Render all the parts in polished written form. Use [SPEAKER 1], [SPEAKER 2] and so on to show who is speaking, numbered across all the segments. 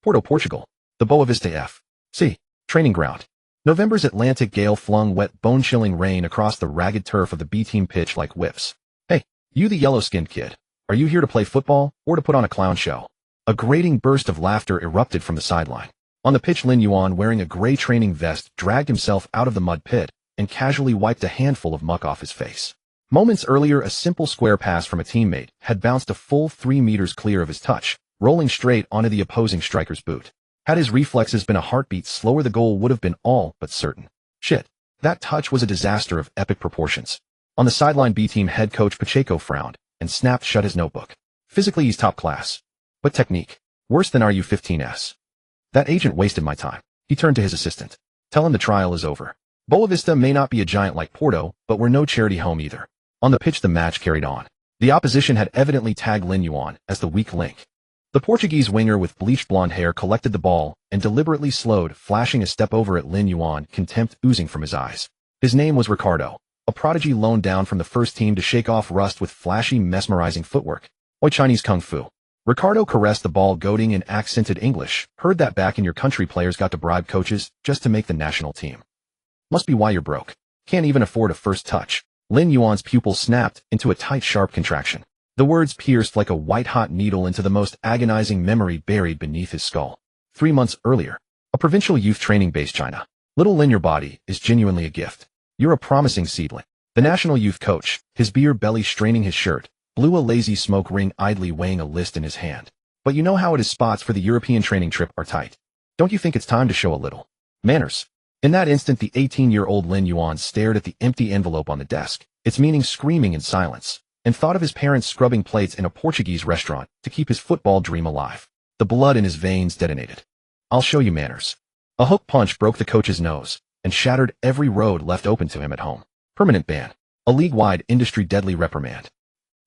[SPEAKER 1] Porto, Portugal. The Boavista F.C. training ground. November's Atlantic gale flung wet, bone-chilling rain across the ragged turf of the B-team pitch like whips. Hey, you the yellow-skinned kid. Are you here to play football or to put on a clown show? A grating burst of laughter erupted from the sideline. On the pitch, Lin Yuan, wearing a gray training vest, dragged himself out of the mud pit and casually wiped a handful of muck off his face. Moments earlier, a simple square pass from a teammate had bounced a full 3 meters clear of his touch, rolling straight onto the opposing striker's boot. Had his reflexes been a heartbeat slower, the goal would have been all but certain. Shit. That touch was a disaster of epic proportions. On the sideline, B-team head coach Pacheco frowned and snapped shut his notebook. Physically, he's top class. But technique? Worse than RU15s. That agent wasted my time. He turned to his assistant. Tell him the trial is over. Boavista may not be a giant like Porto, but we're no charity home either. On the pitch, the match carried on. The opposition had evidently tagged Lin Yuan as the weak link. The Portuguese winger with bleached blonde hair collected the ball and deliberately slowed, flashing a step over at Lin Yuan, contempt oozing from his eyes. His name was Ricardo, a prodigy loaned down from the first team to shake off rust with flashy, mesmerizing footwork. Oi, Chinese kung fu. Ricardo caressed the ball, goading in accented English. Heard that back in your country players got to bribe coaches just to make the national team. Must be why you're broke. Can't even afford a first touch. Lin Yuan's pupils snapped into a tight, sharp contraction. The words pierced like a white-hot needle into the most agonizing memory buried beneath his skull. 3 months earlier, a provincial youth training base, China. Little Lin, your body is genuinely a gift. You're a promising seedling. The national youth coach, his beer belly straining his shirt, blew a lazy smoke ring, idly weighing a list in his hand. But you know how it is, spots for the European training trip are tight. Don't you think it's time to show a little manners? In that instant, the 18-year-old Lin Yuan stared at the empty envelope on the desk, its meaning screaming in silence, and thought of his parents scrubbing plates in a Portuguese restaurant to keep his football dream alive. The blood in his veins detonated. I'll show you manners. A hook punch broke the coach's nose and shattered every road left open to him at home. Permanent ban. A league-wide industry deadly reprimand.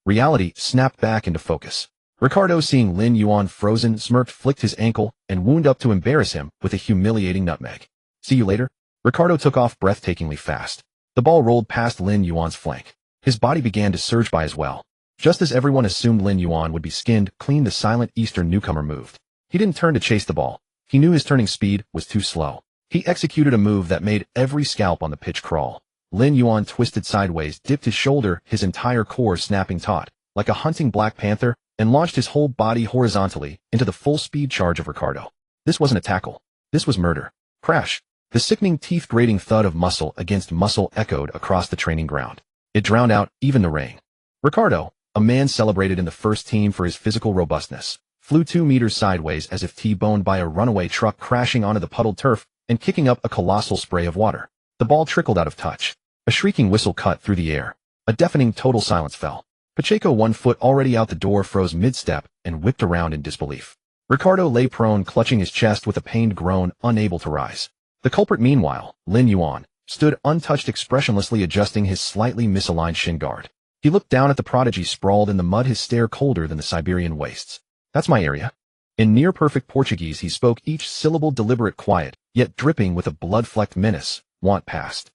[SPEAKER 1] Reality snapped back into focus. Ricardo, seeing Lin Yuan frozen, smirked, flicked his ankle, and wound up to embarrass him with a humiliating nutmeg. See you later? Ricardo took off breathtakingly fast. The ball rolled past Lin Yuan's flank. His body began to surge by as well. Just as everyone assumed Lin Yuan would be skinned clean, the silent Eastern newcomer moved. He didn't turn to chase the ball. He knew his turning speed was too slow. He executed a move that made every scalp on the pitch crawl. Lin Yuan twisted sideways, dipped his shoulder, his entire core snapping taut, like a hunting black panther, and launched his whole body horizontally into the full-speed charge of Ricardo. This wasn't a tackle. This was murder. Crash. The sickening, teeth-grating thud of muscle against muscle echoed across the training ground. It drowned out even the rain. Ricardo, a man celebrated in the first team for his physical robustness, flew 2 meters sideways as if T-boned by a runaway truck, crashing onto the puddled turf and kicking up a colossal spray of water. The ball trickled out of touch. A shrieking whistle cut through the air. A deafening total silence fell. Pacheco, 1 foot already out the door, froze mid-step and whipped around in disbelief. Ricardo lay prone, clutching his chest with a pained groan, unable to rise. The culprit, meanwhile, Lin Yuan, stood untouched, expressionlessly adjusting his slightly misaligned shin guard. He looked down at the prodigy sprawled in the mud, his stare colder than the Siberian wastes. That's my area. In near-perfect Portuguese, he spoke, each syllable deliberate, quiet, yet dripping with a blood-flecked menace. Want past.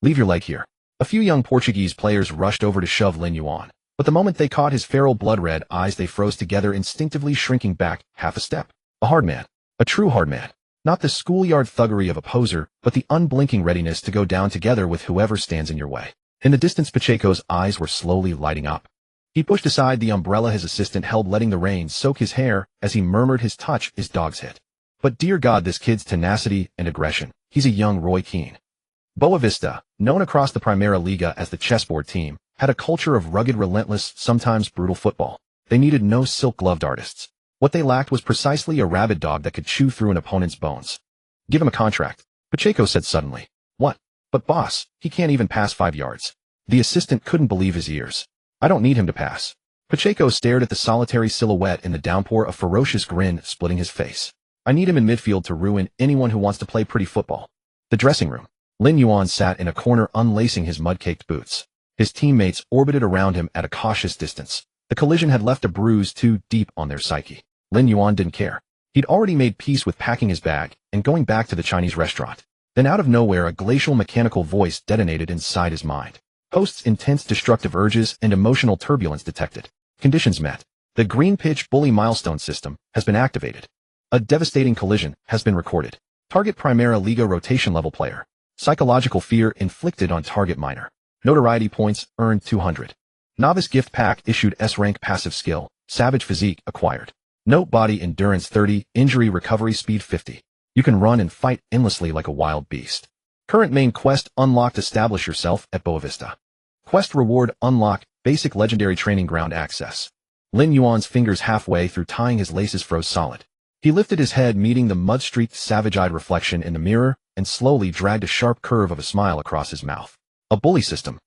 [SPEAKER 1] Leave your leg here. A few young Portuguese players rushed over to shove Lin Yuan, but the moment they caught his feral blood-red eyes, they froze together, instinctively shrinking back half a step. A hard man. A true hard man. Not the schoolyard thuggery of a poser, but the unblinking readiness to go down together with whoever stands in your way. In the distance, Pacheco's eyes were slowly lighting up. He pushed aside the umbrella his assistant held, letting the rain soak his hair as he murmured, his touch is dog's hit. But dear God, this kid's tenacity and aggression. He's a young Roy Keane. Boavista, known across the Primera Liga as the chessboard team, had a culture of rugged, relentless, sometimes brutal football. They needed no silk-gloved artists. What they lacked was precisely a rabid dog that could chew through an opponent's bones. Give him a contract, Pacheco said suddenly. What? But boss, he can't even pass 5 yards. The assistant couldn't believe his ears. I don't need him to pass. Pacheco stared at the solitary silhouette in the downpour, a ferocious grin splitting his face. I need him in midfield to ruin anyone who wants to play pretty football. The dressing room. Lin Yuan sat in a corner, unlacing his mud-caked boots. His teammates orbited around him at a cautious distance. The collision had left a bruise too deep on their psyche. Lin Yuan didn't care. He'd already made peace with packing his bag and going back to the Chinese restaurant. Then out of nowhere, a glacial mechanical voice detonated inside his mind. Post's intense destructive urges and emotional turbulence detected. Conditions met. The green pitch bully milestone system has been activated. A devastating collision has been recorded. Target Primera Liga rotation level player. Psychological fear inflicted on target minor. Notoriety points earned 200. Novice gift pack issued S-rank passive skill. Savage physique acquired. Note body endurance 30, injury recovery speed 50. You can run and fight endlessly like a wild beast. Current main quest unlocked establish yourself at Boavista. Quest reward unlock basic legendary training ground access. Lin Yuan's fingers halfway through tying his laces froze solid. He lifted his head meeting the mud-streaked savage-eyed reflection in the mirror and slowly dragged a sharp curve of a smile across his mouth. A bully system.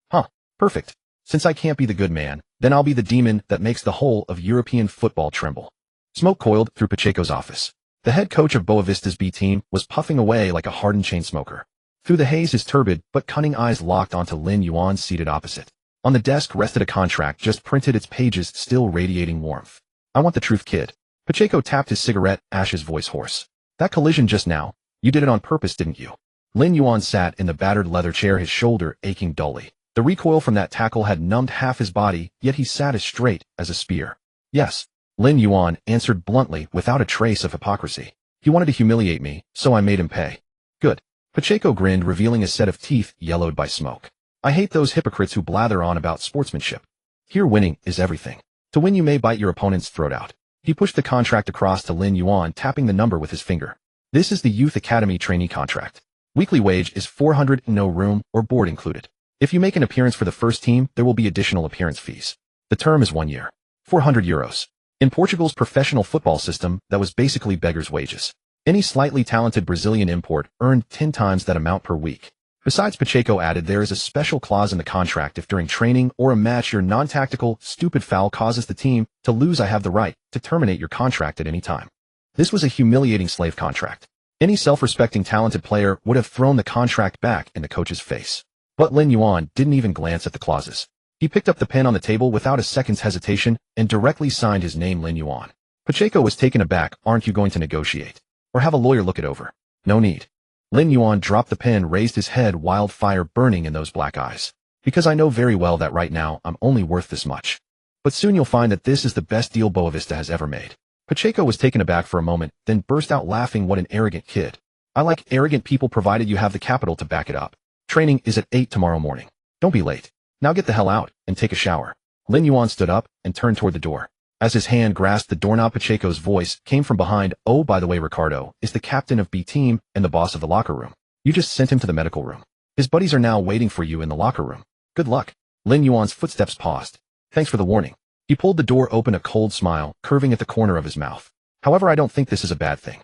[SPEAKER 1] Huh, perfect. Since I can't be the good man, then I'll be the demon that makes the whole of European football tremble. Smoke coiled through Pacheco's office. The head coach of Boavista's B team was puffing away like a hardened chain smoker. Through the haze his turbid but cunning eyes locked onto Lin Yuan seated opposite. On the desk rested a contract just printed, its pages still radiating warmth. I want the truth, kid. Pacheco tapped his cigarette, Ash's voice hoarse. That collision just now, you did it on purpose, didn't you? Lin Yuan sat in the battered leather chair, his shoulder aching dully. The recoil from that tackle had numbed half his body, yet he sat as straight as a spear. Yes, Lin Yuan answered bluntly without a trace of hypocrisy. He wanted to humiliate me, so I made him pay. Good. Pacheco grinned, revealing a set of teeth yellowed by smoke. I hate those hypocrites who blather on about sportsmanship. Here winning is everything. To win you may bite your opponent's throat out. He pushed the contract across to Lin Yuan, tapping the number with his finger. This is the Youth Academy trainee contract. Weekly wage is 400, no room or board included. If you make an appearance for the first team, there will be additional appearance fees. The term is 1 year. 400 euros. In Portugal's professional football system, that was basically beggar's wages. Any slightly talented Brazilian import earned 10 times that amount per week. Besides, Pacheco added, there is a special clause in the contract: if during training or a match your non-tactical, stupid foul causes the team to lose, I have the right to terminate your contract at any time. This was a humiliating slave contract. Any self-respecting talented player would have thrown the contract back in the coach's face. But Lin Yuan didn't even glance at the clauses. He picked up the pen on the table without a second's hesitation and directly signed his name, Lin Yuan. Pacheco was taken aback. Aren't you going to negotiate? Or have a lawyer look it over? No need. Lin Yuan dropped the pen, raised his head, wildfire burning in those black eyes. Because I know very well that right now I'm only worth this much. But soon you'll find that this is the best deal Boavista has ever made. Pacheco was taken aback for a moment, then burst out laughing. What an arrogant kid. I like arrogant people, provided you have the capital to back it up. Training is at 8 tomorrow morning. Don't be late. Now get the hell out and take a shower. Lin Yuan stood up and turned toward the door. As his hand grasped the doorknob, Pacheco's voice came from behind. Oh, by the way, Ricardo is the captain of B team and the boss of the locker room. You just sent him to the medical room. His buddies are now waiting for you in the locker room. Good luck. Lin Yuan's footsteps paused. Thanks for the warning. He pulled the door open, a cold smile curving at the corner of his mouth. However, I don't think this is a bad thing.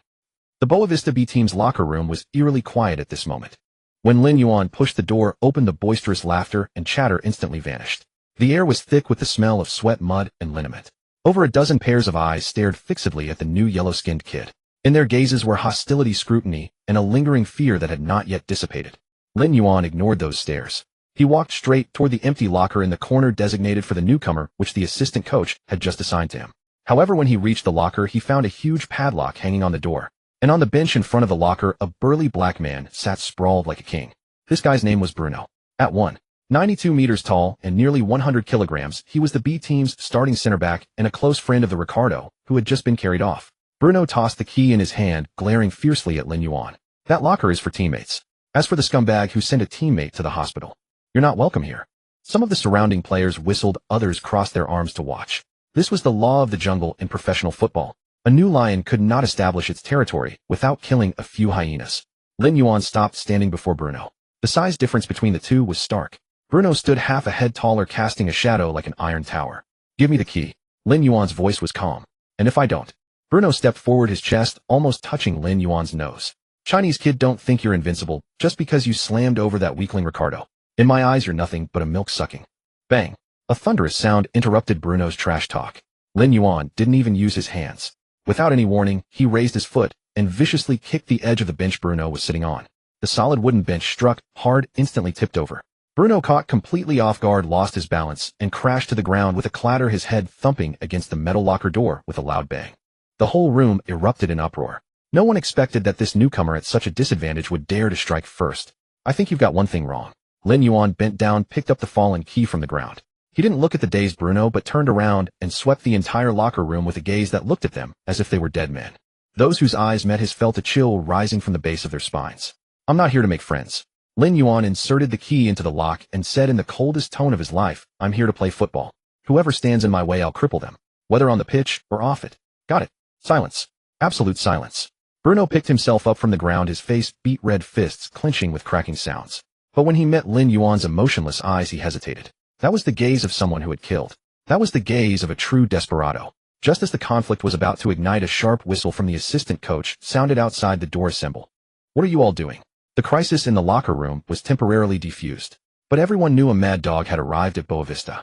[SPEAKER 1] The Boavista B team's locker room was eerily quiet at this moment. When Lin Yuan pushed the door open, the boisterous laughter and chatter instantly vanished. The air was thick with the smell of sweat, mud, and liniment. Over a dozen pairs of eyes stared fixedly at the new yellow-skinned kid. In their gazes were hostility, scrutiny, and a lingering fear that had not yet dissipated. Lin Yuan ignored those stares. He walked straight toward the empty locker in the corner designated for the newcomer, which the assistant coach had just assigned to him. However, when he reached the locker, he found a huge padlock hanging on the door. And on the bench in front of the locker, a burly black man sat sprawled like a king. This guy's name was Bruno. At 192 meters tall and nearly 100 kilograms, he was the B team's starting center back and a close friend of the Ricardo, who had just been carried off. Bruno tossed the key in his hand, glaring fiercely at Lin Yuan. That locker is for teammates. As for the scumbag who sent a teammate to the hospital, you're not welcome here. Some of the surrounding players whistled, others crossed their arms to watch. This was the law of the jungle in professional football. A new lion could not establish its territory without killing a few hyenas. Lin Yuan stopped, standing before Bruno. The size difference between the two was stark. Bruno stood half a head taller, casting a shadow like an iron tower. Give me the key. Lin Yuan's voice was calm. And if I don't? Bruno stepped forward, his chest almost touching Lin Yuan's nose. Chinese kid, don't think you're invincible just because you slammed over that weakling Ricardo. In my eyes, you're nothing but a milk-sucking. Bang. A thunderous sound interrupted Bruno's trash talk. Lin Yuan didn't even use his hands. Without any warning, he raised his foot and viciously kicked the edge of the bench Bruno was sitting on. The solid wooden bench struck hard, instantly tipped over. Bruno, caught completely off guard, lost his balance and crashed to the ground with a clatter, his head thumping against the metal locker door with a loud bang. The whole room erupted in uproar. No one expected that this newcomer at such a disadvantage would dare to strike first. I think you've got one thing wrong. Lin Yuan bent down, picked up the fallen key from the ground. He didn't look at the dazed Bruno, but turned around and swept the entire locker room with a gaze that looked at them as if they were dead men. Those whose eyes met his felt a chill rising from the base of their spines. I'm not here to make friends. Lin Yuan inserted the key into the lock and said in the coldest tone of his life, I'm here to play football. Whoever stands in my way, I'll cripple them, whether on the pitch or off it. Got it. Silence. Absolute silence. Bruno picked himself up from the ground, his face beat, red fists clenching with cracking sounds. But when he met Lin Yuan's emotionless eyes, he hesitated. That was the gaze of someone who had killed. That was the gaze of a true desperado. Just as the conflict was about to ignite, a sharp whistle from the assistant coach sounded outside the door symbol. What are you all doing? The crisis in the locker room was temporarily defused, but everyone knew a mad dog had arrived at Boavista.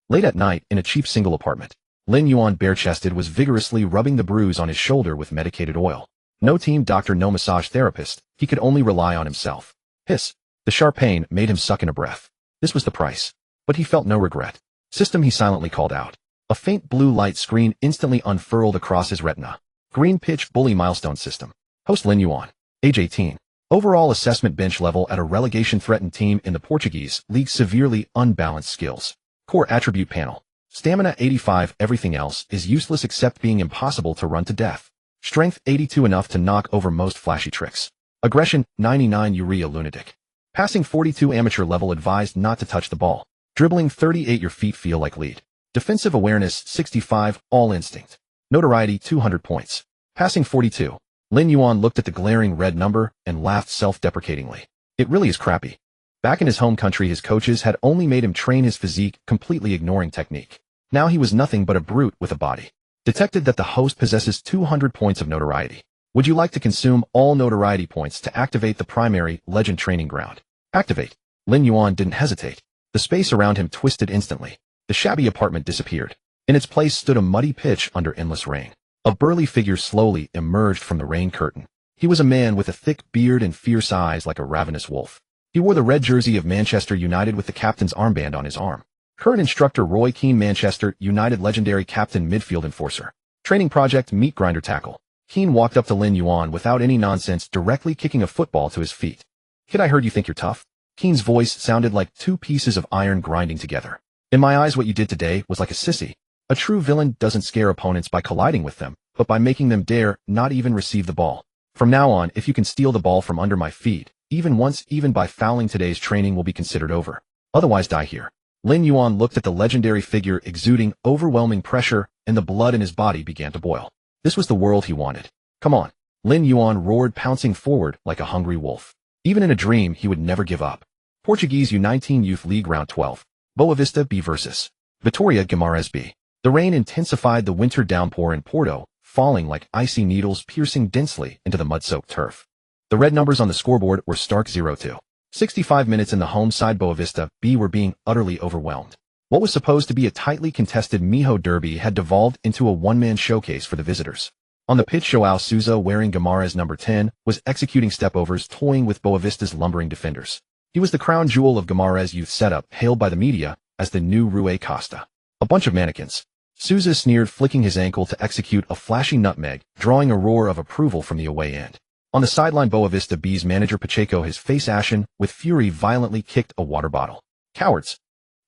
[SPEAKER 1] Late at night, in a cheap single apartment, Lin Yuan, bare-chested, was vigorously rubbing the bruise on his shoulder with medicated oil. No team doctor, no massage therapist, he could only rely on himself. Hiss. The sharp pain made him suck in a breath. This was the price. But he felt no regret. System, he silently called out. A faint blue light screen instantly unfurled across his retina. Green pitch bully milestone system. Host Lin Yuan. Age 18. Overall assessment bench level at a relegation-threatened team in the Portuguese league. Severely unbalanced skills. Core attribute panel. Stamina 85. Everything else is useless except being impossible to run to death. Strength 82, enough to knock over most flashy tricks. Aggression 99. Urea lunatic. Passing 42. Amateur level, advised not to touch the ball. Dribbling 38. Your feet feel like lead. Defensive awareness 65. All instinct. Notoriety 200 points. Passing 42. Lin Yuan looked at the glaring red number and laughed self-deprecatingly. It really is crappy. Back in his home country, his coaches had only made him train his physique, completely ignoring technique. Now he was nothing but a brute with a body. Detected that the host possesses 200 points of notoriety. Would you like to consume all notoriety points to activate the primary legend training ground? Activate. Lin Yuan didn't hesitate. The space around him twisted instantly. The shabby apartment disappeared. In its place stood a muddy pitch under endless rain. A burly figure slowly emerged from the rain curtain. He was a man with a thick beard and fierce eyes like a ravenous wolf. He wore the red jersey of Manchester United with the captain's armband on his arm. Current instructor Roy Keane, Manchester United legendary captain, midfield enforcer. Training project, meat grinder tackle. Keane walked up to Lin Yuan without any nonsense, directly kicking a football to his feet. Kid, I heard you think you're tough. Keane's voice sounded like two pieces of iron grinding together. In my eyes, what you did today was like a sissy. A true villain doesn't scare opponents by colliding with them, but by making them dare not even receive the ball. From now on, if you can steal the ball from under my feet, even once, even by fouling, today's training will be considered over. Otherwise, die here. Lin Yuan looked at the legendary figure, exuding overwhelming pressure, and the blood in his body began to boil. This was the world he wanted. Come on. Lin Yuan roared, pouncing forward like a hungry wolf. Even in a dream, he would never give up. Portuguese U19 Youth League Round 12. Boavista B versus Vitória Guimarães B. The rain intensified the winter downpour in Porto, falling like icy needles, piercing densely into the mud-soaked turf. The red numbers on the scoreboard were stark 0-2. 65 minutes in the home side Boavista B were being utterly overwhelmed. What was supposed to be a tightly contested Miho derby had devolved into a one-man showcase for the visitors. On the pitch, João Sousa, wearing Guimarães number 10, was executing stepovers, toying with Boavista's lumbering defenders. He was the crown jewel of Guimarães' youth setup, hailed by the media as the new Rui Costa. A bunch of mannequins. Sousa sneered, flicking his ankle to execute a flashy nutmeg, drawing a roar of approval from the away end. On the sideline, Boavista B's manager Pacheco, his face ashen with fury, violently kicked a water bottle. Cowards.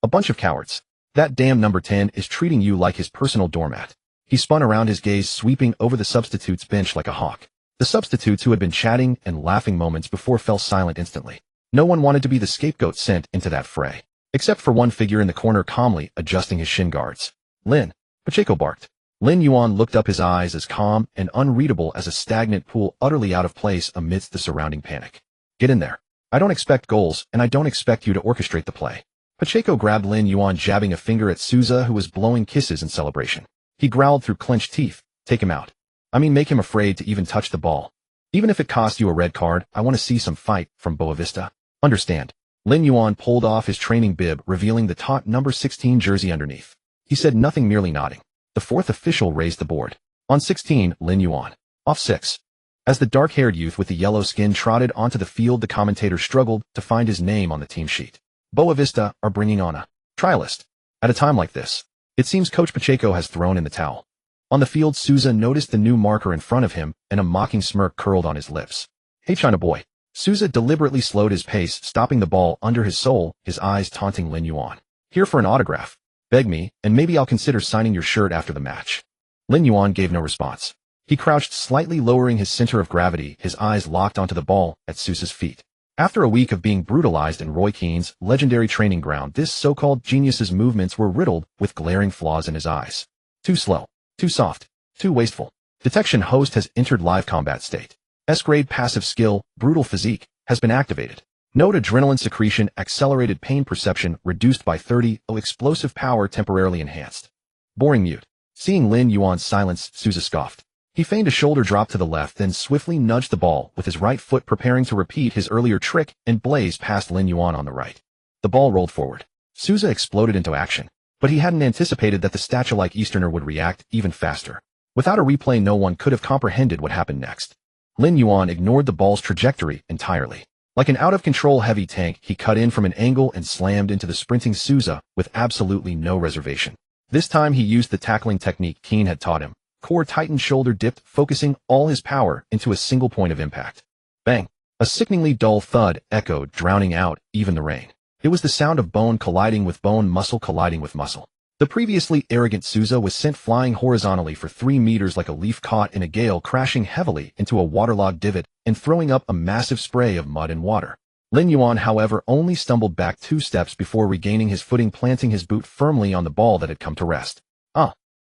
[SPEAKER 1] A bunch of cowards. That damn number 10 is treating you like his personal doormat. He spun around, his gaze sweeping over the substitutes' bench like a hawk. The substitutes, who had been chatting and laughing moments before, fell silent instantly. No one wanted to be the scapegoat sent into that fray, except for one figure in the corner, calmly adjusting his shin guards. Lin. Pacheco barked. Lin Yuan looked up, his eyes as calm and unreadable as a stagnant pool, utterly out of place amidst the surrounding panic. Get in there. I don't expect goals, and I don't expect you to orchestrate the play. Pacheco grabbed Lin Yuan, jabbing a finger at Sousa, who was blowing kisses in celebration. He growled through clenched teeth. Take him out. I mean, make him afraid to even touch the ball. Even if it costs you a red card, I want to see some fight from Boavista. Understand? Lin Yuan pulled off his training bib, revealing the taut number 16 jersey underneath. He said nothing, merely nodding. The fourth official raised the board. On 16, Lin Yuan. Off 6. As the dark-haired youth with the yellow skin trotted onto the field, the commentator struggled to find his name on the team sheet. Boavista are bringing on a trialist. At a time like this, it seems Coach Pacheco has thrown in the towel. On the field, Sousa noticed the new marker in front of him, and a mocking smirk curled on his lips. Hey, China boy. Sousa deliberately slowed his pace, stopping the ball under his sole, his eyes taunting Lin Yuan. Here for an autograph. Beg me, and maybe I'll consider signing your shirt after the match. Lin Yuan gave no response. He crouched slightly, lowering his center of gravity, his eyes locked onto the ball at Sousa's feet. After a week of being brutalized in Roy Keane's legendary training ground, this so-called genius's movements were riddled with glaring flaws in his eyes. Too slow, too soft, too wasteful. Detection host has entered live combat state. S-grade passive skill, brutal physique, has been activated. Note adrenaline secretion, accelerated pain perception reduced by 30, explosive power temporarily enhanced. Boring mute. Seeing Lin Yuan's silence, Sousa scoffed. He feigned a shoulder drop to the left, then swiftly nudged the ball with his right foot, preparing to repeat his earlier trick and blaze past Lin Yuan on the right. The ball rolled forward. Sousa exploded into action, but he hadn't anticipated that the statue-like Easterner would react even faster. Without a replay, no one could have comprehended what happened next. Lin Yuan ignored the ball's trajectory entirely. Like an out-of-control heavy tank, he cut in from an angle and slammed into the sprinting Sousa with absolutely no reservation. This time he used the tackling technique Keane had taught him. Core tightened, shoulder dipped, focusing all his power into a single point of impact. Bang! A sickeningly dull thud echoed, drowning out even the rain. It was the sound of bone colliding with bone, muscle colliding with muscle. The previously arrogant Sousa was sent flying horizontally for 3 meters like a leaf caught in a gale, crashing heavily into a waterlogged divot and throwing up a massive spray of mud and water. Lin Yuan, however, only stumbled back 2 steps before regaining his footing, planting his boot firmly on the ball that had come to rest.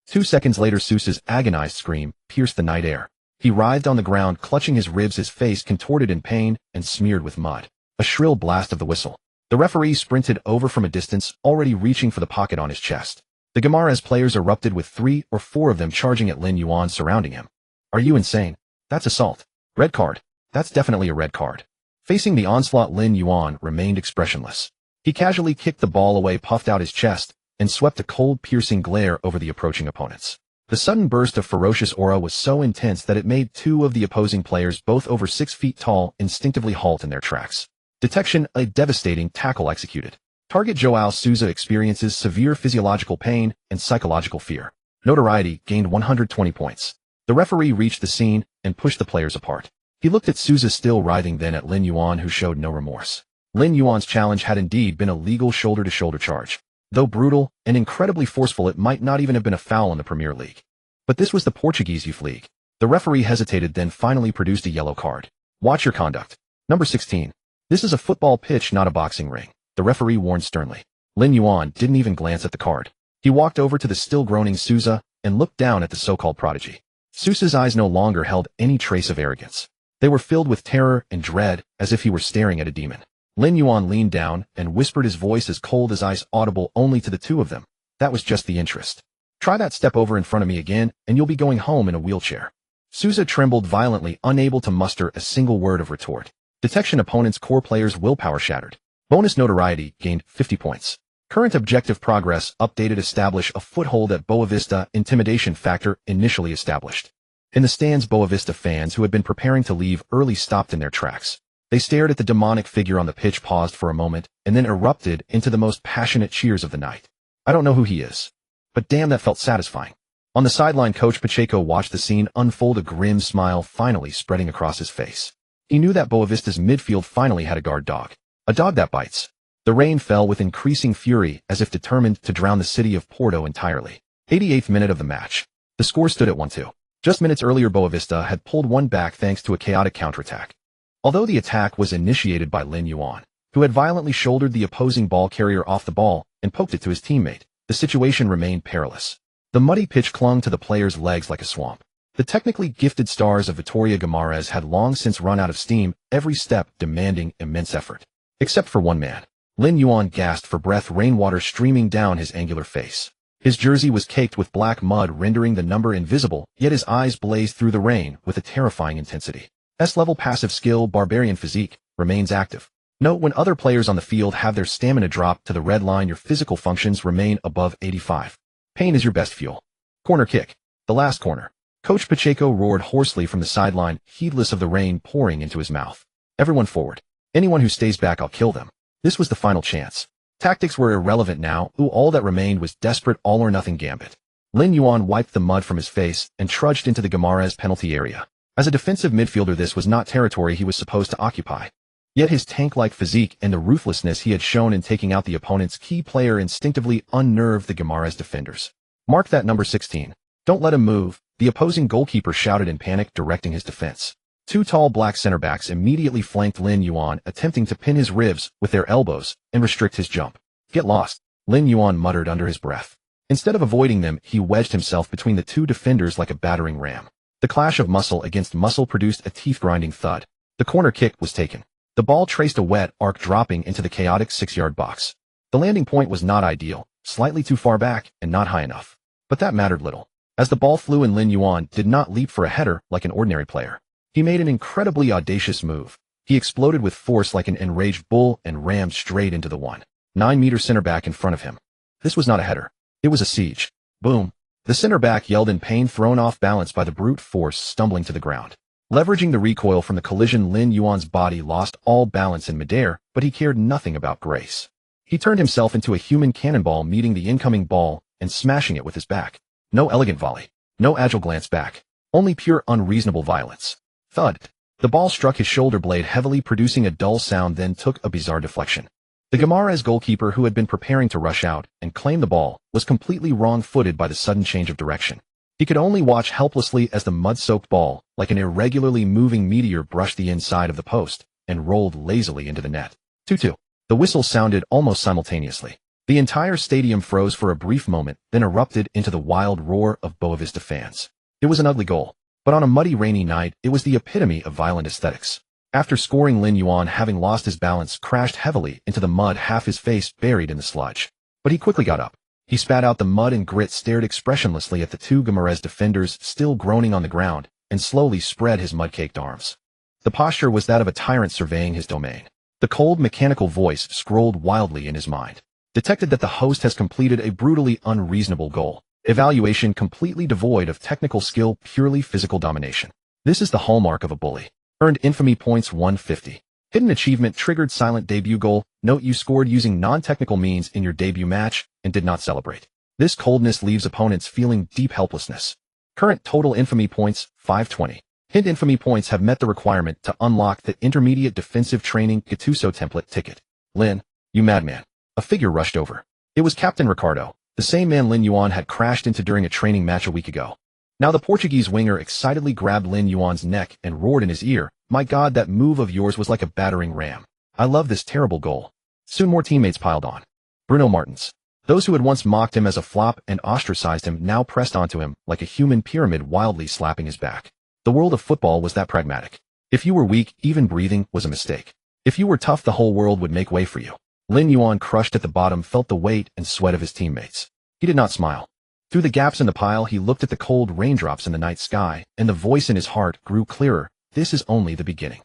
[SPEAKER 1] 2 seconds later, Sousa's agonized scream pierced the night air. He writhed on the ground, clutching his ribs, his face contorted in pain and smeared with mud. A shrill blast of the whistle. The referee sprinted over from a distance, already reaching for the pocket on his chest. The Guimarães players erupted, with 3 or 4 of them charging at Lin Yuan, surrounding him. Are you insane? That's assault. Red card. That's definitely a red card. Facing the onslaught, Lin Yuan remained expressionless. He casually kicked the ball away, puffed out his chest, and swept a cold, piercing glare over the approaching opponents. The sudden burst of ferocious aura was so intense that it made 2 of the opposing players, both over 6 feet tall, instinctively halt in their tracks. Detection, a devastating tackle executed. Target João Sousa experiences severe physiological pain and psychological fear. Notoriety gained 120 points. The referee reached the scene and pushed the players apart. He looked at Sousa still writhing, then at Lin Yuan, who showed no remorse. Lin Yuan's challenge had indeed been a legal shoulder-to-shoulder charge. Though brutal and incredibly forceful, it might not even have been a foul in the Premier League. But this was the Portuguese Youth League. The referee hesitated, then finally produced a yellow card. Watch your conduct. Number 16. This is a football pitch, not a boxing ring, the referee warned sternly. Lin Yuan didn't even glance at the card. He walked over to the still groaning Sousa and looked down at the so-called prodigy. Sousa's eyes no longer held any trace of arrogance. They were filled with terror and dread, as if he were staring at a demon. Lin Yuan leaned down and whispered, his voice as cold as ice, audible only to the 2 of them. That was just the interest. Try that step over in front of me again, and you'll be going home in a wheelchair. Sousa trembled violently, unable to muster a single word of retort. Detection, opponent's core players' willpower shattered. Bonus notoriety gained 50 points. Current objective progress updated, establish a foothold at Boavista, intimidation factor initially established. In the stands, Boavista fans who had been preparing to leave early stopped in their tracks. They stared at the demonic figure on the pitch, paused for a moment, and then erupted into the most passionate cheers of the night. I don't know who he is, but damn, that felt satisfying. On the sideline, Coach Pacheco watched the scene unfold, a grim smile finally spreading across his face. He knew that Boavista's midfield finally had a guard dog. A dog that bites. The rain fell with increasing fury, as if determined to drown the city of Porto entirely. 88th minute of the match. The score stood at 1-2. Just minutes earlier, Boavista had pulled one back thanks to a chaotic counterattack. Although the attack was initiated by Lin Yuan, who had violently shouldered the opposing ball carrier off the ball and poked it to his teammate, the situation remained perilous. The muddy pitch clung to the players' legs like a swamp. The technically gifted stars of Vitória Guimarães had long since run out of steam, every step demanding immense effort. Except for one man. Lin Yuan gasped for breath, rainwater streaming down his angular face. His jersey was caked with black mud, rendering the number invisible, yet his eyes blazed through the rain with a terrifying intensity. S-level passive skill, barbarian physique, remains active. Note, when other players on the field have their stamina drop to the red line, your physical functions remain above 85. Pain is your best fuel. Corner kick. The last corner. Coach Pacheco roared hoarsely from the sideline, heedless of the rain pouring into his mouth. Everyone forward. Anyone who stays back, I'll kill them. This was the final chance. Tactics were irrelevant now. All that remained was desperate all-or-nothing gambit. Lin Yuan wiped the mud from his face and trudged into the Guimarães penalty area. As a defensive midfielder, this was not territory he was supposed to occupy. Yet his tank-like physique and the ruthlessness he had shown in taking out the opponent's key player instinctively unnerved the Guimarães defenders. Mark that, number 16. Don't let him move. The opposing goalkeeper shouted in panic, directing his defense. Two tall black center backs immediately flanked Lin Yuan, attempting to pin his ribs with their elbows and restrict his jump. "Get lost," Lin Yuan muttered under his breath. Instead of avoiding them, he wedged himself between the two defenders like a battering ram. The clash of muscle against muscle produced a teeth-grinding thud. The corner kick was taken. The ball traced a wet arc, dropping into the chaotic 6-yard box. The landing point was not ideal, slightly too far back and not high enough. But that mattered little, as the ball flew and Lin Yuan did not leap for a header like an ordinary player. He made an incredibly audacious move. He exploded with force like an enraged bull and rammed straight into the 1.9-meter center back in front of him. This was not a header. It was a siege. Boom. The center back yelled in pain, thrown off balance by the brute force, stumbling to the ground. Leveraging the recoil from the collision, Lin Yuan's body lost all balance in midair, but he cared nothing about grace. He turned himself into a human cannonball, meeting the incoming ball and smashing it with his back. No elegant volley. No agile glance back. Only pure unreasonable violence. Thud. The ball struck his shoulder blade heavily, producing a dull sound, then took a bizarre deflection. The Guimaraes goalkeeper, who had been preparing to rush out and claim the ball, was completely wrong-footed by the sudden change of direction. He could only watch helplessly as the mud-soaked ball, like an irregularly moving meteor, brushed the inside of the post and rolled lazily into the net. 2-2. The whistle sounded almost simultaneously. The entire stadium froze for a brief moment, then erupted into the wild roar of Boavista fans. It was an ugly goal, but on a muddy, rainy night, it was the epitome of violent aesthetics. After scoring, Lin Yuan, having lost his balance, crashed heavily into the mud, half his face buried in the sludge. But he quickly got up. He spat out the mud and grit, stared expressionlessly at the two Guimaraes defenders still groaning on the ground, and slowly spread his mud-caked arms. The posture was that of a tyrant surveying his domain. The cold, mechanical voice scrolled wildly in his mind. Detected that the host has completed a brutally unreasonable goal. Evaluation completely devoid of technical skill, purely physical domination. This is the hallmark of a bully. Earned infamy points 150. Hidden achievement triggered silent debut goal. Note you scored using non-technical means in your debut match and did not celebrate. This coldness leaves opponents feeling deep helplessness. Current total infamy points 520. Hint infamy points have met the requirement to unlock the intermediate defensive training Gattuso template ticket. Lin, you madman. A figure rushed over. It was Captain Ricardo, the same man Lin Yuan had crashed into during a training match a week ago. Now the Portuguese winger excitedly grabbed Lin Yuan's neck and roared in his ear, "My God, that move of yours was like a battering ram. I love this terrible goal." Soon more teammates piled on. Bruno Martins. Those who had once mocked him as a flop and ostracized him now pressed onto him like a human pyramid, wildly slapping his back. The world of football was that pragmatic. If you were weak, even breathing was a mistake. If you were tough, the whole world would make way for you. Lin Yuan, crushed at the bottom, felt the weight and sweat of his teammates. He did not smile. Through the gaps in the pile, he looked at the cold raindrops in the night sky, and the voice in his heart grew clearer. This is only the beginning.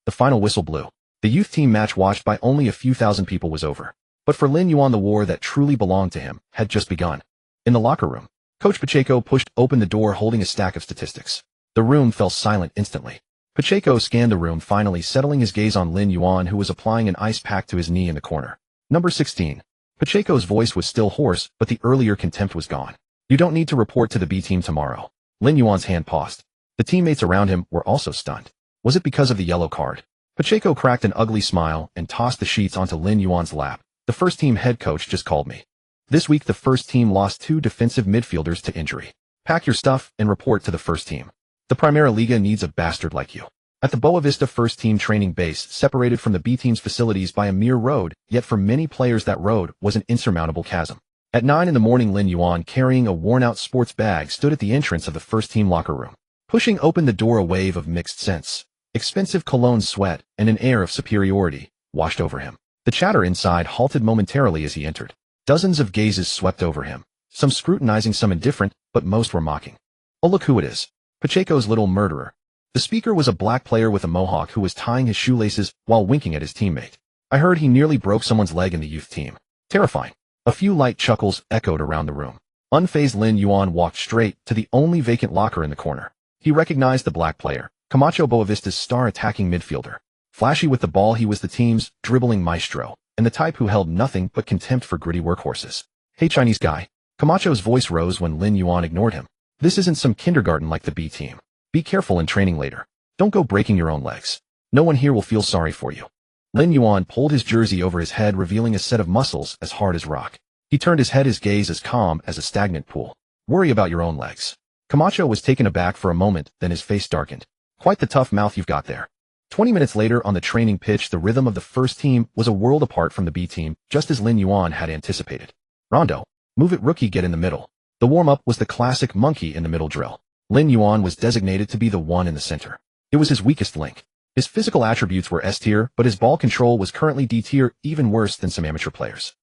[SPEAKER 1] The final whistle blew. The youth team match, watched by only a few thousand people, was over. But for Lin Yuan, the war that truly belonged to him had just begun. In the locker room, Coach Pacheco pushed open the door holding a stack of statistics. The room fell silent instantly. Pacheco scanned the room, finally settling his gaze on Lin Yuan, who was applying an ice pack to his knee in the corner. Number 16. Pacheco's voice was still hoarse, but the earlier contempt was gone. "You don't need to report to the B team tomorrow." Lin Yuan's hand paused. The teammates around him were also stunned. Was it because of the yellow card? Pacheco cracked an ugly smile and tossed the sheets onto Lin Yuan's lap. "The first team head coach just called me. This week the first team lost 2 defensive midfielders to injury. Pack your stuff and report to the first team. The Primera Liga needs a bastard like you." At the Boavista first team training base, separated from the B team's facilities by a mere road, yet for many players that road was an insurmountable chasm. At 9 in the morning, Lin Yuan, carrying a worn-out sports bag, stood at the entrance of the first team locker room. Pushing open the door, a wave of mixed scents, expensive cologne, sweat, and an air of superiority washed over him. The chatter inside halted momentarily as he entered. Dozens of gazes swept over him, some scrutinizing, some indifferent, but most were mocking. "Oh, look who it is. Pacheco's little murderer." The speaker was a black player with a mohawk who was tying his shoelaces while winking at his teammate. "I heard he nearly broke someone's leg in the youth team." Terrifying. A few light chuckles echoed around the room. Unfazed, Lin Yuan walked straight to the only vacant locker in the corner. He recognized the black player, Camacho, Boavista's star attacking midfielder. Flashy with the ball, he was the team's dribbling maestro, and the type who held nothing but contempt for gritty workhorses. "Hey, Chinese guy." Camacho's voice rose when Lin Yuan ignored him. "This isn't some kindergarten like the B team. Be careful in training later. Don't go breaking your own legs. No one here will feel sorry for you." Lin Yuan pulled his jersey over his head, revealing a set of muscles as hard as rock. He turned his head, his gaze as calm as a stagnant pool. "Worry about your own legs." Camacho was taken aback for a moment, then his face darkened. Quite the tough mouth you've got there. 20 minutes later on the training pitch, the rhythm of the first team was a world apart from the B team, just as Lin Yuan had anticipated. Rondo. Move it rookie, get in the middle. The warm-up was the classic monkey in the middle drill. Lin Yuan was designated to be the one in the center. It was his weakest link. His physical attributes were S tier, but his ball control was currently D tier, even worse than some amateur players.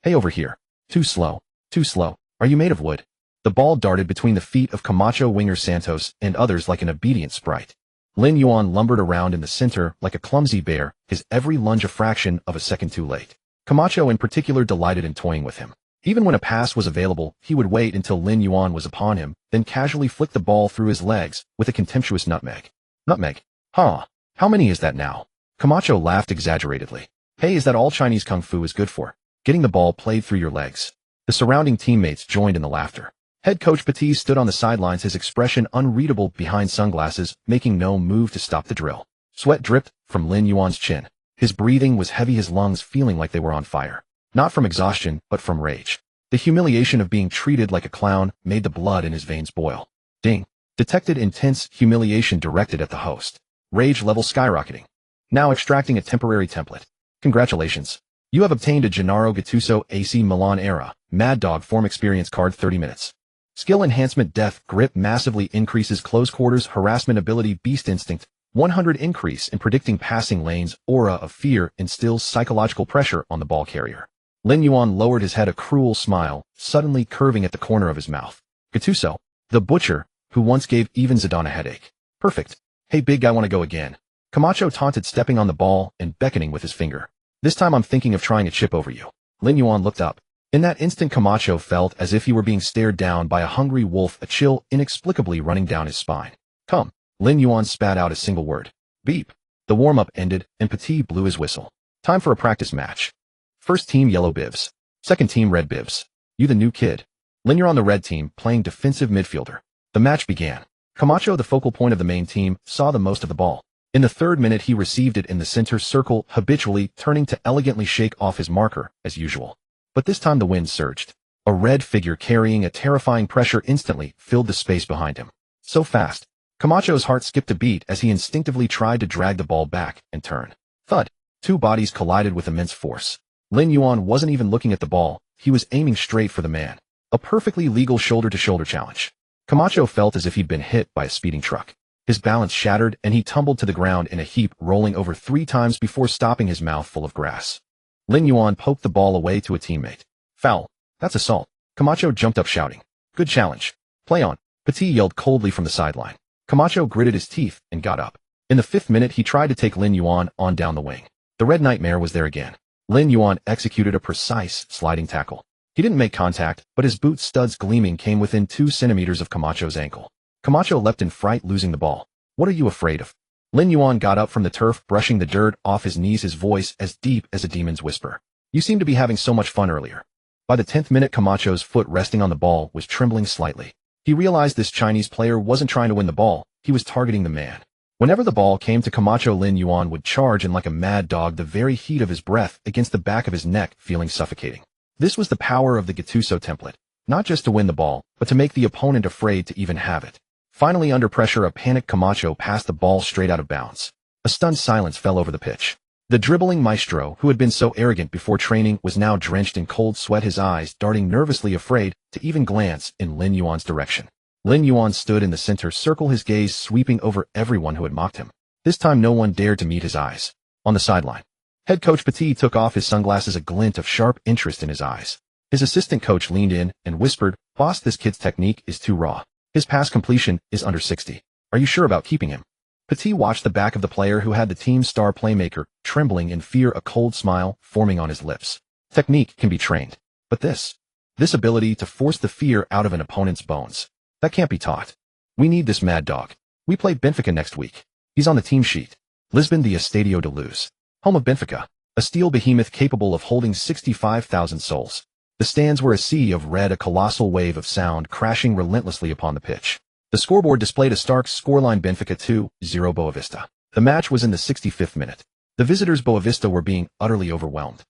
[SPEAKER 1] Hey over here. Too slow. Too slow. Are you made of wood? The ball darted between the feet of Camacho winger Santos and others like an obedient sprite. Lin Yuan lumbered around in the center like a clumsy bear, his every lunge a fraction of a second too late. Camacho in particular delighted in toying with him. Even when a pass was available, he would wait until Lin Yuan was upon him, then casually flick the ball through his legs with a contemptuous nutmeg. Nutmeg? How many is that now? Camacho laughed exaggeratedly. Hey, is that all Chinese kung fu is good for? Getting the ball played through your legs. The surrounding teammates joined in the laughter. Head coach Petit stood on the sidelines, his expression unreadable behind sunglasses, making no move to stop the drill. Sweat dripped from Lin Yuan's chin. His breathing was heavy, his lungs feeling like they were on fire. Not from exhaustion, but from rage. The humiliation of being treated like a clown made the blood in his veins boil. Ding. Detected intense humiliation directed at the host. Rage level skyrocketing. Now extracting a temporary template. Congratulations. You have obtained a Gennaro Gattuso AC Milan era Mad Dog form experience card 30 minutes. Skill enhancement death grip massively increases close quarters harassment ability beast instinct 100 increase in predicting passing lanes aura of fear instills psychological pressure on the ball carrier. Lin Yuan lowered his head, a cruel smile suddenly curving at the corner of his mouth. Gattuso, the butcher, who once gave even Zidane a headache. Perfect. Hey big guy, wanna go again? Camacho taunted, stepping on the ball and beckoning with his finger. This time I'm thinking of trying a chip over you. Lin Yuan looked up. In that instant Camacho felt as if he were being stared down by a hungry wolf, a chill inexplicably running down his spine. Come. Lin Yuan spat out a single word. Beep. The warm-up ended and Petit blew his whistle. Time for a practice match. First team yellow bibs. Second team red bibs. You the new kid. Lin, you're on the red team playing defensive midfielder. The match began. Camacho, the focal point of the main team, saw the most of the ball. In the third minute he received it in the center circle, habitually turning to elegantly shake off his marker, as usual. But this time the wind surged. A red figure carrying a terrifying pressure instantly filled the space behind him. So fast. Camacho's heart skipped a beat as he instinctively tried to drag the ball back and turn. Thud. Two bodies collided with immense force. Lin Yuan wasn't even looking at the ball, he was aiming straight for the man. A perfectly legal shoulder-to-shoulder challenge. Camacho felt as if he'd been hit by a speeding truck. His balance shattered and he tumbled to the ground in a heap, rolling over 3 times before stopping, his mouth full of grass. Lin Yuan poked the ball away to a teammate. Foul. That's assault. Camacho jumped up shouting. Good challenge. Play on. Petit yelled coldly from the sideline. Camacho gritted his teeth and got up. In the 5th minute he tried to take Lin Yuan on down the wing. The Red Nightmare was there again. Lin Yuan executed a precise sliding tackle. He didn't make contact, but his boot studs gleaming came within 2 centimeters of Camacho's ankle. Camacho leapt in fright, losing the ball. What are you afraid of? Lin Yuan got up from the turf, brushing the dirt off his knees, his voice as deep as a demon's whisper. You seemed to be having so much fun earlier. By the 10th minute Camacho's foot resting on the ball was trembling slightly. He realized this Chinese player wasn't trying to win the ball, he was targeting the man. Whenever the ball came to Camacho, Lin Yuan would charge in like a mad dog, the very heat of his breath against the back of his neck feeling suffocating. This was the power of the Gattuso template, not just to win the ball, but to make the opponent afraid to even have it. Finally, under pressure, a panicked Camacho passed the ball straight out of bounds. A stunned silence fell over the pitch. The dribbling maestro, who had been so arrogant before training, was now drenched in cold sweat, his eyes darting nervously, afraid to even glance in Lin Yuan's direction. Lin Yuan stood in the center circle, his gaze sweeping over everyone who had mocked him. This time no one dared to meet his eyes. On the sideline, head coach Petit took off his sunglasses, a glint of sharp interest in his eyes. His assistant coach leaned in and whispered, "Boss, this kid's technique is too raw. His pass completion is under 60. Are you sure about keeping him?" Petit watched the back of the player who had the team's star playmaker, trembling in fear, a cold smile forming on his lips. Technique can be trained. But this ability to force the fear out of an opponent's bones, that can't be taught. We need this mad dog. We play Benfica next week. He's on the team sheet. Lisbon, the Estadio de Luz. Home of Benfica. A steel behemoth capable of holding 65,000 souls. The stands were a sea of red, a colossal wave of sound crashing relentlessly upon the pitch. The scoreboard displayed a stark scoreline: Benfica 2-0 Boavista. The match was in the 65th minute. The visitors Boavista were being utterly overwhelmed.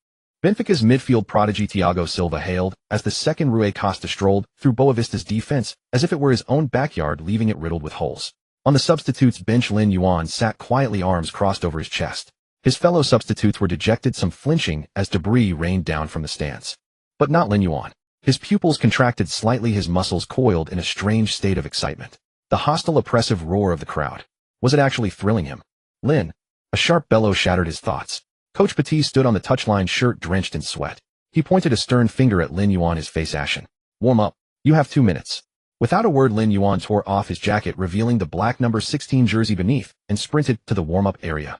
[SPEAKER 1] Benfica's midfield prodigy Thiago Silva hailed as the second Rui Costa strolled through Boavista's defense as if it were his own backyard, leaving it riddled with holes. On the substitutes bench, Lin Yuan sat quietly, arms crossed over his chest. His fellow substitutes were dejected, some flinching as debris rained down from the stands. But not Lin Yuan. His pupils contracted slightly, his muscles coiled in a strange state of excitement. The hostile, oppressive roar of the crowd. Was it actually thrilling him? Lin. A sharp bellow shattered his thoughts. Coach Petit stood on the touchline, shirt drenched in sweat. He pointed a stern finger at Lin Yuan, his face ashen. Warm up. You have 2 minutes. Without a word, Lin Yuan tore off his jacket, revealing the black number 16 jersey beneath, and sprinted to the warm-up area.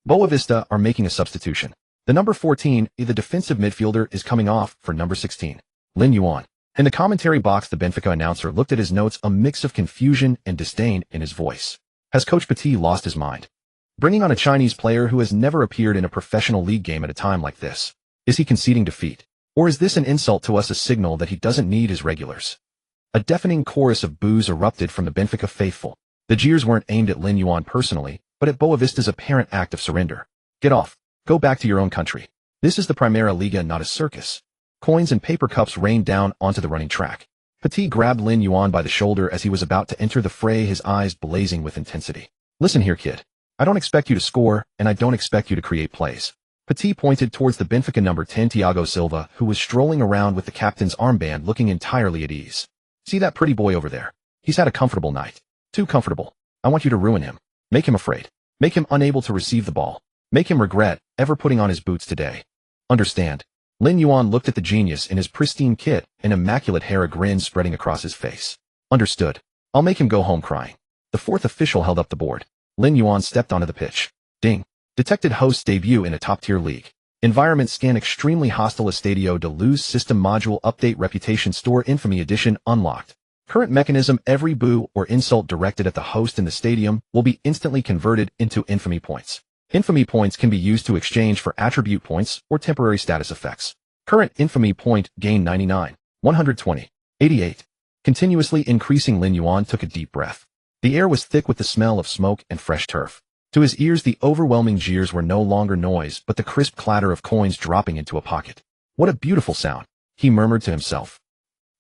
[SPEAKER 1] Boavista are making a substitution. The number 14, the defensive midfielder, is coming off for number 16. Lin Yuan. In the commentary box, the Benfica announcer looked at his notes, a mix of confusion and disdain in his voice. Has Coach Petit lost his mind? Bringing on a Chinese player who has never appeared in a professional league game at a time like this? Is he conceding defeat? Or is this an insult to us, a signal that he doesn't need his regulars? A deafening chorus of boos erupted from the Benfica faithful. The jeers weren't aimed at Lin Yuan personally, but at Boavista's apparent act of surrender. Get off. Go back to your own country. This is the Primera Liga, not a circus. Coins and paper cups rained down onto the running track. Petit grabbed Lin Yuan by the shoulder as he was about to enter the fray, his eyes blazing with intensity. Listen here, kid. I don't expect you to score, and I don't expect you to create plays. Petit pointed towards the Benfica number 10 Thiago Silva, who was strolling around with the captain's armband, looking entirely at ease. See that pretty boy over there? He's had a comfortable night. Too comfortable. I want you to ruin him. Make him afraid. Make him unable to receive the ball. Make him regret ever putting on his boots today. Understand? Lin Yuan looked at the genius in his pristine kit, an immaculate hair, a grin spreading across his face. Understood. I'll make him go home crying. The fourth official held up the board. Lin Yuan stepped onto the pitch. Ding. Detected host's debut in a top-tier league. Environment scan extremely hostile. Estadio de Luz system module update reputation store infamy edition unlocked. Current mechanism: every boo or insult directed at the host in the stadium will be instantly converted into infamy points. Infamy points can be used to exchange for attribute points or temporary status effects. Current infamy point gain 99, 120, 88. Continuously increasing. Lin Yuan took a deep breath. The air was thick with the smell of smoke and fresh turf. To his ears, the overwhelming jeers were no longer noise, but the crisp clatter of coins dropping into a pocket. What a beautiful sound, he murmured to himself.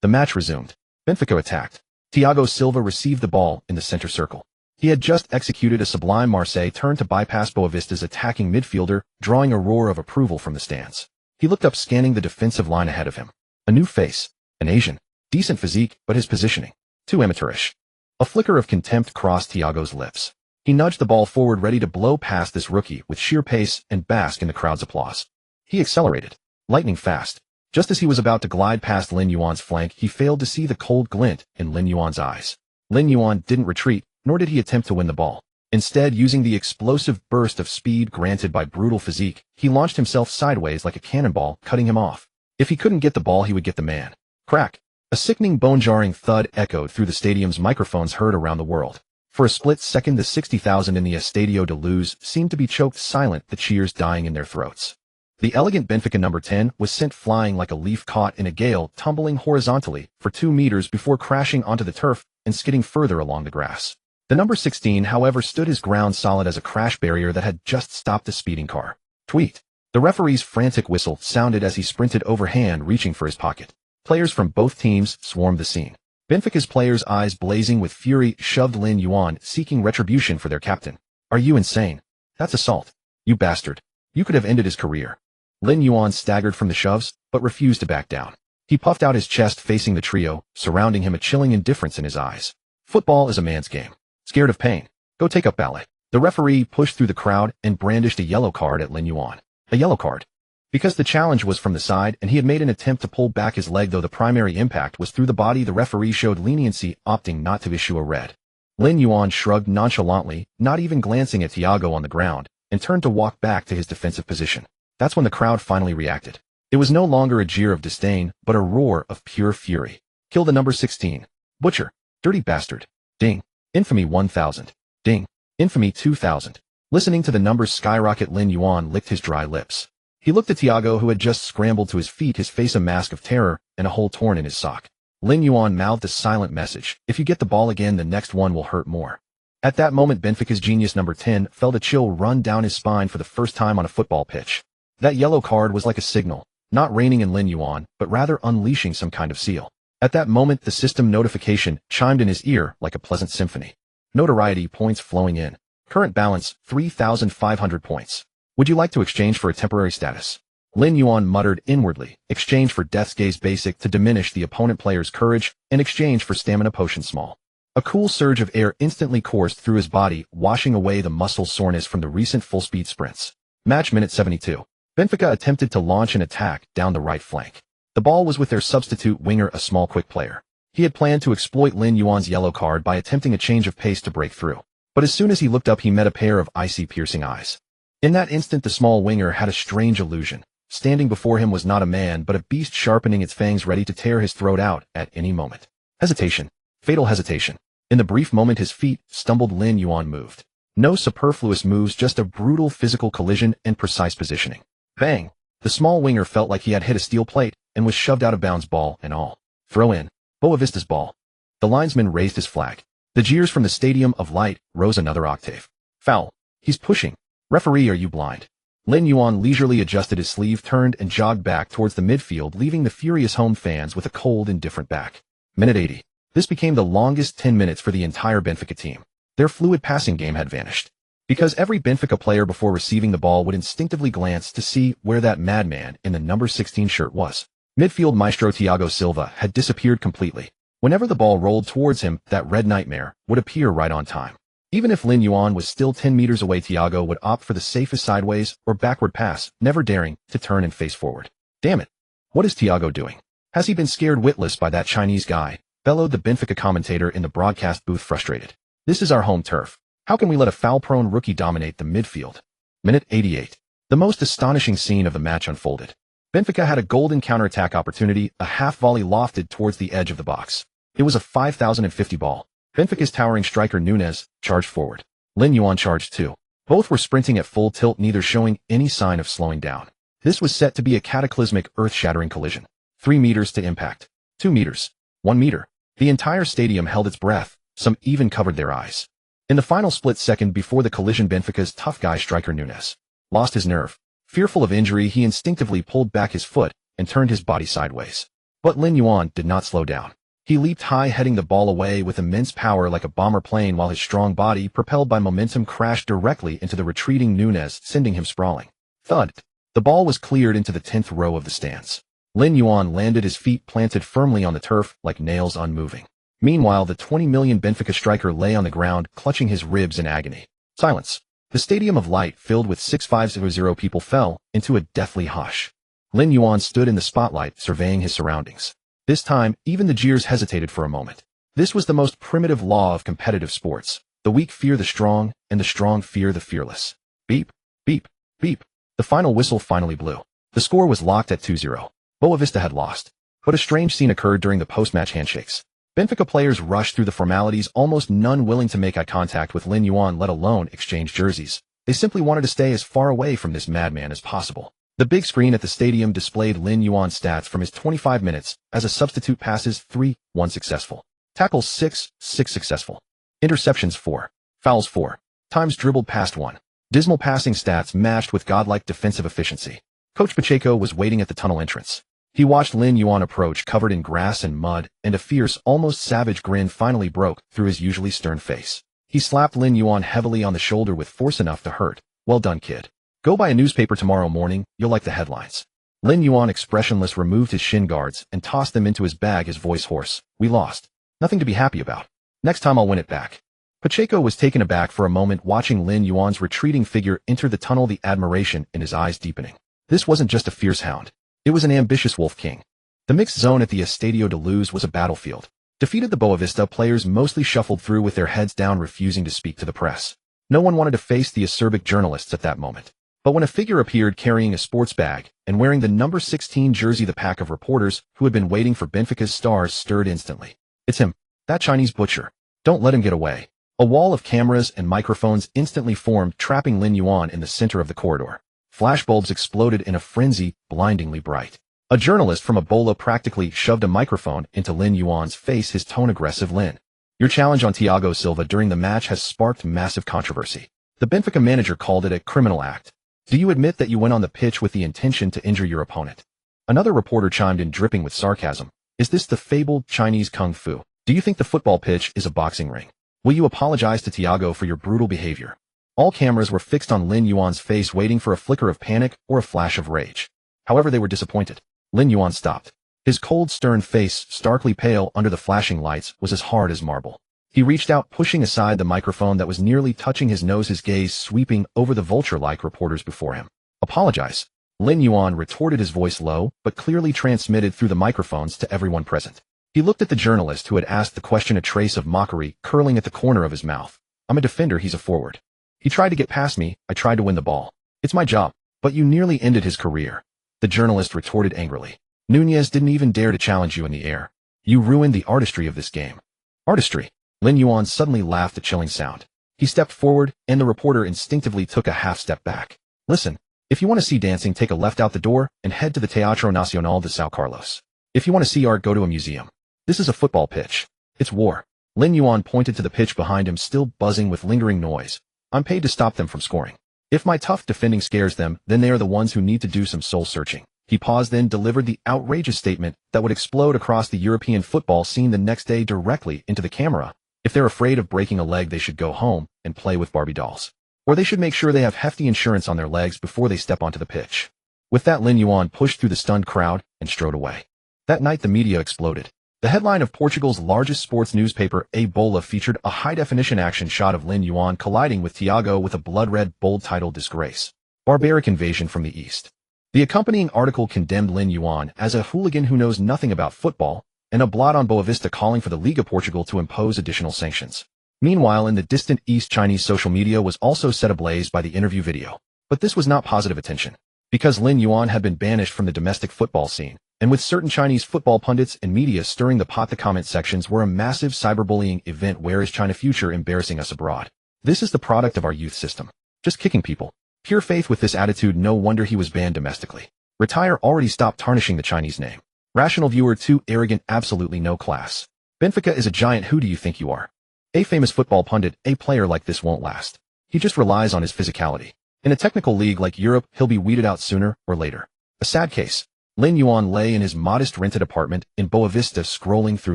[SPEAKER 1] The match resumed. Benfica attacked. Thiago Silva received the ball in the center circle. He had just executed a sublime Marseille turn to bypass Boavista's attacking midfielder, drawing a roar of approval from the stands. He looked up, scanning the defensive line ahead of him. A new face. An Asian. Decent physique, but his positioning. Too amateurish. A flicker of contempt crossed Thiago's lips. He nudged the ball forward, ready to blow past this rookie with sheer pace and bask in the crowd's applause. He accelerated. Lightning fast. Just as he was about to glide past Lin Yuan's flank, he failed to see the cold glint in Lin Yuan's eyes. Lin Yuan didn't retreat, nor did he attempt to win the ball. Instead, using the explosive burst of speed granted by brutal physique, he launched himself sideways like a cannonball, cutting him off. If he couldn't get the ball, he would get the man. Crack! A sickening, bone-jarring thud echoed through the stadium's microphones, heard around the world. For a split second, the 60,000 in the Estadio de Luz seemed to be choked silent, the cheers dying in their throats. The elegant Benfica number 10 was sent flying like a leaf caught in a gale, tumbling horizontally for 2 meters before crashing onto the turf and skidding further along the grass. The number 16, however, stood his ground, solid as a crash barrier that had just stopped a speeding car. Tweet. The referee's frantic whistle sounded as he sprinted overhand, reaching for his pocket. Players from both teams swarmed the scene. Benfica's players, eyes blazing with fury, shoved Lin Yuan, seeking retribution for their captain. Are you insane? That's assault. You bastard. You could have ended his career. Lin Yuan staggered from the shoves, but refused to back down. He puffed out his chest, facing the trio, surrounding him, a chilling indifference in his eyes. Football is a man's game. Scared of pain? Go take up ballet. The referee pushed through the crowd and brandished a yellow card at Lin Yuan. A yellow card. Because the challenge was from the side and he had made an attempt to pull back his leg, though the primary impact was through the body, the referee showed leniency, opting not to issue a red. Lin Yuan shrugged nonchalantly, not even glancing at Thiago on the ground, and turned to walk back to his defensive position. That's when the crowd finally reacted. It was no longer a jeer of disdain, but a roar of pure fury. Kill the number 16. Butcher. Dirty bastard. Ding. Infamy 1000. Ding. Infamy 2000. Listening to the numbers skyrocket, Lin Yuan licked his dry lips. He looked at Thiago, who had just scrambled to his feet, his face a mask of terror and a hole torn in his sock. Lin Yuan mouthed a silent message. If you get the ball again, the next one will hurt more. At that moment, Benfica's genius number 10 felt a chill run down his spine for the first time on a football pitch. That yellow card was like a signal, not reigning in Lin Yuan, but rather unleashing some kind of seal. At that moment, the system notification chimed in his ear like a pleasant symphony. Notoriety points flowing in. Current balance, 3,500 points. Would you like to exchange for a temporary status? Lin Yuan muttered inwardly, exchange for Death's Gaze basic to diminish the opponent player's courage, in exchange for stamina potion small. A cool surge of air instantly coursed through his body, washing away the muscle soreness from the recent full-speed sprints. Match minute 72. Benfica attempted to launch an attack down the right flank. The ball was with their substitute winger, a small quick player. He had planned to exploit Lin Yuan's yellow card by attempting a change of pace to break through. But as soon as he looked up, he met a pair of icy piercing eyes. In that instant, the small winger had a strange illusion. Standing before him was not a man, but a beast sharpening its fangs ready to tear his throat out at any moment. Hesitation. Fatal hesitation. In the brief moment his feet stumbled, Lin Yuan moved. No superfluous moves, just a brutal physical collision and precise positioning. Bang! The small winger felt like he had hit a steel plate and was shoved out of bounds, ball and all. Throw in. Boavista's ball. The linesman raised his flag. The jeers from the Stadium of Light rose another octave. Foul. He's pushing. Referee, are you blind? Lin Yuan leisurely adjusted his sleeve, turned and jogged back towards the midfield, leaving the furious home fans with a cold, indifferent back. Minute 80. This became the longest 10 minutes for the entire Benfica team. Their fluid passing game had vanished. Because every Benfica player before receiving the ball would instinctively glance to see where that madman in the number 16 shirt was. Midfield maestro Thiago Silva had disappeared completely. Whenever the ball rolled towards him, that red nightmare would appear right on time. Even if Lin Yuan was still 10 meters away, Thiago would opt for the safest sideways or backward pass, never daring to turn and face forward. Damn it. What is Thiago doing? Has he been scared witless by that Chinese guy? Bellowed the Benfica commentator in the broadcast booth, frustrated. This is our home turf. How can we let a foul-prone rookie dominate the midfield? Minute 88. The most astonishing scene of the match unfolded. Benfica had a golden counter-attack opportunity, a half-volley lofted towards the edge of the box. It was a 5,050 ball. Benfica's towering striker Nunes charged forward. Lin Yuan charged too. Both were sprinting at full tilt, neither showing any sign of slowing down. This was set to be a cataclysmic, earth-shattering collision. 3 meters to impact. 2 meters. 1 meter. The entire stadium held its breath, some even covered their eyes. In the final split second before the collision, Benfica's tough guy striker Nunes lost his nerve. Fearful of injury, he instinctively pulled back his foot and turned his body sideways. But Lin Yuan did not slow down. He leaped high, heading the ball away with immense power like a bomber plane, while his strong body, propelled by momentum, crashed directly into the retreating Nunes, sending him sprawling. Thud. The ball was cleared into the 10th row of the stands. Lin Yuan landed, his feet planted firmly on the turf like nails, unmoving. Meanwhile, the 20 million Benfica striker lay on the ground, clutching his ribs in agony. Silence. The Stadium of Light, filled with 6,500 people, fell into a deathly hush. Lin Yuan stood in the spotlight, surveying his surroundings. This time, even the jeers hesitated for a moment. This was the most primitive law of competitive sports. The weak fear the strong, and the strong fear the fearless. Beep, beep, beep. The final whistle finally blew. The score was locked at 2-0. Boavista had lost. But a strange scene occurred during the post-match handshakes. Benfica players rushed through the formalities, almost none willing to make eye contact with Lin Yuan, let alone exchange jerseys. They simply wanted to stay as far away from this madman as possible. The big screen at the stadium displayed Lin Yuan's stats from his 25 minutes as a substitute: passes 3, 1 successful. Tackles 6, 6 successful. Interceptions 4. Fouls 4. Times dribbled past 1. Dismal passing stats matched with godlike defensive efficiency. Coach Pacheco was waiting at the tunnel entrance. He watched Lin Yuan approach, covered in grass and mud, and a fierce, almost savage grin finally broke through his usually stern face. He slapped Lin Yuan heavily on the shoulder with force enough to hurt. Well done, kid. Go buy a newspaper tomorrow morning, you'll like the headlines. Lin Yuan, expressionless, removed his shin guards and tossed them into his bag, his voice hoarse. We lost. Nothing to be happy about. Next time I'll win it back. Pacheco was taken aback for a moment, watching Lin Yuan's retreating figure enter the tunnel, the admiration in his eyes deepening. This wasn't just a fierce hound. It was an ambitious wolf king. The mixed zone at the Estadio de Luz was a battlefield. Defeated, the Boavista players mostly shuffled through with their heads down, refusing to speak to the press. No one wanted to face the acerbic journalists at that moment. But when a figure appeared carrying a sports bag and wearing the number 16 jersey, the pack of reporters who had been waiting for Benfica's stars stirred instantly. It's him, that Chinese butcher. Don't let him get away. A wall of cameras and microphones instantly formed, trapping Lin Yuan in the center of the corridor. Flashbulbs exploded in a frenzy, blindingly bright. A journalist from Ebola practically shoved a microphone into Lin Yuan's face, his tone aggressive. Lin, your challenge on Thiago Silva during the match has sparked massive controversy. The Benfica manager called it a criminal act. Do you admit that you went on the pitch with the intention to injure your opponent? Another reporter chimed in, dripping with sarcasm. Is this the fabled Chinese kung fu? Do you think the football pitch is a boxing ring? Will you apologize to Thiago for your brutal behavior? All cameras were fixed on Lin Yuan's face, waiting for a flicker of panic or a flash of rage. However, they were disappointed. Lin Yuan stopped. His cold, stern face, starkly pale under the flashing lights, was as hard as marble. He reached out, pushing aside the microphone that was nearly touching his nose, his gaze sweeping over the vulture-like reporters before him. Apologize? Lin Yuan retorted, his voice low, but clearly transmitted through the microphones to everyone present. He looked at the journalist who had asked the question, a trace of mockery curling at the corner of his mouth. I'm a defender, he's a forward. He tried to get past me, I tried to win the ball. It's my job. But you nearly ended his career. The journalist retorted angrily. Nunez didn't even dare to challenge you in the air. You ruined the artistry of this game. Artistry? Lin Yuan suddenly laughed, a chilling sound. He stepped forward, and the reporter instinctively took a half step back. Listen, if you want to see dancing, take a left out the door and head to the Teatro Nacional de São Carlos. If you want to see art, go to a museum. This is a football pitch. It's war. Lin Yuan pointed to the pitch behind him, still buzzing with lingering noise. I'm paid to stop them from scoring. If my tough defending scares them, then they are the ones who need to do some soul searching. He paused, then delivered the outrageous statement that would explode across the European football scene the next day directly into the camera. If they're afraid of breaking a leg, they should go home and play with Barbie dolls. Or they should make sure they have hefty insurance on their legs before they step onto the pitch. With that, Lin Yuan pushed through the stunned crowd and strode away. That night, the media exploded. The headline of Portugal's largest sports newspaper, A Bola, featured a high-definition action shot of Lin Yuan colliding with Thiago with a blood-red, bold title, Disgrace. Barbaric invasion from the East. The accompanying article condemned Lin Yuan as a hooligan who knows nothing about football, and a blot on Boavista, calling for the Liga Portugal to impose additional sanctions. Meanwhile, in the distant East, Chinese social media was also set ablaze by the interview video. But this was not positive attention. Because Lin Yuan had been banished from the domestic football scene, and with certain Chinese football pundits and media stirring the pot, the comment sections were a massive cyberbullying event. Where is China future embarrassing us abroad? This is the product of our youth system. Just kicking people. Pure faith. With this attitude, no wonder he was banned domestically. Retire already, stopped tarnishing the Chinese name. Rational viewer, too arrogant, absolutely no class. Benfica is a giant, who do you think you are? A famous football pundit, a player like this won't last. He just relies on his physicality. In a technical league like Europe, he'll be weeded out sooner or later. A sad case. Lin Yuan lay in his modest rented apartment in Boavista, scrolling through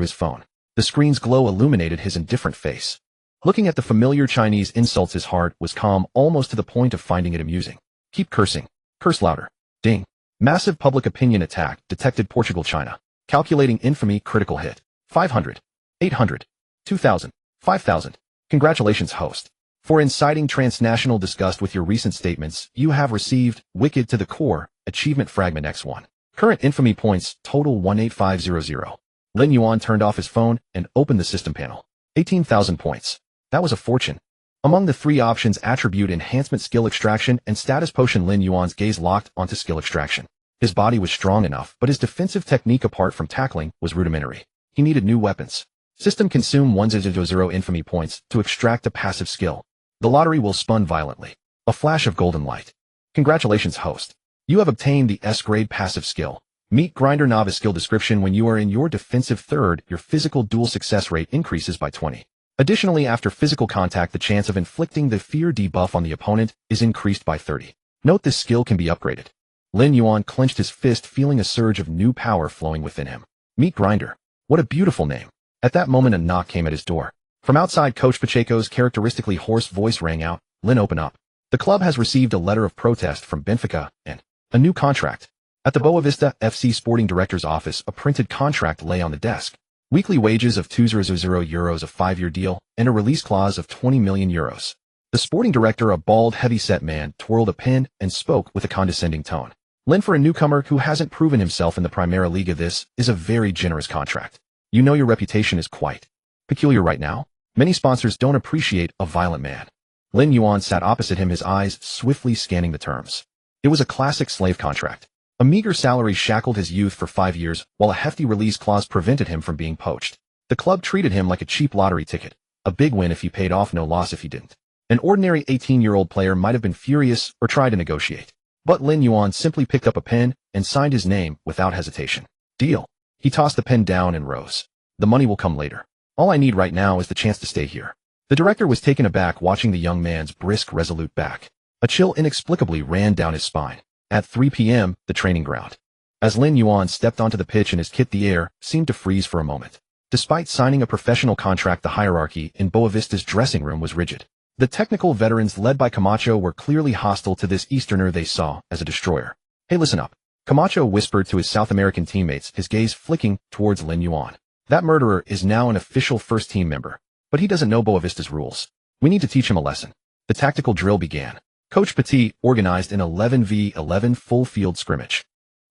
[SPEAKER 1] his phone. The screen's glow illuminated his indifferent face. Looking at the familiar Chinese insults, his heart was calm, almost to the point of finding it amusing. Keep cursing. Curse louder. Ding. Massive public opinion attack detected. Portugal, China. Calculating infamy, critical hit. 500. 800. 2,000. 5,000. Congratulations, host. For inciting transnational disgust with your recent statements, you have received wicked to the core achievement fragment X1. Current infamy points total 18500. Lin Yuan turned off his phone and opened the system panel. 18,000 points. That was a fortune. Among the three options, attribute enhancement, skill extraction, and status potion, Lin Yuan's gaze locked onto skill extraction. His body was strong enough, but his defensive technique, apart from tackling, was rudimentary. He needed new weapons. System consume 100 infamy points to extract a passive skill. The lottery will spun violently. A flash of golden light. Congratulations, host. You have obtained the S-grade passive skill. Meet Grinder Novice skill description. When you are in your defensive third, your physical duel success rate increases by 20. Additionally, after physical contact, the chance of inflicting the fear debuff on the opponent is increased by 30. Note this skill can be upgraded. Lin Yuan clenched his fist, feeling a surge of new power flowing within him. Meet Grinder. What a beautiful name. At that moment, a knock came at his door. From outside, Coach Pacheco's characteristically hoarse voice rang out. Lin, open up. The club has received a letter of protest from Benfica and a new contract. At the Boavista FC sporting director's office, a printed contract lay on the desk. Weekly wages of €200, a 5-year deal, and a release clause of €20 million. The sporting director, a bald, heavy-set man, twirled a pen and spoke with a condescending tone. Lin, for a newcomer who hasn't proven himself in the Primera Liga, this is a very generous contract. You know your reputation is quite peculiar right now. Many sponsors don't appreciate a violent man. Lin Yuan sat opposite him, his eyes swiftly scanning the terms. It was a classic slave contract. A meager salary shackled his youth for 5 years, while a hefty release clause prevented him from being poached. The club treated him like a cheap lottery ticket. A big win if he paid off, no loss if he didn't. An ordinary 18-year-old player might have been furious or tried to negotiate. But Lin Yuan simply picked up a pen and signed his name without hesitation. Deal. He tossed the pen down and rose. The money will come later. All I need right now is the chance to stay here. The director was taken aback watching the young man's brisk, resolute back. A chill inexplicably ran down his spine. At 3 p.m., the training ground. As Lin Yuan stepped onto the pitch and his kit, the air seemed to freeze for a moment. Despite signing a professional contract, the hierarchy in Boavista's dressing room was rigid. The technical veterans led by Camacho were clearly hostile to this Easterner they saw as a destroyer. "Hey, listen up," Camacho whispered to his South American teammates, his gaze flicking towards Lin Yuan. "That murderer is now an official first-team member, but he doesn't know Boavista's rules. We need to teach him a lesson." The tactical drill began. Coach Petit organized an 11v11 full-field scrimmage.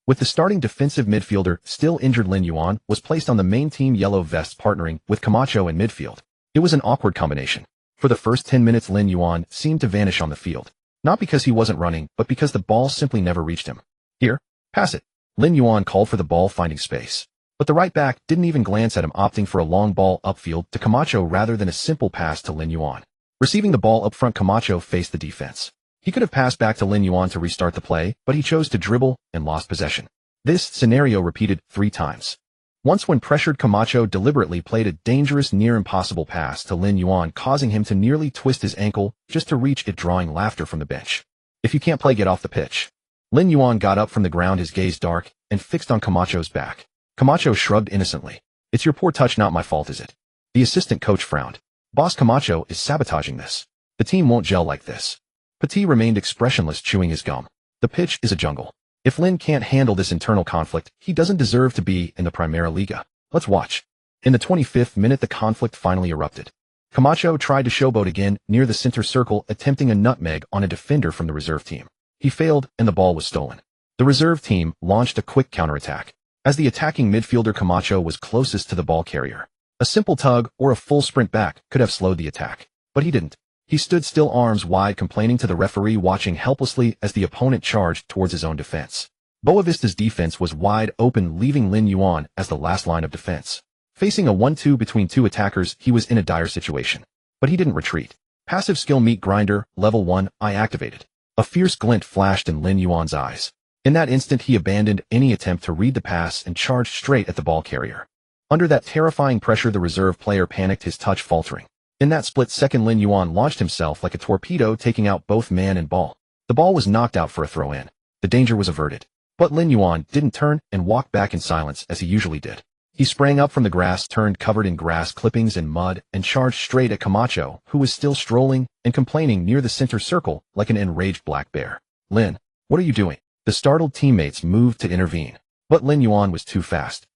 [SPEAKER 1] With the starting defensive midfielder still injured, Lin Yuan was placed on the main team yellow vests, partnering with Camacho in midfield. It was an awkward combination. For the first 10 minutes, Lin Yuan seemed to vanish on the field. Not because he wasn't running, but because the ball simply never reached him. "Here, pass it." Lin Yuan called for the ball, finding space. But the right back didn't even glance at him, opting for a long ball upfield to Camacho rather than a simple pass to Lin Yuan. Receiving the ball up front, Camacho faced the defense. He could have passed back to Lin Yuan to restart the play, but he chose to dribble and lost possession. This scenario repeated 3 times. Once, when pressured, Camacho deliberately played a dangerous, near-impossible pass to Lin Yuan, causing him to nearly twist his ankle just to reach it, drawing laughter from the bench. "If you can't play, get off the pitch." Lin Yuan got up from the ground, his gaze dark and fixed on Camacho's back. Camacho shrugged innocently. "It's your poor touch, not my fault, is it?" The assistant coach frowned. "Boss, Camacho is sabotaging this. The team won't gel like this." Petit remained expressionless, chewing his gum. "The pitch is a jungle. If Lin can't handle this internal conflict, he doesn't deserve to be in the Primera Liga. Let's watch." In the 25th minute, the conflict finally erupted. Camacho tried to showboat again near the center circle, attempting a nutmeg on a defender from the reserve team. He failed, and the ball was stolen. The reserve team launched a quick counterattack. As the attacking midfielder, Camacho was closest to the ball carrier. A simple tug or a full sprint back could have slowed the attack. But he didn't. He stood still, arms wide, complaining to the referee, watching helplessly as the opponent charged towards his own defense. Boavista's defense was wide open, leaving Lin Yuan as the last line of defense. Facing a 1-2 between 2 attackers, he was in a dire situation. But he didn't retreat. Passive skill meat grinder, level 1, I activated. A fierce glint flashed in Lin Yuan's eyes. In that instant, he abandoned any attempt to read the pass and charged straight at the ball carrier. Under that terrifying pressure, the reserve player panicked, his touch faltering. In that split second, Lin Yuan launched himself like a torpedo, taking out both man and ball. The ball was knocked out for a throw-in. The danger was averted. But Lin Yuan didn't turn and walk back in silence as he usually did. He sprang up from the grass, turned covered in grass clippings and mud, and charged straight at Camacho, who was still strolling and complaining near the center circle like an enraged black bear. "Lin, what are you doing?" The startled teammates moved to intervene. But Lin Yuan was too fast.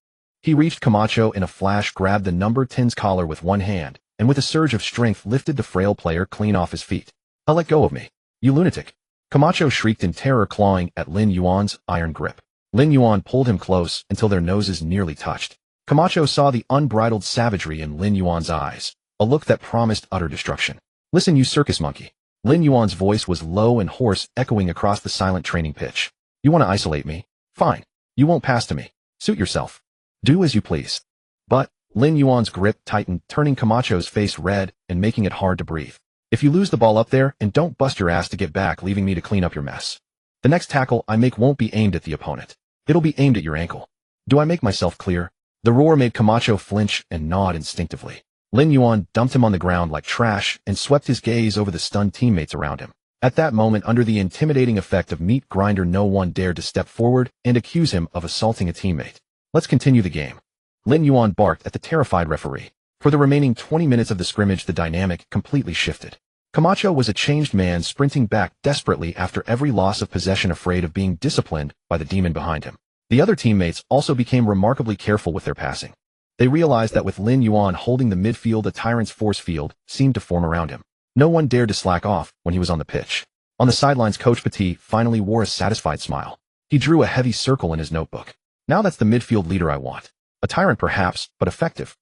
[SPEAKER 1] He reached Camacho in a flash, grabbed the number 10's collar with one hand, and with a surge of strength lifted the frail player clean off his feet. "Let go of me, you lunatic!" Camacho shrieked in terror, clawing at Lin Yuan's iron grip. Lin Yuan pulled him close until their noses nearly touched. Camacho saw the unbridled savagery in Lin Yuan's eyes, a look that promised utter destruction. "Listen, you circus monkey." Lin Yuan's voice was low and hoarse, echoing across the silent training pitch. "You want to isolate me? Fine. You won't pass to me. Suit yourself. Do as you please." But Lin Yuan's grip tightened, turning Camacho's face red and making it hard to breathe. "If you lose the ball up there, and don't bust your ass to get back, leaving me to clean up your mess. The next tackle I make won't be aimed at the opponent. It'll be aimed at your ankle. Do I make myself clear?" The roar made Camacho flinch and nod instinctively. Lin Yuan dumped him on the ground like trash and swept his gaze over the stunned teammates around him. At that moment, under the intimidating effect of meat grinder, no one dared to step forward and accuse him of assaulting a teammate. "Let's continue the game." Lin Yuan barked at the terrified referee. For the remaining 20 minutes of the scrimmage, the dynamic completely shifted. Camacho was a changed man, sprinting back desperately after every loss of possession, afraid of being disciplined by the demon behind him. The other teammates also became remarkably careful with their passing. They realized that with Lin Yuan holding the midfield, a Tyrant's force field seemed to form around him. No one dared to slack off when he was on the pitch. On the sidelines, Coach Petit finally wore a satisfied smile. He drew a heavy circle in his notebook. "Now that's the midfield leader I want. A tyrant perhaps, but effective."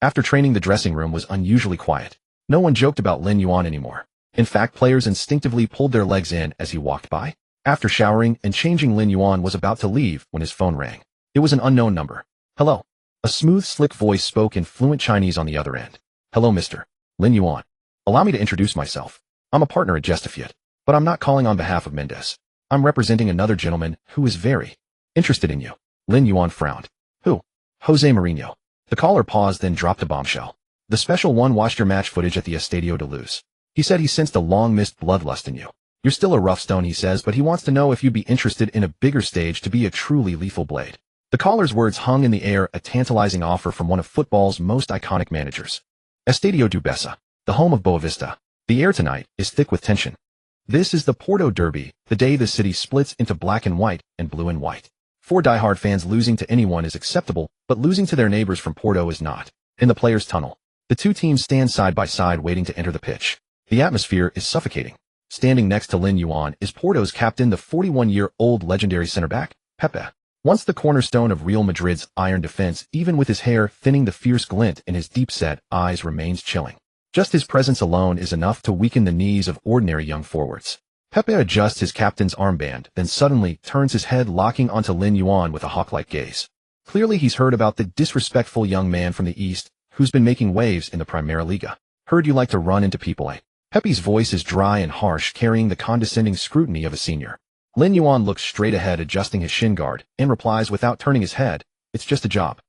[SPEAKER 1] After training, the dressing room was unusually quiet. No one joked about Lin Yuan anymore. In fact, players instinctively pulled their legs in as he walked by. After showering and changing, Lin Yuan was about to leave when his phone rang. It was an unknown number. "Hello." A smooth, slick voice spoke in fluent Chinese on the other end. "Hello, Mr. Lin Yuan. Allow me to introduce myself. I'm a partner at Gestifiat, but I'm not calling on behalf of Mendes. I'm representing another gentleman who is very interested in you." Lin Yuan frowned. "Who?" "Jose Mourinho." The caller paused, then dropped a bombshell. "The special one watched your match footage at the Estadio de Luz. He said he sensed a long-missed bloodlust in you. You're still a rough stone, he says, but he wants to know if you'd be interested in a bigger stage to be a truly lethal blade. The caller's words hung in the air, a tantalizing offer from one of football's most iconic managers. Estadio do Bessa, the home of Boavista. The air tonight is thick with tension. This is the Porto Derby, the day the city splits into black and white and blue and white. For diehard fans, losing to anyone is acceptable, but losing to their neighbors from Porto is not. In the players' tunnel, the two teams stand side by side waiting to enter the pitch. The atmosphere is suffocating. Standing next to Lin Yuan is Porto's captain, the 41-year-old legendary center-back, Pepe. Once the cornerstone of Real Madrid's iron defense, even with his hair thinning, the fierce glint in his deep-set eyes remains chilling. Just his presence alone is enough to weaken the knees of ordinary young forwards. Pepe adjusts his captain's armband, then suddenly turns his head, locking onto Lin Yuan with a hawk-like gaze. Clearly he's heard about the disrespectful young man from the East who's been making waves in the Primera Liga. Heard you like to run into people, eh? Pepe's voice is dry and harsh, carrying the condescending scrutiny of a senior. Lin Yuan looks straight ahead, adjusting his shin guard, and replies without turning his head, "It's just a job."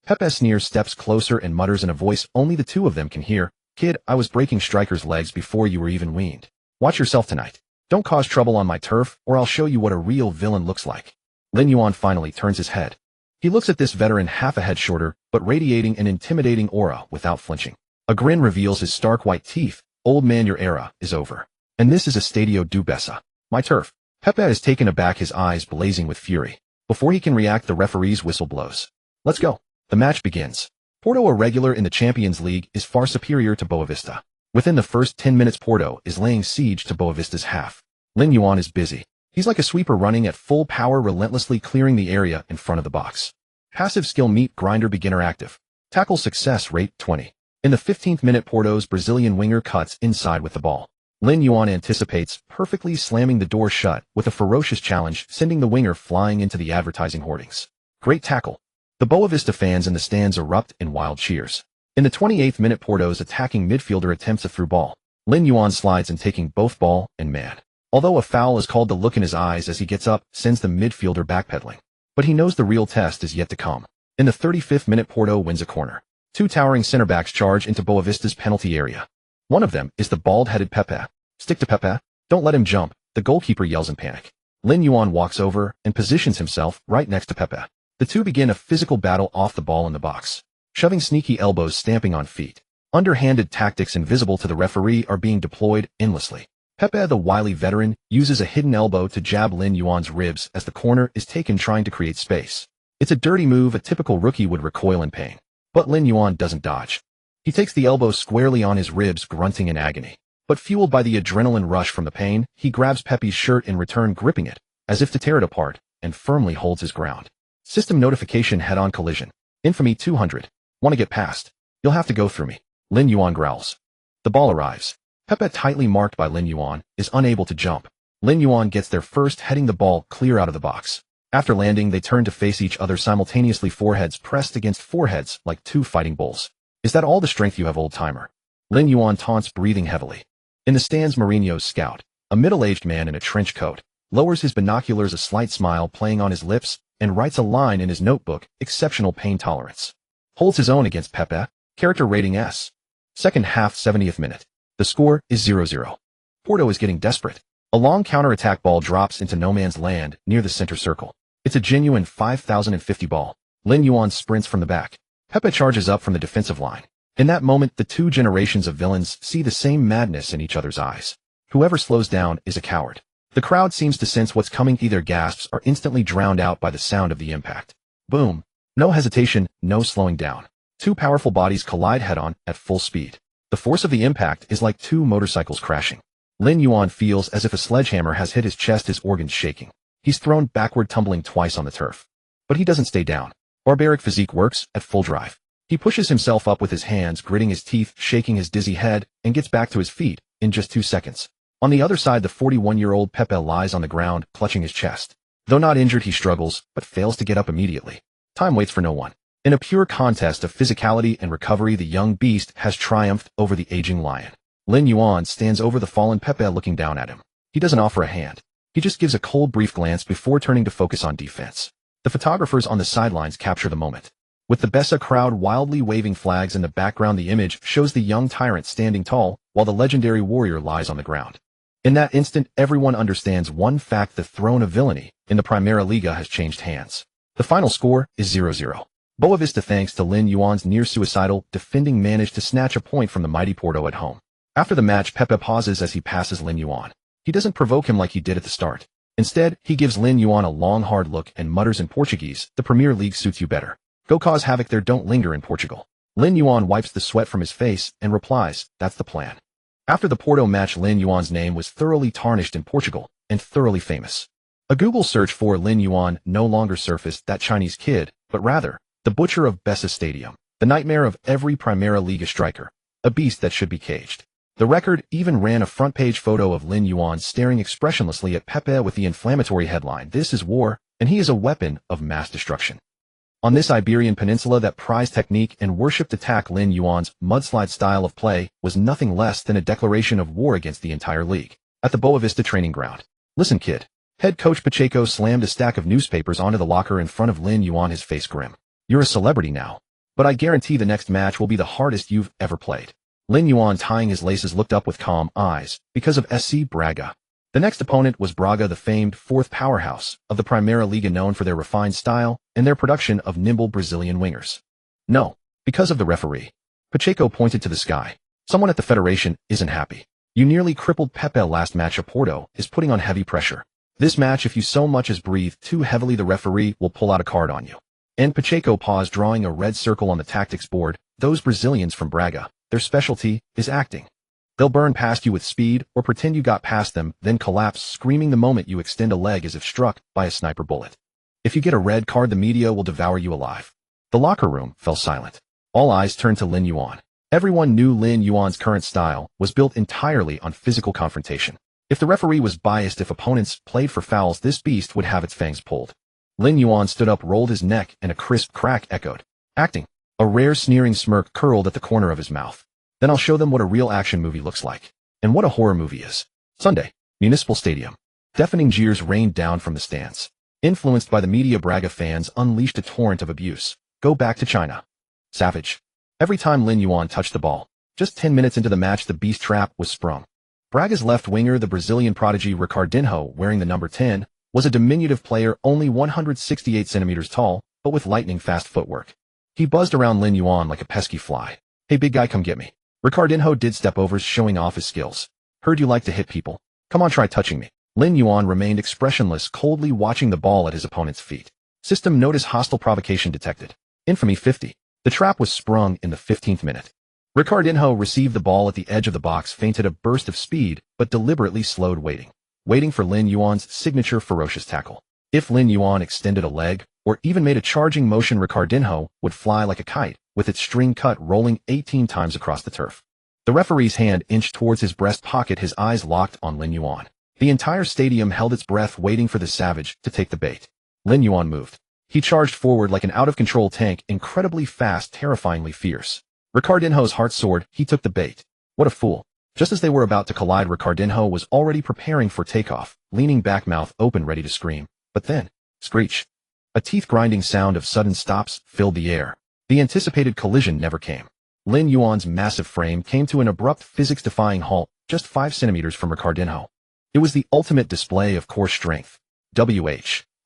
[SPEAKER 1] Pepe sneers, steps closer, and mutters in a voice only the two of them can hear, "Kid, I was breaking strikers' legs before you were even weaned. Watch yourself tonight. Don't cause trouble on my turf, or I'll show you what a real villain looks like." Lin Yuan finally turns his head. He looks at this veteran, half a head shorter, but radiating an intimidating aura without flinching. A grin reveals his stark white teeth. "Old man, your era is over. And this is Estadio do Bessa, my turf." Pepe is taken aback, his eyes blazing with fury. Before he can react, the referee's whistle blows. "Let's go." The match begins. Porto, a regular in the Champions League, is far superior to Boavista. Within the first 10 minutes, Porto is laying siege to Boavista's half. Lin Yuan is busy. He's like a sweeper running at full power, relentlessly clearing the area in front of the box. Passive skill meet grinder, beginner active. Tackle success rate 20. In the 15th minute, Porto's Brazilian winger cuts inside with the ball. Lin Yuan anticipates, perfectly slamming the door shut with a ferocious challenge, sending the winger flying into the advertising hoardings. Great tackle. The Boavista fans in the stands erupt in wild cheers. In the 28th minute, Porto's attacking midfielder attempts a through ball. Lin Yuan slides in, taking both ball and man. Although a foul is called, the look in his eyes as he gets up sends the midfielder backpedaling. But he knows the real test is yet to come. In the 35th minute, Porto wins a corner. Two towering center-backs charge into Boavista's penalty area. One of them is the bald-headed Pepe. "Stick to Pepe. Don't let him jump," the goalkeeper yells in panic. Lin Yuan walks over and positions himself right next to Pepe. The two begin a physical battle off the ball in the box. Shoving, sneaky elbows, stamping on feet. Underhanded tactics invisible to the referee are being deployed endlessly. Pepe, the wily veteran, uses a hidden elbow to jab Lin Yuan's ribs as the corner is taken, trying to create space. It's a dirty move, a typical rookie would recoil in pain. But Lin Yuan doesn't dodge. He takes the elbow squarely on his ribs, grunting in agony. But fueled by the adrenaline rush from the pain, he grabs Pepe's shirt in return, gripping it, as if to tear it apart, and firmly holds his ground. System notification: head-on collision. Infamy 200. Want to get past? You'll have to go through me. Lin Yuan growls. The ball arrives. Pepe, tightly marked by Lin Yuan, is unable to jump. Lin Yuan gets there first, heading the ball clear out of the box. After landing, they turn to face each other simultaneously, foreheads pressed against foreheads like two fighting bulls. "Is that all the strength you have, old-timer?" Lin Yuan taunts, breathing heavily. In the stands, Mourinho's scout, a middle-aged man in a trench coat, lowers his binoculars, a slight smile playing on his lips, and writes a line in his notebook: "Exceptional pain tolerance." Holds his own against Pepe. Character rating S. Second half, 70th minute. The score is 0-0. Porto is getting desperate. A long counter-attack ball drops into no man's land near the center circle. It's a genuine 5050 ball. Lin Yuan sprints from the back. Pepe charges up from the defensive line. In that moment, the two generations of villains see the same madness in each other's eyes. Whoever slows down is a coward. The crowd seems to sense what's coming. Either gasps are instantly drowned out by the sound of the impact. Boom. No hesitation, no slowing down. Two powerful bodies collide head-on at full speed. The force of the impact is like two motorcycles crashing. Lin Yuan feels as if a sledgehammer has hit his chest, his organs shaking. He's thrown backward, tumbling twice on the turf. But he doesn't stay down. Barbaric physique works at full drive. He pushes himself up with his hands, gritting his teeth, shaking his dizzy head, and gets back to his feet in just 2 seconds. On the other side, the 41-year-old Pepe lies on the ground, clutching his chest. Though not injured, he struggles, but fails to get up immediately. Time waits for no one. In a pure contest of physicality and recovery, the young beast has triumphed over the aging lion. Lin Yuan stands over the fallen Pepe, looking down at him. He doesn't offer a hand. He just gives a cold, brief glance before turning to focus on defense. The photographers on the sidelines capture the moment. With the Bessa crowd wildly waving flags in the background, the image shows the young tyrant standing tall, while the legendary warrior lies on the ground. In that instant, everyone understands one fact: the throne of villainy in the Primera Liga has changed hands. The final score is 0-0. Boavista, thanks to Lin Yuan's near-suicidal defending, managed to snatch a point from the mighty Porto at home. After the match, Pepe pauses as he passes Lin Yuan. He doesn't provoke him like he did at the start. Instead, he gives Lin Yuan a long, hard look and mutters in Portuguese, "The Premier League suits you better. Go cause havoc there, don't linger in Portugal." Lin Yuan wipes the sweat from his face and replies, "That's the plan." After the Porto match, Lin Yuan's name was thoroughly tarnished in Portugal and thoroughly famous. A Google search for Lin Yuan no longer surfaced that Chinese kid, but rather, the butcher of Bessa Stadium, the nightmare of every Primera Liga striker, a beast that should be caged. The Record even ran a front-page photo of Lin Yuan staring expressionlessly at Pepe with the inflammatory headline, "This is war, and he is a weapon of mass destruction." On this Iberian peninsula that prized technique and worshipped attack, Lin Yuan's mudslide style of play was nothing less than a declaration of war against the entire league. At the Boavista training ground, "Listen, kid." Head coach Pacheco slammed a stack of newspapers onto the locker in front of Lin Yuan, his face grim. "You're a celebrity now, but I guarantee the next match will be the hardest you've ever played." Lin Yuan, tying his laces, looked up with calm eyes because of SC Braga. The next opponent was Braga, the famed fourth powerhouse of the Primera Liga, known for their refined style and their production of nimble Brazilian wingers. "No, because of the referee." Pacheco pointed to the sky. "Someone at the Federation isn't happy. You nearly crippled Pepe last match. Porto is putting on heavy pressure. This match, if you so much as breathe too heavily, the referee will pull out a card on you." And Pacheco paused, drawing a red circle on the tactics board. "Those Brazilians from Braga, their specialty is acting. They'll burn past you with speed or pretend you got past them, then collapse screaming the moment you extend a leg as if struck by a sniper bullet. If you get a red card, the media will devour you alive." The locker room fell silent. All eyes turned to Lin Yuan. Everyone knew Lin Yuan's current style was built entirely on physical confrontation. If the referee was biased, if opponents played for fouls, this beast would have its fangs pulled. Lin Yuan stood up, rolled his neck, and a crisp crack echoed. "Acting." A rare sneering smirk curled at the corner of his mouth. "Then I'll show them what a real action movie looks like. And what a horror movie is." Sunday, Municipal Stadium. Deafening jeers rained down from the stands. Influenced by the media, Braga fans unleashed a torrent of abuse. "Go back to China. Savage." Every time Lin Yuan touched the ball. Just 10 minutes into the match, the beast trap was sprung. Braga's left winger, the Brazilian prodigy Ricardinho, wearing the number 10, was a diminutive player, only 168 centimeters tall, but with lightning-fast footwork. He buzzed around Lin Yuan like a pesky fly. "Hey, big guy, come get me." Ricardinho did step-overs, showing off his skills. "Heard you like to hit people. Come on, try touching me." Lin Yuan remained expressionless, coldly watching the ball at his opponent's feet. System notice: hostile provocation detected. Infamy 50. The trap was sprung in the 15th minute. Ricardinho received the ball at the edge of the box, feinted a burst of speed, but deliberately slowed, waiting for Lin Yuan's signature ferocious tackle. If Lin Yuan extended a leg, or even made a charging motion, Ricardinho would fly like a kite, with its string cut, rolling 18 times across the turf. The referee's hand inched towards his breast pocket, his eyes locked on Lin Yuan. The entire stadium held its breath, waiting for the savage to take the bait. Lin Yuan moved. He charged forward like an out-of-control tank, incredibly fast, terrifyingly fierce. Ricardinho's heart soared. He took the bait. What a fool. Just as they were about to collide, Ricardinho was already preparing for takeoff, leaning back, mouth open, ready to scream. But then, screech. A teeth-grinding sound of sudden stops filled the air. The anticipated collision never came. Lin Yuan's massive frame came to an abrupt, physics-defying halt, just 5 centimeters from Ricardinho. It was the ultimate display of core strength.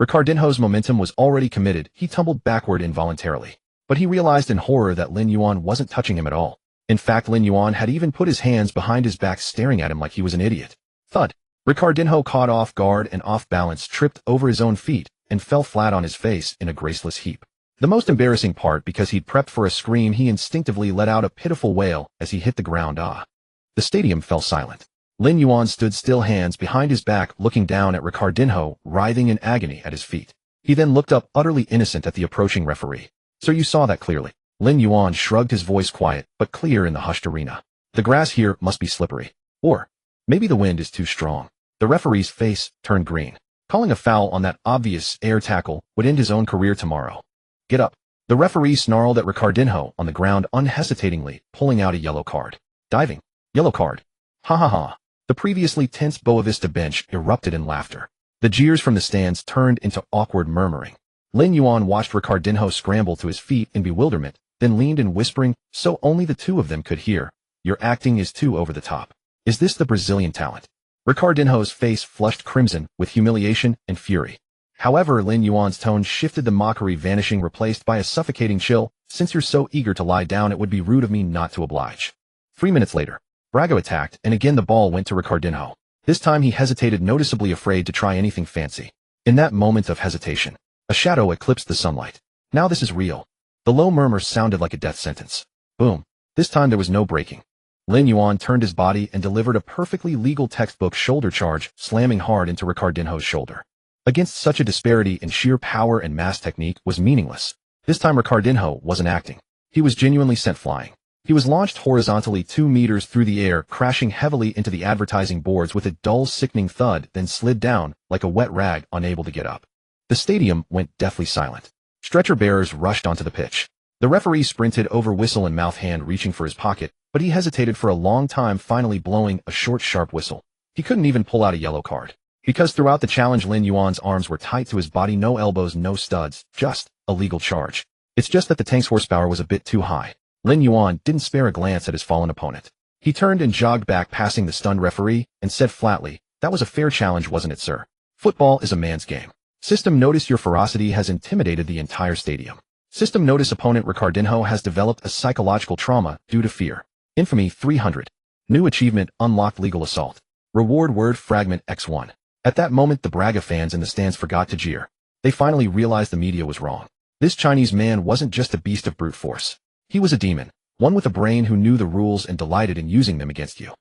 [SPEAKER 1] Ricardinho's momentum was already committed. He tumbled backward involuntarily. But he realized in horror that Lin Yuan wasn't touching him at all. In fact, Lin Yuan had even put his hands behind his back, staring at him like he was an idiot. Thud. Ricardinho, caught off guard and off balance, tripped over his own feet and fell flat on his face in a graceless heap. The most embarrassing part, because he'd prepped for a scream, he instinctively let out a pitiful wail as he hit the ground. The stadium fell silent. Lin Yuan stood still, hands behind his back, looking down at Ricardinho, writhing in agony at his feet. He then looked up, utterly innocent, at the approaching referee. "So you saw that clearly?" Lin Yuan shrugged, his voice quiet but clear in the hushed arena. "The grass here must be slippery. Or maybe the wind is too strong." The referee's face turned green. Calling a foul on that obvious air tackle would end his own career tomorrow. "Get up." The referee snarled at Ricardinho on the ground, unhesitatingly pulling out a yellow card. "Diving. Yellow card. Ha ha ha." The previously tense Boavista bench erupted in laughter. The jeers from the stands turned into awkward murmuring. Lin Yuan watched Ricardinho scramble to his feet in bewilderment, then leaned in, whispering, so only the two of them could hear, "Your acting is too over the top. Is this the Brazilian talent? Ricardinho's face flushed crimson with humiliation and fury. However, Lin Yuan's tone shifted, the mockery vanishing, replaced by a suffocating chill. Since you're so eager to lie down, it would be rude of me not to oblige. 3 minutes later, Braga attacked, and again the ball went to Ricardinho. This time he hesitated, noticeably afraid to try anything fancy. In that moment of hesitation, a shadow eclipsed the sunlight. Now this is real. The low murmur sounded like a death sentence. Boom. This time there was no breaking. Lin Yuan turned his body and delivered a perfectly legal textbook shoulder charge, slamming hard into Ricardinho's shoulder. Against such a disparity in sheer power and mass, technique was meaningless. This time Ricardinho wasn't acting. He was genuinely sent flying. He was launched horizontally 2 meters through the air, crashing heavily into the advertising boards with a dull, sickening thud, then slid down like a wet rag, unable to get up. The stadium went deathly silent. Stretcher bearers rushed onto the pitch. The referee sprinted over, whistle in mouth, hand reaching for his pocket, but he hesitated for a long time, finally blowing a short, sharp whistle. He couldn't even pull out a yellow card. Because throughout the challenge, Lin Yuan's arms were tight to his body, no elbows, no studs, just a legal charge. It's just that the tank's horsepower was a bit too high. Lin Yuan didn't spare a glance at his fallen opponent. He turned and jogged back, passing the stunned referee, and said flatly, "That was a fair challenge, wasn't it, sir? Football is a man's game. System, notice your ferocity has intimidated the entire stadium. System, notice opponent Ricardinho has developed a psychological trauma due to fear. Infamy 300. New achievement, unlocked legal assault. Reward word fragment X1. At that moment, the Braga fans in the stands forgot to jeer. They finally realized the media was wrong. This Chinese man wasn't just a beast of brute force. He was a demon, one with a brain who knew the rules and delighted in using them against you.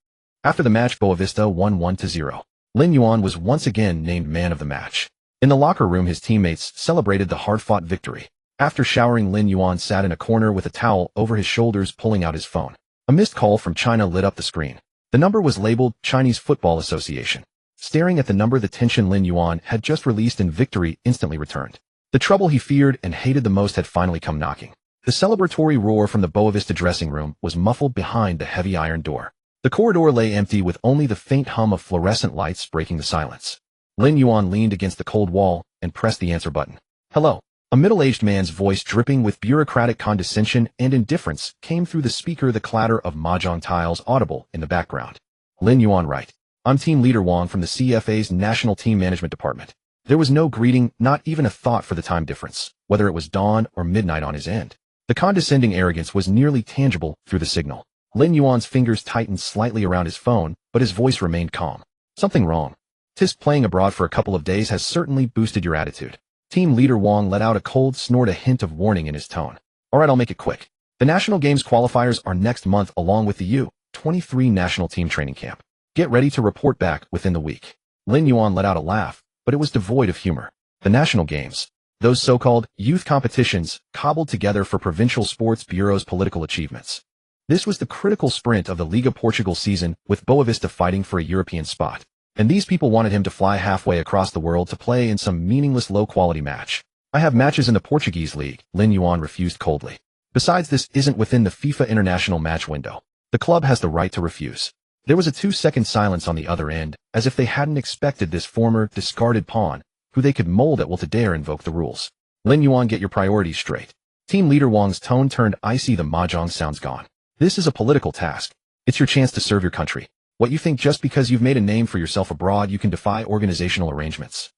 [SPEAKER 1] After the match, Boavista won 1-0. Lin Yuan was once again named man of the match. In the locker room, his teammates celebrated the hard-fought victory. After showering, Lin Yuan sat in a corner with a towel over his shoulders, pulling out his phone. A missed call from China lit up the screen. The number was labeled Chinese Football Association. Staring at the number, the tension Lin Yuan had just released in victory instantly returned. The trouble he feared and hated the most had finally come knocking. The celebratory roar from the Boavista dressing room was muffled behind the heavy iron door. The corridor lay empty, with only the faint hum of fluorescent lights breaking the silence. Lin Yuan leaned against the cold wall and pressed the answer button. "Hello." A middle-aged man's voice, dripping with bureaucratic condescension and indifference, came through the speaker, the clatter of mahjong tiles audible in the background. "Lin Yuan, right. I'm team leader Wang from the CFA's National Team Management Department." There was no greeting, not even a thought for the time difference, whether it was dawn or midnight on his end. The condescending arrogance was nearly tangible through the signal. Lin Yuan's fingers tightened slightly around his phone, but his voice remained calm. "Something wrong. Tis playing abroad for a couple of days has certainly boosted your attitude." Team leader Wang let out a cold snort, a hint of warning in his tone. "Alright, I'll make it quick. The National Games qualifiers are next month, along with the U-23 national team training camp. Get ready to report back within the week." Lin Yuan let out a laugh, but it was devoid of humor. The National Games, those so-called youth competitions cobbled together for provincial sports bureaus' political achievements. This was the critical sprint of the Liga Portugal season, with Boavista fighting for a European spot. And these people wanted him to fly halfway across the world to play in some meaningless low-quality match. "I have matches in the Portuguese league," Lin Yuan refused coldly. "Besides, this isn't within the FIFA international match window. The club has the right to refuse." There was a 2-second silence on the other end, as if they hadn't expected this former, discarded pawn, who they could mold at will, to dare invoke the rules. "Lin Yuan, get your priorities straight." Team leader Wang's tone turned icy. "The mahjong sound's gone. This is a political task. It's your chance to serve your country. What, you think just because you've made a name for yourself abroad you can defy organizational arrangements?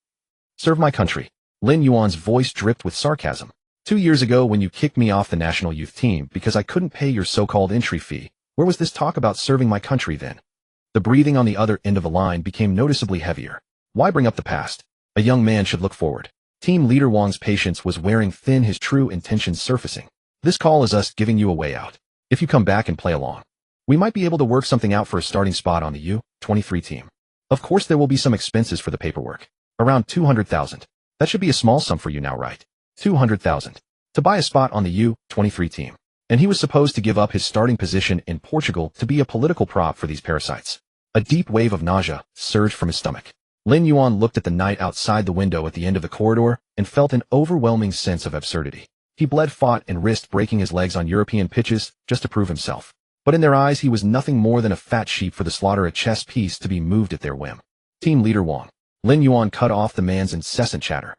[SPEAKER 1] Serve my country." Lin Yuan's voice dripped with sarcasm. 2 years ago, when you kicked me off the national youth team because I couldn't pay your so-called entry fee, where was this talk about serving my country then? The breathing on the other end of the line became noticeably heavier. Why bring up the past? A young man should look forward. Team leader Wang's patience was wearing thin, his true intentions surfacing. "This call is us giving you a way out. If you come back and play along, we might be able to work something out for a starting spot on the U-23 team. Of course, there will be some expenses for the paperwork. Around 200,000. That should be a small sum for you now, right? 200,000. To buy a spot on the U-23 team." And he was supposed to give up his starting position in Portugal to be a political prop for these parasites. A deep wave of nausea surged from his stomach. Lin Yuan looked at the night outside the window at the end of the corridor and felt an overwhelming sense of absurdity. He bled, fought, and risked breaking his legs on European pitches just to prove himself. But in their eyes, he was nothing more than a fat sheep for the slaughter, a chess piece to be moved at their whim. "Team leader Wang." Lin Yuan cut off the man's incessant chatter.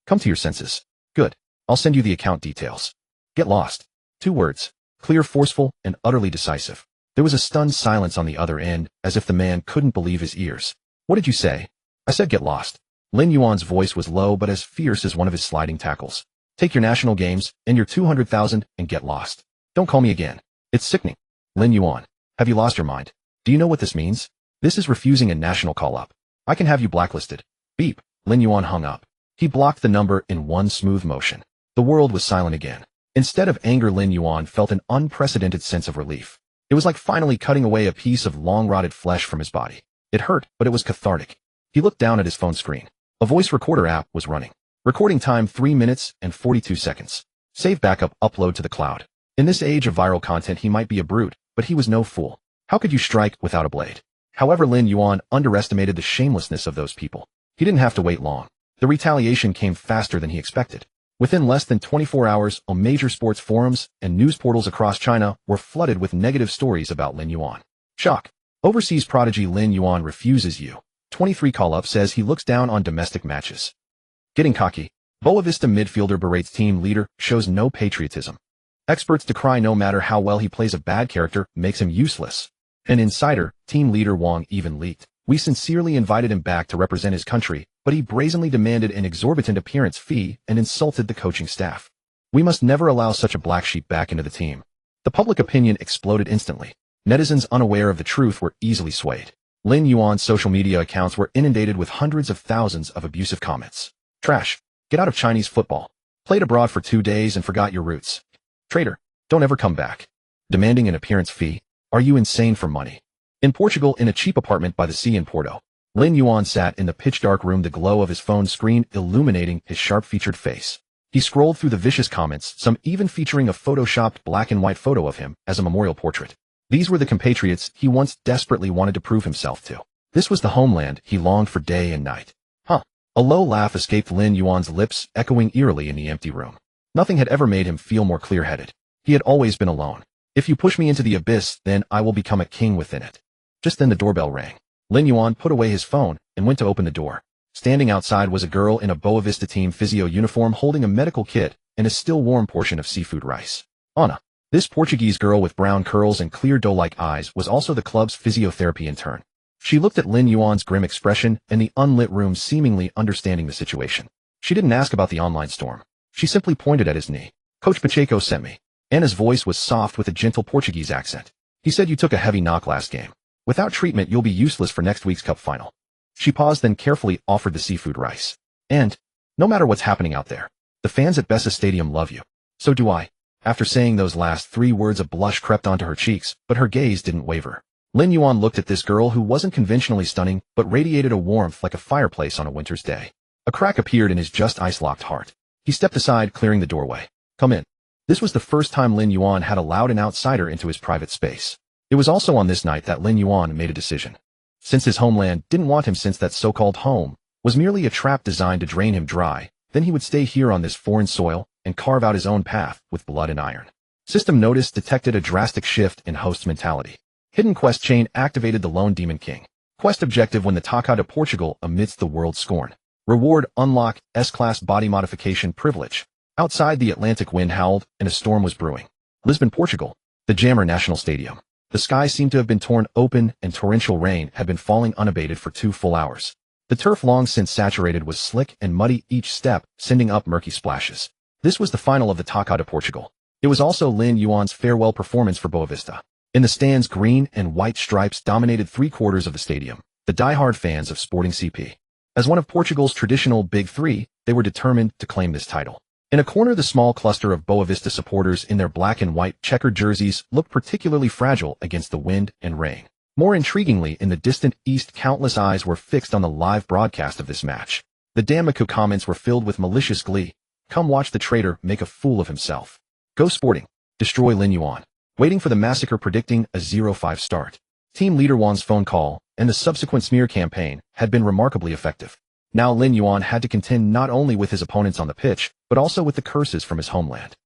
[SPEAKER 1] Come to your senses. Good. I'll send you the account details. Get lost." 2 words. Clear, forceful, and utterly decisive. There was a stunned silence on the other end, as if the man couldn't believe his ears. What did you say? I said get lost. Lin Yuan's voice was low but as fierce as one of his sliding tackles. Take your national games and your 200,000 and get lost. Don't call me again. It's sickening. Lin Yuan, have you lost your mind? Do you know what this means? This is refusing a national call-up. I can have you blacklisted. Beep. Lin Yuan hung up. He blocked the number in one smooth motion. The world was silent again. Instead of anger, Lin Yuan felt an unprecedented sense of relief. It was like finally cutting away a piece of long-rotted flesh from his body. It hurt, but it was cathartic. He looked down at his phone screen. A voice recorder app was running. Recording time 3 minutes and 42 seconds. Save backup, upload to the cloud. In this age of viral content, he might be a brute, but he was no fool. How could you strike without a blade? However, Lin Yuan underestimated the shamelessness of those people. He didn't have to wait long. The retaliation came faster than he expected. Within less than 24 hours, all major sports forums and news portals across China were flooded with negative stories about Lin Yuan. Shock. Overseas prodigy Lin Yuan refuses U23 call-up, says he looks down on domestic matches. Getting cocky. Boavista midfielder berates team leader, shows no patriotism. Experts decry no matter how well he plays a bad character, makes him useless. An insider, team leader Wang even leaked. We sincerely invited him back to represent his country, but he brazenly demanded an exorbitant appearance fee and insulted the coaching staff. We must never allow such a black sheep back into the team. The public opinion exploded instantly. Netizens unaware of the truth were easily swayed. Lin Yuan's social media accounts were inundated with hundreds of thousands of abusive comments. Trash. Get out of Chinese football. Played abroad for 2 days and forgot your roots. Traitor. Don't ever come back. Demanding an appearance fee. Are you insane for money? In Portugal, in a cheap apartment by the sea in Porto, Lin Yuan sat in the pitch-dark room, the glow of his phone screen illuminating his sharp-featured face. He scrolled through the vicious comments, some even featuring a photoshopped black-and-white photo of him as a memorial portrait. These were the compatriots he once desperately wanted to prove himself to. This was the homeland he longed for day and night. Huh. A low laugh escaped Lin Yuan's lips, echoing eerily in the empty room. Nothing had ever made him feel more clear-headed. He had always been alone. If you push me into the abyss, then I will become a king within it. Just then the doorbell rang. Lin Yuan put away his phone and went to open the door. Standing outside was a girl in a Boavista team physio uniform holding a medical kit and a still warm portion of seafood rice. Anna. This Portuguese girl with brown curls and clear doe-like eyes was also the club's physiotherapy intern. She looked at Lin Yuan's grim expression and the unlit room, seemingly understanding the situation. She didn't ask about the online storm. She simply pointed at his knee. Coach Pacheco sent me. Anna's voice was soft with a gentle Portuguese accent. He said you took a heavy knock last game. Without treatment, you'll be useless for next week's cup final. She paused, then carefully offered the seafood rice. And, no matter what's happening out there, the fans at Bessa Stadium love you. So do I. After saying those last 3 words, a blush crept onto her cheeks, but her gaze didn't waver. Lin Yuan looked at this girl who wasn't conventionally stunning, but radiated a warmth like a fireplace on a winter's day. A crack appeared in his just ice-locked heart. He stepped aside, clearing the doorway. Come in. This was the first time Lin Yuan had allowed an outsider into his private space. It was also on this night that Lin Yuan made a decision. Since his homeland didn't want him, since that so-called home was merely a trap designed to drain him dry, then he would stay here on this foreign soil and carve out his own path with blood and iron. System notice detected a drastic shift in host mentality. Hidden quest chain activated the Lone Demon King. Quest objective: when the Taka to Portugal amidst the world's scorn. Reward: unlock S-class body modification privilege. Outside, the Atlantic wind howled and a storm was brewing. Lisbon, Portugal. The Jammer National Stadium. The sky seemed to have been torn open and torrential rain had been falling unabated for 2 full hours. The turf, long since saturated, was slick and muddy, each step sending up murky splashes. This was the final of the Taka to Portugal. It was also Lin Yuan's farewell performance for Boavista. In the stands, green and white stripes dominated 3/4 of the stadium, the die-hard fans of Sporting CP. As one of Portugal's traditional Big Three, they were determined to claim this title. In a corner, the small cluster of Boavista supporters in their black and white checkered jerseys looked particularly fragile against the wind and rain. More intriguingly, in the distant east, countless eyes were fixed on the live broadcast of this match. The Damaku comments were filled with malicious glee. Come watch the traitor make a fool of himself. Go Sporting. Destroy Lin Yuan. Waiting for the massacre, predicting a 0-5 start. Team leader Wan's phone call and the subsequent smear campaign had been remarkably effective. Now Lin Yuan had to contend not only with his opponents on the pitch, but also with the curses from his homeland.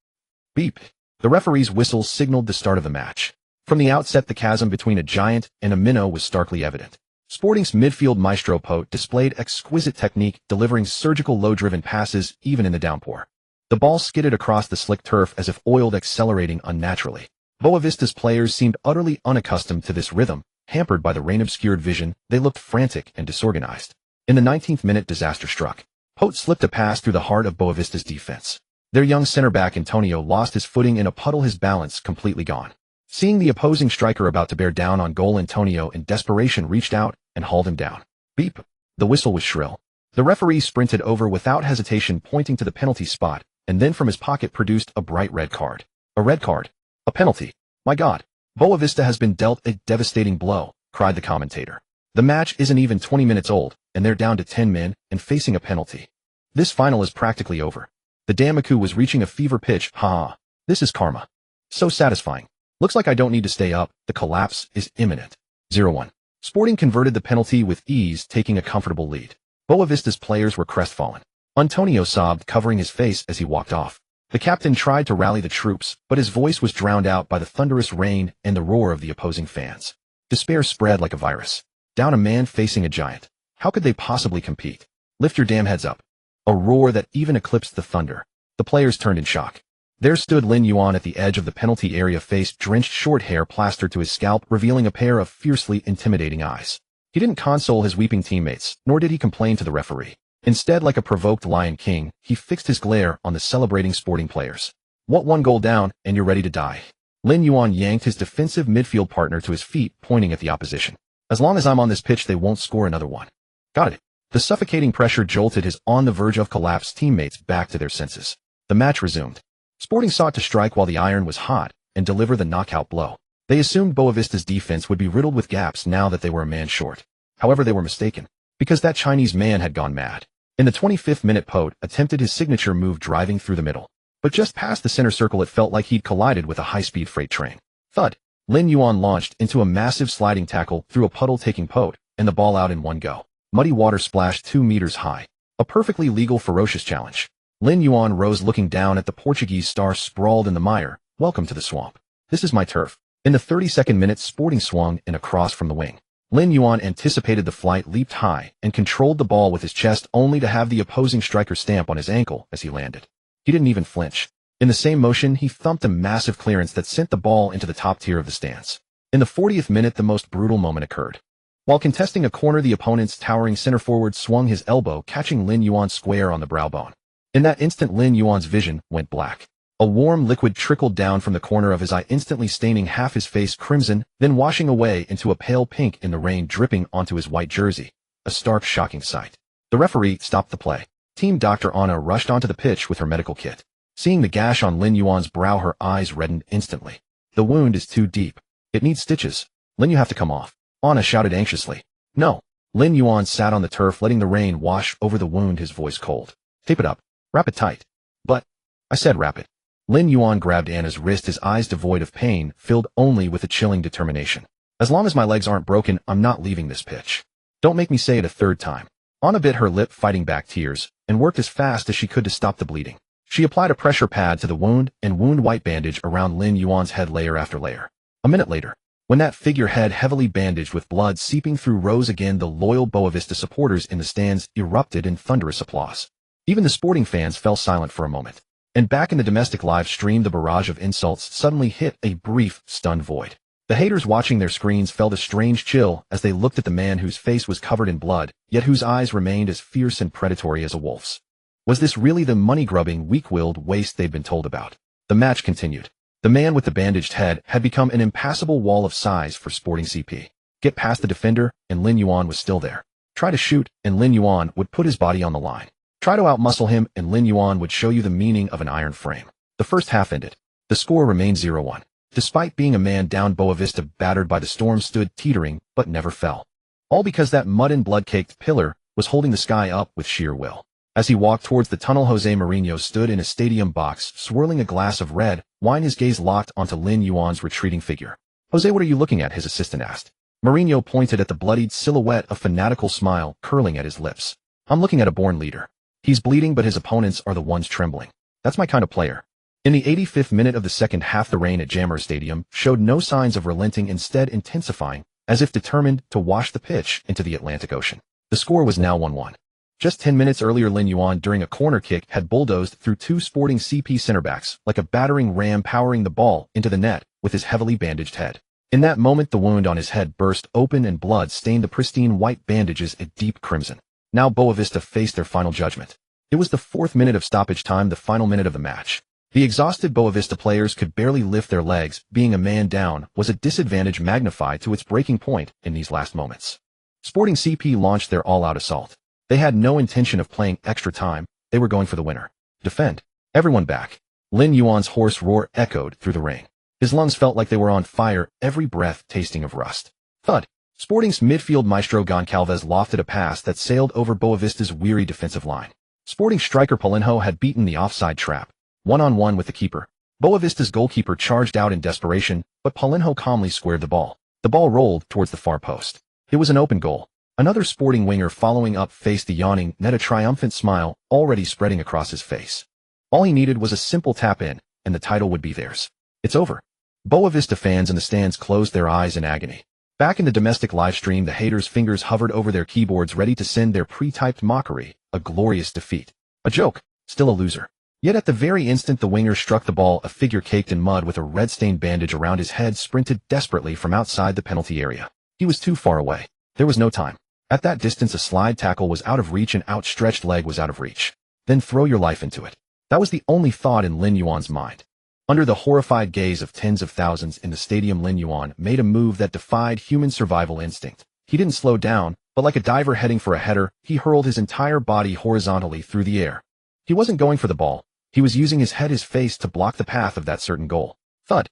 [SPEAKER 1] Beep. The referee's whistle signaled the start of the match. From the outset, the chasm between a giant and a minnow was starkly evident. Sporting's midfield maestro Pote displayed exquisite technique, delivering surgical low-driven passes even in the downpour. The ball skidded across the slick turf as if oiled, accelerating unnaturally. Boavista's players seemed utterly unaccustomed to this rhythm. Hampered by the rain-obscured vision, they looked frantic and disorganized. In the 19th minute, disaster struck. Pote slipped a pass through the heart of Boavista's defense. Their young center-back Antonio lost his footing in a puddle, his balance completely gone. Seeing the opposing striker about to bear down on goal, Antonio in desperation reached out and hauled him down. Beep! The whistle was shrill. The referee sprinted over without hesitation, pointing to the penalty spot, and then from his pocket produced a bright red card. A red card? A penalty? My God! Boavista has been dealt a devastating blow, cried the commentator. The match isn't even 20 minutes old, and they're down to 10 men and facing a penalty. This final is practically over. The Damaku was reaching a fever pitch. Ha! This is karma. So satisfying. Looks like I don't need to stay up. The collapse is imminent. 0-1. Sporting converted the penalty with ease, taking a comfortable lead. Boavista's players were crestfallen. Antonio sobbed, covering his face as he walked off. The captain tried to rally the troops, but his voice was drowned out by the thunderous rain and the roar of the opposing fans. Despair spread like a virus. Down a man facing a giant. How could they possibly compete? Lift your damn heads up. A roar that even eclipsed the thunder. The players turned in shock. There stood Lin Yuan at the edge of the penalty area, face drenched, short hair plastered to his scalp, revealing a pair of fiercely intimidating eyes. He didn't console his weeping teammates, nor did he complain to the referee. Instead, like a provoked lion king, he fixed his glare on the celebrating Sporting players. What, one goal down, and you're ready to die? Lin Yuan yanked his defensive midfield partner to his feet, pointing at the opposition. As long as I'm on this pitch, they won't score another one. Got it. The suffocating pressure jolted his on the verge of collapse teammates back to their senses. The match resumed. Sporting sought to strike while the iron was hot and deliver the knockout blow. They assumed Boavista's defense would be riddled with gaps now that they were a man short. However, they were mistaken, because that Chinese man had gone mad. In the 25th minute, Pote attempted his signature move, driving through the middle. But just past the center circle, it felt like he'd collided with a high-speed freight train. Thud! Lin Yuan launched into a massive sliding tackle through a puddle, taking Pote and the ball out in one go. Muddy water splashed 2 meters high. A perfectly legal, ferocious challenge. Lin Yuan rose, looking down at the Portuguese star sprawled in the mire. Welcome to the swamp. This is my turf. In the 32nd minute, Sporting swung in a cross from the wing. Lin Yuan anticipated the flight, leaped high, and controlled the ball with his chest, only to have the opposing striker stamp on his ankle as he landed. He didn't even flinch. In the same motion, he thumped a massive clearance that sent the ball into the top tier of the stands. In the 40th minute, the most brutal moment occurred. While contesting a corner, the opponent's towering center forward swung his elbow, catching Lin Yuan square on the brow bone. In that instant, Lin Yuan's vision went black. A warm liquid trickled down from the corner of his eye, instantly staining half his face crimson, then washing away into a pale pink in the rain dripping onto his white jersey. A stark, shocking sight. The referee stopped the play. Team Dr. Anna rushed onto the pitch with her medical kit. Seeing the gash on Lin Yuan's brow, her eyes reddened instantly. The wound is too deep. It needs stitches. Lin, you have to come off. Anna shouted anxiously. No. Lin Yuan sat on the turf, letting the rain wash over the wound, his voice cold. Tape it up. Wrap it tight. But, I said wrap it. Lin Yuan grabbed Anna's wrist, his eyes devoid of pain, filled only with a chilling determination. As long as my legs aren't broken, I'm not leaving this pitch. Don't make me say it a third time. Anna bit her lip, fighting back tears, and worked as fast as she could to stop the bleeding. She applied a pressure pad to the wound and wound-white bandage around Lin Yuan's head, layer after layer. A minute later, when that figurehead, heavily bandaged with blood seeping through, rose again, the loyal Boavista supporters in the stands erupted in thunderous applause. Even the Sporting fans fell silent for a moment. And back in the domestic live stream, the barrage of insults suddenly hit a brief, stunned void. The haters watching their screens felt a strange chill as they looked at the man whose face was covered in blood, yet whose eyes remained as fierce and predatory as a wolf's. Was this really the money-grubbing, weak-willed waste they'd been told about? The match continued. The man with the bandaged head had become an impassable wall of size for Sporting CP. Get past the defender, and Lin Yuan was still there. Try to shoot, and Lin Yuan would put his body on the line. Try to outmuscle him, and Lin Yuan would show you the meaning of an iron frame. The first half ended. The score remained 0-1. Despite being a man down, Boavista, battered by the storm, stood teetering, but never fell. All because that mud and blood-caked pillar was holding the sky up with sheer will. As he walked towards the tunnel, Jose Mourinho stood in a stadium box, swirling a glass of red wine, his gaze locked onto Lin Yuan's retreating figure. Jose, what are you looking at? His assistant asked. Mourinho pointed at the bloodied silhouette, a fanatical smile curling at his lips. I'm looking at a born leader. He's bleeding, but his opponents are the ones trembling. That's my kind of player. In the 85th minute of the second half, the rain at Jammer Stadium showed no signs of relenting, instead intensifying, as if determined to wash the pitch into the Atlantic Ocean. The score was now 1-1. Just 10 minutes earlier, Lin Yuan, during a corner kick, had bulldozed through two Sporting CP center backs like a battering ram, powering the ball into the net with his heavily bandaged head. In that moment, the wound on his head burst open and blood stained the pristine white bandages a deep crimson. Now Boavista faced their final judgment. It was the 4th minute of stoppage time, the final minute of the match. The exhausted Boavista players could barely lift their legs. Being a man down was a disadvantage magnified to its breaking point in these last moments. Sporting CP launched their all-out assault. They had no intention of playing extra time. They were going for the winner. Defend. Everyone back. Lin Yuan's hoarse roar echoed through the ring. His lungs felt like they were on fire, every breath tasting of rust. Thud. Sporting's midfield maestro Goncalves lofted a pass that sailed over Boavista's weary defensive line. Sporting striker Paulinho had beaten the offside trap. One-on-one with the keeper. Boavista's goalkeeper charged out in desperation, but Paulinho calmly squared the ball. The ball rolled towards the far post. It was an open goal. Another Sporting winger following up faced the yawning net, a triumphant smile already spreading across his face. All he needed was a simple tap-in, and the title would be theirs. It's over. Boavista fans in the stands closed their eyes in agony. Back in the domestic livestream, the haters' fingers hovered over their keyboards ready to send their pre-typed mockery, a glorious defeat. A joke, still a loser. Yet at the very instant the winger struck the ball, a figure caked in mud with a red-stained bandage around his head sprinted desperately from outside the penalty area. He was too far away. There was no time. At that distance, a slide tackle was out of reach, an outstretched leg was out of reach. Then throw your life into it. That was the only thought in Lin Yuan's mind. Under the horrified gaze of tens of thousands in the stadium, Lin Yuan made a move that defied human survival instinct. He didn't slow down, but like a diver heading for a header, he hurled his entire body horizontally through the air. He wasn't going for the ball. He was using his head, his face, to block the path of that certain goal. Thud.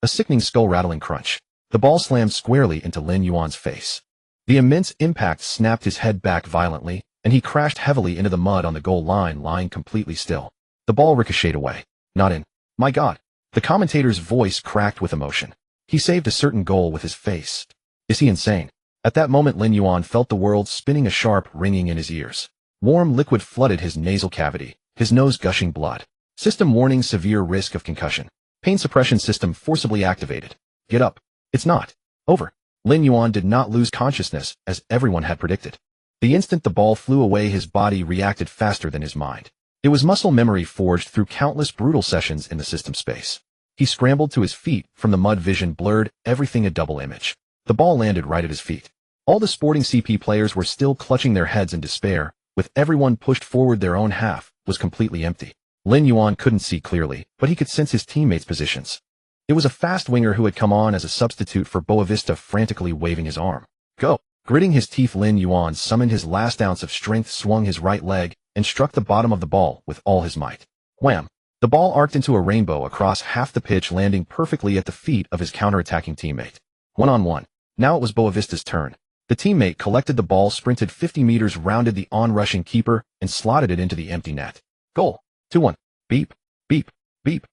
[SPEAKER 1] A sickening skull-rattling crunch. The ball slammed squarely into Lin Yuan's face. The immense impact snapped his head back violently, and he crashed heavily into the mud on the goal line, lying completely still. The ball ricocheted away. Not in. My God. The commentator's voice cracked with emotion. He saved a certain goal with his face. Is he insane? At that moment, Lin Yuan felt the world spinning, a sharp ringing in his ears. Warm liquid flooded his nasal cavity, his nose gushing blood. System warning: severe risk of concussion. Pain suppression system forcibly activated. Get up. It's not over. Lin Yuan did not lose consciousness, as everyone had predicted. The instant the ball flew away, his body reacted faster than his mind. It was muscle memory forged through countless brutal sessions in the system space. He scrambled to his feet, from the mud vision blurred, everything a double image. The ball landed right at his feet. All the Sporting CP players were still clutching their heads in despair, with everyone pushed forward. Their own half was completely empty. Lin Yuan couldn't see clearly, but he could sense his teammates' positions. It was a fast winger who had come on as a substitute for Boavista, frantically waving his arm. Go! Gritting his teeth, Lin Yuan summoned his last ounce of strength, swung his right leg, and struck the bottom of the ball with all his might. Wham! The ball arced into a rainbow across half the pitch, landing perfectly at the feet of his counter-attacking teammate. One-on-one. Now it was Boavista's turn. The teammate collected the ball, sprinted 50 meters, rounded the on-rushing keeper, and slotted it into the empty net. Goal. 2-1. Beep. Beep. Beep.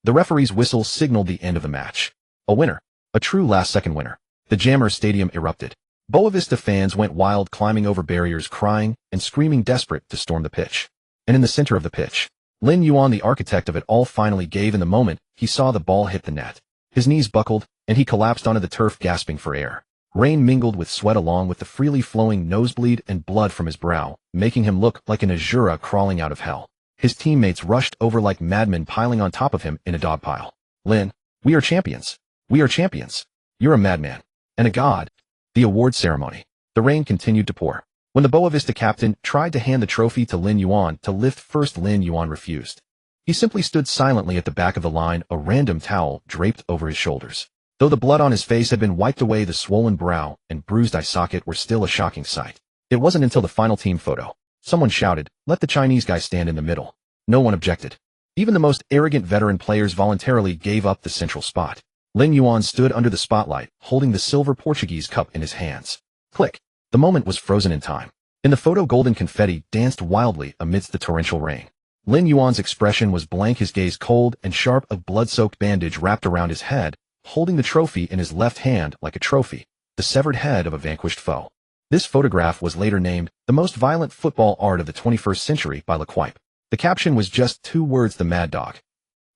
[SPEAKER 1] The referee's whistle signaled the end of the match. A winner. A true last-second winner. The Jammer Stadium erupted. Boavista fans went wild, climbing over barriers, crying and screaming, desperate to storm the pitch. And in the center of the pitch, Lin Yuan, the architect of it all, finally gave in the moment he saw the ball hit the net. His knees buckled, and he collapsed onto the turf, gasping for air. Rain mingled with sweat along with the freely flowing nosebleed and blood from his brow, making him look like an Azura crawling out of hell. His teammates rushed over like madmen, piling on top of him in a dog pile. Lin, we are champions. We are champions. You're a madman. And a god. The award ceremony. The rain continued to pour. When the Boavista captain tried to hand the trophy to Lin Yuan to lift first, Lin Yuan refused. He simply stood silently at the back of the line, a random towel draped over his shoulders. Though the blood on his face had been wiped away, the swollen brow and bruised eye socket were still a shocking sight. It wasn't until the final team photo. Someone shouted, "Let the Chinese guy stand in the middle." No one objected. Even the most arrogant veteran players voluntarily gave up the central spot. Lin Yuan stood under the spotlight, holding the silver Portuguese cup in his hands. Click. The moment was frozen in time. In the photo, golden confetti danced wildly amidst the torrential rain. Lin Yuan's expression was blank, his gaze cold and sharp, a blood-soaked bandage wrapped around his head, holding the trophy in his left hand like a trophy, the severed head of a vanquished foe. This photograph was later named the most violent football art of the 21st century by Lequipe. The caption was just 2 words: the Mad Dog.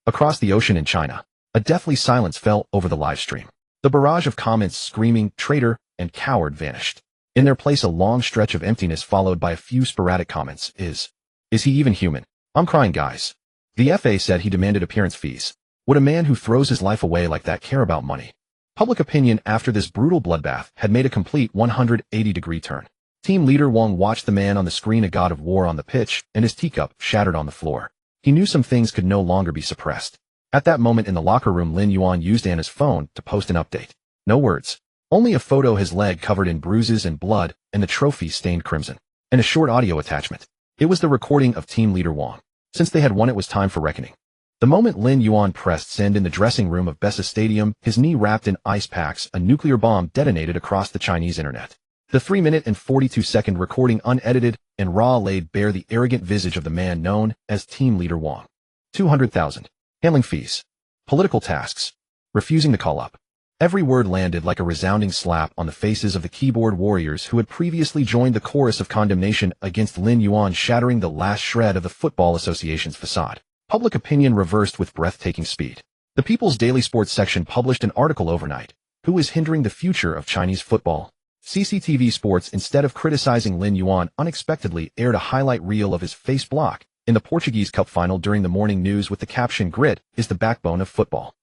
[SPEAKER 1] Across the ocean in China, a deathly silence fell over the live stream. The barrage of comments screaming "traitor" and "coward" vanished. In their place, a long stretch of emptiness followed by a few sporadic comments. Is he even human? I'm crying, guys. The FA said he demanded appearance fees. Would a man who throws his life away like that care about money? Public opinion after this brutal bloodbath had made a complete 180-degree turn. Team leader Wang watched the man on the screen, a god of war on the pitch, and his teacup shattered on the floor. He knew some things could no longer be suppressed. At that moment in the locker room, Lin Yuan used Anna's phone to post an update. No words. Only a photo, his leg covered in bruises and blood, and the trophy stained crimson. And a short audio attachment. It was the recording of team leader Wang. Since they had won, it was time for reckoning. The moment Lin Yuan pressed send in the dressing room of Boavista Stadium, his knee wrapped in ice packs, a nuclear bomb detonated across the Chinese internet. The 3-minute and 42-second recording, unedited and raw, laid bare the arrogant visage of the man known as team leader Wang. 200,000. Handling fees. Political tasks. Refusing to call up. Every word landed like a resounding slap on the faces of the keyboard warriors who had previously joined the chorus of condemnation against Lin Yuan, shattering the last shred of the Football Association's facade. Public opinion reversed with breathtaking speed. The People's Daily Sports section published an article overnight. Who is hindering the future of Chinese football? CCTV Sports, instead of criticizing Lin Yuan, unexpectedly aired a highlight reel of his face block in the Portuguese Cup final during the morning news with the caption, "Grit is the backbone of football."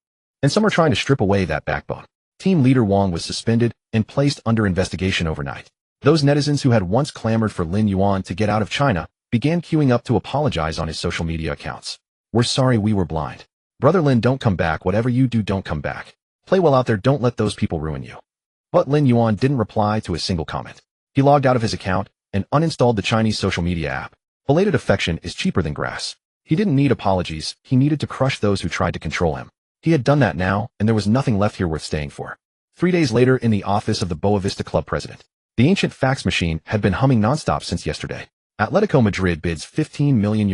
[SPEAKER 1] And some are trying to strip away that backbone. Team leader Wang was suspended and placed under investigation overnight. Those netizens who had once clamored for Lin Yuan to get out of China began queuing up to apologize on his social media accounts. "We're sorry, we were blind. Brother Lin, don't come back. Whatever you do, don't come back. Play well out there, don't let those people ruin you." But Lin Yuan didn't reply to a single comment. He logged out of his account and uninstalled the Chinese social media app. Belated affection is cheaper than grass. He didn't need apologies, he needed to crush those who tried to control him. He had done that now, and there was nothing left here worth staying for. 3 days later, in the office of the Boavista club president, the ancient fax machine had been humming nonstop since yesterday. Atletico Madrid bids €15 million.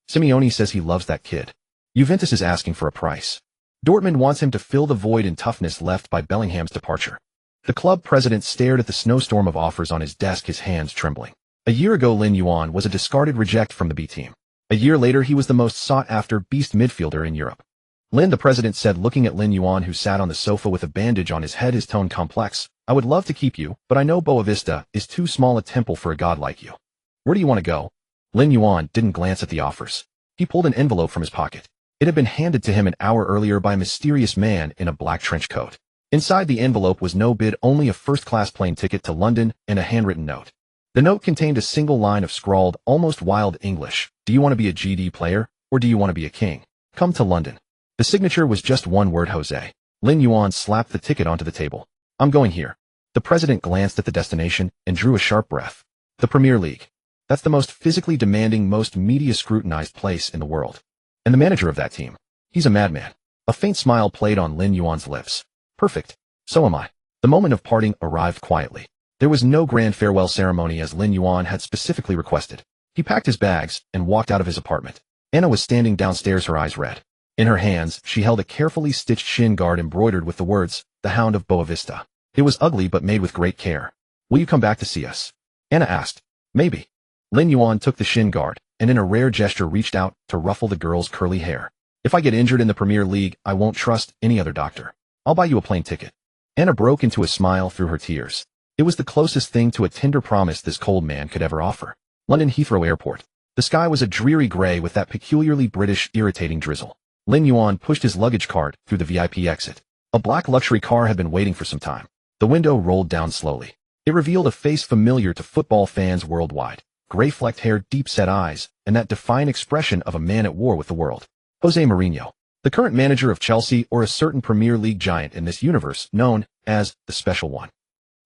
[SPEAKER 1] Simeone says he loves that kid. Juventus is asking for a price. Dortmund wants him to fill the void and toughness left by Bellingham's departure. The club president stared at the snowstorm of offers on his desk, his hands trembling. A year ago, Lin Yuan was a discarded reject from the B team. A year later, he was the most sought-after beast midfielder in Europe. Lin, the president said, looking at Lin Yuan, who sat on the sofa with a bandage on his head, his tone complex, "I would love to keep you, but I know Boavista is too small a temple for a god like you. Where do you want to go?" Lin Yuan didn't glance at the offers. He pulled an envelope from his pocket. It had been handed to him an hour earlier by a mysterious man in a black trench coat. Inside the envelope was no bid, only a first-class plane ticket to London and a handwritten note. The note contained a single line of scrawled, almost wild English. "Do you want to be a GD player, or do you want to be a king? Come to London." The signature was just one word: Jose. Lin Yuan slapped the ticket onto the table. "I'm going here." The president glanced at the destination and drew a sharp breath. The Premier League. That's the most physically demanding, most media-scrutinized place in the world. And the manager of that team. He's a madman. A faint smile played on Lin Yuan's lips. "Perfect. So am I." The moment of parting arrived quietly. There was no grand farewell ceremony as Lin Yuan had specifically requested. He packed his bags and walked out of his apartment. Anna was standing downstairs, her eyes red. In her hands, she held a carefully stitched shin guard embroidered with the words, "The Hound of Boavista." It was ugly but made with great care. "Will you come back to see us?" Anna asked. "Maybe." Lin Yuan took the shin guard, and in a rare gesture reached out to ruffle the girl's curly hair. "If I get injured in the Premier League, I won't trust any other doctor. I'll buy you a plane ticket." Anna broke into a smile through her tears. It was the closest thing to a tender promise this cold man could ever offer. London Heathrow Airport. The sky was a dreary gray with that peculiarly British, irritating drizzle. Lin Yuan pushed his luggage cart through the VIP exit. A black luxury car had been waiting for some time. The window rolled down slowly. It revealed a face familiar to football fans worldwide. Gray-flecked hair, deep-set eyes, and that defiant expression of a man at war with the world. Jose Mourinho, the current manager of Chelsea, or a certain Premier League giant in this universe known as the Special One.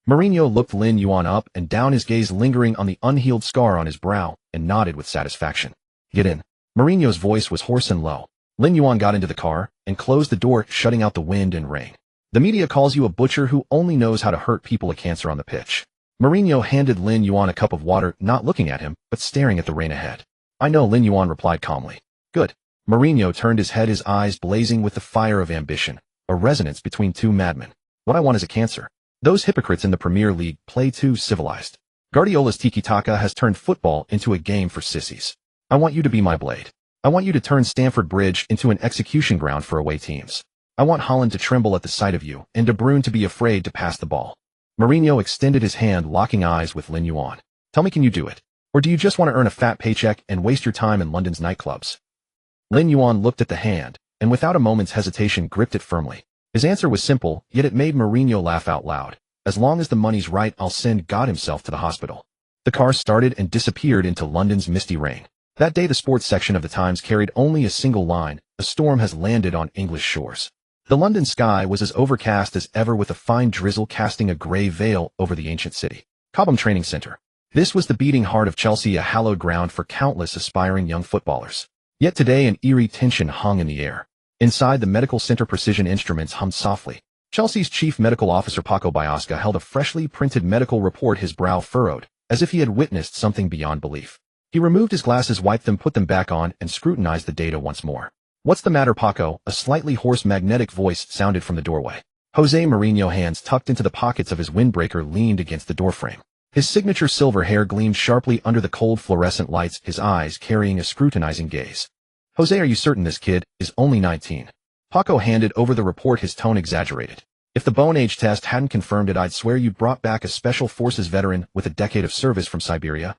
[SPEAKER 1] Mourinho looked Lin Yuan up and down, his gaze lingering on the unhealed scar on his brow, and nodded with satisfaction. "Get in." Mourinho's voice was hoarse and low. Lin Yuan got into the car and closed the door, shutting out the wind and rain. "The media calls you a butcher who only knows how to hurt people, a cancer on the pitch." Mourinho handed Lin Yuan a cup of water, not looking at him, but staring at the rain ahead. "I know," Lin Yuan replied calmly. "Good." Mourinho turned his head, his eyes blazing with the fire of ambition, a resonance between two madmen. "What I want is a cancer. Those hypocrites in the Premier League play too civilized. Guardiola's tiki-taka has turned football into a game for sissies. I want you to be my blade. I want you to turn Stamford Bridge into an execution ground for away teams. I want Holland to tremble at the sight of you, and De Bruyne to be afraid to pass the ball." Mourinho extended his hand, locking eyes with Lin Yuan. "Tell me, can you do it? Or do you just want to earn a fat paycheck and waste your time in London's nightclubs?" Lin Yuan looked at the hand, and without a moment's hesitation gripped it firmly. His answer was simple, yet it made Mourinho laugh out loud. As long as the money's right, I'll send God himself to the hospital. The car started and disappeared into London's misty rain. That day the sports section of the Times carried only a single line: a storm has landed on English shores. The London sky was as overcast as ever, with a fine drizzle casting a grey veil over the ancient city. Cobham Training Centre. This was the beating heart of Chelsea, a hallowed ground for countless aspiring young footballers. Yet today an eerie tension hung in the air. Inside the medical center, precision instruments hummed softly. Chelsea's chief medical officer Paco Boavista held a freshly printed medical report, his brow furrowed, as if he had witnessed something beyond belief. He removed his glasses, wiped them, put them back on, and scrutinized the data once more. What's the matter, Paco? A slightly hoarse, magnetic voice sounded from the doorway. Jose Mourinho, hands tucked into the pockets of his windbreaker, leaned against the doorframe. His signature silver hair gleamed sharply under the cold fluorescent lights, his eyes carrying a scrutinizing gaze. Jose, are you certain this kid is only 19? Paco handed over the report, his tone exaggerated. If the bone age test hadn't confirmed it, I'd swear you brought back a special forces veteran with a decade of service from Siberia.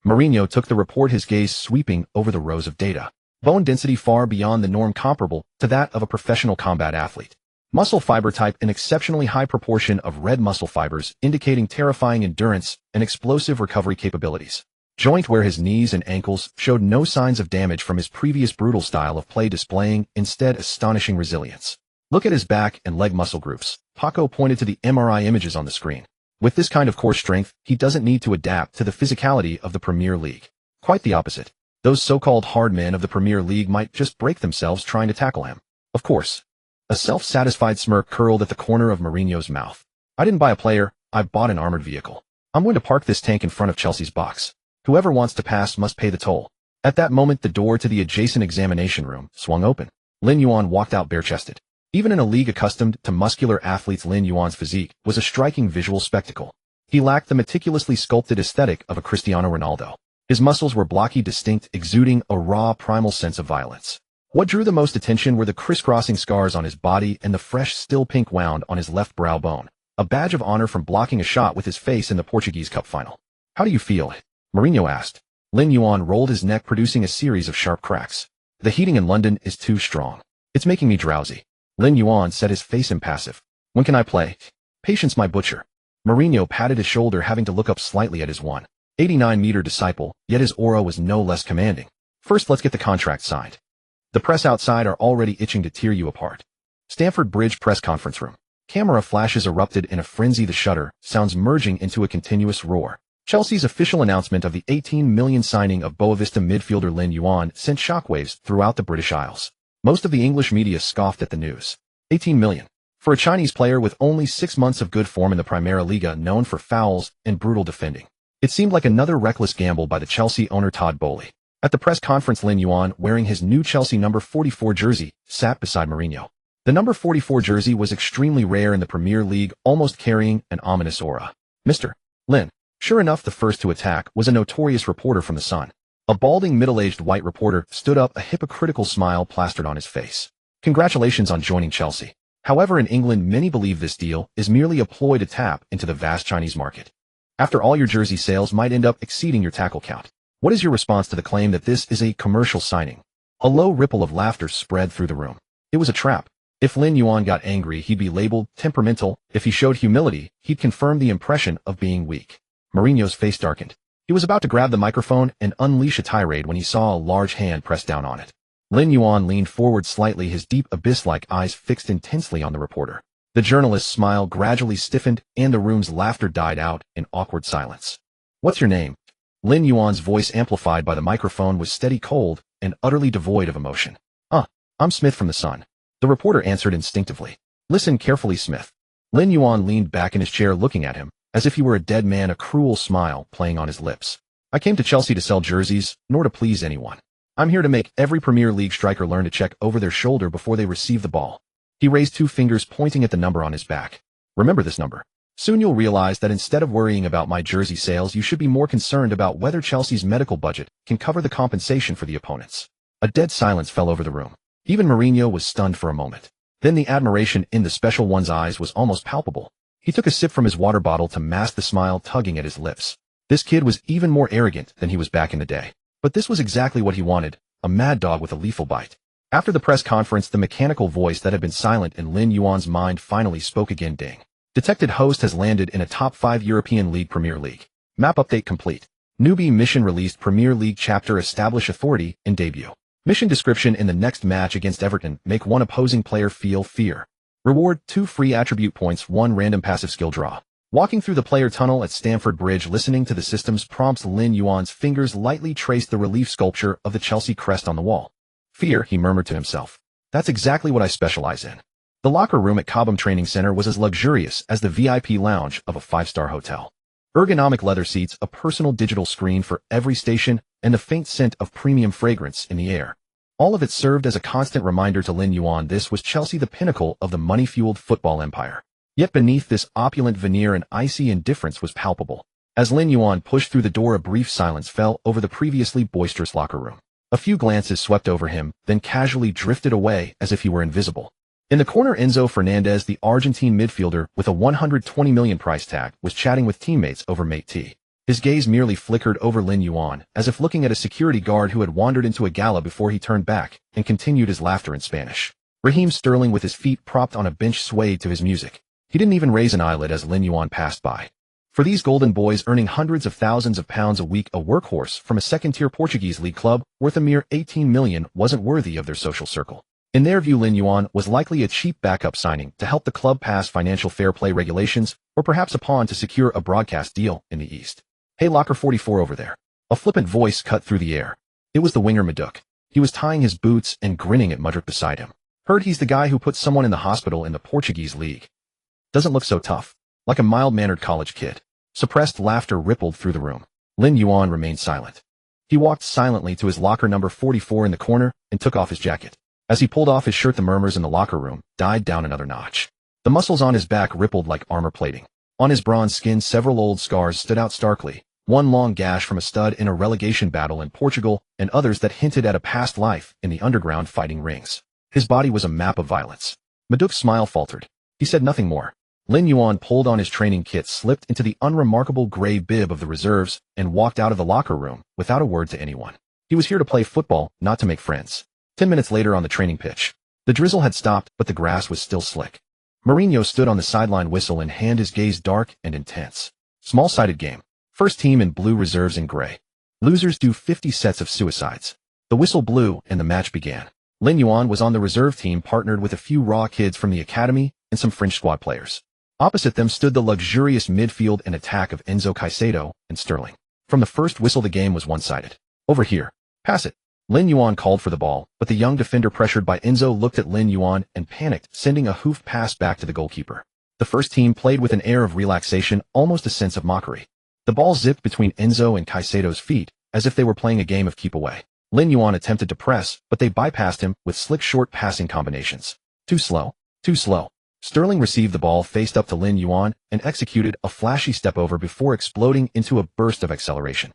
[SPEAKER 1] Mourinho took the report, his gaze sweeping over the rows of data. Bone density far beyond the norm, comparable to that of a professional combat athlete. Muscle fiber type, an exceptionally high proportion of red muscle fibers, indicating terrifying endurance and explosive recovery capabilities. Joint wear, his knees and ankles showed no signs of damage from his previous brutal style of play, displaying instead astonishing resilience. Look at his back and leg muscle groups. Paco pointed to the MRI images on the screen. With this kind of core strength, he doesn't need to adapt to the physicality of the Premier League. Quite the opposite. Those so-called hard men of the Premier League might just break themselves trying to tackle him. Of course. A self-satisfied smirk curled at the corner of Mourinho's mouth. I didn't buy a player, I bought an armored vehicle. I'm going to park this tank in front of Chelsea's box. Whoever wants to pass must pay the toll. At that moment, the door to the adjacent examination room swung open. Lin Yuan walked out bare-chested. Even in a league accustomed to muscular athletes, Lin Yuan's physique was a striking visual spectacle. He lacked the meticulously sculpted aesthetic of a Cristiano Ronaldo. His muscles were blocky, distinct, exuding a raw, primal sense of violence. What drew the most attention were the crisscrossing scars on his body and the fresh, still pink wound on his left brow bone, a badge of honor from blocking a shot with his face in the Portuguese Cup final. How do you feel? Mourinho asked. Lin Yuan rolled his neck, producing a series of sharp cracks. The heating in London is too strong. It's making me drowsy. Lin Yuan said, his face impassive. When can I play? Patience, my butcher. Mourinho patted his shoulder, having to look up slightly at his 189-meter disciple, yet his aura was no less commanding. First, let's get the contract signed. The press outside are already itching to tear you apart. Stamford Bridge press conference room. Camera flashes erupted in a frenzy, the shutter sounds merging into a continuous roar. Chelsea's official announcement of the 18 million signing of Boavista midfielder Lin Yuan sent shockwaves throughout the British Isles. Most of the English media scoffed at the news. 18 million. For a Chinese player with only 6 months of good form in the Primera Liga, known for fouls and brutal defending. It seemed like another reckless gamble by the Chelsea owner Todd Boehly. At the press conference, Lin Yuan, wearing his new Chelsea number 44 jersey, sat beside Mourinho. The number 44 jersey was extremely rare in the Premier League, almost carrying an ominous aura. Mr. Lin. Sure enough, the first to attack was a notorious reporter from The Sun. A balding, middle-aged white reporter stood up, a hypocritical smile plastered on his face. Congratulations on joining Chelsea. However, in England, many believe this deal is merely a ploy to tap into the vast Chinese market. After all, your jersey sales might end up exceeding your tackle count. What is your response to the claim that this is a commercial signing? A low ripple of laughter spread through the room. It was a trap. If Lin Yuan got angry, he'd be labeled temperamental. If he showed humility, he'd confirm the impression of being weak. Mourinho's face darkened. He was about to grab the microphone and unleash a tirade when he saw a large hand press down on it. Lin Yuan leaned forward slightly, his deep abyss-like eyes fixed intensely on the reporter. The journalist's smile gradually stiffened, and the room's laughter died out in awkward silence. What's your name? Lin Yuan's voice, amplified by the microphone, was steady, cold, and utterly devoid of emotion. I'm Smith from The Sun. The reporter answered instinctively. Listen carefully, Smith. Lin Yuan leaned back in his chair, looking at him, as if he were a dead man, a cruel smile playing on his lips. I came to Chelsea to sell jerseys, nor to please anyone. I'm here to make every Premier League striker learn to check over their shoulder before they receive the ball. He raised 2 fingers, pointing at the number on his back. Remember this number. Soon you'll realize that instead of worrying about my jersey sales, you should be more concerned about whether Chelsea's medical budget can cover the compensation for the opponents. A dead silence fell over the room. Even Mourinho was stunned for a moment. Then the admiration in the special one's eyes was almost palpable. He took a sip from his water bottle to mask the smile tugging at his lips. This kid was even more arrogant than he was back in the day. But this was exactly what he wanted, a mad dog with a lethal bite. After the press conference, the mechanical voice that had been silent in Lin Yuan's mind finally spoke again. Ding. Detected host has landed in a top 5 European League Premier League. Map update complete. Newbie mission released. Premier League chapter establish authority in debut. Mission description: in the next match against Everton, make one opposing player feel fear. Reward: 2 free attribute points, 1 random passive skill draw. Walking through the player tunnel at Stamford Bridge, listening to the system's prompts, Lin Yuan's fingers lightly traced the relief sculpture of the Chelsea crest on the wall. Fear, he murmured to himself. That's exactly what I specialize in. The locker room at Cobham Training Center was as luxurious as the VIP lounge of a 5-star hotel. Ergonomic leather seats, a personal digital screen for every station, and the faint scent of premium fragrance in the air. All of it served as a constant reminder to Lin Yuan this was Chelsea, the pinnacle of the money-fueled football empire. Yet beneath this opulent veneer, an icy indifference was palpable. As Lin Yuan pushed through the door, a brief silence fell over the previously boisterous locker room. A few glances swept over him, then casually drifted away as if he were invisible. In the corner, Enzo Fernandez, the Argentine midfielder with a 120 million price tag, was chatting with teammates over mate tea. His gaze merely flickered over Lin Yuan, as if looking at a security guard who had wandered into a gala before he turned back and continued his laughter in Spanish. Raheem Sterling, with his feet propped on a bench, swayed to his music. He didn't even raise an eyelid as Lin Yuan passed by. For these golden boys earning hundreds of thousands of pounds a week, a workhorse from a second-tier Portuguese league club worth a mere 18 million wasn't worthy of their social circle. In their view, Lin Yuan was likely a cheap backup signing to help the club pass financial fair play regulations, or perhaps a pawn to secure a broadcast deal in the East. Hey, locker 44 over there. A flippant voice cut through the air. It was the winger Maduk. He was tying his boots and grinning at Mudrik beside him. Heard he's the guy who put someone in the hospital in the Portuguese league. Doesn't look so tough. Like a mild-mannered college kid. Suppressed laughter rippled through the room. Lin Yuan remained silent. He walked silently to his locker number 44 in the corner and took off his jacket. As he pulled off his shirt, the murmurs in the locker room died down another notch. The muscles on his back rippled like armor plating. On his bronze skin, several old scars stood out starkly, one long gash from a stud in a relegation battle in Portugal, and others that hinted at a past life in the underground fighting rings. His body was a map of violence. Maduk's smile faltered. He said nothing more. Lin Yuan pulled on his training kit, slipped into the unremarkable gray bib of the reserves, and walked out of the locker room without a word to anyone. He was here to play football, not to make friends. 10 minutes later on the training pitch. The drizzle had stopped, but the grass was still slick. Mourinho stood on the sideline, whistle in hand, his gaze dark and intense. Small-sided game. First team in blue, reserves in gray. Losers do 50 sets of suicides. The whistle blew and the match began. Lin Yuan was on the reserve team, partnered with a few raw kids from the academy and some French squad players. Opposite them stood the luxurious midfield and attack of Enzo, Caicedo, and Sterling. From the first whistle, the game was one-sided. Over here. Pass it. Lin Yuan called for the ball, but the young defender, pressured by Enzo, looked at Lin Yuan and panicked, sending a hoof pass back to the goalkeeper. The first team played with an air of relaxation, almost a sense of mockery. The ball zipped between Enzo and Caicedo's feet, as if they were playing a game of keep away. Lin Yuan attempted to press, but they bypassed him with slick short passing combinations. Too slow. Too slow. Sterling received the ball, faced up to Lin Yuan, and executed a flashy step over before exploding into a burst of acceleration.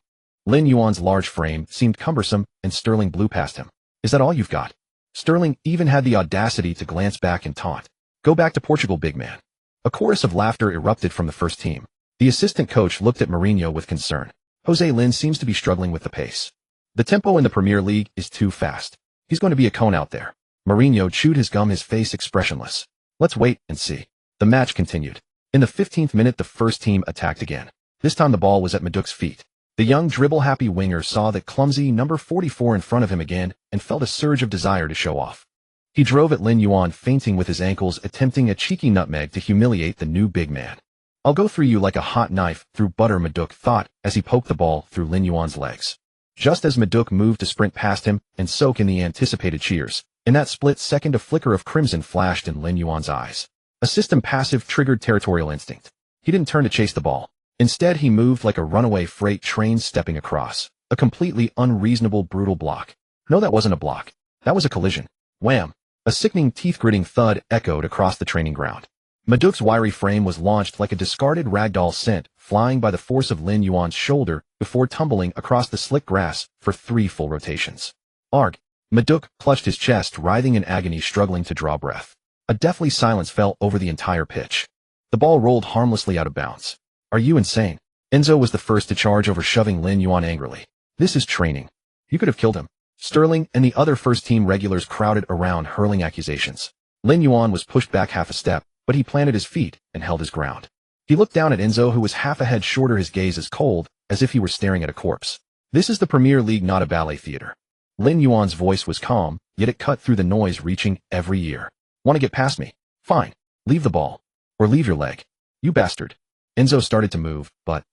[SPEAKER 1] Lin Yuan's large frame seemed cumbersome, and Sterling blew past him. Is that all you've got? Sterling even had the audacity to glance back and taunt. Go back to Portugal, big man. A chorus of laughter erupted from the first team. The assistant coach looked at Mourinho with concern. Jose Lin seems to be struggling with the pace. The tempo in the Premier League is too fast. He's going to be a cone out there. Mourinho chewed his gum, his face expressionless. Let's wait and see. The match continued. In the 15th minute, the first team attacked again. This time the ball was at Maduk's feet. The young dribble-happy winger saw that clumsy number 44 in front of him again and felt a surge of desire to show off. He drove at Lin Yuan, feinting with his ankles, attempting a cheeky nutmeg to humiliate the new big man. I'll go through you like a hot knife through butter, Maduk thought as he poked the ball through Lin Yuan's legs. Just as Maduk moved to sprint past him and soak in the anticipated cheers, in that split second a flicker of crimson flashed in Lin Yuan's eyes. A system passive triggered territorial instinct. He didn't turn to chase the ball. Instead, he moved like a runaway freight train stepping across a completely unreasonable, brutal block. No, that wasn't a block. That was a collision. Wham! A sickening, teeth-gritting thud echoed across the training ground. Maduk's wiry frame was launched like a discarded ragdoll, sent flying by the force of Lin Yuan's shoulder before tumbling across the slick grass for 3 full rotations. Arg! Maduk clutched his chest, writhing in agony, struggling to draw breath. A deathly silence fell over the entire pitch. The ball rolled harmlessly out of bounds. Are you insane? Enzo was the first to charge over, shoving Lin Yuan angrily. This is training. You could have killed him. Sterling and the other first-team regulars crowded around hurling accusations. Lin Yuan was pushed back half a step, but he planted his feet and held his ground. He looked down at Enzo, who was half a head shorter, his gaze as cold as if he were staring at a corpse. This is the Premier League, not a ballet theater. Lin Yuan's voice was calm, yet it cut through the noise, reaching every ear. Want to get past me? Fine. Leave the ball. Or leave your leg. You bastard. Enzo started to move, but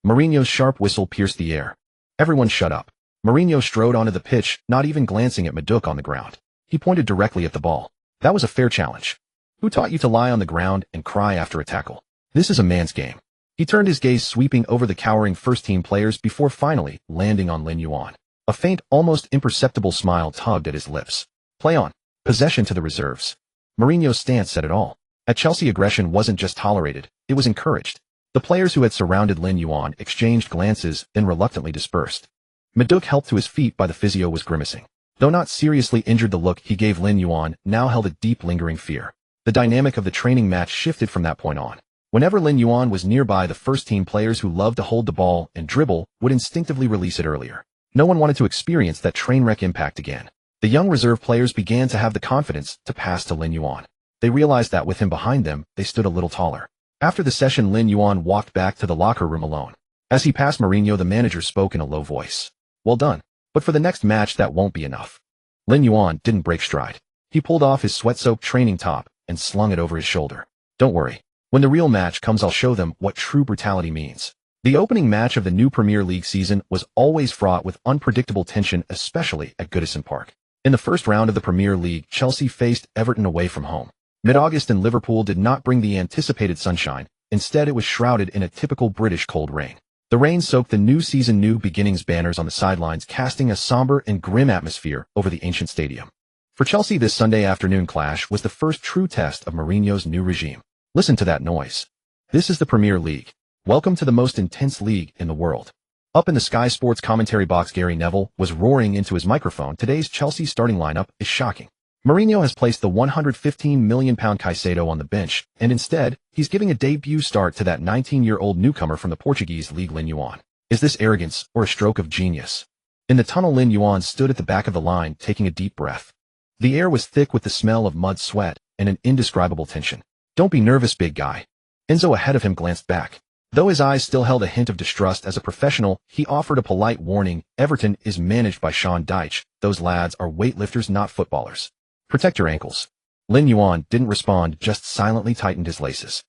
[SPEAKER 1] Mourinho's sharp whistle pierced the air. Everyone shut up. Mourinho strode onto the pitch, not even glancing at Maduk on the ground. He pointed directly at the ball. That was a fair challenge. Who taught you to lie on the ground and cry after a tackle? This is a man's game. He turned his gaze sweeping over the cowering first-team players before finally landing on Lin Yuan. A faint, almost imperceptible smile tugged at his lips. Play on. Possession to the reserves. Mourinho's stance said it all. At Chelsea, aggression wasn't just tolerated, it was encouraged. The players who had surrounded Lin Yuan exchanged glances, then reluctantly dispersed. Maduk, helped to his feet by the physio, was grimacing. Though not seriously injured, the look he gave Lin Yuan now held a deep, lingering fear. The dynamic of the training match shifted from that point on. Whenever Lin Yuan was nearby, the first-team players who loved to hold the ball and dribble would instinctively release it earlier. No one wanted to experience that train wreck impact again. The young reserve players began to have the confidence to pass to Lin Yuan. They realized that with him behind them, they stood a little taller. After the session, Lin Yuan walked back to the locker room alone. As he passed Mourinho, the manager spoke in a low voice. Well done. But for the next match, that won't be enough. Lin Yuan didn't break stride. He pulled off his sweat-soaked training top and slung it over his shoulder. Don't worry. When the real match comes, I'll show them what true brutality means. The opening match of the new Premier League season was always fraught with unpredictable tension, especially at Goodison Park. In the first round of the Premier League, Chelsea faced Everton away from home. Mid-August, and Liverpool did not bring the anticipated sunshine. Instead, it was shrouded in a typical British cold rain. The rain soaked the new season, new beginnings banners on the sidelines, casting a somber and grim atmosphere over the ancient stadium. For Chelsea, this Sunday afternoon clash was the first true test of Mourinho's new regime. Listen to that noise. This is the Premier League. Welcome to the most intense league in the world. Up in the Sky Sports commentary box, Gary Neville was roaring into his microphone. Today's Chelsea starting lineup is shocking. Mourinho has placed the £115 million Caicedo on the bench, and instead, he's giving a debut start to that 19-year-old newcomer from the Portuguese league, Lin Yuan. Is this arrogance or a stroke of genius? In the tunnel, Lin Yuan stood at the back of the line, taking a deep breath. The air was thick with the smell of mud, sweat, and an indescribable tension. Don't be nervous, big guy. Enzo ahead of him glanced back. Though his eyes still held a hint of distrust, as a professional, he offered a polite warning. Everton is managed by Sean Dyche. Those lads are weightlifters, not footballers. Protect your ankles. Lin Yuan didn't respond, just silently tightened his laces.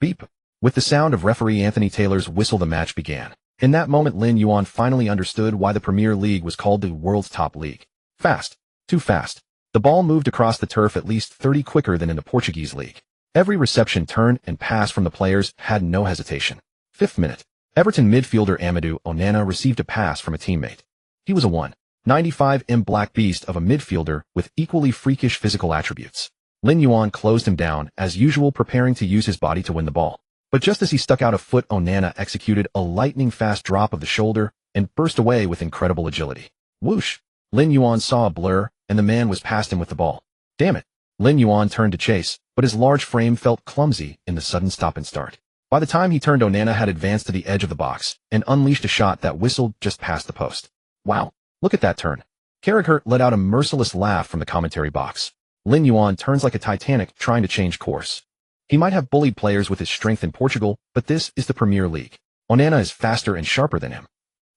[SPEAKER 1] Beep. With the sound of referee Anthony Taylor's whistle, the match began. In that moment, Lin Yuan finally understood why the Premier League was called the world's top league. Fast. Too fast. The ball moved across the turf at least 30 quicker than in the Portuguese league. Every reception, turn, and pass from the players had no hesitation. 5th minute. Everton midfielder Amadou Onana received a pass from a teammate. He was a 1.95 black beast of a midfielder with equally freakish physical attributes. Lin Yuan closed him down, as usual, preparing to use his body to win the ball. But just as he stuck out a foot, Onana executed a lightning-fast drop of the shoulder and burst away with incredible agility. Whoosh! Lin Yuan saw a blur, and the man was past him with the ball. Damn it! Lin Yuan turned to chase, but his large frame felt clumsy in the sudden stop and start. By the time he turned, Onana had advanced to the edge of the box and unleashed a shot that whistled just past the post. Wow! Look at that turn. Carragher let out a merciless laugh from the commentary box. Lin Yuan turns like a Titanic trying to change course. He might have bullied players with his strength in Portugal, but this is the Premier League. Onana is faster and sharper than him.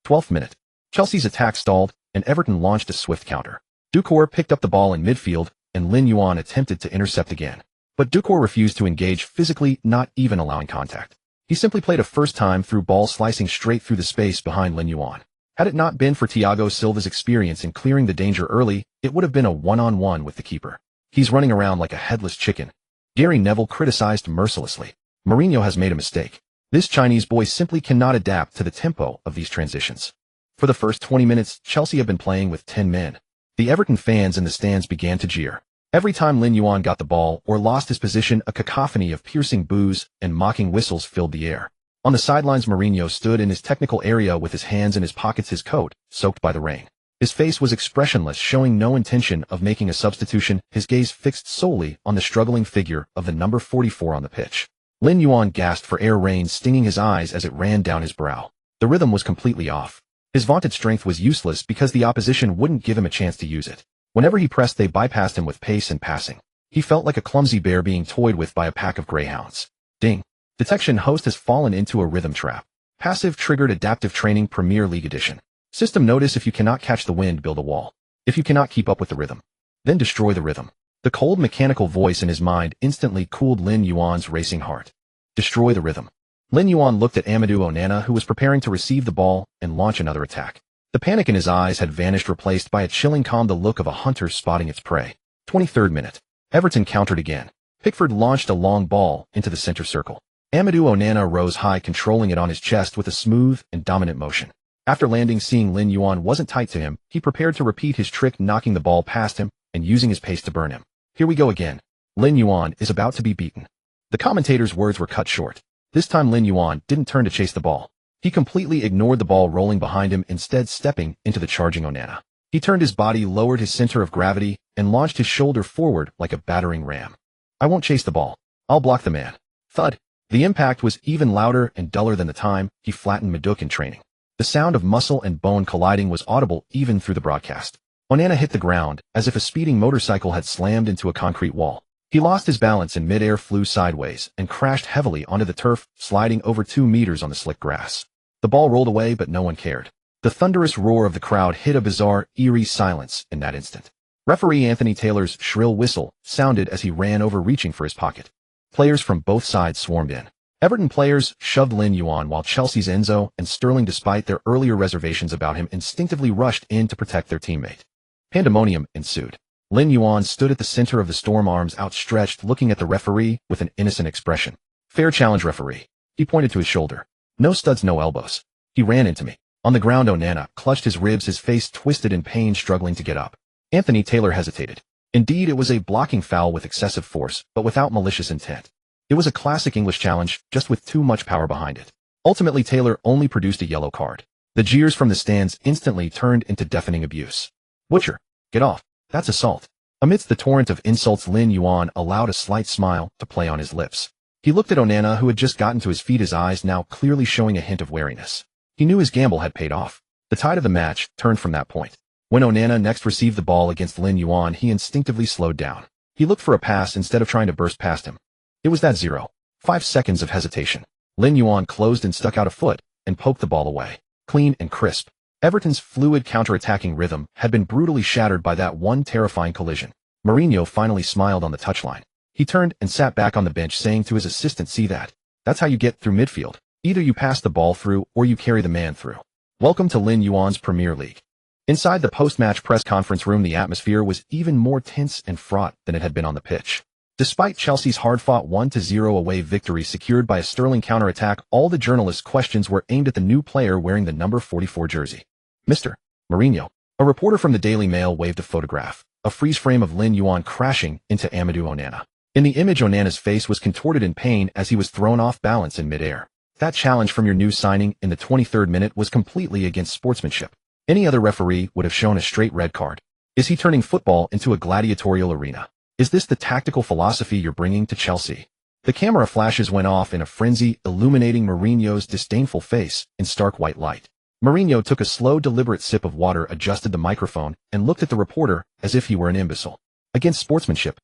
[SPEAKER 1] 12th minute. Chelsea's attack stalled, and Everton launched a swift counter. Doucouré picked up the ball in midfield, and Lin Yuan attempted to intercept again. But Doucouré refused to engage physically, not even allowing contact. He simply played a first-time through ball, slicing straight through the space behind Lin Yuan. Had it not been for Thiago Silva's experience in clearing the danger early, it would have been a one-on-one with the keeper. He's running around like a headless chicken. Gary Neville criticized mercilessly. Mourinho has made a mistake. This Chinese boy simply cannot adapt to the tempo of these transitions. For the first 20 minutes, Chelsea had been playing with 10 men. The Everton fans in the stands began to jeer. Every time Lin Yuan got the ball or lost his position, a cacophony of piercing boos and mocking whistles filled the air. On the sidelines, Mourinho stood in his technical area with his hands in his pockets, his coat soaked by the rain. His face was expressionless, showing no intention of making a substitution, his gaze fixed solely on the struggling figure of the number 44 on the pitch. Lin Yuan gasped for air, rain stinging his eyes as it ran down his brow. The rhythm was completely off. His vaunted strength was useless because the opposition wouldn't give him a chance to use it. Whenever he pressed, they bypassed him with pace and passing. He felt like a clumsy bear being toyed with by a pack of greyhounds. Ding. Detection: host has fallen into a rhythm trap. Passive triggered adaptive training Premier League edition. System: notice if you cannot catch the wind, build a wall. If you cannot keep up with the rhythm, then destroy the rhythm. The cold mechanical voice in his mind instantly cooled Lin Yuan's racing heart. Destroy the rhythm. Lin Yuan looked at Amadou Onana, who was preparing to receive the ball and launch another attack. The panic in his eyes had vanished, replaced by a chilling calm, the look of a hunter spotting its prey. 23rd minute. Everton countered again. Pickford launched a long ball into the center circle. Amadou Onana rose high, controlling it on his chest with a smooth and dominant motion. After landing, seeing Lin Yuan wasn't tight to him, he prepared to repeat his trick, knocking the ball past him and using his pace to burn him. Here we go again. Lin Yuan is about to be beaten. The commentator's words were cut short. This time Lin Yuan didn't turn to chase the ball. He completely ignored the ball rolling behind him, instead stepping into the charging Onana. He turned his body, lowered his center of gravity, and launched his shoulder forward like a battering ram. I won't chase the ball. I'll block the man. Thud. The impact was even louder and duller than the time he flattened Maduk in training. The sound of muscle and bone colliding was audible even through the broadcast. Onana hit the ground as if a speeding motorcycle had slammed into a concrete wall. He lost his balance in midair, flew sideways, and crashed heavily onto the turf, sliding over 2 meters on the slick grass. The ball rolled away, but no one cared. The thunderous roar of the crowd hit a bizarre, eerie silence in that instant. Referee Anthony Taylor's shrill whistle sounded as he ran over, reaching for his pocket. Players from both sides swarmed in. Everton players shoved Lin Yuan, while Chelsea's Enzo and Sterling, despite their earlier reservations about him, instinctively rushed in to protect their teammate. Pandemonium ensued. Lin Yuan stood at the center of the storm, arms outstretched, looking at the referee with an innocent expression. Fair challenge, referee. He pointed to his shoulder. No studs, no elbows. He ran into me. On the ground, Onana clutched his ribs, his face twisted in pain, struggling to get up. Anthony Taylor hesitated. Indeed, it was a blocking foul with excessive force, but without malicious intent. It was a classic English challenge, just with too much power behind it. Ultimately, Taylor only produced a yellow card. The jeers from the stands instantly turned into deafening abuse. Butcher, get off. That's assault. Amidst the torrent of insults, Lin Yuan allowed a slight smile to play on his lips. He looked at Onana, who had just gotten to his feet, his eyes now clearly showing a hint of wariness. He knew his gamble had paid off. The tide of the match turned from that point. When Onana next received the ball against Lin Yuan, he instinctively slowed down. He looked for a pass instead of trying to burst past him. It was that 0.5 seconds of hesitation. Lin Yuan closed and stuck out a foot and poked the ball away. Clean and crisp. Everton's fluid counter-attacking rhythm had been brutally shattered by that one terrifying collision. Mourinho finally smiled on the touchline. He turned and sat back on the bench, saying to his assistant, "See that? That's how you get through midfield. Either you pass the ball through or you carry the man through." Welcome to Lin Yuan's Premier League. Inside the post-match press conference room, the atmosphere was even more tense and fraught than it had been on the pitch. Despite Chelsea's hard-fought 1-0 away victory secured by a sterling counter-attack, all the journalists' questions were aimed at the new player wearing the number 44 jersey. "Mr. Mourinho." A reporter from the Daily Mail waved a photograph, a freeze frame of Lin Yuan crashing into Amadou Onana. In the image, Onana's face was contorted in pain as he was thrown off balance in midair. That challenge from your new signing in the 23rd minute was completely against sportsmanship. Any other referee would have shown a straight red card. Is he turning football into a gladiatorial arena? Is this the tactical philosophy you're bringing to Chelsea? The camera flashes went off in a frenzy, illuminating Mourinho's disdainful face in stark white light. Mourinho took a slow, deliberate sip of water, adjusted the microphone, and looked at the reporter as if he were an imbecile. Against sportsmanship?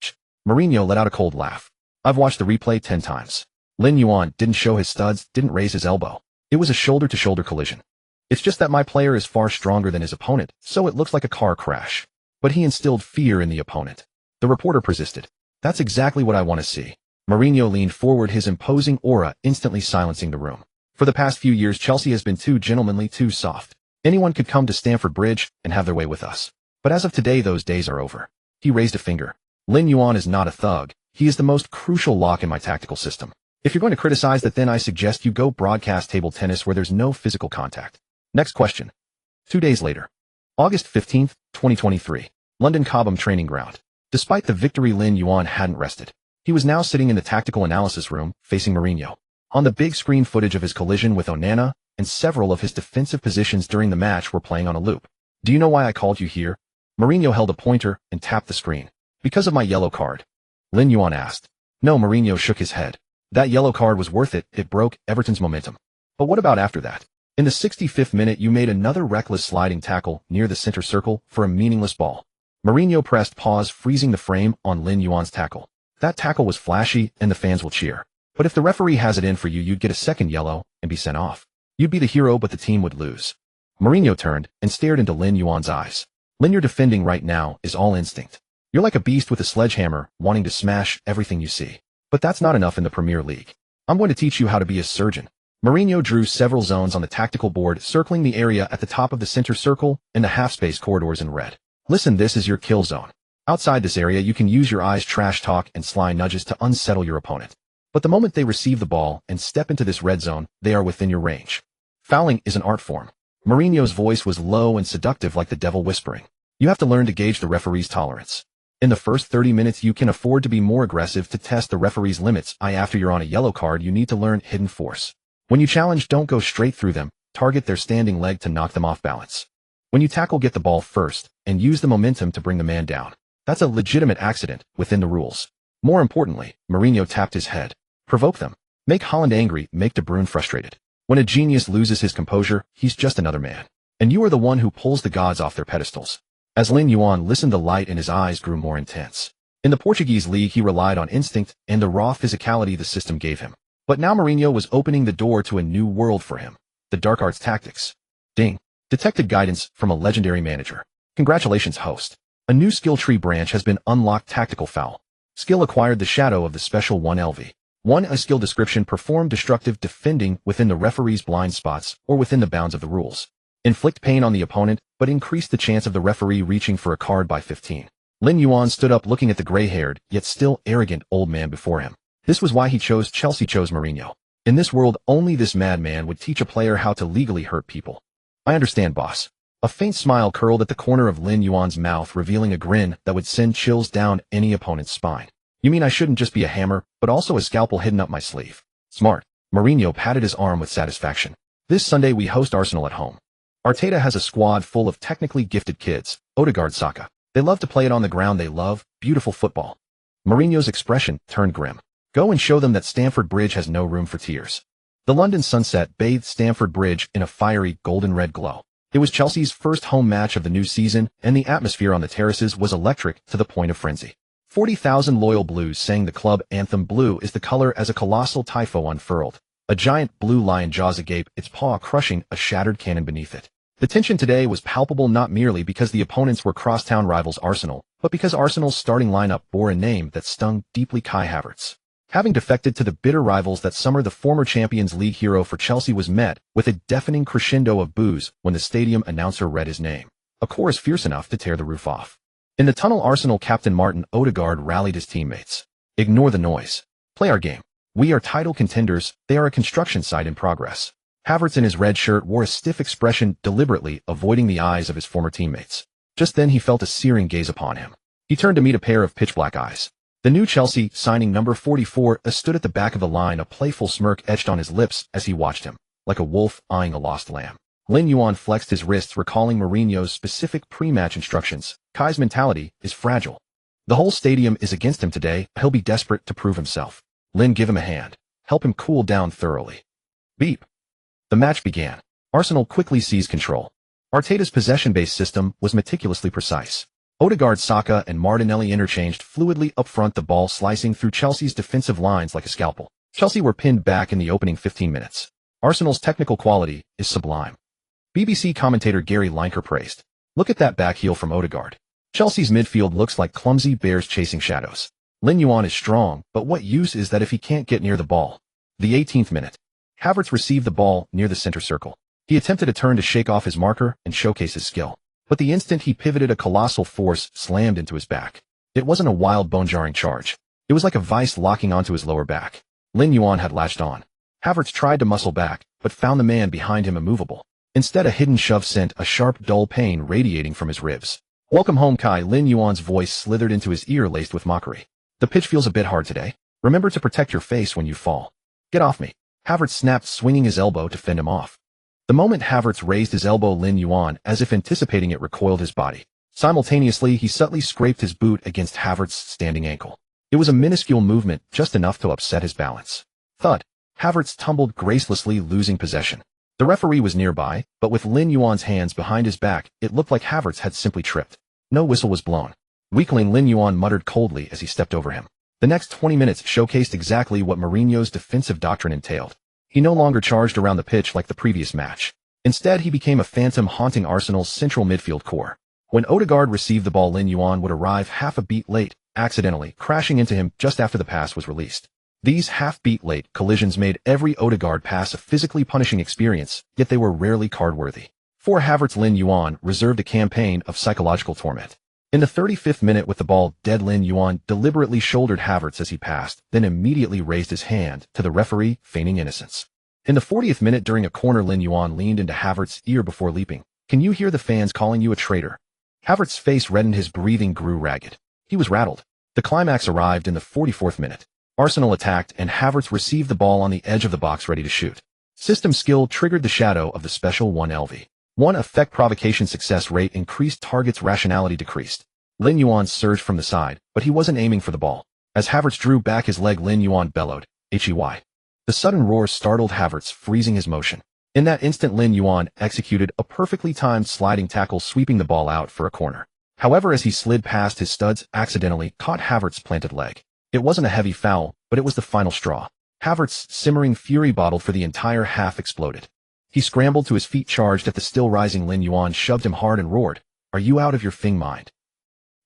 [SPEAKER 1] Mourinho let out a cold laugh. I've watched the replay 10 times. Lin Yuan didn't show his studs, didn't raise his elbow. It was a shoulder-to-shoulder collision. It's just that my player is far stronger than his opponent, so it looks like a car crash. But he instilled fear in the opponent. The reporter persisted. That's exactly what I want to see. Mourinho leaned forward, his imposing aura instantly silencing the room. For the past few years, Chelsea has been too gentlemanly, too soft. Anyone could come to Stamford Bridge and have their way with us. But as of today, those days are over. He raised a finger. Lin Yuan is not a thug. He is the most crucial lock in my tactical system. If you're going to criticize that, then I suggest you go broadcast table tennis where there's no physical contact. Next question. 2 days later. August 15th, 2023. London Cobham training ground. Despite the victory, Lin Yuan hadn't rested. He was now sitting in the tactical analysis room, facing Mourinho. On the big screen, footage of his collision with Onana and several of his defensive positions during the match were playing on a loop. Do you know why I called you here? Mourinho held a pointer and tapped the screen. Because of my yellow card? Lin Yuan asked. No, Mourinho shook his head. That yellow card was worth it. It broke Everton's momentum. But what about after that? In the 65th minute, you made another reckless sliding tackle near the center circle for a meaningless ball. Mourinho pressed pause, freezing the frame on Lin Yuan's tackle. That tackle was flashy, and the fans will cheer. But if the referee has it in for you, you'd get a second yellow and be sent off. You'd be the hero, but the team would lose. Mourinho turned and stared into Lin Yuan's eyes. Lin, your defending right now is all instinct. You're like a beast with a sledgehammer, wanting to smash everything you see. But that's not enough in the Premier League. I'm going to teach you how to be a surgeon. Mourinho drew several zones on the tactical board, circling the area at the top of the center circle and the half-space corridors in red. Listen, this is your kill zone. Outside this area, you can use your eyes, trash talk, and sly nudges to unsettle your opponent. But the moment they receive the ball and step into this red zone, they are within your range. Fouling is an art form. Mourinho's voice was low and seductive, like the devil whispering. You have to learn to gauge the referee's tolerance. In the first 30 minutes, you can afford to be more aggressive to test the referee's limits. After you're on a yellow card, you need to learn hidden force. When you challenge, don't go straight through them. Target their standing leg to knock them off balance. When you tackle, get the ball first and use the momentum to bring the man down. That's a legitimate accident within the rules. More importantly, Mourinho tapped his head. Provoke them. Make Haaland angry, make De Bruyne frustrated. When a genius loses his composure, he's just another man. And you are the one who pulls the gods off their pedestals. As Lin Yuan listened, the light in his eyes grew more intense. In the Portuguese league, he relied on instinct and the raw physicality the system gave him. But now Mourinho was opening the door to a new world for him. The dark arts tactics. Ding. Detected guidance from a legendary manager. Congratulations, host. A new skill tree branch has been unlocked. Tactical foul. Skill acquired, the shadow of the special 1LV. 1. A skill description: perform destructive defending within the referee's blind spots or within the bounds of the rules. Inflict pain on the opponent, but increase the chance of the referee reaching for a card by 15. Lin Yuan stood up, looking at the gray-haired, yet still arrogant old man before him. This was why Chelsea chose Mourinho. In this world, only this madman would teach a player how to legally hurt people. I understand, boss. A faint smile curled at the corner of Lin Yuan's mouth, revealing a grin that would send chills down any opponent's spine. You mean I shouldn't just be a hammer, but also a scalpel hidden up my sleeve? Smart. Mourinho patted his arm with satisfaction. This Sunday we host Arsenal at home. Arteta has a squad full of technically gifted kids. Odegaard, Saka. They love to play it on the ground. They love beautiful football. Mourinho's expression turned grim. Go and show them that Stamford Bridge has no room for tears. The London sunset bathed Stamford Bridge in a fiery golden-red glow. It was Chelsea's first home match of the new season, and the atmosphere on the terraces was electric to the point of frenzy. 40,000 loyal Blues sang the club anthem. Blue is the color as a colossal typho unfurled. A giant blue lion jaws agape, its paw crushing a shattered cannon beneath it. The tension today was palpable, not merely because the opponents were crosstown rivals Arsenal, but because Arsenal's starting lineup bore a name that stung deeply: Kai Havertz. Having defected to the bitter rivals that summer, the former Champions League hero for Chelsea was met with a deafening crescendo of boos when the stadium announcer read his name. A chorus fierce enough to tear the roof off. In the tunnel, Arsenal captain Martin Odegaard rallied his teammates. Ignore the noise. Play our game. We are title contenders. They are a construction site in progress. Havertz in his red shirt wore a stiff expression, deliberately avoiding the eyes of his former teammates. Just then he felt a searing gaze upon him. He turned to meet a pair of pitch-black eyes. The new Chelsea signing, number 44, stood at the back of the line, a playful smirk etched on his lips as he watched him, like a wolf eyeing a lost lamb. Lin Yuan flexed his wrists, recalling Mourinho's specific pre-match instructions. Kai's mentality is fragile. The whole stadium is against him today. He'll be desperate to prove himself. Lin, give him a hand. Help him cool down thoroughly. Beep. The match began. Arsenal quickly seized control. Arteta's possession-based system was meticulously precise. Odegaard, Saka, and Martinelli interchanged fluidly up front, the ball slicing through Chelsea's defensive lines like a scalpel. Chelsea were pinned back in the opening 15 minutes. Arsenal's technical quality is sublime. BBC commentator Gary Lineker praised. Look at that back heel from Odegaard. Chelsea's midfield looks like clumsy bears chasing shadows. Lin Yuan is strong, but what use is that if he can't get near the ball? The 18th minute. Havertz received the ball near the center circle. He attempted a turn to shake off his marker and showcase his skill. But the instant he pivoted, a colossal force slammed into his back. It wasn't a wild, bone-jarring charge. It was like a vice locking onto his lower back. Lin Yuan had latched on. Havertz tried to muscle back, but found the man behind him immovable. Instead, a hidden shove sent a sharp, dull pain radiating from his ribs. Welcome home, Kai. Lin Yuan's voice slithered into his ear, laced with mockery. The pitch feels a bit hard today. Remember to protect your face when you fall. Get off me. Havertz snapped, swinging his elbow to fend him off. The moment Havertz raised his elbow, Lin Yuan, as if anticipating it, recoiled his body. Simultaneously, he subtly scraped his boot against Havertz's standing ankle. It was a minuscule movement, just enough to upset his balance. Thud. Havertz tumbled gracelessly, losing possession. The referee was nearby, but with Lin Yuan's hands behind his back, it looked like Havertz had simply tripped. No whistle was blown. Weakling Lin Yuan muttered coldly as he stepped over him. The next 20 minutes showcased exactly what Mourinho's defensive doctrine entailed. He no longer charged around the pitch like the previous match. Instead, he became a phantom haunting Arsenal's central midfield core. When Odegaard received the ball, Lin Yuan would arrive half a beat late, accidentally crashing into him just after the pass was released. These half-beat late collisions made every Odegaard pass a physically punishing experience, yet they were rarely card-worthy. For Havertz, Lin Yuan reserved a campaign of psychological torment. In the 35th minute with the ball dead, Lin Yuan deliberately shouldered Havertz as he passed, then immediately raised his hand to the referee, feigning innocence. In the 40th minute during a corner, Lin Yuan leaned into Havertz's ear before leaping. "Can you hear the fans calling you a traitor?" Havertz's face reddened, his breathing grew ragged. He was rattled. The climax arrived in the 44th minute. Arsenal attacked and Havertz received the ball on the edge of the box ready to shoot. System skill triggered the shadow of the special 1LV. 1 effect provocation success rate increased, target's rationality decreased. Lin Yuan surged from the side, but he wasn't aiming for the ball. As Havertz drew back his leg, Lin Yuan bellowed, "Hey!" The sudden roar startled Havertz, freezing his motion. In that instant, Lin Yuan executed a perfectly timed sliding tackle, sweeping the ball out for a corner. However, as he slid past his studs, accidentally caught Havertz's planted leg. It wasn't a heavy foul, but it was the final straw. Havertz's simmering fury bottled for the entire half exploded. He scrambled to his feet, charged at the still rising Lin Yuan, shoved him hard and roared, "Are you out of your thing mind?"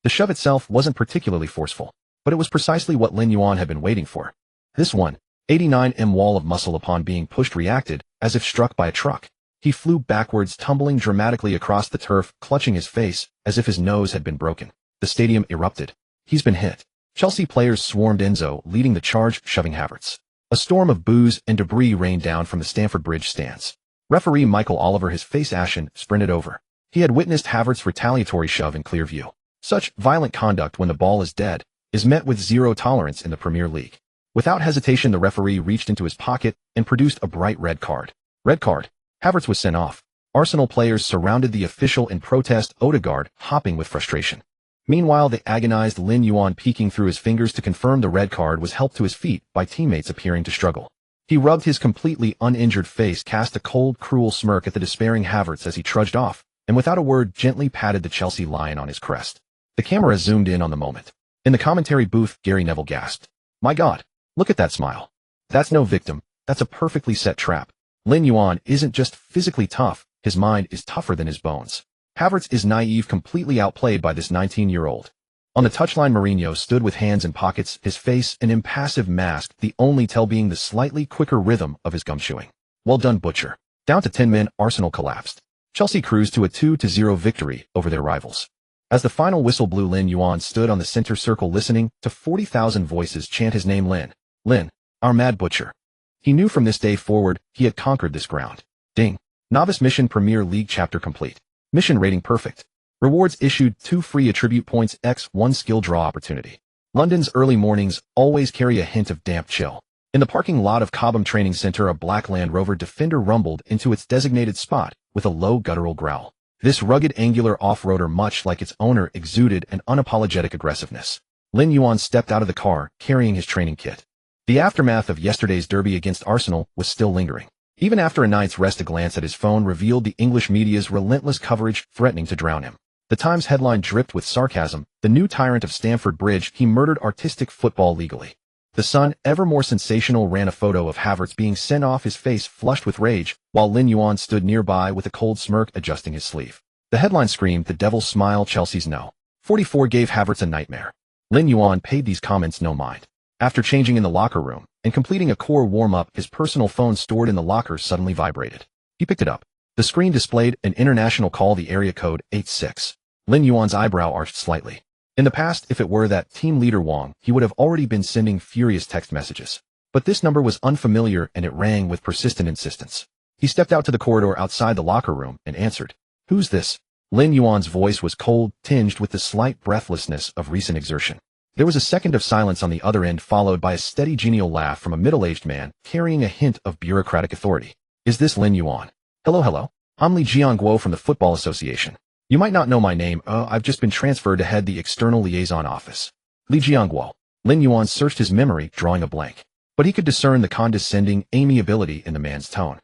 [SPEAKER 1] The shove itself wasn't particularly forceful, but it was precisely what Lin Yuan had been waiting for. This 189 wall of muscle upon being pushed reacted, as if struck by a truck. He flew backwards, tumbling dramatically across the turf, clutching his face, as if his nose had been broken. The stadium erupted. "He's been hit." Chelsea players swarmed Enzo, leading the charge, shoving Havertz. A storm of boos and debris rained down from the Stamford Bridge stands. Referee Michael Oliver, his face ashen, sprinted over. He had witnessed Havertz's retaliatory shove in clear view. Such violent conduct when the ball is dead is met with zero tolerance in the Premier League. Without hesitation, the referee reached into his pocket and produced a bright red card. Red card. Havertz was sent off. Arsenal players surrounded the official in protest, Odegaard hopping with frustration. Meanwhile, the agonized Lin Yuan, peeking through his fingers to confirm the red card, was helped to his feet by teammates appearing to struggle. He rubbed his completely uninjured face, cast a cold, cruel smirk at the despairing Havertz as he trudged off, and without a word gently patted the Chelsea lion on his crest. The camera zoomed in on the moment. In the commentary booth, Gary Neville gasped, "My God, look at that smile. That's no victim, that's a perfectly set trap. Lin Yuan isn't just physically tough, his mind is tougher than his bones." Havertz is naive, completely outplayed by this 19-year-old. On the touchline, Mourinho stood with hands in pockets, his face an impassive mask, the only tell being the slightly quicker rhythm of his gum-chewing. "Well done, Butcher." Down to 10 men, Arsenal collapsed. Chelsea cruised to a 2-0 victory over their rivals. As the final whistle blew, Lin Yuan stood on the center circle listening to 40,000 voices chant his name, "Lin, Lin, our mad Butcher." He knew from this day forward he had conquered this ground. Ding. Novice Mission Premier League chapter complete. Mission rating perfect. Rewards issued: 2 free attribute points x 1 skill draw opportunity. London's early mornings always carry a hint of damp chill. In the parking lot of Cobham Training Center, a black Land Rover Defender rumbled into its designated spot with a low guttural growl. This rugged, angular off-roader, much like its owner, exuded an unapologetic aggressiveness. Lin Yuan stepped out of the car, carrying his training kit. The aftermath of yesterday's derby against Arsenal was still lingering. Even after a night's rest, a glance at his phone revealed the English media's relentless coverage, threatening to drown him. The Times headline dripped with sarcasm: "The new tyrant of Stamford Bridge, he murdered artistic football legally." The Sun, ever more sensational, ran a photo of Havertz being sent off, his face flushed with rage, while Lin Yuan stood nearby with a cold smirk, adjusting his sleeve. The headline screamed, "The devil's smile, Chelsea's no." 44 gave Havertz a nightmare. Lin Yuan paid these comments no mind. After changing in the locker room and completing a core warm-up, his personal phone stored in the locker suddenly vibrated. He picked it up. The screen displayed an international call, the area code 86. Lin Yuan's eyebrow arched slightly. In the past, if it were that team leader Wang, he would have already been sending furious text messages. But this number was unfamiliar, and it rang with persistent insistence. He stepped out to the corridor outside the locker room and answered. "Who's this?" Lin Yuan's voice was cold, tinged with the slight breathlessness of recent exertion. There was a second of silence on the other end, followed by a steady, genial laugh from a middle-aged man carrying a hint of bureaucratic authority. "Is this Lin Yuan?" Hello. I'm Li Jiangguo from the Football Association. You might not know my name. I've just been transferred to head the External Liaison Office." Li Jiangguo. Lin Yuan searched his memory, drawing a blank. But he could discern the condescending amiability in the man's tone.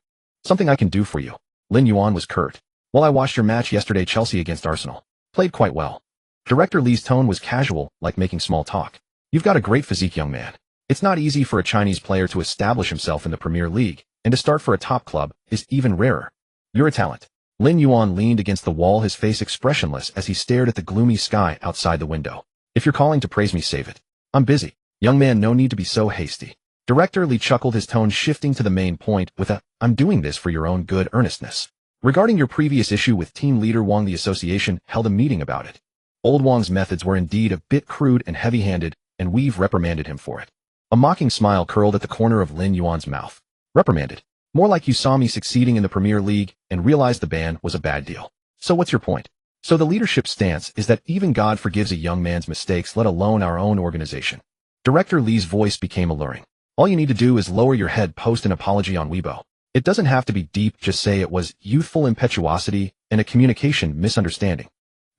[SPEAKER 1] Something I can do for you. Lin Yuan was curt. Well, I watched your match yesterday, Chelsea against Arsenal. Played quite well. Director Li's tone was casual, like making small talk. You've got a great physique, young man. It's not easy for a Chinese player to establish himself in the Premier League, and to start for a top club is even rarer. You're a talent. Lin Yuan leaned against the wall, his face expressionless as he stared at the gloomy sky outside the window. If you're calling to praise me, save it. I'm busy. Young man, no need to be so hasty. Director Li chuckled, his tone shifting to the main point with a, I'm doing this for your own good earnestness. Regarding your previous issue with team leader Wang, the association held a meeting about it. Old Wang's methods were indeed a bit crude and heavy-handed, and we've reprimanded him for it. A mocking smile curled at the corner of Lin Yuan's mouth. Reprimanded? More like you saw me succeeding in the Premier League and realized the ban was a bad deal. So what's your point? So the leadership stance is that even God forgives a young man's mistakes, let alone our own organization. Director Li's voice became alluring. All you need to do is lower your head, post an apology on Weibo. It doesn't have to be deep, just say it was youthful impetuosity and a communication misunderstanding.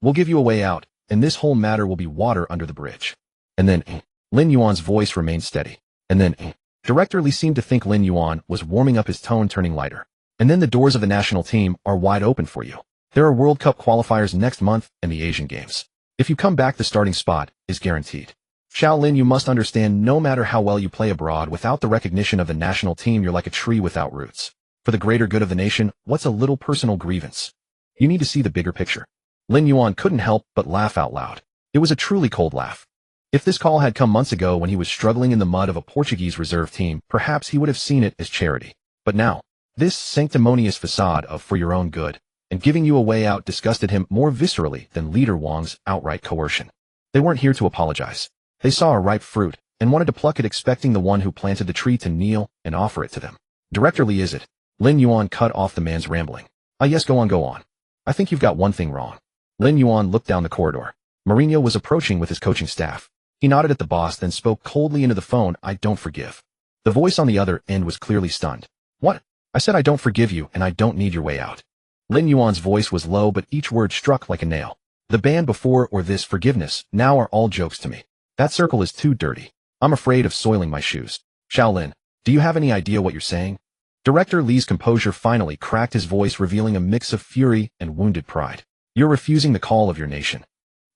[SPEAKER 1] We'll give you a way out, and this whole matter will be water under the bridge. And then, Lin Yuan's voice remained steady. And then, Director Li seemed to think Lin Yuan was warming up, his tone turning lighter. And then the doors of the national team are wide open for you. There are World Cup qualifiers next month and the Asian Games. If you come back, the starting spot is guaranteed. Xiao Lin, you must understand, no matter how well you play abroad, without the recognition of the national team, you're like a tree without roots. For the greater good of the nation, what's a little personal grievance? You need to see the bigger picture. Lin Yuan couldn't help but laugh out loud. It was a truly cold laugh. If this call had come months ago when he was struggling in the mud of a Portuguese reserve team, perhaps he would have seen it as charity. But now, this sanctimonious facade of for your own good and giving you a way out disgusted him more viscerally than leader Wang's outright coercion. They weren't here to apologize. They saw a ripe fruit and wanted to pluck it, expecting the one who planted the tree to kneel and offer it to them. Director Li, is it? Lin Yuan cut off the man's rambling. Ah yes, go on. I think you've got one thing wrong. Lin Yuan looked down the corridor. Mourinho was approaching with his coaching staff. He nodded at the boss, then spoke coldly into the phone. I don't forgive. The voice on the other end was clearly stunned. What? I said I don't forgive you, and I don't need your way out. Lin Yuan's voice was low, but each word struck like a nail. The ban before or this forgiveness now are all jokes to me. That circle is too dirty. I'm afraid of soiling my shoes. Xiao Lin, do you have any idea what you're saying? Director Li's composure finally cracked, his voice revealing a mix of fury and wounded pride. You're refusing the call of your nation.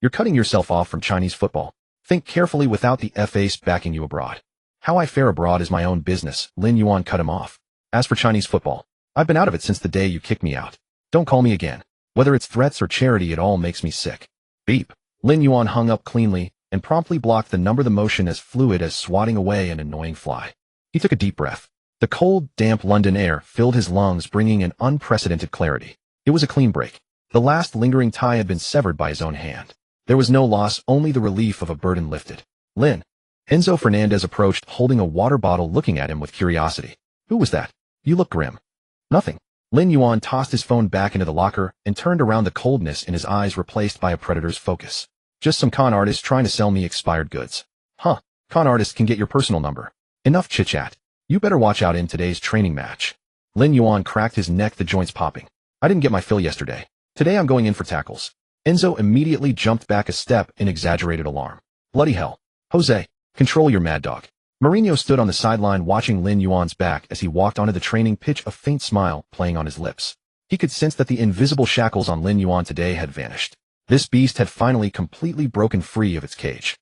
[SPEAKER 1] You're cutting yourself off from Chinese football. Think carefully without the FA's backing you abroad. How I fare abroad is my own business. Lin Yuan cut him off. As for Chinese football, I've been out of it since the day you kicked me out. Don't call me again. Whether it's threats or charity, it all makes me sick. Beep. Lin Yuan hung up cleanly and promptly blocked the number, the motion as fluid as swatting away an annoying fly. He took a deep breath. The cold, damp London air filled his lungs, bringing an unprecedented clarity. It was a clean break. The last lingering tie had been severed by his own hand. There was no loss, only the relief of a burden lifted. Lin. Enzo Fernandez approached, holding a water bottle, looking at him with curiosity. Who was that? You look grim. Nothing. Lin Yuan tossed his phone back into the locker and turned around, the coldness in his eyes replaced by a predator's focus. Just some con artist trying to sell me expired goods. Huh. Con artists can get your personal number. Enough chit-chat. You better watch out in today's training match. Lin Yuan cracked his neck, the joints popping. I didn't get my fill yesterday. Today I'm going in for tackles. Enzo immediately jumped back a step in exaggerated alarm. Bloody hell. Jose, control your mad dog. Mourinho stood on the sideline watching Lin Yuan's back as he walked onto the training pitch, a faint smile playing on his lips. He could sense that the invisible shackles on Lin Yuan today had vanished. This beast had finally completely broken free of its cage.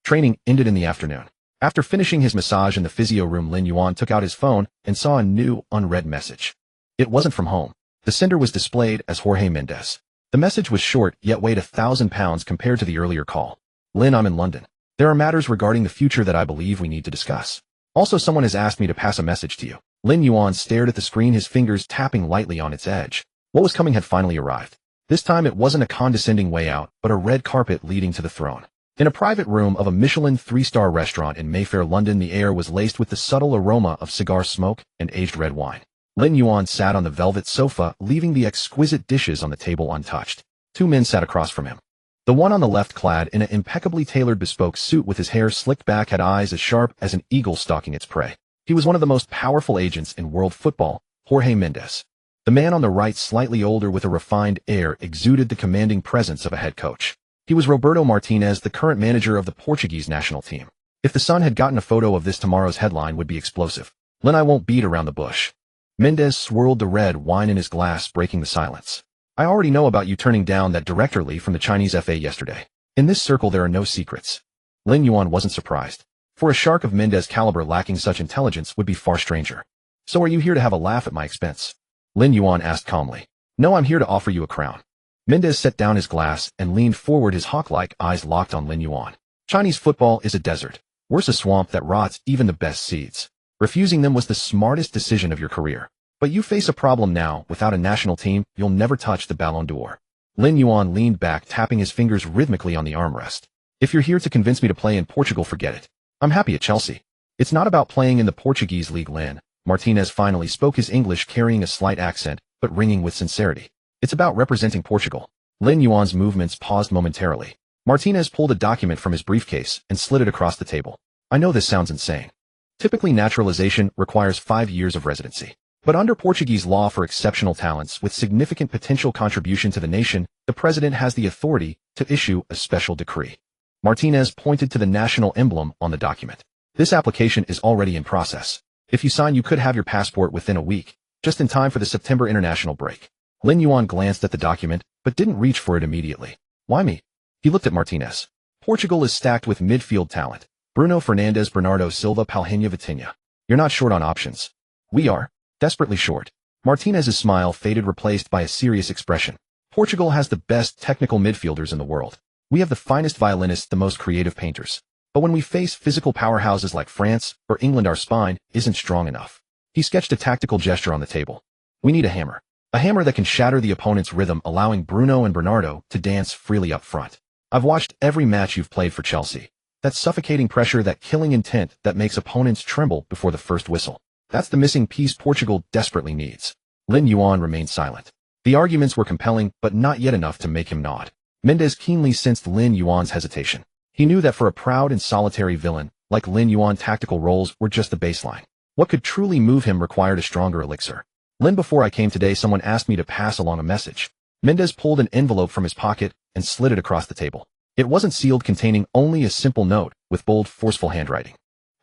[SPEAKER 1] Training ended in the afternoon. After finishing his massage in the physio room, Lin Yuan took out his phone and saw a new, unread message. It wasn't from home. The sender was displayed as Jorge Mendes. The message was short, yet weighed 1,000 pounds compared to the earlier call. Lin, I'm in London. There are matters regarding the future that I believe we need to discuss. Also, someone has asked me to pass a message to you. Lin Yuan stared at the screen, his fingers tapping lightly on its edge. What was coming had finally arrived. This time it wasn't a condescending way out, but a red carpet leading to the throne. In a private room of a Michelin 3-star restaurant in Mayfair, London, the air was laced with the subtle aroma of cigar smoke and aged red wine. Lin Yuan sat on the velvet sofa, leaving the exquisite dishes on the table untouched. Two men sat across from him. The one on the left, clad in an impeccably tailored bespoke suit with his hair slicked back, had eyes as sharp as an eagle stalking its prey. He was one of the most powerful agents in world football, Jorge Mendes. The man on the right, slightly older with a refined air, exuded the commanding presence of a head coach. He was Roberto Martinez, the current manager of the Portuguese national team. If the Sun had gotten a photo of this, tomorrow's headline would be explosive. Lin, I won't beat around the bush. Mendes swirled the red wine in his glass, breaking the silence. I already know about you turning down that directorly from the Chinese FA yesterday. In this circle there are no secrets. Lin Yuan wasn't surprised. For a shark of Mendes' caliber, lacking such intelligence would be far stranger. So are you here to have a laugh at my expense? Lin Yuan asked calmly. No, I'm here to offer you a crown. Mendes set down his glass and leaned forward, his hawk-like eyes locked on Lin Yuan. Chinese football is a desert. Worse, a swamp that rots even the best seeds. Refusing them was the smartest decision of your career. But you face a problem now. Without a national team, you'll never touch the Ballon d'Or. Lin Yuan leaned back, tapping his fingers rhythmically on the armrest. If you're here to convince me to play in Portugal, forget it. I'm happy at Chelsea. It's not about playing in the Portuguese league, Lin. Martinez finally spoke, his English carrying a slight accent, but ringing with sincerity. It's about representing Portugal. Lin Yuan's movements paused momentarily. Martinez pulled a document from his briefcase and slid it across the table. I know this sounds insane. Typically, naturalization requires 5 years of residency. But under Portuguese law, for exceptional talents with significant potential contribution to the nation, the president has the authority to issue a special decree. Martinez pointed to the national emblem on the document. This application is already in process. If you sign, you could have your passport within a week, just in time for the September international break. Lin Yuan glanced at the document, but didn't reach for it immediately. Why me? He looked at Martinez. Portugal is stacked with midfield talent. Bruno Fernandes, Bernardo Silva, Palhinha, Vitinha. You're not short on options. We are. Desperately short. Martinez's smile faded, replaced by a serious expression. Portugal has the best technical midfielders in the world. We have the finest violinists, the most creative painters. But when we face physical powerhouses like France or England, our spine isn't strong enough. He sketched a tactical gesture on the table. We need a hammer. A hammer that can shatter the opponent's rhythm, allowing Bruno and Bernardo to dance freely up front. I've watched every match you've played for Chelsea. That suffocating pressure, that killing intent that makes opponents tremble before the first whistle. That's the missing piece Portugal desperately needs. Lin Yuan remained silent. The arguments were compelling, but not yet enough to make him nod. Mendes keenly sensed Lin Yuan's hesitation. He knew that for a proud and solitary villain like Lin Yuan, tactical roles were just the baseline. What could truly move him required a stronger elixir. Lin, before I came today, someone asked me to pass along a message. Mendes pulled an envelope from his pocket and slid it across the table. It wasn't sealed, containing only a simple note with bold, forceful handwriting.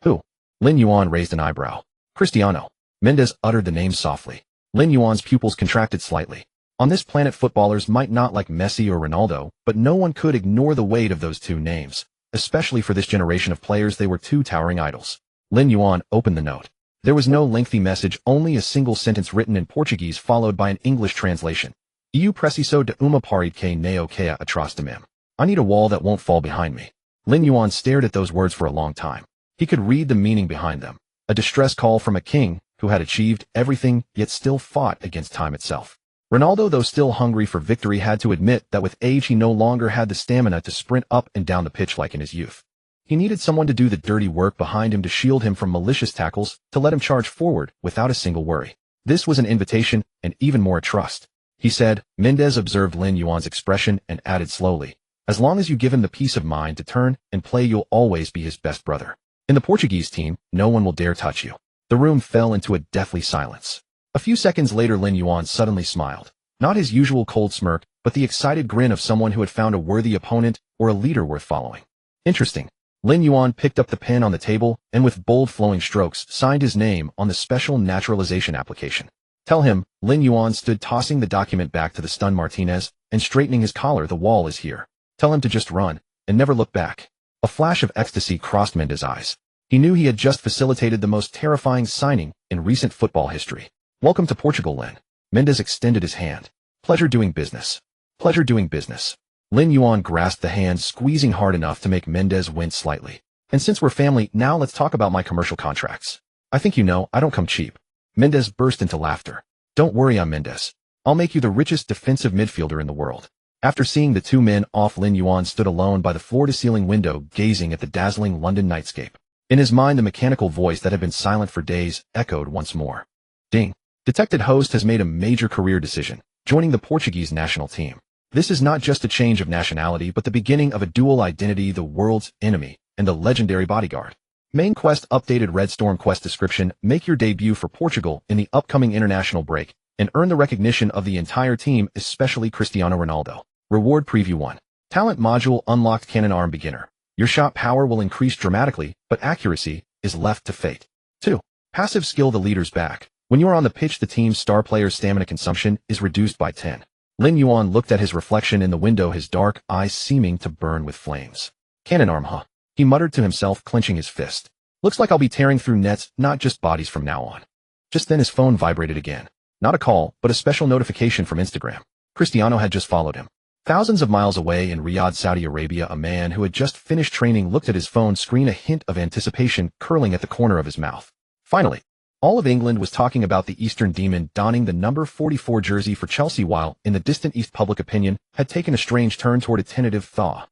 [SPEAKER 1] Who? Lin Yuan raised an eyebrow. Cristiano. Mendes uttered the name softly. Lin Yuan's pupils contracted slightly. On this planet, footballers might not like Messi or Ronaldo, but no one could ignore the weight of those two names. Especially for this generation of players, they were two towering idols. Lin Yuan opened the note. There was no lengthy message, only a single sentence written in Portuguese followed by an English translation. Eu preciso de uma parede que não caia atrás de mim. I need a wall that won't fall behind me. Lin Yuan stared at those words for a long time. He could read the meaning behind them. A distress call from a king who had achieved everything yet still fought against time itself. Ronaldo, though still hungry for victory, had to admit that with age he no longer had the stamina to sprint up and down the pitch like in his youth. He needed someone to do the dirty work behind him, to shield him from malicious tackles, to let him charge forward without a single worry. This was an invitation, and even more a trust. He said. Mendes observed Lin Yuan's expression and added slowly, as long as you give him the peace of mind to turn and play, you'll always be his best brother. In the Portuguese team, no one will dare touch you. The room fell into a deathly silence. A few seconds later, Lin Yuan suddenly smiled. Not his usual cold smirk, but the excited grin of someone who had found a worthy opponent or a leader worth following. Interesting. Lin Yuan picked up the pen on the table and with bold flowing strokes signed his name on the special naturalization application. Tell him. Lin Yuan stood, tossing the document back to the stunned Martinez and straightening his collar. The wall is here. Tell him to just run and never look back. A flash of ecstasy crossed Mendes' eyes. He knew he had just facilitated the most terrifying signing in recent football history. Welcome to Portugal, Lin. Mendes extended his hand. Pleasure doing business. Pleasure doing business. Lin Yuan grasped the hand, squeezing hard enough to make Mendes wince slightly. And since we're family, now let's talk about my commercial contracts. I think you know, I don't come cheap. Mendes burst into laughter. Don't worry, I'm Mendes. I'll make you the richest defensive midfielder in the world. After seeing the two men off, Lin Yuan stood alone by the floor-to-ceiling window, gazing at the dazzling London nightscape. In his mind, the mechanical voice that had been silent for days echoed once more. Ding. Detected host has made a major career decision, joining the Portuguese national team. This is not just a change of nationality, but the beginning of a dual identity: the world's enemy and the legendary bodyguard. Main quest updated. Red Storm quest description: make your debut for Portugal in the upcoming international break and earn the recognition of the entire team, especially Cristiano Ronaldo. Reward preview 1. Talent module unlocked. Cannon arm beginner. Your shot power will increase dramatically, but accuracy is left to fate. 2. Passive skill: the leader's back. When you are on the pitch, the team's star player's stamina consumption is reduced by 10. Lin Yuan looked at his reflection in the window, his dark eyes seeming to burn with flames. Cannon arm, huh? He muttered to himself, clenching his fist. Looks like I'll be tearing through nets, not just bodies from now on. Just then his phone vibrated again. Not a call, but a special notification from Instagram. Cristiano had just followed him. Thousands of miles away in Riyadh, Saudi Arabia, a man who had just finished training looked at his phone screen, a hint of anticipation curling at the corner of his mouth. Finally, all of England was talking about the Eastern Demon donning the number 44 jersey for Chelsea, while, in the distant East, public opinion had taken a strange turn toward a tentative thaw.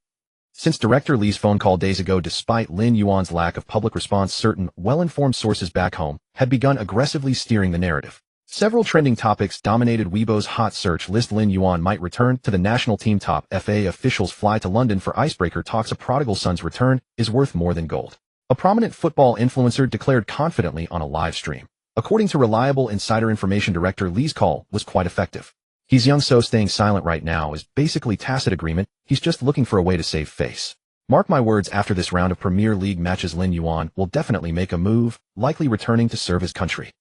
[SPEAKER 1] Since Director Lee's phone call days ago, despite Lin Yuan's lack of public response, certain well-informed sources back home had begun aggressively steering the narrative. Several trending topics dominated Weibo's hot search list. Lin Yuan might return to the national team. Top FA officials fly to London for icebreaker talks. A prodigal son's return is worth more than gold. A prominent football influencer declared confidently on a live stream. According to reliable insider information, Director Lee's call was quite effective. He's young, so staying silent right now is basically tacit agreement. He's just looking for a way to save face. Mark my words, after this round of Premier League matches, Lin Yuan will definitely make a move, likely returning to serve his country.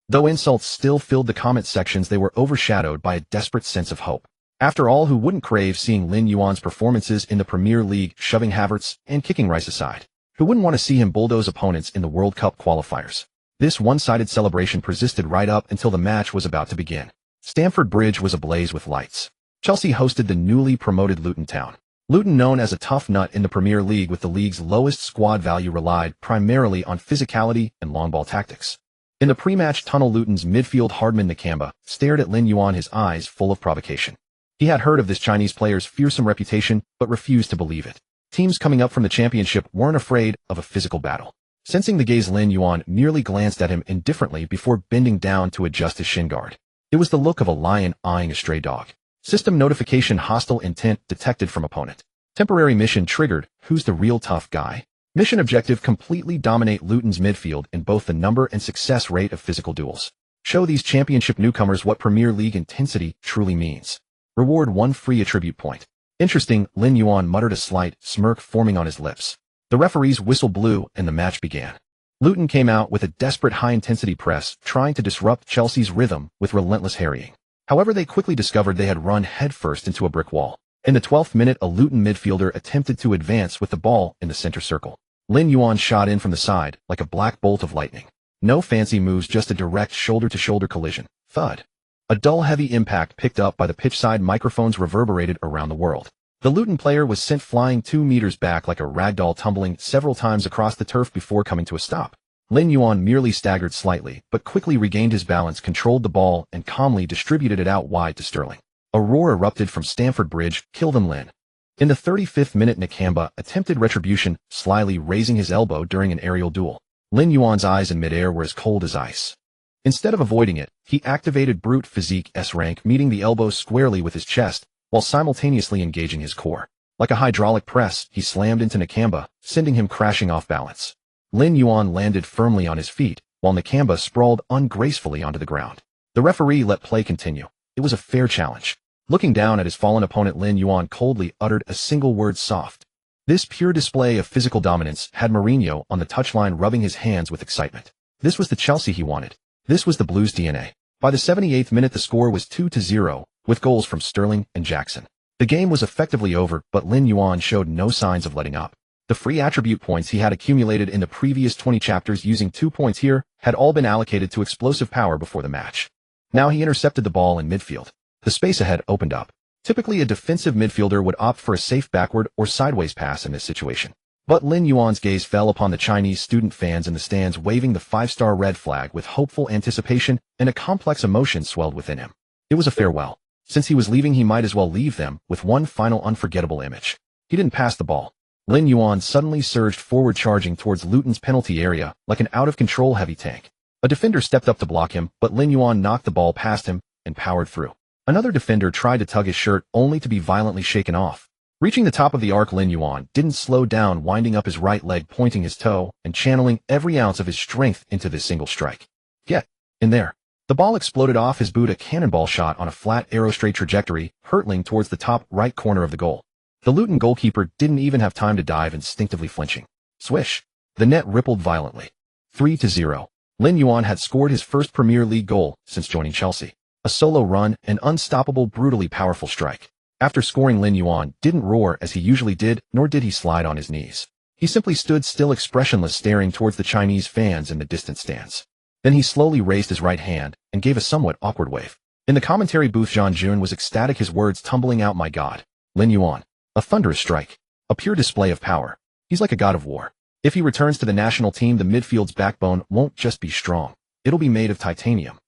[SPEAKER 1] Though insults still filled the comment sections, they were overshadowed by a desperate sense of hope. After all, who wouldn't crave seeing Lin Yuan's performances in the Premier League, shoving Havertz and kicking Rice aside? Who wouldn't want to see him bulldoze opponents in the World Cup qualifiers? This one-sided celebration persisted right up until the match was about to begin. Stamford Bridge was ablaze with lights. Chelsea hosted the newly promoted Luton Town. Luton, known as a tough nut in the Premier League with the league's lowest squad value, relied primarily on physicality and long ball tactics. In the pre-match tunnel, Luton's midfield Hardman Nakamba stared at Lin Yuan, his eyes full of provocation. He had heard of this Chinese player's fearsome reputation, but refused to believe it. Teams coming up from the championship weren't afraid of a physical battle. Sensing the gaze, Lin Yuan merely glanced at him indifferently before bending down to adjust his shin guard. It was the look of a lion eyeing a stray dog. System notification: hostile intent detected from opponent. Temporary mission triggered: who's the real tough guy? Mission objective: completely dominate Luton's midfield in both the number and success rate of physical duels. Show these championship newcomers what Premier League intensity truly means. Reward 1 free attribute point. Interesting, Lin Yuan muttered, a slight smirk forming on his lips. The referee's whistle blew and the match began. Luton came out with a desperate high-intensity press, trying to disrupt Chelsea's rhythm with relentless harrying. However, they quickly discovered they had run headfirst into a brick wall. In the 12th minute, a Luton midfielder attempted to advance with the ball in the center circle. Lin Yuan shot in from the side, like a black bolt of lightning. No fancy moves, just a direct shoulder-to-shoulder collision. Thud. A dull, heavy impact picked up by the pitchside microphones reverberated around the world. The Luton player was sent flying 2 meters back like a ragdoll, tumbling several times across the turf before coming to a stop. Lin Yuan merely staggered slightly, but quickly regained his balance, controlled the ball, and calmly distributed it out wide to Sterling. A roar erupted from Stamford Bridge. Kill them, Lin. In the 35th minute, Nakamba attempted retribution, slyly raising his elbow during an aerial duel. Lin Yuan's eyes in midair were as cold as ice. Instead of avoiding it, he activated brute physique S-rank, meeting the elbow squarely with his chest, while simultaneously engaging his core. Like a hydraulic press, he slammed into Nakamba, sending him crashing off balance. Lin Yuan landed firmly on his feet, while Nakamba sprawled ungracefully onto the ground. The referee let play continue. It was a fair challenge. Looking down at his fallen opponent, Lin Yuan coldly uttered a single word: soft. This pure display of physical dominance had Mourinho on the touchline rubbing his hands with excitement. This was the Chelsea he wanted. This was the Blues' DNA. By the 78th minute, the score was 2-0, with goals from Sterling and Jackson. The game was effectively over, but Lin Yuan showed no signs of letting up. The free attribute points he had accumulated in the previous 20 chapters, using 2 points here, had all been allocated to explosive power before the match. Now he intercepted the ball in midfield. The space ahead opened up. Typically, a defensive midfielder would opt for a safe backward or sideways pass in this situation. But Lin Yuan's gaze fell upon the Chinese student fans in the stands, waving the 5-star red flag with hopeful anticipation, and a complex emotion swelled within him. It was a farewell. Since he was leaving, he might as well leave them with one final unforgettable image. He didn't pass the ball. Lin Yuan suddenly surged forward, charging towards Luton's penalty area like an out-of-control heavy tank. A defender stepped up to block him, but Lin Yuan knocked the ball past him and powered through. Another defender tried to tug his shirt, only to be violently shaken off. Reaching the top of the arc, Lin Yuan didn't slow down, winding up his right leg, pointing his toe, and channeling every ounce of his strength into this single strike. Get in there. The ball exploded off his boot, a cannonball shot on a flat arrow straight trajectory, hurtling towards the top right corner of the goal. The Luton goalkeeper didn't even have time to dive, instinctively flinching. Swish. The net rippled violently. 3-0. Lin Yuan had scored his first Premier League goal since joining Chelsea. A solo run, an unstoppable, brutally powerful strike. After scoring, Lin Yuan didn't roar as he usually did, nor did he slide on his knees. He simply stood still, expressionless, staring towards the Chinese fans in the distant stands. Then he slowly raised his right hand and gave a somewhat awkward wave. In the commentary booth, Zhang Jun was ecstatic, his words tumbling out, "My God, Lin Yuan. A thunderous strike. A pure display of power. He's like a god of war. If he returns to the national team, the midfield's backbone won't just be strong. It'll be made of titanium."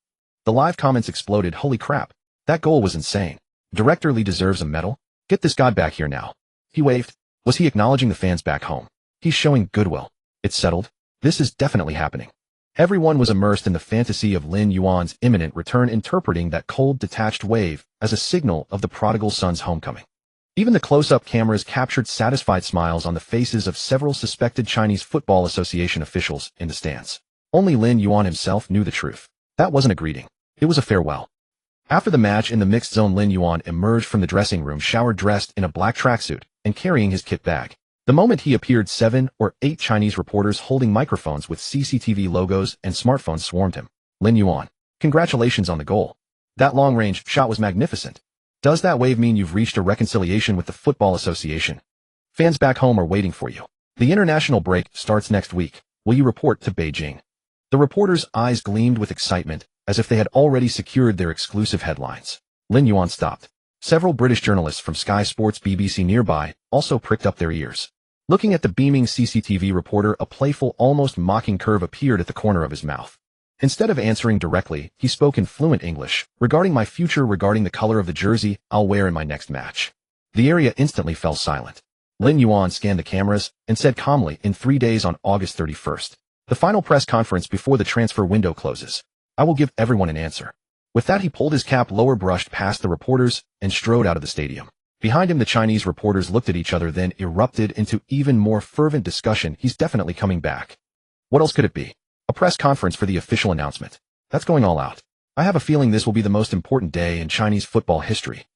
[SPEAKER 1] The live comments exploded. "Holy crap. That goal was insane. Director Lee deserves a medal. Get this god back here now." He waved. Was he acknowledging the fans back home? He's showing goodwill. It's settled. This is definitely happening. Everyone was immersed in the fantasy of Lin Yuan's imminent return, interpreting that cold, detached wave as a signal of the prodigal son's homecoming. Even the close-up cameras captured satisfied smiles on the faces of several suspected Chinese Football Association officials in the stands. Only Lin Yuan himself knew the truth. That wasn't a greeting. It was a farewell. After the match in the mixed zone, Lin Yuan emerged from the dressing room, showered, dressed in a black tracksuit, and carrying his kit bag. The moment he appeared, 7 or 8 Chinese reporters holding microphones with CCTV logos and smartphones swarmed him. "Lin Yuan, congratulations on the goal. That long-range shot was magnificent. Does that wave mean you've reached a reconciliation with the Football Association? Fans back home are waiting for you. The international break starts next week. Will you report to Beijing?" The reporters' eyes gleamed with excitement, as if they had already secured their exclusive headlines. Lin Yuan stopped. Several British journalists from Sky Sports BBC nearby also pricked up their ears. Looking at the beaming CCTV reporter, a playful, almost mocking curve appeared at the corner of his mouth. Instead of answering directly, he spoke in fluent English. "Regarding my future, regarding the color of the jersey I'll wear in my next match." The area instantly fell silent. Lin Yuan scanned the cameras and said calmly, "In 3 days, on August 31st, the final press conference before the transfer window closes, I will give everyone an answer." With that, he pulled his cap lower, brushed past the reporters, and strode out of the stadium. Behind him, the Chinese reporters looked at each other, then erupted into even more fervent discussion. "He's definitely coming back. What else could it be? A press conference for the official announcement. That's going all out. I have a feeling this will be the most important day in Chinese football history."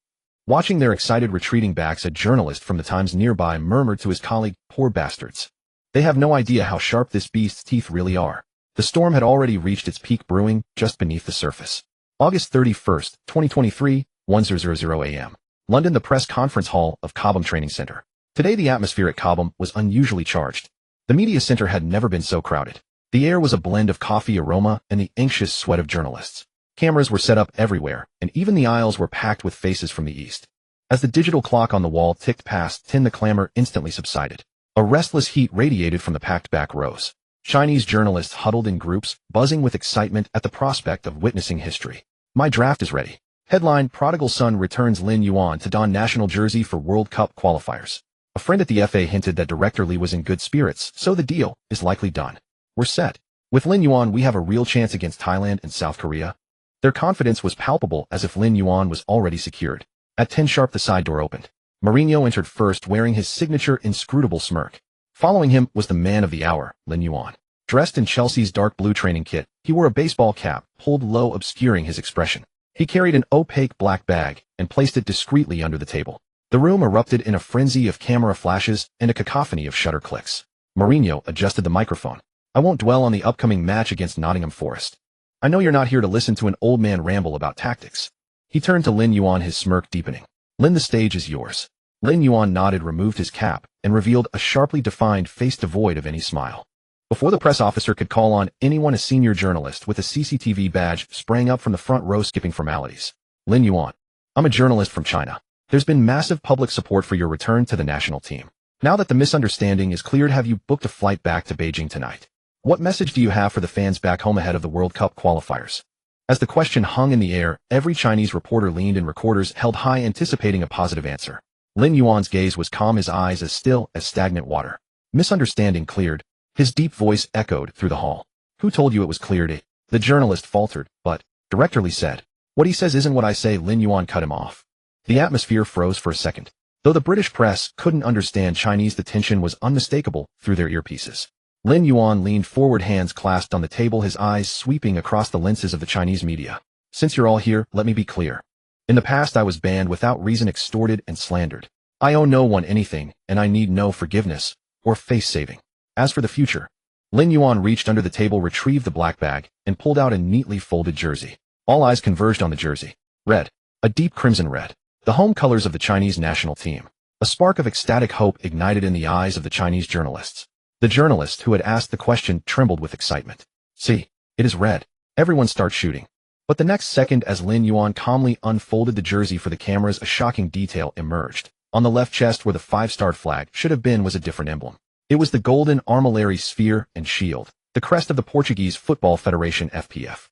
[SPEAKER 1] Watching their excited retreating backs, a journalist from the Times nearby murmured to his colleague, "Poor bastards. They have no idea how sharp this beast's teeth really are." The storm had already reached its peak, brewing just beneath the surface. August 31st, 2023, 10:00 a.m. London, the press conference hall of Cobham Training Center. Today, the atmosphere at Cobham was unusually charged. The media center had never been so crowded. The air was a blend of coffee aroma and the anxious sweat of journalists. Cameras were set up everywhere, and even the aisles were packed with faces from the east. As the digital clock on the wall ticked past 10, the clamor instantly subsided. A restless heat radiated from the packed back rows. Chinese journalists huddled in groups, buzzing with excitement at the prospect of witnessing history. "My draft is ready." Headline: Prodigal Son returns Lin Yuan to don national jersey for World Cup qualifiers. A friend at the FA hinted that Director Lee was in good spirits, so the deal is likely done. "We're set. With Lin Yuan, we have a real chance against Thailand and South Korea." Their confidence was palpable, as if Lin Yuan was already secured. At 10 sharp, the side door opened. Mourinho entered first, wearing his signature inscrutable smirk. Following him was the man of the hour, Lin Yuan. Dressed in Chelsea's dark blue training kit, he wore a baseball cap, pulled low, obscuring his expression. He carried an opaque black bag and placed it discreetly under the table. The room erupted in a frenzy of camera flashes and a cacophony of shutter clicks. Mourinho adjusted the microphone. "I won't dwell on the upcoming match against Nottingham Forest. I know you're not here to listen to an old man ramble about tactics." He turned to Lin Yuan, his smirk deepening. "Lin, the stage is yours." Lin Yuan nodded, removed his cap, and revealed a sharply defined face devoid of any smile. Before the press officer could call on anyone, a senior journalist with a CCTV badge sprang up from the front row, skipping formalities. "Lin Yuan, I'm a journalist from China. There's been massive public support for your return to the national team. Now that the misunderstanding is cleared, have you booked a flight back to Beijing tonight? What message do you have for the fans back home ahead of the World Cup qualifiers?" As the question hung in the air, every Chinese reporter leaned and recorders held high, anticipating a positive answer. Lin Yuan's gaze was calm, his eyes as still as stagnant water. "Misunderstanding cleared." His deep voice echoed through the hall. "Who told you it was cleared?" The journalist faltered, but Director Lee said. "What he says isn't what I say." Lin Yuan cut him off. The atmosphere froze for a second. Though the British press couldn't understand Chinese, the tension was unmistakable through their earpieces. Lin Yuan leaned forward, hands clasped on the table, his eyes sweeping across the lenses of the Chinese media. "Since you're all here, let me be clear. In the past, I was banned without reason, extorted and slandered. I owe no one anything, and I need no forgiveness or face saving. As for the future, Lin Yuan reached under the table, retrieved the black bag, and pulled out a neatly folded jersey. All eyes converged on the jersey. Red. A deep crimson red. The home colors of the Chinese national team. A spark of ecstatic hope ignited in the eyes of the Chinese journalists. The journalist who had asked the question trembled with excitement. See, it is red. Everyone starts shooting. But the next second, as Lin Yuan calmly unfolded the jersey for the cameras, a shocking detail emerged. On the left chest, where the five-starred flag should have been, was a different emblem. It was the golden armillary sphere and shield, the crest of the Portuguese Football Federation (FPF).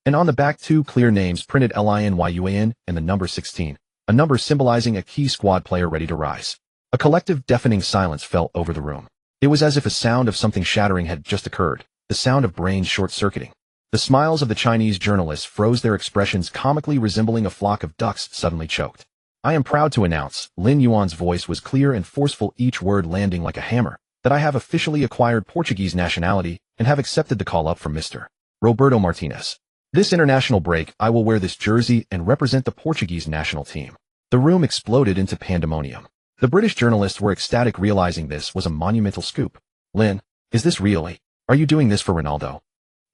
[SPEAKER 1] And on the back, two clear names printed: Lin Yuan and the number 16, a number symbolizing a key squad player ready to rise. A collective deafening silence fell over the room. It was as if a sound of something shattering had just occurred, the sound of brains short-circuiting. The smiles of the Chinese journalists froze, their expressions comically resembling a flock of ducks suddenly choked. I am proud to announce, Lin Yuan's voice was clear and forceful, each word landing like a hammer, that I have officially acquired Portuguese nationality and have accepted the call-up from Mr. Roberto Martinez. This international break, I will wear this jersey and represent the Portuguese national team. The room exploded into pandemonium. The British journalists were ecstatic, realizing this was a monumental scoop. Lin, is this really? Are you doing this for Ronaldo?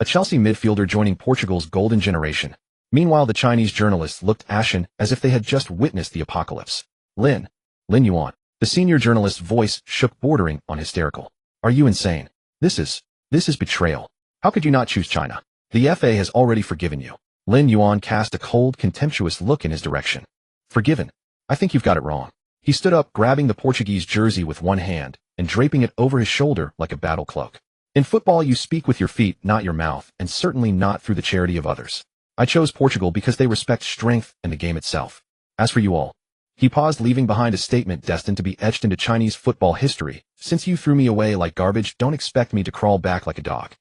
[SPEAKER 1] A Chelsea midfielder joining Portugal's golden generation. Meanwhile, the Chinese journalists looked ashen, as if they had just witnessed the apocalypse. Lin Yuan. The senior journalist's voice shook, bordering on hysterical. Are you insane? This is betrayal. How could you not choose China? The FA has already forgiven you. Lin Yuan cast a cold, contemptuous look in his direction. Forgiven? I think you've got it wrong. He stood up, grabbing the Portuguese jersey with one hand and draping it over his shoulder like a battle cloak. In football, you speak with your feet, not your mouth, and certainly not through the charity of others. I chose Portugal because they respect strength and the game itself. As for you all, he paused, leaving behind a statement destined to be etched into Chinese football history. Since you threw me away like garbage, don't expect me to crawl back like a dog.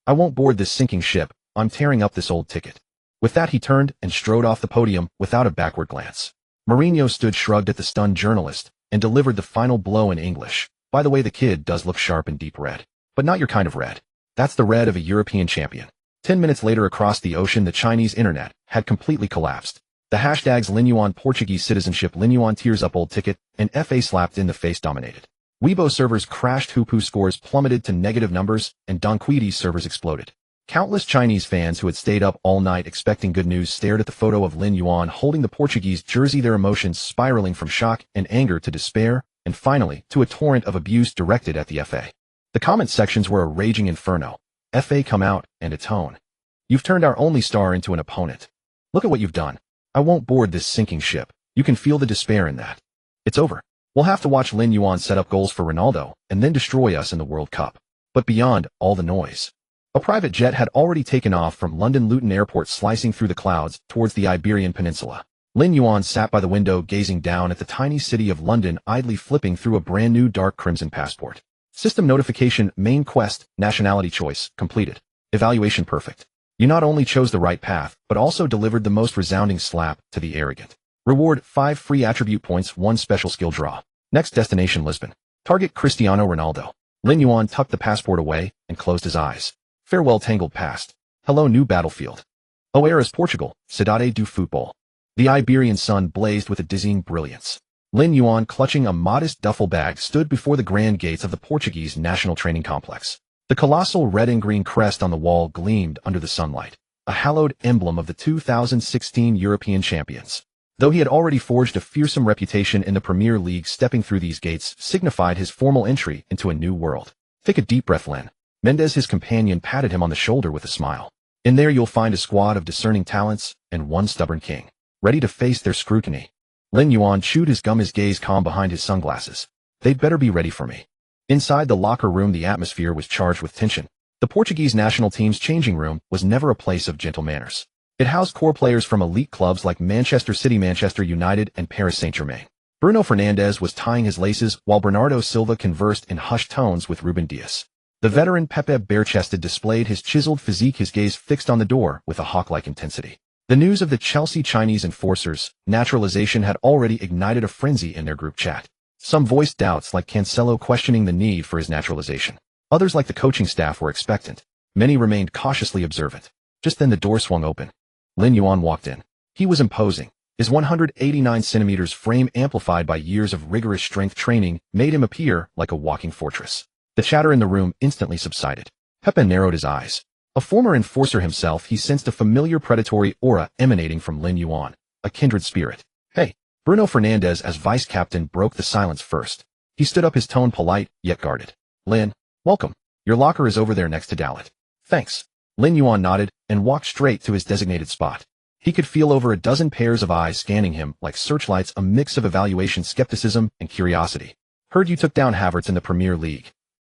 [SPEAKER 1] I won't board this sinking ship. I'm tearing up this old ticket. With that, he turned and strode off the podium without a backward glance. Mourinho stood shrugged at the stunned journalist and delivered the final blow in English. By the way, the kid does look sharp in deep red. But not your kind of red. That's the red of a European champion. 10 minutes later, across the ocean, the Chinese internet had completely collapsed. The hashtags Lin Yuan Portuguese citizenship, Lin Yuan tears up old ticket, and FA slapped in the face dominated. Weibo servers crashed, Hupu scores plummeted to negative numbers, and Donquidi's servers exploded. Countless Chinese fans who had stayed up all night expecting good news stared at the photo of Lin Yuan holding the Portuguese jersey, their emotions spiraling from shock and anger to despair, and finally, to a torrent of abuse directed at the FA. The comment sections were a raging inferno. FA, come out and atone. You've turned our only star into an opponent. Look at what you've done. I won't board this sinking ship. You can feel the despair in that. It's over. We'll have to watch Lin Yuan set up goals for Ronaldo and then destroy us in the World Cup. But beyond all the noise, a private jet had already taken off from London Luton Airport, slicing through the clouds towards the Iberian Peninsula. Lin Yuan sat by the window, gazing down at the tiny city of London, idly flipping through a brand new dark crimson passport. System notification, main quest, nationality choice, completed. Evaluation perfect. You not only chose the right path, but also delivered the most resounding slap to the arrogant. Reward, 5 free attribute points, 1 special skill draw. Next destination, Lisbon. Target, Cristiano Ronaldo. Lin Yuan tucked the passport away and closed his eyes. Farewell, tangled past. Hello, new battlefield. Oh, Eras, Portugal, Cidade do Futebol. The Iberian sun blazed with a dizzying brilliance. Lin Yuan, clutching a modest duffel bag, stood before the grand gates of the Portuguese National Training Complex. The colossal red and green crest on the wall gleamed under the sunlight, a hallowed emblem of the 2016 European champions. Though he had already forged a fearsome reputation in the Premier League, stepping through these gates signified his formal entry into a new world. Take a deep breath, Lin. Mendez, his companion, patted him on the shoulder with a smile. In there you'll find a squad of discerning talents and one stubborn king, ready to face their scrutiny. Lin Yuan chewed his gum, his gaze calm behind his sunglasses. They'd better be ready for me. Inside the locker room, the atmosphere was charged with tension. The Portuguese national team's changing room was never a place of gentle manners. It housed core players from elite clubs like Manchester City, Manchester United, and Paris Saint-Germain. Bruno Fernandes was tying his laces, while Bernardo Silva conversed in hushed tones with Ruben Dias. The veteran Pepe, bare-chested, displayed his chiseled physique, his gaze fixed on the door with a hawk-like intensity. The news of the Chelsea Chinese enforcers' naturalization had already ignited a frenzy in their group chat. Some voiced doubts, like Cancelo questioning the need for his naturalization. Others, like the coaching staff, were expectant. Many remained cautiously observant. Just then the door swung open. Lin Yuan walked in. He was imposing. His 189 centimeters frame, amplified by years of rigorous strength training, made him appear like a walking fortress. The chatter in the room instantly subsided. Pepe narrowed his eyes. A former enforcer himself, he sensed a familiar predatory aura emanating from Lin Yuan, a kindred spirit. Hey, Bruno Fernandes as vice-captain broke the silence first. He stood up, his tone polite, yet guarded. Lin, welcome. Your locker is over there next to Dalit. Thanks. Lin Yuan nodded and walked straight to his designated spot. He could feel over a dozen pairs of eyes scanning him like searchlights, a mix of evaluation, skepticism, and curiosity. Heard you took down Havertz in the Premier League.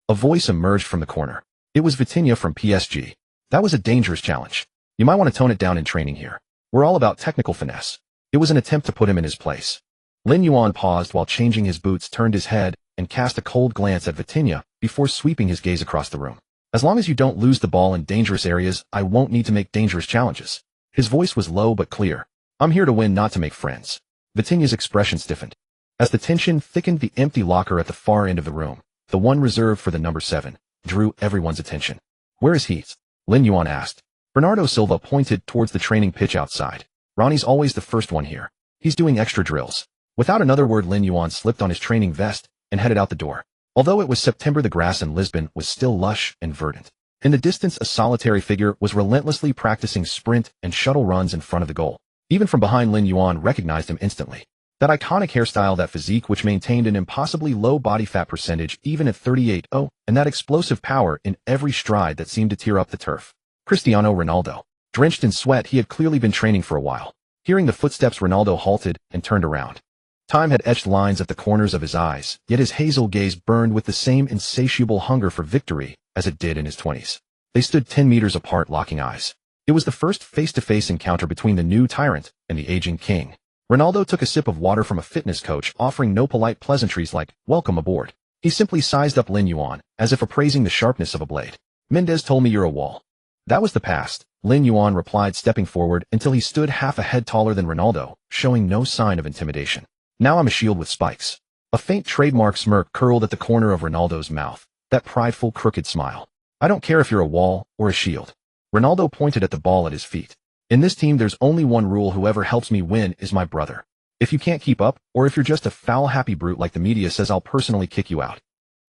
[SPEAKER 1] A voice emerged from the corner. It was Vitinha from PSG. That was a dangerous challenge. You might want to tone it down in training here. We're all about technical finesse. It was an attempt to put him in his place. Lin Yuan paused while changing his boots, turned his head, and cast a cold glance at Vitinha before sweeping his gaze across the room. As long as you don't lose the ball in dangerous areas, I won't need to make dangerous challenges. His voice was low but clear. I'm here to win, not to make friends. Vitinha's expression stiffened. As the tension thickened, the empty locker at the far end of the room, the one reserved for the number 7, drew everyone's attention. Where is he? Lin Yuan asked. Bernardo Silva pointed towards the training pitch outside. Ronnie's always the first one here. He's doing extra drills. Without another word, Lin Yuan slipped on his training vest and headed out the door. Although it was September, the grass in Lisbon was still lush and verdant. In the distance, a solitary figure was relentlessly practicing sprint and shuttle runs in front of the goal. Even from behind, Lin Yuan recognized him instantly. That iconic hairstyle, that physique which maintained an impossibly low body fat percentage even at 38, and that explosive power in every stride that seemed to tear up the turf. Cristiano Ronaldo. Drenched in sweat, he had clearly been training for a while. Hearing the footsteps, Ronaldo halted and turned around. Time had etched lines at the corners of his eyes, yet his hazel gaze burned with the same insatiable hunger for victory as it did in his 20s. They stood 10 meters apart, locking eyes. It was the first face-to-face encounter between the new Tyrant and the aging king. Ronaldo took a sip of water from a fitness coach, offering no polite pleasantries like, welcome aboard. He simply sized up Lin Yuan, as if appraising the sharpness of a blade. Mendes told me you're a wall. That was the past, Lin Yuan replied, stepping forward until he stood half a head taller than Ronaldo, showing no sign of intimidation. Now I'm a shield with spikes. A faint trademark smirk curled at the corner of Ronaldo's mouth, that prideful, crooked smile. I don't care if you're a wall or a shield. Ronaldo pointed at the ball at his feet. In this team, there's only one rule: whoever helps me win is my brother. If you can't keep up, or if you're just a foul-happy brute like the media says, I'll personally kick you out.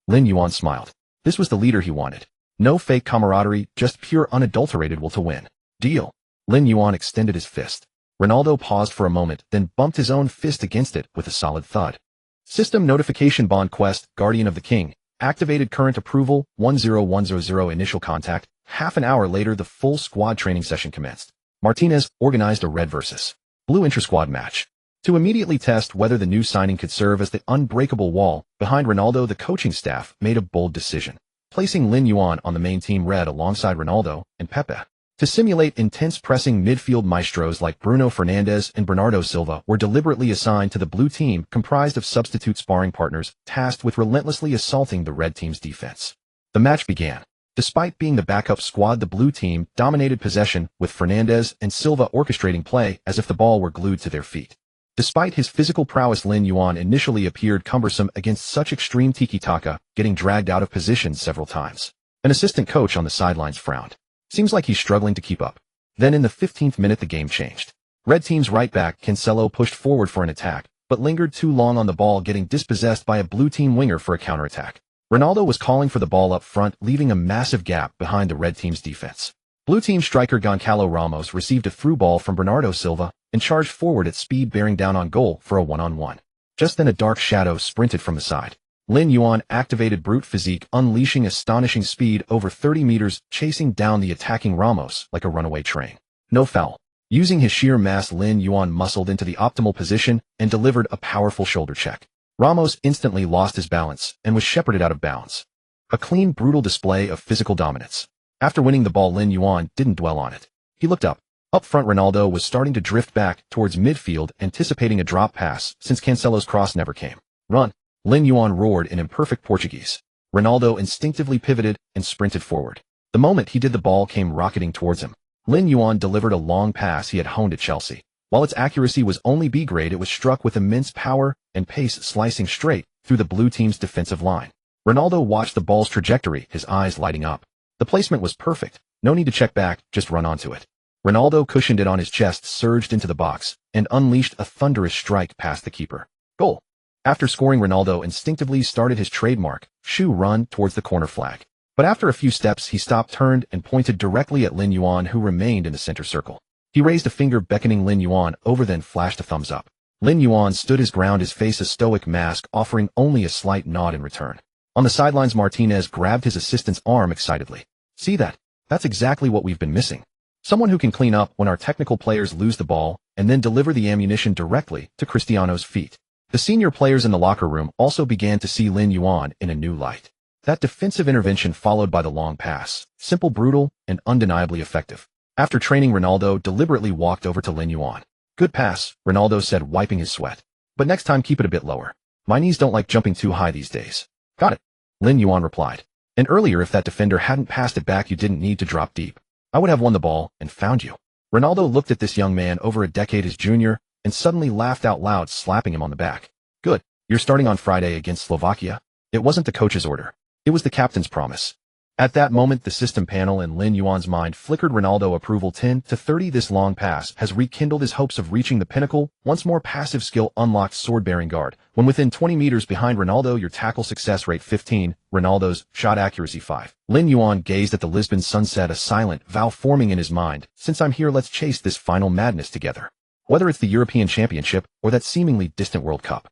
[SPEAKER 1] Lin Yuan smiled. This was the leader he wanted. No fake camaraderie, just pure unadulterated will to win. Deal. Lin Yuan extended his fist. Ronaldo paused for a moment, then bumped his own fist against it with a solid thud. System notification: Bond quest, Guardian of the King. Activated, current approval, 10100. Initial contact. Half an hour later, the full squad training session commenced. Martinez organized a red versus blue intra-squad match. To immediately test whether the new signing could serve as the unbreakable wall behind Ronaldo, the coaching staff made a bold decision, placing Lin Yuan on the main team red alongside Ronaldo and Pepe. To simulate intense pressing, midfield maestros like Bruno Fernandes and Bernardo Silva were deliberately assigned to the blue team, comprised of substitute sparring partners tasked with relentlessly assaulting the red team's defense. The match began. Despite being the backup squad, the blue team dominated possession, with Fernandes and Silva orchestrating play as if the ball were glued to their feet. Despite his physical prowess, Lin Yuan initially appeared cumbersome against such extreme tiki-taka, getting dragged out of position several times. An assistant coach on the sidelines frowned. Seems like he's struggling to keep up. Then in the 15th minute, the game changed. Red team's right back, Cancelo, pushed forward for an attack, but lingered too long on the ball, getting dispossessed by a blue team winger for a counterattack. Ronaldo was calling for the ball up front, leaving a massive gap behind the red team's defense. Blue team striker Goncalo Ramos received a through ball from Bernardo Silva and charged forward at speed, bearing down on goal for a one-on-one. Just then a dark shadow sprinted from the side. Lin Yuan activated brute physique, unleashing astonishing speed over 30 meters, chasing down the attacking Ramos like a runaway train. No foul. Using his sheer mass, Lin Yuan muscled into the optimal position and delivered a powerful shoulder check. Ramos instantly lost his balance and was shepherded out of bounds. A clean, brutal display of physical dominance. After winning the ball, Lin Yuan didn't dwell on it. He looked up. Up front, Ronaldo was starting to drift back towards midfield, anticipating a drop pass since Cancelo's cross never came. Run! Lin Yuan roared in imperfect Portuguese. Ronaldo instinctively pivoted and sprinted forward. The moment he did, the ball came rocketing towards him. Lin Yuan delivered a long pass he had honed at Chelsea. While its accuracy was only B grade, it was struck with immense power and pace, slicing straight through the blue team's defensive line. Ronaldo watched the ball's trajectory, his eyes lighting up. The placement was perfect. No need to check back, just run onto it. Ronaldo cushioned it on his chest, surged into the box, and unleashed a thunderous strike past the keeper. Goal! After scoring, Ronaldo instinctively started his trademark shoe run towards the corner flag. But after a few steps, he stopped, turned, and pointed directly at Lin Yuan, who remained in the center circle. He raised a finger beckoning Lin Yuan over, then flashed a thumbs up. Lin Yuan stood his ground, his face a stoic mask, offering only a slight nod in return. On the sidelines, Martinez grabbed his assistant's arm excitedly. See that? That's exactly what we've been missing. Someone who can clean up when our technical players lose the ball and then deliver the ammunition directly to Cristiano's feet. The senior players in the locker room also began to see Lin Yuan in a new light. That defensive intervention followed by the long pass, simple, brutal, and undeniably effective. After training, Ronaldo deliberately walked over to Lin Yuan. Good pass, Ronaldo said, wiping his sweat. But next time keep it a bit lower. My knees don't like jumping too high these days. Got it, Lin Yuan replied. And earlier, if that defender hadn't passed it back, you didn't need to drop deep. I would have won the ball and found you. Ronaldo looked at this young man over a decade his junior and suddenly laughed out loud, slapping him on the back. Good. You're starting on Friday against Slovakia? It wasn't the coach's order. It was the captain's promise. At that moment, the system panel in Lin Yuan's mind flickered. Ronaldo approval 10-30. This long pass has rekindled his hopes of reaching the pinnacle. Once more, passive skill unlocked, sword-bearing guard. When within 20 meters behind Ronaldo, your tackle success rate 15, Ronaldo's shot accuracy 5. Lin Yuan gazed at the Lisbon sunset, a silent vow forming in his mind. Since I'm here, let's chase this final madness together. Whether it's the European Championship or that seemingly distant World Cup.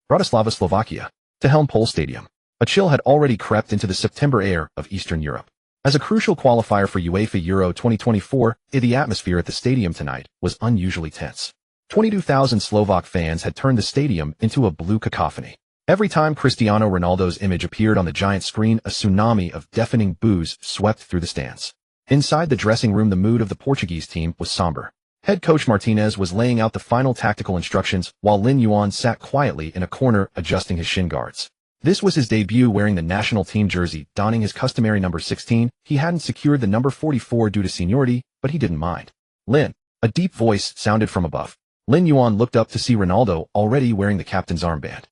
[SPEAKER 1] Bratislava, Slovakia. To Helmpol Stadium. A chill had already crept into the September air of Eastern Europe. As a crucial qualifier for UEFA Euro 2024, the atmosphere at the stadium tonight was unusually tense. 22,000 Slovak fans had turned the stadium into a blue cacophony. Every time Cristiano Ronaldo's image appeared on the giant screen, a tsunami of deafening boos swept through the stands. Inside the dressing room, the mood of the Portuguese team was somber. Head coach Martinez was laying out the final tactical instructions, while Lin Yuan sat quietly in a corner adjusting his shin guards. This was his debut wearing the national team jersey, donning his customary number 16. He hadn't secured the number 44 due to seniority, but he didn't mind. Lin. A deep voice sounded from above. Lin Yuan looked up to see Ronaldo already wearing the captain's armband.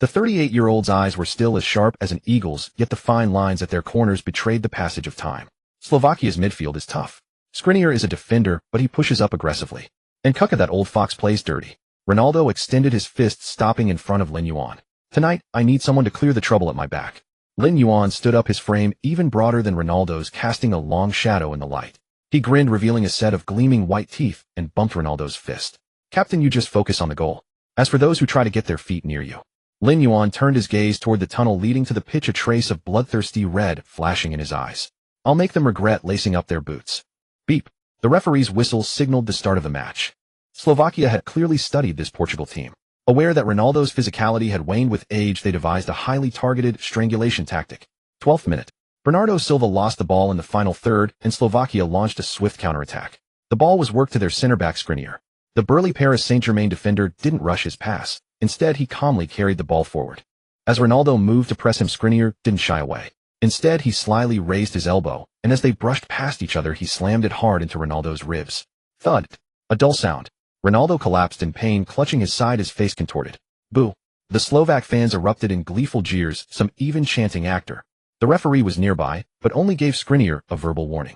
[SPEAKER 1] The 38-year-old's eyes were still as sharp as an eagle's, yet the fine lines at their corners betrayed the passage of time. Slovakia's midfield is tough. Skriniar is a defender, but he pushes up aggressively. And Kuka, that old fox, plays dirty. Ronaldo extended his fist, stopping in front of Lin Yuan. Tonight, I need someone to clear the trouble at my back. Lin Yuan stood up, his frame even broader than Ronaldo's, casting a long shadow in the light. He grinned, revealing a set of gleaming white teeth, and bumped Ronaldo's fist. Captain, you just focus on the goal. As for those who try to get their feet near you. Lin Yuan turned his gaze toward the tunnel leading to the pitch, a trace of bloodthirsty red flashing in his eyes. I'll make them regret lacing up their boots. Beep. The referee's whistle signaled the start of the match. Slovakia had clearly studied this Portugal team. Aware that Ronaldo's physicality had waned with age, they devised a highly targeted strangulation tactic. 12th minute. Bernardo Silva lost the ball in the final third, and Slovakia launched a swift counterattack. The ball was worked to their center-back Skriniar. The burly Paris Saint-Germain defender didn't rush his pass. Instead, he calmly carried the ball forward. As Ronaldo moved to press him, Skriniar didn't shy away. Instead, he slyly raised his elbow, and as they brushed past each other, he slammed it hard into Ronaldo's ribs. Thud. A dull sound. Ronaldo collapsed in pain, clutching his side, his face contorted. Boo. The Slovak fans erupted in gleeful jeers, some even chanting actor. The referee was nearby, but only gave Skriniar a verbal warning.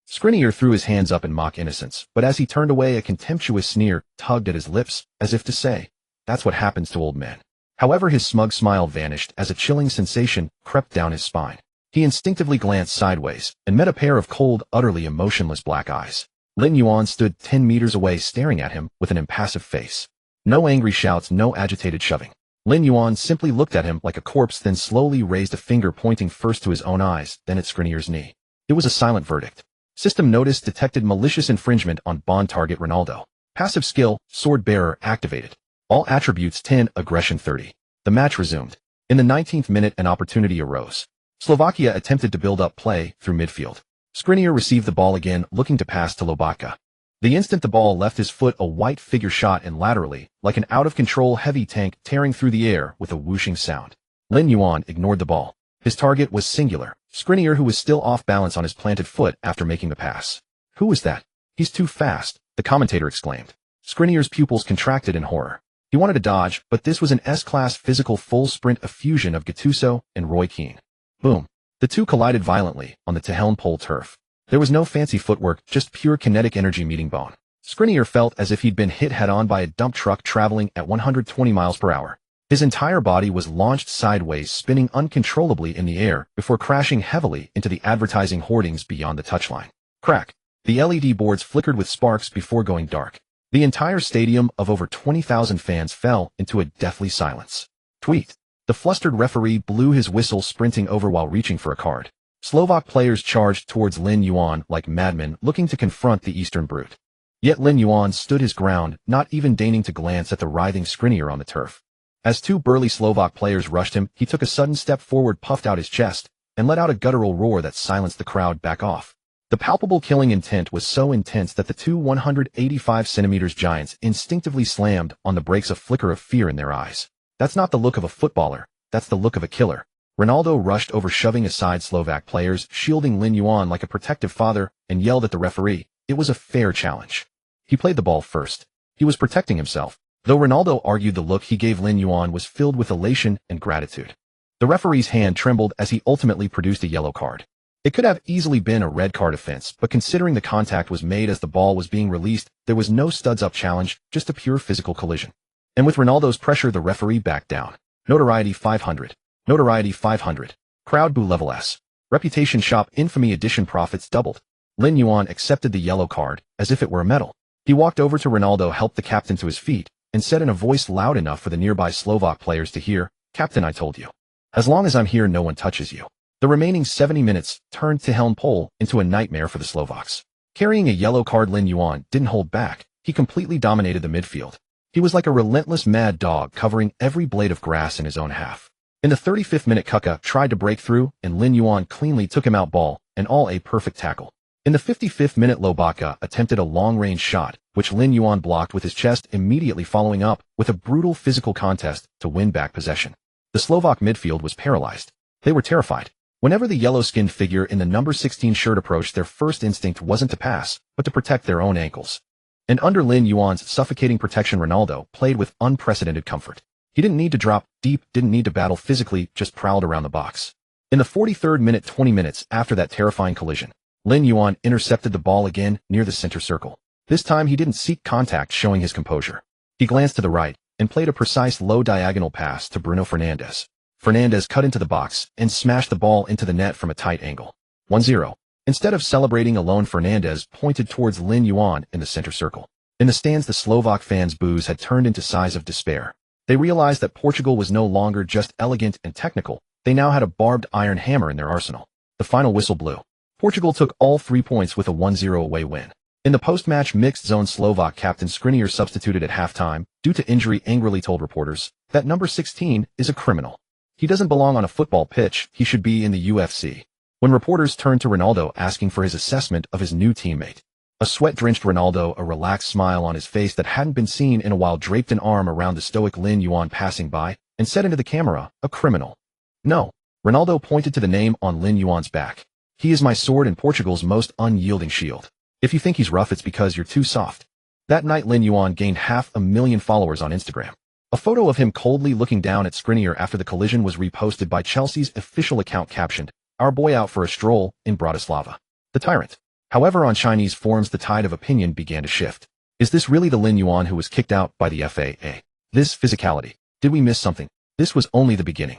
[SPEAKER 1] Skriniar threw his hands up in mock innocence, but as he turned away, a contemptuous sneer tugged at his lips, as if to say, that's what happens to old men. However, his smug smile vanished as a chilling sensation crept down his spine. He instinctively glanced sideways and met a pair of cold, utterly emotionless black eyes. Lin Yuan stood 10 meters away, staring at him with an impassive face. No angry shouts, no agitated shoving. Lin Yuan simply looked at him like a corpse, then slowly raised a finger pointing first to his own eyes, then at Skriniar's knee. It was a silent verdict. System notice detected malicious infringement on bond target Ronaldo. Passive skill, sword bearer, activated. All attributes 10, aggression 30. The match resumed. In the 19th minute, an opportunity arose. Slovakia attempted to build up play through midfield. Skriniar received the ball again, looking to pass to Lobotka. The instant the ball left his foot, a white figure shot in laterally, like an out-of-control heavy tank tearing through the air with a whooshing sound. Lin Yuan ignored the ball. His target was singular, Skriniar, who was still off balance on his planted foot after making the pass. Who was that? He's too fast, the commentator exclaimed. Skriniar's pupils contracted in horror. He wanted to dodge, but this was an S-class physical full sprint, a fusion of Gattuso and Roy Keane. Boom. The two collided violently on the Helmpol turf. There was no fancy footwork, just pure kinetic energy meeting bone. Skriniar felt as if he'd been hit head-on by a dump truck traveling at 120 miles per hour. His entire body was launched sideways, spinning uncontrollably in the air before crashing heavily into the advertising hoardings beyond the touchline. Crack. The LED boards flickered with sparks before going dark. The entire stadium of over 20,000 fans fell into a deathly silence. Tweet. The flustered referee blew his whistle, sprinting over while reaching for a card. Slovak players charged towards Lin Yuan like madmen looking to confront the Eastern brute. Yet Lin Yuan stood his ground, not even deigning to glance at the writhing Skriniar on the turf. As two burly Slovak players rushed him, he took a sudden step forward, puffed out his chest, and let out a guttural roar that silenced the crowd back off. The palpable killing intent was so intense that the two 185-centimeter giants instinctively slammed on the brakes, a flicker of fear in their eyes. That's not the look of a footballer, that's the look of a killer. Ronaldo rushed over, shoving aside Slovak players, shielding Lin Yuan like a protective father, and yelled at the referee. It was a fair challenge. He played the ball first. He was protecting himself, though Ronaldo argued the look he gave Lin Yuan was filled with elation and gratitude. The referee's hand trembled as he ultimately produced a yellow card. It could have easily been a red card offense, but considering the contact was made as the ball was being released, there was no studs-up challenge, just a pure physical collision. And with Ronaldo's pressure, the referee backed down. Notoriety 500. Notoriety 500. Crowd boo level S. Reputation shop infamy edition profits doubled. Lin Yuan accepted the yellow card as if it were a medal. He walked over to Ronaldo, helped the captain to his feet, and said in a voice loud enough for the nearby Slovak players to hear, "Captain, I told you. As long as I'm here, no one touches you." The remaining 70 minutes turned to Helm Pole into a nightmare for the Slovaks. Carrying a yellow card, Lin Yuan didn't hold back. He completely dominated the midfield. He was like a relentless mad dog, covering every blade of grass in his own half. In the 35th minute, Kuka tried to break through, and Lin Yuan cleanly took him out, ball and all, a perfect tackle. In the 55th minute, Lobaka attempted a long-range shot, which Lin Yuan blocked with his chest, immediately following up with a brutal physical contest to win back possession. The Slovak midfield was paralyzed. They were terrified. Whenever the yellow-skinned figure in the number 16 shirt approached, their first instinct wasn't to pass, but to protect their own ankles. And under Lin Yuan's suffocating protection, Ronaldo played with unprecedented comfort. He didn't need to drop deep, didn't need to battle physically, just prowled around the box. In the 43rd minute, 20 minutes after that terrifying collision, Lin Yuan intercepted the ball again near the center circle. This time he didn't seek contact, showing his composure. He glanced to the right and played a precise low diagonal pass to Bruno Fernandes. Fernandes cut into the box and smashed the ball into the net from a tight angle. 1-0. Instead of celebrating alone, Fernandes pointed towards Lin Yuan in the center circle. In the stands, the Slovak fans' boos had turned into sighs of despair. They realized that Portugal was no longer just elegant and technical. They now had a barbed iron hammer in their arsenal. The final whistle blew. Portugal took all 3 points with a 1-0 away win. In the post-match mixed zone, Slovak captain Skriniar, substituted at halftime due to injury, angrily told reporters that number 16 is a criminal. He doesn't belong on a football pitch, he should be in the UFC. When reporters turned to Ronaldo asking for his assessment of his new teammate, a sweat-drenched Ronaldo, a relaxed smile on his face that hadn't been seen in a while, draped an arm around the stoic Lin Yuan passing by and said into the camera, "A criminal." No. Ronaldo pointed to the name on Lin Yuan's back. "He is my sword and Portugal's most unyielding shield. If you think he's rough, it's because you're too soft." That night, Lin Yuan gained 500,000 followers on Instagram. A photo of him coldly looking down at Skriniar after the collision was reposted by Chelsea's official account, captioned, "Our boy out for a stroll in Bratislava. The Tyrant." However, on Chinese forums, the tide of opinion began to shift. Is this really the Lin Yuan who was kicked out by the FAA? This physicality. Did we miss something? This was only the beginning.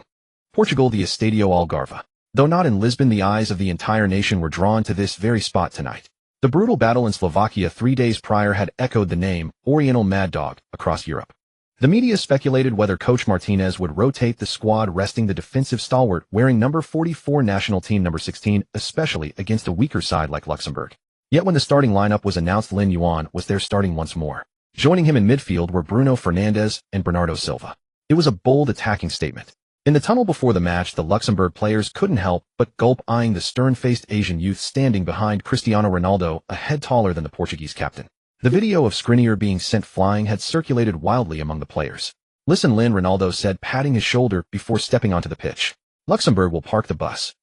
[SPEAKER 1] Portugal, the Estadio Algarve. Though not in Lisbon, the eyes of the entire nation were drawn to this very spot tonight. The brutal battle in Slovakia 3 days prior had echoed the name Oriental Mad Dog across Europe. The media speculated whether Coach Martinez would rotate the squad, resting the defensive stalwart wearing number 44 national team number 16, especially against a weaker side like Luxembourg. Yet when the starting lineup was announced, Lin Yuan was there starting once more. Joining him in midfield were Bruno Fernandes and Bernardo Silva. It was a bold attacking statement. In the tunnel before the match, the Luxembourg players couldn't help but gulp, eyeing the stern-faced Asian youth standing behind Cristiano Ronaldo, a head taller than the Portuguese captain. The video of Skriniar being sent flying had circulated wildly among the players. "Listen, Lin," Ronaldo said, patting his shoulder before stepping onto the pitch. "Luxembourg will park the bus.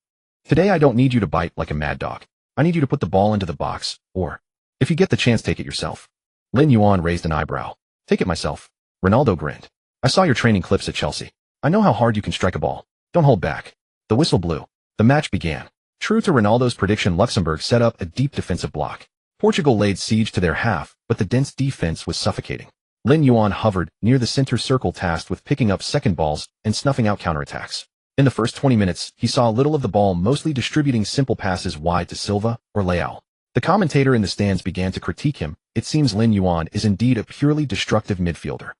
[SPEAKER 1] Today I don't need you to bite like a mad dog. I need you to put the ball into the box, or, if you get the chance, take it yourself." Lin Yuan raised an eyebrow. "Take it myself." Ronaldo grinned. "I saw your training clips at Chelsea. I know how hard you can strike a ball. Don't hold back." The whistle blew. The match began. True to Ronaldo's prediction, Luxembourg set up a deep defensive block. Portugal laid siege to their half, but the dense defense was suffocating. Lin Yuan hovered near the center circle tasked with picking up second balls and snuffing out counterattacks. In the first 20 minutes, he saw little of the ball, mostly distributing simple passes wide to Silva or Leao. The commentator in the stands began to critique him. It seems Lin Yuan is indeed a purely destructive midfielder.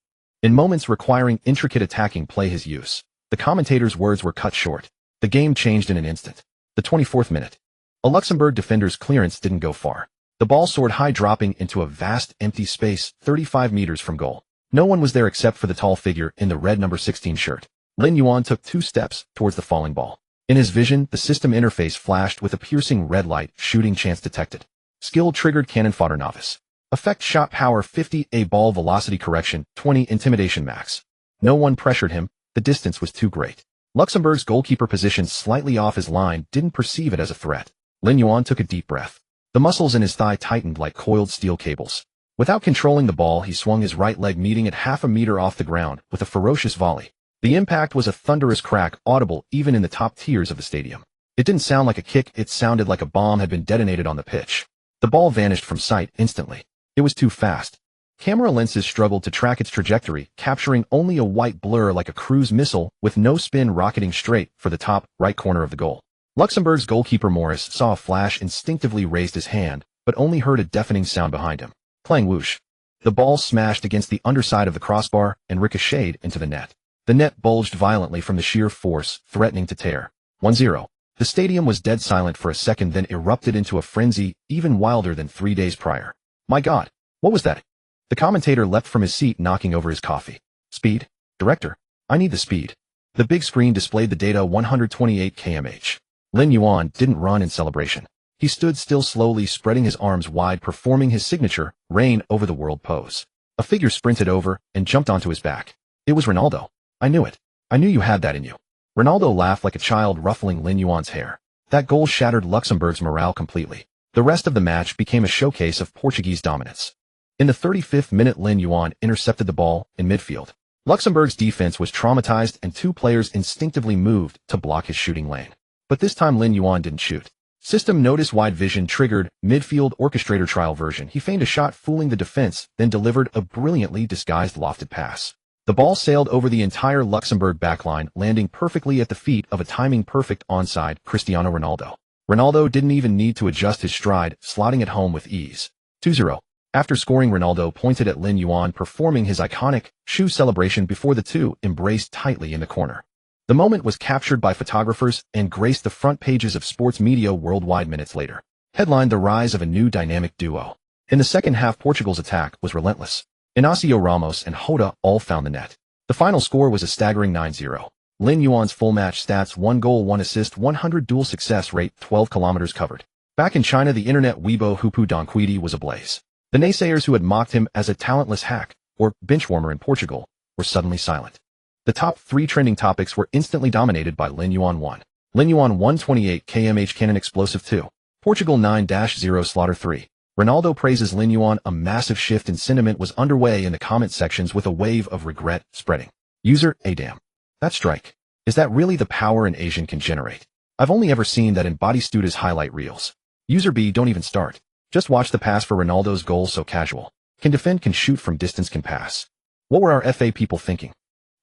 [SPEAKER 1] In moments requiring intricate attacking play his use. The commentator's words were cut short. The game changed in an instant. The 24th minute. A Luxembourg defender's clearance didn't go far. The ball soared high, dropping into a vast empty space 35 meters from goal. No one was there except for the tall figure in the red number 16 shirt. Lin Yuan took 2 steps towards the falling ball. In his vision, the system interface flashed with a piercing red light. Shooting chance detected. Skill triggered. Cannon fodder novice. Effect shot power 50. A ball velocity correction 20. Intimidation max. No one pressured him. The distance was too great. Luxembourg's goalkeeper, positioned slightly off his line, didn't perceive it as a threat. Lin Yuan took a deep breath. The muscles in his thigh tightened like coiled steel cables. Without controlling the ball, he swung his right leg, meeting it half a meter off the ground with a ferocious volley. The impact was a thunderous crack, audible even in the top tiers of the stadium. It didn't sound like a kick, it sounded like a bomb had been detonated on the pitch. The ball vanished from sight instantly. It was too fast. Camera lenses struggled to track its trajectory, capturing only a white blur like a cruise missile, with no spin, rocketing straight for the top right corner of the goal. Luxembourg's goalkeeper Morris saw a flash, instinctively raised his hand, but only heard a deafening sound behind him. Clang whoosh. The ball smashed against the underside of the crossbar and ricocheted into the net. The net bulged violently from the sheer force, threatening to tear. 1-0. The stadium was dead silent for a second, then erupted into a frenzy, even wilder than 3 days prior. My God, what was that? The commentator leapt from his seat, knocking over his coffee. Speed? Director, I need the speed. The big screen displayed the data: 128 km/h. Lin Yuan didn't run in celebration. He stood still, slowly spreading his arms wide, performing his signature reign over the world pose. A figure sprinted over and jumped onto his back. It was Ronaldo. I knew it. I knew you had that in you. Ronaldo laughed like a child, ruffling Lin Yuan's hair. That goal shattered Luxembourg's morale completely. The rest of the match became a showcase of Portuguese dominance. In the 35th minute, Lin Yuan intercepted the ball in midfield. Luxembourg's defense was traumatized and 2 players instinctively moved to block his shooting lane. But this time Lin Yuan didn't shoot. System notice: wide vision triggered. Midfield orchestrator trial version. He feigned a shot, fooling the defense, then delivered a brilliantly disguised lofted pass. The ball sailed over the entire Luxembourg backline, landing perfectly at the feet of a timing-perfect onside Cristiano Ronaldo. Ronaldo didn't even need to adjust his stride, slotting it home with ease. 2-0. After scoring, Ronaldo pointed at Lin Yuan, performing his iconic shoe celebration before the two embraced tightly in the corner. The moment was captured by photographers and graced the front pages of sports media worldwide minutes later. Headlined: the rise of a new dynamic duo. In the second half, Portugal's attack was relentless. Inácio Ramos and Jota all found the net. The final score was a staggering 9-0. Lin Yuan's full match stats: 1 goal, 1 assist, 100 duel success rate, 12 kilometers covered. Back in China, the internet Weibo Hupu Donquidi was ablaze. The naysayers who had mocked him as a talentless hack, or benchwarmer in Portugal, were suddenly silent. The top 3 trending topics were instantly dominated by Lin Yuan 1. Lin Yuan 128 km/h cannon explosive 2. Portugal 9-0 slaughter 3. Ronaldo praises Lin Yuan. A massive shift in sentiment was underway in the comment sections, with a wave of regret spreading. User: damn. That strike. Is that really the power an Asian can generate? I've only ever seen that in Batistuda's highlight reels. User B: don't even start. Just watch the pass for Ronaldo's goal. So casual. Can defend, can shoot from distance, can pass. What were our FA people thinking?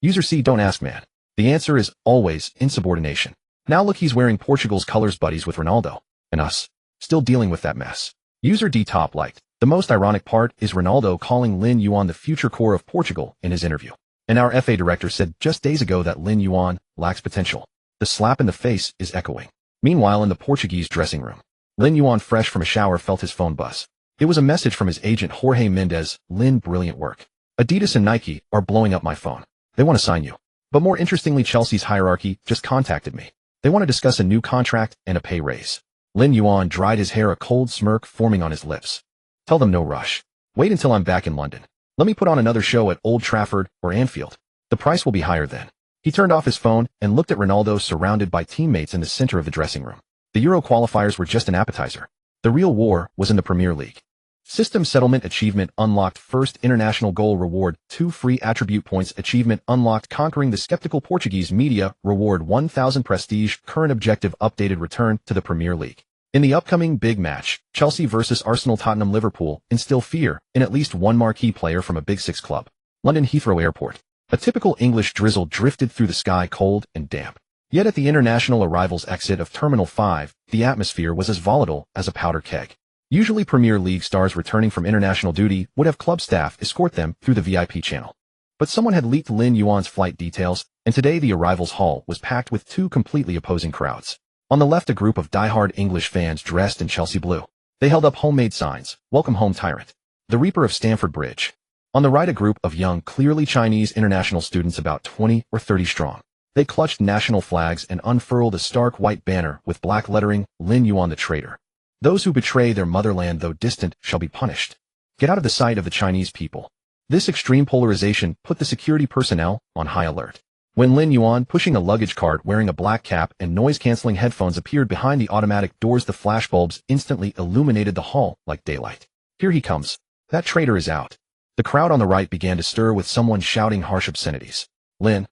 [SPEAKER 1] User C: don't ask, man. The answer is always insubordination. Now look, he's wearing Portugal's colors, buddies with Ronaldo. And us. Still dealing with that mess. User D: top liked. The most ironic part is Ronaldo calling Lin Yuan the future core of Portugal in his interview. And our FA director said just days ago that Lin Yuan lacks potential. The slap in the face is echoing. Meanwhile, in the Portuguese dressing room, Lin Yuan, fresh from a shower, felt his phone buzz. It was a message from his agent Jorge Mendes. Lin, brilliant work. Adidas and Nike are blowing up my phone. They want to sign you. But more interestingly, Chelsea's hierarchy just contacted me. They want to discuss a new contract and a pay raise. Lin Yuan dried his hair, a cold smirk forming on his lips. Tell them no rush. Wait until I'm back in London. Let me put on another show at Old Trafford or Anfield. The price will be higher then. He turned off his phone and looked at Ronaldo, surrounded by teammates in the center of the dressing room. The Euro qualifiers were just an appetizer. The real war was in the Premier League. System settlement achievement unlocked. First international goal reward. 2 free attribute points achievement unlocked. Conquering the skeptical Portuguese media reward. 1000 prestige. Current objective updated. Return to the Premier League. In the upcoming big match, Chelsea versus Arsenal, Tottenham, Liverpool, instill fear in at least one marquee player from a Big Six club. London Heathrow Airport. A typical English drizzle drifted through the sky, cold and damp. Yet at the international arrivals exit of Terminal 5, the atmosphere was as volatile as a powder keg. Usually Premier League stars returning from international duty would have club staff escort them through the VIP channel. But someone had leaked Lin Yuan's flight details, and today the arrivals hall was packed with two completely opposing crowds. On the left, a group of die-hard English fans dressed in Chelsea blue. They held up homemade signs, "Welcome home, Tyrant," the Reaper of Stamford Bridge. On the right, a group of young, clearly Chinese international students about 20 or 30 strong. They clutched national flags and unfurled a stark white banner with black lettering, "Lin Yuan the traitor. Those who betray their motherland, though distant, shall be punished." Get out of the sight of the Chinese people. This extreme polarization put the security personnel on high alert. When Lin Yuan, pushing a luggage cart wearing a black cap and noise-canceling headphones, appeared behind the automatic doors, the flashbulbs instantly illuminated the hall like daylight. Here he comes. That traitor is out. The crowd on the right began to stir with someone shouting harsh obscenities. Lin,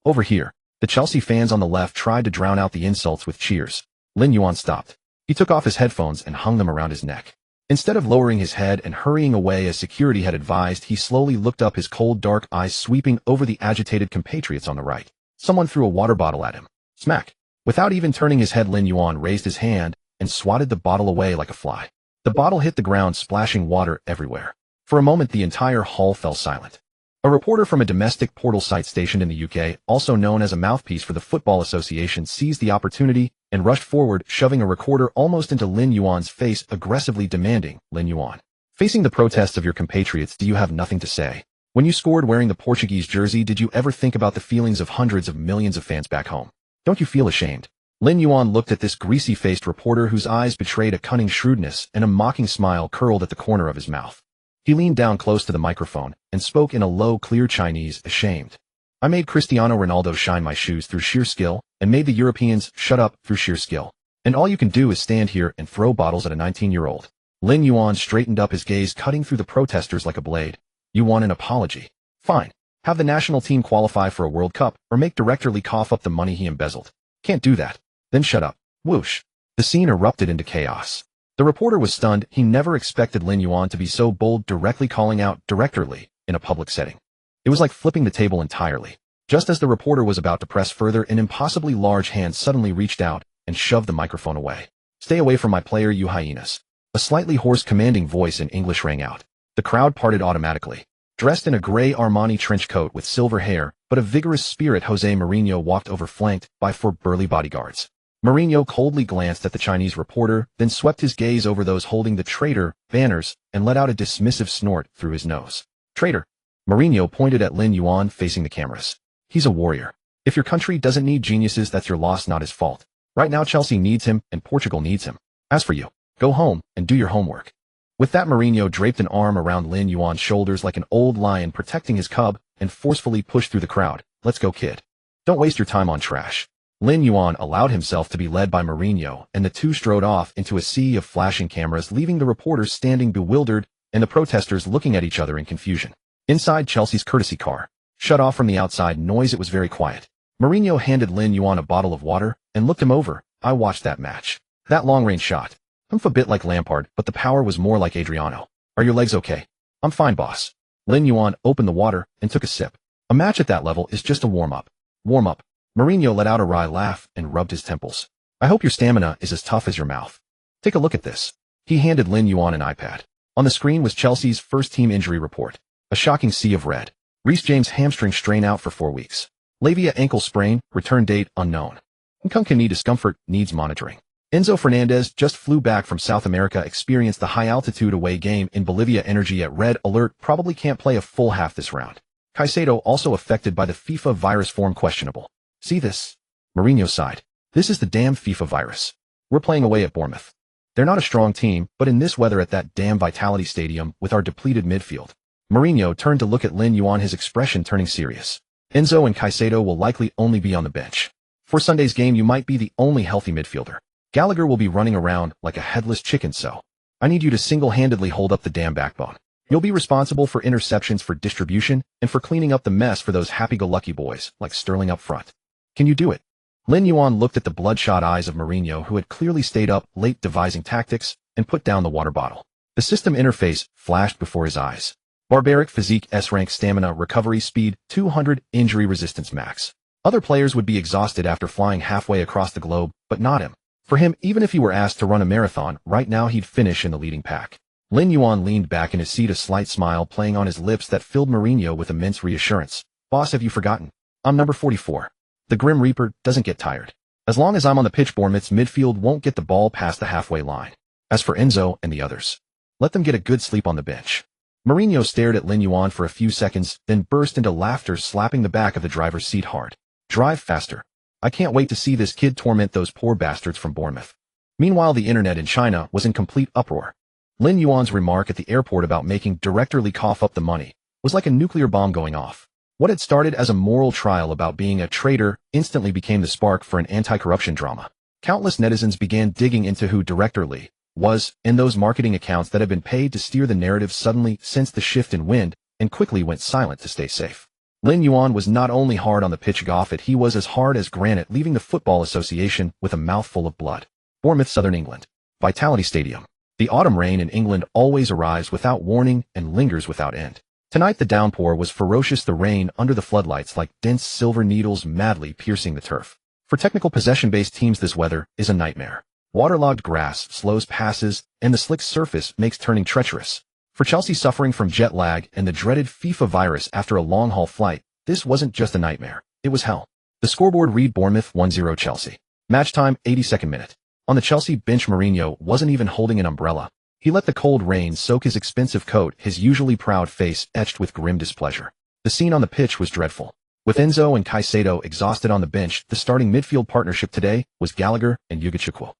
[SPEAKER 1] over here. The Chelsea fans on the left tried to drown out the insults with cheers. Lin Yuan stopped. He took off his headphones and hung them around his neck. Instead of lowering his head and hurrying away as security had advised, he slowly looked up, his cold, dark eyes sweeping over the agitated compatriots on the right. Someone threw a water bottle at him. Smack! Without even turning his head, Lin Yuan raised his hand and swatted the bottle away like a fly. The bottle hit the ground, splashing water everywhere. For a moment, the entire hall fell silent. A reporter from a domestic portal site stationed in the UK, also known as a mouthpiece for the Football Association, seized the opportunity and rushed forward, shoving a recorder almost into Lin Yuan's face, aggressively demanding, "Lin Yuan, facing the protests of your compatriots, do you have nothing to say? When you scored wearing the Portuguese jersey, did you ever think about the feelings of hundreds of millions of fans back home? Don't you feel ashamed?" Lin Yuan looked at this greasy-faced reporter, whose eyes betrayed a cunning shrewdness, and a mocking smile curled at the corner of his mouth. He leaned down close to the microphone and spoke in a low, clear Chinese, "Ashamed. I made Cristiano Ronaldo shine my shoes through sheer skill, and made the Europeans shut up through sheer skill. And all you can do is stand here and throw bottles at a 19-year-old. Lin Yuan straightened up, his gaze cutting through the protesters like a blade. "You want an apology? Fine. Have the national team qualify for a World Cup, or make directly cough up the money he embezzled. Can't do that? Then shut up." Whoosh. The scene erupted into chaos. The reporter was stunned. He never expected Lin Yuan to be so bold, directly calling out directorly in a public setting. It was like flipping the table entirely. Just as the reporter was about to press further, an impossibly large hand suddenly reached out and shoved the microphone away. "Stay away from my player, you hyenas." A slightly hoarse, commanding voice in English rang out. The crowd parted automatically. Dressed in a gray Armani trench coat with silver hair, but a vigorous spirit, Jose Mourinho walked over, flanked by 4 burly bodyguards. Mourinho coldly glanced at the Chinese reporter, then swept his gaze over those holding the "traitor" banners and let out a dismissive snort through his nose. "Traitor." Mourinho pointed at Lin Yuan, facing the cameras. "He's a warrior. If your country doesn't need geniuses, that's your loss, not his fault. Right now Chelsea needs him, and Portugal needs him. As for you, go home and do your homework." With that, Mourinho draped an arm around Lin Yuan's shoulders like an old lion protecting his cub and forcefully pushed through the crowd. "Let's go, kid. Don't waste your time on trash." Lin Yuan allowed himself to be led by Mourinho, and the two strode off into a sea of flashing cameras, leaving the reporters standing bewildered and the protesters looking at each other in confusion. Inside Chelsea's courtesy car, shut off from the outside noise, it was very quiet. Mourinho handed Lin Yuan a bottle of water and looked him over. "I watched that match. That long-range shot. I'm a bit like Lampard, but the power was more like Adriano. Are your legs okay?" "I'm fine, boss." Lin Yuan opened the water and took a sip. "A match at that level is just a warm-up." "Warm-up?" Mourinho let out a wry laugh and rubbed his temples. "I hope your stamina is as tough as your mouth. Take a look at this." He handed Lin Yuan an iPad. On the screen was Chelsea's first team injury report. A shocking sea of red. Reece James hamstring strain, out for 4 weeks. Lavia ankle sprain, return date unknown. Nkunku knee discomfort, needs monitoring. Enzo Fernandez just flew back from South America, experienced the high-altitude away game in Bolivia, energy at red alert, probably can't play a full half this round. Caicedo also affected by the FIFA virus, form questionable. "See this?" Mourinho sighed. "This is the damn FIFA virus. We're playing away at Bournemouth. They're not a strong team, but in this weather at that damn Vitality Stadium with our depleted midfield." Mourinho turned to look at Lin Yuan, his expression turning serious. "Enzo and Caicedo will likely only be on the bench. For Sunday's game, you might be the only healthy midfielder. Gallagher will be running around like a headless chicken, so I need you to single-handedly hold up the damn backbone. You'll be responsible for interceptions, for distribution, and for cleaning up the mess for those happy-go-lucky boys like Sterling up front. Can you do it?" Lin Yuan looked at the bloodshot eyes of Mourinho, who had clearly stayed up late devising tactics, and put down the water bottle. The system interface flashed before his eyes. Barbaric physique S-rank stamina recovery speed 200 injury resistance max. Other players would be exhausted after flying halfway across the globe, but not him. For him, even if he were asked to run a marathon, right now he'd finish in the leading pack. Lin Yuan leaned back in his seat, a slight smile playing on his lips that filled Mourinho with immense reassurance. Boss, have you forgotten? I'm number 44. The Grim Reaper doesn't get tired. As long as I'm on the pitch, Bournemouth's midfield won't get the ball past the halfway line. As for Enzo and the others, let them get a good sleep on the bench. Mourinho stared at Lin Yuan for a few seconds, then burst into laughter, slapping the back of the driver's seat hard. Drive faster. I can't wait to see this kid torment those poor bastards from Bournemouth. Meanwhile, the internet in China was in complete uproar. Lin Yuan's remark at the airport about making directly cough up the money was like a nuclear bomb going off. What had started as a moral trial about being a traitor instantly became the spark for an anti-corruption drama. Countless netizens began digging into who directly was, and those marketing accounts that had been paid to steer the narrative suddenly sensed the shift in wind and quickly went silent to stay safe. Lin Yuan was not only hard on the pitch, he was as hard as granite, leaving the Football Association with a mouthful of blood. Bournemouth, Southern England. Vitality Stadium. The autumn rain in England always arrives without warning and lingers without end. Tonight the downpour was ferocious, the rain under the floodlights like dense silver needles madly piercing the turf. For technical possession-based teams, this weather is a nightmare. Waterlogged grass slows passes, and the slick surface makes turning treacherous. For Chelsea, suffering from jet lag and the dreaded FIFA virus after a long-haul flight, this wasn't just a nightmare, it was hell. The scoreboard read Bournemouth 1-0 Chelsea. Match time, 82nd minute. On the Chelsea bench, Mourinho wasn't even holding an umbrella. He let the cold rain soak his expensive coat, his usually proud face etched with grim displeasure. The scene on the pitch was dreadful. With Enzo and Caicedo exhausted on the bench, the starting midfield partnership today was Gallagher and Ugochukwu.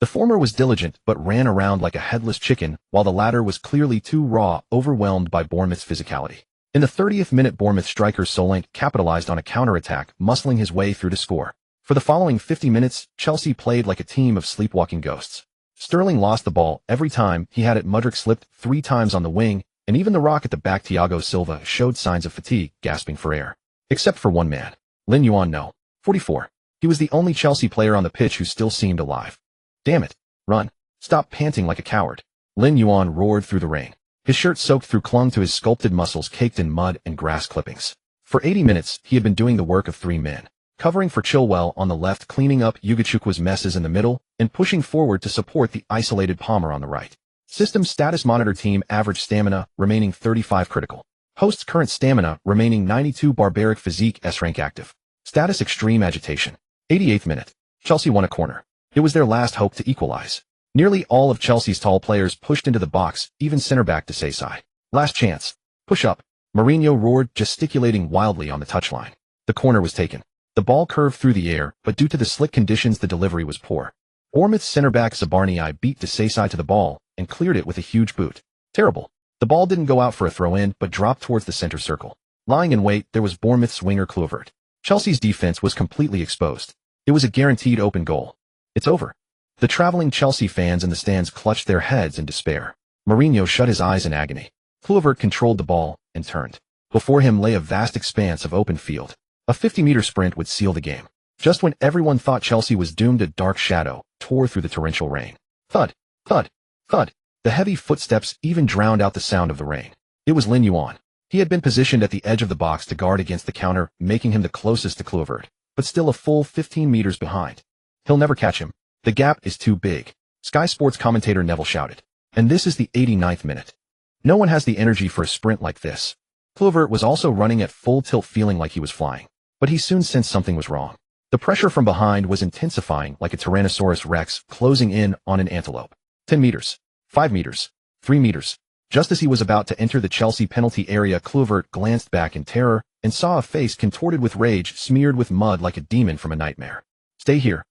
[SPEAKER 1] The former was diligent but ran around like a headless chicken, while the latter was clearly too raw, overwhelmed by Bournemouth's physicality. In the 30th minute, Bournemouth striker Solanke capitalized on a counter-attack, muscling his way through to score. For the following 50 minutes, Chelsea played like a team of sleepwalking ghosts. Sterling lost the ball every time he had it. Mudryk slipped 3 times on the wing, and even the rock at the back, Thiago Silva, showed signs of fatigue, gasping for air. Except for one man. Lin Yuan, no. 44. He was the only Chelsea player on the pitch who still seemed alive. Damn it. Run. Stop panting like a coward. Lin Yuan roared through the rain. His shirt soaked through clung to his sculpted muscles caked in mud and grass clippings. For 80 minutes, he had been doing the work of 3 men. Covering for Chilwell on the left, cleaning up Ugochukwu's messes in the middle, and pushing forward to support the isolated Palmer on the right. System status monitor: team average stamina remaining 35 critical. Host's current stamina remaining 92. Barbaric physique S-rank active. Status extreme agitation. 88th minute. Chelsea won a corner. It was their last hope to equalize. Nearly all of Chelsea's tall players pushed into the box, even centre-back Desai. Last chance. Push up. Mourinho roared, gesticulating wildly on the touchline. The corner was taken. The ball curved through the air, but due to the slick conditions the delivery was poor. Bournemouth centre-back Zabarnyi beat Desai to the ball and cleared it with a huge boot. Terrible. The ball didn't go out for a throw-in but dropped towards the center circle. Lying in wait, there was Bournemouth's winger Kluivert. Chelsea's defense was completely exposed. It was a guaranteed open goal. It's over. The traveling Chelsea fans in the stands clutched their heads in despair. Mourinho shut his eyes in agony. Kluivert controlled the ball and turned. Before him lay a vast expanse of open field. A 50-meter sprint would seal the game. Just when everyone thought Chelsea was doomed, a dark shadow tore through the torrential rain. Thud, thud, thud. The heavy footsteps even drowned out the sound of the rain. It was Lin Yuan. He had been positioned at the edge of the box to guard against the counter, making him the closest to Kluivert, but still a full 15 meters behind. He'll never catch him. The gap is too big. Sky Sports commentator Neville shouted. And this is the 89th minute. No one has the energy for a sprint like this. Kluivert was also running at full tilt, feeling like he was flying. But he soon sensed something was wrong. The pressure from behind was intensifying, like a Tyrannosaurus Rex closing in on an antelope. 10 meters. 5 meters. 3 meters. Just as he was about to enter the Chelsea penalty area, Kluivert glanced back in terror and saw a face contorted with rage, smeared with mud like a demon from a nightmare. Stay here.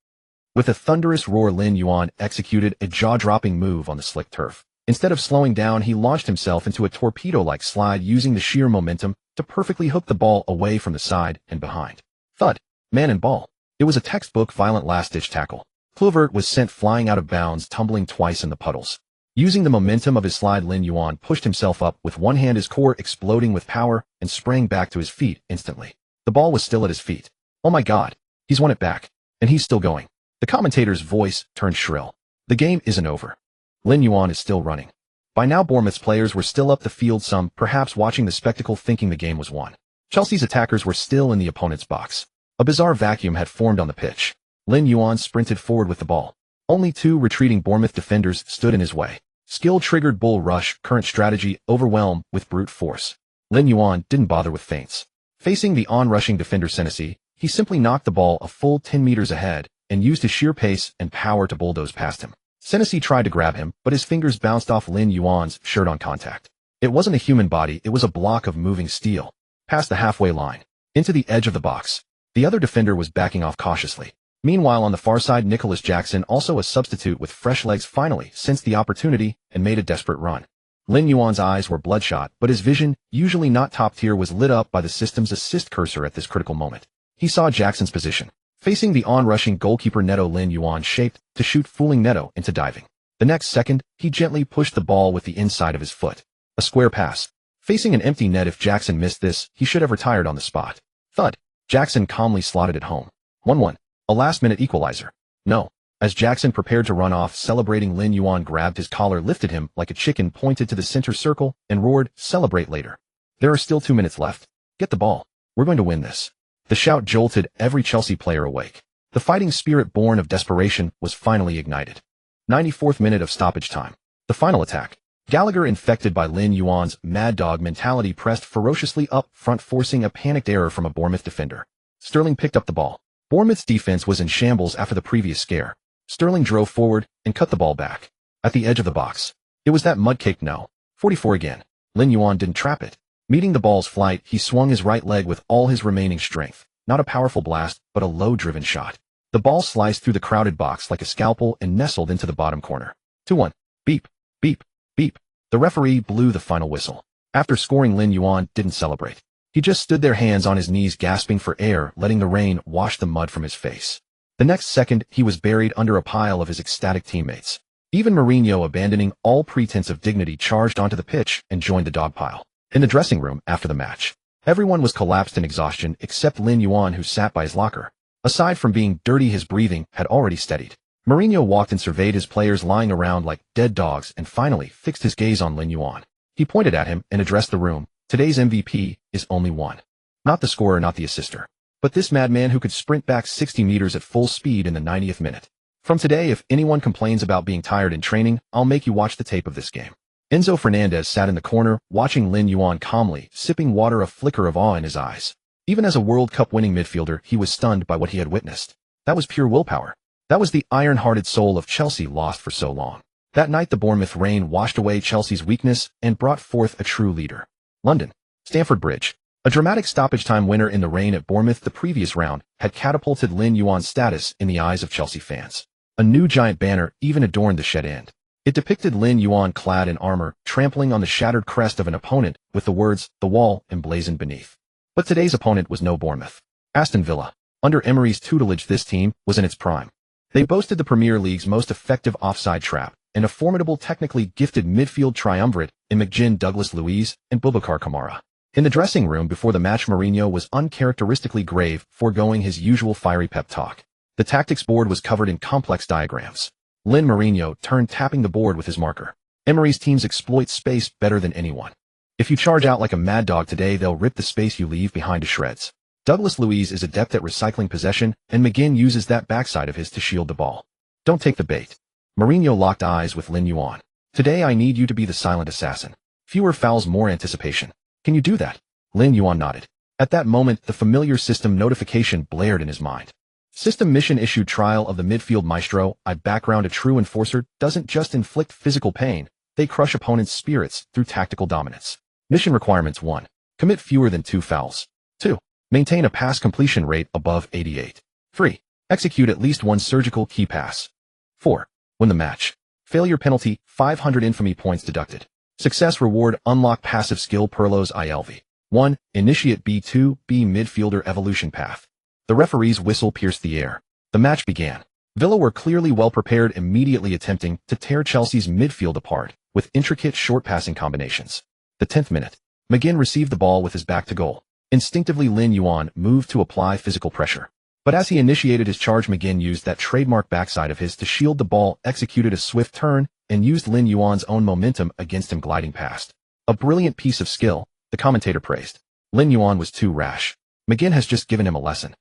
[SPEAKER 1] With a thunderous roar, Lin Yuan executed a jaw-dropping move on the slick turf. Instead of slowing down, he launched himself into a torpedo-like slide, using the sheer momentum to perfectly hook the ball away from the side and behind. Thud. Man and ball. It was a textbook violent last-ditch tackle. Kluivert was sent flying out of bounds, tumbling twice in the puddles. Using the momentum of his slide, Lin Yuan pushed himself up with one hand, his core exploding with power, and sprang back to his feet instantly. The ball was still at his feet. Oh my God. He's won it back. And he's still going. The commentator's voice turned shrill. The game isn't over. Lin Yuan is still running. By now Bournemouth's players were still up the field, some perhaps watching the spectacle thinking the game was won. Chelsea's attackers were still in the opponent's box. A bizarre vacuum had formed on the pitch. Lin Yuan sprinted forward with the ball. Only two retreating Bournemouth defenders stood in his way. Skill triggered bull rush, current strategy, overwhelm with brute force. Lin Yuan didn't bother with feints. Facing the on-rushing defender Senesi, he simply knocked the ball a full 10 meters ahead and used his sheer pace and power to bulldoze past him. Senesi tried to grab him, but his fingers bounced off Lin Yuan's shirt on contact. It wasn't a human body, it was a block of moving steel. Past the halfway line, into the edge of the box. The other defender was backing off cautiously. Meanwhile on the far side, Nicholas Jackson, also a substitute with fresh legs, finally sensed the opportunity and made a desperate run. Lin Yuan's eyes were bloodshot, but his vision, usually not top tier, was lit up by the system's assist cursor at this critical moment. He saw Jackson's position. Facing the on-rushing goalkeeper Neto, Lin Yuan shaped to shoot, fooling Neto into diving. The next second, he gently pushed the ball with the inside of his foot. A square pass. Facing an empty net, if Jackson missed this, he should have retired on the spot. Thud. Jackson calmly slotted it home. 1-1. A last-minute equalizer. No. As Jackson prepared to run off celebrating, Lin Yuan grabbed his collar, lifted him like a chicken, pointed to the center circle, and roared, "Celebrate later. There are still 2 minutes left. Get the ball. We're going to win this." The shout jolted every Chelsea player awake. The fighting spirit born of desperation was finally ignited. 94th minute of stoppage time. The final attack. Gallagher, infected by Lin Yuan's mad dog mentality, pressed ferociously up front, forcing a panicked error from a Bournemouth defender. Sterling picked up the ball. Bournemouth's defense was in shambles after the previous scare. Sterling drove forward and cut the ball back. At the edge of the box. It was that mud-caked no. 44 again. Lin Yuan didn't trap it. Meeting the ball's flight, he swung his right leg with all his remaining strength. Not a powerful blast, but a low-driven shot. The ball sliced through the crowded box like a scalpel and nestled into the bottom corner. 2-1. Beep, beep, beep. The referee blew the final whistle. After scoring, Lin Yuan didn't celebrate. He just stood there, hands on his knees, gasping for air, letting the rain wash the mud from his face. The next second, he was buried under a pile of his ecstatic teammates. Even Mourinho, abandoning all pretense of dignity, charged onto the pitch and joined the dog pile. In the dressing room after the match, everyone was collapsed in exhaustion except Lin Yuan, who sat by his locker. Aside from being dirty, his breathing had already steadied. Mourinho walked and surveyed his players lying around like dead dogs and finally fixed his gaze on Lin Yuan. He pointed at him and addressed the room. Today's MVP is only one. Not the scorer, not the assister, but this madman who could sprint back 60 meters at full speed in the 90th minute. From today, if anyone complains about being tired in training, I'll make you watch the tape of this game. Enzo Fernandez sat in the corner, watching Lin Yuan calmly, sipping water, a flicker of awe in his eyes. Even as a World Cup winning midfielder, he was stunned by what he had witnessed. That was pure willpower. That was the iron-hearted soul of Chelsea, lost for so long. That night the Bournemouth rain washed away Chelsea's weakness and brought forth a true leader. London. Stamford Bridge. A dramatic stoppage time winner in the rain at Bournemouth the previous round had catapulted Lin Yuan's status in the eyes of Chelsea fans. A new giant banner even adorned the shed end. It depicted Lin Yuan clad in armor, trampling on the shattered crest of an opponent with the words, "The wall," emblazoned beneath. But today's opponent was no Bournemouth. Aston Villa. Under Emery's tutelage, this team was in its prime. They boasted the Premier League's most effective offside trap and a formidable, technically gifted midfield triumvirate in McGinn, Douglas Luiz, and Boubacar Kamara. In the dressing room before the match, Mourinho was uncharacteristically grave, foregoing his usual fiery pep talk. The tactics board was covered in complex diagrams. Lin Mourinho turned, tapping the board with his marker. Emery's teams exploit space better than anyone. If you charge out like a mad dog today, they'll rip the space you leave behind to shreds. Douglas Luiz is adept at recycling possession, and McGinn uses that backside of his to shield the ball. Don't take the bait. Mourinho locked eyes with Lin Yuan. Today I need you to be the silent assassin. Fewer fouls, more anticipation. Can you do that? Lin Yuan nodded. At that moment, the familiar system notification blared in his mind. System mission issued, trial of the midfield maestro. Background: a true enforcer doesn't just inflict physical pain, they crush opponents' spirits through tactical dominance. Mission requirements: 1. Commit fewer than 2 fouls. 2. Maintain a pass completion rate above 88. 3. Execute at least 1 surgical key pass. 4. Win the match. Failure penalty: 500 infamy points deducted. Success reward: unlock passive skill Perlo's ILV. 1. Initiate B2B midfielder evolution path. The referee's whistle pierced the air. The match began. Villa were clearly well prepared, immediately attempting to tear Chelsea's midfield apart with intricate short passing combinations. The 10th minute. McGinn received the ball with his back to goal. Instinctively, Lin Yuan moved to apply physical pressure. But as he initiated his charge, McGinn used that trademark backside of his to shield the ball, executed a swift turn, and used Lin Yuan's own momentum against him gliding past. A brilliant piece of skill, the commentator praised. Lin Yuan was too rash. McGinn has just given him a lesson.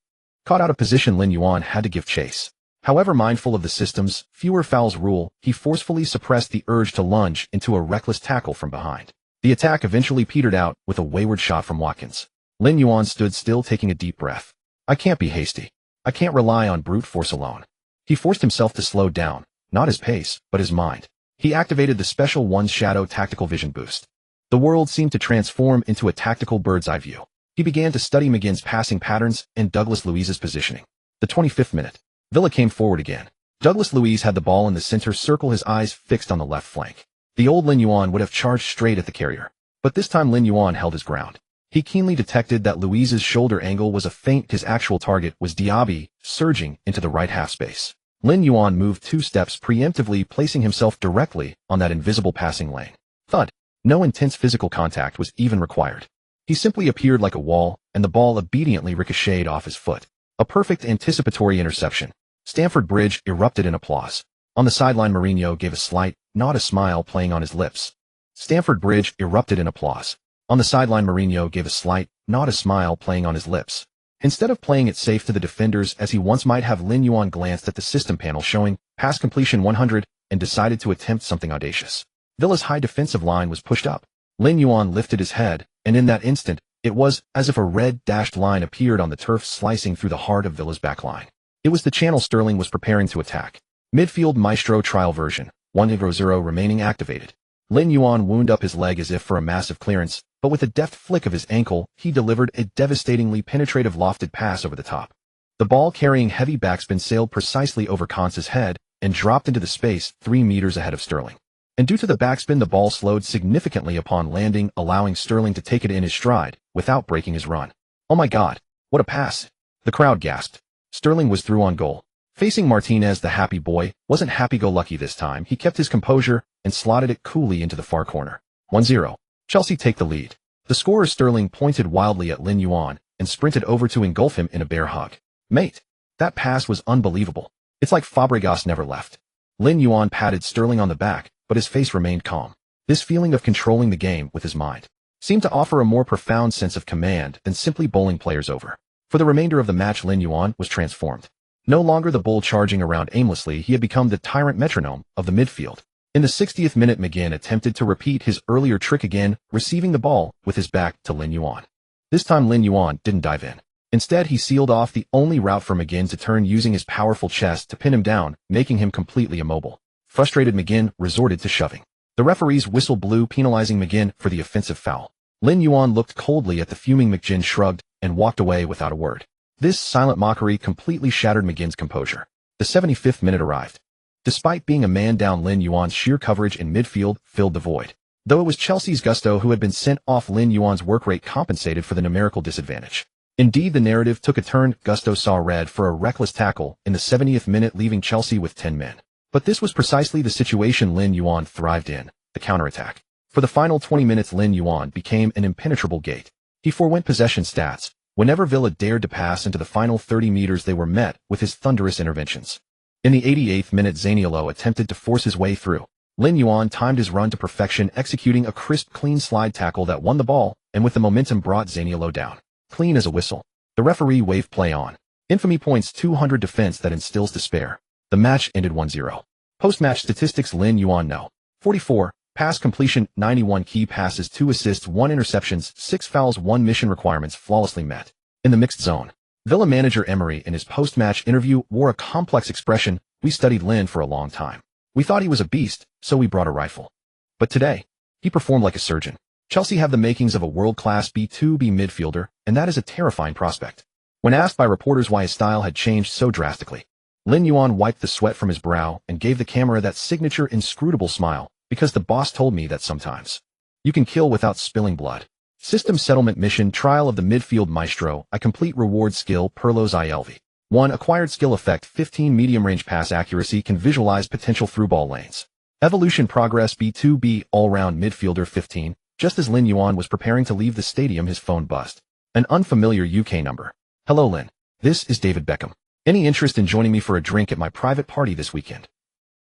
[SPEAKER 1] Caught out of position, Lin Yuan had to give chase. However, mindful of the system's fewer fouls rule, he forcefully suppressed the urge to lunge into a reckless tackle from behind. The attack eventually petered out with a wayward shot from Watkins. Lin Yuan stood still, taking a deep breath. I can't be hasty. I can't rely on brute force alone. He forced himself to slow down, not his pace, but his mind. He activated the Special One's Shadow tactical vision boost. The world seemed to transform into a tactical bird's eye view. He began to study McGinn's passing patterns and Douglas Luiz's positioning. The 25th minute. Villa came forward again. Douglas Luiz had the ball in the center circle, his eyes fixed on the left flank. The old Lin Yuan would have charged straight at the carrier. But this time Lin Yuan held his ground. He keenly detected that Luiz's shoulder angle was a feint. His actual target was Diaby, surging into the right half space. Lin Yuan moved 2 steps preemptively, placing himself directly on that invisible passing lane. Thud. No intense physical contact was even required. He simply appeared like a wall, and the ball obediently ricocheted off his foot. A perfect anticipatory interception. Stamford Bridge erupted in applause. On the sideline, Mourinho gave a slight, not a smile playing on his lips. Stamford Bridge erupted in applause. On the sideline, Mourinho gave a slight, not a smile playing on his lips. Instead of playing it safe to the defenders as he once might have, Lin Yuan glanced at the system panel showing pass completion 100 and decided to attempt something audacious. Villa's high defensive line was pushed up. Lin Yuan lifted his head, and in that instant, it was as if a red dashed line appeared on the turf, slicing through the heart of Villa's backline. It was the channel Sterling was preparing to attack. Midfield Maestro trial version, 1-0 remaining activated. Lin Yuan wound up his leg as if for a massive clearance, but with a deft flick of his ankle, he delivered a devastatingly penetrative lofted pass over the top. The ball, carrying heavy backspin, sailed precisely over Kansa's head and dropped into the space 3 meters ahead of Sterling. And due to the backspin, the ball slowed significantly upon landing, allowing Sterling to take it in his stride without breaking his run. Oh my God, what a pass! The crowd gasped. Sterling was through on goal. Facing Martinez, the happy boy wasn't happy-go-lucky this time. He kept his composure and slotted it coolly into the far corner. 1-0. Chelsea take the lead. The scorer Sterling pointed wildly at Lin Yuan and sprinted over to engulf him in a bear hug. Mate, that pass was unbelievable. It's like Fabregas never left. Lin Yuan patted Sterling on the back, but his face remained calm. This feeling of controlling the game with his mind seemed to offer a more profound sense of command than simply bowling players over. For the remainder of the match, Lin Yuan was transformed. No longer the bull charging around aimlessly, he had become the tyrant metronome of the midfield. In the 60th minute, McGinn attempted to repeat his earlier trick again, receiving the ball with his back to Lin Yuan. This time Lin Yuan didn't dive in. Instead, he sealed off the only route for McGinn to turn, using his powerful chest to pin him down, making him completely immobile. Frustrated, McGinn resorted to shoving. The referee's whistle blew, penalizing McGinn for the offensive foul. Lin Yuan looked coldly at the fuming McGinn, shrugged, and walked away without a word. This silent mockery completely shattered McGinn's composure. The 75th minute arrived. Despite being a man down, Lin Yuan's sheer coverage in midfield filled the void. Though it was Chelsea's Gusto who had been sent off, Lin Yuan's work rate compensated for the numerical disadvantage. Indeed, the narrative took a turn. Gusto saw red for a reckless tackle in the 70th minute, leaving Chelsea with 10 men. But this was precisely the situation Lin Yuan thrived in, the counterattack. For the final 20 minutes, Lin Yuan became an impenetrable gate. He forewent possession stats. Whenever Villa dared to pass into the final 30 meters, they were met with his thunderous interventions. In the 88th minute, Zaniolo attempted to force his way through. Lin Yuan timed his run to perfection, executing a crisp, clean slide tackle that won the ball, and with the momentum brought Zaniolo down. Clean as a whistle. The referee waved play on. Infamy points 200 defense that instills despair. The match ended 1-0. Post-match statistics: Lin Yuan no. 44, pass completion 91, key passes 2 assists 1 interceptions 6 fouls 1 mission requirements flawlessly met. In the mixed zone, Villa manager Emery in his post-match interview wore a complex expression. We studied Lin for a long time. We thought he was a beast, so we brought a rifle. But today, he performed like a surgeon. Chelsea have the makings of a world-class B2B midfielder, and that is a terrifying prospect. When asked by reporters why his style had changed so drastically, Lin Yuan wiped the sweat from his brow and gave the camera that signature inscrutable smile. Because the boss told me that sometimes you can kill without spilling blood. System settlement mission trial of the midfield maestro. I complete reward skill Perlo's ILV. 1. Acquired skill effect 15 medium range pass accuracy, can visualize potential through ball lanes. Evolution progress B2B all-round midfielder 15. Just as Lin Yuan was preparing to leave the stadium, his phone buzzed. An unfamiliar UK number. Hello Lin. This is David Beckham. Any interest in joining me for a drink at my private party this weekend?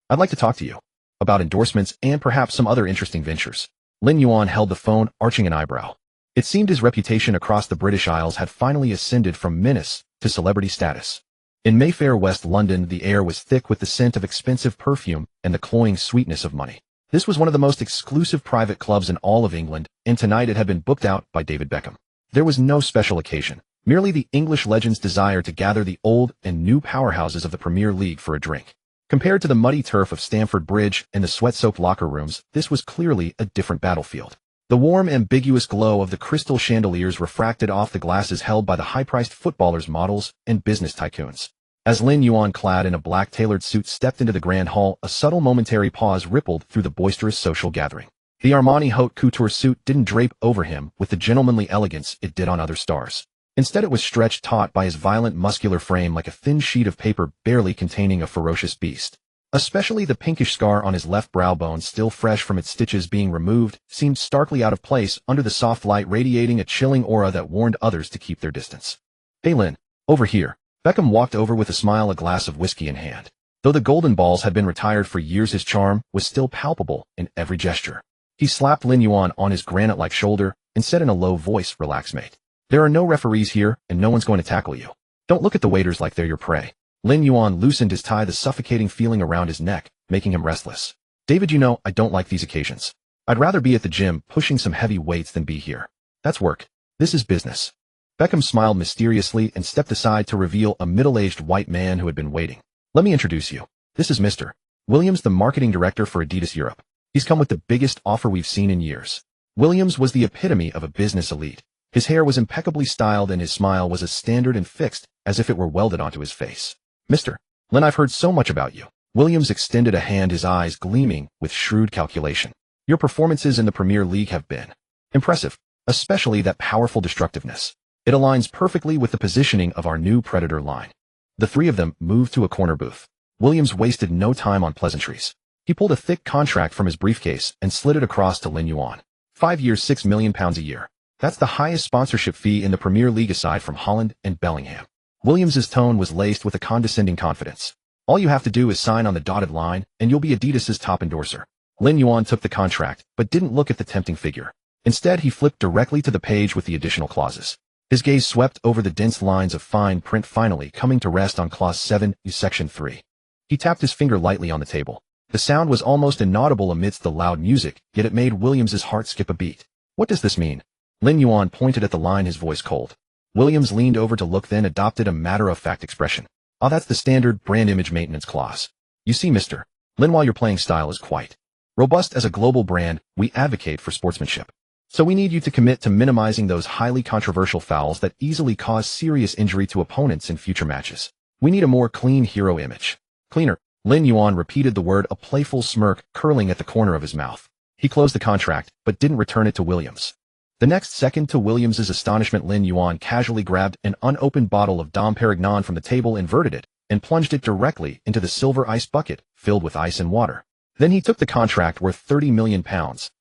[SPEAKER 1] I'd like to talk to you. about endorsements, and perhaps some other interesting ventures. Lin Yuan held the phone, arching an eyebrow. It seemed his reputation across the British Isles had finally ascended from menace to celebrity status. In Mayfair, West London, the air was thick with the scent of expensive perfume and the cloying sweetness of money. This was one of the most exclusive private clubs in all of England, and tonight it had been booked out by David Beckham. There was no special occasion, merely the English legend's desire to gather the old and new powerhouses of the Premier League for a drink. Compared to the muddy turf of Stamford Bridge and the sweat-soaked locker rooms, this was clearly a different battlefield. The warm, ambiguous glow of the crystal chandeliers refracted off the glasses held by the high-priced footballers, models, and business tycoons. As Lin Yuan, clad in a black tailored suit, stepped into the grand hall, a subtle momentary pause rippled through the boisterous social gathering. The Armani haute couture suit didn't drape over him with the gentlemanly elegance it did on other stars. Instead, it was stretched taut by his violent muscular frame like a thin sheet of paper barely containing a ferocious beast. Especially the pinkish scar on his left brow bone, still fresh from its stitches being removed, seemed starkly out of place under the soft light, radiating a chilling aura that warned others to keep their distance. "Hey Lin, over here." Beckham walked over with a smile, a glass of whiskey in hand. Though the golden balls had been retired for years, his charm was still palpable in every gesture. He slapped Lin Yuan on his granite-like shoulder and said in a low voice, "Relax, mate. There are no referees here, and no one's going to tackle you. Don't look at the waiters like they're your prey." Lin Yuan loosened his tie, the suffocating feeling around his neck, making him restless. "David, you know, I don't like these occasions. I'd rather be at the gym pushing some heavy weights than be here. That's work. This is business." Beckham smiled mysteriously and stepped aside to reveal a middle-aged white man who had been waiting. "Let me introduce you. This is Mr. Williams, the marketing director for Adidas Europe. He's come with the biggest offer we've seen in years." Williams was the epitome of a business elite. His hair was impeccably styled and his smile was as standard and fixed as if it were welded onto his face. "Mr. Lin, I've heard so much about you." Williams extended a hand, his eyes gleaming with shrewd calculation. "Your performances in the Premier League have been impressive, especially that powerful destructiveness. It aligns perfectly with the positioning of our new Predator line." The three of them moved to a corner booth. Williams wasted no time on pleasantries. He pulled a thick contract from his briefcase and slid it across to Lin Yuan. 5 years, £6 million a year. That's the highest sponsorship fee in the Premier League aside from Holland and Bellingham. Williams's tone was laced with a condescending confidence. "All you have to do is sign on the dotted line, and you'll be Adidas's top endorser." Lin Yuan took the contract, but didn't look at the tempting figure. Instead, he flipped directly to the page with the additional clauses. His gaze swept over the dense lines of fine print, finally coming to rest on Clause 7, Section 3. He tapped his finger lightly on the table. The sound was almost inaudible amidst the loud music, yet it made Williams's heart skip a beat. "What does this mean?" Lin Yuan pointed at the line, his voice cold. Williams leaned over to look, then adopted a matter-of-fact expression. "Ah, that's the standard brand image maintenance clause. You see, Mr. Lin, while your playing style is quite robust as a global brand, we advocate for sportsmanship. So we need you to commit to minimizing those highly controversial fouls that easily cause serious injury to opponents in future matches. We need a more clean hero image." "Cleaner." Lin Yuan repeated the word, a playful smirk curling at the corner of his mouth. He closed the contract, but didn't return it to Williams. The next second, to Williams's astonishment, Lin Yuan casually grabbed an unopened bottle of Dom Perignon from the table, inverted it, and plunged it directly into the silver ice bucket filled with ice and water. Then he took the contract worth £30 million,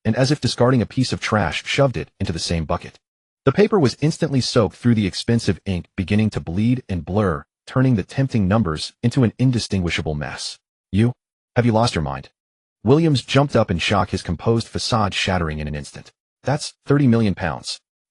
[SPEAKER 1] and as if discarding a piece of trash, shoved it into the same bucket. The paper was instantly soaked through the expensive ink, beginning to bleed and blur, turning the tempting numbers into an indistinguishable mess. Have you lost your mind?" Williams jumped up in shock, his composed facade shattering in an instant. "That's £30 million.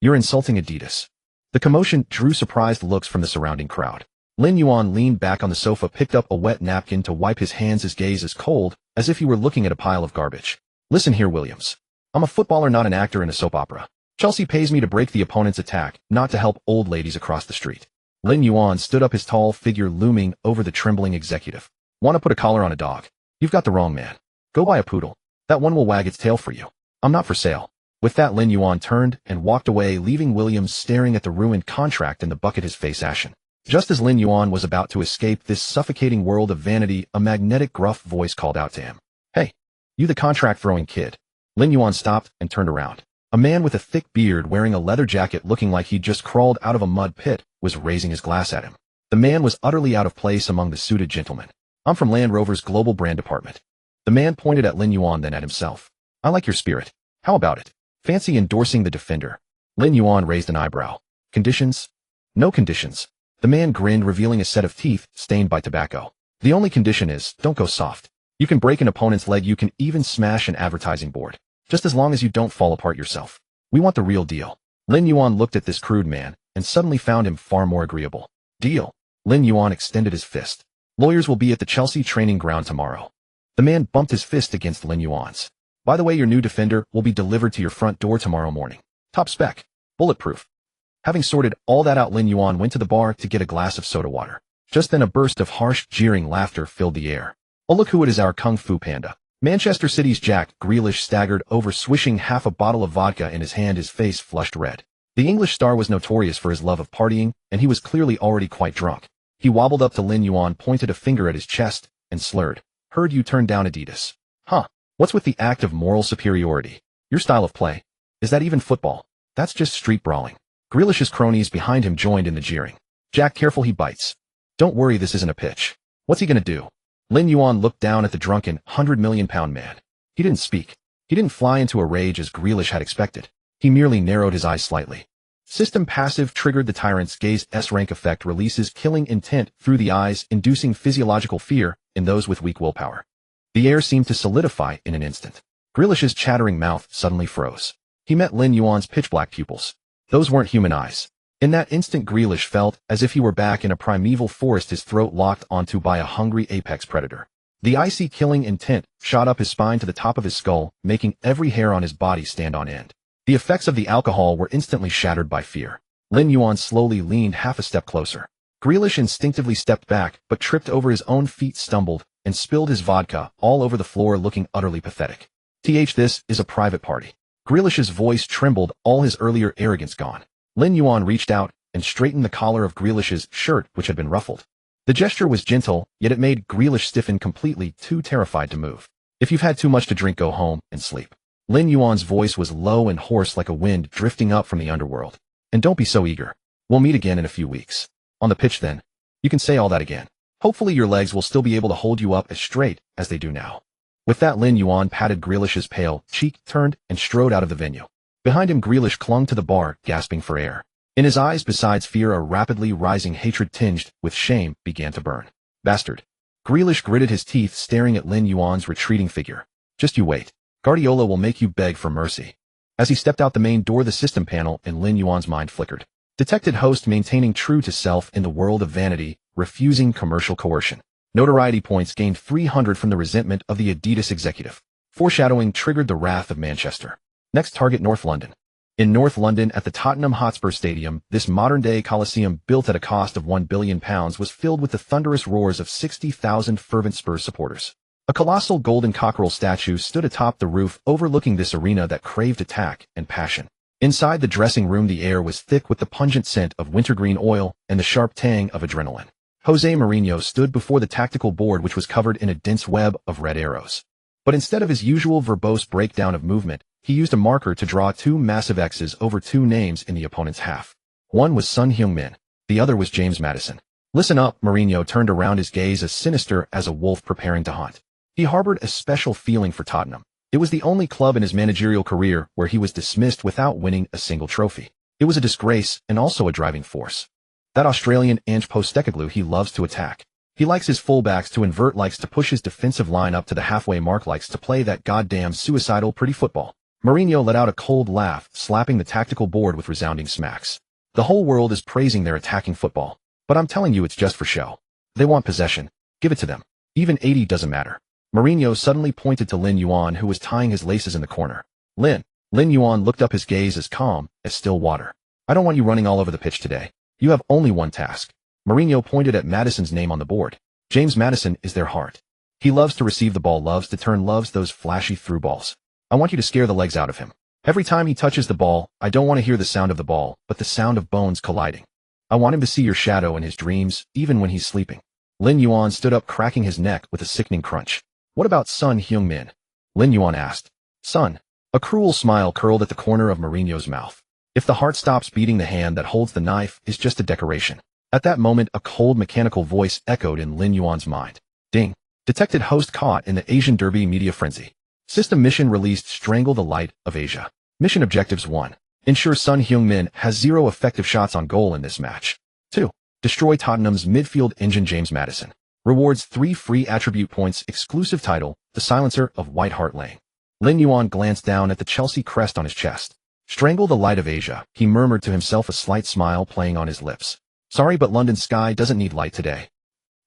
[SPEAKER 1] You're insulting Adidas." The commotion drew surprised looks from the surrounding crowd. Lin Yuan leaned back on the sofa, picked up a wet napkin to wipe his hands, his gaze as cold as if he were looking at a pile of garbage. "Listen here, Williams. I'm a footballer, not an actor in a soap opera. Chelsea pays me to break the opponent's attack, not to help old ladies across the street." Lin Yuan stood up, his tall figure looming over the trembling executive. "Want to put a collar on a dog? You've got the wrong man. Go buy a poodle. That one will wag its tail for you. I'm not for sale." With that, Lin Yuan turned and walked away, leaving Williams staring at the ruined contract and the bucket, his face ashen. Just as Lin Yuan was about to escape this suffocating world of vanity, a magnetic, gruff voice called out to him. "Hey, you the contract-throwing kid." Lin Yuan stopped and turned around. A man with a thick beard, wearing a leather jacket, looking like he'd just crawled out of a mud pit, was raising his glass at him. The man was utterly out of place among the suited gentlemen. "I'm from Land Rover's global brand department." The man pointed at Lin Yuan, then at himself. "I like your spirit. How about it? Fancy endorsing the defender?" Lin Yuan raised an eyebrow. "Conditions?" "No conditions." The man grinned, revealing a set of teeth stained by tobacco. "The only condition is, don't go soft. You can break an opponent's leg, you can even smash an advertising board. Just as long as you don't fall apart yourself. We want the real deal. Lin Yuan looked at this crude man, and suddenly found him far more agreeable. Deal. Lin Yuan extended his fist. Lawyers will be at the Chelsea training ground tomorrow. The man bumped his fist against Lin Yuan's. By the way, your new defender will be delivered to your front door tomorrow morning. Top spec. Bulletproof. Having sorted all that out, Lin Yuan went to the bar to get a glass of soda water. Just then a burst of harsh, jeering laughter filled the air. Oh, look who it is, our Kung Fu Panda. Manchester City's Jack Grealish staggered over, swishing half a bottle of vodka in his hand, his face flushed red. The English star was notorious for his love of partying, and he was clearly already quite drunk. He wobbled up to Lin Yuan, pointed a finger at his chest, and slurred. Heard you turned down Adidas. Huh. What's with the act of moral superiority? Your style of play? Is that even football? That's just street brawling. Grealish's cronies behind him joined in the jeering. Jack, careful, he bites. Don't worry, this isn't a pitch. What's he gonna do? Lin Yuan looked down at the drunken, £100 million man. He didn't speak. He didn't fly into a rage as Grealish had expected. He merely narrowed his eyes slightly. System passive triggered the Tyrant's gaze. S-rank effect releases killing intent through the eyes, inducing physiological fear in those with weak willpower. The air seemed to solidify in an instant. Grealish's chattering mouth suddenly froze. He met Lin Yuan's pitch-black pupils. Those weren't human eyes. In that instant, Grealish felt as if he were back in a primeval forest, his throat locked onto by a hungry apex predator. The icy killing intent shot up his spine to the top of his skull, making every hair on his body stand on end. The effects of the alcohol were instantly shattered by fear. Lin Yuan slowly leaned half a step closer. Grealish instinctively stepped back, but tripped over his own feet, stumbled, and spilled his vodka all over the floor, looking utterly pathetic. This is a private party. Grealish's voice trembled, all his earlier arrogance gone. Lin Yuan reached out and straightened the collar of Grealish's shirt, which had been ruffled. The gesture was gentle, yet it made Grealish stiffen, completely too terrified to move. If you've had too much to drink, go home and sleep. Lin Yuan's voice was low and hoarse like a wind drifting up from the underworld. And don't be so eager. We'll meet again in a few weeks. On the pitch then. You can say all that again. Hopefully your legs will still be able to hold you up as straight as they do now. With that, Lin Yuan patted Grealish's pale cheek, turned, and strode out of the venue. Behind him, Grealish clung to the bar, gasping for air. In his eyes, besides fear, a rapidly rising hatred tinged with shame began to burn. Bastard. Grealish gritted his teeth, staring at Lin Yuan's retreating figure. Just you wait. Guardiola will make you beg for mercy. As he stepped out the main door, the system panel in Lin Yuan's mind flickered. Detected host maintaining true to self in the world of vanity, refusing commercial coercion. Notoriety points gained 300 from the resentment of the Adidas executive. Foreshadowing triggered the wrath of Manchester. Next target, North London. In North London, at the Tottenham Hotspur Stadium, this modern-day Coliseum, built at a cost of £1 billion, was filled with the thunderous roars of 60,000 fervent Spurs supporters. A colossal golden cockerel statue stood atop the roof, overlooking this arena that craved attack and passion. Inside the dressing room, the air was thick with the pungent scent of wintergreen oil and the sharp tang of adrenaline. Jose Mourinho stood before the tactical board, which was covered in a dense web of red arrows. But instead of his usual verbose breakdown of movement, he used a marker to draw two massive X's over two names in the opponent's half. One was Son Heung-min. The other was James Maddison. Listen up, Mourinho turned around, his gaze as sinister as a wolf preparing to hunt. He harbored a special feeling for Tottenham. It was the only club in his managerial career where he was dismissed without winning a single trophy. It was a disgrace and also a driving force. That Australian Ange Postecoglou, he loves to attack. He likes his fullbacks to invert, likes to push his defensive line up to the halfway mark, likes to play that goddamn suicidal pretty football. Mourinho let out a cold laugh, slapping the tactical board with resounding smacks. The whole world is praising their attacking football. But I'm telling you, it's just for show. They want possession. Give it to them. Even 80 doesn't matter. Mourinho suddenly pointed to Lin Yuan, who was tying his laces in the corner. Lin Yuan looked up, his gaze as calm as still water. I don't want you running all over the pitch today. You have only one task. Mourinho pointed at Maddison's name on the board. James Maddison is their heart. He loves to receive the ball, loves to turn, loves those flashy through balls. I want you to scare the legs out of him. Every time he touches the ball, I don't want to hear the sound of the ball, but the sound of bones colliding. I want him to see your shadow in his dreams, even when he's sleeping. Lin Yuan stood up, cracking his neck with a sickening crunch. What about Son Heung-min? Lin Yuan asked. Son. A cruel smile curled at the corner of Mourinho's mouth. If the heart stops beating, the hand that holds the knife is just a decoration. At that moment, a cold mechanical voice echoed in Lin Yuan's mind. Ding. Detected host caught in the Asian Derby media frenzy. System mission released, strangle the light of Asia. Mission objectives: 1. Ensure Son Heung-min has 0 effective shots on goal in this match. 2. Destroy Tottenham's midfield engine James Maddison. Rewards 3 free attribute points. Exclusive title, The Silencer of White Hart Lane. Lin Yuan glanced down at the Chelsea crest on his chest. Strangle the light of Asia, he murmured to himself, a slight smile playing on his lips. Sorry, but London sky doesn't need light today.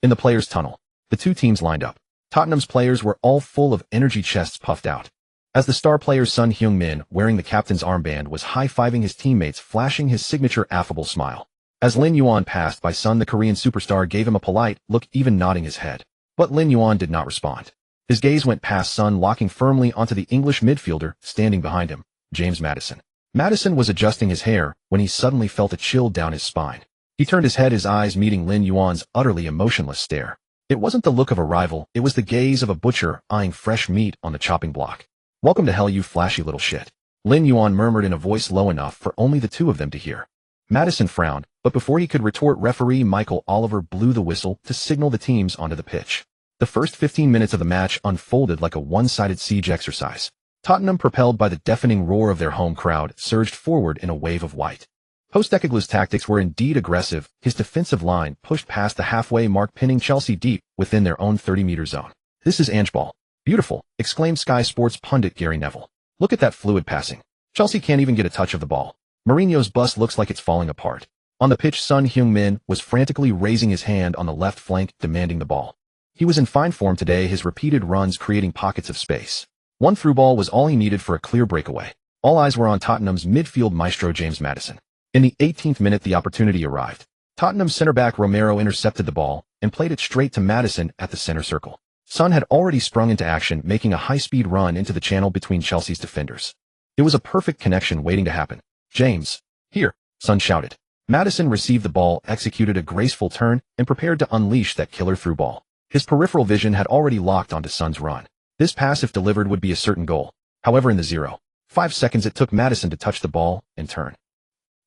[SPEAKER 1] In the players' tunnel, the two teams lined up. Tottenham's players were all full of energy, chests puffed out. As the star player Son Heung-min, wearing the captain's armband, was high-fiving his teammates, flashing his signature affable smile. As Lin Yuan passed by, Son, the Korean superstar, gave him a polite look, even nodding his head. But Lin Yuan did not respond. His gaze went past Son, locking firmly onto the English midfielder standing behind him, James Maddison. Maddison was adjusting his hair when he suddenly felt a chill down his spine. He turned his head, his eyes meeting Lin Yuan's utterly emotionless stare. It wasn't the look of a rival, it was the gaze of a butcher eyeing fresh meat on the chopping block. Welcome to hell, you flashy little shit, Lin Yuan murmured in a voice low enough for only the two of them to hear. Maddison frowned, but before he could retort, referee Michael Oliver blew the whistle to signal the teams onto the pitch. The first 15 minutes of the match unfolded like a one-sided siege exercise. Tottenham, propelled by the deafening roar of their home crowd, surged forward in a wave of white. Postecoglou's tactics were indeed aggressive. His defensive line pushed past the halfway mark, pinning Chelsea deep within their own 30-meter zone. This is Angeball. Beautiful, exclaimed Sky Sports pundit Gary Neville. Look at that fluid passing. Chelsea can't even get a touch of the ball. Mourinho's bus looks like it's falling apart. On the pitch, Son Heung-min was frantically raising his hand on the left flank, demanding the ball. He was in fine form today, his repeated runs creating pockets of space. One through ball was all he needed for a clear breakaway. All eyes were on Tottenham's midfield maestro James Maddison. In the 18th minute, the opportunity arrived. Tottenham centre-back Romero intercepted the ball and played it straight to Maddison at the center circle. Son had already sprung into action, making a high-speed run into the channel between Chelsea's defenders. It was a perfect connection waiting to happen. James, here, Son shouted. Maddison received the ball, executed a graceful turn, and prepared to unleash that killer through ball. His peripheral vision had already locked onto Son's run. This pass, if delivered, would be a certain goal. However, in the 0.5 seconds it took Maddison to touch the ball and turn,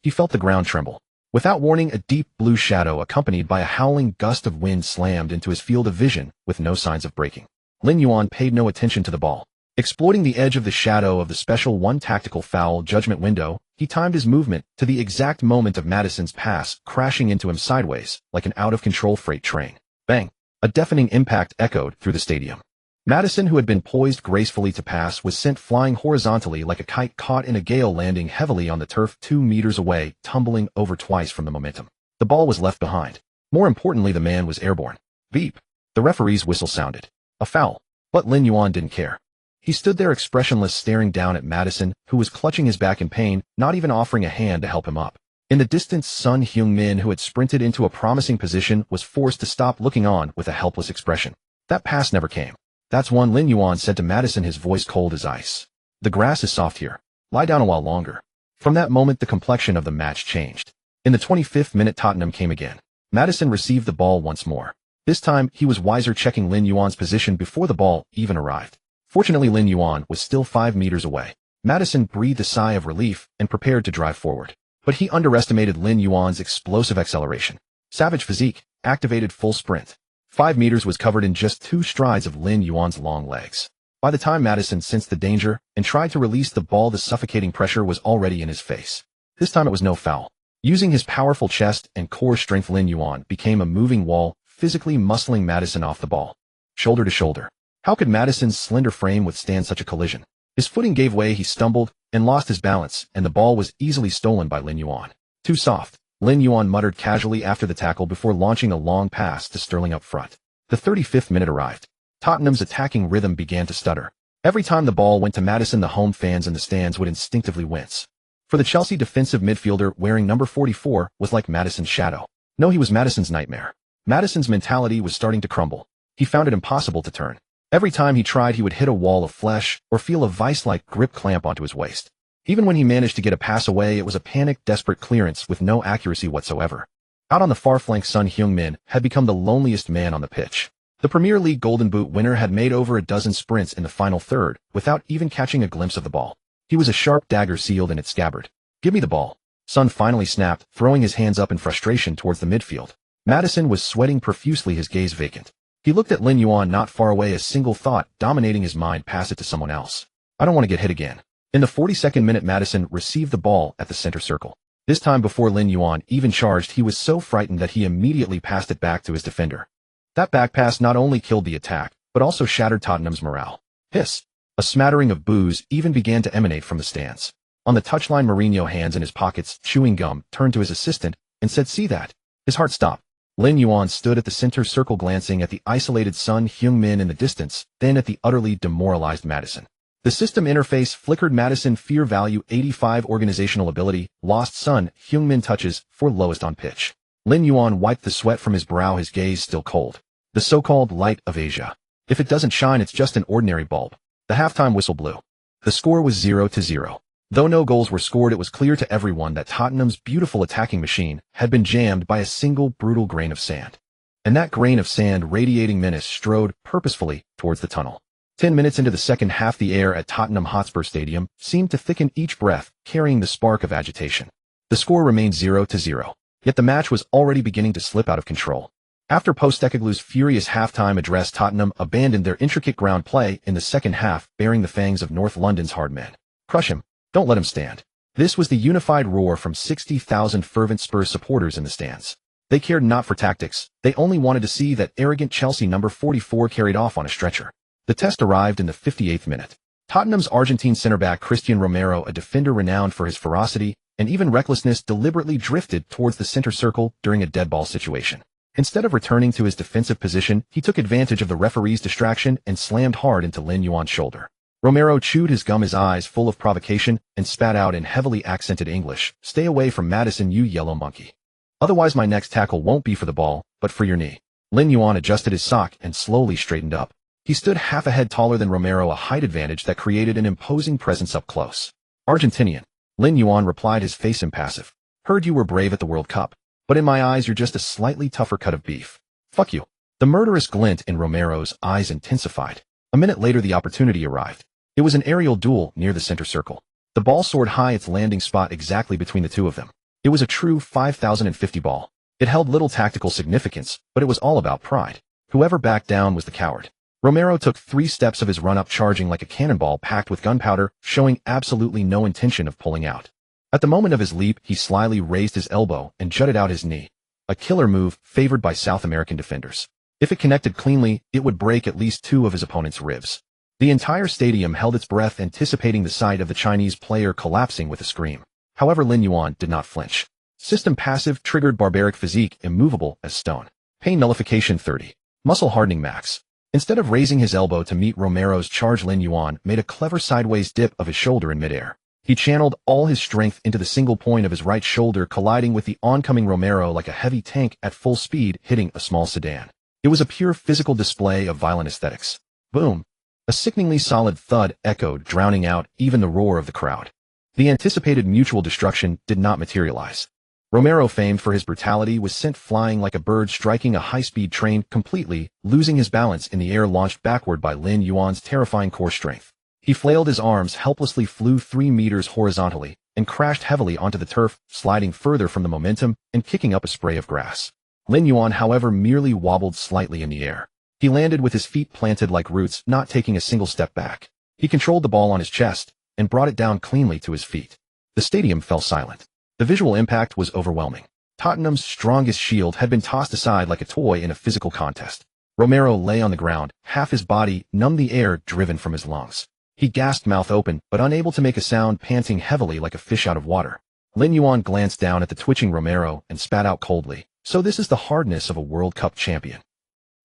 [SPEAKER 1] he felt the ground tremble. Without warning, a deep blue shadow accompanied by a howling gust of wind slammed into his field of vision with no signs of breaking. Lin Yuan paid no attention to the ball. Exploiting the edge of the shadow of the special one tactical foul judgment window, he timed his movement to the exact moment of Maddison's pass crashing into him sideways like an out-of-control freight train. Bang! A deafening impact echoed through the stadium. Maddison, who had been poised gracefully to pass, was sent flying horizontally like a kite caught in a gale, landing heavily on the turf 2 meters away, tumbling over twice from the momentum. The ball was left behind. More importantly, the man was airborne. Beep! The referee's whistle sounded. A foul. But Lin Yuan didn't care. He stood there expressionless, staring down at Maddison, who was clutching his back in pain, not even offering a hand to help him up. In the distance, Son Heung-min, who had sprinted into a promising position, was forced to stop, looking on with a helpless expression. That pass never came. That's one, Lin Yuan said to Maddison, his voice cold as ice. The grass is soft here. Lie down a while longer. From that moment, the complexion of the match changed. In the 25th minute, Tottenham came again. Maddison received the ball once more. This time, he was wiser, checking Lin Yuan's position before the ball even arrived. Fortunately, Lin Yuan was still 5 meters away. Maddison breathed a sigh of relief and prepared to drive forward. But he underestimated Lin Yuan's explosive acceleration. Savage physique, activated full sprint. 5 meters was covered in just 2 strides of Lin Yuan's long legs. By the time Maddison sensed the danger and tried to release the ball, the suffocating pressure was already in his face. This time it was no foul. Using his powerful chest and core strength, Lin Yuan became a moving wall, physically muscling Maddison off the ball. Shoulder to shoulder. How could Maddison's slender frame withstand such a collision? His footing gave way, he stumbled and lost his balance, and the ball was easily stolen by Lin Yuan. Too soft, Lin Yuan muttered casually after the tackle before launching a long pass to Sterling up front. The 35th minute arrived. Tottenham's attacking rhythm began to stutter. Every time the ball went to Maddison, the home fans in the stands would instinctively wince. For the Chelsea defensive midfielder wearing number 44 was like Maddison's shadow. No, he was Maddison's nightmare. Maddison's mentality was starting to crumble. He found it impossible to turn. Every time he tried, he would hit a wall of flesh or feel a vice-like grip clamp onto his waist. Even when he managed to get a pass away, it was a panicked, desperate clearance with no accuracy whatsoever. Out on the far flank, Son Heung-min had become the loneliest man on the pitch. The Premier League Golden Boot winner had made over a dozen sprints in the final third without even catching a glimpse of the ball. He was a sharp dagger sealed in its scabbard. Give me the ball. Son finally snapped, throwing his hands up in frustration towards the midfield. Maddison was sweating profusely, his gaze vacant. He looked at Lin Yuan not far away, a single thought dominating his mind: pass it to someone else. I don't want to get hit again. In the 42nd minute, Maddison received the ball at the center circle. This time, before Lin Yuan even charged, he was so frightened that he immediately passed it back to his defender. That back pass not only killed the attack, but also shattered Tottenham's morale. Hiss. A smattering of boos even began to emanate from the stands. On the touchline, Mourinho, hands in his pockets, chewing gum, turned to his assistant and said, "See that?" His heart stopped. Lin Yuan stood at the center circle, glancing at the isolated Son Heung-min in the distance, then at the utterly demoralized Maddison. The system interface flickered. Maddison, fear value 85, organizational ability, lost. Son Heung-min touches, 4 lowest on pitch. Lin Yuan wiped the sweat from his brow, his gaze still cold. The so-called light of Asia. If it doesn't shine, it's just an ordinary bulb. The halftime whistle blew. The score was 0-0. Though no goals were scored, it was clear to everyone that Tottenham's beautiful attacking machine had been jammed by a single brutal grain of sand. And that grain of sand, radiating menace, strode purposefully towards the tunnel. 10 minutes into the second half, the air at Tottenham Hotspur Stadium seemed to thicken each breath, carrying the spark of agitation. The score remained 0-0, yet the match was already beginning to slip out of control. After Postecoglou's furious halftime address, Tottenham abandoned their intricate ground play in the second half, bearing the fangs of North London's hard men. Crush him. Don't let him stand. This was the unified roar from 60,000 fervent Spurs supporters in the stands. They cared not for tactics. They only wanted to see that arrogant Chelsea number 44 carried off on a stretcher. The test arrived in the 58th minute. Tottenham's Argentine center-back Christian Romero, a defender renowned for his ferocity and even recklessness, deliberately drifted towards the center circle during a dead ball situation. Instead of returning to his defensive position, he took advantage of the referee's distraction and slammed hard into Lin Yuan's shoulder. Romero chewed his gum, his eyes full of provocation, and spat out in heavily accented English, "Stay away from Maddison, you yellow monkey. Otherwise my next tackle won't be for the ball, but for your knee." Lin Yuan adjusted his sock and slowly straightened up. He stood half a head taller than Romero, a height advantage that created an imposing presence up close. "Argentinian." Lin Yuan replied, his face impassive. "Heard you were brave at the World Cup, but in my eyes you're just a slightly tougher cut of beef. Fuck you." The murderous glint in Romero's eyes intensified. A minute later the opportunity arrived. It was an aerial duel near the center circle. The ball soared high, its landing spot exactly between the two of them. It was a true 5050 ball. It held little tactical significance, but it was all about pride. Whoever backed down was the coward. Romero took 3 steps of his run-up, charging like a cannonball packed with gunpowder, showing absolutely no intention of pulling out. At the moment of his leap, he slyly raised his elbow and jutted out his knee. A killer move favored by South American defenders. If it connected cleanly, it would break at least 2 of his opponent's ribs. The entire stadium held its breath, anticipating the sight of the Chinese player collapsing with a scream. However, Lin Yuan did not flinch. System passive triggered, barbaric physique immovable as stone. Pain nullification 30. Muscle hardening max. Instead of raising his elbow to meet Romero's charge, Lin Yuan made a clever sideways dip of his shoulder in midair. He channeled all his strength into the single point of his right shoulder, colliding with the oncoming Romero like a heavy tank at full speed, hitting a small sedan. It was a pure physical display of violent aesthetics. Boom. A sickeningly solid thud echoed, drowning out even the roar of the crowd. The anticipated mutual destruction did not materialize. Romero, famed for his brutality, was sent flying like a bird striking a high-speed train, completely losing his balance in the air, launched backward by Lin Yuan's terrifying core strength. He flailed his arms, helplessly flew 3 meters horizontally, and crashed heavily onto the turf, sliding further from the momentum and kicking up a spray of grass. Lin Yuan, however, merely wobbled slightly in the air. He landed with his feet planted like roots, not taking a single step back. He controlled the ball on his chest and brought it down cleanly to his feet. The stadium fell silent. The visual impact was overwhelming. Tottenham's strongest shield had been tossed aside like a toy in a physical contest. Romero lay on the ground, half his body numbed, the air driven from his lungs. He gasped, mouth open, but unable to make a sound, panting heavily like a fish out of water. Lin Yuan glanced down at the twitching Romero and spat out coldly. "So this is the hardness of a World Cup champion.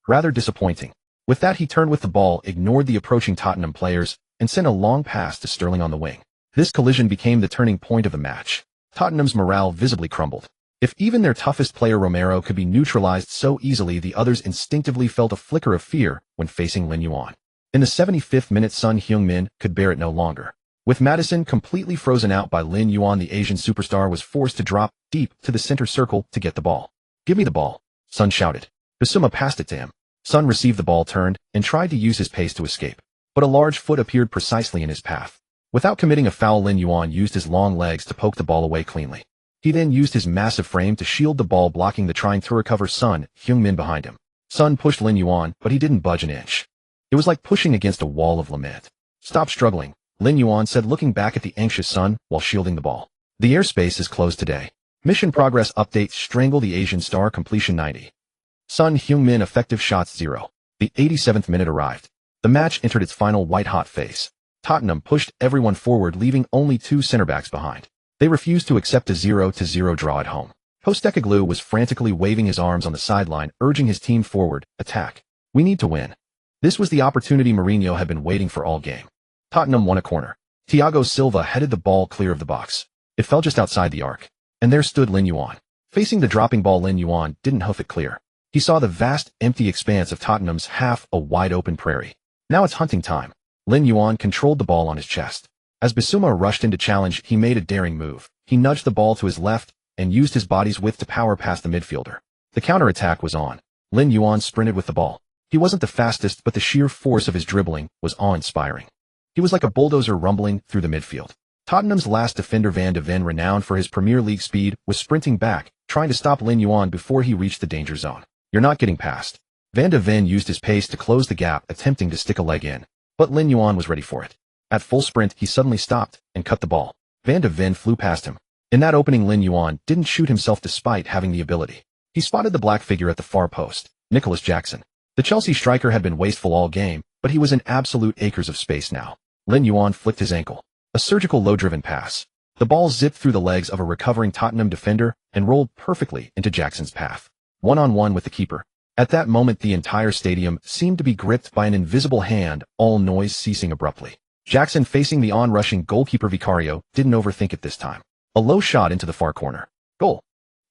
[SPEAKER 1] Rather disappointing." With that, he turned with the ball, ignored the approaching Tottenham players, and sent a long pass to Sterling on the wing. This collision became the turning point of the match. Tottenham's morale visibly crumbled. If even their toughest player Romero could be neutralized so easily, the others instinctively felt a flicker of fear when facing Lin Yuan. In the 75th minute, Son Heung-min could bear it no longer. With Maddison completely frozen out by Lin Yuan, the Asian superstar was forced to drop deep to the center circle to get the ball. "Give me the ball," Son shouted. Bissouma passed it to him. Son received the ball, turned, and tried to use his pace to escape. But a large foot appeared precisely in his path. Without committing a foul, Lin Yuan used his long legs to poke the ball away cleanly. He then used his massive frame to shield the ball, blocking the trying to recover Son Heung-min behind him. Son pushed Lin Yuan, but he didn't budge an inch. It was like pushing against a wall of lament. "Stop struggling," Lin Yuan said, looking back at the anxious Son while shielding the ball. "The airspace is closed today. Mission progress update: strangle the Asian star, completion 90. Son Heung-min effective shots 0. The 87th minute arrived. The match entered its final white-hot phase. Tottenham pushed everyone forward, leaving only 2 center-backs behind. They refused to accept a 0-0 draw at home. Postecoglou was frantically waving his arms on the sideline, urging his team forward, attack. We need to win. This was the opportunity Mourinho had been waiting for all game. Tottenham won a corner. Thiago Silva headed the ball clear of the box. It fell just outside the arc. And there stood Lin Yuan. Facing the dropping ball, Lin Yuan didn't hoof it clear. He saw the vast, empty expanse of Tottenham's half a wide-open prairie. Now it's hunting time. Lin Yuan controlled the ball on his chest. As Bissouma rushed in to challenge, he made a daring move. He nudged the ball to his left and used his body's width to power past the midfielder. The counter-attack was on. Lin Yuan sprinted with the ball. He wasn't the fastest, but the sheer force of his dribbling was awe-inspiring. He was like a bulldozer rumbling through the midfield. Tottenham's last defender Van de Ven, renowned for his Premier League speed, was sprinting back, trying to stop Lin Yuan before he reached the danger zone. You're not getting past. Van de Ven used his pace to close the gap, attempting to stick a leg in. But Lin Yuan was ready for it. At full sprint, he suddenly stopped and cut the ball. Van de Ven flew past him. In that opening, Lin Yuan didn't shoot himself despite having the ability. He spotted the black figure at the far post, Nicholas Jackson. The Chelsea striker had been wasteful all game, but he was in absolute acres of space now. Lin Yuan flicked his ankle. A surgical low-driven pass. The ball zipped through the legs of a recovering Tottenham defender and rolled perfectly into Jackson's path. One-on-one with the keeper. At that moment, the entire stadium seemed to be gripped by an invisible hand, all noise ceasing abruptly. Jackson, facing the on-rushing goalkeeper Vicario, didn't overthink it this time. A low shot into the far corner. Goal.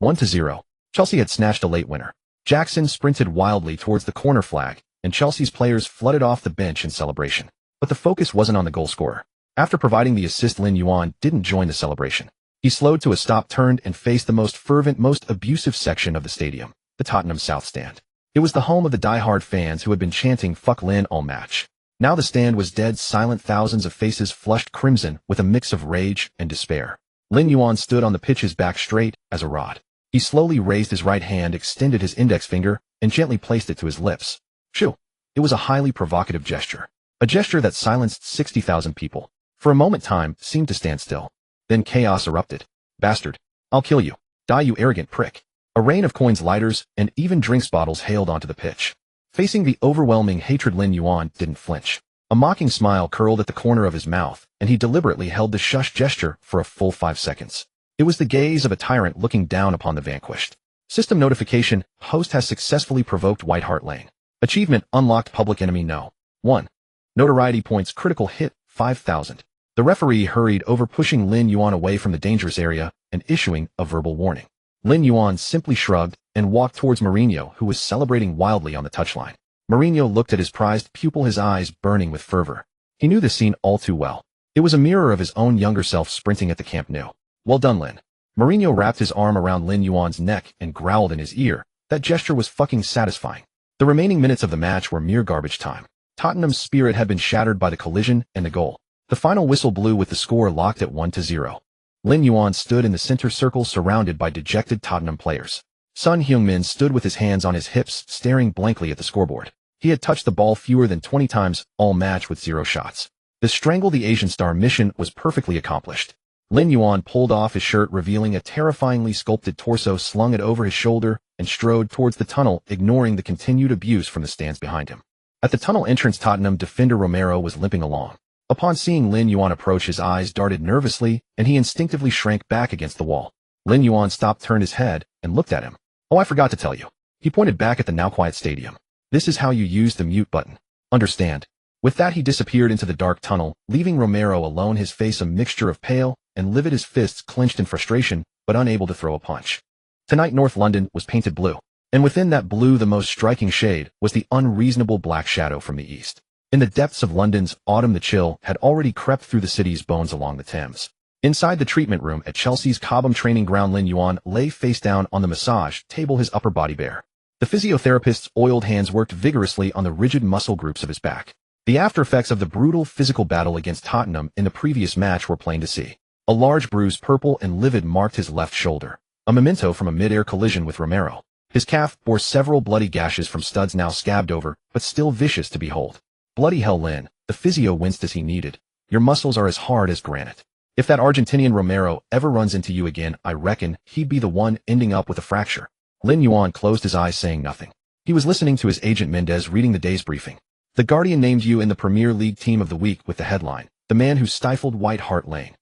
[SPEAKER 1] 1-0. Chelsea had snatched a late winner. Jackson sprinted wildly towards the corner flag, and Chelsea's players flooded off the bench in celebration. But the focus wasn't on the goal scorer. After providing the assist, Lin Yuan didn't join the celebration. He slowed to a stop, turned, and faced the most fervent, most abusive section of the stadium, the Tottenham South Stand. It was the home of the die-hard fans who had been chanting "Fuck Lin" all match. Now the stand was dead silent, thousands of faces flushed crimson with a mix of rage and despair. Lin Yuan stood on the pitch, his back straight as a rod. He slowly raised his right hand, extended his index finger, and gently placed it to his lips. Shoo! It was a highly provocative gesture. A gesture that silenced 60,000 people. For a moment, time seemed to stand still. Then chaos erupted. Bastard! I'll kill you. Die, you arrogant prick. A rain of coins, lighters, and even drinks bottles hailed onto the pitch. Facing the overwhelming hatred, Lin Yuan didn't flinch. A mocking smile curled at the corner of his mouth, and he deliberately held the shush gesture for a full 5 seconds. It was the gaze of a tyrant looking down upon the vanquished. System notification: host has successfully provoked White Hart Lane. Achievement unlocked. Public enemy no. 1. Notoriety points critical hit 5,000. The referee hurried over, pushing Lin Yuan away from the dangerous area and issuing a verbal warning. Lin Yuan simply shrugged and walked towards Mourinho, who was celebrating wildly on the touchline. Mourinho looked at his prized pupil, his eyes burning with fervor. He knew this scene all too well. It was a mirror of his own younger self sprinting at the Camp Nou. Well done, Lin. Mourinho wrapped his arm around Lin Yuan's neck and growled in his ear. That gesture was fucking satisfying. The remaining minutes of the match were mere garbage time. Tottenham's spirit had been shattered by the collision and the goal. The final whistle blew with the score locked at 1-0. Lin Yuan stood in the center circle, surrounded by dejected Tottenham players. Son Heung-min stood with his hands on his hips, staring blankly at the scoreboard. He had touched the ball fewer than 20 times all match with 0 shots. The strangle the Asian star mission was perfectly accomplished. Lin Yuan pulled off his shirt, revealing a terrifyingly sculpted torso, slung it over his shoulder, and strode towards the tunnel, ignoring the continued abuse from the stands behind him. At the tunnel entrance, Tottenham defender Romero was limping along. Upon seeing Lin Yuan approach, his eyes darted nervously, and he instinctively shrank back against the wall. Lin Yuan stopped, turned his head, and looked at him. Oh, I forgot to tell you. He pointed back at the now quiet stadium. This is how you use the mute button. Understand? With that, he disappeared into the dark tunnel, leaving Romero alone, his face a mixture of pale and livid, his fists clenched in frustration, but unable to throw a punch. Tonight, North London was painted blue, and within that blue, the most striking shade was the unreasonable black shadow from the east. In the depths of London's autumn, the chill had already crept through the city's bones along the Thames. Inside the treatment room at Chelsea's Cobham training ground, Lin Yuan lay face down on the massage table, his upper body bare. The physiotherapist's oiled hands worked vigorously on the rigid muscle groups of his back. The after effects of the brutal physical battle against Tottenham in the previous match were plain to see. A large bruise, purple and livid, marked his left shoulder, a memento from a mid-air collision with Romero. His calf bore several bloody gashes from studs now scabbed over, but still vicious to behold. Bloody hell, Lin, the physio winced as he kneaded. Your muscles are as hard as granite. If that Argentinian Romero ever runs into you again, I reckon he'd be the one ending up with a fracture. Lin Yuan closed his eyes, saying nothing. He was listening to his agent Mendez reading the day's briefing. The Guardian named you in the Premier League Team of the Week with the headline, "The Man Who Stifled White Hart Lane."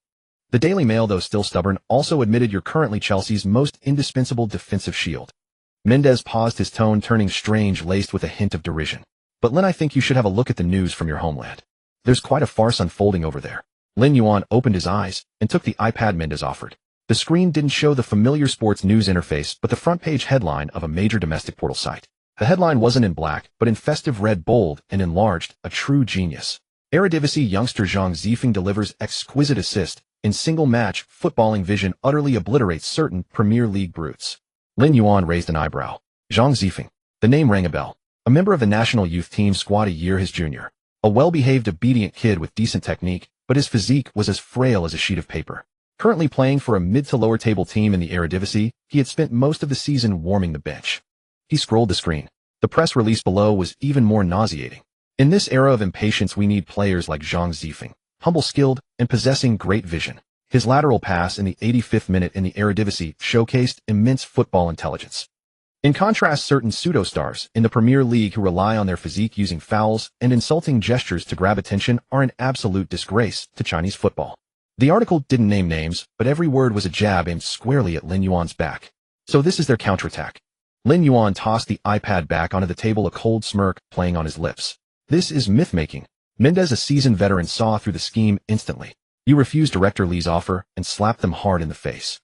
[SPEAKER 1] The Daily Mail, though still stubborn, also admitted you're currently Chelsea's most indispensable defensive shield. Mendez paused, his tone turning strange, laced with a hint of derision. But Lin, I think you should have a look at the news from your homeland. There's quite a farce unfolding over there. Lin Yuan opened his eyes and took the iPad Mendez offered. The screen didn't show the familiar sports news interface, but the front page headline of a major domestic portal site. The headline wasn't in black, but in festive red, bold and enlarged, a true genius. Eredivisie youngster Zhang Zifeng delivers exquisite assist. In single match, footballing vision utterly obliterates certain Premier League brutes. Lin Yuan raised an eyebrow. Zhang Zifeng. The name rang a bell. A member of the national youth team squad a year his junior. A well-behaved, obedient kid with decent technique, but his physique was as frail as a sheet of paper. Currently playing for a mid to lower table team in the Eredivisie, he had spent most of the season warming the bench. He scrolled the screen. The press release below was even more nauseating. In this era of impatience, we need players like Zhang Zifeng. Humble, skilled, and possessing great vision. His lateral pass in the 85th minute in the Eredivisie showcased immense football intelligence. In contrast, certain pseudo-stars in the Premier League who rely on their physique using fouls and insulting gestures to grab attention are an absolute disgrace to Chinese football. The article didn't name names, but every word was a jab aimed squarely at Lin Yuan's back. So this is their counterattack. Lin Yuan tossed the iPad back onto the table, a cold smirk playing on his lips. This is myth-making. Mendez, a seasoned veteran, saw through the scheme instantly. You refuse Director Li's offer and slap them hard in the face.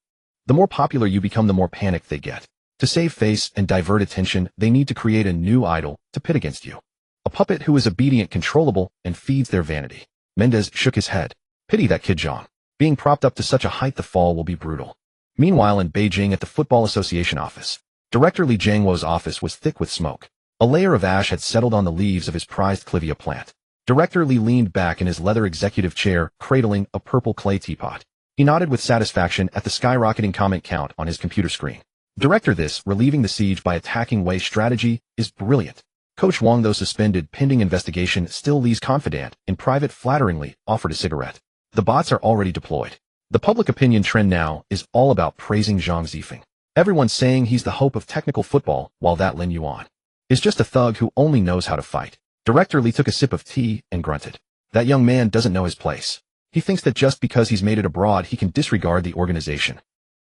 [SPEAKER 1] The more popular you become, the more panicked they get. To save face and divert attention, they need to create a new idol to pit against you. A puppet who is obedient, controllable, and feeds their vanity. Mendez shook his head. Pity that kid Zhang. Being propped up to such a height, the fall will be brutal. Meanwhile, in Beijing at the Football Association office, Director Li Jiangwo's office was thick with smoke. A layer of ash had settled on the leaves of his prized Clivia plant. Director Li leaned back in his leather executive chair, cradling a purple clay teapot. He nodded with satisfaction at the skyrocketing comment count on his computer screen. Director, this, relieving the siege by attacking Wei strategy, is brilliant. Coach Wang, though suspended pending investigation, still Li's confidant, in private flatteringly offered a cigarette. The bots are already deployed. The public opinion trend now is all about praising Zhang Zifeng. Everyone's saying he's the hope of technical football, while that Lin Yuan is just a thug who only knows how to fight. Director Li took a sip of tea and grunted. That young man doesn't know his place. He thinks that just because he's made it abroad, he can disregard the organization.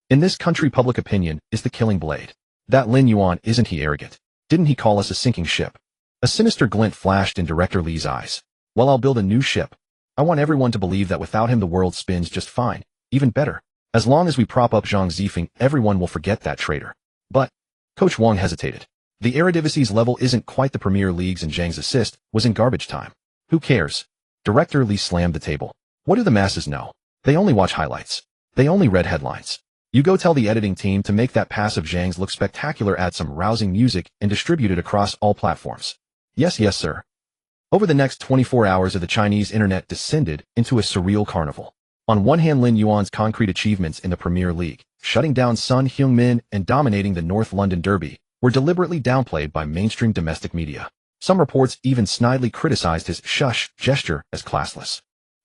[SPEAKER 1] In this country, public opinion is the killing blade. That Lin Yuan, isn't he arrogant? Didn't he call us a sinking ship? A sinister glint flashed in Director Li's eyes. Well, I'll build a new ship. I want everyone to believe that without him the world spins just fine, even better. As long as we prop up Zhang Zifeng, everyone will forget that traitor. But Coach Wang hesitated. The Eredivisie's level isn't quite the Premier League's, and Zhang's assist was in garbage time. Who cares? Director Li slammed the table. What do the masses know? They only watch highlights. They only read headlines. You go tell the editing team to make that pass of Zhang's look spectacular, add some rousing music, and distribute it across all platforms. Yes, yes, sir. Over the next 24 hours of the Chinese internet descended into a surreal carnival. On one hand, Lin Yuan's concrete achievements in the Premier League, shutting down Sun Heung-min and dominating the North London Derby, were deliberately downplayed by mainstream domestic media. Some reports even snidely criticized his shush gesture as classless.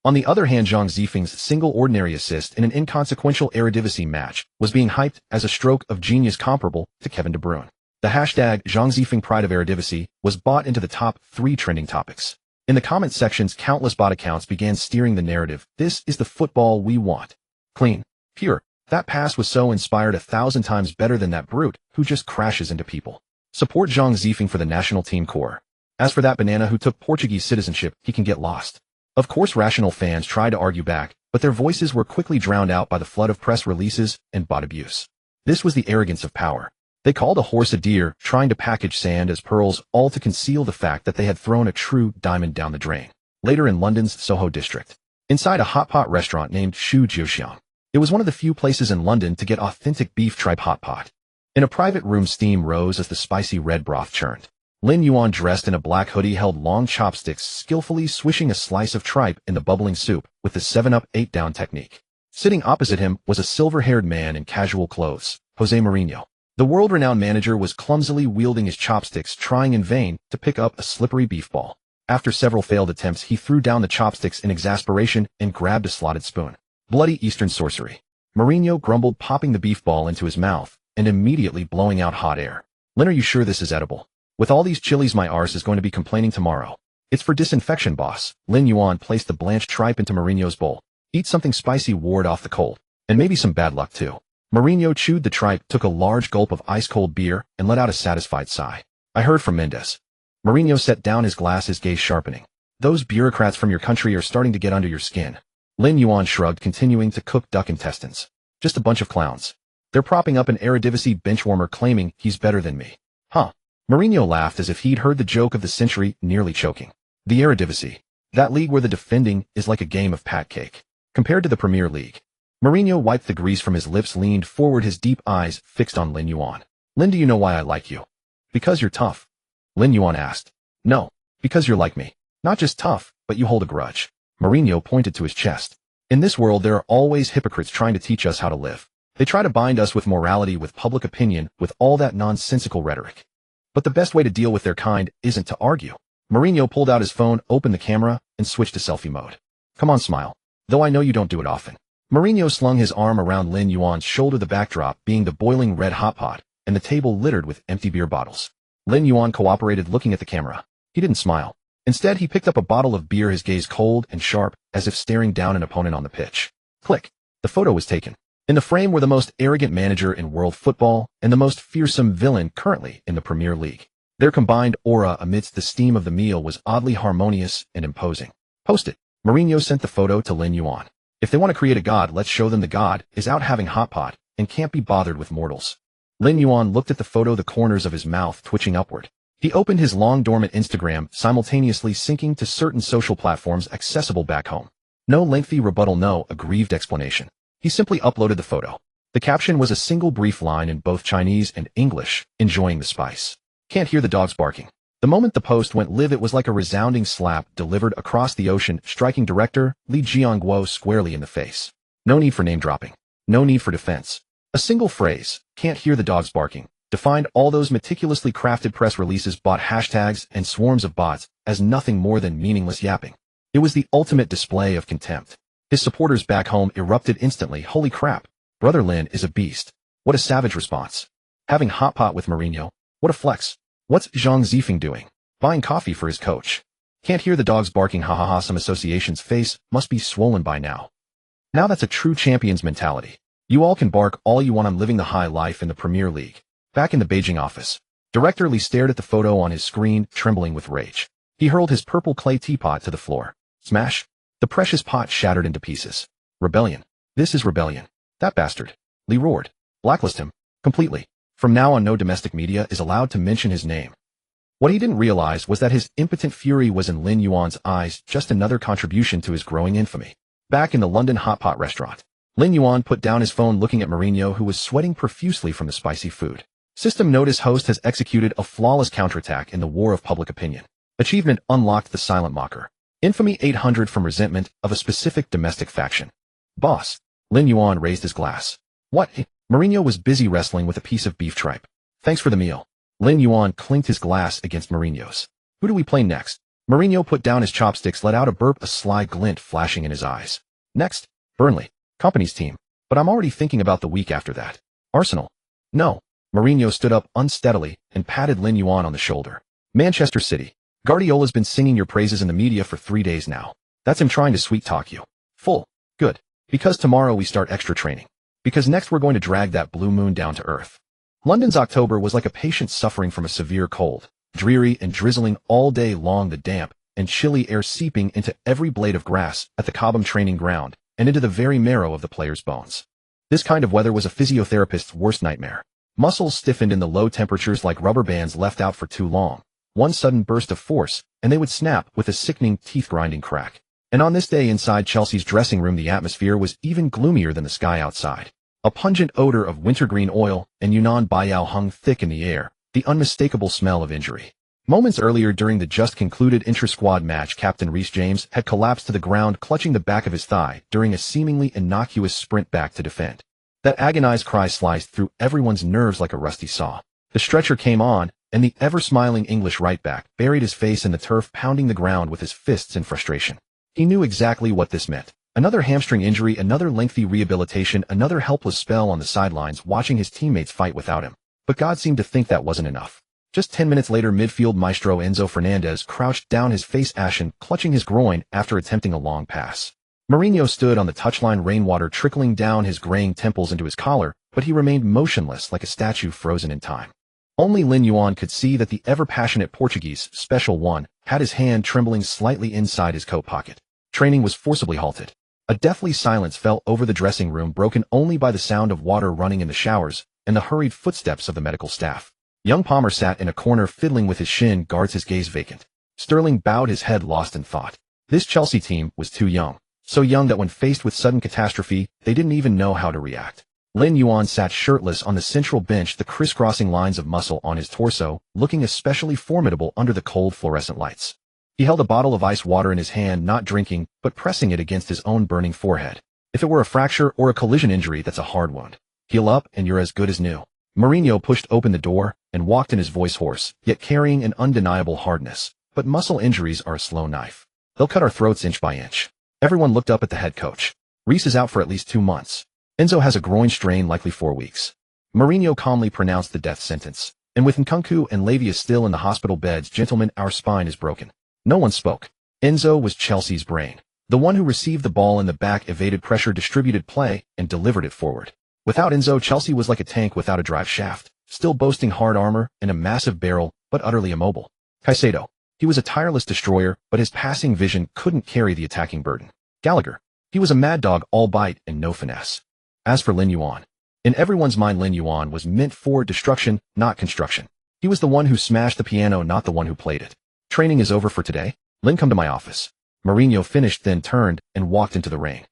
[SPEAKER 1] On the other hand, Zhang Zifeng's single ordinary assist in an inconsequential Eredivisie match was being hyped as a stroke of genius comparable to Kevin De Bruyne. The hashtag Zhang Zifeng Pride of Eredivisie was bought into the top 3 trending topics. In the comment sections, countless bot accounts began steering the narrative. This is the football we want. Clean. Pure. That pass was so inspired, 1,000 times better than that brute who just crashes into people. Support Zhang Zifeng for the national team core. As for that banana who took Portuguese citizenship, he can get lost. Of course, rational fans tried to argue back, but their voices were quickly drowned out by the flood of press releases and bot abuse. This was the arrogance of power. They called a horse a deer, trying to package sand as pearls, all to conceal the fact that they had thrown a true diamond down the drain. Later, in London's Soho district, inside a hot pot restaurant named Shu Jiuxiang. It was one of the few places in London to get authentic beef tripe hot pot. In a private room, steam rose as the spicy red broth churned. Lin Yuan, dressed in a black hoodie, held long chopsticks, skillfully swishing a slice of tripe in the bubbling soup with the 7-up 8-down technique. Sitting opposite him was a silver-haired man in casual clothes, Jose Mourinho. The world-renowned manager was clumsily wielding his chopsticks, trying in vain to pick up a slippery beef ball. After several failed attempts, he threw down the chopsticks in exasperation and grabbed a slotted spoon. Bloody Eastern sorcery. Mourinho grumbled, popping the beef ball into his mouth and immediately blowing out hot air. Lin, are you sure this is edible? With all these chilies, my arse is going to be complaining tomorrow. It's for disinfection, boss. Lin Yuan placed the blanched tripe into Mourinho's bowl. Eat something spicy, ward off the cold. And maybe some bad luck too. Mourinho chewed the tripe, took a large gulp of ice-cold beer, and let out a satisfied sigh. I heard from Mendes. Mourinho set down his glass, his gaze sharpening. Those bureaucrats from your country are starting to get under your skin. Lin Yuan shrugged, continuing to cook duck intestines. Just a bunch of clowns. They're propping up an Eredivisie benchwarmer claiming he's better than me. Huh. Mourinho laughed as if he'd heard the joke of the century, nearly choking. The Eredivisie. That league where the defending is like a game of pat cake. Compared to the Premier League. Mourinho wiped the grease from his lips, leaned forward, his deep eyes fixed on Lin Yuan. Lin, do you know why I like you? Because you're tough. Lin Yuan asked. No. Because you're like me. Not just tough, but you hold a grudge. Mourinho pointed to his chest. In this world there are always hypocrites trying to teach us how to live. They try to bind us with morality, with public opinion, with all that nonsensical rhetoric. But the best way to deal with their kind isn't to argue. Mourinho pulled out his phone, opened the camera, and switched to selfie mode. Come on, smile. Though I know you don't do it often. Mourinho slung his arm around Lin Yuan's shoulder, the backdrop being the boiling red hot pot, and the table littered with empty beer bottles. Lin Yuan cooperated, looking at the camera. He didn't smile. Instead, he picked up a bottle of beer, his gaze cold and sharp, as if staring down an opponent on the pitch. Click. The photo was taken. In the frame were the most arrogant manager in world football and the most fearsome villain currently in the Premier League. Their combined aura amidst the steam of the meal was oddly harmonious and imposing. Post it. Mourinho sent the photo to Lin Yuan. If they want to create a god, let's show them the god is out having hot pot and can't be bothered with mortals. Lin Yuan looked at the photo, the corners of his mouth twitching upward. He opened his long-dormant Instagram, simultaneously syncing to certain social platforms accessible back home. No lengthy rebuttal, no aggrieved explanation. He simply uploaded the photo. The caption was a single brief line in both Chinese and English, enjoying the spice. Can't hear the dogs barking. The moment the post went live, it was like a resounding slap delivered across the ocean, striking director Li Jiangguo squarely in the face. No need for name-dropping. No need for defense. A single phrase, can't hear the dogs barking, defined all those meticulously crafted press releases, bot hashtags, and swarms of bots as nothing more than meaningless yapping. It was the ultimate display of contempt. His supporters back home erupted instantly. Holy crap. Brother Lin is a beast. What a savage response. Having hot pot with Mourinho. What a flex. What's Zhang Zifeng doing? Buying coffee for his coach. Can't hear the dogs barking, ha ha ha. Some association's face must be swollen by now. Now that's a true champion's mentality. You all can bark all you want, I'm living the high life in the Premier League. Back in the Beijing office, Director Li stared at the photo on his screen, trembling with rage. He hurled his purple clay teapot to the floor. Smash! The precious pot shattered into pieces. Rebellion. This is rebellion. That bastard. Li roared. Blacklist him. Completely. From now on, no domestic media is allowed to mention his name. What he didn't realize was that his impotent fury was in Lin Yuan's eyes just another contribution to his growing infamy. Back in the London hot pot restaurant, Lin Yuan put down his phone, looking at Mourinho, who was sweating profusely from the spicy food. System notice: host has executed a flawless counterattack in the war of public opinion. Achievement unlocked: the silent mocker. Infamy 800 from resentment of a specific domestic faction. Boss. Lin Yuan raised his glass. What? Mourinho was busy wrestling with a piece of beef tripe. Thanks for the meal. Lin Yuan clinked his glass against Mourinho's. Who do we play next? Mourinho put down his chopsticks, let out a burp, a sly glint flashing in his eyes. Next, Burnley. Company's team. But I'm already thinking about the week after that. Arsenal. No. Mourinho stood up unsteadily and patted Lin Yuan on the shoulder. Manchester City. Guardiola's been singing your praises in the media for 3 days now. That's him trying to sweet-talk you. Full. Good. Because tomorrow we start extra training. Because next we're going to drag that blue moon down to earth. London's October was like a patient suffering from a severe cold, dreary and drizzling all day long, the damp and chilly air seeping into every blade of grass at the Cobham training ground and into the very marrow of the players' bones. This kind of weather was a physiotherapist's worst nightmare. Muscles stiffened in the low temperatures like rubber bands left out for too long. One sudden burst of force, and they would snap with a sickening, teeth-grinding crack. And on this day inside Chelsea's dressing room, the atmosphere was even gloomier than the sky outside. A pungent odor of wintergreen oil and Yunnan bayao hung thick in the air, the unmistakable smell of injury. Moments earlier during the just-concluded inter-squad match, Captain Reece James had collapsed to the ground, clutching the back of his thigh during a seemingly innocuous sprint back to defend. That agonized cry sliced through everyone's nerves like a rusty saw. The stretcher came on, and the ever-smiling English right-back buried his face in the turf, pounding the ground with his fists in frustration. He knew exactly what this meant. Another hamstring injury, another lengthy rehabilitation, another helpless spell on the sidelines watching his teammates fight without him. But God seemed to think that wasn't enough. Just 10 minutes later, midfield maestro Enzo Fernandez crouched down, his face ashen, clutching his groin after attempting a long pass. Mourinho stood on the touchline, rainwater trickling down his graying temples into his collar, but he remained motionless like a statue frozen in time. Only Lin Yuan could see that the ever-passionate Portuguese, Special One, had his hand trembling slightly inside his coat pocket. Training was forcibly halted. A deathly silence fell over the dressing room, broken only by the sound of water running in the showers and the hurried footsteps of the medical staff. Young Palmer sat in a corner fiddling with his shin guards, his gaze vacant. Sterling bowed his head, lost in thought. This Chelsea team was too young. So young that when faced with sudden catastrophe, they didn't even know how to react. Lin Yuan sat shirtless on the central bench, the crisscrossing lines of muscle on his torso looking especially formidable under the cold fluorescent lights. He held a bottle of ice water in his hand, not drinking, but pressing it against his own burning forehead. If it were a fracture or a collision injury, that's a hard wound. Heal up and you're as good as new. Mourinho pushed open the door and walked in, his voice hoarse, yet carrying an undeniable hardness. But muscle injuries are a slow knife. They'll cut our throats inch by inch. Everyone looked up at the head coach. Reece is out for at least 2 months. Enzo has a groin strain, likely 4 weeks. Mourinho calmly pronounced the death sentence. And with Nkunku and Lavia still in the hospital beds, gentlemen, our spine is broken. No one spoke. Enzo was Chelsea's brain. The one who received the ball in the back, evaded pressure, distributed play, and delivered it forward. Without Enzo, Chelsea was like a tank without a drive shaft, still boasting hard armor and a massive barrel, but utterly immobile. Caicedo. He was a tireless destroyer, but his passing vision couldn't carry the attacking burden. Gallagher. He was a mad dog, all bite and no finesse. As for Lin Yuan. In everyone's mind, Lin Yuan was meant for destruction, not construction. He was the one who smashed the piano, not the one who played it. Training is over for today. Lin, come to my office. Mourinho finished, then turned and walked into the rain.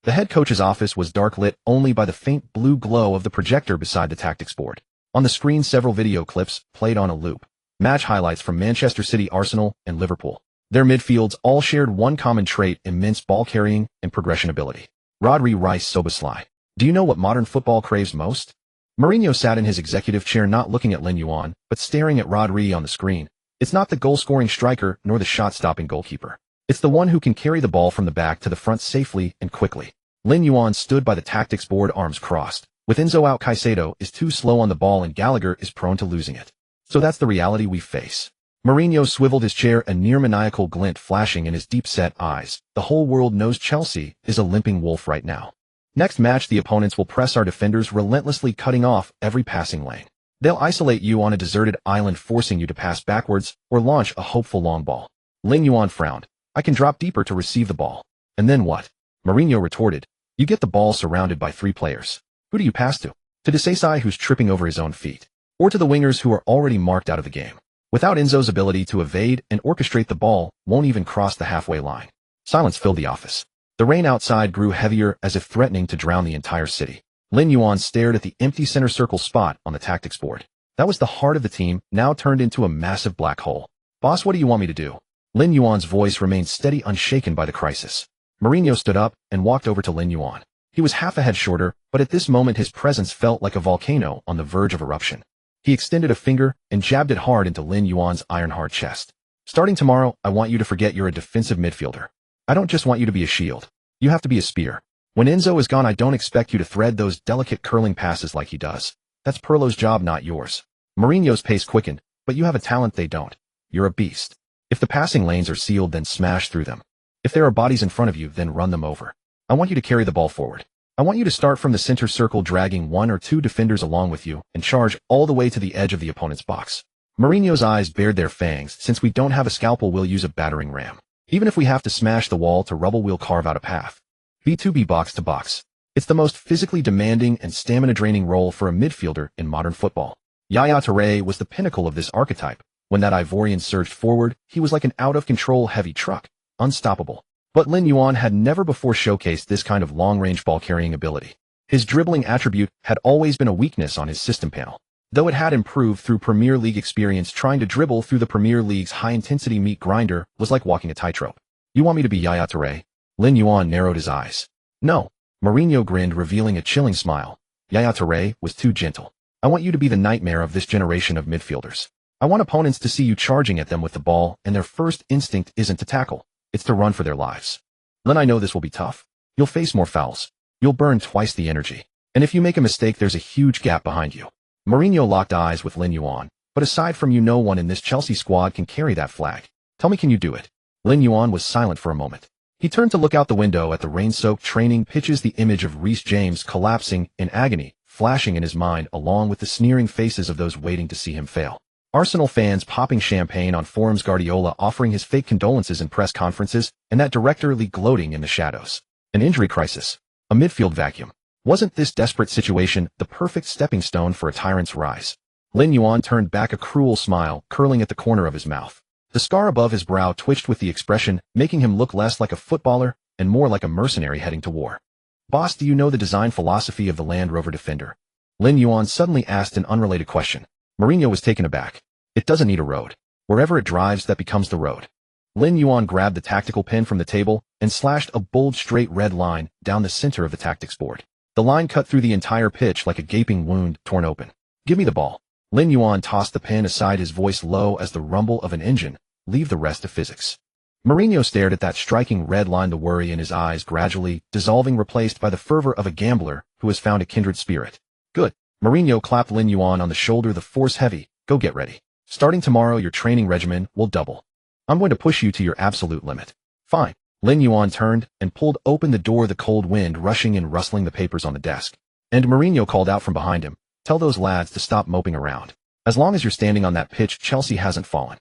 [SPEAKER 1] The head coach's office was dark, lit only by the faint blue glow of the projector beside the tactics board. On the screen, several video clips played on a loop. Match highlights from Manchester City, Arsenal, and Liverpool. Their midfields all shared one common trait: immense ball carrying and progression ability. Rodri, Rice, Szoboszlai. Do you know what modern football craves most? Mourinho sat in his executive chair, not looking at Lin Yuan, but staring at Rodri on the screen. It's not the goal-scoring striker nor the shot-stopping goalkeeper. It's the one who can carry the ball from the back to the front safely and quickly. Lin Yuan stood by the tactics board, arms crossed. With Enzo out, Caicedo is too slow on the ball and Gallagher is prone to losing it. So that's the reality we face. Mourinho swiveled his chair, a near-maniacal glint flashing in his deep-set eyes. The whole world knows Chelsea is a limping wolf right now. Next match, the opponents will press our defenders, relentlessly cutting off every passing lane. They'll isolate you on a deserted island, forcing you to pass backwards or launch a hopeful long ball. Lin Yuan frowned. I can drop deeper to receive the ball. And then what? Mourinho retorted. You get the ball surrounded by 3 players. Who do you pass to? To Disgrace, who's tripping over his own feet. Or to the wingers who are already marked out of the game. Without Enzo's ability to evade and orchestrate, the ball won't even cross the halfway line. Silence filled the office. The rain outside grew heavier, as if threatening to drown the entire city. Lin Yuan stared at the empty center circle spot on the tactics board. That was the heart of the team, now turned into a massive black hole. Boss, what do you want me to do? Lin Yuan's voice remained steady, unshaken by the crisis. Mourinho stood up and walked over to Lin Yuan. He was half a head shorter, but at this moment his presence felt like a volcano on the verge of eruption. He extended a finger and jabbed it hard into Lin Yuan's iron-hard chest. Starting tomorrow, I want you to forget you're a defensive midfielder. I don't just want you to be a shield. You have to be a spear. When Enzo is gone, I don't expect you to thread those delicate curling passes like he does. That's Pirlo's job, not yours. Mourinho's pace quickened, but you have a talent they don't. You're a beast. If the passing lanes are sealed, then smash through them. If there are bodies in front of you, then run them over. I want you to carry the ball forward. I want you to start from the center circle, dragging 1 or 2 defenders along with you, and charge all the way to the edge of the opponent's box. Mourinho's eyes bared their fangs. Since we don't have a scalpel, we'll use a battering ram. Even if we have to smash the wall to rubble, we'll carve out a path. B2B, box to box. It's the most physically demanding and stamina-draining role for a midfielder in modern football. Yaya Touré was the pinnacle of this archetype. When that Ivorian surged forward, he was like an out-of-control heavy truck, unstoppable. But Lin Yuan had never before showcased this kind of long-range ball-carrying ability. His dribbling attribute had always been a weakness on his system panel. Though it had improved through Premier League experience, trying to dribble through the Premier League's high-intensity meat grinder was like walking a tightrope. You want me to be Yaya Touré? Lin Yuan narrowed his eyes. No. Mourinho grinned, revealing a chilling smile. Yaya Touré was too gentle. I want you to be the nightmare of this generation of midfielders. I want opponents to see you charging at them with the ball, and their first instinct isn't to tackle. It's to run for their lives. Lin, I know this will be tough. You'll face more fouls. You'll burn twice the energy. And if you make a mistake, there's a huge gap behind you. Mourinho locked eyes with Lin Yuan. But aside from you, no one in this Chelsea squad can carry that flag. Tell me, can you do it? Lin Yuan was silent for a moment. He turned to look out the window at the rain-soaked training pitches, the image of Reece James collapsing in agony, flashing in his mind along with the sneering faces of those waiting to see him fail. Arsenal fans popping champagne on forums, Guardiola offering his fake condolences in press conferences, and that directorly gloating in the shadows. An injury crisis. A midfield vacuum. Wasn't this desperate situation the perfect stepping stone for a tyrant's rise? Lin Yuan turned back, a cruel smile curling at the corner of his mouth. The scar above his brow twitched with the expression, making him look less like a footballer and more like a mercenary heading to war. Boss, do you know the design philosophy of the Land Rover Defender? Lin Yuan suddenly asked an unrelated question. Mourinho was taken aback. It doesn't need a road. Wherever it drives, that becomes the road. Lin Yuan grabbed the tactical pin from the table and slashed a bold straight red line down the center of the tactics board. The line cut through the entire pitch like a gaping wound torn open. Give me the ball. Lin Yuan tossed the pin aside, his voice low as the rumble of an engine. Leave the rest to physics. Mourinho stared at that striking red line, the worry in his eyes gradually dissolving, replaced by the fervor of a gambler who has found a kindred spirit. Good. Mourinho clapped Lin Yuan on the shoulder, the force heavy. Go get ready. Starting tomorrow, your training regimen will double. I'm going to push you to your absolute limit. Fine. Lin Yuan turned and pulled open the door, the cold wind rushing in, rustling the papers on the desk. And Mourinho called out from behind him, tell those lads to stop moping around. As long as you're standing on that pitch, Chelsea hasn't fallen.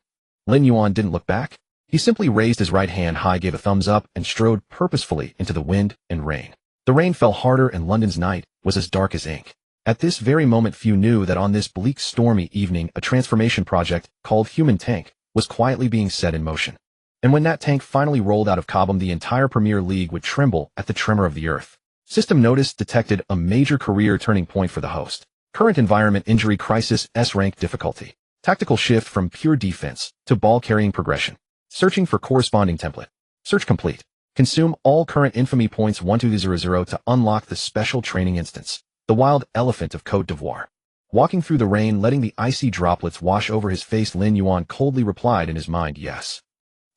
[SPEAKER 1] Lin Yuan didn't look back. He simply raised his right hand high, gave a thumbs up, and strode purposefully into the wind and rain. The rain fell harder, and London's night was as dark as ink. At this very moment, few knew that on this bleak, stormy evening, a transformation project called Human Tank was quietly being set in motion. And when that tank finally rolled out of Cobham, the entire Premier League would tremble at the tremor of the earth. System notice detected a major career turning point for the host. Current environment: injury crisis, S-rank difficulty. Tactical shift from pure defense to ball-carrying progression. Searching for corresponding template. Search complete. Consume all current infamy points 1200 to unlock the special training instance. The wild elephant of Côte d'Ivoire. Walking through the rain, letting the icy droplets wash over his face, Lin Yuan coldly replied in his mind, yes.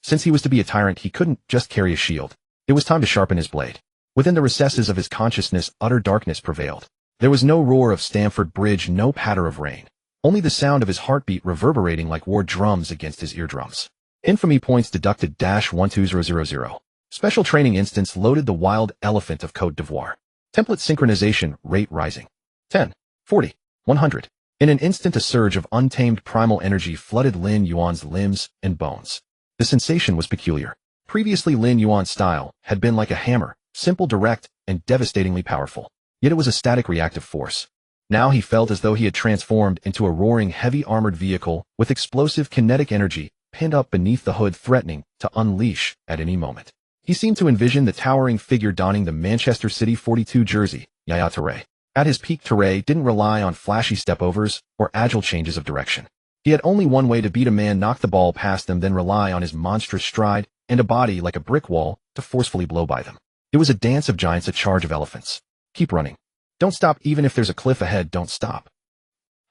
[SPEAKER 1] Since he was to be a tyrant, he couldn't just carry a shield. It was time to sharpen his blade. Within the recesses of his consciousness, utter darkness prevailed. There was no roar of Stamford Bridge, no patter of rain. Only the sound of his heartbeat reverberating like war drums against his eardrums. Infamy points deducted -12000. Special training instance loaded, the wild elephant of Côte d'Ivoire. Template synchronization rate rising. 10, 40, 100. In an instant, a surge of untamed primal energy flooded Lin Yuan's limbs and bones. The sensation was peculiar. Previously, Lin Yuan's style had been like a hammer, simple, direct, and devastatingly powerful. Yet it was a static reactive force. Now he felt as though he had transformed into a roaring, heavy armored vehicle with explosive kinetic energy pinned up beneath the hood, threatening to unleash at any moment. He seemed to envision the towering figure donning the Manchester City 42 jersey, Yaya Touré. At his peak, Touré didn't rely on flashy stepovers or agile changes of direction. He had only one way to beat a man: knock the ball past them, then rely on his monstrous stride and a body like a brick wall to forcefully blow by them. It was a dance of giants, a charge of elephants. Keep running. Don't stop, even if there's a cliff ahead, don't stop.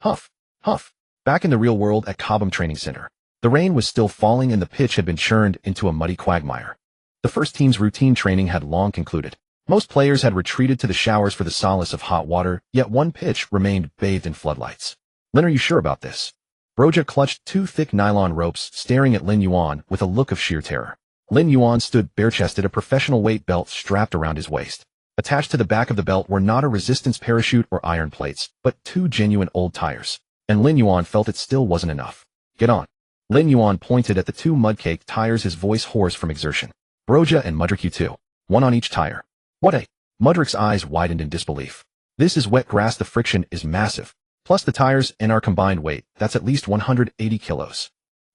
[SPEAKER 1] Huff, huff. Back in the real world at Cobham Training Center. The rain was still falling and the pitch had been churned into a muddy quagmire. The first team's routine training had long concluded. Most players had retreated to the showers for the solace of hot water, yet one pitch remained bathed in floodlights. Lin, are you sure about this? Broja clutched two thick nylon ropes, staring at Lin Yuan with a look of sheer terror. Lin Yuan stood bare-chested, a professional weight belt strapped around his waist. Attached to the back of the belt were not a resistance parachute or iron plates, but two genuine old tires. And Lin Yuan felt it still wasn't enough. Get on. Lin Yuan pointed at the two mud-caked tires, his voice hoarse from exertion. Broja and Mudrik, you two. One on each tire. What a... Mudrik's eyes widened in disbelief. This is wet grass, the friction is massive. Plus the tires and our combined weight, that's at least 180 kilos.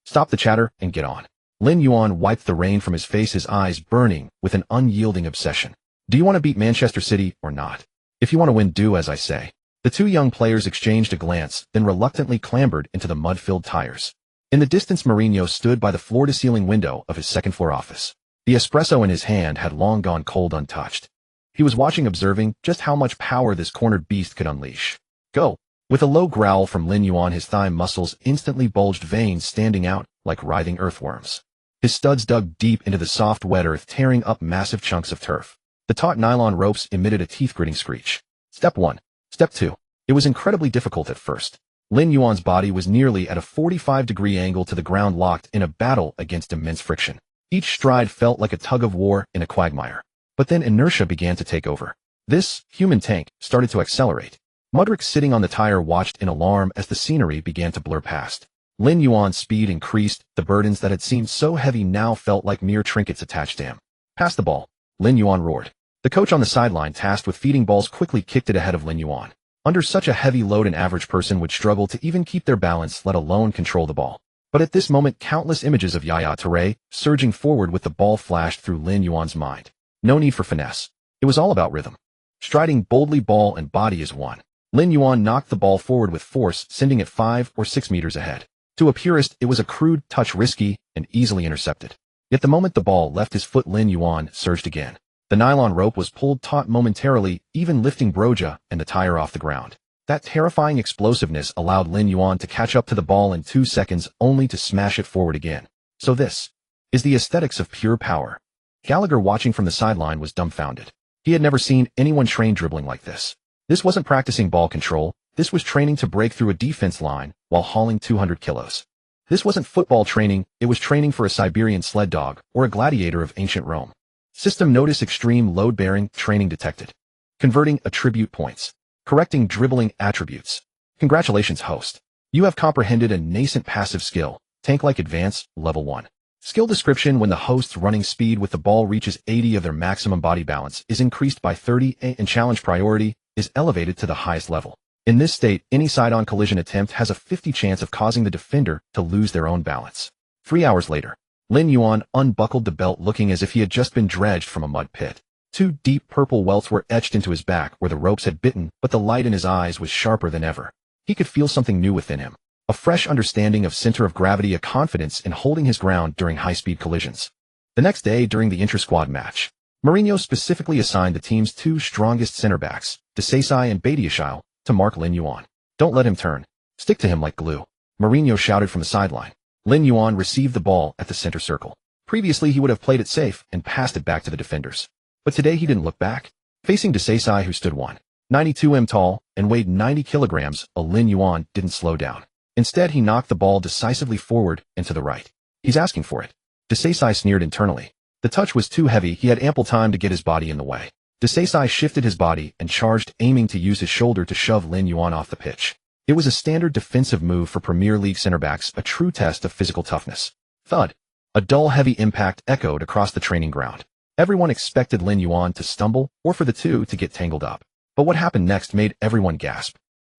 [SPEAKER 1] Stop the chatter and get on. Lin Yuan wiped the rain from his face, his eyes burning with an unyielding obsession. Do you want to beat Manchester City or not? If you want to win, do as I say. The two young players exchanged a glance, then reluctantly clambered into the mud-filled tires. In the distance, Mourinho stood by the floor-to-ceiling window of his second-floor office. The espresso in his hand had long gone cold, untouched. He was watching, observing just how much power this cornered beast could unleash. Go! With a low growl from Lin Yuan, his thigh muscles instantly bulged, veins standing out like writhing earthworms. His studs dug deep into the soft, wet earth, tearing up massive chunks of turf. The taut nylon ropes emitted a teeth-gritting screech. Step 1. Step 2. It was incredibly difficult at first. Lin Yuan's body was nearly at a 45-degree angle to the ground, locked in a battle against immense friction. Each stride felt like a tug-of-war in a quagmire. But then inertia began to take over. This human tank started to accelerate. Mudrick, sitting on the tire, watched in alarm as the scenery began to blur past. Lin Yuan's speed increased. The burdens that had seemed so heavy now felt like mere trinkets attached to him. "Pass the ball," Lin Yuan roared. The coach on the sideline, tasked with feeding balls, quickly kicked it ahead of Lin Yuan. Under such a heavy load, an average person would struggle to even keep their balance, let alone control the ball. But at this moment, countless images of Yaya Touré surging forward with the ball flashed through Lin Yuan's mind. No need for finesse. It was all about rhythm. Striding boldly, ball and body as one. Lin Yuan knocked the ball forward with force, sending it 5 or 6 meters ahead. To a purist, it was a crude touch, risky and easily intercepted. Yet the moment the ball left his foot, Lin Yuan surged again. The nylon rope was pulled taut momentarily, even lifting Broja and the tire off the ground. That terrifying explosiveness allowed Lin Yuan to catch up to the ball in 2 seconds, only to smash it forward again. So this is the aesthetics of pure power. Gallagher, watching from the sideline, was dumbfounded. He had never seen anyone train dribbling like this. This wasn't practicing ball control. This was training to break through a defense line while hauling 200 kilos. This wasn't football training. It was training for a Siberian sled dog or a gladiator of ancient Rome. System notice: extreme load-bearing training detected. Converting attribute points. Correcting dribbling attributes. Congratulations, host. You have comprehended a nascent passive skill, tank-like advance, level 1. Skill description: when the host's running speed with the ball reaches 80 of their maximum body balance is increased by 30, and challenge priority is elevated to the highest level. In this state, any side-on collision attempt has a 50 chance of causing the defender to lose their own balance. 3 hours later, Lin Yuan unbuckled the belt, looking as if he had just been dredged from a mud pit. 2 deep purple welts were etched into his back where the ropes had bitten, but the light in his eyes was sharper than ever. He could feel something new within him. A fresh understanding of center of gravity, a confidence in holding his ground during high-speed collisions. The next day, during the inter-squad match, Mourinho specifically assigned the team's 2 strongest center-backs, disgrace and Badiashile, to mark Lin Yuan. "Don't let him turn. Stick to him like glue," Mourinho shouted from the sideline. Lin Yuan received the ball at the center circle. Previously, he would have played it safe and passed it back to the defenders. But today he didn't look back. Facing disgrace, who stood 192 m tall and weighed 90 kilograms, Lin Yuan didn't slow down. Instead, he knocked the ball decisively forward and to the right. "He's asking for it." Disgrace sneered internally. The touch was too heavy. He had ample time to get his body in the way. Disgrace shifted his body and charged, aiming to use his shoulder to shove Lin Yuan off the pitch. It was a standard defensive move for Premier League center backs, a true test of physical toughness. Thud. A dull, heavy impact echoed across the training ground. Everyone expected Lin Yuan to stumble or for the two to get tangled up. But what happened next made everyone gasp.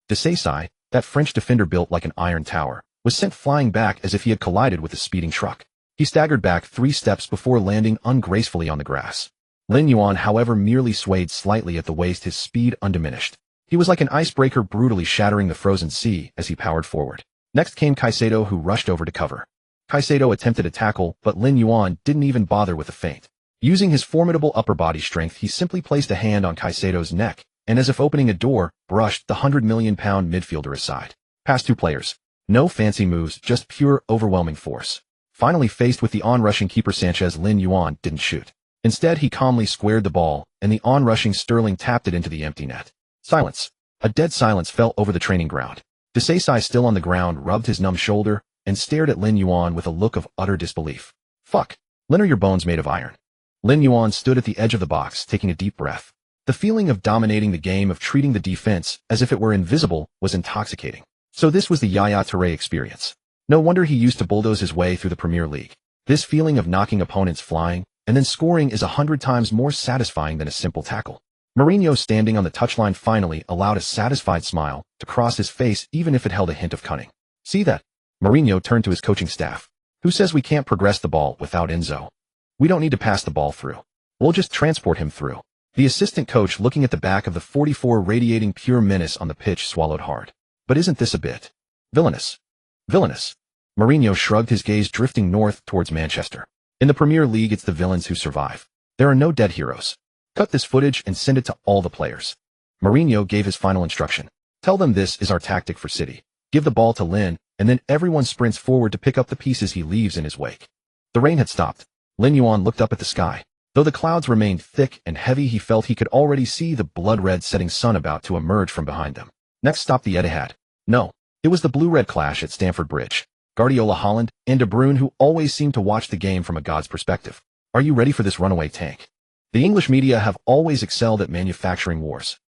[SPEAKER 1] Disgrace, that French defender built like an iron tower, was sent flying back as if he had collided with a speeding truck. He staggered back 3 steps before landing ungracefully on the grass. Lin Yuan, however, merely swayed slightly at the waist, his speed undiminished. He was like an icebreaker, brutally shattering the frozen sea as he powered forward. Next came Caicedo, who rushed over to cover. Caicedo attempted a tackle, but Lin Yuan didn't even bother with a feint. Using his formidable upper body strength, he simply placed a hand on Caicedo's neck, and as if opening a door, brushed the 100 million pound midfielder aside. Past 2 players. No fancy moves, just pure, overwhelming force. Finally faced with the on-rushing keeper Sanchez, Lin Yuan didn't shoot. Instead, he calmly squared the ball, and the on-rushing Sterling tapped it into the empty net. Silence. A dead silence fell over the training ground. Disgrace, still on the ground, rubbed his numb shoulder and stared at Lin Yuan with a look of utter disbelief. "Fuck. Lin, are your bones made of iron?" Lin Yuan stood at the edge of the box, taking a deep breath. The feeling of dominating the game, of treating the defense as if it were invisible, was intoxicating. So this was the Yaya Touré experience. No wonder he used to bulldoze his way through the Premier League. This feeling of knocking opponents flying and then scoring is 100 times more satisfying than a simple tackle. Mourinho, standing on the touchline, finally allowed a satisfied smile to cross his face, even if it held a hint of cunning. "See that?" Mourinho turned to his coaching staff. "Who says we can't progress the ball without Enzo? We don't need to pass the ball through. We'll just transport him through." The assistant coach, looking at the back of the 44 radiating pure menace on the pitch, swallowed hard. "But isn't this a bit villainous?" "Villainous?" Mourinho shrugged, his gaze drifting north towards Manchester. "In the Premier League, it's the villains who survive. There are no dead heroes. Cut this footage and send it to all the players." Mourinho gave his final instruction. "Tell them this is our tactic for City. Give the ball to Lin, and then everyone sprints forward to pick up the pieces he leaves in his wake." The rain had stopped. Lin Yuan looked up at the sky. Though the clouds remained thick and heavy, he felt he could already see the blood-red setting sun about to emerge from behind them. Next stop, the Etihad. No, It was the blue-red clash at Stamford Bridge. Guardiola, Haaland, and De Bruyne, who always seem to watch the game from a god's perspective. Are you ready for this runaway tank? The English media have always excelled at manufacturing wars.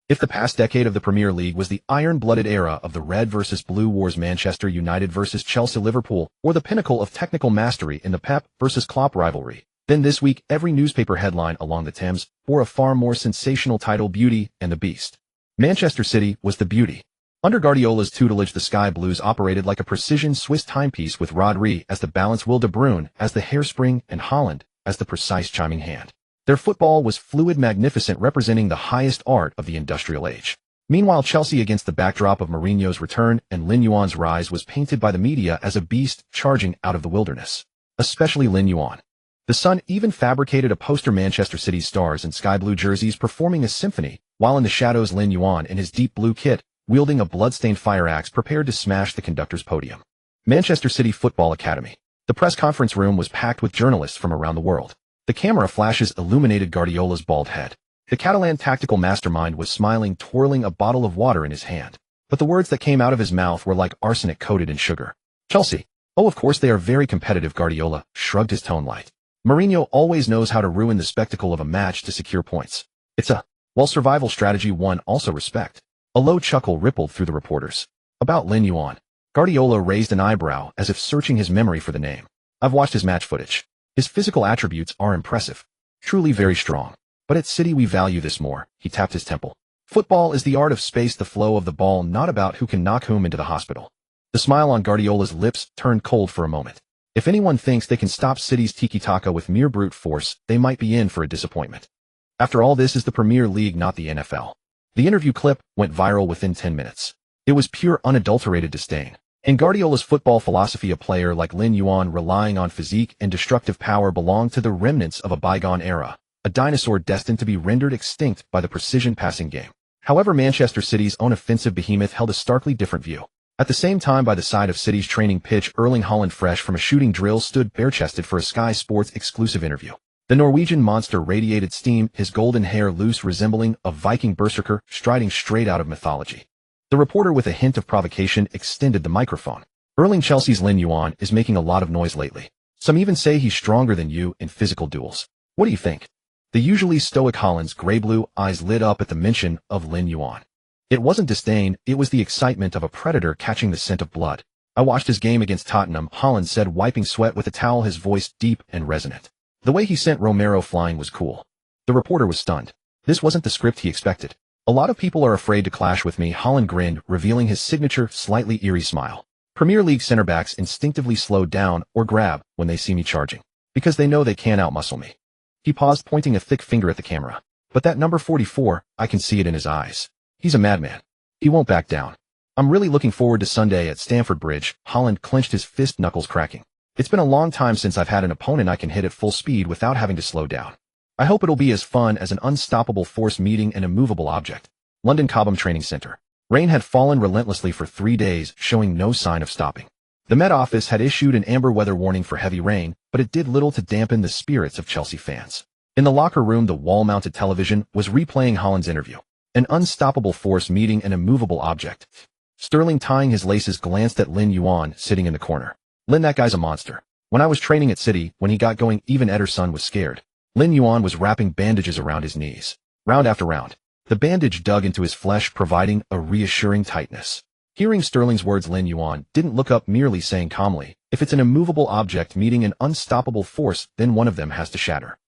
[SPEAKER 1] If the past decade of the Premier League was the iron-blooded era of the red versus blue wars, Manchester United versus Chelsea, Liverpool, or the pinnacle of technical mastery in the Pep versus Klopp rivalry, then this week every newspaper headline along the Thames bore a far more sensational title: Beauty and the Beast. Manchester City was the beauty. Under Guardiola's tutelage, the Sky Blues operated like a precision Swiss timepiece, with Rodri as the balance wheel, De Bruyne as the hairspring, and Haaland as the precise chiming hand. Their football was fluid, magnificent, representing the highest art of the industrial age. Meanwhile, Chelsea, against the backdrop of Mourinho's return and Lin Yuan's rise, was painted by the media as a beast charging out of the wilderness. Especially Lin Yuan. The Sun even fabricated a poster: Manchester City's stars in sky blue jerseys performing a symphony, while in the shadows Lin Yuan in his deep blue kit, wielding a blood-stained fire axe, prepared to smash the conductor's podium. Manchester City Football Academy. The press conference room was packed with journalists from around the world. The camera flashes illuminated Guardiola's bald head. The Catalan tactical mastermind was smiling, twirling a bottle of water in his hand. But the words that came out of his mouth were like arsenic coated in sugar. Chelsea. Oh, of course they are very competitive. Guardiola shrugged, his tone light. Mourinho always knows how to ruin the spectacle of a match to secure points. It's a, well, survival strategy one also respect. A low chuckle rippled through the reporters. About Lin Yuan. Guardiola raised an eyebrow as if searching his memory for the name. I've watched his match footage. His physical attributes are impressive. Truly very strong. But at City we value this more. He tapped his temple. Football is the art of space, the flow of the ball, not about who can knock whom into the hospital. The smile on Guardiola's lips turned cold for a moment. If anyone thinks they can stop City's tiki-taka with mere brute force, they might be in for a disappointment. After all, this is the Premier League, not the NFL. The interview clip went viral within 10 minutes. It was pure, unadulterated disdain. In Guardiola's football philosophy, a player like Lin Yuan, relying on physique and destructive power, belonged to the remnants of a bygone era, a dinosaur destined to be rendered extinct by the precision passing game. However, Manchester City's own offensive behemoth held a starkly different view. At the same time, by the side of City's training pitch, Erling Haaland, fresh from a shooting drill, stood bare-chested for a Sky Sports exclusive interview. The Norwegian monster radiated steam, his golden hair loose, resembling a Viking berserker striding straight out of mythology. The reporter, with a hint of provocation, extended the microphone. Erling, Chelsea's Lin Yuan is making a lot of noise lately. Some even say he's stronger than you in physical duels. What do you think? The usually stoic Haaland's gray-blue eyes lit up at the mention of Lin Yuan. It wasn't disdain, it was the excitement of a predator catching the scent of blood. I watched his game against Tottenham, Haaland said, wiping sweat with a towel, his voice deep and resonant. The way he sent Romero flying was cool. The reporter was stunned. This wasn't the script he expected. A lot of people are afraid to clash with me, Haaland grinned, revealing his signature, slightly eerie smile. Premier League center-backs instinctively slow down or grab when they see me charging, because they know they can't outmuscle me. He paused, pointing a thick finger at the camera. But that number 44, I can see it in his eyes. He's a madman. He won't back down. I'm really looking forward to Sunday at Stamford Bridge. Haaland clenched his fist, knuckles cracking. It's been a long time since I've had an opponent I can hit at full speed without having to slow down. I hope it'll be as fun as an unstoppable force meeting an immovable object. London Cobham Training Center. Rain had fallen relentlessly for 3 days, showing no sign of stopping. The Met Office had issued an amber weather warning for heavy rain, but it did little to dampen the spirits of Chelsea fans. In the locker room, the wall-mounted television was replaying Haaland's interview. An unstoppable force meeting an immovable object. Sterling, tying his laces, glanced at Lin Yuan sitting in the corner. Lin, that guy's a monster. When I was training at City, when he got going, even Ederson was scared. Lin Yuan was wrapping bandages around his knees. Round after round, the bandage dug into his flesh, providing a reassuring tightness. Hearing Sterling's words, Lin Yuan didn't look up, merely saying calmly, if it's an immovable object meeting an unstoppable force, then one of them has to shatter.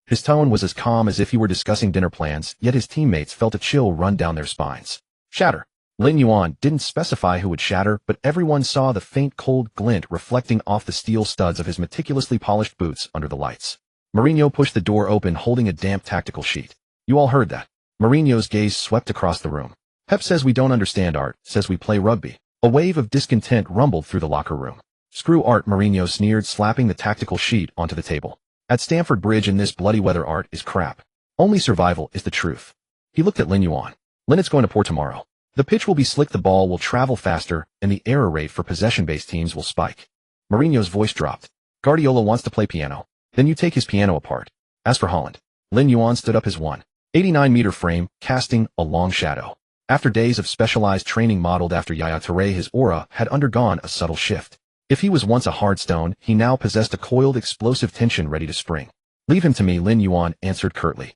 [SPEAKER 1] His tone was as calm as if he were discussing dinner plans, yet his teammates felt a chill run down their spines. Shatter. Lin Yuan didn't specify who would shatter, but everyone saw the faint cold glint reflecting off the steel studs of his meticulously polished boots under the lights. Mourinho pushed the door open, holding a damp tactical sheet. You all heard that. Mourinho's gaze swept across the room. Pep says we don't understand art, says we play rugby. A wave of discontent rumbled through the locker room. Screw art, Mourinho sneered, slapping the tactical sheet onto the table. At Stamford Bridge, in this bloody weather, art is crap. Only survival is the truth. He looked at Lin Yuan. Lin, it's going to pour tomorrow. The pitch will be slick, the ball will travel faster, and the error rate for possession-based teams will spike. Mourinho's voice dropped. Guardiola wants to play piano. Then you take his piano apart. As for Haaland, Lin Yuan stood up, his 1.89-meter frame casting a long shadow. After days of specialized training modeled after Yaya Touré, his aura had undergone a subtle shift. If he was once a hard stone, he now possessed a coiled explosive tension ready to spring. "Leave him to me," Lin Yuan answered curtly.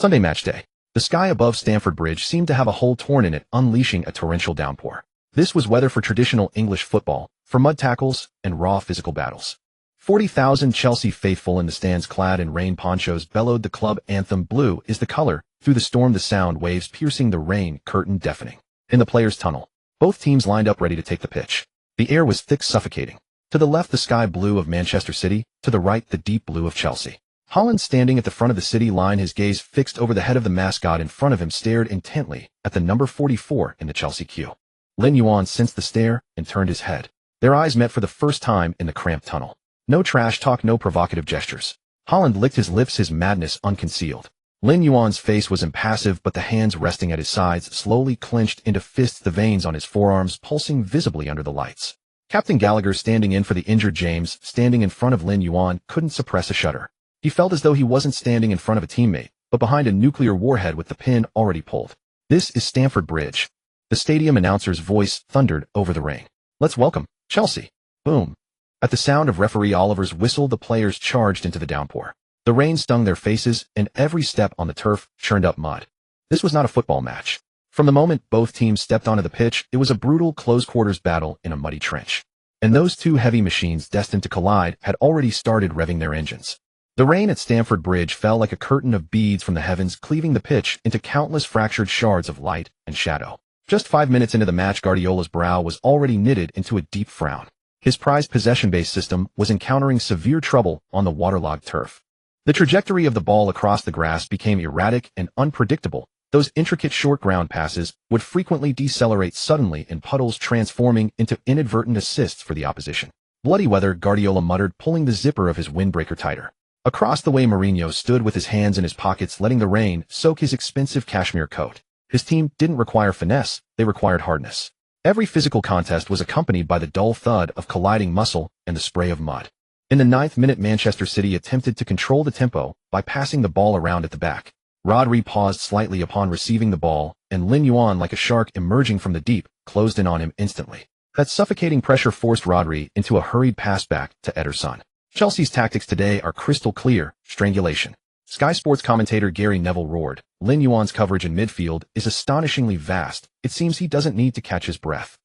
[SPEAKER 1] Sunday match day. The sky above Stamford Bridge seemed to have a hole torn in it, unleashing a torrential downpour. This was weather for traditional English football, for mud tackles and raw physical battles. 40,000 Chelsea faithful in the stands clad in rain ponchos bellowed the club anthem. Blue is the color. Through the storm, the sound waves piercing the rain curtain deafening. In the players' tunnel, both teams lined up ready to take the pitch. The air was thick, suffocating. To the left, the sky blue of Manchester City. To the right, the deep blue of Chelsea. Holland, standing at the front of the city line, his gaze fixed over the head of the mascot in front of him, stared intently at the number 44 in the Chelsea queue. Lin Yuan sensed the stare and turned his head. Their eyes met for the first time in the cramped tunnel. No trash talk, no provocative gestures. Holland licked his lips, his madness unconcealed. Lin Yuan's face was impassive, but the hands resting at his sides slowly clenched into fists, the veins on his forearms pulsing visibly under the lights. Captain Gallagher, standing in for the injured James, standing in front of Lin Yuan, couldn't suppress a shudder. He felt as though he wasn't standing in front of a teammate, but behind a nuclear warhead with the pin already pulled. "This is Stamford Bridge." The stadium announcer's voice thundered over the ring. "Let's welcome Chelsea." Boom. At the sound of referee Oliver's whistle, the players charged into the downpour. The rain stung their faces, and every step on the turf churned up mud. This was not a football match. From the moment both teams stepped onto the pitch, it was a brutal close-quarters battle in a muddy trench. And those two heavy machines destined to collide had already started revving their engines. The rain at Stamford Bridge fell like a curtain of beads from the heavens, cleaving the pitch into countless fractured shards of light and shadow. Just 5 minutes into the match, Guardiola's brow was already knitted into a deep frown. His prized possession-based system was encountering severe trouble on the waterlogged turf. The trajectory of the ball across the grass became erratic and unpredictable. Those intricate short ground passes would frequently decelerate suddenly in puddles, transforming into inadvertent assists for the opposition. "Bloody weather," Guardiola muttered, pulling the zipper of his windbreaker tighter. Across the way, Mourinho stood with his hands in his pockets, letting the rain soak his expensive cashmere coat. His team didn't require finesse, they required hardness. Every physical contest was accompanied by the dull thud of colliding muscle and the spray of mud. In the 9th minute, Manchester City attempted to control the tempo by passing the ball around at the back. Rodri paused slightly upon receiving the ball, and Lin Yuan, like a shark emerging from the deep, closed in on him instantly. That suffocating pressure forced Rodri into a hurried pass back to Ederson. Chelsea's tactics today are crystal clear: strangulation. Sky Sports commentator Gary Neville roared, "Lin Yuan's coverage in midfield is astonishingly vast. It seems he doesn't need to catch his breath."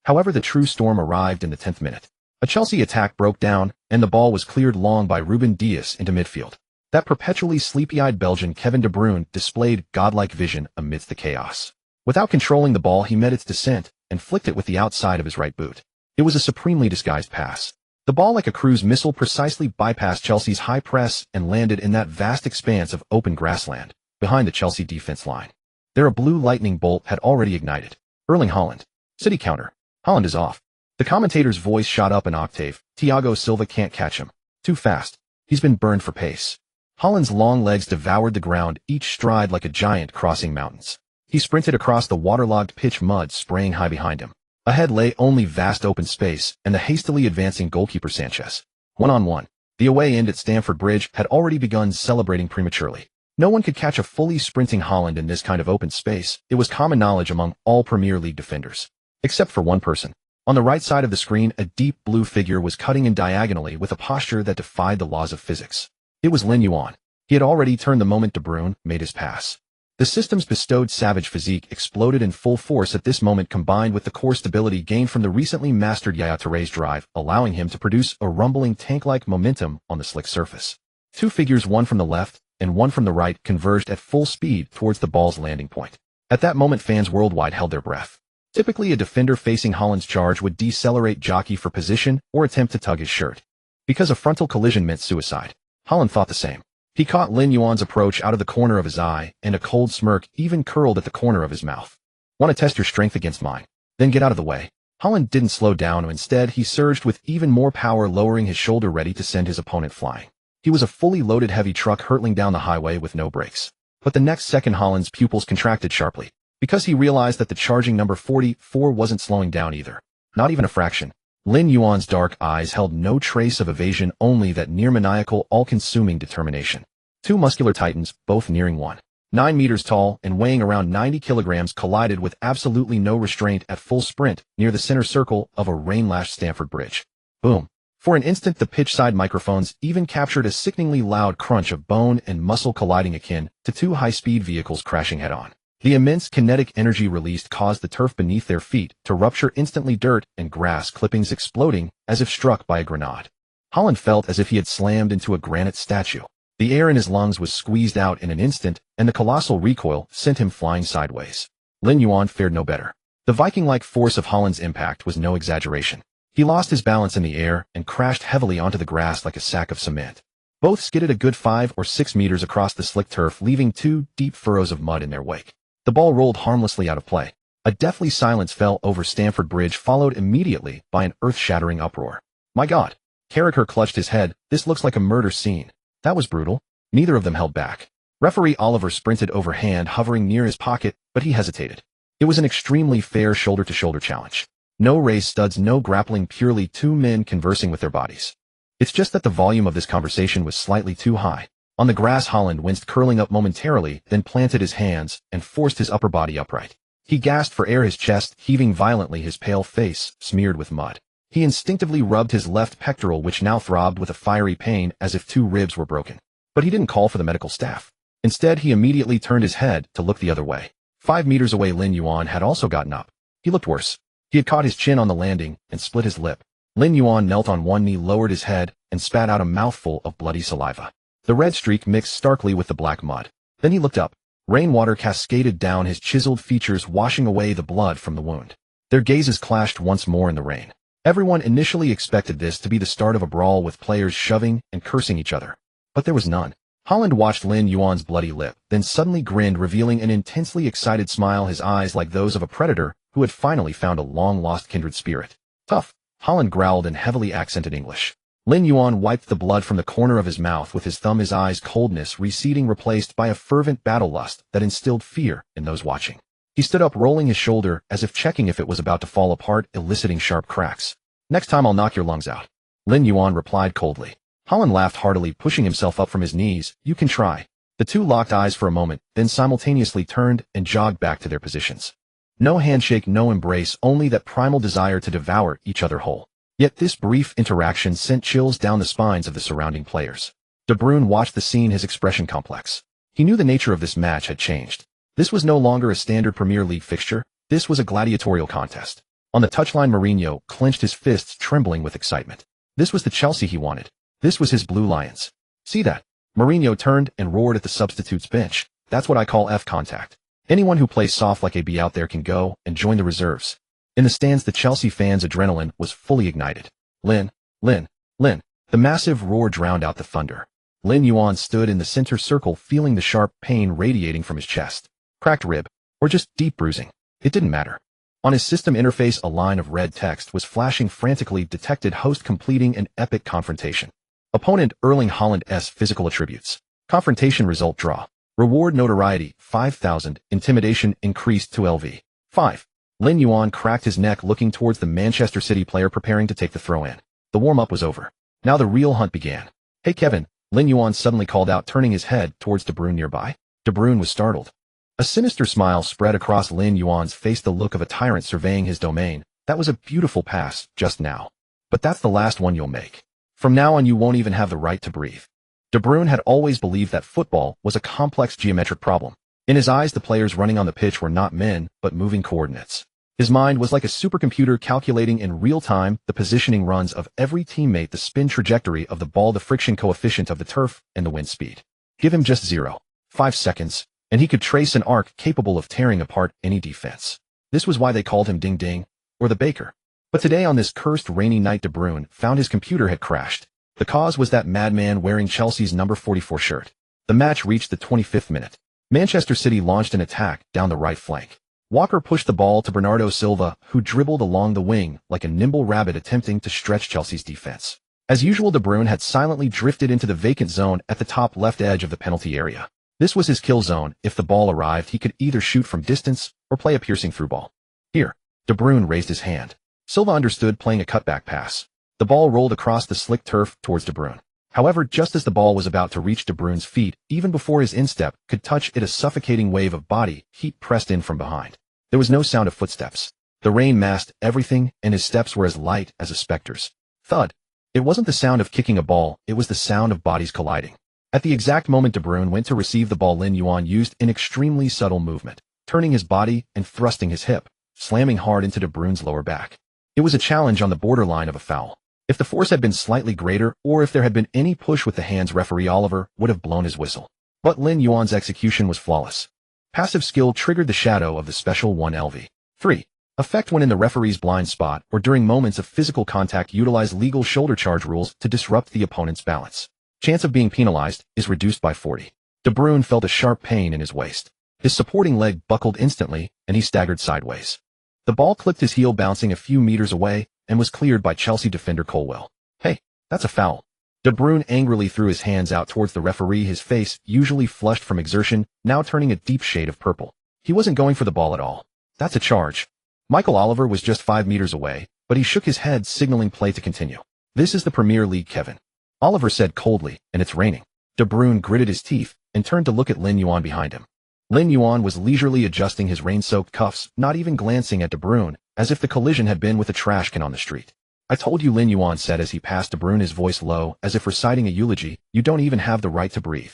[SPEAKER 1] However, the true storm arrived in the 10th minute. A Chelsea attack broke down, and the ball was cleared long by Ruben Dias into midfield. That perpetually sleepy-eyed Belgian, Kevin De Bruyne, displayed godlike vision amidst the chaos. Without controlling the ball, he met its descent and flicked it with the outside of his right boot. It was a supremely disguised pass. The ball, like a cruise missile, precisely bypassed Chelsea's high press and landed in that vast expanse of open grassland behind the Chelsea defense line. There, a blue lightning bolt had already ignited. Erling Haaland. City counter. Haaland is off. The commentator's voice shot up an octave. Thiago Silva can't catch him. Too fast. He's been burned for pace. Haaland's long legs devoured the ground, each stride like a giant crossing mountains. He sprinted across the waterlogged pitch, mud spraying high behind him. Ahead lay only vast open space and the hastily advancing goalkeeper Sanchez. 1-on-1. The away end at Stamford Bridge had already begun celebrating prematurely. No one could catch a fully sprinting Haaland in this kind of open space. It was common knowledge among all Premier League defenders. Except for one person. On the right side of the screen, a deep blue figure was cutting in diagonally with a posture that defied the laws of physics. It was Lin Yuan. He had already turned the moment De Bruyne made his pass. The system's bestowed savage physique exploded in full force at this moment, combined with the core stability gained from the recently mastered Yaya Touré's drive, allowing him to produce a rumbling tank-like momentum on the slick surface. Two figures, one from the left and one from the right, converged at full speed towards the ball's landing point. At that moment, fans worldwide held their breath. Typically, a defender facing Haaland's charge would decelerate, jockey for position, or attempt to tug his shirt. Because a frontal collision meant suicide. Haaland thought the same. He caught Lin Yuan's approach out of the corner of his eye, and a cold smirk even curled at the corner of his mouth. "Want to test your strength against mine? Then get out of the way." Haaland didn't slow down. Instead, he surged with even more power, lowering his shoulder ready to send his opponent flying. He was a fully loaded heavy truck hurtling down the highway with no brakes. But the next second, Haaland's pupils contracted sharply, because he realized that the charging number 44 wasn't slowing down either. Not even a fraction. Lin Yuan's dark eyes held no trace of evasion, only that near-maniacal, all-consuming determination. Two muscular titans, both nearing one 9 meters tall and weighing around 90 kilograms, collided with absolutely no restraint at full sprint near the center circle of a rain-lashed Stamford Bridge. Boom. For an instant, the pitch-side microphones even captured a sickeningly loud crunch of bone and muscle colliding, akin to two high-speed vehicles crashing head-on. The immense kinetic energy released caused the turf beneath their feet to rupture instantly, dirt and grass clippings exploding as if struck by a grenade. Haaland felt as if he had slammed into a granite statue. The air in his lungs was squeezed out in an instant, and the colossal recoil sent him flying sideways. Lin Yuan fared no better. The Viking-like force of Haaland's impact was no exaggeration. He lost his balance in the air and crashed heavily onto the grass like a sack of cement. Both skidded a good 5 or 6 meters across the slick turf, leaving 2 deep furrows of mud in their wake. The ball rolled harmlessly out of play. A deathly silence fell over Stamford Bridge, followed immediately by an earth-shattering uproar. My God! Carragher clutched his head. This looks like a murder scene. That was brutal. Neither of them held back. Referee Oliver sprinted overhand, hovering near his pocket, but he hesitated. It was an extremely fair shoulder-to-shoulder challenge. No raised studs, no grappling, purely two men conversing with their bodies. It's just that the volume of this conversation was slightly too high. On the grass, Haaland winced, curling up momentarily, then planted his hands and forced his upper body upright. He gasped for air, his chest heaving violently, his pale face smeared with mud. He instinctively rubbed his left pectoral, which now throbbed with a fiery pain as if 2 ribs were broken. But he didn't call for the medical staff. Instead, he immediately turned his head to look the other way. 5 meters away, Lin Yuan had also gotten up. He looked worse. He had caught his chin on the landing and split his lip. Lin Yuan knelt on one knee, lowered his head, and spat out a mouthful of bloody saliva. The red streak mixed starkly with the black mud. Then he looked up. Rainwater cascaded down his chiseled features, washing away the blood from the wound. Their gazes clashed once more in the rain. Everyone initially expected this to be the start of a brawl, with players shoving and cursing each other. But there was none. Haaland watched Lin Yuan's bloody lip, then suddenly grinned, revealing an intensely excited smile, his eyes like those of a predator who had finally found a long-lost kindred spirit. Tough, Haaland growled in heavily accented English. Lin Yuan wiped the blood from the corner of his mouth with his thumb, his eyes coldness receding, replaced by a fervent battle lust that instilled fear in those watching. He stood up, rolling his shoulder as if checking if it was about to fall apart, eliciting sharp cracks. Next time I'll knock your lungs out, Lin Yuan replied coldly. Haaland laughed heartily, pushing himself up from his knees. You can try. The two locked eyes for a moment, then simultaneously turned and jogged back to their positions. No handshake, no embrace, only that primal desire to devour each other whole. Yet this brief interaction sent chills down the spines of the surrounding players. De Bruyne watched the scene, his expression complex. He knew the nature of this match had changed. This was no longer a standard Premier League fixture. This was a gladiatorial contest. On the touchline, Mourinho clenched his fists, trembling with excitement. This was the Chelsea he wanted. This was his Blue Lions. See that? Mourinho turned and roared at the substitutes bench. That's what I call F contact. Anyone who plays soft like AB out there can go and join the reserves. In the stands, the Chelsea fans' adrenaline was fully ignited. Lin, Lin, Lin. The massive roar drowned out the thunder. Lin Yuan stood in the center circle, feeling the sharp pain radiating from his chest. Cracked rib, or just deep bruising. It didn't matter. On his system interface, a line of red text was flashing frantically, detected host completing an epic confrontation. Opponent Erling Haaland's physical attributes. Confrontation result draw. Reward notoriety 5,000. Intimidation increased to LV 5. Lin Yuan cracked his neck, looking towards the Manchester City player preparing to take the throw-in. The warm-up was over. Now the real hunt began. Hey Kevin, Lin Yuan suddenly called out, turning his head towards De Bruyne nearby. De Bruyne was startled. A sinister smile spread across Lin Yuan's face, the look of a tyrant surveying his domain. That was a beautiful pass just now. But that's the last one you'll make. From now on you won't even have the right to breathe. De Bruyne had always believed that football was a complex geometric problem. In his eyes, the players running on the pitch were not men, but moving coordinates. His mind was like a supercomputer, calculating in real time the positioning runs of every teammate, the spin trajectory of the ball, the friction coefficient of the turf, and the wind speed. Give him just 0.5 seconds, and he could trace an arc capable of tearing apart any defense. This was why they called him Ding Ding, or the Baker. But today, on this cursed rainy night, De Bruyne found his computer had crashed. The cause was that madman wearing Chelsea's number 44 shirt. The match reached the 25th minute. Manchester City launched an attack down the right flank. Walker pushed the ball to Bernardo Silva, who dribbled along the wing like a nimble rabbit, attempting to stretch Chelsea's defense. As usual, De Bruyne had silently drifted into the vacant zone at the top left edge of the penalty area. This was his kill zone. If the ball arrived, he could either shoot from distance or play a piercing through ball. Here, De Bruyne raised his hand. Silva understood, playing a cutback pass. The ball rolled across the slick turf towards De Bruyne. However, just as the ball was about to reach De Bruyne's feet, even before his instep could touch it, a suffocating wave of body heat pressed in from behind. There was no sound of footsteps. The rain masked everything, and his steps were as light as a specter's. Thud. It wasn't the sound of kicking a ball, it was the sound of bodies colliding. At the exact moment De Bruyne went to receive the ball, Lin Yuan used an extremely subtle movement, turning his body and thrusting his hip, slamming hard into De Bruyne's lower back. It was a challenge on the borderline of a foul. If the force had been slightly greater, or if there had been any push with the hands, referee Oliver would have blown his whistle. But Lin Yuan's execution was flawless. Passive skill triggered the shadow of the special 1LV3. Effect when in the referee's blind spot or during moments of physical contact. Utilize legal shoulder charge rules to disrupt the opponent's balance. Chance of being penalized is reduced by 40. De Bruyne felt a sharp pain in his waist. His supporting leg buckled instantly, and he staggered sideways. The ball clipped his heel, bouncing a few meters away, and was cleared by Chelsea defender Colwell. Hey, that's a foul. De Bruyne angrily threw his hands out towards the referee, his face, usually flushed from exertion, now turning a deep shade of purple. He wasn't going for the ball at all. That's a charge. Michael Oliver was just 5 meters away, but he shook his head, signaling play to continue. This is the Premier League, Kevin. Oliver said coldly, and it's raining. De Bruyne gritted his teeth and turned to look at Lin Yuan behind him. Lin Yuan was leisurely adjusting his rain-soaked cuffs, not even glancing at De Bruyne, as if the collision had been with a trash can on the street. I told you, Lin Yuan said as he passed De Bruyne, his voice low, as if reciting a eulogy, you don't even have the right to breathe.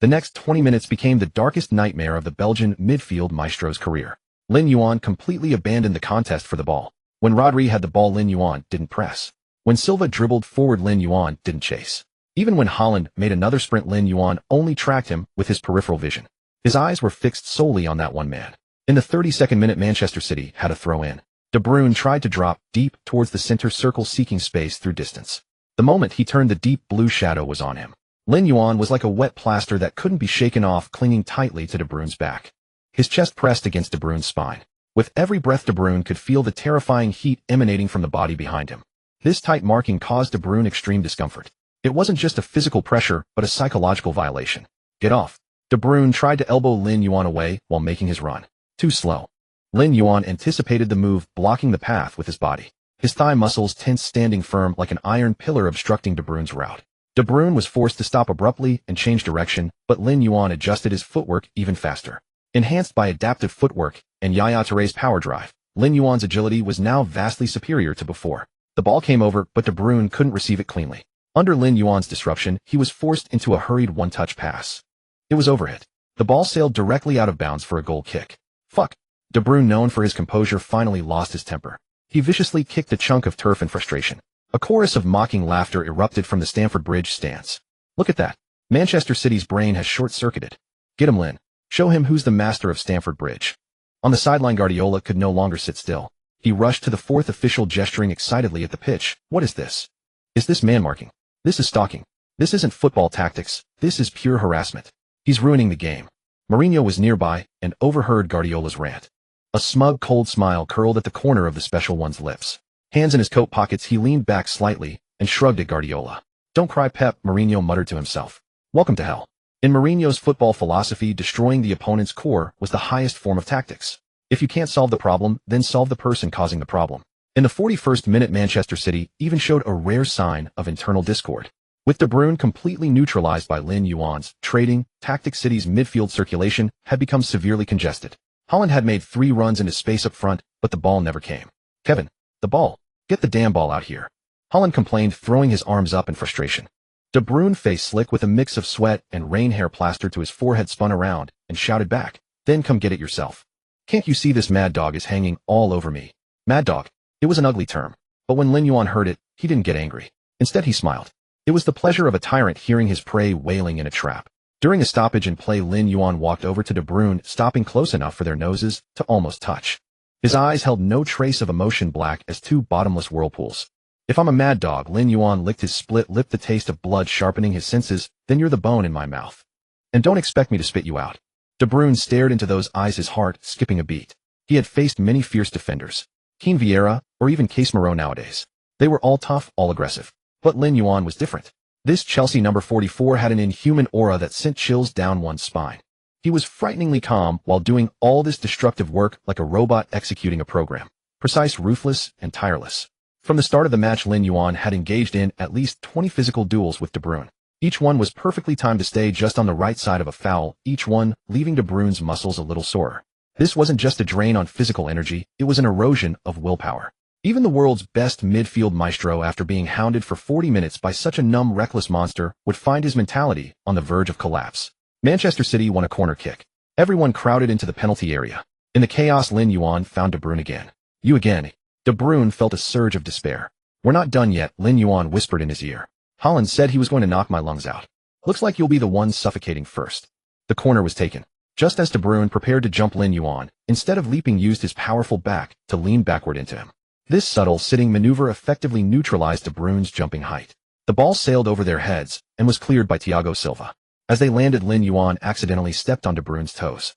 [SPEAKER 1] The next 20 minutes became the darkest nightmare of the Belgian midfield maestro's career. Lin Yuan completely abandoned the contest for the ball. When Rodri had the ball, Lin Yuan didn't press. When Silva dribbled forward, Lin Yuan didn't chase. Even when Haaland made another sprint, Lin Yuan only tracked him with his peripheral vision. His eyes were fixed solely on that one man. In the 32nd minute, Manchester City had a throw-in. De Bruyne tried to drop deep towards the center circle, seeking space through distance. The moment he turned, the deep blue shadow was on him. Lin Yuan was like a wet plaster that couldn't be shaken off, clinging tightly to De Bruyne's back. His chest pressed against De Bruyne's spine. With every breath, De Bruyne could feel the terrifying heat emanating from the body behind him. This tight marking caused De Bruyne extreme discomfort. It wasn't just a physical pressure, but a psychological violation. Get off. De Bruyne tried to elbow Lin Yuan away while making his run. Too slow. Lin Yuan anticipated the move, blocking the path with his body. His thigh muscles tense, standing firm like an iron pillar obstructing De Bruyne's route. De Bruyne was forced to stop abruptly and change direction, but Lin Yuan adjusted his footwork even faster. Enhanced by adaptive footwork and Yaya Touré's power drive, Lin Yuan's agility was now vastly superior to before. The ball came over, but De Bruyne couldn't receive it cleanly. Under Lin Yuan's disruption, he was forced into a hurried one-touch pass. It was overhit. The ball sailed directly out of bounds for a goal kick. Fuck. De Bruyne, known for his composure, finally lost his temper. He viciously kicked a chunk of turf in frustration. A chorus of mocking laughter erupted from the Stamford Bridge stands. Look at that. Manchester City's brain has short-circuited. Get him, Lin. Show him who's the master of Stamford Bridge. On the sideline, Guardiola could no longer sit still. He rushed to the fourth official, gesturing excitedly at the pitch. What is this? Is this man-marking? This is stalking. This isn't football tactics. This is pure harassment. He's ruining the game. Mourinho was nearby and overheard Guardiola's rant. A smug, cold smile curled at the corner of the special one's lips. Hands in his coat pockets, he leaned back slightly and shrugged at Guardiola. Don't cry, Pep, Mourinho muttered to himself. Welcome to hell. In Mourinho's football philosophy, destroying the opponent's core was the highest form of tactics. If you can't solve the problem, then solve the person causing the problem. In the 41st minute, Manchester City even showed a rare sign of internal discord. With De Bruyne completely neutralized by Lin Yuan's trading tactics, City's midfield circulation had become severely congested. Haaland had made 3 runs into space up front, but the ball never came. Kevin, the ball. Get the damn ball out here. Haaland complained, throwing his arms up in frustration. De Bruyne, face slick with a mix of sweat and rain hair plastered to his forehead, spun around and shouted back, then come get it yourself. Can't you see this mad dog is hanging all over me? Mad dog. It was an ugly term, but when Lin Yuan heard it, he didn't get angry. Instead, he smiled. It was the pleasure of a tyrant hearing his prey wailing in a trap. During a stoppage in play, Lin Yuan walked over to De Bruyne, stopping close enough for their noses to almost touch. His eyes held no trace of emotion, black as 2 bottomless whirlpools. If I'm a mad dog, Lin Yuan licked his split lip, the taste of blood sharpening his senses, then you're the bone in my mouth. And don't expect me to spit you out. De Bruyne stared into those eyes, his heart skipping a beat. He had faced many fierce defenders. Keane, Vieira, or even Casemiro nowadays. They were all tough, all aggressive. But Lin Yuan was different. This Chelsea number 44 had an inhuman aura that sent chills down one's spine. He was frighteningly calm while doing all this destructive work like a robot executing a program. Precise, ruthless, and tireless. From the start of the match, Lin Yuan had engaged in at least 20 physical duels with De Bruyne. Each one was perfectly timed to stay just on the right side of a foul, each one leaving De Bruyne's muscles a little sore. This wasn't just a drain on physical energy, it was an erosion of willpower. Even the world's best midfield maestro, after being hounded for 40 minutes by such a numb, reckless monster, would find his mentality on the verge of collapse. Manchester City won a corner kick. Everyone crowded into the penalty area. In the chaos, Lin Yuan found De Bruyne again. You again. De Bruyne felt a surge of despair. We're not done yet, Lin Yuan whispered in his ear. Haaland said he was going to knock my lungs out. Looks like you'll be the one suffocating first. The corner was taken. Just as De Bruyne prepared to jump, Lin Yuan, instead of leaping, used his powerful back to lean backward into him. This subtle sitting maneuver effectively neutralized De Bruyne's jumping height. The ball sailed over their heads and was cleared by Thiago Silva. As they landed, Lin Yuan accidentally stepped on De Bruyne's toes.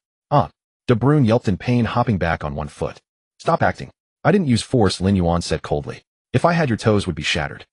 [SPEAKER 1] De Bruyne yelped in pain, hopping back on one foot. Stop acting. I didn't use force, Lin Yuan said coldly. If I had, your toes would be shattered.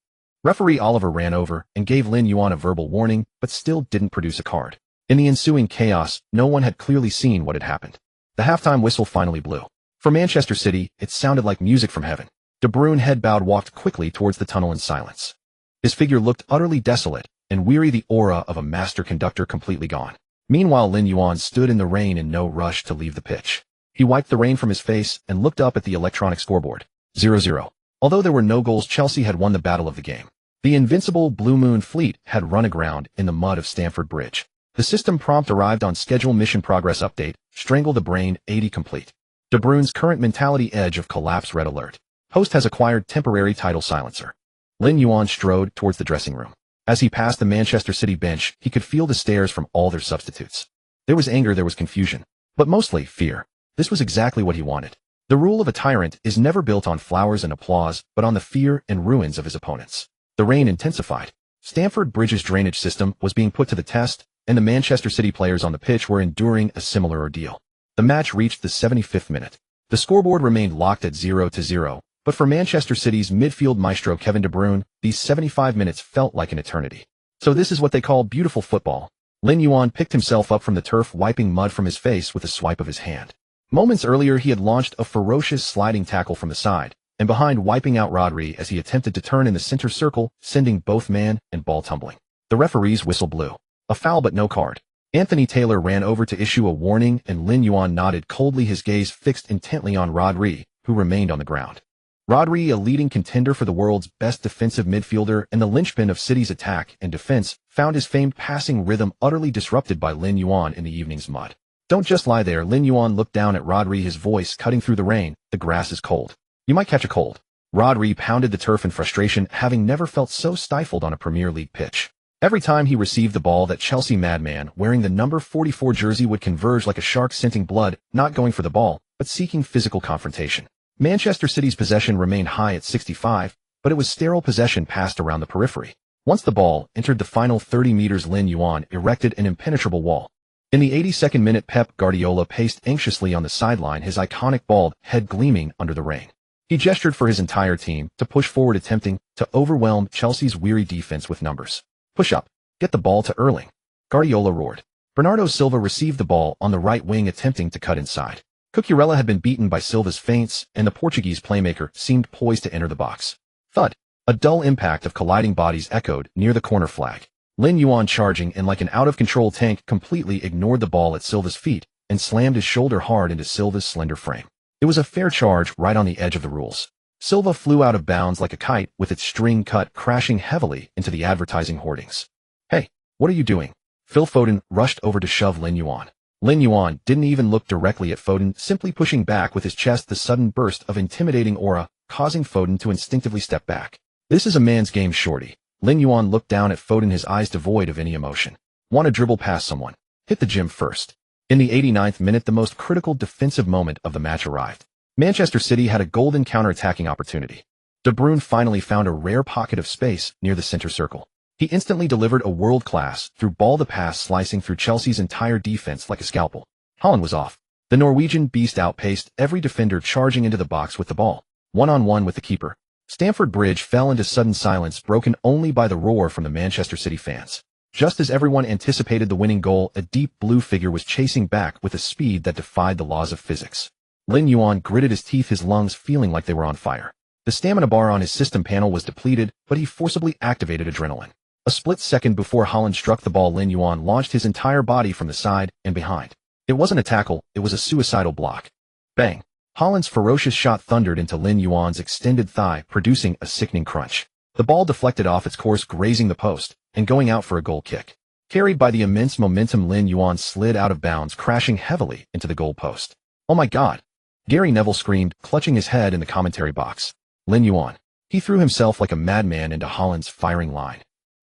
[SPEAKER 1] Referee Oliver ran over and gave Lin Yuan a verbal warning, but still didn't produce a card. In the ensuing chaos, no one had clearly seen what had happened. The halftime whistle finally blew. For Manchester City, it sounded like music from heaven. De Bruyne, head bowed, walked quickly towards the tunnel in silence. His figure looked utterly desolate and weary, the aura of a master conductor completely gone. Meanwhile, Lin Yuan stood in the rain in no rush to leave the pitch. He wiped the rain from his face and looked up at the electronic scoreboard. 0-0. Although there were no goals, Chelsea had won the battle of the game. The invincible Blue Moon fleet had run aground in the mud of Stamford Bridge. The system prompt arrived on schedule. Mission progress update. Strangle the brain. 80 complete. De Bruyne's current mentality, edge of collapse. Red alert. Host has acquired temporary title silencer. Lin Yuan strode towards the dressing room. As he passed the Manchester City bench, he could feel the stares from all their substitutes. There was anger, there was confusion, but mostly fear. This was exactly what he wanted. The rule of a tyrant is never built on flowers and applause, but on the fear and ruins of his opponents. The rain intensified. Stamford Bridge's drainage system was being put to the test, and the Manchester City players on the pitch were enduring a similar ordeal. The match reached the 75th minute. The scoreboard remained locked at 0-0, but for Manchester City's midfield maestro Kevin De Bruyne, these 75 minutes felt like an eternity. So this is what they call beautiful football. Lin Yuan picked himself up from the turf, wiping mud from his face with a swipe of his hand. Moments earlier, he had launched a ferocious sliding tackle from the side, and behind, wiping out Rodri as he attempted to turn in the center circle, sending both man and ball tumbling. The referee's whistle blew. A foul but no card. Anthony Taylor ran over to issue a warning, and Lin Yuan nodded coldly, his gaze fixed intently on Rodri, who remained on the ground. Rodri, a leading contender for the world's best defensive midfielder and the linchpin of City's attack and defense, found his famed passing rhythm utterly disrupted by Lin Yuan in the evening's mud. Don't just lie there. Lin Yuan looked down at Rodri, his voice cutting through the rain. The grass is cold. You might catch a cold. Rodri pounded the turf in frustration, having never felt so stifled on a Premier League pitch. Every time he received the ball, that Chelsea madman wearing the number 44 jersey would converge like a shark scenting blood, not going for the ball, but seeking physical confrontation. Manchester City's possession remained high at 65, but it was sterile possession passed around the periphery. Once the ball entered the final 30 meters, Lin Yuan erected an impenetrable wall. In the 82nd minute, Pep Guardiola paced anxiously on the sideline, his iconic bald head gleaming under the rain. He gestured for his entire team to push forward, attempting to overwhelm Chelsea's weary defense with numbers. Push up. Get the ball to Erling. Guardiola roared. Bernardo Silva received the ball on the right wing, attempting to cut inside. Cucurella had been beaten by Silva's feints, and the Portuguese playmaker seemed poised to enter the box. Thud. A dull impact of colliding bodies echoed near the corner flag. Lin Yuan, charging in like an out-of-control tank, completely ignored the ball at Silva's feet and slammed his shoulder hard into Silva's slender frame. It was a fair charge, right on the edge of the rules. Silva flew out of bounds like a kite, with its string cut, crashing heavily into the advertising hoardings. Hey, what are you doing? Phil Foden rushed over to shove Lin Yuan. Lin Yuan didn't even look directly at Foden, simply pushing back with his chest. The sudden burst of intimidating aura causing Foden to instinctively step back. This is a man's game, shorty. Lin Yuan looked down at Foden, his eyes devoid of any emotion. Want to dribble past someone? Hit the gym first. In the 89th minute, the most critical defensive moment of the match arrived. Manchester City had a golden counter-attacking opportunity. De Bruyne finally found a rare pocket of space near the center circle. He instantly delivered a world-class through ball, the pass slicing through Chelsea's entire defense like a scalpel. Haaland was off. The Norwegian beast outpaced every defender, charging into the box with the ball. One-on-one with the keeper. Stamford Bridge fell into sudden silence, broken only by the roar from the Manchester City fans. Just as everyone anticipated the winning goal, a deep blue figure was chasing back with a speed that defied the laws of physics. Lin Yuan gritted his teeth, his lungs feeling like they were on fire. The stamina bar on his system panel was depleted, but he forcibly activated adrenaline. A split second before Haaland struck the ball, Lin Yuan launched his entire body from the side and behind. It wasn't a tackle, it was a suicidal block. Bang! Haaland's ferocious shot thundered into Lin Yuan's extended thigh, producing a sickening crunch. The ball deflected off its course, grazing the post, and going out for a goal kick. Carried by the immense momentum, Lin Yuan slid out of bounds, crashing heavily into the goal post. "Oh my God!" Gary Neville screamed, clutching his head in the commentary box. Lin Yuan. He threw himself like a madman into Haaland's firing line.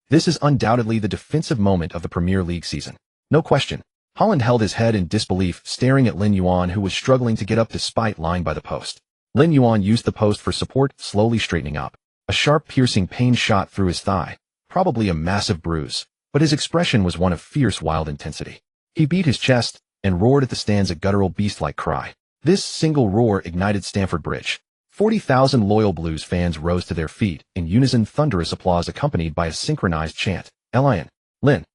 [SPEAKER 1] This is undoubtedly the defensive moment of the Premier League season. No question. Haaland held his head in disbelief, staring at Lin Yuan, who was struggling to get up despite lying by the post. Lin Yuan used the post for support, slowly straightening up. A sharp, piercing pain shot through his thigh, probably a massive bruise, but his expression was one of fierce, wild intensity. He beat his chest and roared at the stands, a guttural, beast-like cry. This single roar ignited Stamford Bridge. 40,000 loyal Blues fans rose to their feet in unison, thunderous applause accompanied by a synchronized chant. Lin, Lin,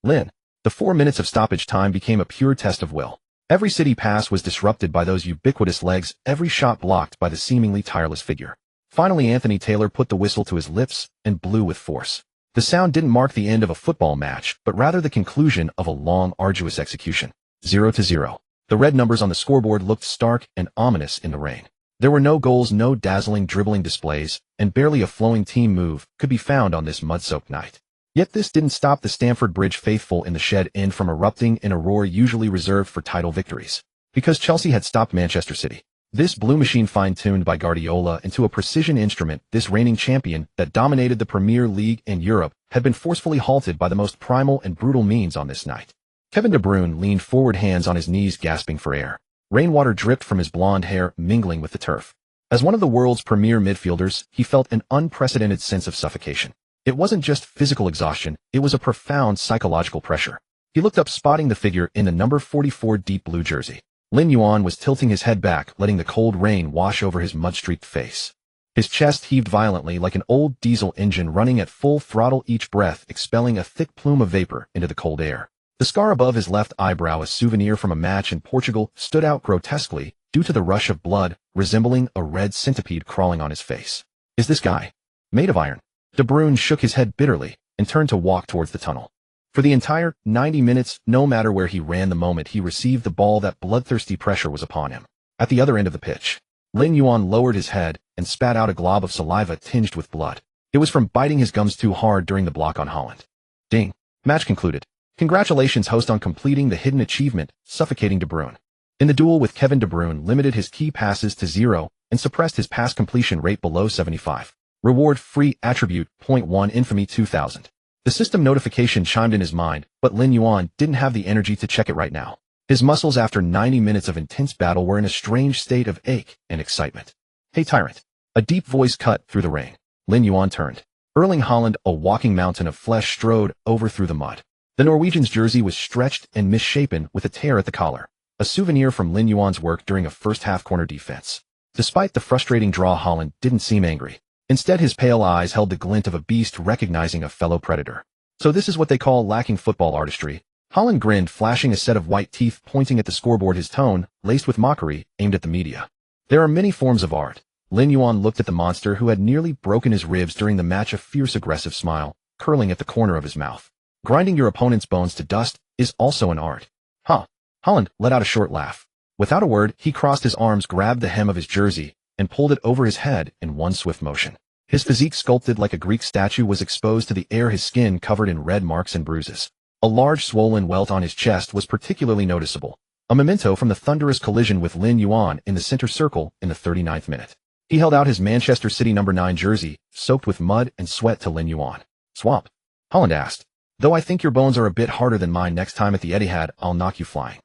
[SPEAKER 1] Lin. The 4 minutes of stoppage time became a pure test of will. Every city pass was disrupted by those ubiquitous legs, every shot blocked by the seemingly tireless figure. Finally, Anthony Taylor put the whistle to his lips and blew with force. The sound didn't mark the end of a football match, but rather the conclusion of a long, arduous execution. 0-0. The red numbers on the scoreboard looked stark and ominous in the rain. There were no goals, no dazzling dribbling displays, and barely a flowing team move could be found on this mud-soaked night. Yet this didn't stop the Stamford Bridge faithful in the shed end from erupting in a roar usually reserved for title victories. Because Chelsea had stopped Manchester City. This blue machine, fine-tuned by Guardiola into a precision instrument, this reigning champion that dominated the Premier League and Europe, had been forcefully halted by the most primal and brutal means on this night. Kevin De Bruyne leaned forward, hands on his knees, gasping for air. Rainwater dripped from his blonde hair, mingling with the turf. As one of the world's premier midfielders, he felt an unprecedented sense of suffocation. It wasn't just physical exhaustion, it was a profound psychological pressure. He looked up, spotting the figure in the number 44 deep blue jersey. Lin Yuan was tilting his head back, letting the cold rain wash over his mud-streaked face. His chest heaved violently like an old diesel engine running at full throttle, each breath expelling a thick plume of vapor into the cold air. The scar above his left eyebrow, a souvenir from a match in Portugal, stood out grotesquely due to the rush of blood, resembling a red centipede crawling on his face. Is this guy made of iron? De Bruyne shook his head bitterly and turned to walk towards the tunnel. For the entire 90 minutes, no matter where he ran, the moment he received the ball, that bloodthirsty pressure was upon him. At the other end of the pitch, Lin Yuan lowered his head and spat out a glob of saliva tinged with blood. It was from biting his gums too hard during the block on Haaland. Ding. Match concluded. Congratulations, host, on completing the hidden achievement, suffocating De Bruyne. In the duel with Kevin, De Bruyne limited his key passes to 0 and suppressed his pass completion rate below 75. Reward free attribute 0.1 infamy 2000. The system notification chimed in his mind, but Lin Yuan didn't have the energy to check it right now. His muscles, after 90 minutes of intense battle, were in a strange state of ache and excitement. Hey, Tyrant. A deep voice cut through the rain. Lin Yuan turned. Erling Haaland, a walking mountain of flesh, strode over through the mud. The Norwegian's jersey was stretched and misshapen with a tear at the collar, a souvenir from Lin Yuan's work during a first-half corner defense. Despite the frustrating draw, Haaland didn't seem angry. Instead, his pale eyes held the glint of a beast recognizing a fellow predator. So this is what they call lacking football artistry. Haaland grinned, flashing a set of white teeth, pointing at the scoreboard, his tone, laced with mockery, aimed at the media. There are many forms of art. Lin Yuan looked at the monster who had nearly broken his ribs during the match, a fierce, aggressive smile curling at the corner of his mouth. Grinding your opponent's bones to dust is also an art. Huh. Haaland let out a short laugh. Without a word, he crossed his arms, grabbed the hem of his jersey, and pulled it over his head in one swift motion. His physique, sculpted like a Greek statue, was exposed to the air, his skin covered in red marks and bruises. A large swollen welt on his chest was particularly noticeable, a memento from the thunderous collision with Lin Yuan in the center circle in the 39th minute. He held out his Manchester City number 9 jersey, soaked with mud and sweat, to Lin Yuan. Swamp? Haaland asked. Though I think your bones are a bit harder than mine, next time at the Etihad, I'll knock you flying.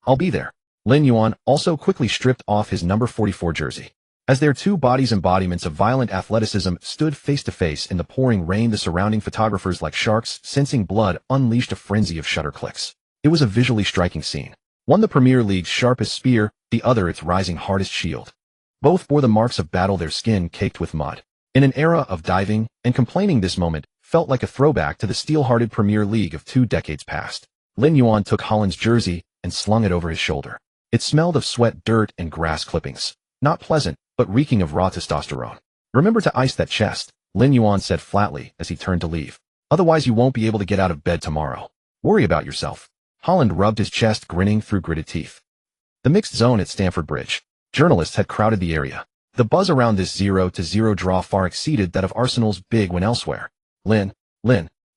[SPEAKER 1] I'll be there. Lin Yuan also quickly stripped off his number 44 jersey. As their two bodies, embodiments of violent athleticism, stood face to face in the pouring rain, the surrounding photographers, like sharks sensing blood, unleashed a frenzy of shutter clicks. It was a visually striking scene. One the Premier League's sharpest spear, the other its rising hardest shield. Both bore the marks of battle, their skin caked with mud. In an era of diving and complaining, this moment felt like a throwback to the steel-hearted Premier League of 2 decades past. Lin Yuan took Haaland's jersey and slung it over his shoulder. It smelled of sweat, dirt, and grass clippings. Not pleasant, but reeking of raw testosterone. Remember to ice that chest, Lin Yuan said flatly as he turned to leave. Otherwise you won't be able to get out of bed tomorrow. Worry about yourself. Haaland rubbed his chest, grinning through gritted teeth. The mixed zone at Stamford Bridge. Journalists had crowded the area. The buzz around this 0-0 draw far exceeded that of Arsenal's big win elsewhere. Lin,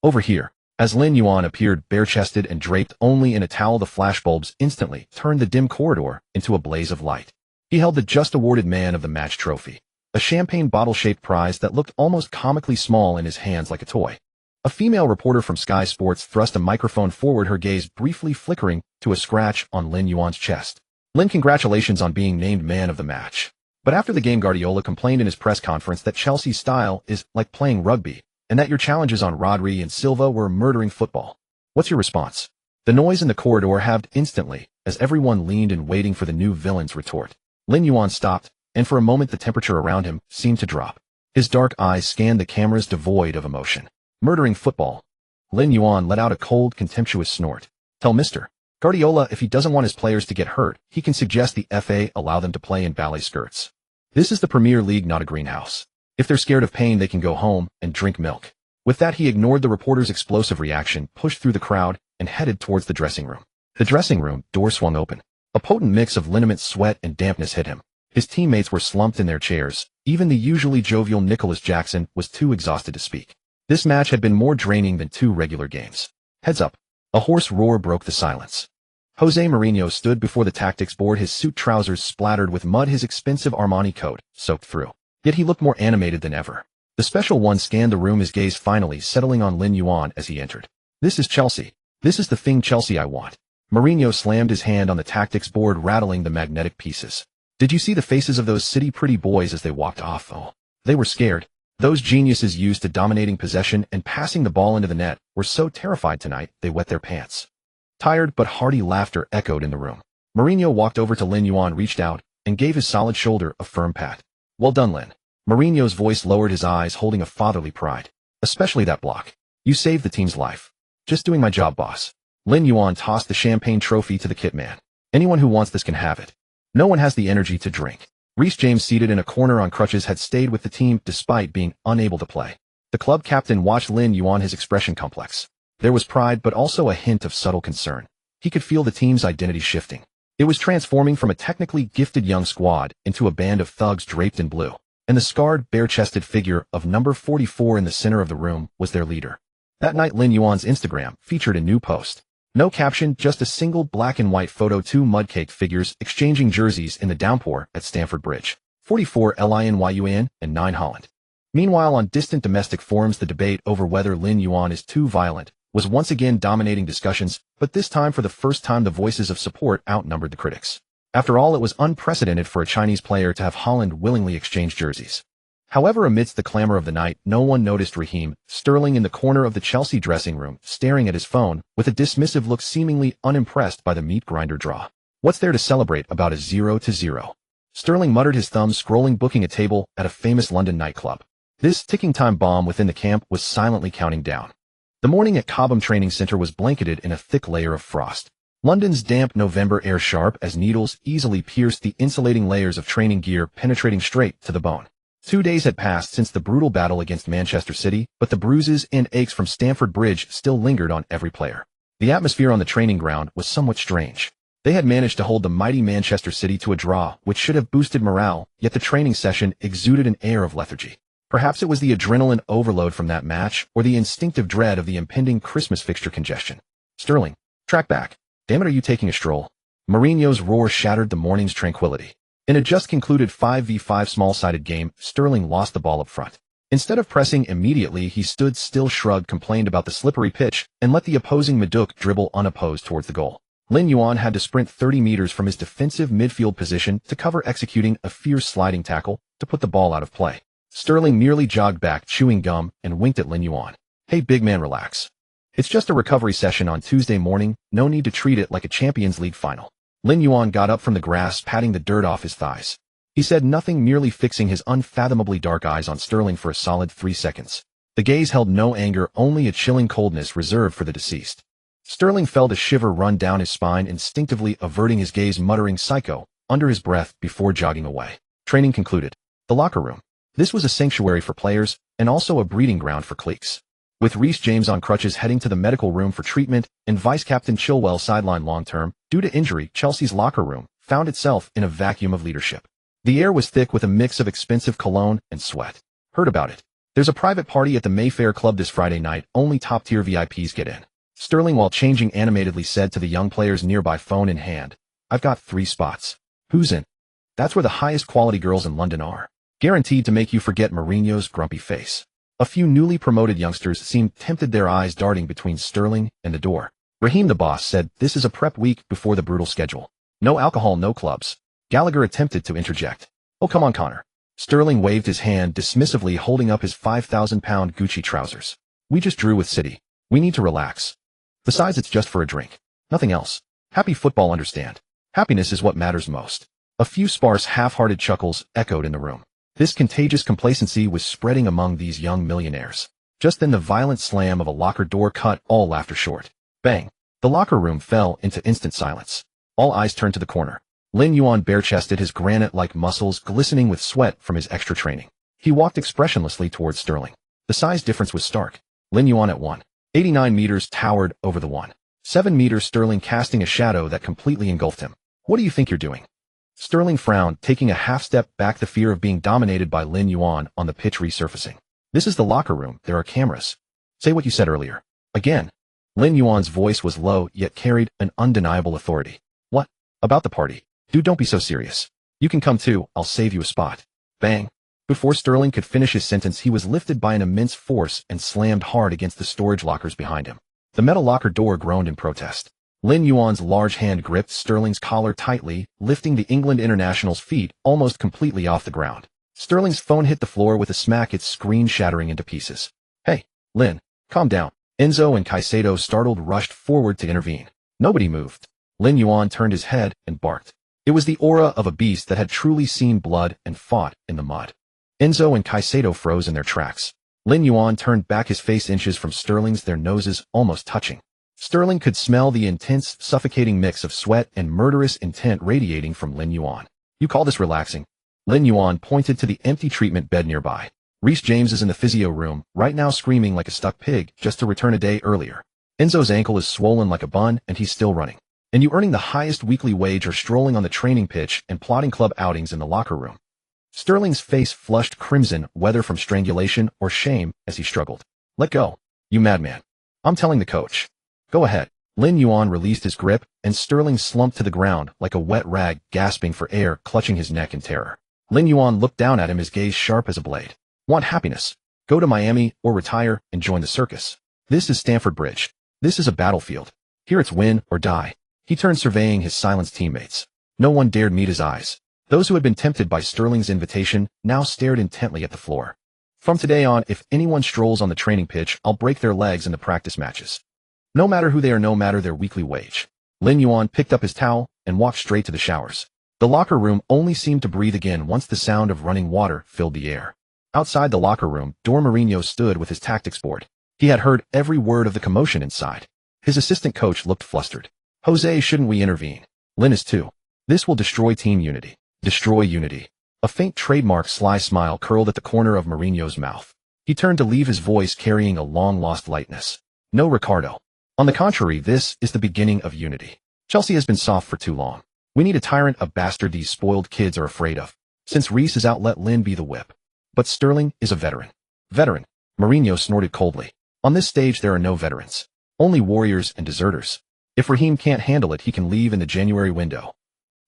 [SPEAKER 1] over here. As Lin Yuan appeared bare-chested and draped only in a towel, the flashbulbs instantly turned the dim corridor into a blaze of light. He held the just-awarded Man of the Match trophy, a champagne bottle-shaped prize that looked almost comically small in his hands like a toy. A female reporter from Sky Sports thrust a microphone forward, her gaze briefly flickering to a scratch on Lin Yuan's chest. Lin, congratulations on being named Man of the Match. But after the game, Guardiola complained in his press conference that Chelsea's style is like playing rugby, and that your challenges on Rodri and Silva were murdering football. What's your response? The noise in the corridor halved instantly as everyone leaned in waiting for the new villain's retort. Lin Yuan stopped, and for a moment the temperature around him seemed to drop. His dark eyes scanned the cameras devoid of emotion. Murdering football. Lin Yuan let out a cold, contemptuous snort. Tell Mr. Guardiola if he doesn't want his players to get hurt, he can suggest the FA allow them to play in ballet skirts. This is the Premier League, not a greenhouse. If they're scared of pain, they can go home and drink milk. With that, he ignored the reporter's explosive reaction, pushed through the crowd, and headed towards the dressing room. The dressing room door swung open. A potent mix of liniment, sweat, and dampness hit him. His teammates were slumped in their chairs. Even the usually jovial Nicholas Jackson was too exhausted to speak. This match had been more draining than 2 regular games. Heads up. A hoarse roar broke the silence. Jose Mourinho stood before the tactics board, his suit trousers splattered with mud, his expensive Armani coat soaked through. Yet he looked more animated than ever. The special one scanned the room, his gaze finally settling on Lin Yuan as he entered. This is Chelsea. This is the thing Chelsea I want. Mourinho slammed his hand on the tactics board, rattling the magnetic pieces. Did you see the faces of those city pretty boys as they walked off? Oh, they were scared. Those geniuses used to dominating possession and passing the ball into the net were so terrified tonight they wet their pants. Tired but hearty laughter echoed in the room. Mourinho walked over to Lin Yuan, reached out, and gave his solid shoulder a firm pat. Well done, Lin. Mourinho's voice lowered, his eyes holding a fatherly pride. Especially that block. You saved the team's life. Just doing my job, boss. Lin Yuan tossed the champagne trophy to the kit man. Anyone who wants this can have it. No one has the energy to drink. Reece James, seated in a corner on crutches, had stayed with the team despite being unable to play. The club captain watched Lin Yuan, his expression complex. There was pride but also a hint of subtle concern. He could feel the team's identity shifting. It was transforming from a technically gifted young squad into a band of thugs draped in blue, and the scarred, bare-chested figure of number 44 in the center of the room was their leader. That night, Lin Yuan's Instagram featured a new post. No caption, just a single black and white photo, 2 mud-caked figures exchanging jerseys in the downpour at Stamford Bridge. 44 Lin Yuan and 9 Haaland. Meanwhile, on distant domestic forums, the debate over whether Lin Yuan is too violent was once again dominating discussions, but this time for the first time the voices of support outnumbered the critics. After all, it was unprecedented for a Chinese player to have Haaland willingly exchange jerseys. However, amidst the clamor of the night, no one noticed Raheem Sterling in the corner of the Chelsea dressing room, staring at his phone with a dismissive look, seemingly unimpressed by the meat grinder draw. What's there to celebrate about a 0-0? Sterling muttered, his thumbs scrolling, booking a table at a famous London nightclub. This ticking time bomb within the camp was silently counting down. The morning at Cobham Training Centre was blanketed in a thick layer of frost. London's damp November air, sharp as needles, easily pierced the insulating layers of training gear, penetrating straight to the bone. 2 days had passed since the brutal battle against Manchester City, but the bruises and aches from Stamford Bridge still lingered on every player. The atmosphere on the training ground was somewhat strange. They had managed to hold the mighty Manchester City to a draw, which should have boosted morale, yet the training session exuded an air of lethargy. Perhaps it was the adrenaline overload from that match, or the instinctive dread of the impending Christmas fixture congestion. Sterling, track back. Damn it, are you taking a stroll? Mourinho's roar shattered the morning's tranquility. In a just-concluded 5v5 small-sided game, Sterling lost the ball up front. Instead of pressing immediately, he stood still, shrugged, complained about the slippery pitch, and let the opposing Maduk dribble unopposed towards the goal. Lin Yuan had to sprint 30 meters from his defensive midfield position to cover executing a fierce sliding tackle to put the ball out of play. Sterling merely jogged back, chewing gum, and winked at Lin Yuan. Hey, big man, relax. It's just a recovery session on Tuesday morning, no need to treat it like a Champions League final. Lin Yuan got up from the grass, patting the dirt off his thighs. He said nothing, merely fixing his unfathomably dark eyes on Sterling for a solid 3 seconds. The gaze held no anger, only a chilling coldness reserved for the deceased. Sterling felt a shiver run down his spine, instinctively averting his gaze, muttering "psycho" under his breath before jogging away. Training concluded. The locker room. This was a sanctuary for players, and also a breeding ground for cliques. With Reece James on crutches heading to the medical room for treatment and Vice-Captain Chilwell sidelined long-term, due to injury, Chelsea's locker room found itself in a vacuum of leadership. The air was thick with a mix of expensive cologne and sweat. Heard about it? There's a private party at the Mayfair Club this Friday night, only top-tier VIPs get in. Sterling, while changing animatedly, said to the young players nearby, phone in hand, "I've got 3 spots. Who's in?" That's where the highest quality girls in London are. Guaranteed to make you forget Mourinho's grumpy face. A few newly promoted youngsters seemed tempted, their eyes darting between Sterling and the door. Raheem, the boss, said, "This is a prep week before the brutal schedule. No alcohol, no clubs." Gallagher attempted to interject. "Oh, come on, Connor." Sterling waved his hand dismissively, holding up his £5,000 Gucci trousers. "We just drew with City. We need to relax. Besides, it's just for a drink. Nothing else. Happy football, understand? Happiness is what matters most." A few sparse, half-hearted chuckles echoed in the room. This contagious complacency was spreading among these young millionaires. Just then the violent slam of a locker door cut all laughter short. Bang! The locker room fell into instant silence. All eyes turned to the corner. Lin Yuan, bare-chested, his granite-like muscles glistening with sweat from his extra training. He walked expressionlessly towards Sterling. The size difference was stark. Lin Yuan at 1.89 meters towered over the 1.7 meters Sterling, casting a shadow that completely engulfed him. "What do you think you're doing?" Sterling frowned, taking a half-step back, the fear of being dominated by Lin Yuan on the pitch resurfacing. "This is the locker room. There are cameras. Say what you said earlier." Again. Lin Yuan's voice was low, yet carried an undeniable authority. "What? About the party? Dude, don't be so serious. You can come too, I'll save you a spot." Bang! Before Sterling could finish his sentence, he was lifted by an immense force and slammed hard against the storage lockers behind him. The metal locker door groaned in protest. Lin Yuan's large hand gripped Sterling's collar tightly, lifting the England international's feet almost completely off the ground. Sterling's phone hit the floor with a smack, its screen shattering into pieces. "Hey, Lin, calm down." Enzo and Caicedo, startled, rushed forward to intervene. Nobody moved. Lin Yuan turned his head and barked. It was the aura of a beast that had truly seen blood and fought in the mud. Enzo and Caicedo froze in their tracks. Lin Yuan turned back, his face inches from Sterling's, their noses almost touching. Sterling could smell the intense, suffocating mix of sweat and murderous intent radiating from Lin Yuan. "You call this relaxing?" Lin Yuan pointed to the empty treatment bed nearby. "Reece James is in the physio room, right now, screaming like a stuck pig, just to return a day earlier. Enzo's ankle is swollen like a bun, and he's still running. And you, earning the highest weekly wage, are strolling on the training pitch and plotting club outings in the locker room." Sterling's face flushed crimson, whether from strangulation or shame, as he struggled. "Let go, you madman. I'm telling the coach." "Go ahead." Lin Yuan released his grip, and Sterling slumped to the ground like a wet rag, gasping for air, clutching his neck in terror. Lin Yuan looked down at him, his gaze sharp as a blade. "Want happiness? Go to Miami or retire and join the circus. This is Stamford Bridge. This is a battlefield. Here it's win or die." He turned, surveying his silenced teammates. No one dared meet his eyes. Those who had been tempted by Sterling's invitation now stared intently at the floor. "From today on, if anyone strolls on the training pitch, I'll break their legs in the practice matches. No matter who they are, no matter their weekly wage." Lin Yuan picked up his towel and walked straight to the showers. The locker room only seemed to breathe again once the sound of running water filled the air. Outside the locker room, Mourinho stood with his tactics board. He had heard every word of the commotion inside. His assistant coach looked flustered. "Jose, shouldn't we intervene? Lin is too. This will destroy team unity." Destroy unity. A faint trademark sly smile curled at the corner of Mourinho's mouth. He turned to leave, his voice carrying a long-lost lightness. "No, Ricardo. On the contrary, this is the beginning of unity. Chelsea has been soft for too long. We need a tyrant, a bastard these spoiled kids are afraid of. Since Reece is out, let Lin be the whip. But Sterling is a veteran." "Veteran?" Mourinho snorted coldly. "On this stage there are no veterans. Only warriors and deserters. If Raheem can't handle it, he can leave in the January window."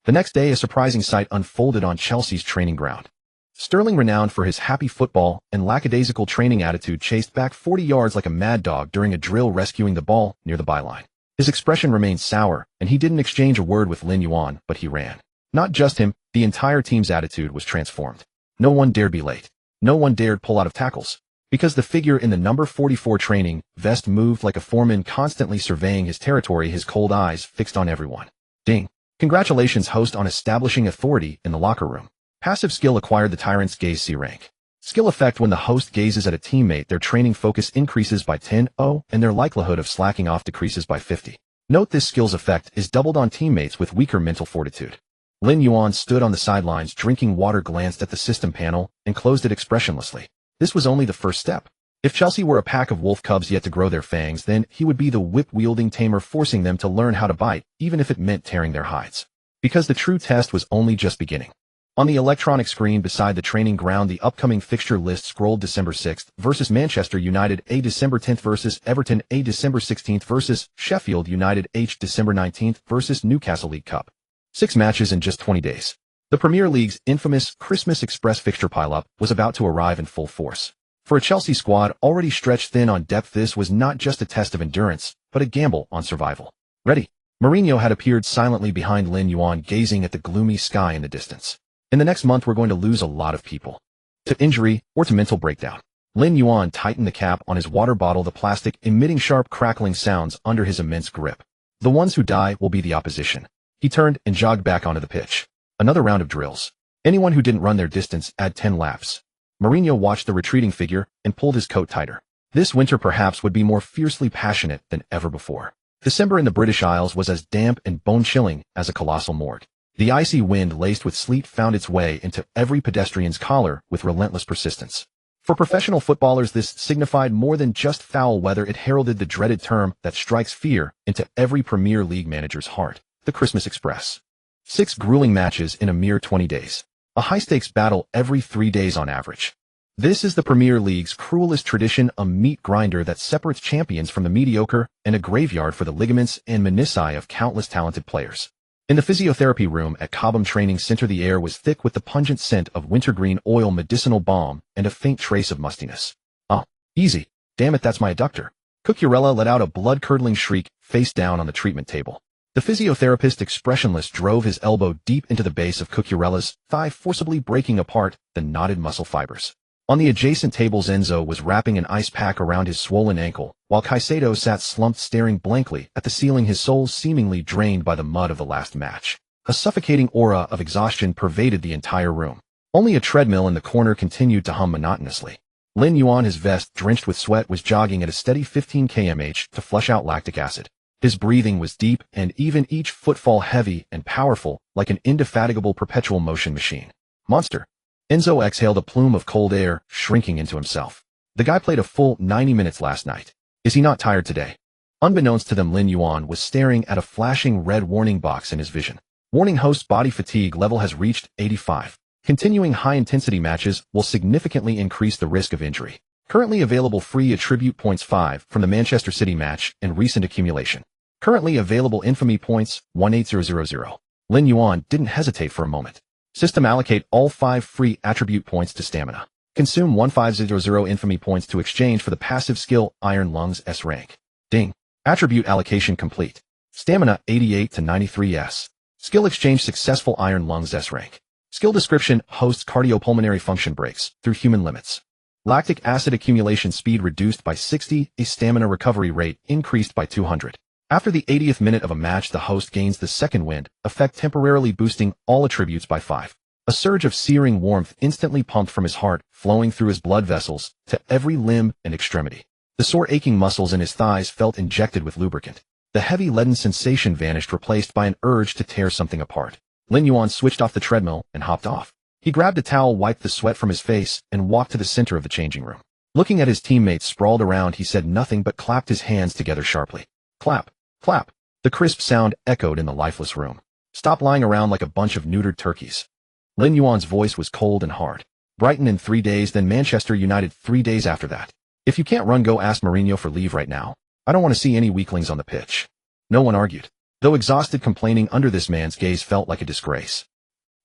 [SPEAKER 1] The next day, a surprising sight unfolded on Chelsea's training ground. Sterling, renowned for his happy football and lackadaisical training attitude, chased back 40 yards like a mad dog during a drill, rescuing the ball near the byline. His expression remained sour, and he didn't exchange a word with Lin Yuan, but he ran. Not just him, the entire team's attitude was transformed. No one dared be late. No one dared pull out of tackles. Because the figure in the number 44 training vest moved like a foreman, constantly surveying his territory, his cold eyes fixed on everyone. Ding. Congratulations, host, on establishing authority in the locker room. Passive skill acquired, the Tyrant's gaze C rank. Skill effect: when the host gazes at a teammate, their training focus increases by 10, and their likelihood of slacking off decreases by 50. Note this skill's effect is doubled on teammates with weaker mental fortitude. Lin Yuan stood on the sidelines drinking water, glanced at the system panel, and closed it expressionlessly. This was only the first step. If Chelsea were a pack of wolf cubs yet to grow their fangs, then he would be the whip-wielding tamer forcing them to learn how to bite, even if it meant tearing their hides. Because the true test was only just beginning. On the electronic screen beside the training ground, the upcoming fixture list scrolled December 6th versus Manchester United, A December 10th versus Everton, A December 16th versus Sheffield United, H December 19th versus Newcastle League Cup. 6 matches in just 20 days. The Premier League's infamous Christmas Express fixture pileup was about to arrive in full force. For a Chelsea squad already stretched thin on depth, this was not just a test of endurance, but a gamble on survival. Ready? Mourinho had appeared silently behind Lin Yuan, gazing at the gloomy sky in the distance. In the next month, we're going to lose a lot of people. To injury or to mental breakdown. Lin Yuan tightened the cap on his water bottle, the plastic emitting sharp crackling sounds under his immense grip. The ones who die will be the opposition. He turned and jogged back onto the pitch. Another round of drills. Anyone who didn't run their distance, add 10 laps. Mourinho watched the retreating figure and pulled his coat tighter. This winter perhaps would be more fiercely passionate than ever before. December in the British Isles was as damp and bone-chilling as a colossal morgue. The icy wind laced with sleet found its way into every pedestrian's collar with relentless persistence. For professional footballers, this signified more than just foul weather. It heralded the dreaded term that strikes fear into every Premier League manager's heart, the Christmas Express. 6 grueling matches in a mere 20 days. A high-stakes battle every 3 days on average. This is the Premier League's cruelest tradition, a meat grinder that separates champions from the mediocre and a graveyard for the ligaments and menisci of countless talented players. In the physiotherapy room at Cobham Training Center, the air was thick with the pungent scent of wintergreen oil, medicinal balm, and a faint trace of mustiness. Oh, easy. Damn it, that's my adductor. Cucurella let out a blood-curdling shriek, face down on the treatment table. The physiotherapist, expressionless, drove his elbow deep into the base of Cucurella's thigh, forcibly breaking apart the knotted muscle fibers. On the adjacent tables, Enzo was wrapping an ice pack around his swollen ankle, while Caicedo sat slumped, staring blankly at the ceiling, his soul seemingly drained by the mud of the last match. A suffocating aura of exhaustion pervaded the entire room. Only a treadmill in the corner continued to hum monotonously. Lin Yuan, his vest drenched with sweat, was jogging at a steady 15 km/h to flush out lactic acid. His breathing was deep and even, each footfall heavy and powerful, like an indefatigable perpetual motion machine. Monster. Enzo exhaled a plume of cold air, shrinking into himself. The guy played a full 90 minutes last night. Is he not tired today? Unbeknownst to them, Lin Yuan was staring at a flashing red warning box in his vision. Warning: host body fatigue level has reached 85. Continuing high-intensity matches will significantly increase the risk of injury. Currently available free attribute points 5 from the Manchester City match and recent accumulation. Currently available infamy points 18000. Lin Yuan didn't hesitate for a moment. System: allocate all 5 free attribute points to stamina. Consume 1500 infamy points to exchange for the passive skill Iron Lungs S rank. Ding. Attribute allocation complete. Stamina 88 to 93 S. Skill exchange successful. Iron Lungs S rank. Skill description: hosts cardiopulmonary function breaks through human limits. Lactic acid accumulation speed reduced by 60, a stamina recovery rate increased by 200. After the 80th minute of a match, the host gains the second wind effect, temporarily boosting all attributes by 5. A surge of searing warmth instantly pumped from his heart, flowing through his blood vessels to every limb and extremity. The sore aching muscles in his thighs felt injected with lubricant. The heavy leaden sensation vanished, replaced by an urge to tear something apart. Lin Yuan switched off the treadmill and hopped off. He grabbed a towel, wiped the sweat from his face, and walked to the center of the changing room. Looking at his teammates sprawled around, he said nothing but clapped his hands together sharply. Clap. Clap. The crisp sound echoed in the lifeless room. Stop lying around like a bunch of neutered turkeys. Lin Yuan's voice was cold and hard. Brighton in 3 days, then Manchester United 3 days after that. If you can't run, go ask Mourinho for leave right now. I don't want to see any weaklings on the pitch. No one argued. Though exhausted, complaining under this man's gaze felt like a disgrace.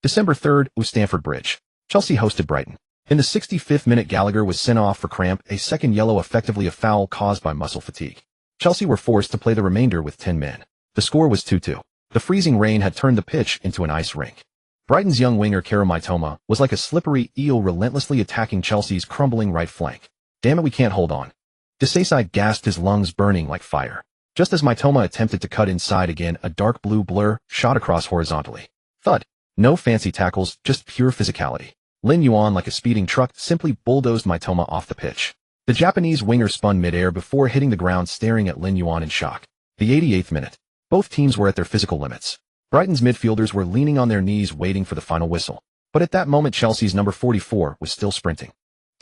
[SPEAKER 1] December 3rd, Stamford Bridge. Chelsea hosted Brighton. In the 65th minute, Gallagher was sent off for cramp, a second yellow, effectively a foul caused by muscle fatigue. Chelsea were forced to play the remainder with 10 men. The score was 2-2. The freezing rain had turned the pitch into an ice rink. Brighton's young winger Kaoru Mitoma was like a slippery eel, relentlessly attacking Chelsea's crumbling right flank. Damn it, we can't hold on. Desai gasped, his lungs burning like fire. Just as Mitoma attempted to cut inside again, a dark blue blur shot across horizontally. Thud. No fancy tackles, just pure physicality. Lin Yuan, like a speeding truck, simply bulldozed Mitoma off the pitch. The Japanese winger spun midair before hitting the ground, staring at Lin Yuan in shock. The 88th minute. Both teams were at their physical limits. Brighton's midfielders were leaning on their knees waiting for the final whistle. But at that moment, Chelsea's number 44 was still sprinting.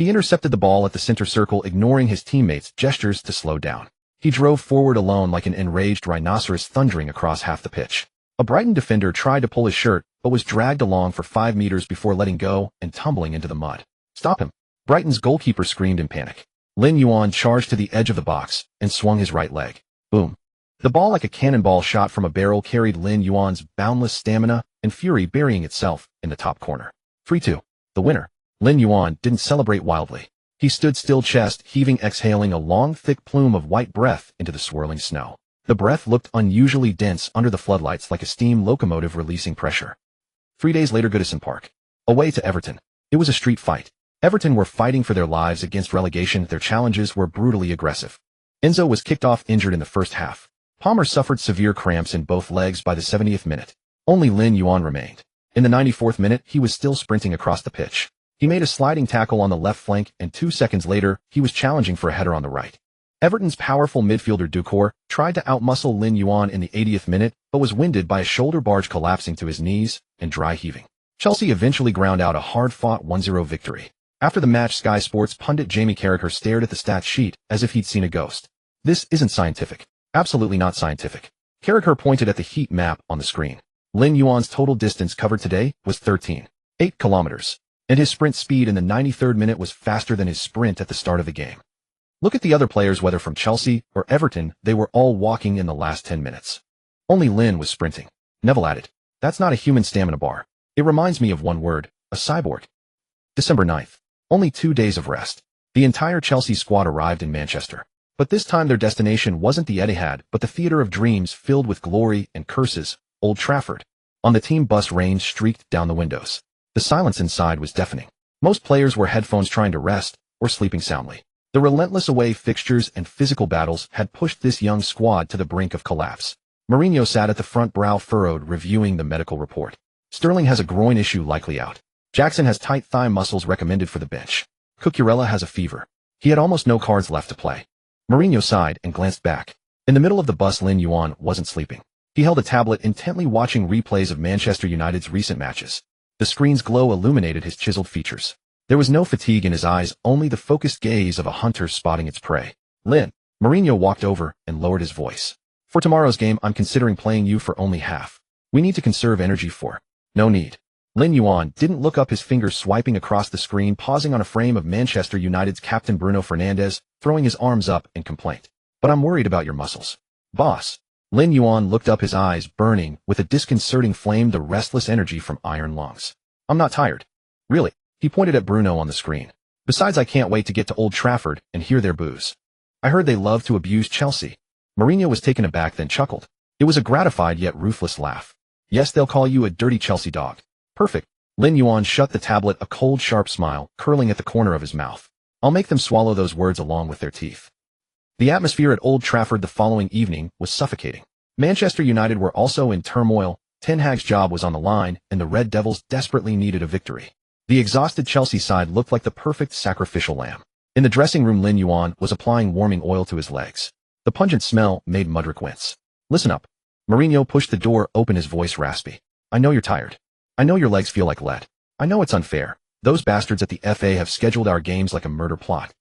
[SPEAKER 1] He intercepted the ball at the center circle, ignoring his teammates' gestures to slow down. He drove forward alone like an enraged rhinoceros thundering across half the pitch. A Brighton defender tried to pull his shirt, but was dragged along for 5 meters before letting go and tumbling into the mud. "Stop him!" Brighton's goalkeeper screamed in panic. Lin Yuan charged to the edge of the box and swung his right leg. Boom. The ball, like a cannonball shot from a barrel, carried Lin Yuan's boundless stamina and fury, burying itself in the top corner. 3-2. The winner. Lin Yuan didn't celebrate wildly. He stood still, chest heaving, exhaling a long, thick plume of white breath into the swirling snow. The breath looked unusually dense under the floodlights, like a steam locomotive releasing pressure. 3 days later, Goodison Park. Away to Everton. It was a street fight. Everton were fighting for their lives against relegation. Their challenges were brutally aggressive. Enzo was kicked off injured in the first half. Palmer suffered severe cramps in both legs by the 70th minute. Only Lin Yuan remained. In the 94th minute, he was still sprinting across the pitch. He made a sliding tackle on the left flank, and 2 seconds later, he was challenging for a header on the right. Everton's powerful midfielder Ducour tried to outmuscle Lin Yuan in the 80th minute, but was winded by a shoulder barge collapsing to his knees and dry heaving. Chelsea eventually ground out a hard-fought 1-0 victory. After the match, Sky Sports pundit Jamie Carragher stared at the stats sheet as if he'd seen a ghost. "This isn't scientific. Absolutely not scientific." Carragher pointed at the heat map on the screen. Lin Yuan's total distance covered today was 13.8 kilometers, and his sprint speed in the 93rd minute was faster than his sprint at the start of the game. Look at the other players, whether from Chelsea or Everton, they were all walking in the last 10 minutes. Only Lin was sprinting. Neville added, "That's not a human stamina bar. It reminds me of one word, a cyborg." December 9th. Only 2 days of rest. The entire Chelsea squad arrived in Manchester. But this time their destination wasn't the Etihad, but the theatre of dreams filled with glory and curses, Old Trafford. On the team bus, rain streaked down the windows. The silence inside was deafening. Most players wore headphones, trying to rest or sleeping soundly. The relentless away fixtures and physical battles had pushed this young squad to the brink of collapse. Mourinho sat at the front, brow furrowed, reviewing the medical report. Sterling has a groin issue, likely out. Jackson has tight thigh muscles, recommended for the bench. Cucurella has a fever. He had almost no cards left to play. Mourinho sighed and glanced back. In the middle of the bus, Lin Yuan wasn't sleeping. He held a tablet, intently watching replays of Manchester United's recent matches. The screen's glow illuminated his chiseled features. There was no fatigue in his eyes, only the focused gaze of a hunter spotting its prey. "Lin." Mourinho walked over and lowered his voice. "For tomorrow's game, I'm considering playing you for only half. We need to conserve energy for." "No need." Lin Yuan didn't look up, his fingers swiping across the screen, pausing on a frame of Manchester United's captain Bruno Fernandes, throwing his arms up in complaint. "But I'm worried about your muscles." "Boss." Lin Yuan looked up, his eyes burning with a disconcerting flame, the restless energy from iron lungs. "I'm not tired." "Really?" He pointed at Bruno on the screen. "Besides, I can't wait to get to Old Trafford and hear their boos. I heard they love to abuse Chelsea." Mourinho was taken aback, then chuckled. It was a gratified yet ruthless laugh. "Yes, they'll call you a dirty Chelsea dog." "Perfect." Lin Yuan shut the tablet, a cold, sharp smile curling at the corner of his mouth. "I'll make them swallow those words along with their teeth." The atmosphere at Old Trafford the following evening was suffocating. Manchester United were also in turmoil. Ten Hag's job was on the line, and the Red Devils desperately needed a victory. The exhausted Chelsea side looked like the perfect sacrificial lamb. In the dressing room, Lin Yuan was applying warming oil to his legs. The pungent smell made Mudryk wince. "Listen up." Mourinho pushed the door open, his voice raspy. "I know you're tired. I know your legs feel like lead. I know it's unfair. Those bastards at the FA have scheduled our games like a murder plot.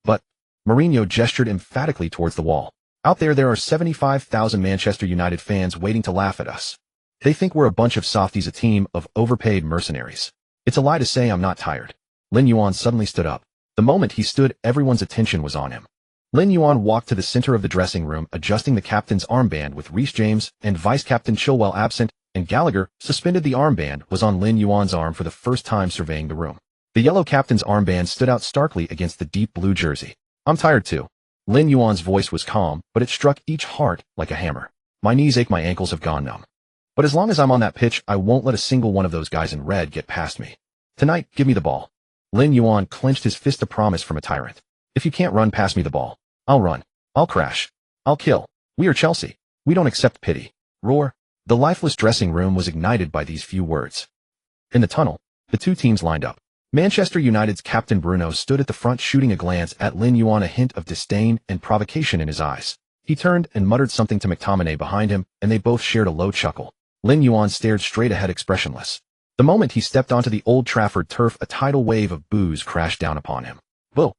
[SPEAKER 1] But," Mourinho gestured emphatically towards the wall, "out there are 75,000 Manchester United fans waiting to laugh at us. They think we're a bunch of softies, a team of overpaid mercenaries. It's a lie to say I'm not tired." Lin Yuan suddenly stood up. The moment he stood, everyone's attention was on him. Lin Yuan walked to the center of the dressing room, adjusting the captain's armband. With Reece James and vice-captain Chilwell absent, and Gallagher suspended, the armband was on Lin Yuan's arm for the first time, surveying the room. The yellow captain's armband stood out starkly against the deep blue jersey. "I'm tired too." Lin Yuan's voice was calm, but it struck each heart like a hammer. "My knees ache, my ankles have gone numb. But as long as I'm on that pitch, I won't let a single one of those guys in red get past me. Tonight, give me the ball." Lin Yuan clenched his fist, a promise from a tyrant. "If you can't run past me the ball, I'll run. I'll crash. I'll kill. We are Chelsea. We don't accept pity." Roar. The lifeless dressing room was ignited by these few words. In the tunnel, the two teams lined up. Manchester United's captain Bruno stood at the front, shooting a glance at Lin Yuan, a hint of disdain and provocation in his eyes. He turned and muttered something to McTominay behind him, and they both shared a low chuckle. Lin Yuan stared straight ahead, expressionless. The moment he stepped onto the Old Trafford turf, a tidal wave of boos crashed down upon him. Boo!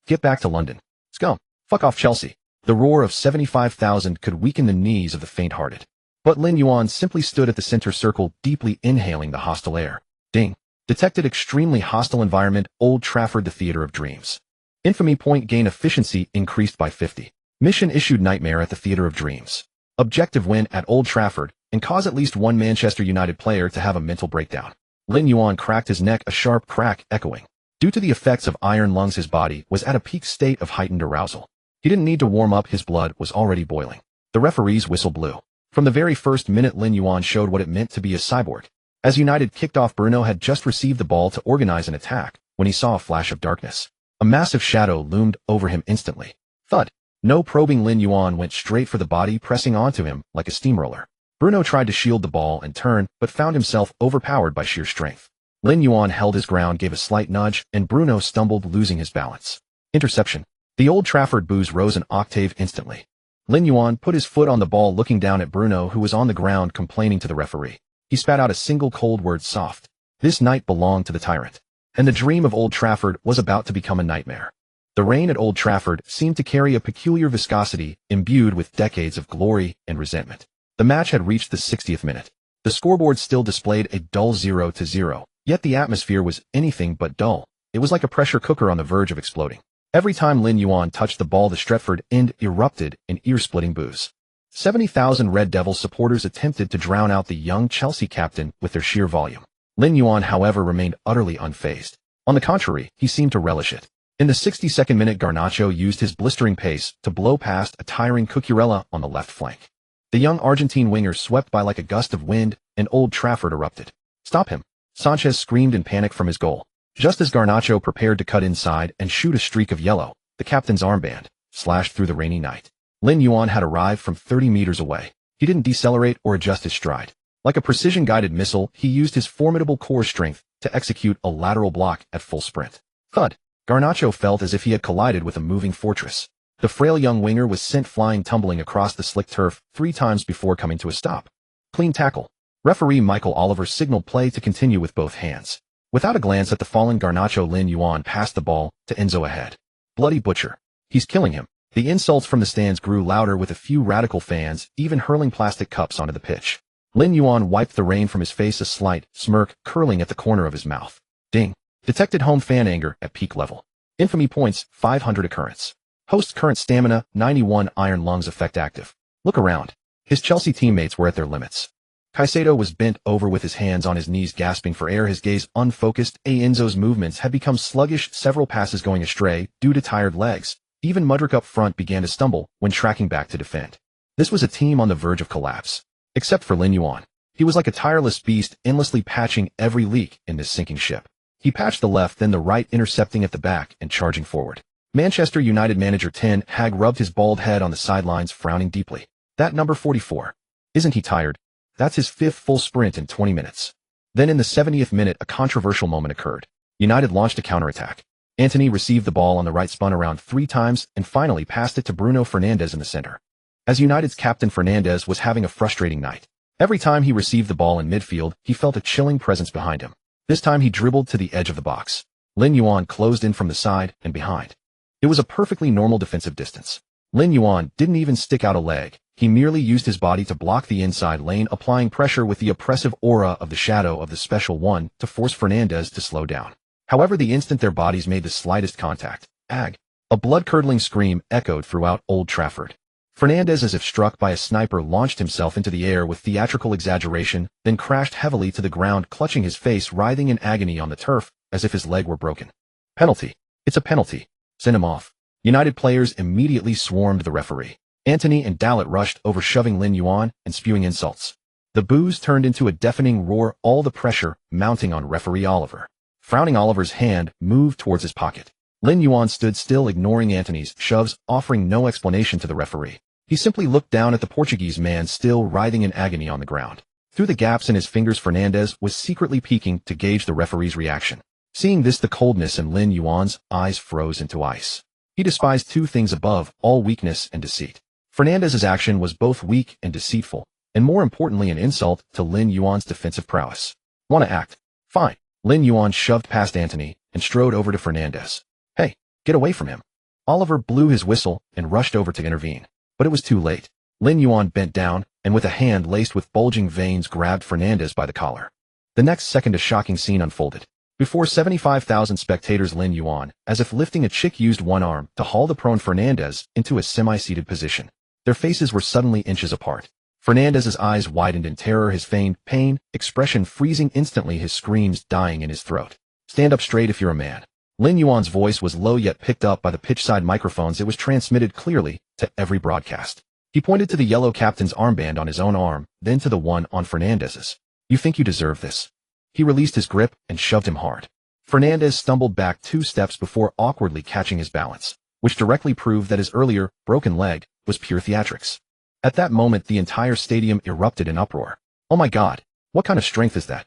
[SPEAKER 1] Get back to London. Scum. Fuck off Chelsea. The roar of 75,000 could weaken the knees of the faint-hearted. But Lin Yuan simply stood at the center circle, deeply inhaling the hostile air. Ding. Detected extremely hostile environment, Old Trafford, the theater of dreams. Infamy point gain efficiency increased by 50. Mission issued, nightmare at the theater of dreams. Objective win at Old Trafford, and cause at least one Manchester United player to have a mental breakdown. Lin Yuan cracked his neck, a sharp crack echoing. Due to the effects of iron lungs, his body was at a peak state of heightened arousal. He didn't need to warm up, his blood was already boiling. The referee's whistle blew. From the very first minute, Lin Yuan showed what it meant to be a cyborg. As United kicked off, Bruno had just received the ball to organize an attack when he saw a flash of darkness. A massive shadow loomed over him instantly. Thud. No probing, Lin Yuan went straight for the body, pressing onto him like a steamroller. Bruno tried to shield the ball and turn, but found himself overpowered by sheer strength. Lin Yuan held his ground, gave a slight nudge, and Bruno stumbled, losing his balance. Interception. The Old Trafford boos rose an octave instantly. Lin Yuan put his foot on the ball, looking down at Bruno, who was on the ground complaining to the referee. He spat out a single cold word: soft. This night belonged to the Tyrant. And the dream of Old Trafford was about to become a nightmare. The rain at Old Trafford seemed to carry a peculiar viscosity, imbued with decades of glory and resentment. The match had reached the 60th minute. The scoreboard still displayed a dull 0-0, yet the atmosphere was anything but dull. It was like a pressure cooker on the verge of exploding. Every time Lin Yuan touched the ball, the Stretford end erupted in ear-splitting boos. 70,000 Red Devil supporters attempted to drown out the young Chelsea captain with their sheer volume. Lin Yuan, however, remained utterly unfazed. On the contrary, he seemed to relish it. In the 62nd minute, Garnacho used his blistering pace to blow past a tiring Cucurella on the left flank. The young Argentine winger swept by like a gust of wind, and Old Trafford erupted. Stop him! Sanchez screamed in panic from his goal. Just as Garnacho prepared to cut inside and shoot, a streak of yellow, the captain's armband, slashed through the rainy night. Lin Yuan had arrived from 30 meters away. He didn't decelerate or adjust his stride. Like a precision-guided missile, he used his formidable core strength to execute a lateral block at full sprint. Thud! Garnacho felt as if he had collided with a moving fortress. The frail young winger was sent flying, tumbling across the slick turf 3 times before coming to a stop. Clean tackle. Referee Michael Oliver signaled play to continue with both hands. Without a glance at the fallen Garnacho, Lin Yuan passed the ball to Enzo ahead. Bloody butcher. He's killing him. The insults from the stands grew louder, with a few radical fans even hurling plastic cups onto the pitch. Lin Yuan wiped the rain from his face, a slight smirk curling at the corner of his mouth. Ding. Detected home fan anger at peak level. Infamy points, 500 occurrence. Host current stamina, 91 iron lungs effect active. Look around. His Chelsea teammates were at their limits. Caicedo was bent over with his hands on his knees, gasping for air, his gaze unfocused. Enzo's movements had become sluggish, several passes going astray due to tired legs. Even Mudryk up front began to stumble when tracking back to defend. This was a team on the verge of collapse. Except for Lin Yuan. He was like a tireless beast, endlessly patching every leak in this sinking ship. He patched the left, then the right, intercepting at the back and charging forward. Manchester United manager Ten Hag rubbed his bald head on the sidelines, frowning deeply. That number 44. Isn't he tired? That's his 5th full sprint in 20 minutes. Then in the 70th minute, a controversial moment occurred. United launched a counterattack. Antony received the ball on the right, spun around 3 times, and finally passed it to Bruno Fernandes in the center. As United's captain, Fernandes was having a frustrating night. Every time he received the ball in midfield, he felt a chilling presence behind him. This time he dribbled to the edge of the box. Lin Yuan closed in from the side and behind. It was a perfectly normal defensive distance. Lin Yuan didn't even stick out a leg. He merely used his body to block the inside lane, applying pressure with the oppressive aura of the shadow of the Special One to force Fernandes to slow down. However, the instant their bodies made the slightest contact, ag! A blood-curdling scream echoed throughout Old Trafford. Fernandes, as if struck by a sniper, launched himself into the air with theatrical exaggeration, then crashed heavily to the ground, clutching his face, writhing in agony on the turf, as if his leg were broken. Penalty. It's a penalty. Send him off. United players immediately swarmed the referee. Antony and Dalot rushed over, shoving Lin Yuan and spewing insults. The boos turned into a deafening roar, all the pressure mounting on referee Oliver. Frowning, Oliver's hand moved towards his pocket. Lin Yuan stood still, ignoring Antony's shoves, offering no explanation to the referee. He simply looked down at the Portuguese man, still writhing in agony on the ground. Through the gaps in his fingers, Fernandes was secretly peeking to gauge the referee's reaction. Seeing this, the coldness in Lin Yuan's eyes froze into ice. He despised 2 things above all: weakness and deceit. Fernandes's action was both weak and deceitful, and more importantly, an insult to Lin Yuan's defensive prowess. Wanna act? Fine. Lin Yuan shoved past Antony and strode over to Fernandez. Hey, get away from him. Oliver blew his whistle and rushed over to intervene. But it was too late. Lin Yuan bent down and with a hand laced with bulging veins grabbed Fernandez by the collar. The next second a shocking scene unfolded. Before 75,000 spectators, Lin Yuan, as if lifting a chick, used one arm to haul the prone Fernandez into a semi-seated position. Their faces were suddenly inches apart. Fernandez's eyes widened in terror, his feigned pain expression freezing instantly, his screams dying in his throat. Stand up straight if you're a man. Lin Yuan's voice was low yet picked up by the pitch-side microphones. It was transmitted clearly to every broadcast. He pointed to the yellow captain's armband on his own arm, then to the one on Fernandez's. You think you deserve this? He released his grip and shoved him hard. Fernandez stumbled back 2 steps before awkwardly catching his balance, which directly proved that his earlier broken leg was pure theatrics. At that moment, the entire stadium erupted in uproar. Oh my God, what kind of strength is that?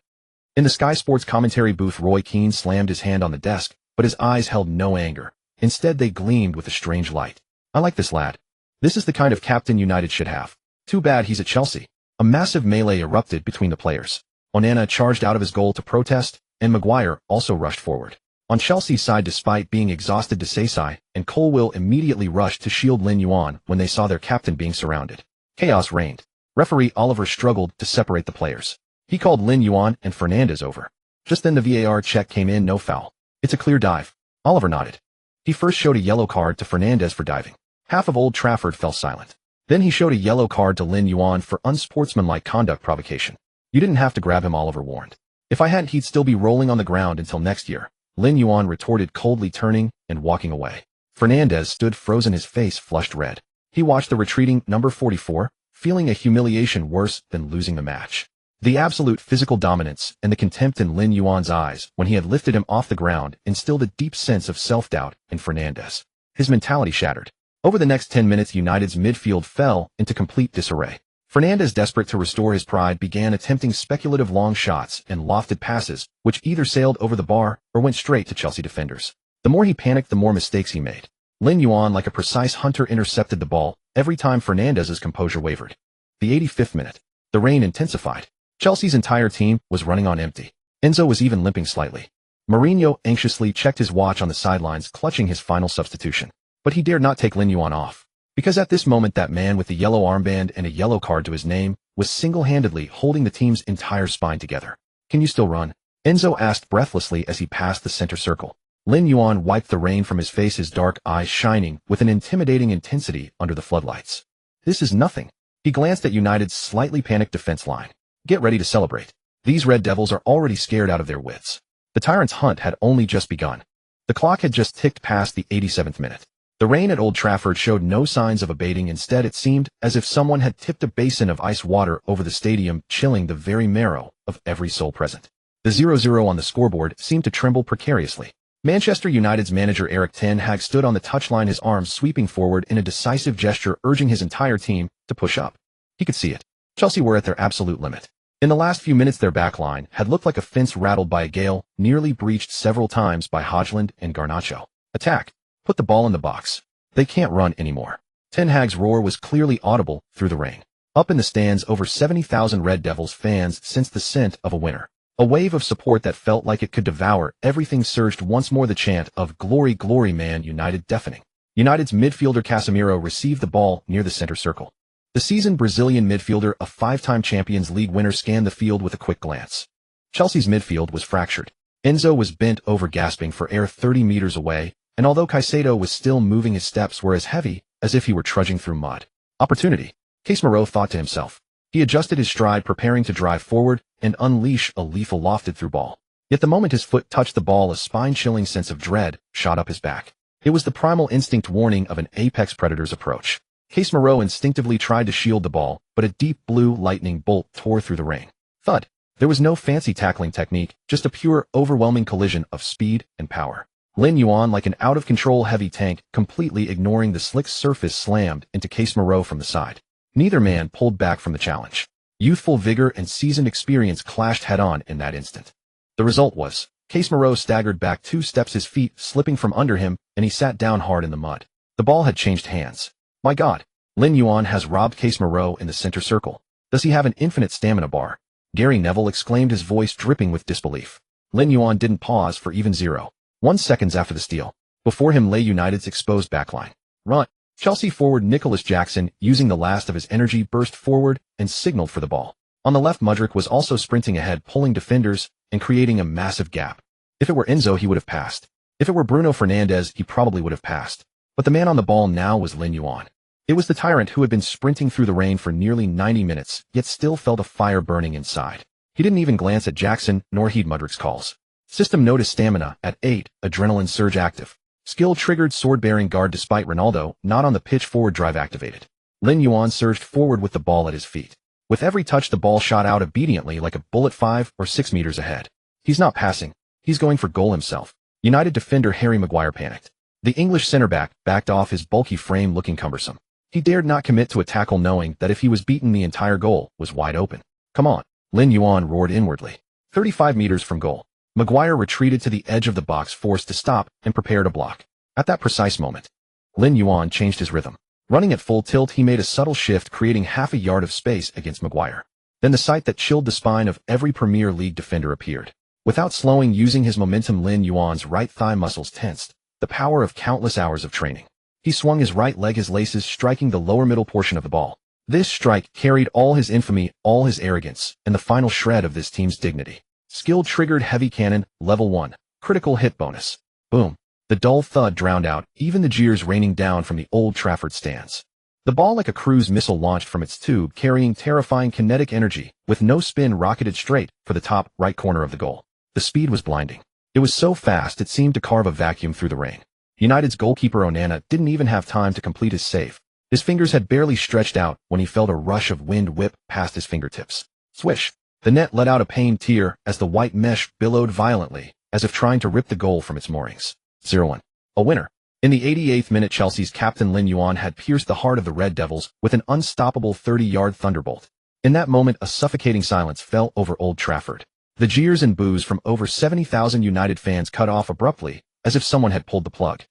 [SPEAKER 1] In the Sky Sports commentary booth, Roy Keane slammed his hand on the desk, but his eyes held no anger. Instead, they gleamed with a strange light. I like this lad. This is the kind of captain United should have. Too bad he's at Chelsea. A massive melee erupted between the players. Onana charged out of his goal to protest, and Maguire also rushed forward. On Chelsea's side, despite being exhausted, Desai and Colwill immediately rushed to shield Lin Yuan when they saw their captain being surrounded. Chaos reigned. Referee Oliver struggled to separate the players. He called Lin Yuan and Fernandez over. Just then the VAR check came in, no foul. It's a clear dive. Oliver nodded. He first showed a yellow card to Fernandez for diving. Half of Old Trafford fell silent. Then he showed a yellow card to Lin Yuan for unsportsmanlike conduct provocation. You didn't have to grab him, Oliver warned. If I hadn't, he'd still be rolling on the ground until next year, Lin Yuan retorted, coldly turning and walking away. Fernandez stood frozen, his face flushed red. He watched the retreating number 44, feeling a humiliation worse than losing the match. The absolute physical dominance and the contempt in Lin Yuan's eyes when he had lifted him off the ground instilled a deep sense of self-doubt in Fernandez. His mentality shattered. Over the next 10 minutes, United's midfield fell into complete disarray. Fernandez, desperate to restore his pride, began attempting speculative long shots and lofted passes, which either sailed over the bar or went straight to Chelsea defenders. The more he panicked, the more mistakes he made. Lin Yuan, like a precise hunter, intercepted the ball every time Fernandez's composure wavered. The 85th minute. The rain intensified. Chelsea's entire team was running on empty. Enzo was even limping slightly. Mourinho anxiously checked his watch on the sidelines, clutching his final substitution. But he dared not take Lin Yuan off. Because at this moment, that man with the yellow armband and a yellow card to his name was single-handedly holding the team's entire spine together. Can you still run? Enzo asked breathlessly as he passed the center circle. Lin Yuan wiped the rain from his face, his dark eyes shining with an intimidating intensity under the floodlights. This is nothing. He glanced at United's slightly panicked defense line. Get ready to celebrate. These Red Devils are already scared out of their wits. The Tyrant's hunt had only just begun. The clock had just ticked past the 87th minute. The rain at Old Trafford showed no signs of abating. Instead, it seemed as if someone had tipped a basin of ice water over the stadium, chilling the very marrow of every soul present. The 0-0 on the scoreboard seemed to tremble precariously. Manchester United's manager Erik ten Hag stood on the touchline, his arms sweeping forward in a decisive gesture, urging his entire team to push up. He could see it. Chelsea were at their absolute limit. In the last few minutes, their backline had looked like a fence rattled by a gale, nearly breached several times by Højlund and Garnacho. Attack. Put the ball in the box. They can't run anymore. Ten Hag's roar was clearly audible through the rain. Up in the stands, over 70,000 Red Devils fans sensed the scent of a winner. A wave of support that felt like it could devour everything surged once more, the chant of "Glory, glory, Man United" deafening. United's midfielder Casemiro received the ball near the center circle. The seasoned Brazilian midfielder, a 5-time Champions League winner, scanned the field with a quick glance. Chelsea's midfield was fractured. Enzo was bent over, gasping for air 30 meters away, and although Caicedo was still moving, his steps were as heavy as if he were trudging through mud. Opportunity, Casemiro thought to himself. He adjusted his stride, preparing to drive forward and unleash a lethal lofted through ball. Yet the moment his foot touched the ball, a spine-chilling sense of dread shot up his back. It was the primal instinct warning of an apex predator's approach. Casemiro instinctively tried to shield the ball, but a deep blue lightning bolt tore through the rain. Thud. There was no fancy tackling technique, just a pure, overwhelming collision of speed and power. Lin Yuan, like an out-of-control heavy tank, completely ignoring the slick surface, slammed into Casemiro from the side. Neither man pulled back from the challenge. Youthful vigor and seasoned experience clashed head-on in that instant. The result was, Casemiro staggered back 2 steps, his feet slipping from under him, and he sat down hard in the mud. The ball had changed hands. My God, Lin Yuan has robbed Casemiro in the center circle. Does he have an infinite stamina bar? Gary Neville exclaimed, his voice dripping with disbelief. Lin Yuan didn't pause for even 0.1 seconds after the steal. Before him lay United's exposed backline. Run. Chelsea forward Nicholas Jackson, using the last of his energy, burst forward and signaled for the ball. On the left, Mudryk was also sprinting ahead, pulling defenders and creating a massive gap. If it were Enzo, he would have passed. If it were Bruno Fernandes, he probably would have passed. But the man on the ball now was Lin Yuan. It was the Tyrant who had been sprinting through the rain for nearly 90 minutes, yet still felt a fire burning inside. He didn't even glance at Jackson, nor heed Mudryk's calls. System noticed stamina at 8, adrenaline surge active. Skill triggered sword-bearing guard despite Ronaldo, not on the pitch, forward drive activated. Lin Yuan surged forward with the ball at his feet. With every touch, the ball shot out obediently like a bullet 5 or 6 meters ahead. He's not passing. He's going for goal himself. United defender Harry Maguire panicked. The English centre-back backed off, his bulky frame looking cumbersome. He dared not commit to a tackle, knowing that if he was beaten, the entire goal was wide open. Come on, Lin Yuan roared inwardly. 35 meters from goal. Maguire retreated to the edge of the box, forced to stop and prepare to block. At that precise moment, Lin Yuan changed his rhythm. Running at full tilt, he made a subtle shift, creating half a yard of space against Maguire. Then the sight that chilled the spine of every Premier League defender appeared. Without slowing, using his momentum, Lin Yuan's right thigh muscles tensed, the power of countless hours of training. He swung his right leg, his laces striking the lower middle portion of the ball. This strike carried all his infamy, all his arrogance, and the final shred of this team's dignity. Skill triggered heavy cannon, level 1, critical hit bonus. Boom. The dull thud drowned out even the jeers raining down from the Old Trafford stands. The ball, like a cruise missile, launched from its tube, carrying terrifying kinetic energy, with no spin, rocketed straight for the top right corner of the goal. The speed was blinding. It was so fast it seemed to carve a vacuum through the rain. United's goalkeeper Onana didn't even have time to complete his save. His fingers had barely stretched out when he felt a rush of wind whip past his fingertips. Swish! The net let out a pained tear as the white mesh billowed violently, as if trying to rip the goal from its moorings. 0-1. A winner. In the 88th minute, Chelsea's captain Lin Yuan had pierced the heart of the Red Devils with an unstoppable 30-yard thunderbolt. In that moment, a suffocating silence fell over Old Trafford. The jeers and boos from over 70,000 United fans cut off abruptly, as if someone had pulled the plug.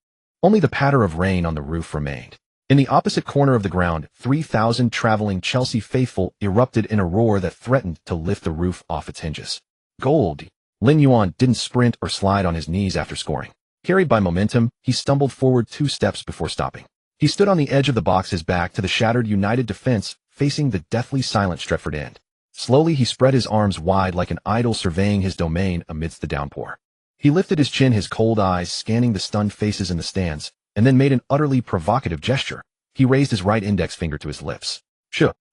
[SPEAKER 1] Only the patter of rain on the roof remained. In the opposite corner of the ground, 3,000 traveling Chelsea faithful erupted in a roar that threatened to lift the roof off its hinges. Gold! Lin Yuan didn't sprint or slide on his knees after scoring. Carried by momentum, he stumbled forward 2 steps before stopping. He stood on the edge of the box, his back to the shattered United defense, facing the deathly silent Stretford end. Slowly, he spread his arms wide like an idol, surveying his domain amidst the downpour. He lifted his chin, his cold eyes scanning the stunned faces in the stands, and then made an utterly provocative gesture. He raised his right index finger to his lips.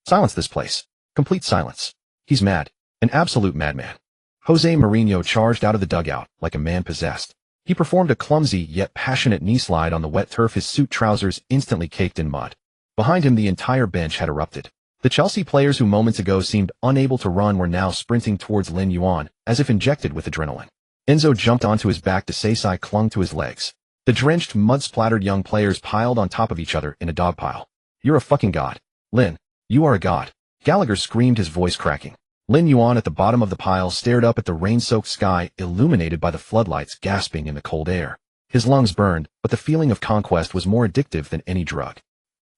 [SPEAKER 1] Silence this place. Complete silence. He's mad. An absolute madman. Jose Mourinho charged out of the dugout like a man possessed. He performed a clumsy yet passionate knee slide on the wet turf, his suit trousers instantly caked in mud. Behind him, the entire bench had erupted. The Chelsea players who moments ago seemed unable to run were now sprinting towards Lin Yuan, as if injected with adrenaline. Enzo jumped onto his back, Desai clung to his legs. The drenched, mud-splattered young players piled on top of each other in a dog pile. You're a fucking god. Lin, you are a god. Gallagher screamed, his voice cracking. Lin Yuan at the bottom of the pile stared up at the rain-soaked sky, illuminated by the floodlights, gasping in the cold air. His lungs burned, but the feeling of conquest was more addictive than any drug.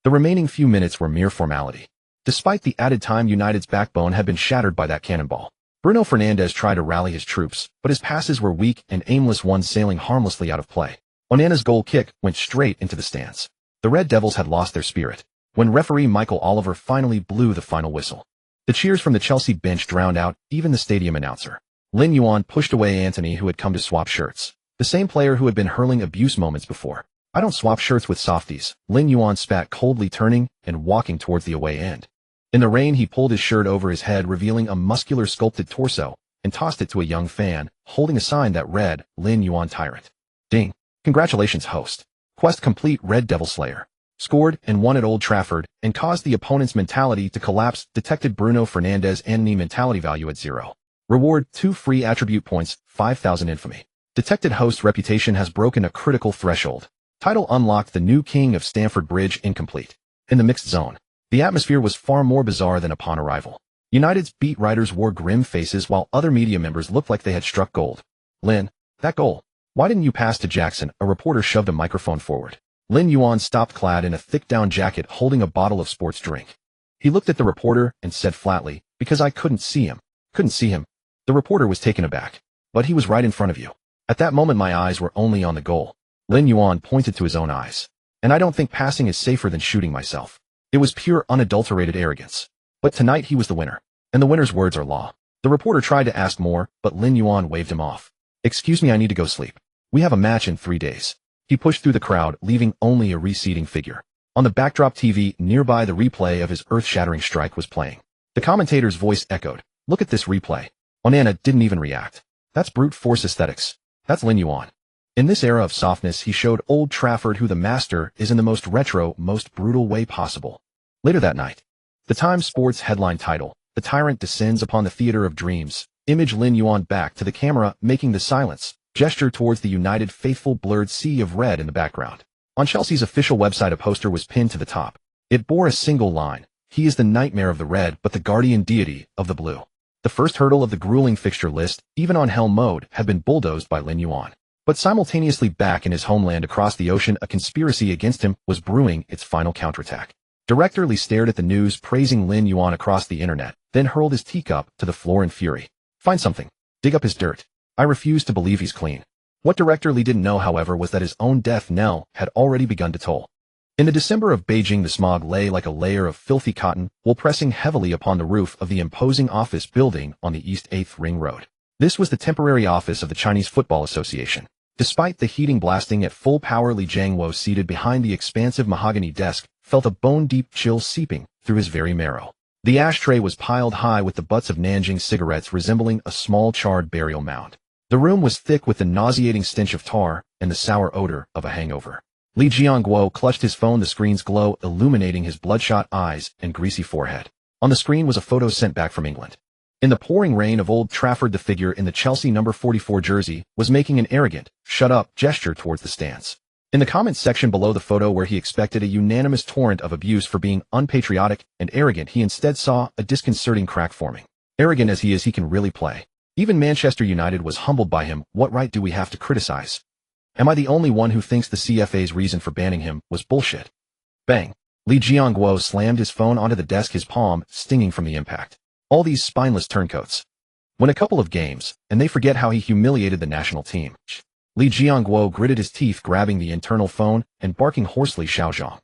[SPEAKER 1] The remaining few minutes were mere formality. Despite the added time, United's backbone had been shattered by that cannonball. Bruno Fernandes tried to rally his troops, but his passes were weak and aimless, one sailing harmlessly out of play. Onana's goal kick went straight into the stands. The Red Devils had lost their spirit. When referee Michael Oliver finally blew the final whistle, the cheers from the Chelsea bench drowned out even the stadium announcer. Lin Yuan pushed away Anthony, who had come to swap shirts. The same player who had been hurling abuse moments before. I don't swap shirts with softies, Lin Yuan spat, coldly turning and walking towards the away end. In the rain, he pulled his shirt over his head, revealing a muscular sculpted torso, and tossed it to a young fan, holding a sign that read, Lin Yuan Tyrant. Ding. Congratulations, host. Quest complete. Red Devil Slayer. Scored and won at Old Trafford, and caused the opponent's mentality to collapse. Detected Bruno Fernandes enemy mentality value at 0. Reward 2 free attribute points, 5,000 infamy. Detected host reputation has broken a critical threshold. Title unlocked. The new king of Stamford Bridge incomplete. In the mixed zone, the atmosphere was far more bizarre than upon arrival. United's beat writers wore grim faces while other media members looked like they had struck gold. Lin, that goal. Why didn't you pass to Jackson? A reporter shoved a microphone forward. Lin Yuan stopped, clad in a thick down jacket, holding a bottle of sports drink. He looked at the reporter and said flatly, because I couldn't see him. Couldn't see him. The reporter was taken aback. But he was right in front of you. At that moment my eyes were only on the goal. Lin Yuan pointed to his own eyes. And I don't think passing is safer than shooting myself. It was pure unadulterated arrogance. But tonight he was the winner. And the winner's words are law. The reporter tried to ask more, but Lin Yuan waved him off. Excuse me, I need to go sleep. We have a match in 3 days. He pushed through the crowd, leaving only a receding figure. On the backdrop TV nearby, the replay of his earth-shattering strike was playing. The commentator's voice echoed. Look at this replay. Onana didn't even react. That's brute force aesthetics. That's Lin Yuan. In this era of softness, he showed Old Trafford who the master is in the most retro, most brutal way possible. Later that night, the Times Sports headline title, "The Tyrant Descends Upon the Theater of Dreams," image Lin Yuan back to the camera, making the silence gesture towards the United Faithful blurred sea of red in the background. On Chelsea's official website, a poster was pinned to the top. It bore a single line: "He is the nightmare of the red, but the guardian deity of the blue." The first hurdle of the grueling fixture list, even on hell mode, had been bulldozed by Lin Yuan. But simultaneously back in his homeland across the ocean, a conspiracy against him was brewing its final counterattack. Director Lee stared at the news praising Lin Yuan across the internet, then hurled his teacup to the floor in fury. Find something. Dig up his dirt. I refuse to believe he's clean. What Director Lee didn't know, however, was that his own death knell had already begun to toll. In the December of Beijing, the smog lay like a layer of filthy cotton, while pressing heavily upon the roof of the imposing office building on the East 8th Ring Road. This was the temporary office of the Chinese Football Association. Despite the heating blasting at full power, Li Jiangwo, seated behind the expansive mahogany desk, felt a bone-deep chill seeping through his very marrow. The ashtray was piled high with the butts of Nanjing cigarettes resembling a small charred burial mound. The room was thick with the nauseating stench of tar and the sour odor of a hangover. Li Jiangwo clutched his phone, the screen's glow illuminating his bloodshot eyes and greasy forehead. On the screen was a photo sent back from England. In the pouring rain of Old Trafford, the figure in the Chelsea number 44 jersey was making an arrogant, shut up gesture towards the stands. In the comments section below the photo, where he expected a unanimous torrent of abuse for being unpatriotic and arrogant, he instead saw a disconcerting crack forming. Arrogant as he is, he can really play. Even Manchester United was humbled by him. What right do we have to criticize? Am I the only one who thinks the CFA's reason for banning him was bullshit? Bang. Li Jiangwo slammed his phone onto the desk, his palm stinging from the impact. All these spineless turncoats. Win a couple of games, and they forget how he humiliated the national team. Li Jiangwo gritted his teeth, grabbing the internal phone and barking hoarsely, "Xiao Zhang.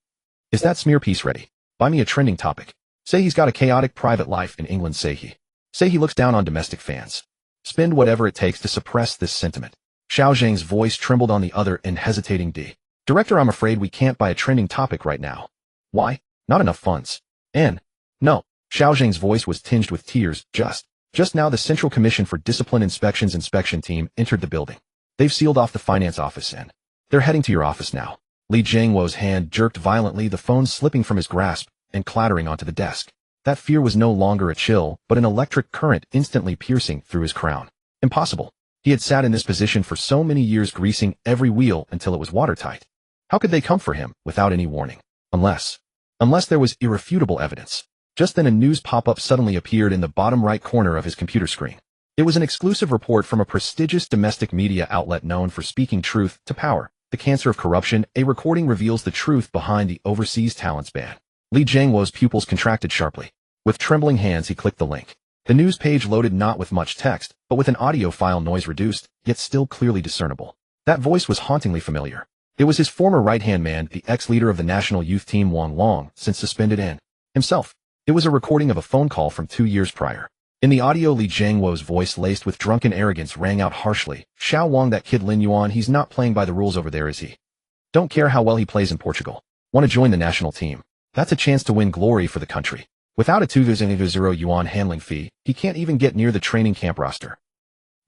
[SPEAKER 1] Is that smear piece ready? Buy me a trending topic. Say he's got a chaotic private life in England. Say he looks down on domestic fans. Spend whatever it takes to suppress this sentiment." Xiao Zhang's voice trembled on the other and hesitating D. "Director, I'm afraid we can't buy a trending topic right now." "Why? Not enough funds." No. Xiao Zhang's voice was tinged with tears. Just now the Central Commission for Discipline Inspection's inspection team entered the building. They've sealed off the finance office and they're heading to your office now. Li Jiangwo's hand jerked violently, the phone slipping from his grasp and clattering onto the desk. That fear was no longer a chill, but an electric current instantly piercing through his crown. Impossible. He had sat in this position for so many years, greasing every wheel until it was watertight. How could they come for him without any warning? Unless there was irrefutable evidence. Just then a news pop-up suddenly appeared in the bottom right corner of his computer screen. It was an exclusive report from a prestigious domestic media outlet known for speaking truth to power. The cancer of corruption. A recording reveals the truth behind the overseas talents ban. Li Jiangwo's pupils contracted sharply. With trembling hands he clicked the link. The news page loaded, not with much text, but with an audio file, noise reduced, yet still clearly discernible. That voice was hauntingly familiar. It was his former right-hand man, the ex-leader of the national youth team Wang Long, since suspended, and himself. It was a recording of a phone call from 2 years prior. In the audio, Li Jiangwo's voice, laced with drunken arrogance, rang out harshly. "Xiao Wang, that kid Lin Yuan, he's not playing by the rules over there, is he? Don't care how well he plays in Portugal. Want to join the national team? That's a chance to win glory for the country. Without a 2,000 yuan handling fee, he can't even get near the training camp roster.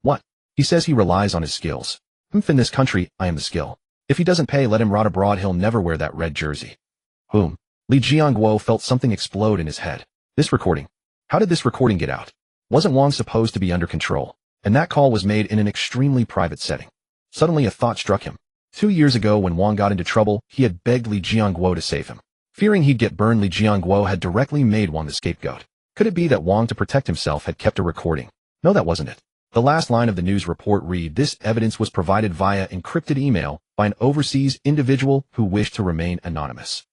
[SPEAKER 1] What? He says he relies on his skills. In this country, I am the skill. If he doesn't pay, let him rot abroad. He'll never wear that red jersey." Boom. Li Jiangwo felt something explode in his head. This recording. How did this recording get out? Wasn't Wang supposed to be under control? And that call was made in an extremely private setting. Suddenly a thought struck him. 2 years ago, when Wang got into trouble, he had begged Li Jiangwo to save him. Fearing he'd get burned, Li Jiangwo had directly made Wang the scapegoat. Could it be that Wang, to protect himself, had kept a recording? No, that wasn't it. The last line of the news report read, "This evidence was provided via encrypted email by an overseas individual who wished to remain anonymous."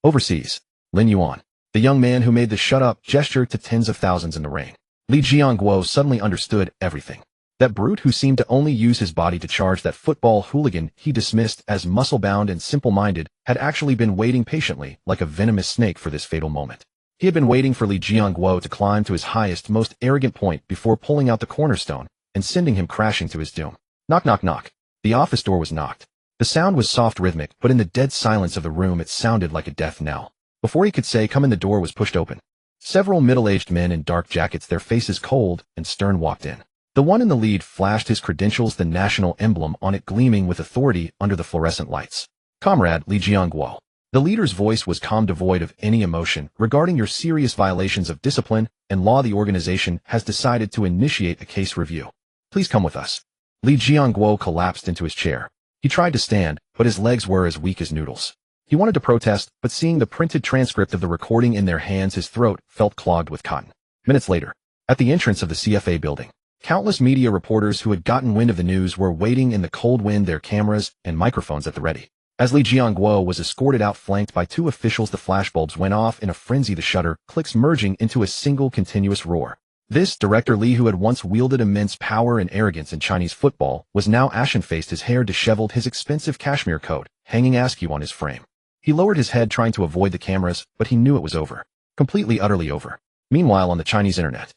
[SPEAKER 1] Overseas. Lin Yuan, the young man who made the shut up gesture to tens of thousands in the rain. Li Jiangwo suddenly understood everything. That brute who seemed to only use his body to charge that football hooligan he dismissed as muscle-bound and simple-minded had actually been waiting patiently, like a venomous snake, for this fatal moment. He had been waiting for Li Jiangguo to climb to his highest, most arrogant point before pulling out the cornerstone and sending him crashing to his doom. Knock, knock, knock. The office door was knocked. The sound was soft, rhythmic, but in the dead silence of the room it sounded like a death knell. Before he could say come in, the door was pushed open. Several middle-aged men in dark jackets, their faces cold and stern, walked in. The one in the lead flashed his credentials, the national emblem on it gleaming with authority under the fluorescent lights. Comrade Li Jiangguo. The leader's voice was calm, devoid of any emotion. Regarding your serious violations of discipline and law, the organization has decided to initiate a case review. Please come with us. Li Jiangguo collapsed into his chair. He tried to stand, but his legs were as weak as noodles. He wanted to protest, but seeing the printed transcript of the recording in their hands, his throat felt clogged with cotton. Minutes later, at the entrance of the CFA building, countless media reporters who had gotten wind of the news were waiting in the cold wind, their cameras and microphones at the ready. As Li Jiangguo was escorted out, flanked by two officials, the flashbulbs went off in a frenzy, the shutter clicks merging into a single continuous roar. This Director Li, who had once wielded immense power and arrogance in Chinese football, was now ashen-faced, his hair disheveled, his expensive cashmere coat hanging askew on his frame. He lowered his head, trying to avoid the cameras, but he knew it was over. Completely, utterly over. Meanwhile, on the Chinese internet,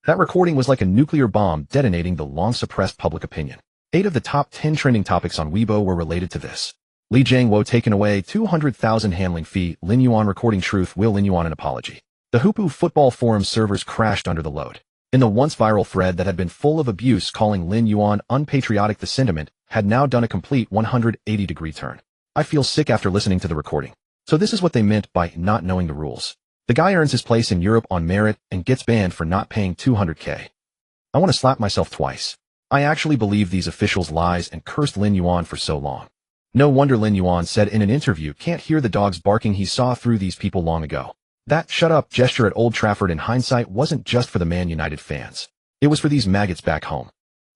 [SPEAKER 1] that recording was like a nuclear bomb detonating the long-suppressed public opinion. 8 of the top 10 trending topics on Weibo were related to this. Li Jiangguo taken away, 200,000 handling fee, Lin Yuan recording truth, will Lin Yuan an apology. The Hupu football forum servers crashed under the load. In the once viral thread that had been full of abuse calling Lin Yuan unpatriotic, the sentiment had now done a complete 180-degree turn. I feel sick after listening to the recording. So this is what they meant by not knowing the rules. The guy earns his place in Europe on merit and gets banned for not paying 200K. I want to slap myself twice. I actually believed these officials' lies and cursed Lin Yuan for so long. No wonder, Lin Yuan said in an interview, can't hear the dogs barking, he saw through these people long ago. That shut up gesture at Old Trafford in hindsight wasn't just for the Man United fans. It was for these maggots back home.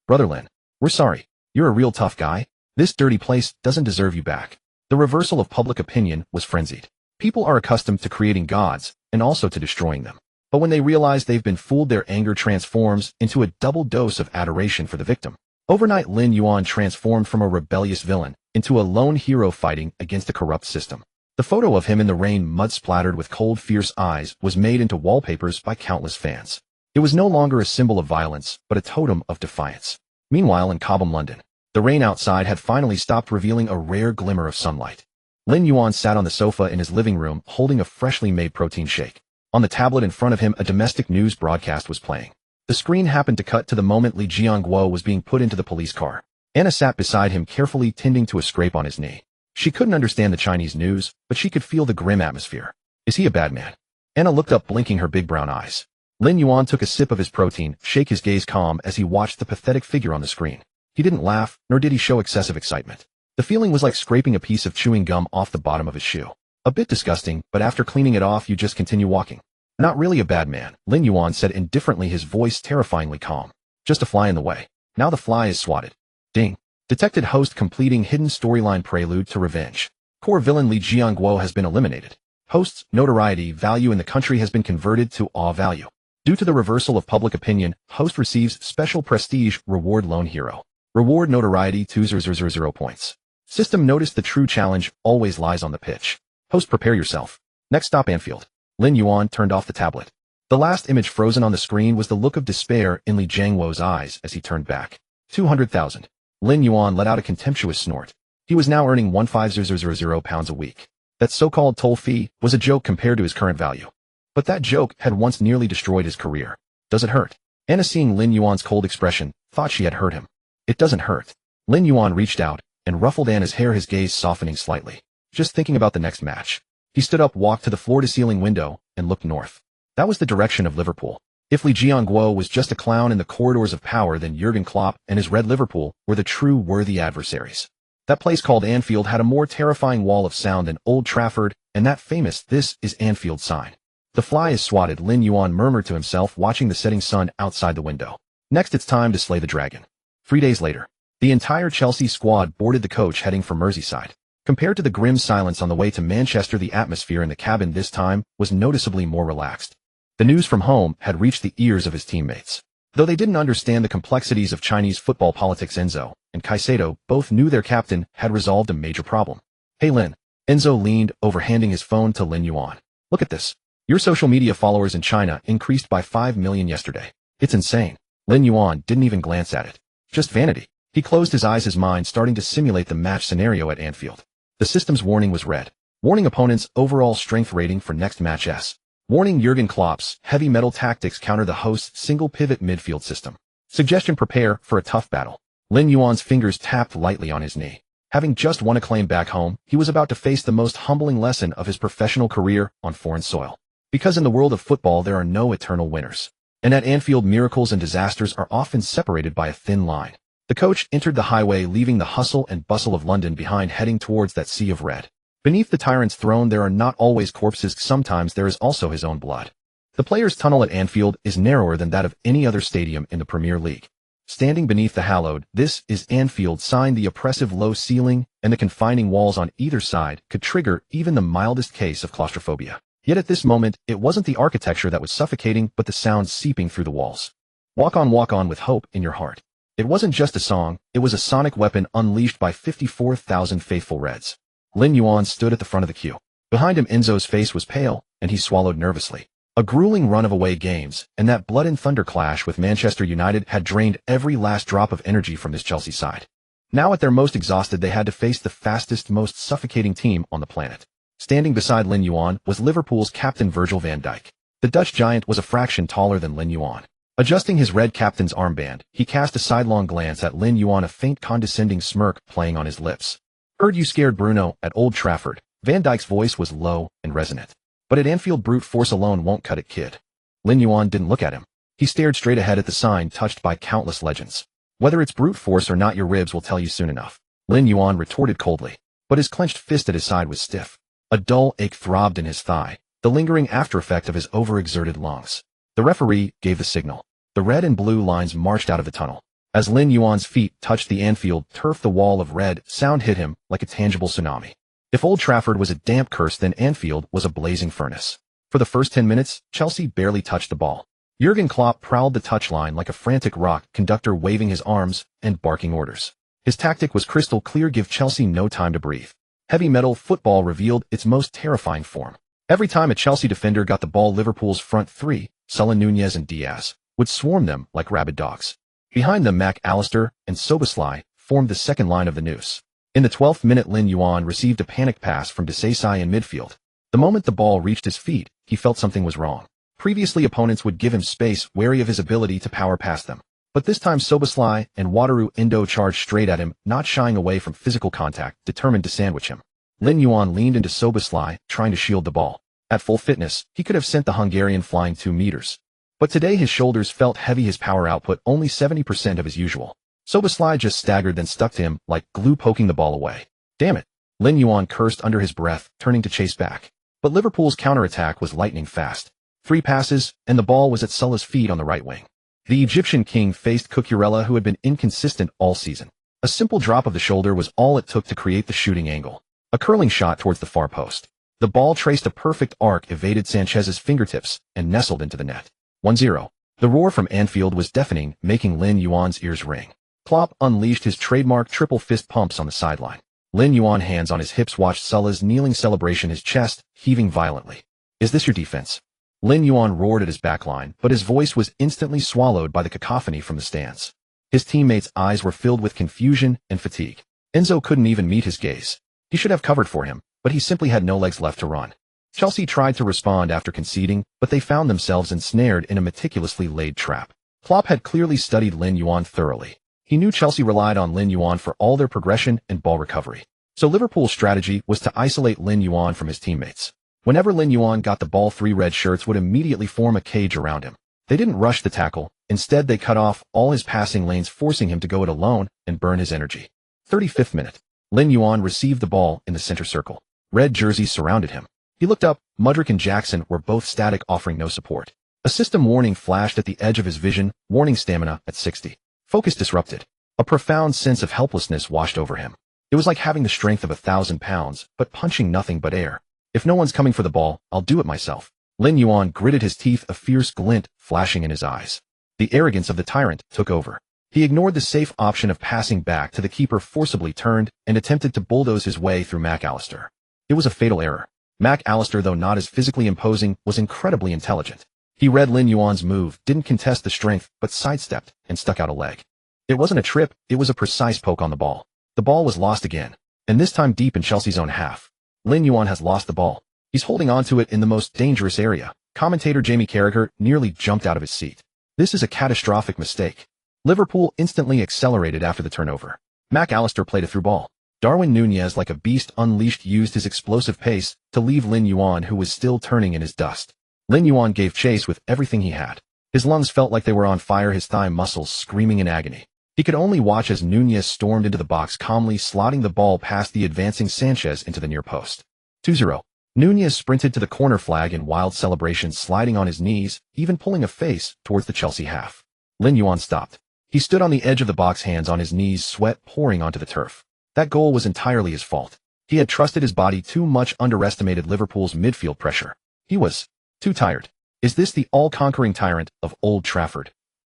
[SPEAKER 1] Brother Lin, we're sorry. You're a real tough guy. This dirty place doesn't deserve you back. The reversal of public opinion was frenzied. People are accustomed to creating gods and also to destroying them. But when they realize they've been fooled, their anger transforms into a double dose of adoration for the victim. Overnight, Lin Yuan transformed from a rebellious villain into a lone hero fighting against a corrupt system. The photo of him in the rain, mud splattered with cold, fierce eyes, was made into wallpapers by countless fans. It was no longer a symbol of violence, but a totem of defiance. Meanwhile, in Cobham, London, the rain outside had finally stopped, revealing a rare glimmer of sunlight. Lin Yuan sat on the sofa in his living room, holding a freshly made protein shake. On the tablet in front of him, a domestic news broadcast was playing. The screen happened to cut to the moment Li Jiangguo was being put into the police car. Anna sat beside him, carefully tending to a scrape on his knee. She couldn't understand the Chinese news, but she could feel the grim atmosphere. Is he a bad man? Anna looked up, blinking her big brown eyes. Lin Yuan took a sip of his protein shake, his gaze calm as he watched the pathetic figure on the screen. He didn't laugh, nor did he show excessive excitement. The feeling was like scraping a piece of chewing gum off the bottom of his shoe. A bit disgusting, but after cleaning it off, you just continue walking. Not really a bad man, Lin Yuan said indifferently, his voice terrifyingly calm. Just a fly in the way. Now the fly is swatted. Ding. Detected host completing hidden storyline prelude to revenge. Core villain Li Jiangguo has been eliminated. Host's notoriety value in the country has been converted to awe value. Due to the reversal of public opinion, host receives special prestige reward, lone hero. Reward notoriety 2,000 points. System noticed the true challenge always lies on the pitch. Host, prepare yourself. Next stop, Anfield. Lin Yuan turned off the tablet. The last image frozen on the screen was the look of despair in Li Jiangguo's eyes as he turned back. 200,000. Lin Yuan let out a contemptuous snort. He was now earning £1,500 a week. That so-called toll fee was a joke compared to his current value. But that joke had once nearly destroyed his career. Does it hurt? Anna, seeing Lin Yuan's cold expression, thought she had hurt him. It doesn't hurt. Lin Yuan reached out and ruffled Anna's hair, his gaze softening slightly. Just thinking about the next match. He stood up, walked to the floor-to-ceiling window, and looked north. That was the direction of Liverpool. If Li Jiangguo was just a clown in the corridors of power, then Jurgen Klopp and his Red Liverpool were the true worthy adversaries. That place called Anfield had a more terrifying wall of sound than Old Trafford and that famous "This is Anfield" sign. The fly is swatted, Lin Yuan murmured to himself, watching the setting sun outside the window. Next, it's time to slay the dragon. 3 days later, the entire Chelsea squad boarded the coach heading for Merseyside. Compared to the grim silence on the way to Manchester, the atmosphere in the cabin this time was noticeably more relaxed. The news from home had reached the ears of his teammates. Though they didn't understand the complexities of Chinese football politics, Enzo and Caicedo both knew their captain had resolved a major problem. "Hey Lin." Enzo leaned over, handing his phone to Lin Yuan. "Look at this. Your social media followers in China increased by 5 million yesterday. It's insane." Lin Yuan didn't even glance at it. Just vanity. He closed his eyes, his mind starting to simulate the match scenario at Anfield. The system's warning was red. Warning opponents' overall strength rating for next match S. Warning Jurgen Klopp's heavy metal tactics counter the host's single pivot midfield system. Suggestion: prepare for a tough battle. Lin Yuan's fingers tapped lightly on his knee. Having just won acclaim back home, he was about to face the most humbling lesson of his professional career on foreign soil. Because in the world of football there are no eternal winners. And at Anfield, miracles and disasters are often separated by a thin line. The coach entered the highway, leaving the hustle and bustle of London behind, heading towards that sea of red. Beneath the Tyrant's throne there are not always corpses, sometimes there is also his own blood. The players' tunnel at Anfield is narrower than that of any other stadium in the Premier League. Standing beneath the hallowed "This is Anfield" sign, the oppressive low ceiling and the confining walls on either side could trigger even the mildest case of claustrophobia. Yet at this moment, it wasn't the architecture that was suffocating, but the sounds seeping through the walls. Walk on with hope in your heart. It wasn't just a song, it was a sonic weapon unleashed by 54,000 faithful Reds. Lin Yuan stood at the front of the queue. Behind him, Enzo's face was pale, and he swallowed nervously. A grueling run of away games, and that blood and thunder clash with Manchester United had drained every last drop of energy from this Chelsea side. Now at their most exhausted, they had to face the fastest, most suffocating team on the planet. Standing beside Lin Yuan was Liverpool's captain Virgil van Dijk. The Dutch giant was a fraction taller than Lin Yuan. Adjusting his red captain's armband, he cast a sidelong glance at Lin Yuan, a faint condescending smirk playing on his lips. "Heard you scared Bruno at Old Trafford." Van Dijk's voice was low and resonant. "But at Anfield, brute force alone won't cut it, kid." Lin Yuan didn't look at him. He stared straight ahead at the sign touched by countless legends. "Whether it's brute force or not, your ribs will tell you soon enough," Lin Yuan retorted coldly. But his clenched fist at his side was stiff. A dull ache throbbed in his thigh, the lingering aftereffect of his overexerted lungs. The referee gave the signal. The red and blue lines marched out of the tunnel. As Lin Yuan's feet touched the Anfield turf, the wall of red sound hit him like a tangible tsunami. If Old Trafford was a damp curse, then Anfield was a blazing furnace. For the first 10 minutes, Chelsea barely touched the ball. Jurgen Klopp prowled the touchline like a frantic rock conductor, waving his arms and barking orders. His tactic was crystal clear: give Chelsea no time to breathe. Heavy metal football revealed its most terrifying form. Every time a Chelsea defender got the ball, Liverpool's front three, Sullen, Nunez and Diaz, would swarm them like rabid dogs. Behind them, Mac Allister and Szoboszlai formed the second line of the noose. In the 12th minute, Lin Yuan received a panic pass from disgrace in midfield. The moment the ball reached his feet, he felt something was wrong. Previously, opponents would give him space, wary of his ability to power past them. But this time, Szoboszlai and Wataru Endo charged straight at him, not shying away from physical contact, determined to sandwich him. Lin Yuan leaned into Szoboszlai, trying to shield the ball. At full fitness, he could have sent the Hungarian flying 2 meters. But today his shoulders felt heavy, his power output only 70% of his usual. Szoboszlai just staggered, then stuck to him like glue, poking the ball away. "Damn it," Lin Yuan cursed under his breath, turning to chase back. But Liverpool's counterattack was lightning fast. 3 passes, and the ball was at Salah's feet on the right wing. The Egyptian king faced Cucurella, who had been inconsistent all season. A simple drop of the shoulder was all it took to create the shooting angle. A curling shot towards the far post. The ball traced a perfect arc, evaded Sanchez's fingertips, and nestled into the net. 1-0. The roar from Anfield was deafening, making Lin Yuan's ears ring. Klopp unleashed his trademark triple fist pumps on the sideline. Lin Yuan, hands on his hips, watched Salah's kneeling celebration, his chest heaving violently. "Is this your defense?" Lin Yuan roared at his backline, but his voice was instantly swallowed by the cacophony from the stands. His teammates' eyes were filled with confusion and fatigue. Enzo couldn't even meet his gaze. He should have covered for him, but he simply had no legs left to run. Chelsea tried to respond after conceding, but they found themselves ensnared in a meticulously laid trap. Klopp had clearly studied Lin Yuan thoroughly. He knew Chelsea relied on Lin Yuan for all their progression and ball recovery. So Liverpool's strategy was to isolate Lin Yuan from his teammates. Whenever Lin Yuan got the ball, 3 red shirts would immediately form a cage around him. They didn't rush the tackle. Instead, they cut off all his passing lanes, forcing him to go it alone and burn his energy. 35th minute. Lin Yuan received the ball in the center circle. Red jerseys surrounded him. He looked up. Mudryk and Jackson were both static, offering no support. A system warning flashed at the edge of his vision, warning stamina at 60. Focus disrupted. A profound sense of helplessness washed over him. It was like having the strength of 1,000 pounds, but punching nothing but air. "If no one's coming for the ball, I'll do it myself." Lin Yuan gritted his teeth, a fierce glint flashing in his eyes. The arrogance of the tyrant took over. He ignored the safe option of passing back to the keeper, forcibly turned, and attempted to bulldoze his way through McAllister. It was a fatal error. McAllister, though not as physically imposing, was incredibly intelligent. He read Lin Yuan's move, didn't contest the strength, but sidestepped and stuck out a leg. It wasn't a trip, it was a precise poke on the ball. The ball was lost again, and this time deep in Chelsea's own half. Lin Yuan has lost the ball. He's holding on to it in the most dangerous area. Commentator Jamie Carragher nearly jumped out of his seat. This is a catastrophic mistake. Liverpool instantly accelerated after the turnover. McAllister played a through ball. Darwin Núñez, like a beast unleashed, used his explosive pace to leave Lin Yuan, who was still turning in his dust. Lin Yuan gave chase with everything he had. His lungs felt like they were on fire, his thigh muscles screaming in agony. He could only watch as Núñez stormed into the box, calmly slotting the ball past the advancing Sanchez into the near post. 2-0. Núñez sprinted to the corner flag in wild celebration, sliding on his knees, even pulling a face towards the Chelsea half. Lin Yuan stopped. He stood on the edge of the box, hands on his knees, sweat pouring onto the turf. That goal was entirely his fault. He had trusted his body too much, underestimated Liverpool's midfield pressure. He was too tired. Is this the all-conquering tyrant of Old Trafford?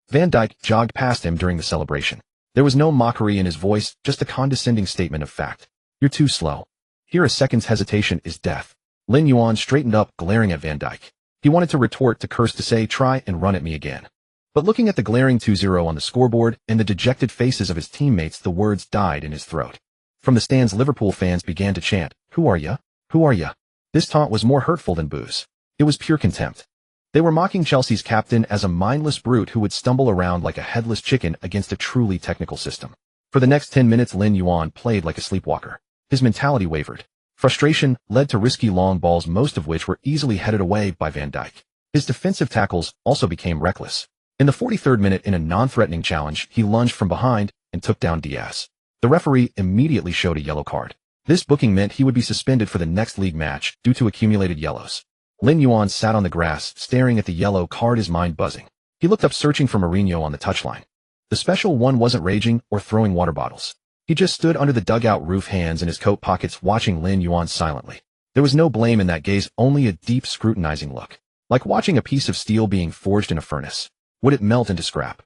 [SPEAKER 1] Van Dijk jogged past him during the celebration. There was no mockery in his voice, just a condescending statement of fact. You're too slow. Here a second's hesitation is death. Lin Yuan straightened up, glaring at Van Dijk. He wanted to retort, to curse, to say, try and run at me again. But looking at the glaring 2-0 on the scoreboard and the dejected faces of his teammates, the words died in his throat. From the stands, Liverpool fans began to chant, "Who are ya? Who are ya?" This taunt was more hurtful than boos. It was pure contempt. They were mocking Chelsea's captain as a mindless brute who would stumble around like a headless chicken against a truly technical system. For the next 10 minutes, Lin Yuan played like a sleepwalker. His mentality wavered. Frustration led to risky long balls, most of which were easily headed away by Van Dijk. His defensive tackles also became reckless. In the 43rd minute, in a non-threatening challenge, he lunged from behind and took down Diaz. The referee immediately showed a yellow card. This booking meant he would be suspended for the next league match due to accumulated yellows. Lin Yuan sat on the grass, staring at the yellow card, his mind buzzing. He looked up, searching for Mourinho on the touchline. The special one wasn't raging or throwing water bottles. He just stood under the dugout roof, hands in his coat pockets, watching Lin Yuan silently. There was no blame in that gaze, only a deep, scrutinizing look. Like watching a piece of steel being forged in a furnace. Would it melt into scrap?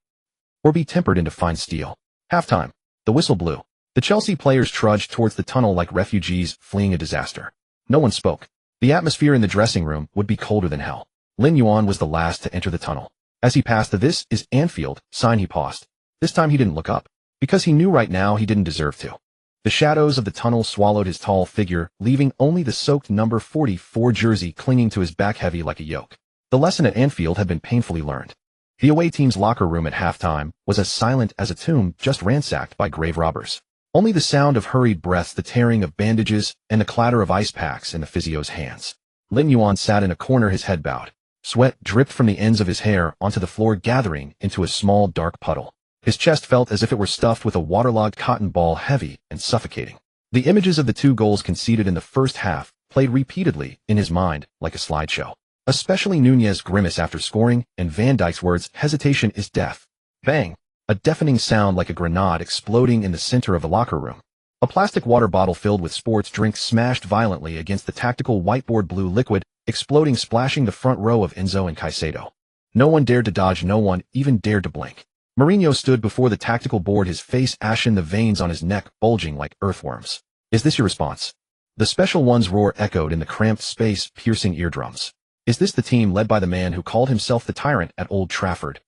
[SPEAKER 1] Or be tempered into fine steel? Halftime. The whistle blew. The Chelsea players trudged towards the tunnel like refugees fleeing a disaster. No one spoke. The atmosphere in the dressing room would be colder than hell. Lin Yuan was the last to enter the tunnel. As he passed the "This is Anfield" sign, he paused. This time he didn't look up, because he knew right now he didn't deserve to. The shadows of the tunnel swallowed his tall figure, leaving only the soaked number 44 jersey clinging to his back, heavy like a yoke. The lesson at Anfield had been painfully learned. The away team's locker room at halftime was as silent as a tomb just ransacked by grave robbers. Only the sound of hurried breaths, the tearing of bandages, and the clatter of ice packs in the physio's hands. Lin Yuan sat in a corner, his head bowed. Sweat dripped from the ends of his hair onto the floor, gathering into a small dark puddle. His chest felt as if it were stuffed with a waterlogged cotton ball, heavy and suffocating. The images of the 2 goals conceded in the first half played repeatedly in his mind like a slideshow. Especially Núñez's grimace after scoring, and Van Dijk's words, "Hesitation is death." Bang! A deafening sound like a grenade exploding in the center of the locker room. A plastic water bottle filled with sports drinks smashed violently against the tactical whiteboard, blue liquid exploding, splashing the front row of Enzo and Caicedo. No one dared to dodge, no one even dared to blink. Mourinho stood before the tactical board, his face ashen, the veins on his neck bulging like earthworms. "Is this your response?" The special one's roar echoed in the cramped space, piercing eardrums. "Is this the team led by the man who called himself the tyrant at Old Trafford?"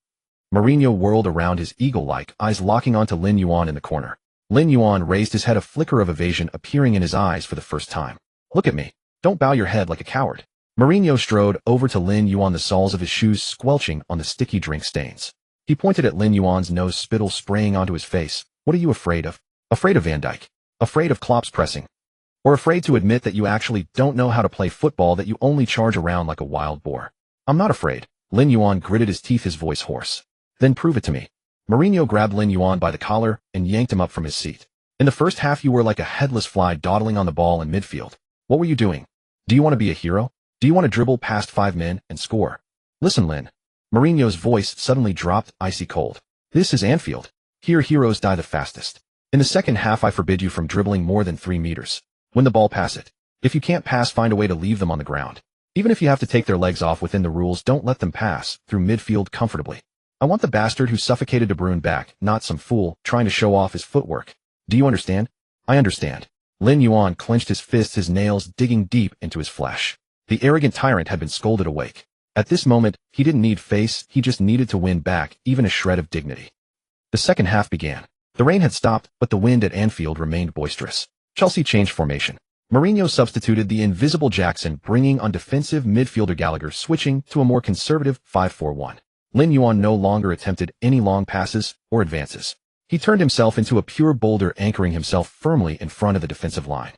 [SPEAKER 1] Mourinho whirled around, his eagle-like eyes locking onto Lin Yuan in the corner. Lin Yuan raised his head, a flicker of evasion appearing in his eyes for the first time. "Look at me. Don't bow your head like a coward." Mourinho strode over to Lin Yuan, the soles of his shoes squelching on the sticky drink stains. He pointed at Lin Yuan's nose, spittle spraying onto his face. "What are you afraid of? Afraid of Van Dijk? Afraid of Klopp's pressing? Or afraid to admit that you actually don't know how to play football, that you only charge around like a wild boar?" "I'm not afraid." Lin Yuan gritted his teeth, his voice hoarse. "Then prove it to me." Mourinho grabbed Lin Yuan by the collar and yanked him up from his seat. "In the first half you were like a headless fly dawdling on the ball in midfield. What were you doing? Do you want to be a hero? Do you want to dribble past 5 men and score? Listen, Lin." Mourinho's voice suddenly dropped, icy cold. "This is Anfield. Here heroes die the fastest. In the second half I forbid you from dribbling more than 3 meters. When the ball, pass it. If you can't pass, find a way to leave them on the ground. Even if you have to take their legs off within the rules, don't let them pass through midfield comfortably. I want the bastard who suffocated De Bruyne back, not some fool trying to show off his footwork. Do you understand? I understand. Lin Yuan clenched his fists, his nails digging deep into his flesh. The arrogant tyrant had been scolded awake. At this moment, he didn't need face, he just needed to win back even a shred of dignity. The second half began. The rain had stopped, but the wind at Anfield remained boisterous. Chelsea changed formation. Mourinho substituted the invisible Jackson, bringing on defensive midfielder Gallagher, switching to a more conservative 5-4-1. Lin Yuan no longer attempted any long passes or advances. He turned himself into a pure boulder, anchoring himself firmly in front of the defensive line.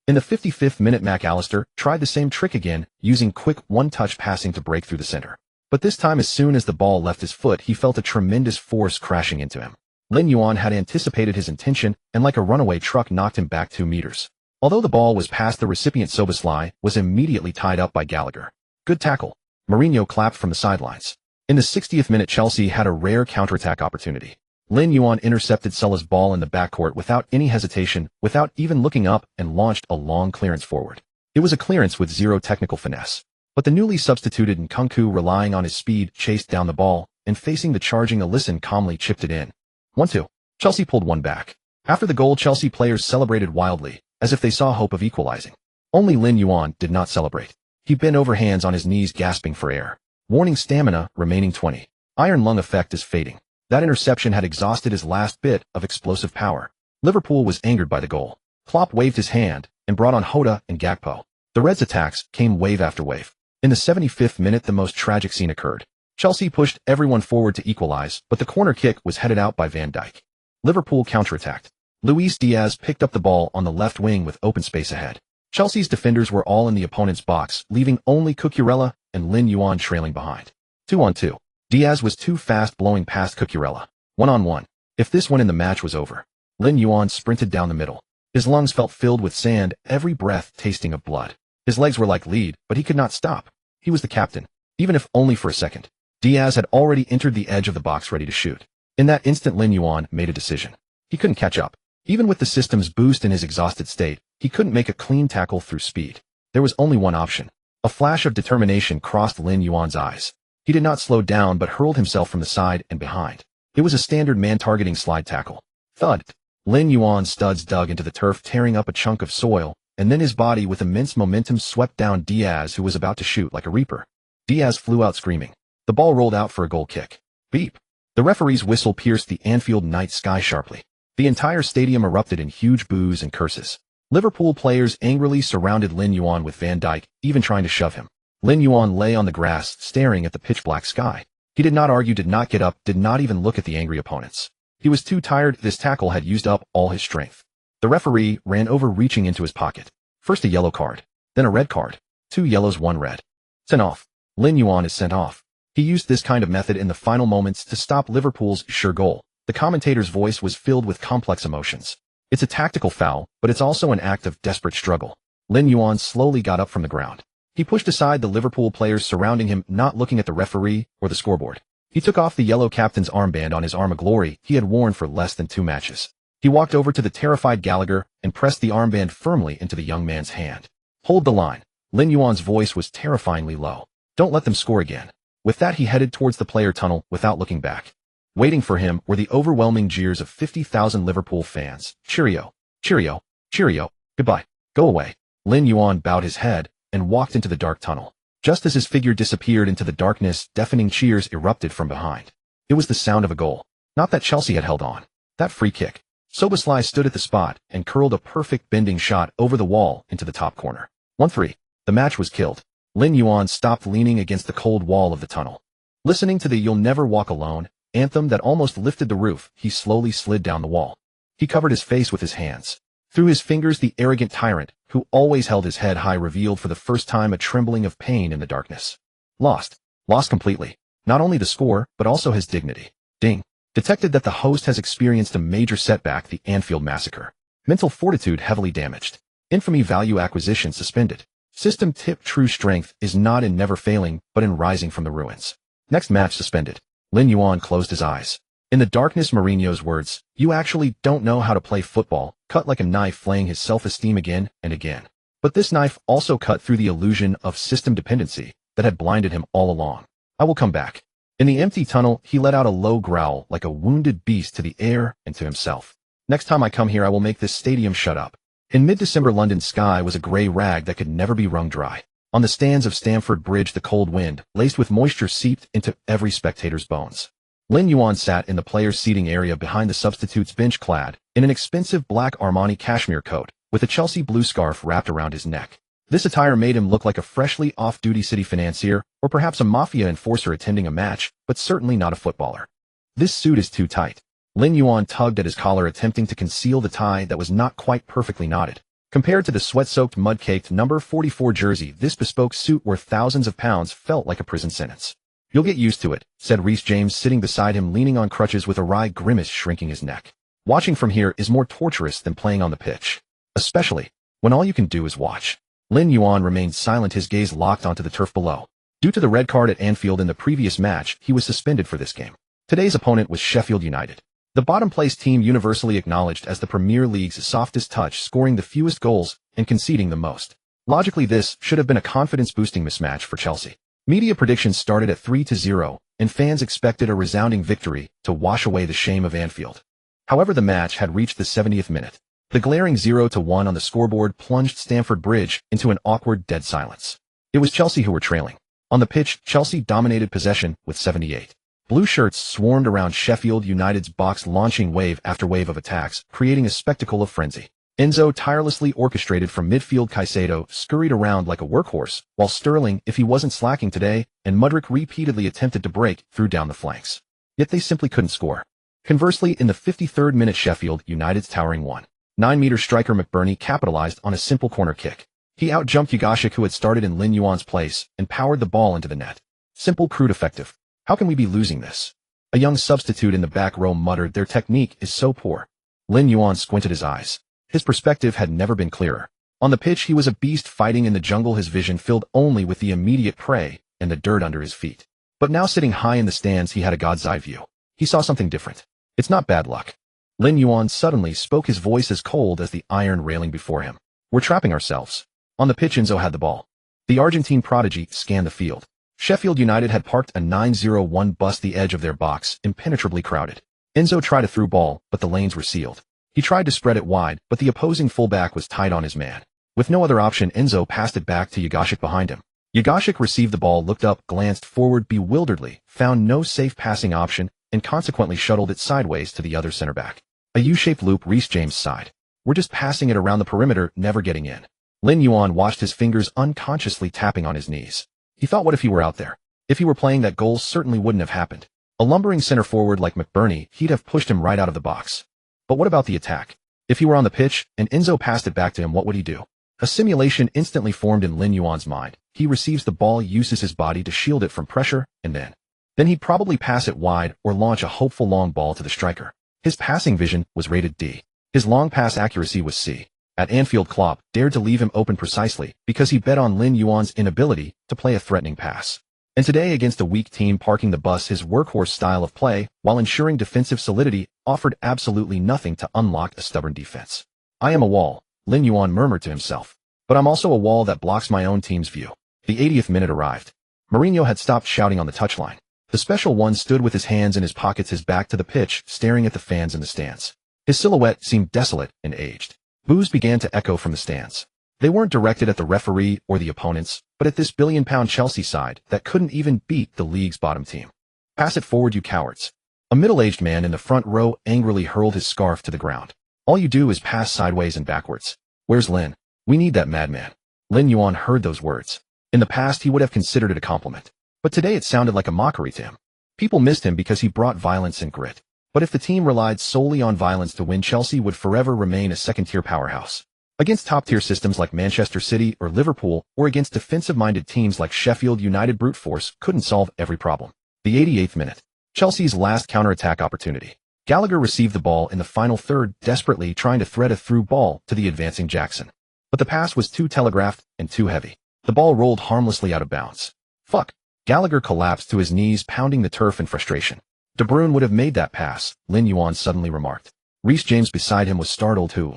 [SPEAKER 1] In the 55th minute, McAllister tried the same trick again, using quick one-touch passing to break through the center. But this time, as soon as the ball left his foot, he felt a tremendous force crashing into him. Lin Yuan had anticipated his intention and like a runaway truck knocked him back 2 meters. Although the ball was past the recipient, Szoboszlai was immediately tied up by Gallagher. Good tackle. Mourinho clapped from the sidelines. In the 60th minute, Chelsea had a rare counterattack opportunity. Lin Yuan intercepted Sully's ball in the backcourt without any hesitation, without even looking up, and launched a long clearance forward. It was a clearance with zero technical finesse. But the newly substituted Nkunku, relying on his speed, chased down the ball, and facing the charging Alisson, calmly chipped it in. 1-2. Chelsea pulled one back. After the goal, Chelsea players celebrated wildly, as if they saw hope of equalizing. Only Lin Yuan did not celebrate. He bent over, hands on his knees, gasping for air. Warning: stamina, remaining 20. Iron lung effect is fading. That interception had exhausted his last bit of explosive power. Liverpool was angered by the goal. Klopp waved his hand and brought on Hoda and Gakpo. The Reds' attacks came wave after wave. In the 75th minute, the most tragic scene occurred. Chelsea pushed everyone forward to equalize, but the corner kick was headed out by Van Dijk. Liverpool counterattacked. Luis Diaz picked up the ball on the left wing with open space ahead. Chelsea's defenders were all in the opponent's box, leaving only Cucurella and Lin Yuan trailing behind. 2-on-2. Diaz was too fast, blowing past Cucurella. 1-on-1. If this went in, the match was over. Lin Yuan sprinted down the middle. His lungs felt filled with sand, every breath tasting of blood. His legs were like lead, but he could not stop. He was the captain, even if only for a second. Diaz had already entered the edge of the box, ready to shoot. In that instant, Lin Yuan made a decision. He couldn't catch up. Even with the system's boost in his exhausted state, he couldn't make a clean tackle through speed. There was only one option. A flash of determination crossed Lin Yuan's eyes. He did not slow down, but hurled himself from the side and behind. It was a standard man-targeting slide tackle. Thud. Lin Yuan's studs dug into the turf, tearing up a chunk of soil, and then his body with immense momentum swept down Diaz, who was about to shoot like a reaper. Diaz flew out screaming. The ball rolled out for a goal kick. Beep. The referee's whistle pierced the Anfield night sky sharply. The entire stadium erupted in huge boos and curses. Liverpool players angrily surrounded Lin Yuan, with Van Dijk even trying to shove him. Lin Yuan lay on the grass, staring at the pitch-black sky. He did not argue, did not get up, did not even look at the angry opponents. He was too tired. This tackle had used up all his strength. The referee ran over, reaching into his pocket. First a yellow card, then a red card. 2 yellows, 1 red. Sent off. Lin Yuan is sent off. He used this kind of method in the final moments to stop Liverpool's sure goal. The commentator's voice was filled with complex emotions. It's a tactical foul, but it's also an act of desperate struggle. Lin Yuan slowly got up from the ground. He pushed aside the Liverpool players surrounding him, not looking at the referee or the scoreboard. He took off the yellow captain's armband on his arm, a glory he had worn for less than 2 matches. He walked over to the terrified Gallagher and pressed the armband firmly into the young man's hand. Hold the line. Lin Yuan's voice was terrifyingly low. Don't let them score again. With that, he headed towards the player tunnel without looking back. Waiting for him were the overwhelming jeers of 50,000 Liverpool fans. Cheerio, cheerio, cheerio, goodbye, go away. Lin Yuan bowed his head and walked into the dark tunnel. Just as his figure disappeared into the darkness, deafening cheers erupted from behind. It was the sound of a goal. Not that Chelsea had held on. That free kick. Szoboszlai stood at the spot and curled a perfect bending shot over the wall into the top corner. 1-3. The match was killed. Lin Yuan stopped, leaning against the cold wall of the tunnel. Listening to the "You'll Never Walk Alone" anthem that almost lifted the roof, he slowly slid down the wall. He covered his face with his hands. Through his fingers, the arrogant tyrant, who always held his head high, revealed for the first time a trembling of pain in the darkness. Lost. Lost completely. Not only the score, but also his dignity. Ding. Detected that the host has experienced a major setback, the Anfield massacre. Mental fortitude heavily damaged. Infamy value acquisition suspended. System tip: true strength is not in never failing, but in rising from the ruins. Next match suspended. Lin Yuan closed his eyes. In the darkness, Mourinho's words, "You actually don't know how to play football," cut like a knife, flaying his self-esteem again and again. But this knife also cut through the illusion of system dependency that had blinded him all along. "I will come back. In the empty tunnel, he let out a low growl like a wounded beast to the air and to himself. Next time I come here, I will make this stadium shut up. In mid-December London sky was a grey rag that could never be wrung dry. On the stands of Stamford Bridge, the cold wind, laced with moisture, seeped into every spectator's bones. Lin Yuan sat in the players' seating area behind the substitutes bench, clad in an expensive black Armani cashmere coat, with a Chelsea blue scarf wrapped around his neck. This attire made him look like a freshly off-duty city financier, or perhaps a mafia enforcer attending a match, but certainly not a footballer. This suit is too tight. Lin Yuan tugged at his collar, attempting to conceal the tie that was not quite perfectly knotted. Compared to the sweat-soaked, mud-caked number 44 jersey, this bespoke suit worth thousands of pounds felt like a prison sentence. "You'll get used to it," said Reece James, sitting beside him, leaning on crutches with a wry grimace shrinking his neck. "Watching from here is more torturous than playing on the pitch. Especially when all you can do is watch." Lin Yuan remained silent, his gaze locked onto the turf below. Due to the red card at Anfield in the previous match, he was suspended for this game. Today's opponent was Sheffield United, the bottom-placed team universally acknowledged as the Premier League's softest touch, scoring the fewest goals and conceding the most. Logically, this should have been a confidence-boosting mismatch for Chelsea. Media predictions started at 3-0, and fans expected a resounding victory to wash away the shame of Anfield. However, the match had reached the 70th minute. The glaring 0-1 on the scoreboard plunged Stamford Bridge into an awkward dead silence. It was Chelsea who were trailing. On the pitch, Chelsea dominated possession with 78. Blue shirts swarmed around Sheffield United's box, launching wave after wave of attacks, creating a spectacle of frenzy. Enzo, tirelessly orchestrated from midfield, Caicedo scurried around like a workhorse, while Sterling, if he wasn't slacking today, and Mudryk repeatedly attempted to break through down the flanks. Yet they simply couldn't score. Conversely, in the 53rd minute, Sheffield United's towering 1.9-meter striker McBurney capitalized on a simple corner kick. He outjumped Yugosik, who had started in Lin Yuan's place, and powered the ball into the net. Simple, crude, effective. "How can we be losing this?" a young substitute in the back row muttered. "Their technique is so poor." Lin Yuan squinted his eyes. His perspective had never been clearer. On the pitch, he was a beast fighting in the jungle, his vision filled only with the immediate prey and the dirt under his feet. But now, sitting high in the stands, he had a god's eye view. He saw something different. "It's not bad luck." Lin Yuan suddenly spoke, his voice as cold as the iron railing before him. "We're trapping ourselves." On the pitch, Enzo had the ball. The Argentine prodigy scanned the field. Sheffield United had parked a 9-0-1 bus the edge of their box, impenetrably crowded. Enzo tried a through ball, but the lanes were sealed. He tried to spread it wide, but the opposing fullback was tight on his man. With no other option, Enzo passed it back to Yugosik behind him. Yugosik received the ball, looked up, glanced forward bewilderedly, found no safe passing option, and consequently shuttled it sideways to the other center back. A U-shaped loop, Reece James sighed. "We're just passing it around the perimeter, never getting in." Lin Yuan watched, his fingers unconsciously tapping on his knees. He thought, what if he were out there? If he were playing, that goal certainly wouldn't have happened. A lumbering center forward like McBurney, he'd have pushed him right out of the box. But what about the attack? If he were on the pitch, and Enzo passed it back to him, what would he do? A simulation instantly formed in Lin Yuan's mind. He receives the ball, uses his body to shield it from pressure, and then he'd probably pass it wide or launch a hopeful long ball to the striker. His passing vision was rated D. His long pass accuracy was C. At Anfield, Klopp dared to leave him open precisely because he bet on Lin Yuan's inability to play a threatening pass. And today, against a weak team parking the bus, his workhorse style of play, while ensuring defensive solidity, offered absolutely nothing to unlock a stubborn defense. "I am a wall," Lin Yuan murmured to himself. "But I'm also a wall that blocks my own team's view." The 80th minute arrived. Mourinho had stopped shouting on the touchline. The special one stood with his hands in his pockets, his back to the pitch, staring at the fans in the stands. His silhouette seemed desolate and aged. Boos began to echo from the stands. They weren't directed at the referee or the opponents, but at this billion-pound Chelsea side that couldn't even beat the league's bottom team. "Pass it forward, you cowards." A middle-aged man in the front row angrily hurled his scarf to the ground. "All you do is pass sideways and backwards. Where's Lin? We need that madman." Lin Yuan heard those words. In the past, he would have considered it a compliment. But today it sounded like a mockery to him. People missed him because he brought violence and grit. But if the team relied solely on violence to win, Chelsea would forever remain a second-tier powerhouse. Against top-tier systems like Manchester City or Liverpool, or against defensive-minded teams like Sheffield United, brute force couldn't solve every problem. The 88th minute. Chelsea's last counter-attack opportunity. Gallagher received the ball in the final third, desperately trying to thread a through ball to the advancing Jackson. But the pass was too telegraphed and too heavy. The ball rolled harmlessly out of bounds. "Fuck." Gallagher collapsed to his knees, pounding the turf in frustration. De Bruyne would have made that pass, Lin Yuan suddenly remarked. Reece James beside him was startled too.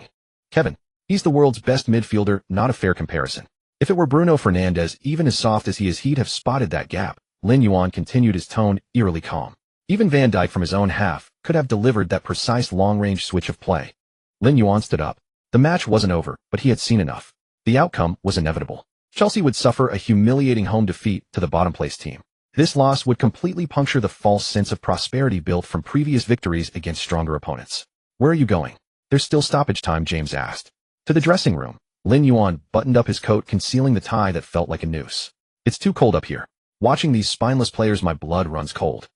[SPEAKER 1] "Kevin, he's the world's best midfielder, not a fair comparison. If it were Bruno Fernandes, even as soft as he is, he'd have spotted that gap. Lin Yuan continued his tone eerily calm. Even Van Dijk from his own half could have delivered that precise long-range switch of play. Lin Yuan stood up. The match wasn't over, but he had seen enough. The outcome was inevitable. Chelsea would suffer a humiliating home defeat to the bottom-place team. This loss would completely puncture the false sense of prosperity built from previous victories against stronger opponents. "Where are you going?" "There's still stoppage time," James asked. "To the dressing room." Lin Yuan buttoned up his coat, concealing the tie that felt like a noose. "It's too cold up here. Watching these spineless players, my blood runs cold."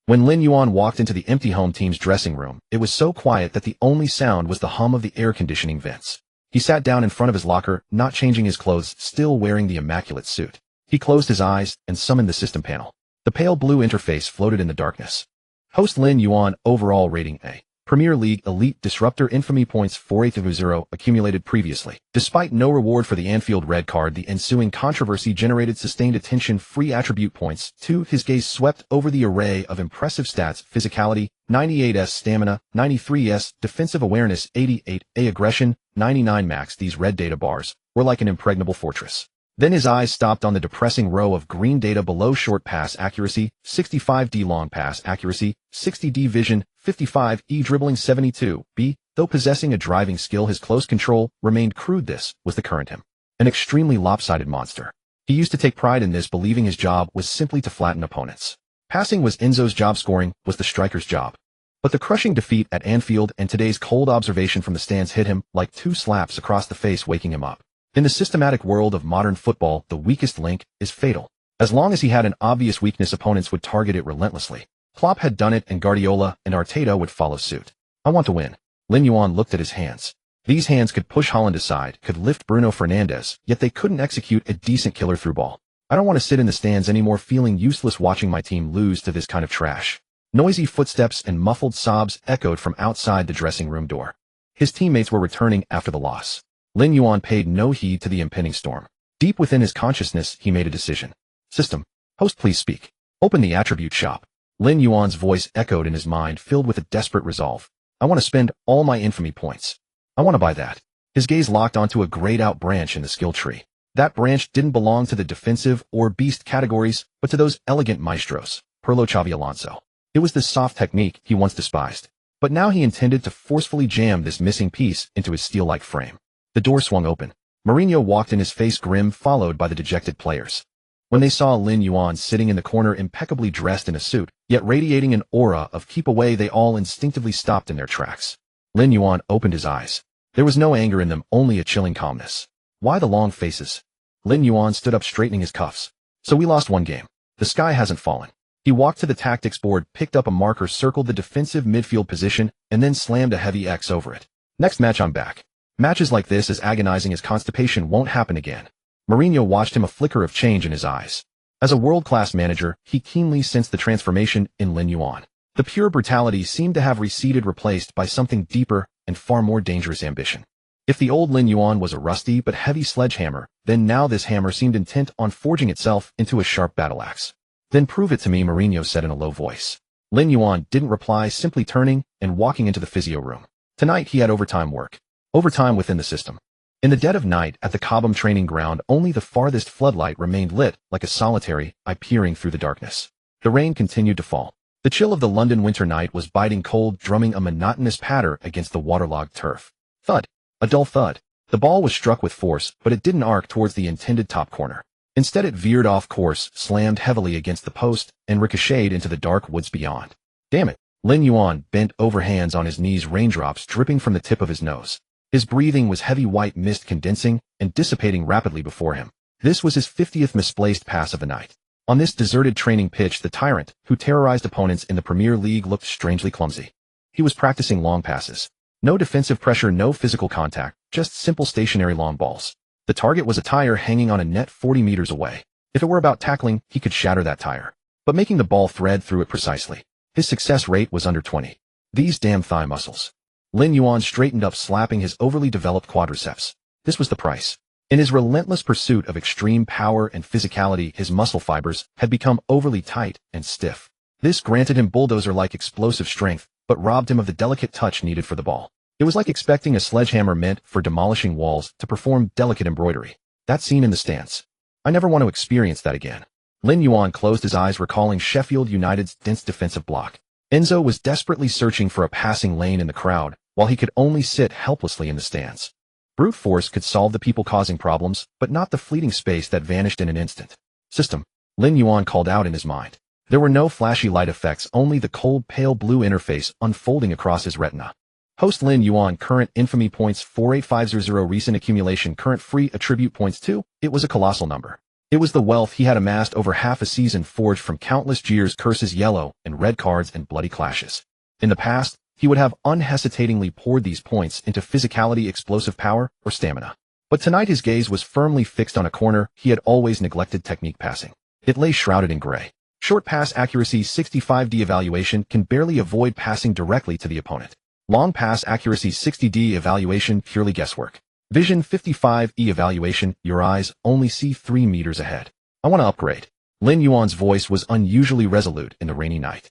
[SPEAKER 1] When Lin Yuan walked into the empty home team's dressing room, it was so quiet that the only sound was the hum of the air conditioning vents. He sat down in front of his locker, not changing his clothes, still wearing the immaculate suit. He closed his eyes and summoned the system panel. The pale blue interface floated in the darkness. Host Lin Yuan, overall rating A. Premier League Elite Disruptor infamy points 480 accumulated previously. Despite no reward for the Anfield red card, the ensuing controversy generated sustained attention free attribute points. 2. His gaze swept over the array of impressive stats: physicality, 98s, stamina, 93s, defensive awareness, 88, aggression, 99 max. These red data bars were like an impregnable fortress. Then his eyes stopped on the depressing row of green data below: short pass accuracy, 65D, long pass accuracy, 60D, vision, 55E, dribbling, 72B. Though possessing a driving skill, his close control remained crude. This was the current him. An extremely lopsided monster. He used to take pride in this, believing his job was simply to flatten opponents. Passing was Enzo's job, scoring was the striker's job. But the crushing defeat at Anfield and today's cold observation from the stands hit him like two slaps across the face, waking him up. In the systematic world of modern football, the weakest link is fatal. As long as he had an obvious weakness, opponents would target it relentlessly. Klopp had done it, and Guardiola and Arteta would follow suit. "I want to win." Lin Yuan looked at his hands. These hands could push Haaland aside, could lift Bruno Fernandes, yet they couldn't execute a decent killer-through ball. "I don't want to sit in the stands anymore, feeling useless watching my team lose to this kind of trash." Noisy footsteps and muffled sobs echoed from outside the dressing room door. His teammates were returning after the loss. Lin Yuan paid no heed to the impending storm. Deep within his consciousness, he made a decision. "System. Host, please speak. Open the attribute shop." Lin Yuan's voice echoed in his mind, filled with a desperate resolve. "I want to spend all my infamy points. I want to buy that." His gaze locked onto a grayed-out branch in the skill tree. That branch didn't belong to the defensive or beast categories, but to those elegant maestros, Pirlo, Xavi Alonso. It was the soft technique he once despised. But now he intended to forcefully jam this missing piece into his steel-like frame. The door swung open. Mourinho walked in, his face grim, followed by the dejected players. When they saw Lin Yuan sitting in the corner, impeccably dressed in a suit, yet radiating an aura of keep away, they all instinctively stopped in their tracks. Lin Yuan opened his eyes. There was no anger in them, only a chilling calmness. "Why the long faces?" Lin Yuan stood up, straightening his cuffs. "So we lost one game. The sky hasn't fallen." He walked to the tactics board, picked up a marker, circled the defensive midfield position, and then slammed a heavy X over it. "Next match I'm back." Matches like this, as agonizing as constipation, won't happen again. Mourinho watched him, a flicker of change in his eyes. As a world-class manager, he keenly sensed the transformation in Lin Yuan. The pure brutality seemed to have receded, replaced by something deeper and far more dangerous: ambition. If the old Lin Yuan was a rusty but heavy sledgehammer, then now this hammer seemed intent on forging itself into a sharp battle axe. "Then prove it to me," Mourinho said in a low voice. Lin Yuan didn't reply, simply turning and walking into the physio room. Tonight he had overtime work. Overtime within the system. In the dead of night at the Cobham training ground, only the farthest floodlight remained lit, like a solitary eye peering through the darkness. The rain continued to fall. The chill of the London winter night was biting cold, drumming a monotonous patter against the waterlogged turf. Thud. A dull thud. The ball was struck with force, but it didn't arc towards the intended top corner. Instead, it veered off course, slammed heavily against the post, and ricocheted into the dark woods beyond. "Damn it." Lin Yuan bent over, hands on his knees, raindrops dripping from the tip of his nose. His breathing was heavy, white mist condensing and dissipating rapidly before him. This was his 50th misplaced pass of the night. On this deserted training pitch, the Tyrant, who terrorized opponents in the Premier League, looked strangely clumsy. He was practicing long passes. No defensive pressure, no physical contact, just simple stationary long balls. The target was a tire hanging on a net 40 meters away. If it were about tackling, he could shatter that tire. But making the ball thread through it precisely, his success rate was under 20. These damn thigh muscles. Lin Yuan straightened up, slapping his overly developed quadriceps. This was the price. In his relentless pursuit of extreme power and physicality, his muscle fibers had become overly tight and stiff. This granted him bulldozer-like explosive strength, but robbed him of the delicate touch needed for the ball. It was like expecting a sledgehammer meant for demolishing walls to perform delicate embroidery. That scene in the stands. "I never want to experience that again." Lin Yuan closed his eyes, recalling Sheffield United's dense defensive block. Enzo was desperately searching for a passing lane in the crowd, while he could only sit helplessly in the stands. Brute force could solve the people-causing problems, but not the fleeting space that vanished in an instant. System, Lin Yuan called out in his mind. There were no flashy light effects, only the cold pale blue interface unfolding across his retina. Host Lin Yuan, current infamy points 48500, recent accumulation, current free attribute points 2. It was a colossal number. It was the wealth he had amassed over half a season, forged from countless jeers, curses, yellow and red cards, and bloody clashes. In the past, he would have unhesitatingly poured these points into physicality, explosive power, or stamina. But tonight his gaze was firmly fixed on a corner he had always neglected: technique passing. It lay shrouded in gray. Short pass accuracy 65D evaluation, can barely avoid passing directly to the opponent. Long pass accuracy 60D evaluation, purely guesswork. Vision 55E evaluation, your eyes only see 3 meters ahead. I want to upgrade. Lin Yuan's voice was unusually resolute in the rainy night.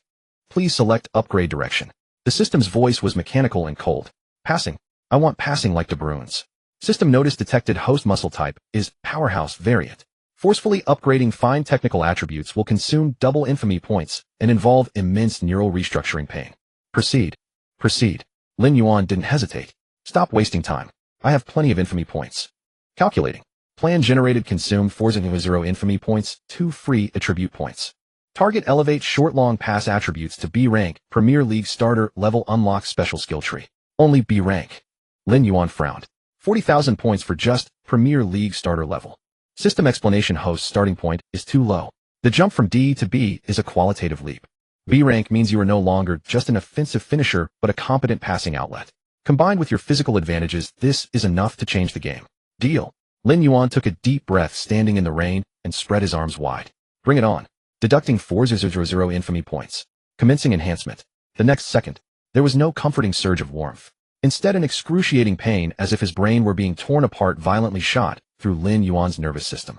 [SPEAKER 1] Please select upgrade direction. The system's voice was mechanical and cold. Passing. I want passing like De Bruyne's. System notice detected. Host muscle type is powerhouse variant. Forcefully upgrading fine technical attributes will consume double infamy points and involve immense neural restructuring pain. Proceed. Proceed. Lin Yuan didn't hesitate. Stop wasting time. I have plenty of infamy points. Calculating. Plan generated, consumed 400 infamy points, 2 free attribute points. Target elevate short long pass attributes to B rank, Premier League starter level, unlock special skill tree. Only B rank. Lin Yuan frowned. 40,000 points for just Premier League starter level. System explanation. Host starting point is too low. The jump from D to B is a qualitative leap. B rank means you are no longer just an offensive finisher, but a competent passing outlet. Combined with your physical advantages, this is enough to change the game. Deal. Lin Yuan took a deep breath, standing in the rain, and spread his arms wide. Bring it on. Deducting 400 infamy points. Commencing enhancement. The next second, there was no comforting surge of warmth. Instead, an excruciating pain, as if his brain were being torn apart, violently shot through Lin Yuan's nervous system.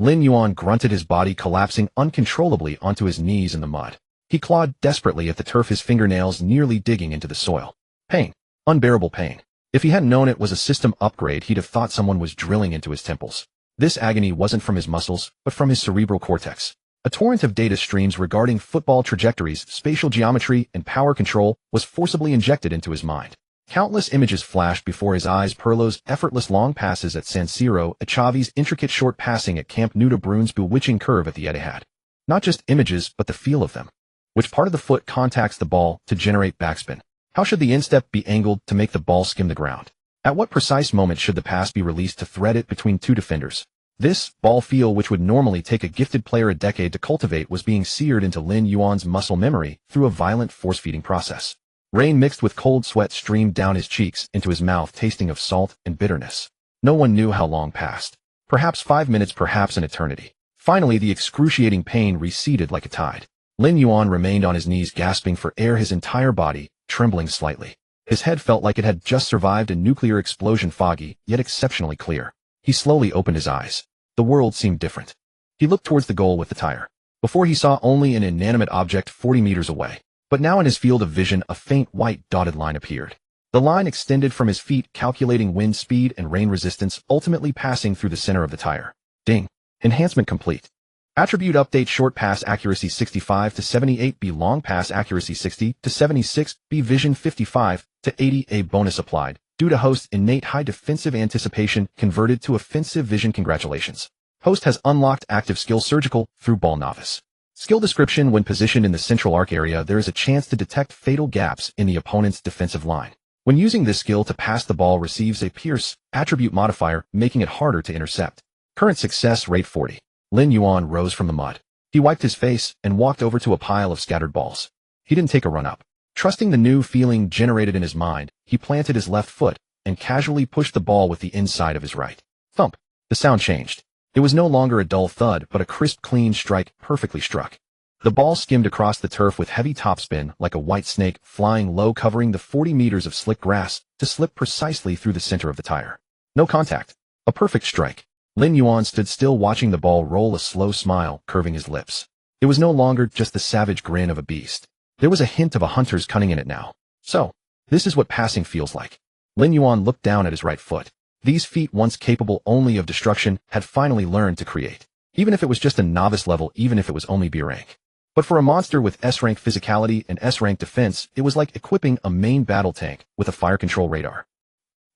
[SPEAKER 1] Lin Yuan grunted, his body collapsing uncontrollably onto his knees in the mud. He clawed desperately at the turf, his fingernails nearly digging into the soil. Pain. Unbearable pain. If he hadn't known it was a system upgrade, he'd have thought someone was drilling into his temples. This agony wasn't from his muscles, but from his cerebral cortex. A torrent of data streams regarding football trajectories, spatial geometry, and power control was forcibly injected into his mind. Countless images flashed before his eyes: Pirlo's effortless long passes at San Siro, Xavi's intricate short passing at Camp Nou, De Bruyne's bewitching curve at the Etihad. Not just images, but the feel of them. Which part of the foot contacts the ball to generate backspin? How should the instep be angled to make the ball skim the ground? At what precise moment should the pass be released to thread it between two defenders? This ball feel, which would normally take a gifted player a decade to cultivate, was being seared into Lin Yuan's muscle memory through a violent force-feeding process. Rain mixed with cold sweat streamed down his cheeks into his mouth, tasting of salt and bitterness. No one knew how long passed. Perhaps 5 minutes, perhaps an eternity. Finally, the excruciating pain receded like a tide. Lin Yuan remained on his knees, gasping for air, his entire body trembling slightly. His head felt like it had just survived a nuclear explosion, foggy, yet exceptionally clear. He slowly opened his eyes. The world seemed different. He looked towards the goal with the tire. Before, he saw only an inanimate object 40 meters away. But now in his field of vision, a faint white dotted line appeared. The line extended from his feet, calculating wind speed and rain resistance, ultimately passing through the center of the tire. Ding. Enhancement complete. Attribute update: short pass accuracy 65 to 78, B long pass accuracy 60 to 76, B vision 55 to 80, A bonus applied due to host innate high defensive anticipation converted to offensive vision. Congratulations. Host has unlocked active skill surgical through ball novice. Skill description: when positioned in the central arc area, there is a chance to detect fatal gaps in the opponent's defensive line. When using this skill to pass, the ball receives a pierce attribute modifier, making it harder to intercept. Current success rate 40. Lin Yuan rose from the mud. He wiped his face and walked over to a pile of scattered balls. He didn't take a run up. Trusting the new feeling generated in his mind, he planted his left foot and casually pushed the ball with the inside of his right. Thump. The sound changed. It was no longer a dull thud, but a crisp, clean strike, perfectly struck. The ball skimmed across the turf with heavy topspin, like a white snake flying low, covering the 40 meters of slick grass, to slip precisely through the center of the tire. No contact. A perfect strike. Lin Yuan stood still, watching the ball roll, a slow smile curving his lips. It was no longer just the savage grin of a beast. There was a hint of a hunter's cunning in it now. So, this is what passing feels like. Lin Yuan looked down at his right foot. These feet, once capable only of destruction, had finally learned to create. Even if it was just a novice level, even if it was only B rank. But for a monster with S-rank physicality and S-rank defense, it was like equipping a main battle tank with a fire control radar.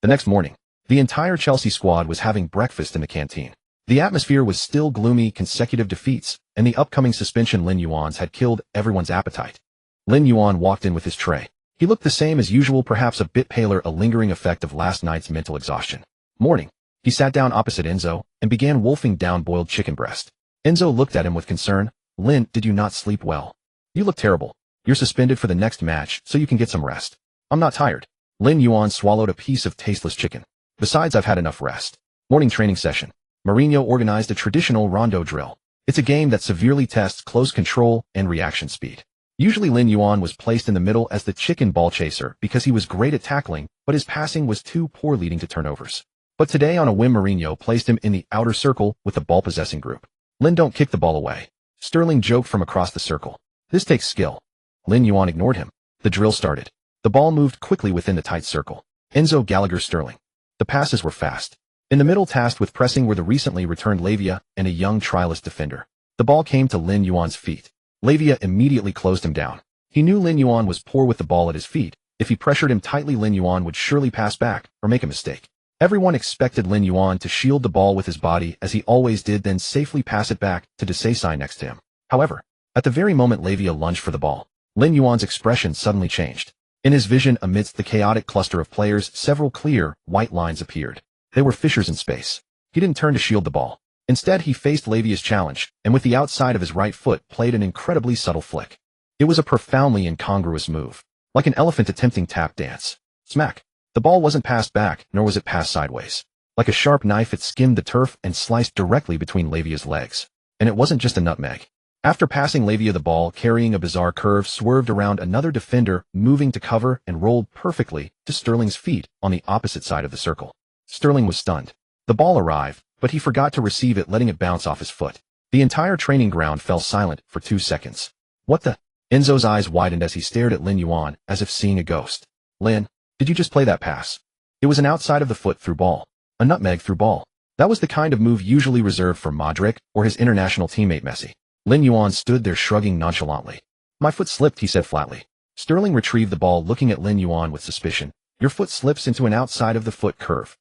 [SPEAKER 1] The next morning, the entire Chelsea squad was having breakfast in the canteen. The atmosphere was still gloomy, consecutive defeats, and the upcoming suspension Lin Yuan's had killed everyone's appetite. Lin Yuan walked in with his tray. He looked the same as usual, perhaps a bit paler, a lingering effect of last night's mental exhaustion. Morning. He sat down opposite Enzo and began wolfing down boiled chicken breast. Enzo looked at him with concern. Lin, did you not sleep well? You look terrible. You're suspended for the next match so you can get some rest. I'm not tired. Lin Yuan swallowed a piece of tasteless chicken. Besides, I've had enough rest. Morning training session. Mourinho organized a traditional rondo drill. It's a game that severely tests close control and reaction speed. Usually Lin Yuan was placed in the middle as the chicken ball chaser because he was great at tackling, but his passing was too poor, leading to turnovers. But today on a whim, Mourinho placed him in the outer circle with the ball-possessing group. Lin, don't kick the ball away. Sterling joked from across the circle. This takes skill. Lin Yuan ignored him. The drill started. The ball moved quickly within the tight circle. Enzo, Gallagher, Sterling. The passes were fast. In the middle, tasked with pressing, were the recently returned Lavia and a young trialist defender. The ball came to Lin Yuan's feet. Lavia immediately closed him down. He knew Lin Yuan was poor with the ball at his feet. If he pressured him tightly, Lin Yuan would surely pass back or make a mistake. Everyone expected Lin Yuan to shield the ball with his body, as he always did, then safely pass it back to Desai next to him. However, at the very moment Lavia lunged for the ball, Lin Yuan's expression suddenly changed. In his vision, amidst the chaotic cluster of players, several clear, white lines appeared. They were fissures in space. He didn't turn to shield the ball. Instead, he faced Lavia's challenge, and with the outside of his right foot played an incredibly subtle flick. It was a profoundly incongruous move, like an elephant attempting tap dance. Smack. The ball wasn't passed back, nor was it passed sideways. Like a sharp knife, it skimmed the turf and sliced directly between Lavia's legs. And it wasn't just a nutmeg. After passing Lavia, the ball, carrying a bizarre curve, swerved around another defender, moving to cover, and rolled perfectly to Sterling's feet on the opposite side of the circle. Sterling was stunned. The ball arrived, but he forgot to receive it, letting it bounce off his foot. The entire training ground fell silent for 2 seconds. What the? Enzo's eyes widened as he stared at Lin Yuan, as if seeing a ghost. Lin, did you just play that pass? It was an outside of the foot through ball. A nutmeg through ball. That was the kind of move usually reserved for Modric or his international teammate Messi. Lin Yuan stood there shrugging nonchalantly. My foot slipped, he said flatly. Sterling retrieved the ball, looking at Lin Yuan with suspicion. Your foot slips into an outside of the foot curve.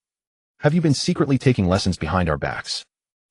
[SPEAKER 1] Have you been secretly taking lessons behind our backs?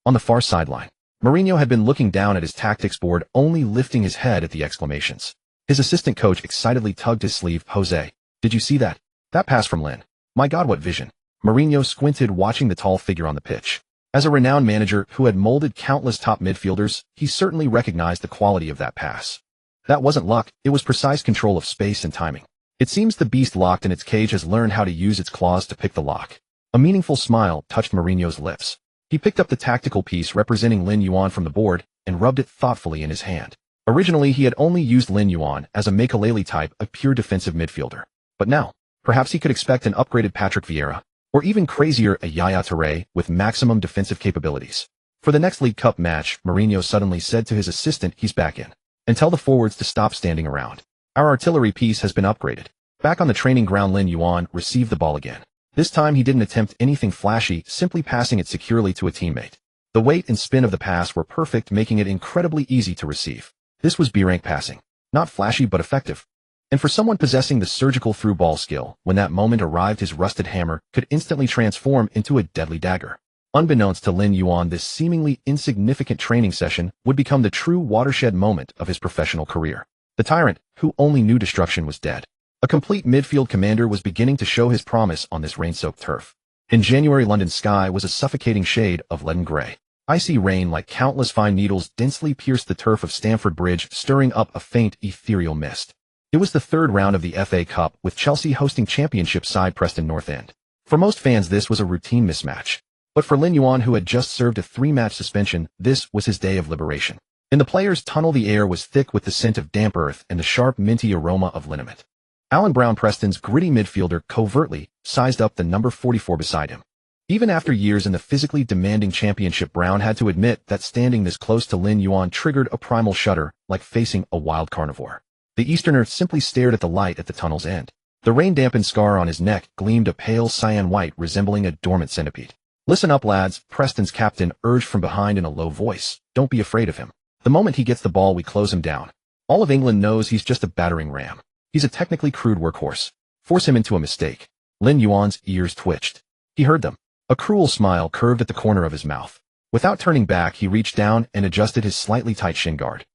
[SPEAKER 1] On the far sideline, Mourinho had been looking down at his tactics board, only lifting his head at the exclamations. His assistant coach excitedly tugged his sleeve. Jose, did you see that? That pass from Lin. My God, what vision. Mourinho squinted, watching the tall figure on the pitch. As a renowned manager who had molded countless top midfielders, he certainly recognized the quality of that pass. That wasn't luck, it was precise control of space and timing. It seems the beast locked in its cage has learned how to use its claws to pick the lock. A meaningful smile touched Mourinho's lips. He picked up the tactical piece representing Lin Yuan from the board and rubbed it thoughtfully in his hand. Originally, he had only used Lin Yuan as a Makelele type, a pure defensive midfielder. But now, perhaps he could expect an upgraded Patrick Vieira, or even crazier, a Yaya Touré with maximum defensive capabilities. For the next League Cup match, Mourinho suddenly said to his assistant, he's back in. And tell the forwards to stop standing around. Our artillery piece has been upgraded. Back on the training ground, Lin Yuan received the ball again. This time he didn't attempt anything flashy, simply passing it securely to a teammate. The weight and spin of the pass were perfect, making it incredibly easy to receive. This was B-rank passing. Not flashy but effective. And for someone possessing the surgical through ball skill, when that moment arrived, his rusted hammer could instantly transform into a deadly dagger. Unbeknownst to Lin Yuan, this seemingly insignificant training session would become the true watershed moment of his professional career. The Tyrant, who only knew destruction, was dead. A complete midfield commander was beginning to show his promise on this rain-soaked turf. In January, London's sky was a suffocating shade of leaden gray. Icy rain, like countless fine needles, densely pierced the turf of Stamford Bridge, stirring up a faint, ethereal mist. It was the third round of the FA Cup, with Chelsea hosting championship side Preston North End. For most fans, this was a routine mismatch. But for Lin Yuan, who had just served a 3-match suspension, this was his day of liberation. In the players' tunnel, the air was thick with the scent of damp earth and the sharp, minty aroma of liniment. Alan Brown, Preston's gritty midfielder, covertly sized up the number 44 beside him. Even after years in the physically demanding championship, Brown had to admit that standing this close to Lin Yuan triggered a primal shudder, like facing a wild carnivore. The Easterner simply stared at the light at the tunnel's end. The rain-dampened scar on his neck gleamed a pale cyan white, resembling a dormant centipede. Listen up, lads, Preston's captain urged from behind in a low voice. Don't be afraid of him. The moment he gets the ball, we close him down. All of England knows he's just a battering ram. He's a technically crude workhorse. Force him into a mistake. Lin Yuan's ears twitched. He heard them. A cruel smile curved at the corner of his mouth. Without turning back, he reached down and adjusted his slightly tight shin guard.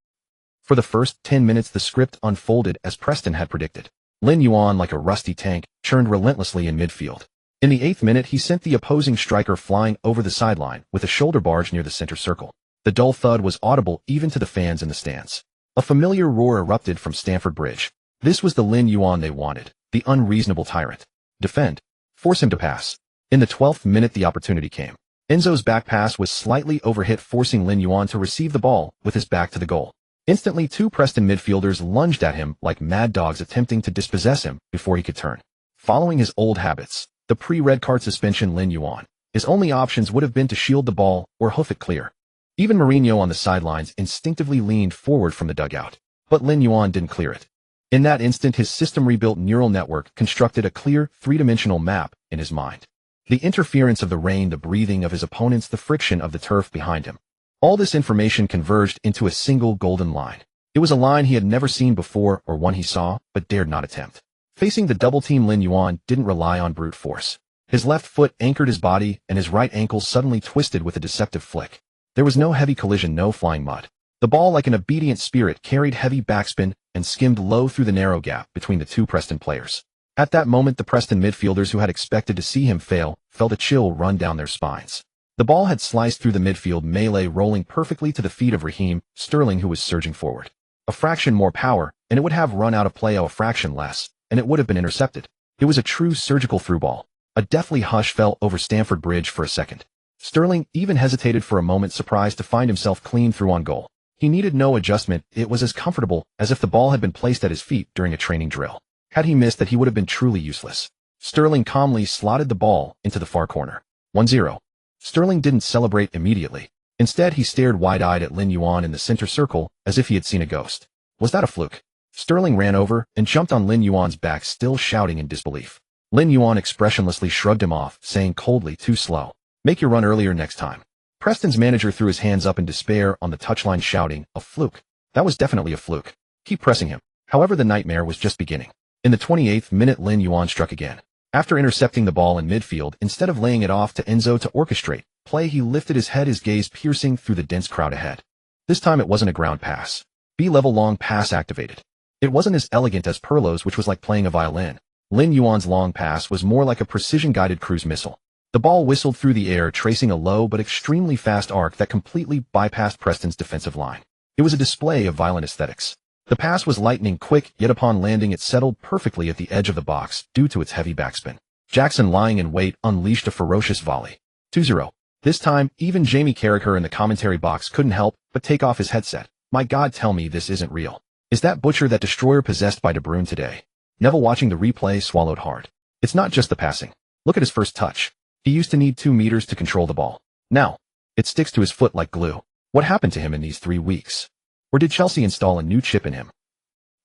[SPEAKER 1] For the first 10 minutes, the script unfolded as Preston had predicted. Lin Yuan, like a rusty tank, churned relentlessly in midfield. In the 8th minute, he sent the opposing striker flying over the sideline with a shoulder barge near the center circle. The dull thud was audible even to the fans in the stands. A familiar roar erupted from Stamford Bridge. This was the Lin Yuan they wanted, the unreasonable tyrant. Defend. Force him to pass. In the 12th minute, the opportunity came. Enzo's back pass was slightly overhit, forcing Lin Yuan to receive the ball with his back to the goal. Instantly, two Preston midfielders lunged at him like mad dogs, attempting to dispossess him before he could turn. Following his old habits, the pre-red card suspension, Lin Yuan, his only options would have been to shield the ball or hoof it clear. Even Mourinho on the sidelines instinctively leaned forward from the dugout, but Lin Yuan didn't clear it. In that instant, his system-rebuilt neural network constructed a clear, three-dimensional map in his mind. The interference of the rain, the breathing of his opponents, the friction of the turf behind him. All this information converged into a single golden line. It was a line he had never seen before, or one he saw, but dared not attempt. Facing the double team, Lin Yuan didn't rely on brute force. His left foot anchored his body, and his right ankle suddenly twisted with a deceptive flick. There was no heavy collision, no flying mud. The ball, like an obedient spirit, carried heavy backspin and skimmed low through the narrow gap between the two Preston players. At that moment, the Preston midfielders, who had expected to see him fail, felt a chill run down their spines. The ball had sliced through the midfield melee, rolling perfectly to the feet of Raheem Sterling, who was surging forward. A fraction more power, and it would have run out of play. A fraction less, and it would have been intercepted. It was a true surgical through ball. A deathly hush fell over Stamford Bridge for a second. Sterling even hesitated for a moment, surprised to find himself clean through on goal. He needed no adjustment. It was as comfortable as if the ball had been placed at his feet during a training drill. Had he missed that, he would have been truly useless. Sterling calmly slotted the ball into the far corner. 1-0. Sterling didn't celebrate immediately. Instead, he stared wide-eyed at Lin Yuan in the center circle as if he had seen a ghost. Was that a fluke? Sterling ran over and jumped on Lin Yuan's back, still shouting in disbelief. Lin Yuan expressionlessly shrugged him off, saying coldly, "Too slow. Make your run earlier next time." Preston's manager threw his hands up in despair on the touchline, shouting, "A fluke. That was definitely a fluke. Keep pressing him." However, the nightmare was just beginning. In the 28th minute, Lin Yuan struck again. After intercepting the ball in midfield, instead of laying it off to Enzo to orchestrate play, he lifted his head, his gaze piercing through the dense crowd ahead. This time it wasn't a ground pass. B-level long pass activated. It wasn't as elegant as Pirlo's, which was like playing a violin. Lin Yuan's long pass was more like a precision-guided cruise missile. The ball whistled through the air, tracing a low but extremely fast arc that completely bypassed Preston's defensive line. It was a display of violent aesthetics. The pass was lightning quick, yet upon landing it settled perfectly at the edge of the box due to its heavy backspin. Jackson, lying in wait, unleashed a ferocious volley. 2-0. This time, even Jamie Carragher in the commentary box couldn't help but take off his headset. My God, tell me this isn't real. Is that Butcher, that destroyer, possessed by De Bruyne today? Neville, watching the replay, swallowed hard. It's not just the passing. Look at his first touch. He used to need 2 meters to control the ball. Now, it sticks to his foot like glue. What happened to him in these 3 weeks? Or did Chelsea install a new chip in him?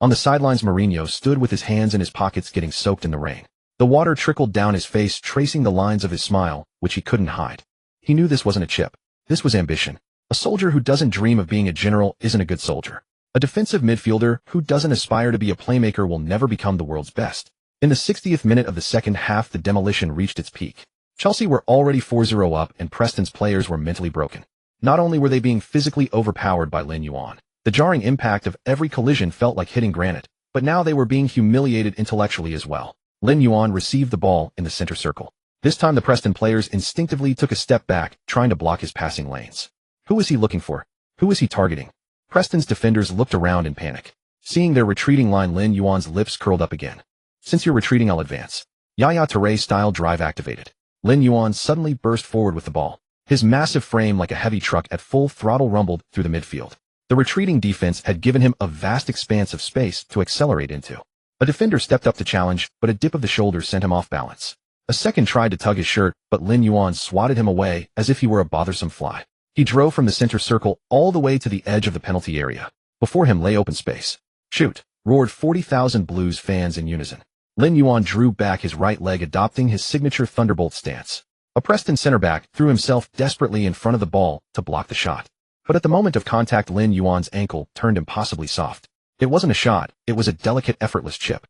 [SPEAKER 1] On the sidelines, Mourinho stood with his hands in his pockets, getting soaked in the rain. The water trickled down his face, tracing the lines of his smile, which he couldn't hide. He knew this wasn't a chip. This was ambition. A soldier who doesn't dream of being a general isn't a good soldier. A defensive midfielder who doesn't aspire to be a playmaker will never become the world's best. In the 60th minute of the second half, the demolition reached its peak. Chelsea were already 4-0 up, and Preston's players were mentally broken. Not only were they being physically overpowered by Lin Yuan, the jarring impact of every collision felt like hitting granite, but now they were being humiliated intellectually as well. Lin Yuan received the ball in the center circle. This time the Preston players instinctively took a step back, trying to block his passing lanes. Who was he looking for? Who was he targeting? Preston's defenders looked around in panic. Seeing their retreating line, Lin Yuan's lips curled up again. Since you're retreating, I'll advance. Yaya Toure-style drive activated. Lin Yuan suddenly burst forward with the ball. His massive frame, like a heavy truck at full throttle, rumbled through the midfield. The retreating defense had given him a vast expanse of space to accelerate into. A defender stepped up to challenge, but a dip of the shoulders sent him off balance. A second tried to tug his shirt, but Lin Yuan swatted him away as if he were a bothersome fly. He drove from the center circle all the way to the edge of the penalty area. Before him lay open space. "Shoot!" roared 40,000 Blues fans in unison. Lin Yuan drew back his right leg, adopting his signature thunderbolt stance. A Preston centre-back threw himself desperately in front of the ball to block the shot. But at the moment of contact, Lin Yuan's ankle turned impossibly soft. It wasn't a shot, it was a delicate, effortless chip.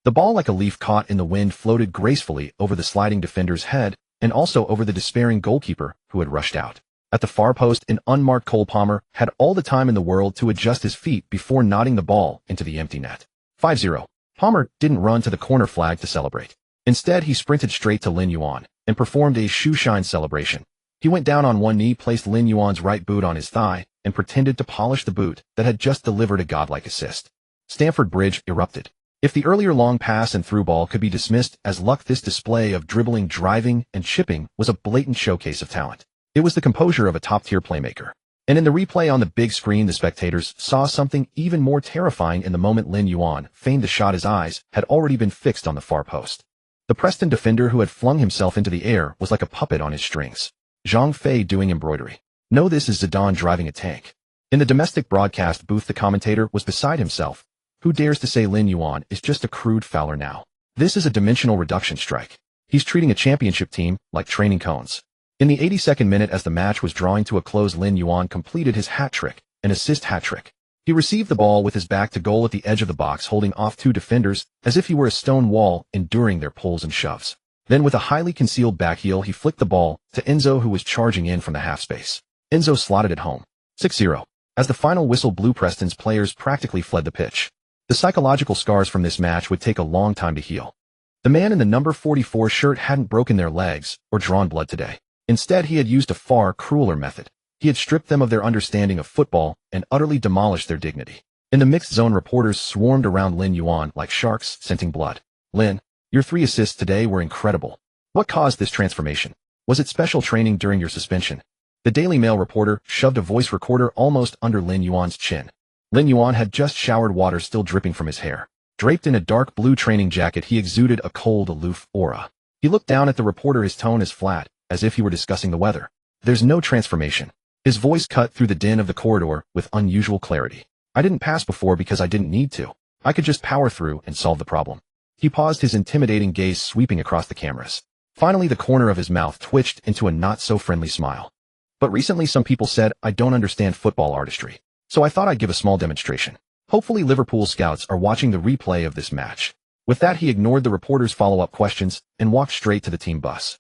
[SPEAKER 1] The ball, like a leaf caught in the wind, floated gracefully over the sliding defender's head and also over the despairing goalkeeper who had rushed out. At the far post, an unmarked Cole Palmer had all the time in the world to adjust his feet before nodding the ball into the empty net. 5-0. Palmer didn't run to the corner flag to celebrate. Instead, he sprinted straight to Lin Yuan and performed a shoeshine celebration. He went down on one knee, placed Lin Yuan's right boot on his thigh, and pretended to polish the boot that had just delivered a godlike assist. Stamford Bridge erupted. If the earlier long pass and through ball could be dismissed as luck, this display of dribbling, driving, and chipping was a blatant showcase of talent. It was the composure of a top-tier playmaker. And in the replay on the big screen, the spectators saw something even more terrifying in the moment Lin Yuan feigned the shot. His eyes had already been fixed on the far post. The Preston defender who had flung himself into the air was like a puppet on his strings. Zhang Fei doing embroidery. No, this is Zidane driving a tank. In the domestic broadcast booth, the commentator was beside himself. Who dares to say Lin Yuan is just a crude fouler now? This is a dimensional reduction strike. He's treating a championship team like training cones. In the 82nd minute, as the match was drawing to a close, Lin Yuan completed his hat-trick, an assist hat-trick. He received the ball with his back to goal at the edge of the box, holding off two defenders as if he were a stone wall, enduring their pulls and shoves. Then, with a highly concealed backheel, he flicked the ball to Enzo, who was charging in from the half space. Enzo slotted it home. 6-0. As the final whistle blew, Preston's players practically fled the pitch. The psychological scars from this match would take a long time to heal. The man in the number 44 shirt hadn't broken their legs or drawn blood today. Instead, he had used a far crueler method. He had stripped them of their understanding of football and utterly demolished their dignity. In the mixed zone, reporters swarmed around Lin Yuan like sharks scenting blood. Lin, your 3 assists today were incredible. What caused this transformation? Was it special training during your suspension? The Daily Mail reporter shoved a voice recorder almost under Lin Yuan's chin. Lin Yuan had just showered, water still dripping from his hair. Draped in a dark blue training jacket, he exuded a cold, aloof aura. He looked down at the reporter, his tone as flat as if he were discussing the weather. There's no transformation. His voice cut through the din of the corridor with unusual clarity. I didn't pass before because I didn't need to. I could just power through and solve the problem. He paused, his intimidating gaze sweeping across the cameras. Finally, the corner of his mouth twitched into a not-so-friendly smile. But recently some people said I don't understand football artistry. So I thought I'd give a small demonstration. Hopefully Liverpool scouts are watching the replay of this match. With that, he ignored the reporter's follow-up questions and walked straight to the team bus.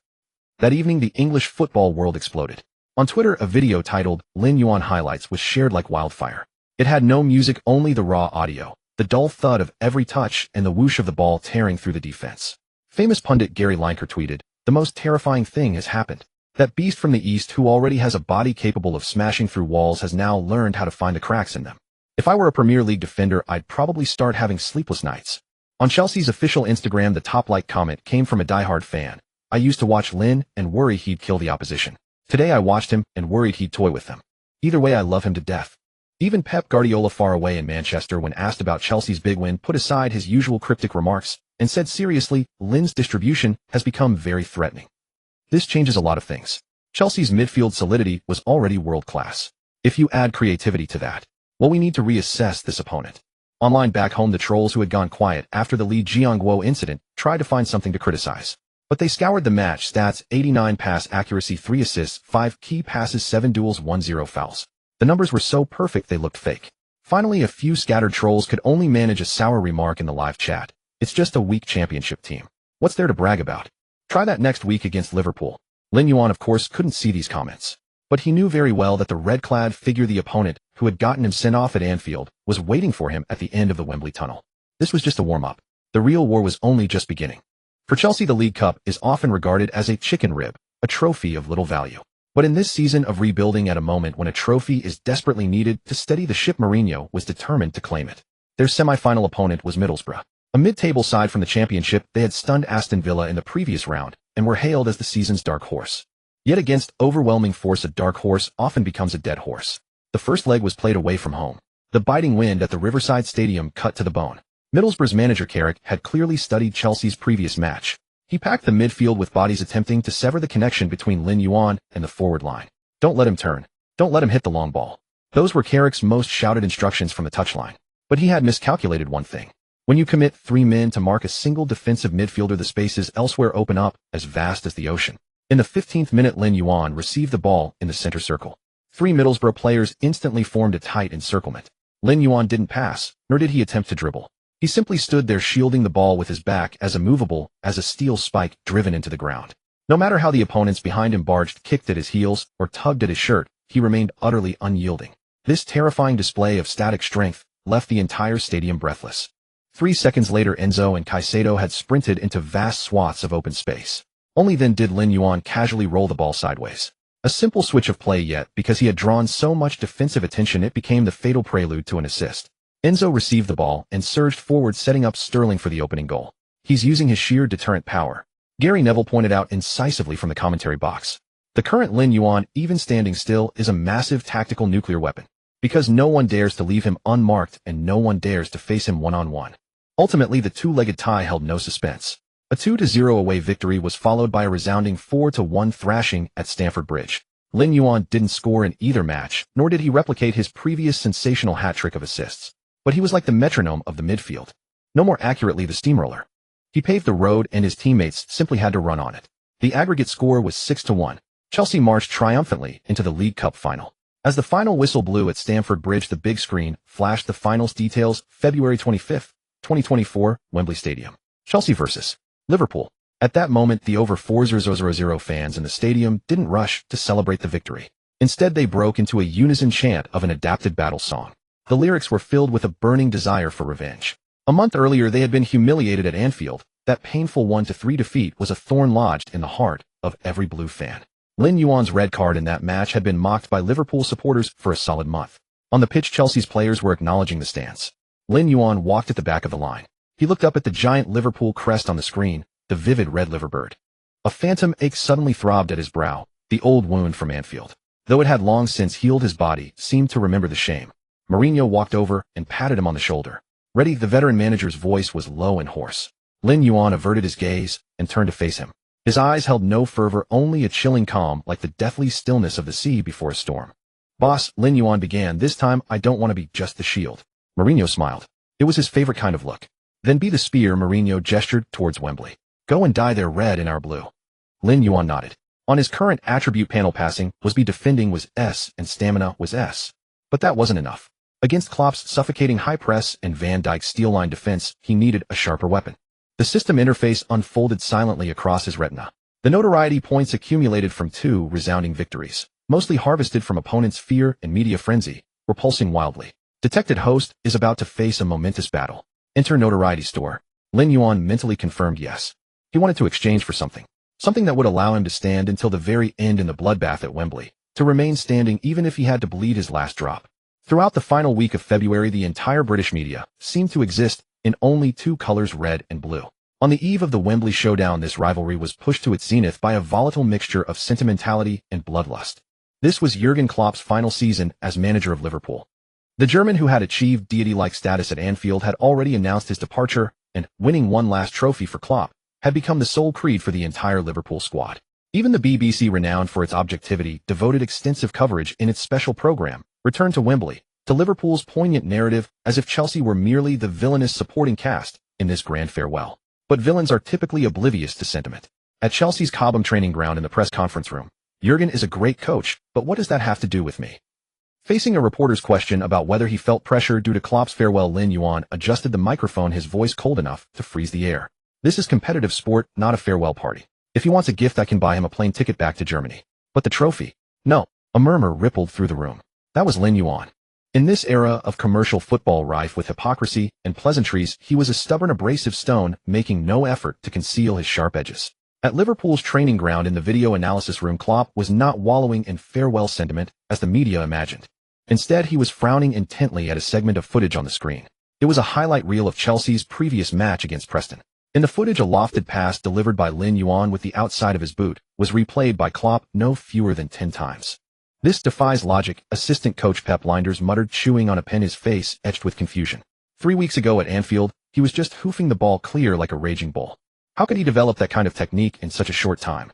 [SPEAKER 1] That evening, the English football world exploded. On Twitter, a video titled Lin Yuan Highlights was shared like wildfire. It had no music, only the raw audio, the dull thud of every touch and the whoosh of the ball tearing through the defense. Famous pundit Gary Lineker tweeted, "The most terrifying thing has happened. That beast from the East, who already has a body capable of smashing through walls, has now learned how to find the cracks in them. If I were a Premier League defender, I'd probably start having sleepless nights." On Chelsea's official Instagram, the top-like comment came from a diehard fan. "I used to watch Lin and worry he'd kill the opposition. Today I watched him and worried he'd toy with them. Either way, I love him to death." Even Pep Guardiola, far away in Manchester when asked about Chelsea's big win, put aside his usual cryptic remarks and said seriously, "Lin's distribution has become very threatening. This changes a lot of things." Chelsea's midfield solidity was already world-class. If you add creativity to that, well, we need to reassess this opponent. Online back home, the trolls who had gone quiet after the Lee Jiangguo incident tried to find something to criticize. But they scoured the match stats: 89 pass accuracy, 3 assists, 5 key passes, 7 duels, 10 fouls. The numbers were so perfect they looked fake. Finally, a few scattered trolls could only manage a sour remark in the live chat. "It's just a weak championship team. What's there to brag about? Try that next week against Liverpool." Lin Yuan, of course, couldn't see these comments. But he knew very well that the red-clad figure, the opponent who had gotten him sent off at Anfield, was waiting for him at the end of the Wembley tunnel. This was just a warm-up. The real war was only just beginning. For Chelsea, the League Cup is often regarded as a chicken rib, a trophy of little value. But in this season of rebuilding, at a moment when a trophy is desperately needed to steady the ship, Mourinho was determined to claim it. Their semi-final opponent was Middlesbrough. A mid-table side from the Championship, they had stunned Aston Villa in the previous round and were hailed as the season's dark horse. Yet against overwhelming force, a dark horse often becomes a dead horse. The first leg was played away from home. The biting wind at the Riverside Stadium cut to the bone. Middlesbrough's manager Carrick had clearly studied Chelsea's previous match. He packed the midfield with bodies, attempting to sever the connection between Lin Yuan and the forward line. "Don't let him turn. Don't let him hit the long ball." Those were Carrick's most shouted instructions from the touchline. But he had miscalculated one thing. When you commit 3 men to mark a single defensive midfielder, the spaces elsewhere open up as vast as the ocean. In the 15th minute, Lin Yuan received the ball in the center circle. Three Middlesbrough players instantly formed a tight encirclement. Lin Yuan didn't pass, nor did he attempt to dribble. He simply stood there shielding the ball with his back as immovable as a steel spike driven into the ground. No matter how the opponents behind him barged, kicked at his heels, or tugged at his shirt, he remained utterly unyielding. This terrifying display of static strength left the entire stadium breathless. 3 seconds later, Enzo and Caicedo had sprinted into vast swaths of open space. Only then did Lin Yuan casually roll the ball sideways. A simple switch of play, yet because he had drawn so much defensive attention it became the fatal prelude to an assist. Enzo received the ball and surged forward, setting up Sterling for the opening goal. He's using his sheer deterrent power. Gary Neville pointed out incisively from the commentary box. The current Lin Yuan, even standing still, is a massive tactical nuclear weapon. Because no one dares to leave him unmarked and no one dares to face him one-on-one. Ultimately, the two-legged tie held no suspense. A 2-0 away victory was followed by a resounding 4-1 thrashing at Stamford Bridge. Lin Yuan didn't score in either match, nor did he replicate his previous sensational hat-trick of assists. But he was like the metronome of the midfield. No, more accurately, the steamroller. He paved the road and his teammates simply had to run on it. The aggregate score was 6-1. Chelsea marched triumphantly into the League Cup final. As the final whistle blew at Stamford Bridge, the big screen flashed the finals details. February 25, 2024, Wembley Stadium. Chelsea versus Liverpool. At that moment, the over 4,000 fans in the stadium didn't rush to celebrate the victory. Instead, they broke into a unison chant of an adapted battle song. The lyrics were filled with a burning desire for revenge. A month earlier, they had been humiliated at Anfield. That painful 1-3 defeat was a thorn lodged in the heart of every blue fan. Lin Yuan's red card in that match had been mocked by Liverpool supporters for a solid month. On the pitch, Chelsea's players were acknowledging the stance. Lin Yuan walked at the back of the line. He looked up at the giant Liverpool crest on the screen, the vivid red liverbird. A phantom ache suddenly throbbed at his brow. The old wound from Anfield, though it had long since healed his body, seemed to remember the shame. Mourinho walked over and patted him on the shoulder. Ready, the veteran manager's voice was low and hoarse. Lin Yuan averted his gaze and turned to face him. His eyes held no fervor, only a chilling calm, like the deathly stillness of the sea before a storm. Boss, Lin Yuan began, this time I don't want to be just the shield. Mourinho smiled. It was his favorite kind of look. Then be the spear. Mourinho gestured towards Wembley. Go and dye their red in our blue. Lin Yuan nodded. On his current attribute, panel passing was B, defending was S, and stamina was S. But that wasn't enough. Against Klopp's suffocating high press and Van Dijk's steel line defense, he needed a sharper weapon. The system interface unfolded silently across his retina. The notoriety points accumulated from 2 resounding victories, mostly harvested from opponents' fear and media frenzy, were pulsing wildly. Detected host is about to face a momentous battle. Enter notoriety store. Lin Yuan mentally confirmed yes. He wanted to exchange for something. Something that would allow him to stand until the very end in the bloodbath at Wembley. To remain standing even if he had to bleed his last drop. Throughout the final week of February, the entire British media seemed to exist in only 2 colors, red and blue. On the eve of the Wembley showdown, this rivalry was pushed to its zenith by a volatile mixture of sentimentality and bloodlust. This was Jurgen Klopp's final season as manager of Liverpool. The German, who had achieved deity-like status at Anfield, had already announced his departure, and winning one last trophy for Klopp had become the sole creed for the entire Liverpool squad. Even the BBC, renowned for its objectivity, devoted extensive coverage in its special program, Return to Wembley, to Liverpool's poignant narrative, as if Chelsea were merely the villainous supporting cast in this grand farewell. But villains are typically oblivious to sentiment. At Chelsea's Cobham training ground, in the press conference room, Jurgen is a great coach, but what does that have to do with me? Facing a reporter's question about whether he felt pressure due to Klopp's farewell, Lin Yuan adjusted the microphone, his voice cold enough to freeze the air. This is competitive sport, not a farewell party. If he wants a gift, I can buy him a plane ticket back to Germany. But the trophy? No. A murmur rippled through the room. That was Lin Yuan. In this era of commercial football rife with hypocrisy and pleasantries, he was a stubborn, abrasive stone, making no effort to conceal his sharp edges. At Liverpool's training ground in the video analysis room, Klopp was not wallowing in farewell sentiment, as the media imagined. Instead, he was frowning intently at a segment of footage on the screen. It was a highlight reel of Chelsea's previous match against Preston. In the footage, a lofted pass delivered by Lin Yuan with the outside of his boot was replayed by Klopp no fewer than 10 times. This defies logic, assistant coach Pep Lijnders muttered, chewing on a pen, his face etched with confusion. 3 weeks ago at Anfield, he was just hoofing the ball clear like a raging bull. How could he develop that kind of technique in such a short time?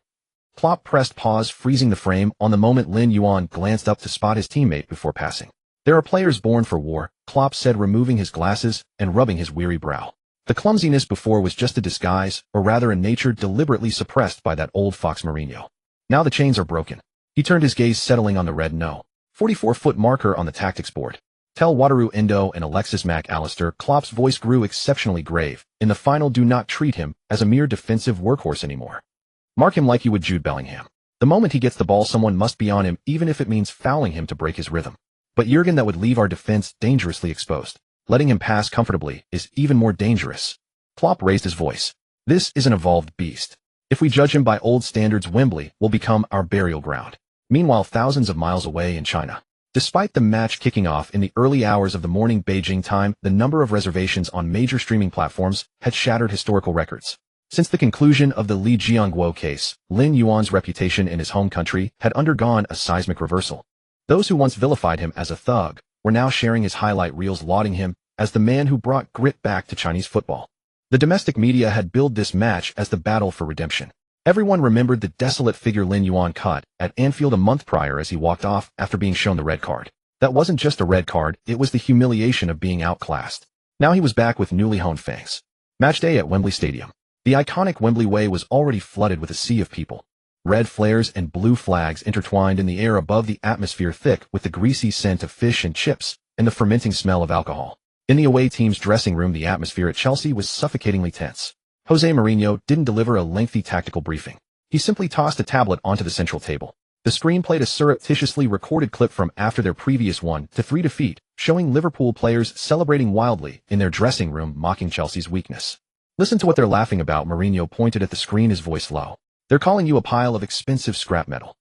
[SPEAKER 1] Klopp pressed pause, freezing the frame. On the moment, Lin Yuan glanced up to spot his teammate before passing. There are players born for war, Klopp said, removing his glasses and rubbing his weary brow. The clumsiness before was just a disguise, or rather a nature deliberately suppressed by that old fox Mourinho. Now the chains are broken. He turned his gaze settling on the red no. 44-foot marker on the tactics board. Tell Wataru Endo and Alexis Mac Allister. Klopp's voice grew exceptionally grave. In the final, do not treat him as a mere defensive workhorse anymore. Mark him like you would Jude Bellingham. The moment he gets the ball, someone must be on him, even if it means fouling him to break his rhythm. But Jurgen, that would leave our defense dangerously exposed. Letting him pass comfortably is even more dangerous. Klopp raised his voice. This is an evolved beast. If we judge him by old standards, Wembley will become our burial ground. Meanwhile, thousands of miles away in China. Despite the match kicking off in the early hours of the morning Beijing time, the number of reservations on major streaming platforms had shattered historical records. Since the conclusion of the Li Jiangguo case, Lin Yuan's reputation in his home country had undergone a seismic reversal. Those who once vilified him as a thug were now sharing his highlight reels, lauding him as the man who brought grit back to Chinese football. The domestic media had billed this match as the battle for redemption. Everyone remembered the desolate figure Lin Yuan cut at Anfield a month prior as he walked off after being shown the red card. That wasn't just a red card, it was the humiliation of being outclassed. Now he was back with newly honed fangs. Match day at Wembley Stadium. The iconic Wembley Way was already flooded with a sea of people. Red flares and blue flags intertwined in the air above, the atmosphere thick with the greasy scent of fish and chips and the fermenting smell of alcohol. In the away team's dressing room, the atmosphere at Chelsea was suffocatingly tense. Jose Mourinho didn't deliver a lengthy tactical briefing. He simply tossed a tablet onto the central table. The screen played a surreptitiously recorded clip from after their previous 1-3 defeat, showing Liverpool players celebrating wildly in their dressing room, mocking Chelsea's weakness. Listen to what they're laughing about. Mourinho pointed at the screen, his voice low. They're calling you a pile of expensive scrap metal.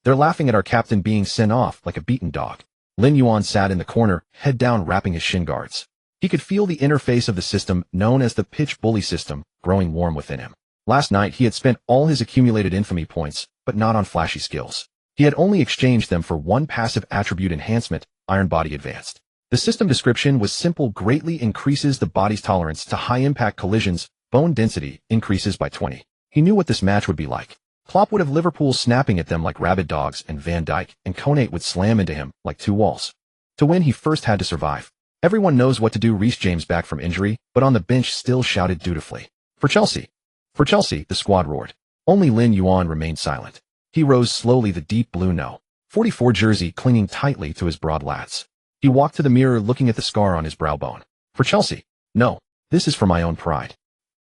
[SPEAKER 1] They're laughing at our captain being sent off like a beaten dog. Lin Yuan sat in the corner, head down, wrapping his shin guards. He could feel the interface of the system, known as the pitch bully system, growing warm within him. Last night he had spent all his accumulated infamy points, but not on flashy skills. He had only exchanged them for one passive attribute enhancement, Iron Body Advanced. The system description was simple: greatly increases the body's tolerance to high-impact collisions, bone density increases by 20. He knew what this match would be like. Klopp would have Liverpool snapping at them like rabid dogs, and Van Dijk and Konate would slam into him like two walls. To win, he first had to survive. Everyone knows what to do. Reece James, back from injury, but on the bench, still shouted dutifully. For Chelsea, the squad roared. Only Lin Yuan remained silent. He rose slowly, the deep blue No. 44 jersey clinging tightly to his broad lats. He walked to the mirror, looking at the scar on his brow bone. For Chelsea. No, this is for my own pride.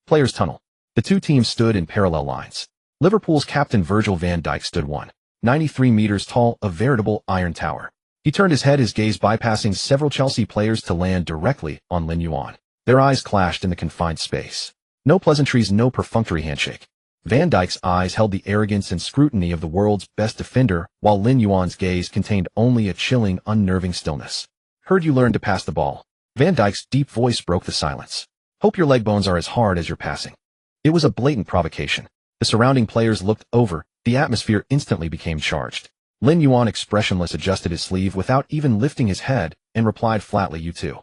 [SPEAKER 1] Players' tunnel. The two teams stood in parallel lines. Liverpool's captain Virgil van Dijk stood 193 meters tall, a veritable iron tower. He turned his head, his gaze bypassing several Chelsea players to land directly on Lin Yuan. Their eyes clashed in the confined space. No pleasantries, no perfunctory handshake. Van Dijk's eyes held the arrogance and scrutiny of the world's best defender, while Lin Yuan's gaze contained only a chilling, unnerving stillness. Heard you learn to pass the ball. Van Dijk's deep voice broke the silence. Hope your leg bones are as hard as your passing. It was a blatant provocation. The surrounding players looked over. The atmosphere instantly became charged. Lin Yuan, expressionless, adjusted his sleeve without even lifting his head and replied flatly, "You too.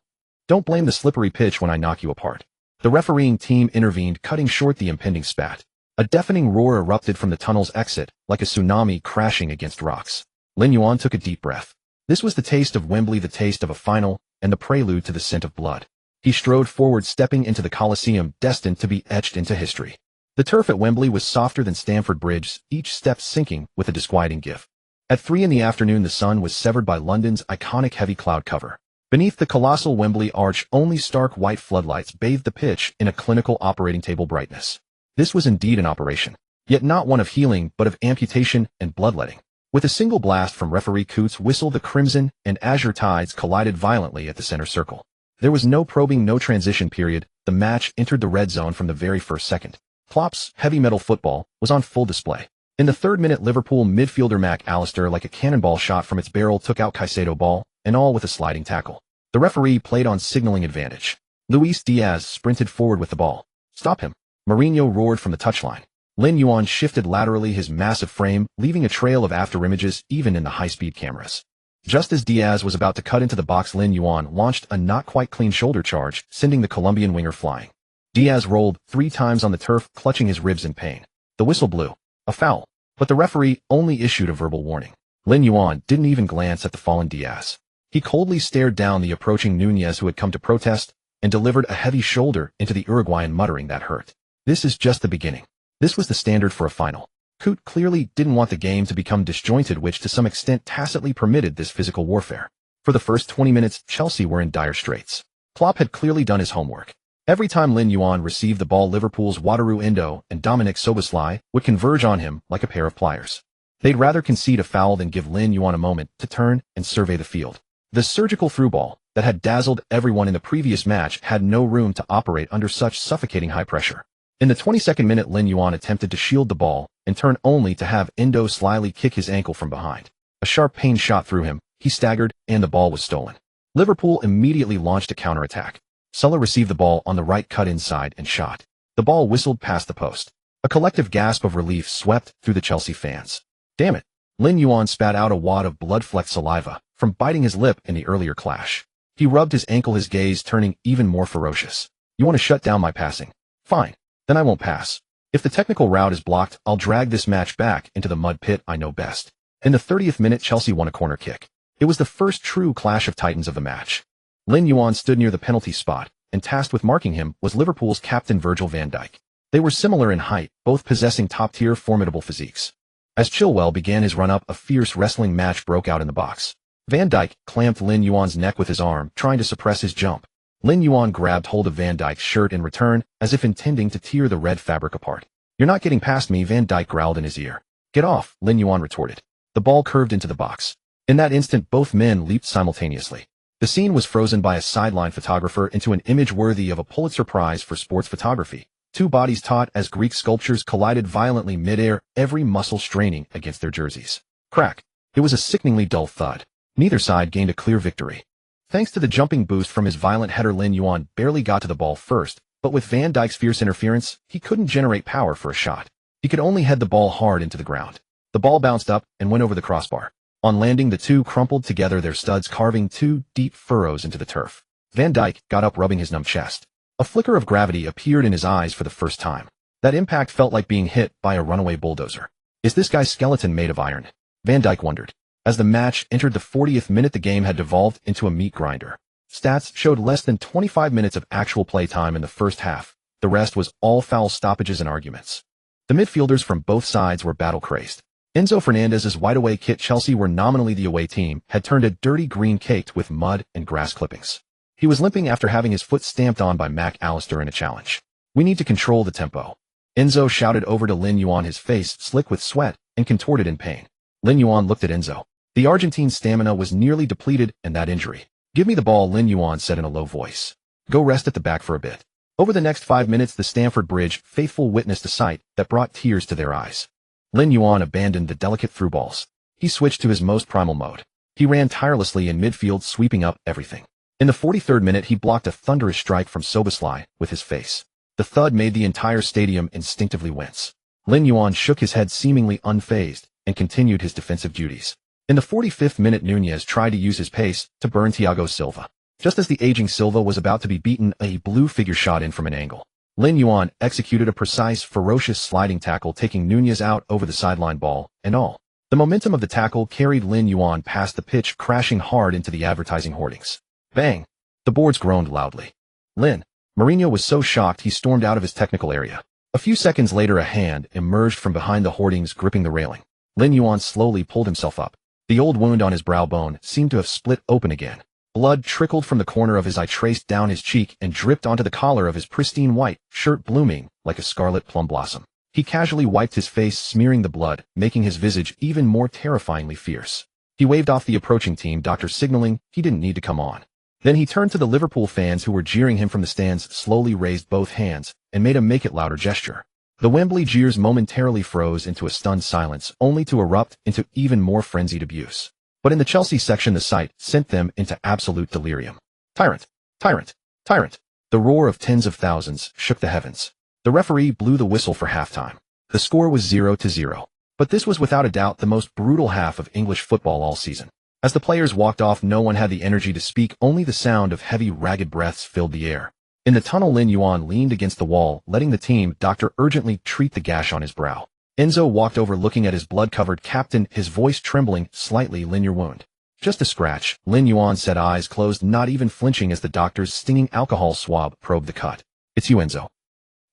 [SPEAKER 1] Don't blame the slippery pitch when I knock you apart." The refereeing team intervened, cutting short the impending spat. A deafening roar erupted from the tunnel's exit, like a tsunami crashing against rocks. Lin Yuan took a deep breath. This was the taste of Wembley, the taste of a final, and the prelude to the scent of blood. He strode forward, stepping into the Colosseum, destined to be etched into history. The turf at Wembley was softer than Stamford Bridge, each step sinking with a disquieting give. At 3 in the afternoon, the sun was severed by London's iconic heavy cloud cover. Beneath the colossal Wembley arch, only stark white floodlights bathed the pitch in a clinical operating table brightness. This was indeed an operation, yet not one of healing, but of amputation and bloodletting. With a single blast from referee Coote's whistle, the crimson and azure tides collided violently at the center circle. There was no probing, no transition period. The match entered the red zone from the very first second. Klopp's heavy metal football was on full display. In the 3rd minute, Liverpool midfielder Mac Allister, like a cannonball shot from its barrel, took out Caicedo, ball and all, with a sliding tackle. The referee played on signaling advantage. Luis Diaz sprinted forward with the ball. "Stop him!" Mourinho roared from the touchline. Lin Yuan shifted laterally, his massive frame leaving a trail of afterimages even in the high-speed cameras. Just as Diaz was about to cut into the box, Lin Yuan launched a not-quite-clean shoulder charge, sending the Colombian winger flying. Diaz rolled 3 times on the turf, clutching his ribs in pain. The whistle blew. A foul. But the referee only issued a verbal warning. Lin Yuan didn't even glance at the fallen Diaz. He coldly stared down the approaching Nunez, who had come to protest, and delivered a heavy shoulder into the Uruguayan, muttering, "That hurt." This is just the beginning. This was the standard for a final. Coote clearly didn't want the game to become disjointed, which to some extent tacitly permitted this physical warfare. For the first 20 minutes, Chelsea were in dire straits. Klopp had clearly done his homework. Every time Lin Yuan received the ball, Liverpool's Wataru Endo and Dominic Szoboszlai would converge on him like a pair of pliers. They'd rather concede a foul than give Lin Yuan a moment to turn and survey the field. The surgical through ball that had dazzled everyone in the previous match had no room to operate under such suffocating high pressure. In the 22nd minute, Lin Yuan attempted to shield the ball and turn only to have Endo slyly kick his ankle from behind. A sharp pain shot through him, he staggered, and the ball was stolen. Liverpool immediately launched a counterattack. Sulla received the ball on the right, cut inside, and shot. The ball whistled past the post. A collective gasp of relief swept through the Chelsea fans. Damn it! Lin Yuan spat out a wad of blood-flecked saliva from biting his lip in the earlier clash. He rubbed his ankle, his gaze turning even more ferocious. You want to shut down my passing? Fine. Then I won't pass. If the technical route is blocked, I'll drag this match back into the mud pit I know best. In the 30th minute, Chelsea won a corner kick. It was the first true clash of titans of the match. Lin Yuan stood near the penalty spot, and tasked with marking him was Liverpool's captain Virgil van Dijk. They were similar in height, both possessing top-tier formidable physiques. As Chilwell began his run-up, a fierce wrestling match broke out in the box. Van Dijk clamped Lin Yuan's neck with his arm, trying to suppress his jump. Lin Yuan grabbed hold of Van Dijk's shirt in return, as if intending to tear the red fabric apart. You're not getting past me, Van Dijk growled in his ear. Get off, Lin Yuan retorted. The ball curved into the box. In that instant, both men leaped simultaneously. The scene was frozen by a sideline photographer into an image worthy of a Pulitzer Prize for sports photography. Two bodies taut as Greek sculptures collided violently mid-air, every muscle straining against their jerseys. Crack. It was a sickeningly dull thud. Neither side gained a clear victory. Thanks to the jumping boost from his violent header, Lin Yuan barely got to the ball first, but with Van Dijk's fierce interference, he couldn't generate power for a shot. He could only head the ball hard into the ground. The ball bounced up and went over the crossbar. On landing, the two crumpled together, their studs carving two deep furrows into the turf. Van Dijk got up, rubbing his numb chest. A flicker of gravity appeared in his eyes for the first time. That impact felt like being hit by a runaway bulldozer. Is this guy's skeleton made of iron? Van Dijk wondered. As the match entered the 40th minute, the game had devolved into a meat grinder. Stats showed less than 25 minutes of actual play time in the first half. The rest was all foul stoppages and arguments. The midfielders from both sides were battle-crazed. Enzo Fernandez's wide-away kit, Chelsea were nominally the away team, had turned a dirty green caked with mud and grass clippings. He was limping after having his foot stamped on by Mac Allister in a challenge. We need to control the tempo. Enzo shouted over to Lin Yuan, his face slick with sweat and contorted in pain. Lin Yuan looked at Enzo. The Argentine's stamina was nearly depleted in that injury. Give me the ball, Lin Yuan said in a low voice. Go rest at the back for a bit. Over the next 5 minutes, the Stamford Bridge faithful witnessed a sight that brought tears to their eyes. Lin Yuan abandoned the delicate through balls. He switched to his most primal mode. He ran tirelessly in midfield, sweeping up everything. In the 43rd minute, he blocked a thunderous strike from Szoboszlai with his face. The thud made the entire stadium instinctively wince. Lin Yuan shook his head, seemingly unfazed, and continued his defensive duties. In the 45th minute, Nunez tried to use his pace to burn Thiago Silva. Just as the aging Silva was about to be beaten, a blue figure shot in from an angle. Lin Yuan executed a precise, ferocious sliding tackle, taking Nunez out over the sideline, ball and all. The momentum of the tackle carried Lin Yuan past the pitch, crashing hard into the advertising hoardings. Bang! The boards groaned loudly. Mourinho was so shocked he stormed out of his technical area. A few seconds later, a hand emerged from behind the hoardings, gripping the railing. Lin Yuan slowly pulled himself up. The old wound on his brow bone seemed to have split open again. Blood trickled from the corner of his eye, traced down his cheek, and dripped onto the collar of his pristine white shirt, blooming like a scarlet plum blossom. He casually wiped his face, smearing the blood, making his visage even more terrifyingly fierce. He waved off the approaching team doctor, signaling he didn't need to come on. Then he turned to the Liverpool fans who were jeering him from the stands, slowly raised both hands, and made a make it louder gesture. The Wembley jeers momentarily froze into a stunned silence, only to erupt into even more frenzied abuse. But in the Chelsea section, the sight sent them into absolute delirium. Tyrant! Tyrant! Tyrant! The roar of tens of thousands shook the heavens. The referee blew the whistle for halftime. The score was 0-0. But this was without a doubt the most brutal half of English football all season. As the players walked off, no one had the energy to speak, only the sound of heavy, ragged breaths filled the air. In the tunnel, Lin Yuan leaned against the wall, letting the team doctor urgently treat the gash on his brow. Enzo walked over, looking at his blood-covered captain, his voice trembling slightly. Lin, your wound. Just a scratch, Lin Yuan said, eyes closed, not even flinching as the doctor's stinging alcohol swab probed the cut. It's you, Enzo.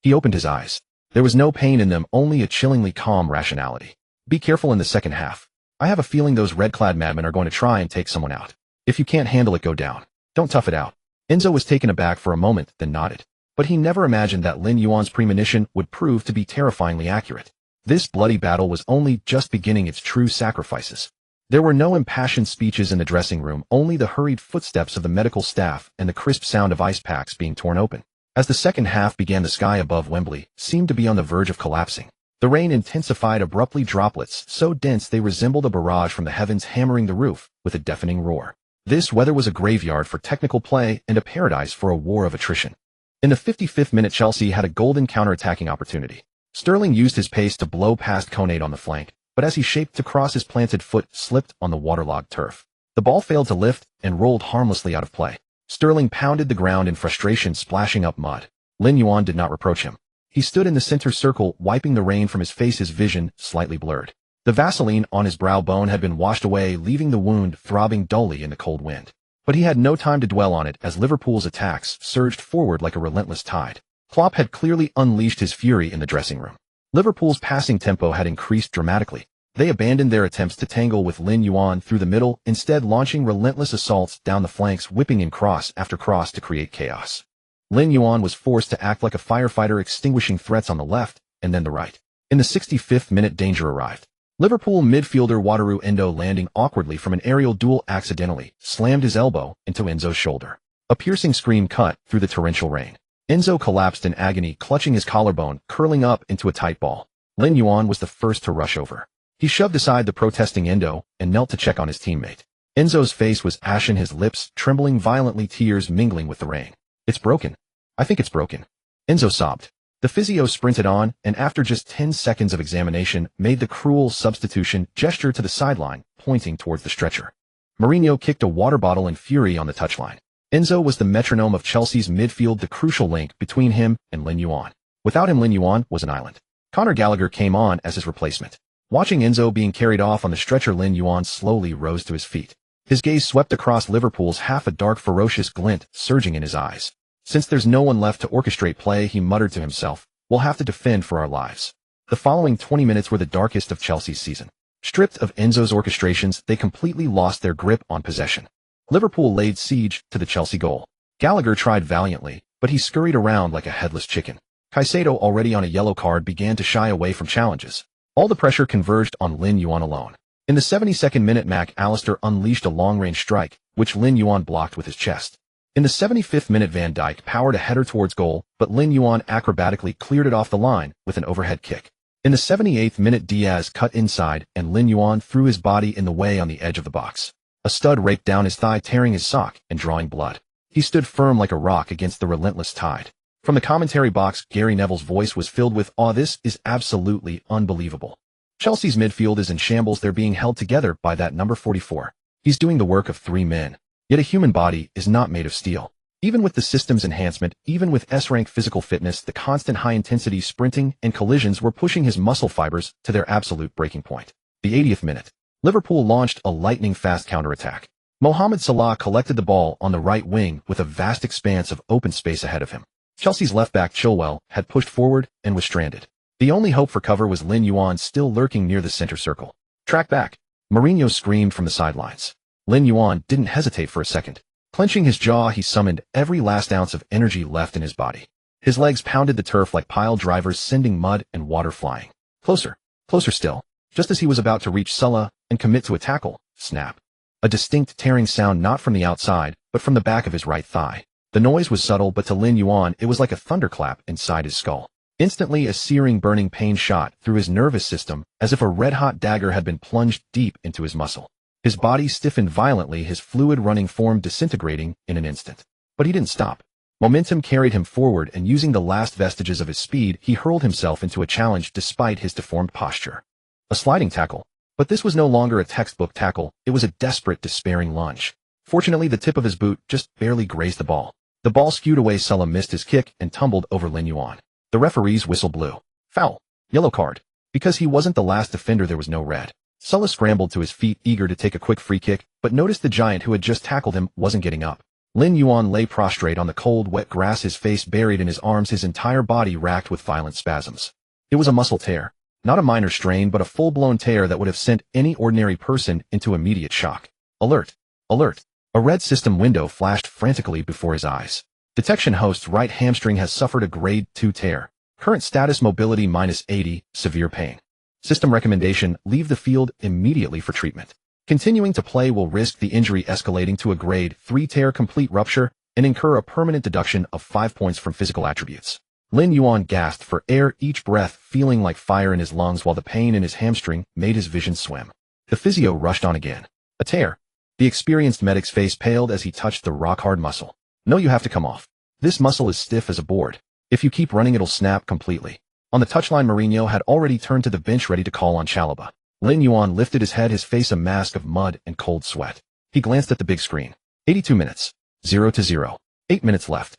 [SPEAKER 1] He opened his eyes. There was no pain in them, only a chillingly calm rationality. Be careful in the second half. I have a feeling those red-clad madmen are going to try and take someone out. If you can't handle it, go down. Don't tough it out. Enzo was taken aback for a moment, then nodded. But he never imagined that Lin Yuan's premonition would prove to be terrifyingly accurate. This bloody battle was only just beginning its true sacrifices. There were no impassioned speeches in the dressing room, only the hurried footsteps of the medical staff and the crisp sound of ice packs being torn open. As the second half began, the sky above Wembley seemed to be on the verge of collapsing. The rain intensified, abruptly, droplets so dense they resembled a barrage from the heavens hammering the roof with a deafening roar. This weather was a graveyard for technical play and a paradise for a war of attrition. In the 55th minute, Chelsea had a golden counter-attacking opportunity. Sterling used his pace to blow past Konate on the flank, but as he shaped to cross, his planted foot slipped on the waterlogged turf. The ball failed to lift and rolled harmlessly out of play. Sterling pounded the ground in frustration, splashing up mud. Lin Yuan did not reproach him. He stood in the center circle, wiping the rain from his face, his vision slightly blurred. The Vaseline on his brow bone had been washed away, leaving the wound throbbing dully in the cold wind. But he had no time to dwell on it as Liverpool's attacks surged forward like a relentless tide. Klopp had clearly unleashed his fury in the dressing room. Liverpool's passing tempo had increased dramatically. They abandoned their attempts to tangle with Lin Yuan through the middle, instead launching relentless assaults down the flanks, whipping in cross after cross to create chaos. Lin Yuan was forced to act like a firefighter, extinguishing threats on the left and then the right. In the 65th minute, danger arrived. Liverpool midfielder Wataru Endo, landing awkwardly from an aerial duel, accidentally slammed his elbow into Enzo's shoulder. A piercing scream cut through the torrential rain. Enzo collapsed in agony, clutching his collarbone, curling up into a tight ball. Lin Yuan was the first to rush over. He shoved aside the protesting Endo and knelt to check on his teammate. Enzo's face was ashen, his lips trembling violently, tears mingling with the rain. "It's broken. I think it's broken," Enzo sobbed. The physio sprinted on, and after just 10 seconds of examination, made the cruel substitution gesture to the sideline, pointing towards the stretcher. Mourinho kicked a water bottle in fury on the touchline. Enzo was the metronome of Chelsea's midfield, the crucial link between him and Lin Yuan. Without him, Lin Yuan was an island. Conor Gallagher came on as his replacement. Watching Enzo being carried off on the stretcher, Lin Yuan slowly rose to his feet. His gaze swept across Liverpool's half, a dark, ferocious glint surging in his eyes. Since there's no one left to orchestrate play, he muttered to himself, we'll have to defend for our lives. The following 20 minutes were the darkest of Chelsea's season. Stripped of Enzo's orchestrations, they completely lost their grip on possession. Liverpool laid siege to the Chelsea goal. Gallagher tried valiantly, but he scurried around like a headless chicken. Caicedo, already on a yellow card, began to shy away from challenges. All the pressure converged on Lin Yuan alone. In the 72nd minute, Mac Allister unleashed a long-range strike, which Lin Yuan blocked with his chest. In the 75th minute, Van Dijk powered a header towards goal, but Lin Yuan acrobatically cleared it off the line with an overhead kick. In the 78th minute, Diaz cut inside, and Lin Yuan threw his body in the way on the edge of the box. A stud raked down his thigh, tearing his sock and drawing blood. He stood firm like a rock against the relentless tide. From the commentary box, Gary Neville's voice was filled with awe. "This is absolutely unbelievable. Chelsea's midfield is in shambles. They're being held together by that number 44. He's doing the work of 3 men. Yet a human body is not made of steel. Even with the system's enhancement, even with S-rank physical fitness, the constant high-intensity sprinting and collisions were pushing his muscle fibers to their absolute breaking point." The 80th minute. Liverpool launched a lightning-fast counterattack. Mohamed Salah collected the ball on the right wing with a vast expanse of open space ahead of him. Chelsea's left-back Chilwell had pushed forward and was stranded. The only hope for cover was Lin Yuan, still lurking near the center circle. "Track back!" Mourinho screamed from the sidelines. Lin Yuan didn't hesitate for a second. Clenching his jaw, he summoned every last ounce of energy left in his body. His legs pounded the turf like pile drivers, sending mud and water flying. Closer, closer still. Just as he was about to reach Salah and commit to a tackle, snap. A distinct tearing sound, not from the outside, but from the back of his right thigh. The noise was subtle, but to Lin Yuan it was like a thunderclap inside his skull. Instantly, a searing, burning pain shot through his nervous system, as if a red-hot dagger had been plunged deep into his muscle. His body stiffened violently, his fluid-running form disintegrating in an instant. But he didn't stop. Momentum carried him forward, and using the last vestiges of his speed, he hurled himself into a challenge despite his deformed posture. A sliding tackle. But this was no longer a textbook tackle, it was a desperate, despairing lunge. Fortunately, the tip of his boot just barely grazed the ball. The ball skewed away, Salah missed his kick and tumbled over Lin Yuan. The referee's whistle blew. Foul. Yellow card. Because he wasn't the last defender, there was no red. Salah scrambled to his feet, eager to take a quick free kick, but noticed the giant who had just tackled him wasn't getting up. Lin Yuan lay prostrate on the cold, wet grass, his face buried in his arms, his entire body racked with violent spasms. It was a muscle tear. Not a minor strain, but a full-blown tear that would have sent any ordinary person into immediate shock. Alert! Alert! A red system window flashed frantically before his eyes. Detection host's right hamstring has suffered a grade 2 tear. Current status mobility -80, severe pain. System recommendation, leave the field immediately for treatment. Continuing to play will risk the injury escalating to a grade 3 tear, complete rupture, and incur a permanent deduction of 5 points from physical attributes. Lin Yuan gasped for air, each breath feeling like fire in his lungs while the pain in his hamstring made his vision swim. The physio rushed on again. A tear. The experienced medic's face paled as he touched the rock-hard muscle. No, you have to come off. This muscle is stiff as a board. If you keep running, it'll snap completely. On the touchline, Mourinho had already turned to the bench ready to call on Chalobah. Lin Yuan lifted his head, his face a mask of mud and cold sweat. He glanced at the big screen. 82 minutes. 0-0. 8 minutes left.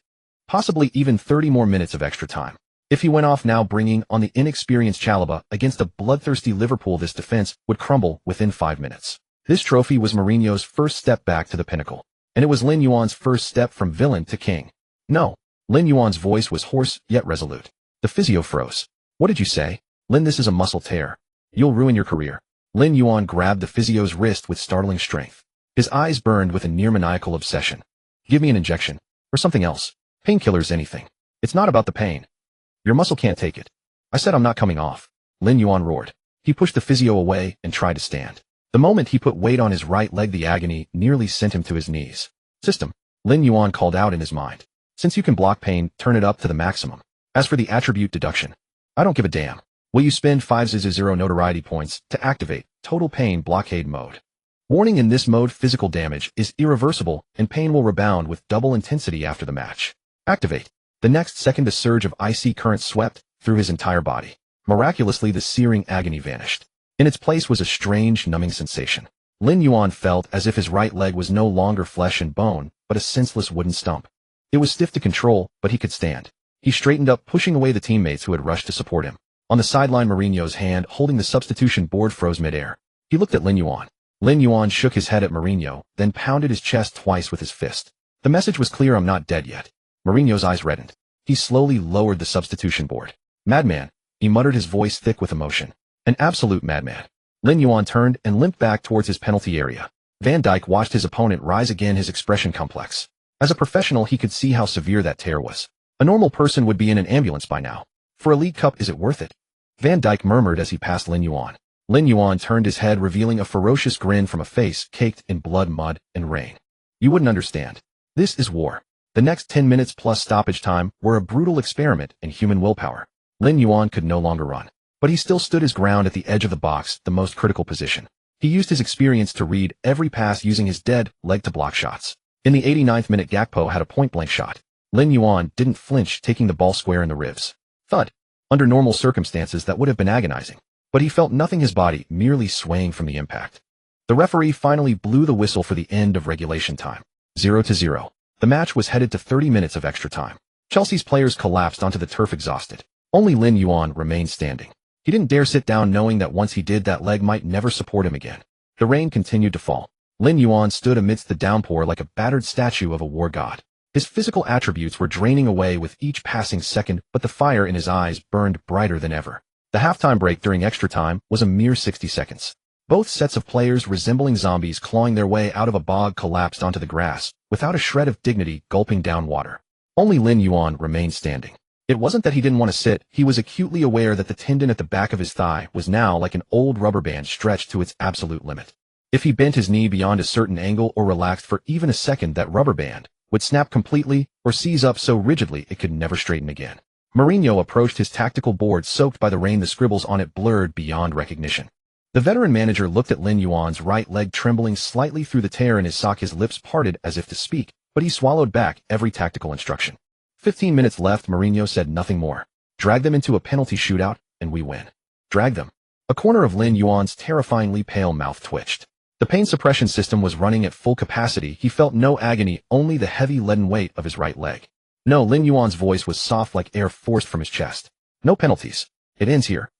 [SPEAKER 1] Possibly even 30 more minutes of extra time. If he went off now, bringing on the inexperienced Chalobah against a bloodthirsty Liverpool, this defense would crumble within 5 minutes. This trophy was Mourinho's first step back to the pinnacle. And it was Lin Yuan's first step from villain to king. No. Lin Yuan's voice was hoarse yet resolute. The physio froze. What did you say? Lin, this is a muscle tear. You'll ruin your career. Lin Yuan grabbed the physio's wrist with startling strength. His eyes burned with a near-maniacal obsession. Give me an injection. Or something else. Painkillers, anything. It's not about the pain. Your muscle can't take it. I said I'm not coming off. Lin Yuan roared. He pushed the physio away and tried to stand. The moment he put weight on his right leg, the agony nearly sent him to his knees. System. Lin Yuan called out in his mind. Since you can block pain, turn it up to the maximum. As for the attribute deduction, I don't give a damn. Will you spend 500 notoriety points to activate total pain blockade mode? Warning: in this mode, physical damage is irreversible and pain will rebound with double intensity after the match. Activate. The next second, a surge of icy current swept through his entire body. Miraculously, the searing agony vanished. In its place was a strange, numbing sensation. Lin Yuan felt as if his right leg was no longer flesh and bone, but a senseless wooden stump. It was stiff to control, but he could stand. He straightened up, pushing away the teammates who had rushed to support him. On the sideline, Mourinho's hand holding the substitution board froze midair. He looked at Lin Yuan. Lin Yuan shook his head at Mourinho, then pounded his chest twice with his fist. The message was clear: I'm not dead yet. Mourinho's eyes reddened. He slowly lowered the substitution board. Madman, he muttered, his voice thick with emotion. An absolute madman. Lin Yuan turned and limped back towards his penalty area. Van Dijk watched his opponent rise again, his expression complex. As a professional, he could see how severe that tear was. A normal person would be in an ambulance by now. For a League Cup, is it worth it? Van Dijk murmured as he passed Lin Yuan. Lin Yuan turned his head, revealing a ferocious grin from a face caked in blood, mud, and rain. You wouldn't understand. This is war. The next 10 minutes plus stoppage time were a brutal experiment in human willpower. Lin Yuan could no longer run. But he still stood his ground at the edge of the box, the most critical position. He used his experience to read every pass, using his dead leg to block shots. In the 89th minute, Gakpo had a point-blank shot. Lin Yuan didn't flinch, taking the ball square in the ribs. Thud. Under normal circumstances, that would have been agonizing. But he felt nothing, his body merely swaying from the impact. The referee finally blew the whistle for the end of regulation time. 0-0. The match was headed to 30 minutes of extra time. Chelsea's players collapsed onto the turf exhausted. Only Lin Yuan remained standing. He didn't dare sit down, knowing that once he did, that leg might never support him again. The rain continued to fall. Lin Yuan stood amidst the downpour like a battered statue of a war god. His physical attributes were draining away with each passing second, but the fire in his eyes burned brighter than ever. The halftime break during extra time was a mere 60 seconds. Both sets of players, resembling zombies clawing their way out of a bog, collapsed onto the grass, without a shred of dignity, gulping down water. Only Lin Yuan remained standing. It wasn't that he didn't want to sit, he was acutely aware that the tendon at the back of his thigh was now like an old rubber band stretched to its absolute limit. If he bent his knee beyond a certain angle or relaxed for even a second, that rubber band would snap completely or seize up so rigidly it could never straighten again. Mourinho approached his tactical board, soaked by the rain, the scribbles on it blurred beyond recognition. The veteran manager looked at Lin Yuan's right leg, trembling slightly through the tear in his sock, his lips parted as if to speak, but he swallowed back every tactical instruction. 15 minutes left. Mourinho said nothing more. Drag them into a penalty shootout, and we win. Drag them. A corner of Lin Yuan's terrifyingly pale mouth twitched. The pain suppression system was running at full capacity. He felt no agony, only the heavy leaden weight of his right leg. No, Lin Yuan's voice was soft like air forced from his chest. No penalties. It ends here.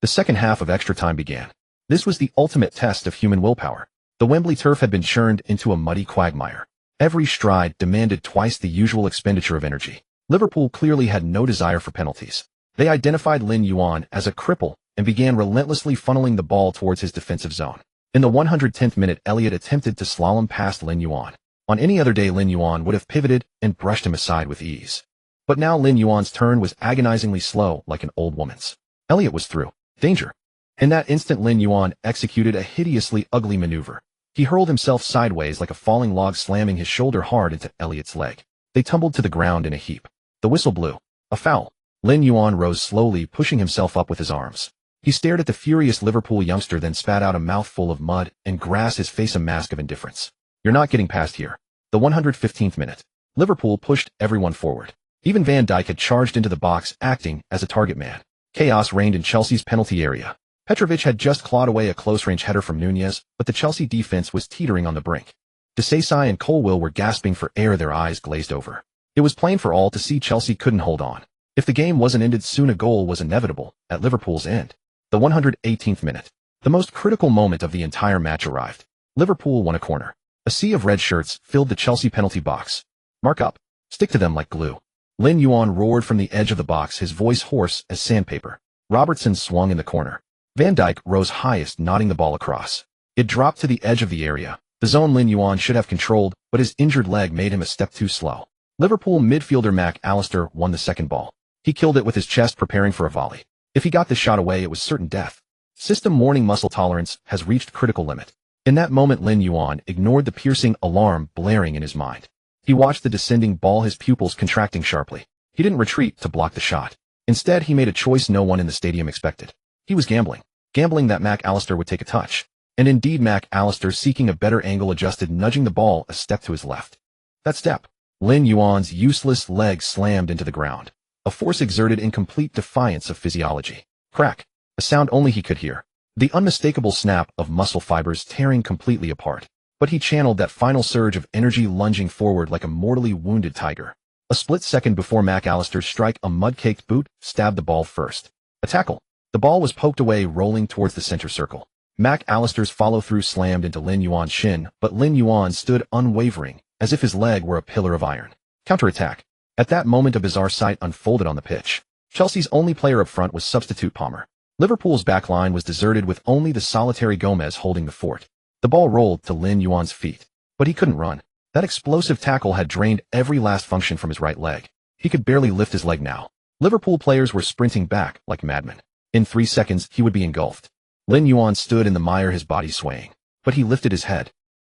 [SPEAKER 1] The second half of extra time began. This was the ultimate test of human willpower. The Wembley turf had been churned into a muddy quagmire. Every stride demanded twice the usual expenditure of energy. Liverpool clearly had no desire for penalties. They identified Lin Yuan as a cripple and began relentlessly funneling the ball towards his defensive zone. In the 110th minute, Elliott attempted to slalom past Lin Yuan. On any other day, Lin Yuan would have pivoted and brushed him aside with ease. But now Lin Yuan's turn was agonizingly slow, like an old woman's. Elliott was through. Danger. In that instant, Lin Yuan executed a hideously ugly maneuver. He hurled himself sideways like a falling log, slamming his shoulder hard into Elliott's leg. They tumbled to the ground in a heap. The whistle blew. A foul. Lin Yuan rose slowly, pushing himself up with his arms. He stared at the furious Liverpool youngster, then spat out a mouthful of mud and grasped his face, a mask of indifference. You're not getting past here. The 115th minute. Liverpool pushed everyone forward. Even Van Dijk had charged into the box, acting as a target man. Chaos reigned in Chelsea's penalty area. Petrovic had just clawed away a close-range header from Nunez, but the Chelsea defense was teetering on the brink. Disasai and Colwill were gasping for air, their eyes glazed over. It was plain for all to see Chelsea couldn't hold on. If the game wasn't ended soon, a goal was inevitable at Liverpool's end. The 118th minute. The most critical moment of the entire match arrived. Liverpool won a corner. A sea of red shirts filled the Chelsea penalty box. Mark up. Stick to them like glue. Lin Yuan roared from the edge of the box, his voice hoarse as sandpaper. Robertson swung in the corner. Van Dijk rose highest, nodding the ball across. It dropped to the edge of the area. The zone Lin Yuan should have controlled, but his injured leg made him a step too slow. Liverpool midfielder Mac Allister won the second ball. He killed it with his chest, preparing for a volley. If he got this shot away, it was certain death. System warning: muscle tolerance has reached critical limit. In that moment, Lin Yuan ignored the piercing alarm blaring in his mind. He watched the descending ball, his pupils contracting sharply. He didn't retreat to block the shot. Instead, he made a choice no one in the stadium expected. He was gambling. Gambling that Mac Allister would take a touch. And indeed, Mac Allister, seeking a better angle, adjusted, nudging the ball a step to his left. That step. Lin Yuan's useless leg slammed into the ground. A force exerted in complete defiance of physiology. Crack. A sound only he could hear. The unmistakable snap of muscle fibers tearing completely apart. But he channeled that final surge of energy, lunging forward like a mortally wounded tiger. A split second before Mac Allister's strike, a mud-caked boot stabbed the ball first. A tackle. The ball was poked away, rolling towards the center circle. Mac Allister's follow-through slammed into Lin Yuan's shin, but Lin Yuan stood unwavering, as if his leg were a pillar of iron. Counterattack. At that moment, a bizarre sight unfolded on the pitch. Chelsea's only player up front was substitute Palmer. Liverpool's back line was deserted, with only the solitary Gomez holding the fort. The ball rolled to Lin Yuan's feet, but he couldn't run. That explosive tackle had drained every last function from his right leg. He could barely lift his leg now. Liverpool players were sprinting back like madmen. In 3 seconds, he would be engulfed. Lin Yuan stood in the mire, his body swaying. But he lifted his head.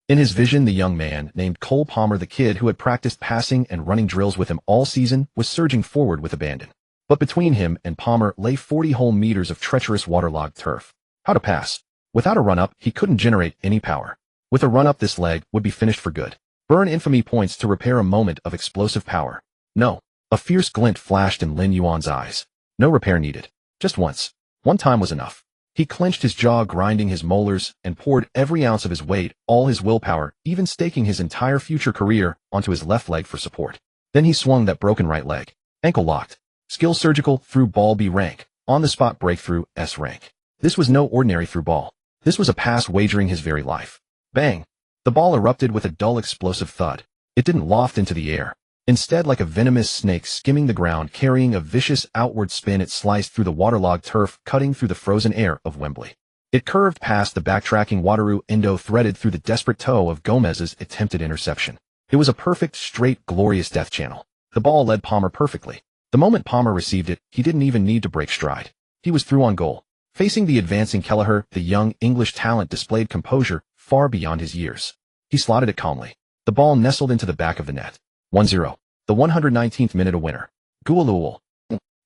[SPEAKER 1] In his vision, the young man, named Cole Palmer, the kid who had practiced passing and running drills with him all season, was surging forward with abandon. But between him and Palmer lay 40 whole meters of treacherous waterlogged turf. How to pass? Without a run-up, he couldn't generate any power. With a run-up, this leg would be finished for good. Burn infamy points to repair a moment of explosive power. No. A fierce glint flashed in Lin Yuan's eyes. No repair needed. Just once. One time was enough. He clenched his jaw, grinding his molars, and poured every ounce of his weight, all his willpower, even staking his entire future career, onto his left leg for support. Then he swung that broken right leg. Ankle locked. Skill surgical, through ball B rank. On-the-spot breakthrough, S rank. This was no ordinary through ball. This was a pass wagering his very life. Bang! The ball erupted with a dull, explosive thud. It didn't loft into the air. Instead, like a venomous snake skimming the ground, carrying a vicious outward spin, it sliced through the waterlogged turf, cutting through the frozen air of Wembley. It curved past the backtracking Wataru Endo, threaded through the desperate toe of Gomez's attempted interception. It was a perfect, straight, glorious death channel. The ball led Palmer perfectly. The moment Palmer received it, he didn't even need to break stride. He was through on goal. Facing the advancing Kelleher, the young English talent displayed composure far beyond his years. He slotted it calmly. The ball nestled into the back of the net. 1-0. The 119th minute, a winner. Gualul.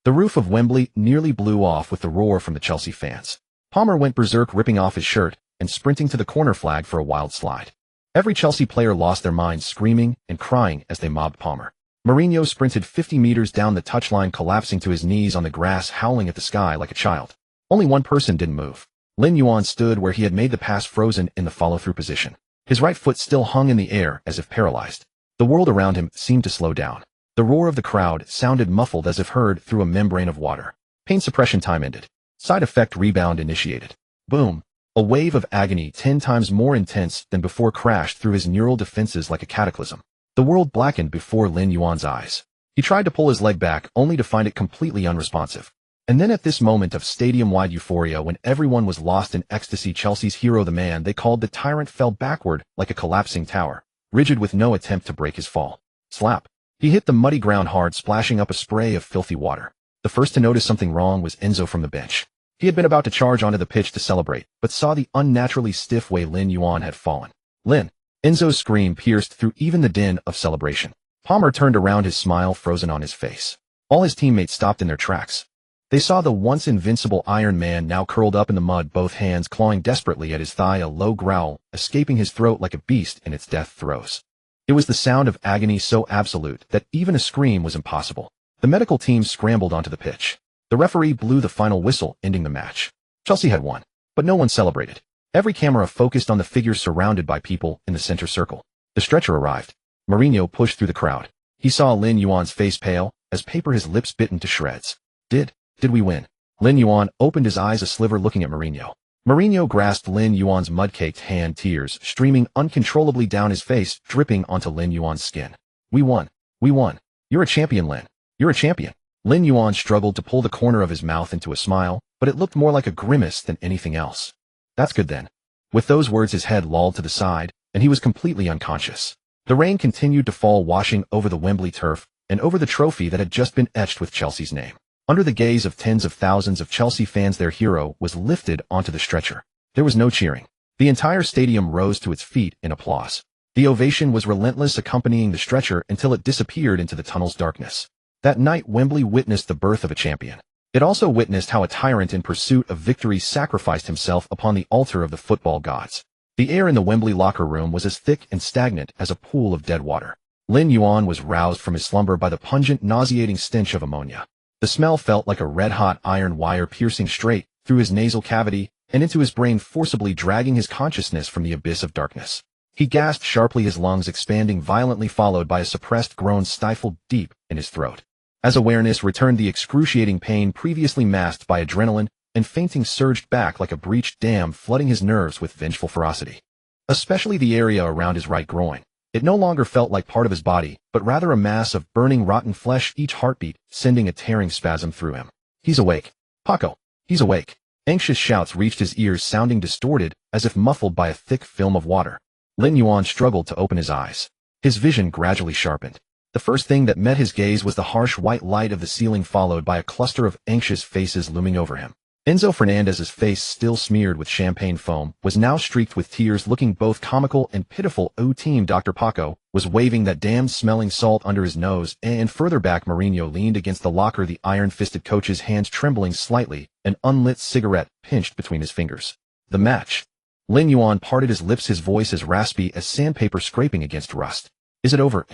[SPEAKER 1] The roof of Wembley nearly blew off with the roar from the Chelsea fans. Palmer went berserk, ripping off his shirt and sprinting to the corner flag for a wild slide. Every Chelsea player lost their minds, screaming and crying as they mobbed Palmer. Mourinho sprinted 50 meters down the touchline, collapsing to his knees on the grass, howling at the sky like a child. Only one person didn't move. Lin Yuan stood where he had made the pass, frozen in the follow-through position. His right foot still hung in the air as if paralyzed. The world around him seemed to slow down. The roar of the crowd sounded muffled, as if heard through a membrane of water. Pain suppression time ended. Side effect rebound initiated. Boom. A wave of agony 10 times more intense than before crashed through his neural defenses like a cataclysm. The world blackened before Lin Yuan's eyes. He tried to pull his leg back, only to find it completely unresponsive. And then at this moment of stadium-wide euphoria when everyone was lost in ecstasy, Chelsea's hero, the man they called the Tyrant, fell backward like a collapsing tower, rigid with no attempt to break his fall. Slap. He hit the muddy ground hard, splashing up a spray of filthy water. The first to notice something wrong was Enzo from the bench. He had been about to charge onto the pitch to celebrate, but saw the unnaturally stiff way Lin Yuan had fallen. Lin. Enzo's scream pierced through even the din of celebration. Palmer turned around, his smile frozen on his face. All his teammates stopped in their tracks. They saw the once invincible Iron Man now curled up in the mud, both hands clawing desperately at his thigh, a low growl escaping his throat like a beast in its death throes. It was the sound of agony so absolute that even a scream was impossible. The medical team scrambled onto the pitch. The referee blew the final whistle, ending the match. Chelsea had won, but no one celebrated. Every camera focused on the figures surrounded by people in the center circle. The stretcher arrived. Mourinho pushed through the crowd. He saw Lin Yuan's face pale as paper, his lips bitten to shreds. Did we win? Lin Yuan opened his eyes a sliver, looking at Mourinho. Mourinho grasped Lin Yuan's mud-caked hand, tears streaming uncontrollably down his face, dripping onto Lin Yuan's skin. We won. We won. You're a champion, Lin. You're a champion. Lin Yuan struggled to pull the corner of his mouth into a smile, but it looked more like a grimace than anything else. That's good then. With those words, his head lolled to the side, and he was completely unconscious. The rain continued to fall, washing over the Wembley turf and over the trophy that had just been etched with Chelsea's name. Under the gaze of tens of thousands of Chelsea fans, their hero was lifted onto the stretcher. There was no cheering. The entire stadium rose to its feet in applause. The ovation was relentless, accompanying the stretcher until it disappeared into the tunnel's darkness. That night, Wembley witnessed the birth of a champion. It also witnessed how a tyrant in pursuit of victory sacrificed himself upon the altar of the football gods. The air in the Wembley locker room was as thick and stagnant as a pool of dead water. Lin Yuan was roused from his slumber by the pungent, nauseating stench of ammonia. The smell felt like a red-hot iron wire piercing straight through his nasal cavity and into his brain, forcibly dragging his consciousness from the abyss of darkness. He gasped sharply, his lungs expanding violently, followed by a suppressed groan stifled deep in his throat. As awareness returned, the excruciating pain previously masked by adrenaline and fainting surged back like a breached dam, flooding his nerves with vengeful ferocity. Especially the area around his right groin. It no longer felt like part of his body, but rather a mass of burning, rotten flesh, each heartbeat sending a tearing spasm through him. He's awake. Paco, he's awake. Anxious shouts reached his ears, sounding distorted, as if muffled by a thick film of water. Lin Yuan struggled to open his eyes. His vision gradually sharpened. The first thing that met his gaze was the harsh white light of the ceiling, followed by a cluster of anxious faces looming over him. Enzo Fernandez's face, still smeared with champagne foam, was now streaked with tears, looking both comical and pitiful. Team Dr. Paco was waving that damned smelling salt under his nose, and further back Mourinho leaned against the locker, the iron-fisted coach's hands trembling slightly, an unlit cigarette pinched between his fingers. The match. Lin Yuan parted his lips, his voice as raspy as sandpaper scraping against rust. Is it over?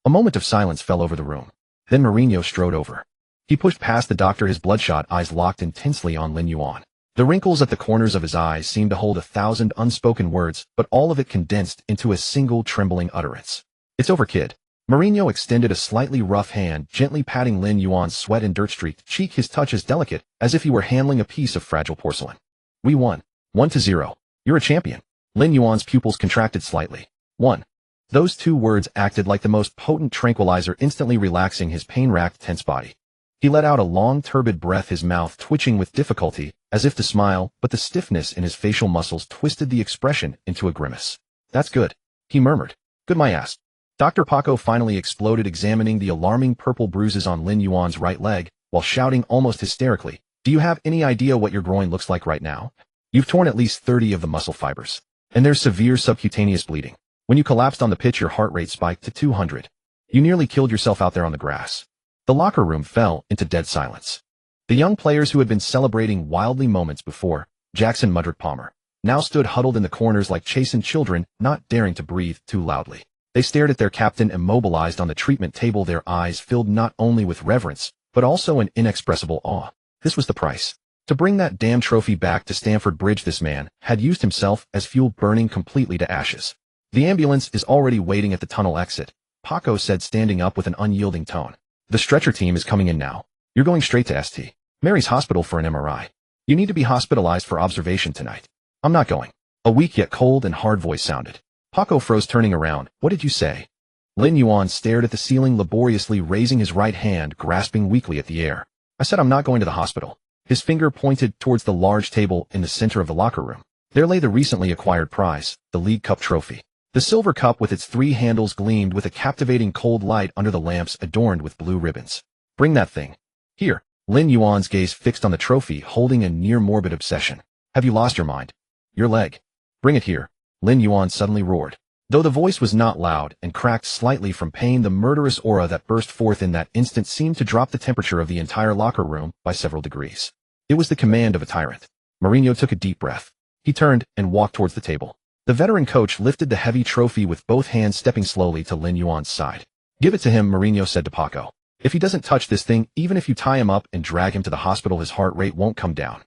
[SPEAKER 1] A moment of silence fell over the room. Then Mourinho strode over. He pushed past the doctor, his bloodshot eyes locked intensely on Lin Yuan. The wrinkles at the corners of his eyes seemed to hold 1,000 unspoken words, but all of it condensed into a single trembling utterance. It's over, kid. Mourinho extended a slightly rough hand, gently patting Lin Yuan's sweat and dirt-streaked cheek, his touch as delicate as if he were handling a piece of fragile porcelain. We won. 1-0. You're a champion. Lin Yuan's pupils contracted slightly. 1. Those two words acted like the most potent tranquilizer, instantly relaxing his pain-racked, tense body. He let out a long, turbid breath, his mouth twitching with difficulty, as if to smile, but the stiffness in his facial muscles twisted the expression into a grimace. That's good, he murmured. Good my ass. Dr. Paco finally exploded, examining the alarming purple bruises on Lin Yuan's right leg, while shouting almost hysterically, do you have any idea what your groin looks like right now? You've torn at least 30 of the muscle fibers. And there's severe subcutaneous bleeding. When you collapsed on the pitch, your heart rate spiked to 200. You nearly killed yourself out there on the grass. The locker room fell into dead silence. The young players who had been celebrating wildly moments before, Jackson Mudryk Palmer, now stood huddled in the corners like chastened children, not daring to breathe too loudly. They stared at their captain, immobilized on the treatment table, their eyes filled not only with reverence, but also an inexpressible awe. This was the price. To bring that damn trophy back to Stamford Bridge, this man had used himself as fuel, burning completely to ashes. The ambulance is already waiting at the tunnel exit, Paco said, standing up with an unyielding tone. The stretcher team is coming in now. You're going straight to St. Mary's Hospital for an MRI. You need to be hospitalized for observation tonight. I'm not going. A weak yet cold and hard voice sounded. Paco froze, turning around. What did you say? Lin Yuan stared at the ceiling, laboriously raising his right hand, grasping weakly at the air. I said I'm not going to the hospital. His finger pointed towards the large table in the center of the locker room. There lay the recently acquired prize, the League Cup trophy. The silver cup with its 3 handles gleamed with a captivating cold light under the lamps adorned with blue ribbons. Bring that thing. Here. Lin Yuan's gaze fixed on the trophy, holding a near-morbid obsession. Have you lost your mind? Your leg. Bring it here. Lin Yuan suddenly roared. Though the voice was not loud and cracked slightly from pain, the murderous aura that burst forth in that instant seemed to drop the temperature of the entire locker room by several degrees. It was the command of a tyrant. Mourinho took a deep breath. He turned and walked towards the table. The veteran coach lifted the heavy trophy with both hands, stepping slowly to Lin Yuan's side. Give it to him, Mourinho said to Paco. If he doesn't touch this thing, even if you tie him up and drag him to the hospital, his heart rate won't come down.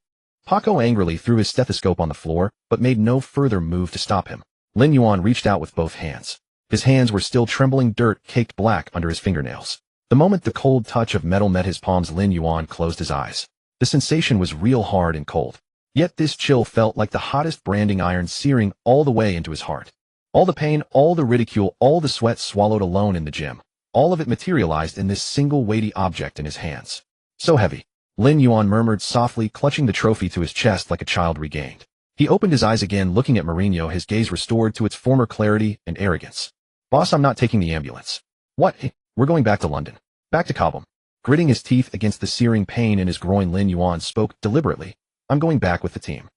[SPEAKER 1] Paco angrily threw his stethoscope on the floor, but made no further move to stop him. Lin Yuan reached out with both hands. His hands were still trembling, dirt caked black under his fingernails. The moment the cold touch of metal met his palms, Lin Yuan closed his eyes. The sensation was real hard and cold. Yet this chill felt like the hottest branding iron, searing all the way into his heart. All the pain, all the ridicule, all the sweat swallowed alone in the gym. All of it materialized in this single weighty object in his hands. So heavy. Lin Yuan murmured softly, clutching the trophy to his chest like a child regained. He opened his eyes again, looking at Mourinho, his gaze restored to its former clarity and arrogance. Boss, I'm not taking the ambulance. What? We're going back to London. Back to Cobham. Gritting his teeth against the searing pain in his groin, Lin Yuan spoke deliberately. I'm going back with the team.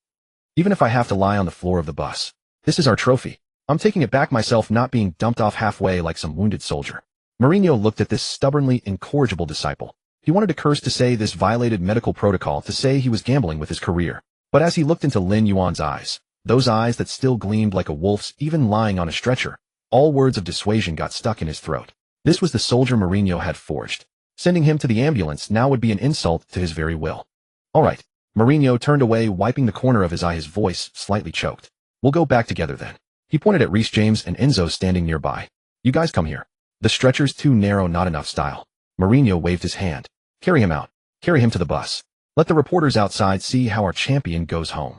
[SPEAKER 1] Even if I have to lie on the floor of the bus. This is our trophy. I'm taking it back myself, not being dumped off halfway like some wounded soldier. Mourinho looked at this stubbornly incorrigible disciple. He wanted to curse, to say this violated medical protocol, to say he was gambling with his career. But as he looked into Lin Yuan's eyes, those eyes that still gleamed like a wolf's, even lying on a stretcher, all words of dissuasion got stuck in his throat. This was the soldier Mourinho had forged. Sending him to the ambulance now would be an insult to his very will. All right. Mourinho turned away, wiping the corner of his eye, his voice slightly choked. We'll go back together then. He pointed at Reece James and Enzo standing nearby. You guys come here. The stretcher's too narrow, not enough style. Mourinho waved his hand. Carry him out. Carry him to the bus. Let the reporters outside see how our champion goes home.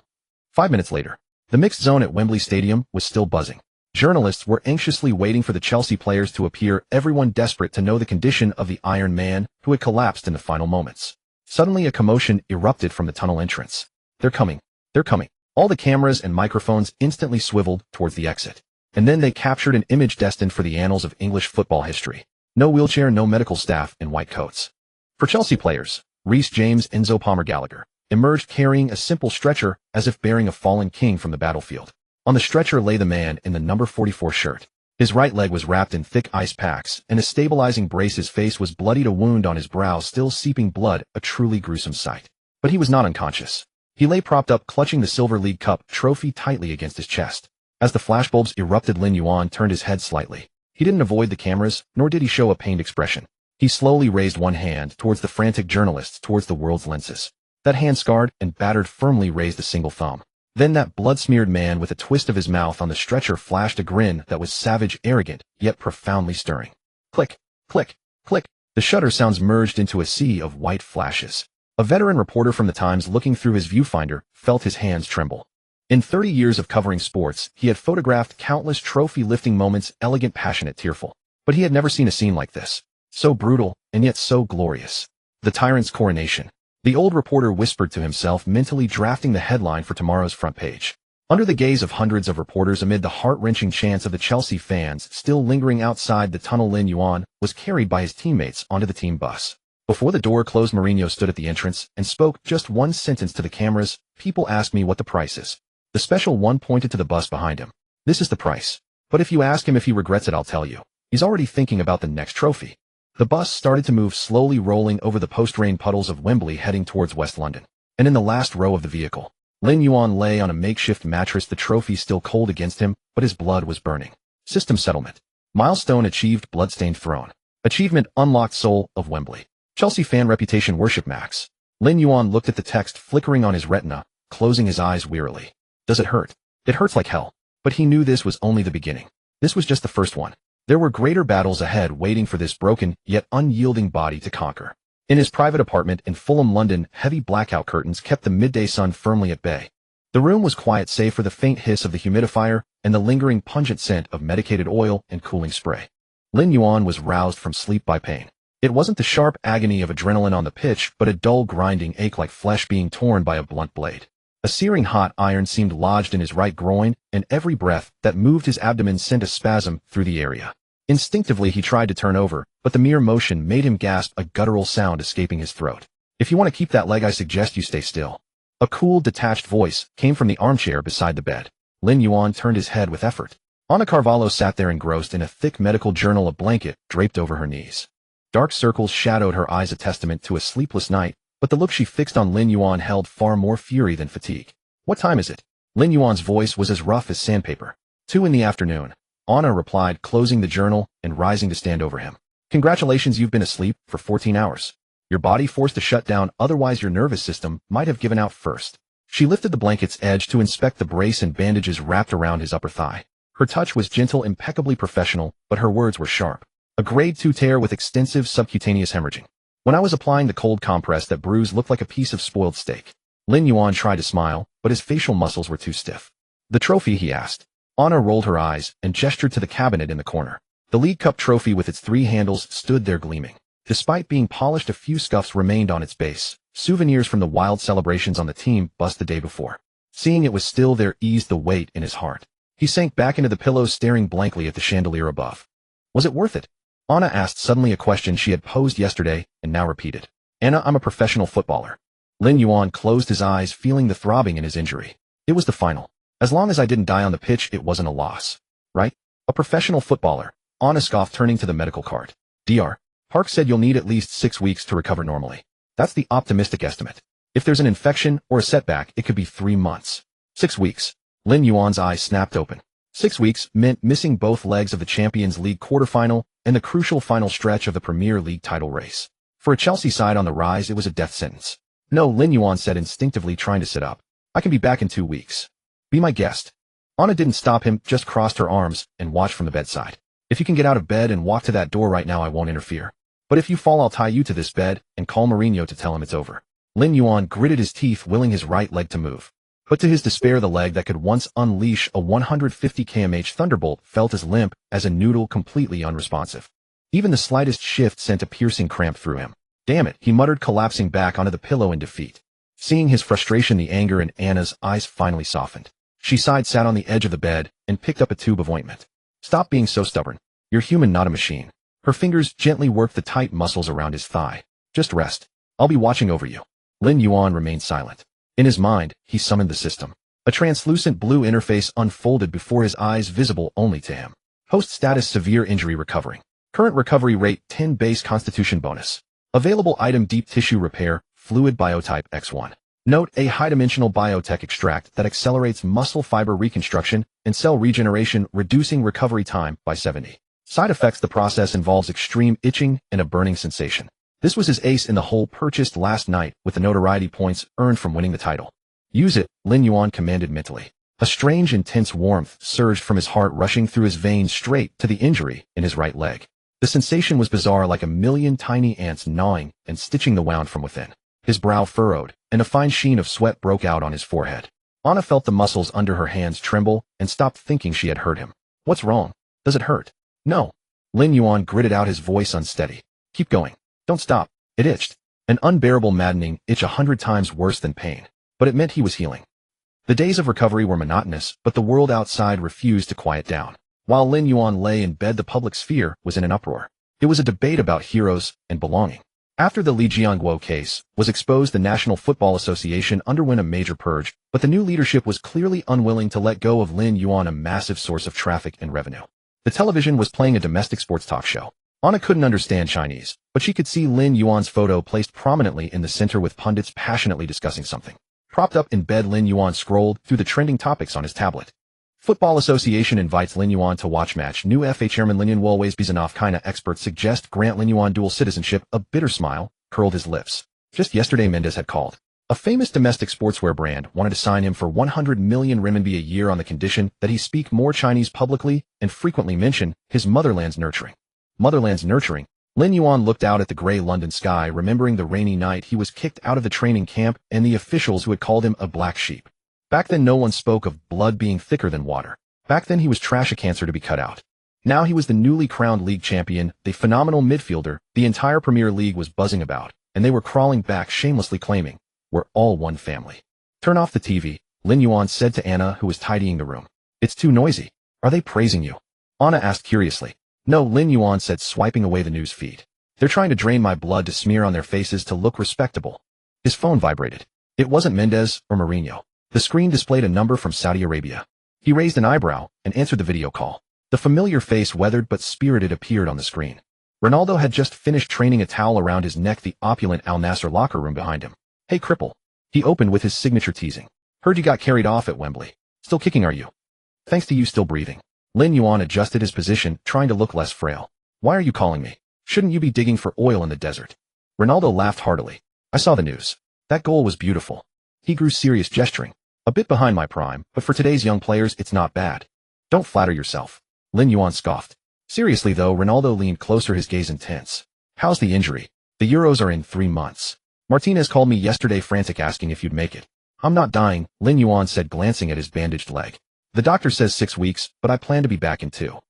[SPEAKER 1] 5 minutes later, the mixed zone at Wembley Stadium was still buzzing. Journalists were anxiously waiting for the Chelsea players to appear, everyone desperate to know the condition of the Iron Man who had collapsed in the final moments. Suddenly a commotion erupted from the tunnel entrance. They're coming. They're coming. All the cameras and microphones instantly swiveled towards the exit. And then they captured an image destined for the annals of English football history. No wheelchair, no medical staff in white coats. For Chelsea players, Reece James, Enzo Palmer Gallagher, emerged carrying a simple stretcher as if bearing a fallen king from the battlefield. On the stretcher lay the man in the number 44 shirt. His right leg was wrapped in thick ice packs and a stabilizing brace. His face was bloodied, a wound on his brow still seeping blood, a truly gruesome sight. But he was not unconscious. He lay propped up, clutching the Silver League Cup trophy tightly against his chest. As the flashbulbs erupted, Lin Yuan turned his head slightly. He didn't avoid the cameras, nor did he show a pained expression. He slowly raised one hand towards the frantic journalists, towards the world's lenses. That hand, scarred and battered, firmly raised a single thumb. Then that blood-smeared man, with a twist of his mouth on the stretcher, flashed a grin that was savage, arrogant, yet profoundly stirring. Click, click, click. The shutter sounds merged into a sea of white flashes. A veteran reporter from the Times, looking through his viewfinder, felt his hands tremble. In 30 years of covering sports, he had photographed countless trophy-lifting moments, elegant, passionate, tearful. But he had never seen a scene like this. So brutal, and yet so glorious. The Tyrant's coronation. The old reporter whispered to himself, mentally drafting the headline for tomorrow's front page. Under the gaze of hundreds of reporters, amid the heart-wrenching chants of the Chelsea fans still lingering outside the tunnel, Lin Yuan was carried by his teammates onto the team bus. Before the door closed, Mourinho stood at the entrance and spoke just one sentence to the cameras. People ask me what the price is. The special one pointed to the bus behind him. This is the price. But if you ask him if he regrets it, I'll tell you. He's already thinking about the next trophy. The bus started to move, slowly rolling over the post-rain puddles of Wembley, heading towards West London. And in the last row of the vehicle, Lin Yuan lay on a makeshift mattress, the trophy still cold against him, but his blood was burning. System settlement. Milestone achieved, bloodstained throne. Achievement unlocked, soul of Wembley. Chelsea fan reputation, worship max. Lin Yuan looked at the text flickering on his retina, closing his eyes wearily. Does it hurt? It hurts like hell. But he knew this was only the beginning. This was just the first one. There were greater battles ahead, waiting for this broken, yet unyielding body to conquer. In his private apartment in Fulham, London, heavy blackout curtains kept the midday sun firmly at bay. The room was quiet save for the faint hiss of the humidifier and the lingering pungent scent of medicated oil and cooling spray. Lin Yuan was roused from sleep by pain. It wasn't the sharp agony of adrenaline on the pitch, but a dull grinding ache like flesh being torn by a blunt blade. A searing hot iron seemed lodged in his right groin, and every breath that moved his abdomen sent a spasm through the area. Instinctively he tried to turn over, but the mere motion made him gasp, a guttural sound escaping his throat. "If you want to keep that leg, I suggest you stay still." A cool, detached voice came from the armchair beside the bed. Lin Yuan turned his head with effort. Ana Carvalho sat there engrossed in a thick medical journal, a blanket draped over her knees. Dark circles shadowed her eyes, a testament to a sleepless night, but the look she fixed on Lin Yuan held far more fury than fatigue. "What time is it?" Lin Yuan's voice was as rough as sandpaper. 2 in the afternoon. Ana replied, closing the journal and rising to stand over him. "Congratulations, you've been asleep for 14 hours. Your body forced to shut down, otherwise your nervous system might have given out first." She lifted the blanket's edge to inspect the brace and bandages wrapped around his upper thigh. Her touch was gentle, impeccably professional, but her words were sharp. "A grade 2 tear with extensive subcutaneous hemorrhaging. When I was applying the cold compress, that bruise looked like a piece of spoiled steak." Lin Yuan tried to smile, but his facial muscles were too stiff. "The trophy?" he asked. Ana rolled her eyes and gestured to the cabinet in the corner. The League Cup trophy with its 3 handles stood there gleaming. Despite being polished, a few scuffs remained on its base, souvenirs from the wild celebrations on the team bus the day before. Seeing it was still there eased the weight in his heart. He sank back into the pillows, staring blankly at the chandelier above. Was it worth it? Ana asked suddenly, a question she had posed yesterday and now repeated. "Anna, I'm a professional footballer." Lin Yuan closed his eyes, feeling the throbbing in his injury. "It was the final. As long as I didn't die on the pitch, it wasn't a loss. Right? A professional footballer." Ana scoffed, turning to the medical card. "Dr. Park said you'll need at least 6 weeks to recover normally. That's the optimistic estimate. If there's an infection or a setback, it could be 3 months. 6 weeks. Lin Yuan's eyes snapped open. 6 weeks meant missing both legs of the Champions League quarterfinal and the crucial final stretch of the Premier League title race. For a Chelsea side on the rise, it was a death sentence. "No," Lin Yuan said, instinctively trying to sit up. "I can be back in 2 weeks. Be my guest." Ana didn't stop him, just crossed her arms and watched from the bedside. "If you can get out of bed and walk to that door right now, I won't interfere. But if you fall, I'll tie you to this bed and call Mourinho to tell him it's over." Lin Yuan gritted his teeth, willing his right leg to move. But to his despair, the leg that could once unleash a 150 km/h thunderbolt felt as limp as a noodle, completely unresponsive. Even the slightest shift sent a piercing cramp through him. "Damn it," he muttered, collapsing back onto the pillow in defeat. Seeing his frustration, the anger in Anna's eyes finally softened. She sighed, sat on the edge of the bed, and picked up a tube of ointment. "Stop being so stubborn. You're human, not a machine." Her fingers gently worked the tight muscles around his thigh. "Just rest. I'll be watching over you." Lin Yuan remained silent. In his mind, he summoned the system. A translucent blue interface unfolded before his eyes, visible only to him. Host status: severe injury recovering. Current recovery rate 10 base constitution bonus. Available item: deep tissue repair, fluid biotype X1. Note: a high-dimensional biotech extract that accelerates muscle fiber reconstruction and cell regeneration, reducing recovery time by 70. Side effects: the process involves extreme itching and a burning sensation. This was his ace in the hole, purchased last night with the notoriety points earned from winning the title. "Use it," Lin Yuan commanded mentally. A strange, intense warmth surged from his heart, rushing through his veins straight to the injury in his right leg. The sensation was bizarre, like a million tiny ants gnawing and stitching the wound from within. His brow furrowed, and a fine sheen of sweat broke out on his forehead. Ana felt the muscles under her hands tremble and stopped, thinking she had hurt him. "What's wrong? Does it hurt?" "No." Lin Yuan gritted out, his voice unsteady. "Keep going. Don't stop." It itched. An unbearable, maddening itch, 100 times worse than pain. But it meant he was healing. The days of recovery were monotonous, but the world outside refused to quiet down. While Lin Yuan lay in bed, the public sphere was in an uproar. It was a debate about heroes and belonging. After the Li Jianguo case was exposed, the National Football Association underwent a major purge, but the new leadership was clearly unwilling to let go of Lin Yuan, a massive source of traffic and revenue. The television was playing a domestic sports talk show. Ana couldn't understand Chinese, but she could see Lin Yuan's photo placed prominently in the center, with pundits passionately discussing something. Propped up in bed, Lin Yuan scrolled through the trending topics on his tablet. Football Association invites Lin Yuan to watch match. New FA Chairman Lin Yuan always be enough. Kinda experts suggest grant Lin Yuan dual citizenship. A bitter smile curled his lips. Just yesterday, Mendes had called. A famous domestic sportswear brand wanted to sign him for 100 million renminbi a year on the condition that he speak more Chinese publicly and frequently mention his motherland's nurturing. Motherland's nurturing. Lin Yuan looked out at the gray London sky, remembering the rainy night he was kicked out of the training camp and the officials who had called him a black sheep. Back then, no one spoke of blood being thicker than water. Back then, he was trash, a cancer to be cut out. Now he was the newly crowned league champion, the phenomenal midfielder the entire Premier League was buzzing about, and they were crawling back shamelessly claiming, "We're all one family." "Turn off the TV," Lin Yuan said to Anna, who was tidying the room. "It's too noisy." "Are they praising you?" Anna asked curiously. "No," Lin Yuan said, swiping away the news feed. "They're trying to drain my blood to smear on their faces to look respectable." His phone vibrated. It wasn't Mendes or Mourinho. The screen displayed a number from Saudi Arabia. He raised an eyebrow and answered the video call. The familiar face, weathered but spirited, appeared on the screen. Ronaldo had just finished training, a towel around his neck, the opulent Al Nassr locker room behind him. "Hey, cripple." He opened with his signature teasing. "Heard you got carried off at Wembley. Still kicking, are you?" "Thanks to you, still breathing." Lin Yuan adjusted his position, trying to look less frail. "Why are you calling me? Shouldn't you be digging for oil in the desert?" Ronaldo laughed heartily. "I saw the news. That goal was beautiful." He grew serious, gesturing. "A bit behind my prime, but for today's young players it's not bad." "Don't flatter yourself." Lin Yuan scoffed. Seriously though, Ronaldo leaned closer, his gaze intense. "How's the injury?" "The Euros are in 3 months. Martinez called me yesterday, frantic, asking if you'd make it." "I'm not dying," Lin Yuan said, glancing at his bandaged leg. "The doctor says 6 weeks, but I plan to be back in 2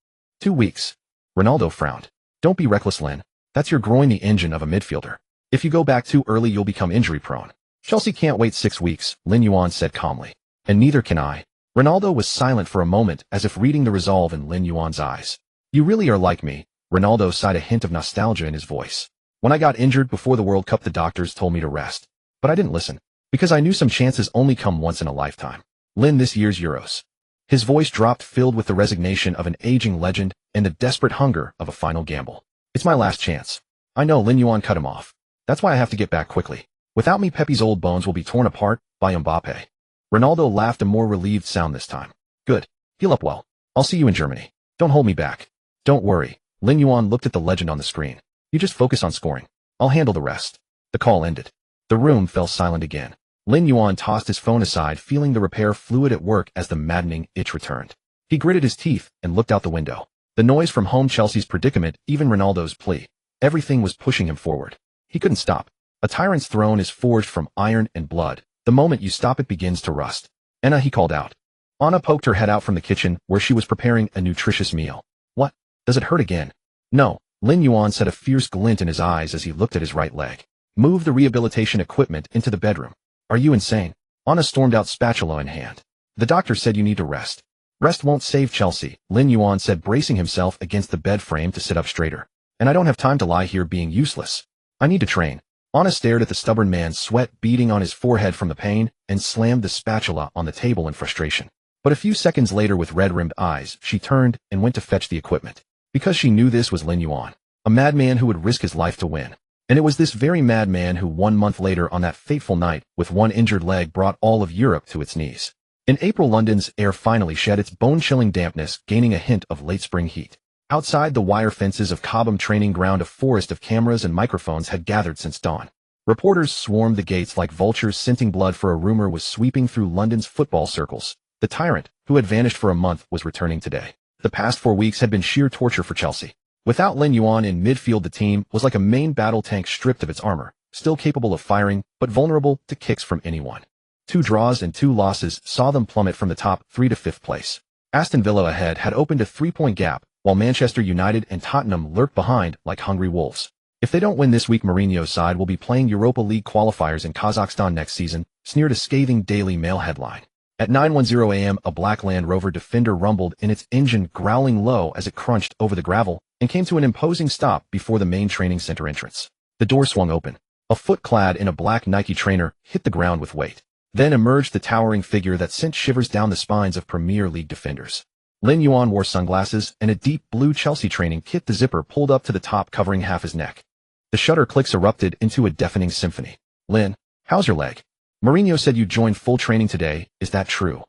[SPEAKER 1] weeks. Ronaldo frowned. "Don't be reckless, Lin. That's your groin, the engine of a midfielder. If you go back too early, you'll become injury prone." "Chelsea can't wait 6 weeks, Lin Yuan said calmly. "And neither can I." Ronaldo was silent for a moment, as if reading the resolve in Lin Yuan's eyes. "You really are like me," Ronaldo sighed, a hint of nostalgia in his voice. "When I got injured before the World Cup, the doctors told me to rest. But I didn't listen, because I knew some chances only come once in a lifetime. Lin, this year's Euros." His voice dropped, filled with the resignation of an aging legend and the desperate hunger of a final gamble. "It's my last chance." "I know," Lin Yuan cut him off. "That's why I have to get back quickly. Without me, Pepe's old bones will be torn apart by Mbappe." Ronaldo laughed, a more relieved sound this time. "Good. Heal up well. I'll see you in Germany. Don't hold me back." "Don't worry." Lin Yuan looked at the legend on the screen. "You just focus on scoring. I'll handle the rest." The call ended. The room fell silent again. Lin Yuan tossed his phone aside, feeling the repair fluid at work as the maddening itch returned. He gritted his teeth and looked out the window. The noise from home, Chelsea's predicament, even Ronaldo's plea. Everything was pushing him forward. He couldn't stop. A tyrant's throne is forged from iron and blood. The moment you stop, it begins to rust. "Anna," he called out. Anna poked her head out from the kitchen, where she was preparing a nutritious meal. "What? Does it hurt again?" "No." Lin Yuan said, a fierce glint in his eyes as he looked at his right leg. "Move the rehabilitation equipment into the bedroom." "Are you insane?" Anna stormed out, spatula in hand. "The doctor said you need to rest." "Rest won't save Chelsea," Lin Yuan said, bracing himself against the bed frame to sit up straighter. "And I don't have time to lie here being useless. I need to train." Anna stared at the stubborn man, sweat beading on his forehead from the pain, and slammed the spatula on the table in frustration. But a few seconds later, with red-rimmed eyes, she turned and went to fetch the equipment. Because she knew this was Lin Yuan, a madman who would risk his life to win. And it was this very madman who 1 month later, on that fateful night, with one injured leg, brought all of Europe to its knees. In April, London's air finally shed its bone-chilling dampness, gaining a hint of late spring heat. Outside the wire fences of Cobham training ground, a forest of cameras and microphones had gathered since dawn. Reporters swarmed the gates like vultures, scenting blood, for a rumor was sweeping through London's football circles. The tyrant, who had vanished for a month, was returning today. The past 4 weeks had been sheer torture for Chelsea. Without Lin Yuan in midfield, the team was like a main battle tank stripped of its armor, still capable of firing, but vulnerable to kicks from anyone. 2 draws and 2 losses saw them plummet from the top 3 to 5th place. Aston Villa ahead had opened a 3-point gap, while Manchester United and Tottenham lurked behind like hungry wolves. If they don't win this week, Mourinho's side will be playing Europa League qualifiers in Kazakhstan next season, sneered a scathing Daily Mail headline. At 9:10 a.m., a black Land Rover Defender rumbled in its engine, growling low as it crunched over the gravel, and came to an imposing stop before the main training center entrance. The door swung open. A foot clad in a black Nike trainer hit the ground with weight. Then emerged the towering figure that sent shivers down the spines of Premier League defenders. Lin Yuan wore sunglasses and a deep blue Chelsea training kit, the zipper pulled up to the top, covering half his neck. The shutter clicks erupted into a deafening symphony. "Lin, how's your leg? Mourinho said you joined full training today, is that true?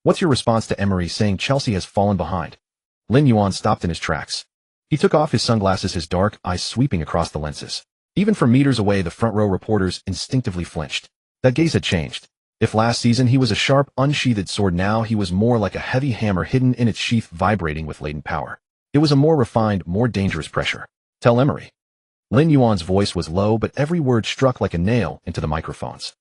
[SPEAKER 1] What's your response to Emery saying Chelsea has fallen behind?" Lin Yuan stopped in his tracks. He took off his sunglasses, his dark eyes sweeping across the lenses. Even from meters away, the front row reporters instinctively flinched. That gaze had changed. If last season he was a sharp, unsheathed sword, now he was more like a heavy hammer hidden in its sheath, vibrating with latent power. It was a more refined, more dangerous pressure. "Tell Emery." Lin Yuan's voice was low, but every word struck like a nail into the microphones.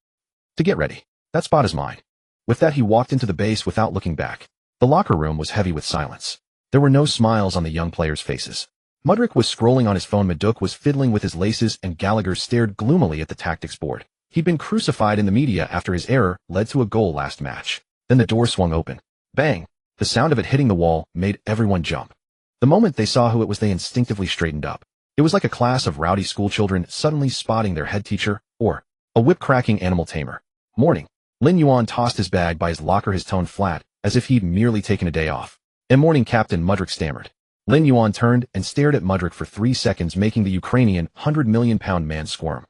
[SPEAKER 1] "To get ready. That spot is mine." With that, he walked into the base without looking back. The locker room was heavy with silence. There were no smiles on the young players' faces. Mudryk was scrolling on his phone, Maduk was fiddling with his laces, and Gallagher stared gloomily at the tactics board. He'd been crucified in the media after his error led to a goal last match. Then the door swung open. Bang! The sound of it hitting the wall made everyone jump. The moment they saw who it was, they instinctively straightened up. It was like a class of rowdy schoolchildren suddenly spotting their head teacher, or a whip-cracking animal tamer. Morning. Lin Yuan tossed his bag by his locker, his tone flat, as if he'd merely taken a day off. And morning, Captain, Mudryk stammered. Lin Yuan turned and stared at Mudryk for 3 seconds, making the Ukrainian 100 million pound man squirm.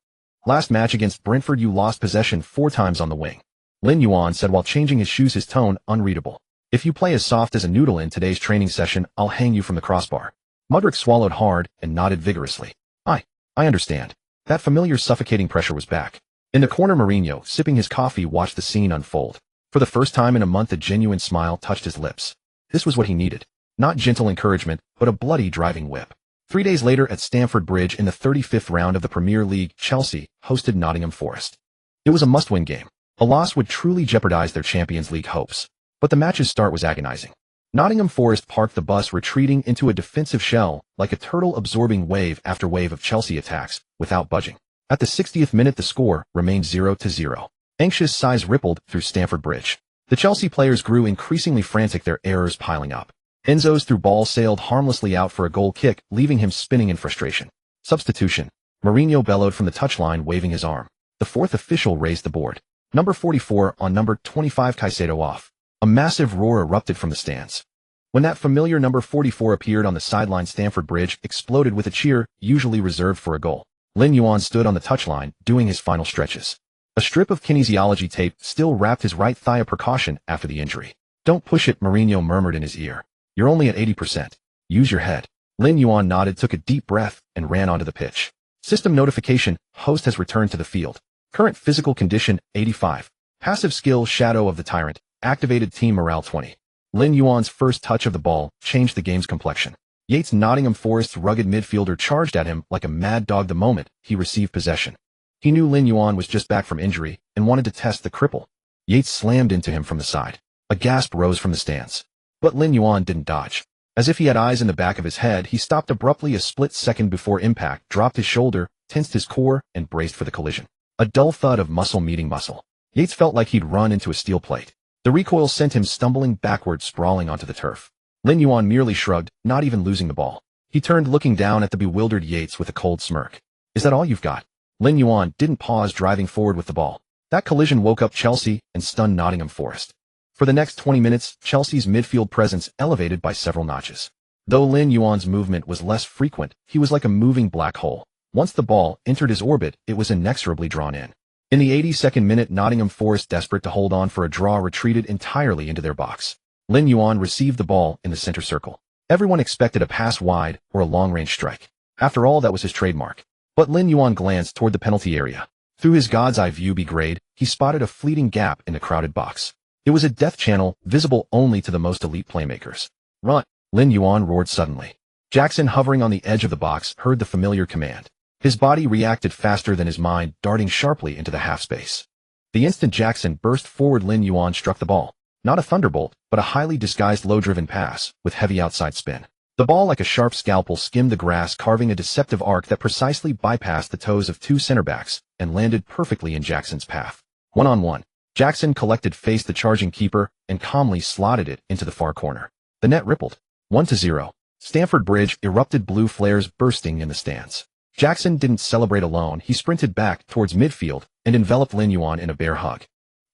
[SPEAKER 1] Last match against Brentford you lost possession 4 times on the wing. Lin Yuan said while changing his shoes, his tone unreadable. If you play as soft as a noodle in today's training session, I'll hang you from the crossbar. Mudryk swallowed hard and nodded vigorously. I understand. That familiar suffocating pressure was back. In the corner, Mourinho, sipping his coffee, watched the scene unfold. For the first time in a month, a genuine smile touched his lips. This was what he needed. Not gentle encouragement, but a bloody driving whip. 3 days later at Stamford Bridge in the 35th round of the Premier League, Chelsea hosted Nottingham Forest. It was a must-win game. A loss would truly jeopardize their Champions League hopes. But the match's start was agonizing. Nottingham Forest parked the bus, retreating into a defensive shell, like a turtle absorbing wave after wave of Chelsea attacks, without budging. At the 60th minute, the score remained 0-0. Anxious sighs rippled through Stamford Bridge. The Chelsea players grew increasingly frantic, their errors piling up. Enzo's through ball sailed harmlessly out for a goal kick, leaving him spinning in frustration. Substitution. Mourinho bellowed from the touchline, waving his arm. The 4th official raised the board. Number 44 on number 25 Caicedo off. A massive roar erupted from the stands. When that familiar number 44 appeared on the sideline, Stamford Bridge exploded with a cheer usually reserved for a goal. Lin Yuan stood on the touchline, doing his final stretches. A strip of kinesiology tape still wrapped his right thigh, a precaution after the injury. Don't push it, Mourinho murmured in his ear. You're only at 80%. Use your head. Lin Yuan nodded, took a deep breath, and ran onto the pitch. System notification, host has returned to the field. Current physical condition, 85. Passive skill, shadow of the Tyrant. Activated team morale 20. Lin Yuan's first touch of the ball changed the game's complexion. Yates, Nottingham Forest's rugged midfielder, charged at him like a mad dog the moment he received possession. He knew Lin Yuan was just back from injury and wanted to test the cripple. Yates slammed into him from the side. A gasp rose from the stands. But Lin Yuan didn't dodge. As if he had eyes in the back of his head, he stopped abruptly a split second before impact, dropped his shoulder, tensed his core, and braced for the collision. A dull thud of muscle meeting muscle. Yates felt like he'd run into a steel plate. The recoil sent him stumbling backward, sprawling onto the turf. Lin Yuan merely shrugged, not even losing the ball. He turned, looking down at the bewildered Yates with a cold smirk. Is that all you've got? Lin Yuan didn't pause, driving forward with the ball. That collision woke up Chelsea and stunned Nottingham Forest. For the next 20 minutes, Chelsea's midfield presence elevated by several notches. Though Lin Yuan's movement was less frequent, he was like a moving black hole. Once the ball entered his orbit, it was inexorably drawn in. In the 82nd minute, Nottingham Forest, desperate to hold on for a draw, retreated entirely into their box. Lin Yuan received the ball in the center circle. Everyone expected a pass wide or a long-range strike. After all, that was his trademark. But Lin Yuan glanced toward the penalty area. Through his god's eye view grade, he spotted a fleeting gap in the crowded box. It was a death channel, visible only to the most elite playmakers. Run! Lin Yuan roared suddenly. Jackson, hovering on the edge of the box, heard the familiar command. His body reacted faster than his mind, darting sharply into the half-space. The instant Jackson burst forward, Lin Yuan struck the ball. Not a thunderbolt, but a highly disguised low-driven pass, with heavy outside spin. The ball, like a sharp scalpel, skimmed the grass, carving a deceptive arc that precisely bypassed the toes of 2 center-backs, and landed perfectly in Jackson's path. One-on-one. Jackson collected, faced the charging keeper, and calmly slotted it into the far corner. The net rippled. 1-0. Stamford Bridge erupted, blue flares bursting in the stands. Jackson didn't celebrate alone. He sprinted back towards midfield and enveloped Lin Yuan in a bear hug.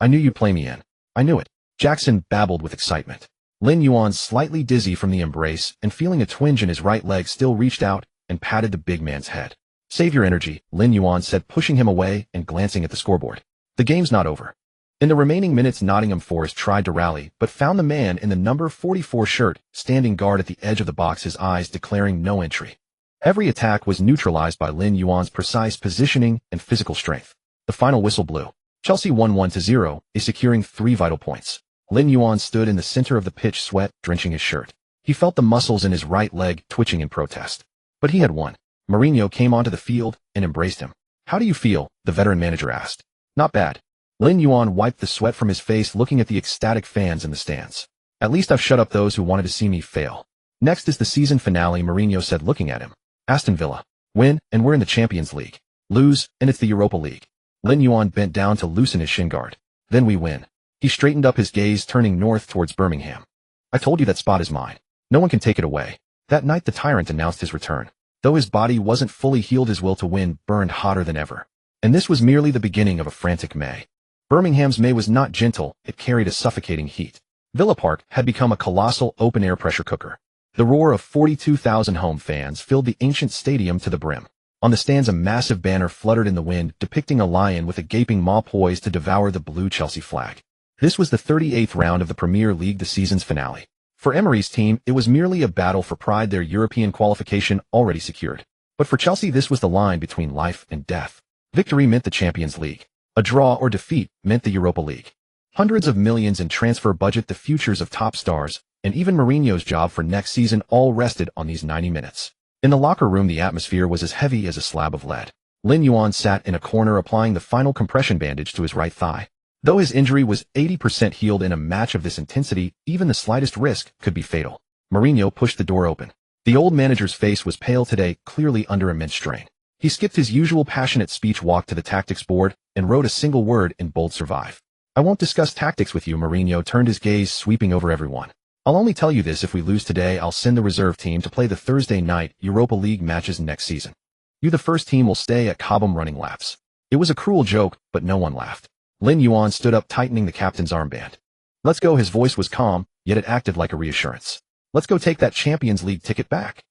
[SPEAKER 1] I knew you'd play me in. I knew it. Jackson babbled with excitement. Lin Yuan, slightly dizzy from the embrace and feeling a twinge in his right leg, still reached out and patted the big man's head. Save your energy, Lin Yuan said, pushing him away and glancing at the scoreboard. The game's not over. In the remaining minutes, Nottingham Forest tried to rally, but found the man in the number 44 shirt standing guard at the edge of the box, his eyes declaring no entry. Every attack was neutralized by Lin Yuan's precise positioning and physical strength. The final whistle blew. Chelsea won 1-0, securing 3 vital points. Lin Yuan stood in the center of the pitch, sweat drenching his shirt. He felt the muscles in his right leg twitching in protest. But he had won. Mourinho came onto the field and embraced him. How do you feel? The veteran manager asked. Not bad. Lin Yuan wiped the sweat from his face, looking at the ecstatic fans in the stands. At least I've shut up those who wanted to see me fail. Next is the season finale, Mourinho said looking at him. Aston Villa. Win, and we're in the Champions League. Lose, and it's the Europa League. Lin Yuan bent down to loosen his shin guard. Then we win. He straightened up his gaze, turning north towards Birmingham. I told you that spot is mine. No one can take it away. That night the Tyrant announced his return. Though his body wasn't fully healed, his will to win burned hotter than ever. And this was merely the beginning of a frantic May. Birmingham's May was not gentle, it carried a suffocating heat. Villa Park had become a colossal open-air pressure cooker. The roar of 42,000 home fans filled the ancient stadium to the brim. On the stands a massive banner fluttered in the wind, depicting a lion with a gaping maw poised to devour the blue Chelsea flag. This was the 38th round of the Premier League, the season's finale. For Emery's team, it was merely a battle for pride, their European qualification already secured. But for Chelsea, this was the line between life and death. Victory meant the Champions League. A draw or defeat meant the Europa League. Hundreds of millions in transfer budget, the futures of top stars, and even Mourinho's job for next season all rested on these 90 minutes. In the locker room, the atmosphere was as heavy as a slab of lead. Lin Yuan sat in a corner applying the final compression bandage to his right thigh. Though his injury was 80% healed, in a match of this intensity, even the slightest risk could be fatal. Mourinho pushed the door open. The old manager's face was pale today, clearly under immense strain. He skipped his usual passionate speech, walked to the tactics board, and wrote a single word in bold: survive. I won't discuss tactics with you. Mourinho turned his gaze sweeping over everyone. I'll only tell you this: if we lose today, I'll send the reserve team to play the Thursday night Europa League matches next season. You, the first team, will stay at Cobham running laps. It was a cruel joke, but no one laughed. Lin Yuan stood up, tightening the captain's armband. Let's go. His voice was calm, yet it acted like a reassurance. Let's go take that Champions League ticket back.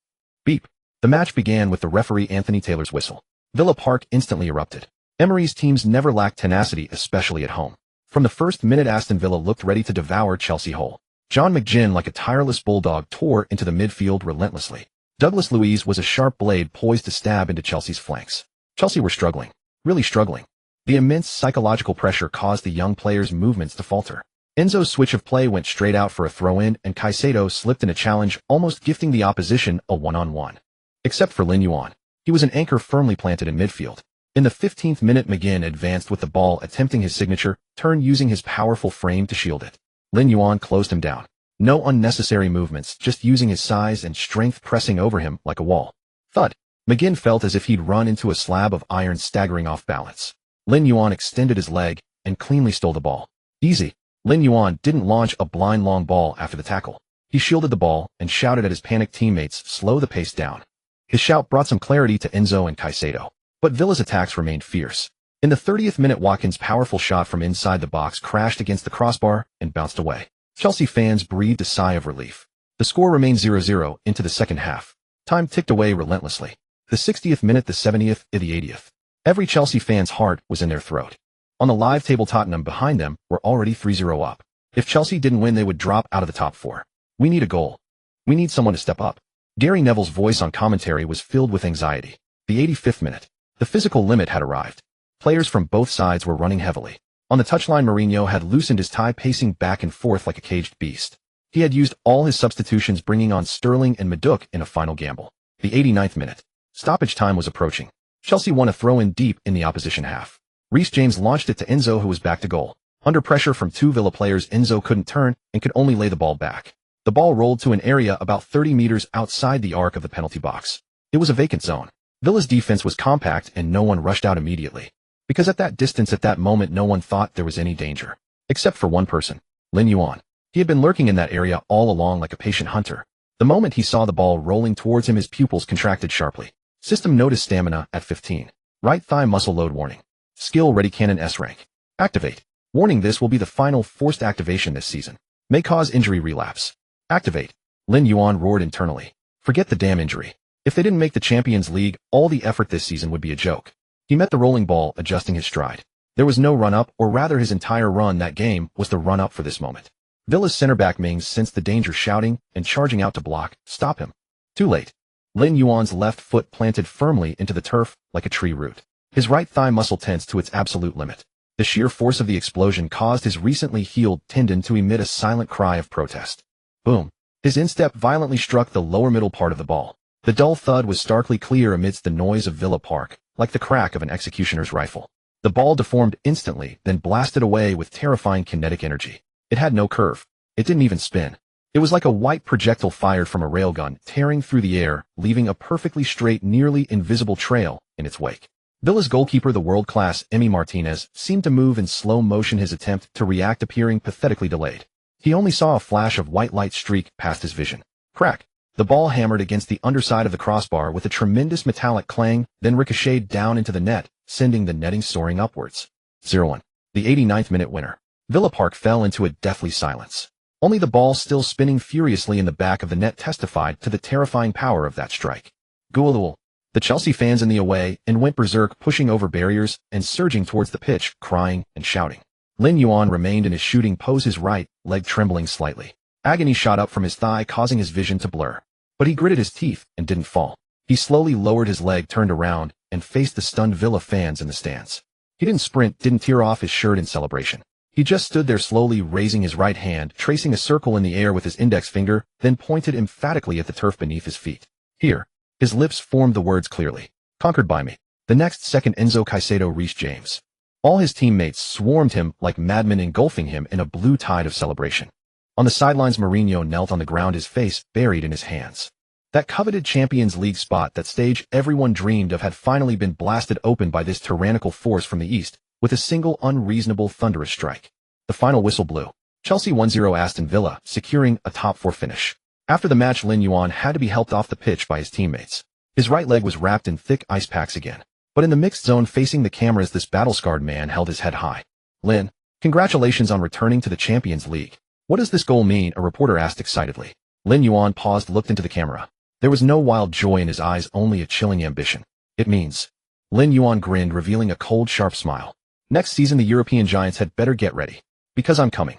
[SPEAKER 1] Beep. The match began with the referee Anthony Taylor's whistle. Villa Park instantly erupted. Emery's teams never lacked tenacity, especially at home. From the first minute, Aston Villa looked ready to devour Chelsea whole. John McGinn, like a tireless bulldog, tore into the midfield relentlessly. Douglas Luiz was a sharp blade poised to stab into Chelsea's flanks. Chelsea were struggling. Really struggling. The immense psychological pressure caused the young players' movements to falter. Enzo's switch of play went straight out for a throw-in, and Caicedo slipped in a challenge, almost gifting the opposition a one-on-one. Except for Lin Yuan. He was an anchor firmly planted in midfield. In the 15th minute, McGinn advanced with the ball, attempting his signature turn, using his powerful frame to shield it. Lin Yuan closed him down. No unnecessary movements, just using his size and strength, pressing over him like a wall. Thud. McGinn felt as if he'd run into a slab of iron, staggering off balance. Lin Yuan extended his leg and cleanly stole the ball. Easy. Lin Yuan didn't launch a blind long ball after the tackle. He shielded the ball and shouted at his panicked teammates, slow the pace down. His shout brought some clarity to Enzo and Caicedo. But Villa's attacks remained fierce. In the 30th minute, Watkins' powerful shot from inside the box crashed against the crossbar and bounced away. Chelsea fans breathed a sigh of relief. The score remained 0-0 into the second half. Time ticked away relentlessly. The 60th minute, the 70th, and the 80th. Every Chelsea fan's heart was in their throat. On the live table, Tottenham behind them were already 3-0 up. If Chelsea didn't win, they would drop out of the top four. We need a goal. We need someone to step up. Gary Neville's voice on commentary was filled with anxiety. The 85th minute. The physical limit had arrived. Players from both sides were running heavily. On the touchline, Mourinho had loosened his tie, pacing back and forth like a caged beast. He had used all his substitutions, bringing on Sterling and Maduk in a final gamble. The 89th minute. Stoppage time was approaching. Chelsea won a throw-in deep in the opposition half. Reece James launched it to Enzo, who was back to goal. Under pressure from two Villa players, Enzo couldn't turn and could only lay the ball back. The ball rolled to an area about 30 meters outside the arc of the penalty box. It was a vacant zone. Villa's defense was compact and no one rushed out immediately. Because at that distance, at that moment, no one thought there was any danger. Except for one person. Lin Yuan. He had been lurking in that area all along like a patient hunter. The moment he saw the ball rolling towards him, his pupils contracted sharply. System notice stamina at 15. Right thigh muscle load warning. Skill ready, cannon S rank. Activate. Warning, this will be the final forced activation this season. May cause injury relapse. Activate. Lin Yuan roared internally. Forget the damn injury. If they didn't make the Champions League, all the effort this season would be a joke. He met the rolling ball, adjusting his stride. There was no run-up, or rather his entire run that game was the run-up for this moment. Villa's center-back Mings sensed the danger, shouting and charging out to block. Stop him. Too late. Lin Yuan's left foot planted firmly into the turf like a tree root. His right thigh muscle tensed to its absolute limit. The sheer force of the explosion caused his recently healed tendon to emit a silent cry of protest. Boom. His instep violently struck the lower middle part of the ball. The dull thud was starkly clear amidst the noise of Villa Park, like the crack of an executioner's rifle. The ball deformed instantly, then blasted away with terrifying kinetic energy. It had no curve. It didn't even spin. It was like a white projectile fired from a railgun, tearing through the air, leaving a perfectly straight, nearly invisible trail in its wake. Villa's goalkeeper, the world-class Emi Martinez, seemed to move in slow motion, his attempt to react appearing pathetically delayed. He only saw a flash of white light streak past his vision. Crack! The ball hammered against the underside of the crossbar with a tremendous metallic clang, then ricocheted down into the net, sending the netting soaring upwards. 0-1. The 89th minute winner. Villa Park fell into a deathly silence. Only the ball still spinning furiously in the back of the net testified to the terrifying power of that strike. Goal! The Chelsea fans in the away end went berserk, pushing over barriers and surging towards the pitch, crying and shouting. Lin Yuan remained in his shooting pose, his right leg trembling slightly. Agony shot up from his thigh, causing his vision to blur. But he gritted his teeth and didn't fall. He slowly lowered his leg, turned around, and faced the stunned Villa fans in the stands. He didn't sprint, didn't tear off his shirt in celebration. He just stood there, slowly raising his right hand, tracing a circle in the air with his index finger, then pointed emphatically at the turf beneath his feet. Here. His lips formed the words clearly. Conquered by me. The next second, Enzo Caicedo reached James. All his teammates swarmed him like madmen, engulfing him in a blue tide of celebration. On the sidelines, Mourinho knelt on the ground, his face buried in his hands. That coveted Champions League spot, that stage everyone dreamed of, had finally been blasted open by this tyrannical force from the east, with a single unreasonable, thunderous strike. The final whistle blew. Chelsea 1-0 Aston Villa, securing a top-4 finish. After the match, Lin Yuan had to be helped off the pitch by his teammates. His right leg was wrapped in thick ice packs again. But in the mixed zone facing the cameras, this battle-scarred man held his head high. Lin, congratulations on returning to the Champions League. What does this goal mean? A reporter asked excitedly. Lin Yuan paused, looked into the camera. There was no wild joy in his eyes, only a chilling ambition. It means. Lin Yuan grinned, revealing a cold, sharp smile. Next season the European giants had better get ready. Because I'm coming.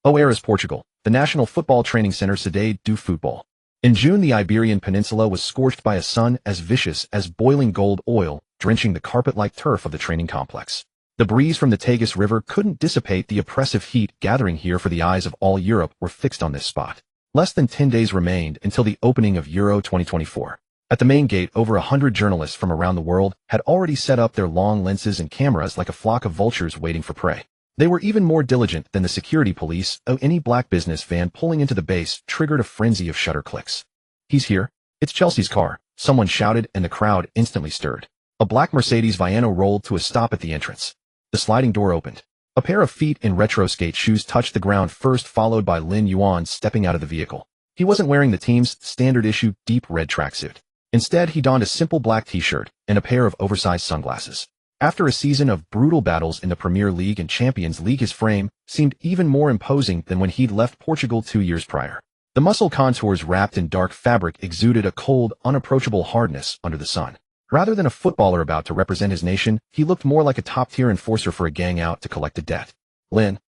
[SPEAKER 1] Oh, here is Portugal, the national football training center, Cidade do Futebol. In June, the Iberian Peninsula was scorched by a sun as vicious as boiling gold oil, drenching the carpet-like turf of the training complex. The breeze from the Tagus River couldn't dissipate the oppressive heat gathering here, for the eyes of all Europe were fixed on this spot. Less than 10 days remained until the opening of Euro 2024. At the main gate, over 100 journalists from around the world had already set up their long lenses and cameras like a flock of vultures waiting for prey. They were even more diligent than the security police. Any black business van pulling into the base triggered a frenzy of shutter clicks. He's here. It's Chelsea's car, someone shouted, and the crowd instantly stirred. A black Mercedes Viano rolled to a stop at the entrance. The sliding door opened. A pair of feet in retro skate shoes touched the ground first, followed by Lin Yuan stepping out of the vehicle. He wasn't wearing the team's standard-issue deep red tracksuit. Instead, he donned a simple black t-shirt and a pair of oversized sunglasses. After a season of brutal battles in the Premier League and Champions League, his frame seemed even more imposing than when he'd left Portugal 2 years prior. The muscle contours wrapped in dark fabric exuded a cold, unapproachable hardness under the sun. Rather than a footballer about to represent his nation, he looked more like a top-tier enforcer for a gang out to collect a debt. Lin,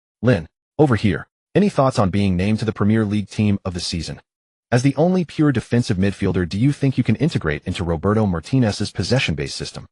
[SPEAKER 1] over here. Any thoughts on being named to the Premier League team of the season? As the only pure defensive midfielder, do you think you can integrate into Roberto Martinez's possession-based system?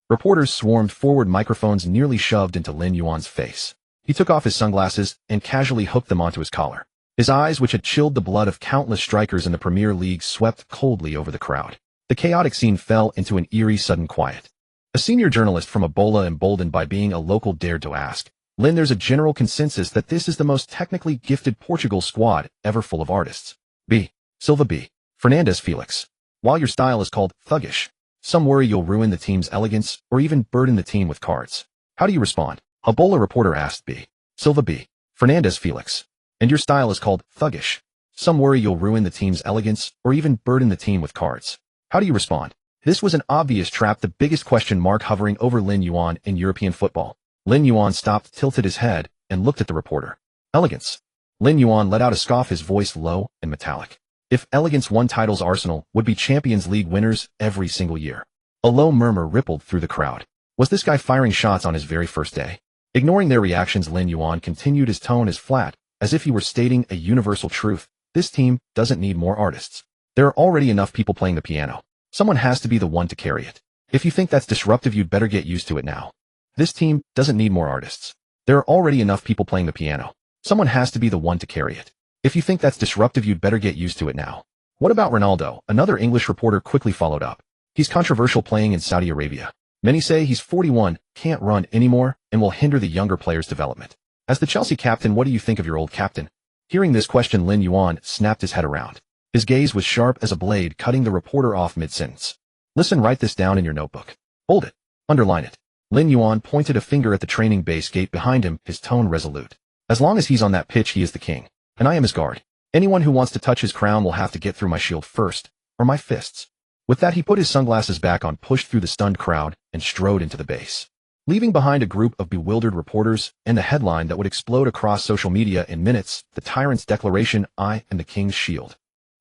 [SPEAKER 1] Reporters swarmed forward, microphones nearly shoved into Lin Yuan's face. He took off his sunglasses and casually hooked them onto his collar. His eyes, which had chilled the blood of countless strikers in the Premier League, swept coldly over the crowd. The chaotic scene fell into an eerie, sudden quiet. A senior journalist from Ebola, emboldened by being a local, dared to ask, Lin, there's a general consensus that this is the most technically gifted Portugal squad ever, full of artists. B. Silva B. Fernandes Felix. While your style is called thuggish, some worry you'll ruin the team's elegance or even burden the team with cards. How do you respond? Ebola reporter asked B. Silva B. Fernandes Felix. And your style is called thuggish. Some worry you'll ruin the team's elegance or even burden the team with cards. How do you respond? This was an obvious trap, the biggest question mark hovering over Lin Yuan in European football. Lin Yuan stopped, tilted his head, and looked at the reporter. Elegance. Lin Yuan let out a scoff, his voice low and metallic. If elegance won titles, Arsenal would be Champions League winners every single year. A low murmur rippled through the crowd. Was this guy firing shots on his very first day? Ignoring their reactions, Lin Yuan continued, his tone as flat as if he were stating a universal truth. This team doesn't need more artists. There are already enough people playing the piano. Someone has to be the one to carry it. If you think that's disruptive, you'd better get used to it now. This team doesn't need more artists. There are already enough people playing the piano. Someone has to be the one to carry it. If you think that's disruptive, you'd better get used to it now. What about Ronaldo? Another English reporter quickly followed up. He's controversial, playing in Saudi Arabia. Many say he's 41, can't run anymore, and will hinder the younger players' development. As the Chelsea captain, what do you think of your old captain? Hearing this question, Lin Yuan snapped his head around. His gaze was sharp as a blade, cutting the reporter off mid-sentence. Listen, write this down in your notebook. Bold it. Underline it. Lin Yuan pointed a finger at the training base gate behind him, his tone resolute. As long as he's on that pitch, he is the king. And I am his guard. Anyone who wants to touch his crown will have to get through my shield first, or my fists. With that, he put his sunglasses back on, pushed through the stunned crowd, and strode into the base, leaving behind a group of bewildered reporters and the headline that would explode across social media in minutes: the Tyrant's declaration, I am the king's shield.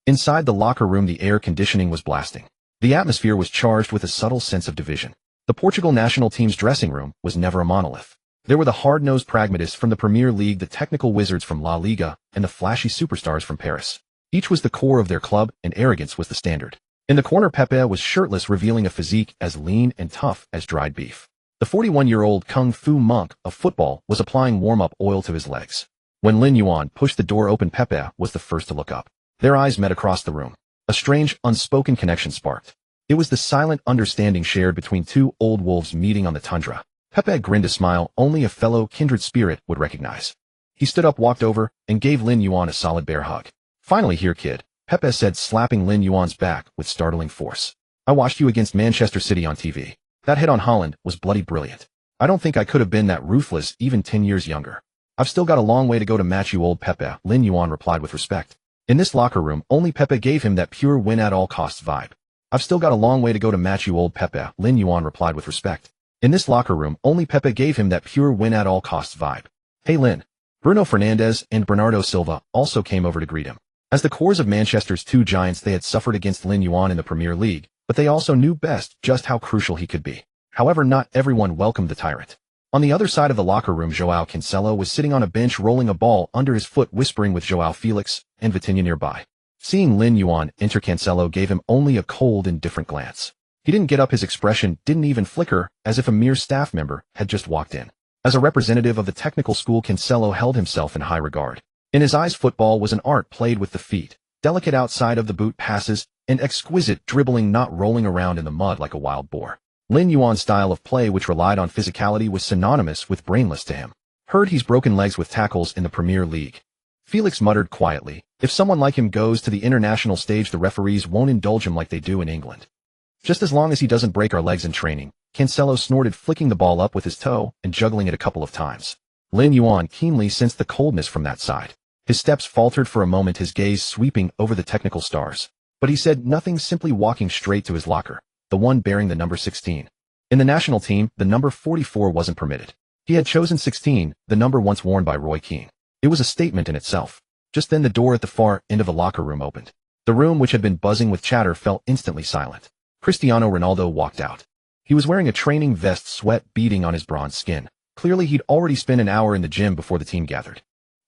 [SPEAKER 1] Inside the locker room, the air conditioning was blasting. The atmosphere was charged with a subtle sense of division. The Portugal national team's dressing room was never a monolith. There were the hard-nosed pragmatists from the Premier League, the technical wizards from La Liga, and the flashy superstars from Paris. Each was the core of their club, and arrogance was the standard. In the corner, Pepe was shirtless, revealing a physique as lean and tough as dried beef. The 41-year-old kung fu monk of football was applying warm-up oil to his legs. When Lin Yuan pushed the door open, Pepe was the first to look up. Their eyes met across the room. A strange, unspoken connection sparked. It was the silent understanding shared between two old wolves meeting on the tundra. Pepe grinned a smile only a fellow kindred spirit would recognize. He stood up, walked over, and gave Lin Yuan a solid bear hug. Finally here, kid, Pepe said, slapping Lin Yuan's back with startling force. I watched you against Manchester City on TV. That hit on Holland was bloody brilliant. I don't think I could have been that ruthless even 10 years younger. I've still got a long way to go to match you, old Pepe, Lin Yuan replied with respect. In this locker room, only Pepe gave him that pure win at all costs vibe. I've still got a long way to go to match you, old Pepe, Lin Yuan replied with respect. In this locker room, only Pepe gave him that pure win at all costs vibe. Hey Lin. Bruno Fernandes and Bernardo Silva also came over to greet him. As the cores of Manchester's two giants, they had suffered against Lin Yuan in the Premier League, but they also knew best just how crucial he could be. However, not everyone welcomed the Tyrant. On the other side of the locker room, Joao Cancelo was sitting on a bench, rolling a ball under his foot, whispering with Joao Felix and Vitinha nearby. Seeing Lin Yuan enter, Cancelo gave him only a cold, indifferent glance. He didn't get up, his expression didn't even flicker, as if a mere staff member had just walked in. As a representative of the technical school, Cancelo held himself in high regard. In his eyes, football was an art played with the feet, delicate outside of the boot passes, and exquisite dribbling, not rolling around in the mud like a wild boar. Lin Yuan's style of play, which relied on physicality, was synonymous with brainless to him. Heard he's broken legs with tackles in the Premier League. Felix muttered quietly, if someone like him goes to the international stage, the referees won't indulge him like they do in England. Just as long as he doesn't break our legs in training, Cancelo snorted, flicking the ball up with his toe and juggling it a couple of times. Lin Yuan keenly sensed the coldness from that side. His steps faltered for a moment, his gaze sweeping over the technical stars. But he said nothing, simply walking straight to his locker, the one bearing the number 16. In the national team, the number 44 wasn't permitted. He had chosen 16, the number once worn by Roy Keane. It was a statement in itself. Just then the door at the far end of the locker room opened. The room, which had been buzzing with chatter, fell instantly silent. Cristiano Ronaldo walked out. He was wearing a training vest, sweat beading on his bronze skin. Clearly he'd already spent an hour in the gym before the team gathered.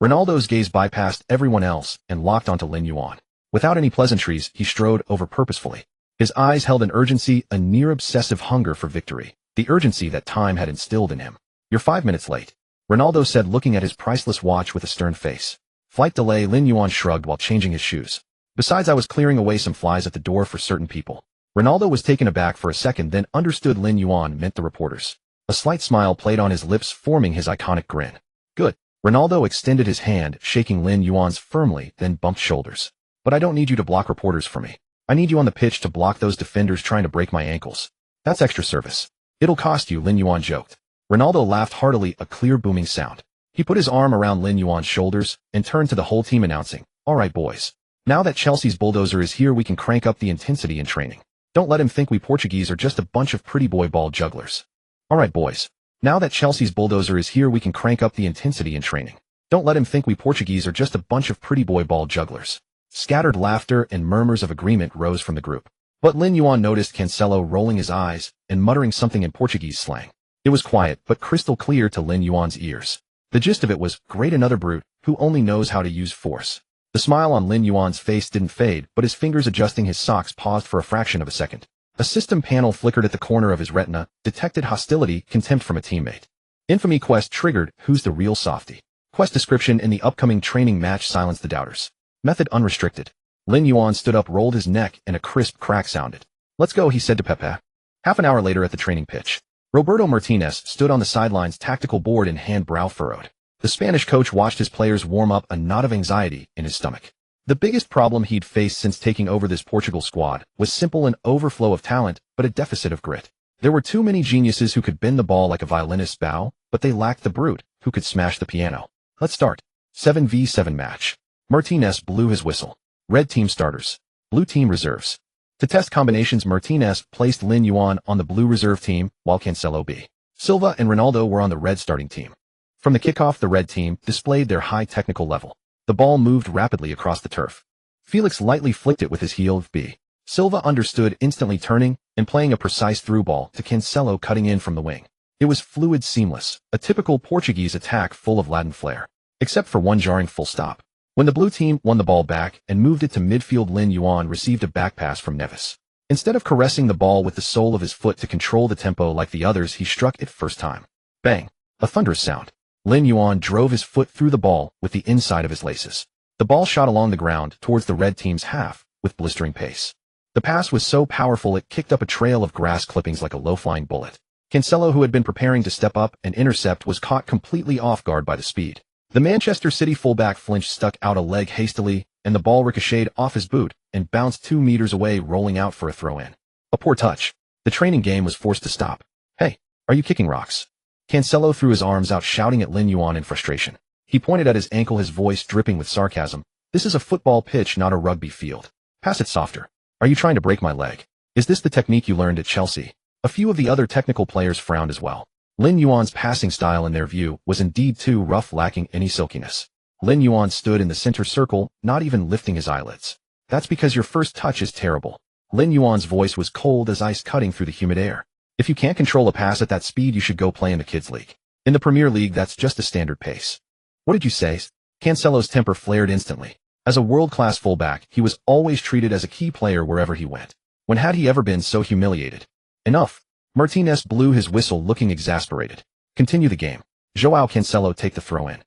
[SPEAKER 1] Ronaldo's gaze bypassed everyone else and locked onto Lin Yuan. Without any pleasantries, he strode over purposefully. His eyes held an urgency, a near-obsessive hunger for victory, the urgency that time had instilled in him. You're 5 minutes late, Ronaldo said, looking at his priceless watch with a stern face. Flight delay, Lin Yuan shrugged while changing his shoes. Besides, I was clearing away some flies at the door for certain people. Ronaldo was taken aback for a second, then understood Lin Yuan meant the reporters. A slight smile played on his lips, forming his iconic grin. Good. Ronaldo extended his hand, shaking Lin Yuan's firmly, then bumped shoulders. But I don't need you to block reporters for me. I need you on the pitch to block those defenders trying to break my ankles. That's extra service. It'll cost you, Lin Yuan joked. Ronaldo laughed heartily, a clear booming sound. He put his arm around Lin Yuan's shoulders and turned to the whole team, announcing, all right, boys. Now that Chelsea's bulldozer is here, we can crank up the intensity in training. Don't let him think we Portuguese are just a bunch of pretty boy ball jugglers. All right, boys. Now that Chelsea's bulldozer is here, we can crank up the intensity in training. Don't let him think we Portuguese are just a bunch of pretty boy ball jugglers. Scattered laughter and murmurs of agreement rose from the group. But Lin Yuan noticed Cancelo rolling his eyes and muttering something in Portuguese slang. It was quiet, but crystal clear to Lin Yuan's ears. The gist of it was, great, another brute, who only knows how to use force. The smile on Lin Yuan's face didn't fade, but his fingers adjusting his socks paused for a fraction of a second. A system panel flickered at the corner of his retina, detected hostility, contempt from a teammate. Infamy quest triggered, who's the real softy? Quest description in the upcoming training match silenced the doubters. Method unrestricted. Lin Yuan stood up, rolled his neck, and a crisp crack sounded. Let's go, he said to Pepe. Half an hour later at the training pitch, Roberto Martinez stood on the sidelines, tactical board in hand, brow furrowed. The Spanish coach watched his players warm up, a knot of anxiety in his stomach. The biggest problem he'd faced since taking over this Portugal squad was simple: an overflow of talent, but a deficit of grit. There were too many geniuses who could bend the ball like a violinist's bow, but they lacked the brute who could smash the piano. Let's start. 7v7 match. Martinez blew his whistle. Red team starters. Blue team reserves. To test combinations, Martinez placed Lin Yuan on the blue reserve team, while Cancelo B. Silva and Ronaldo were on the red starting team. From the kickoff, the red team displayed their high technical level. The ball moved rapidly across the turf. Felix lightly flicked it with his heel. B. Silva understood, instantly turning and playing a precise through ball to Cancelo, cutting in from the wing. It was fluid, seamless, a typical Portuguese attack full of Latin flair. Except for one jarring full stop. When the blue team won the ball back and moved it to midfield, Lin Yuan received a back pass from Neves. Instead of caressing the ball with the sole of his foot to control the tempo like the others, he struck it first time. Bang! A thunderous sound. Lin Yuan drove his foot through the ball with the inside of his laces. The ball shot along the ground towards the red team's half with blistering pace. The pass was so powerful it kicked up a trail of grass clippings like a low-flying bullet. Cancelo, who had been preparing to step up and intercept, was caught completely off guard by the speed. The Manchester City fullback flinched, stuck out a leg hastily, and the ball ricocheted off his boot and bounced 2 meters away, rolling out for a throw-in. A poor touch. The training game was forced to stop. Hey, are you kicking rocks? Cancelo threw his arms out, shouting at Lin Yuan in frustration. He pointed at his ankle, his voice dripping with sarcasm. This is a football pitch, not a rugby field. Pass it softer. Are you trying to break my leg? Is this the technique you learned at Chelsea? A few of the other technical players frowned as well. Lin Yuan's passing style, in their view, was indeed too rough, lacking any silkiness. Lin Yuan stood in the center circle, not even lifting his eyelids. That's because your first touch is terrible. Lin Yuan's voice was cold as ice, cutting through the humid air. If you can't control a pass at that speed, you should go play in the kids' league. In the Premier League, that's just a standard pace. What did you say? Cancelo's temper flared instantly. As a world-class fullback, he was always treated as a key player wherever he went. When had he ever been so humiliated? Enough. Martinez blew his whistle, looking exasperated. Continue the game. João Cancelo, take the throw-in.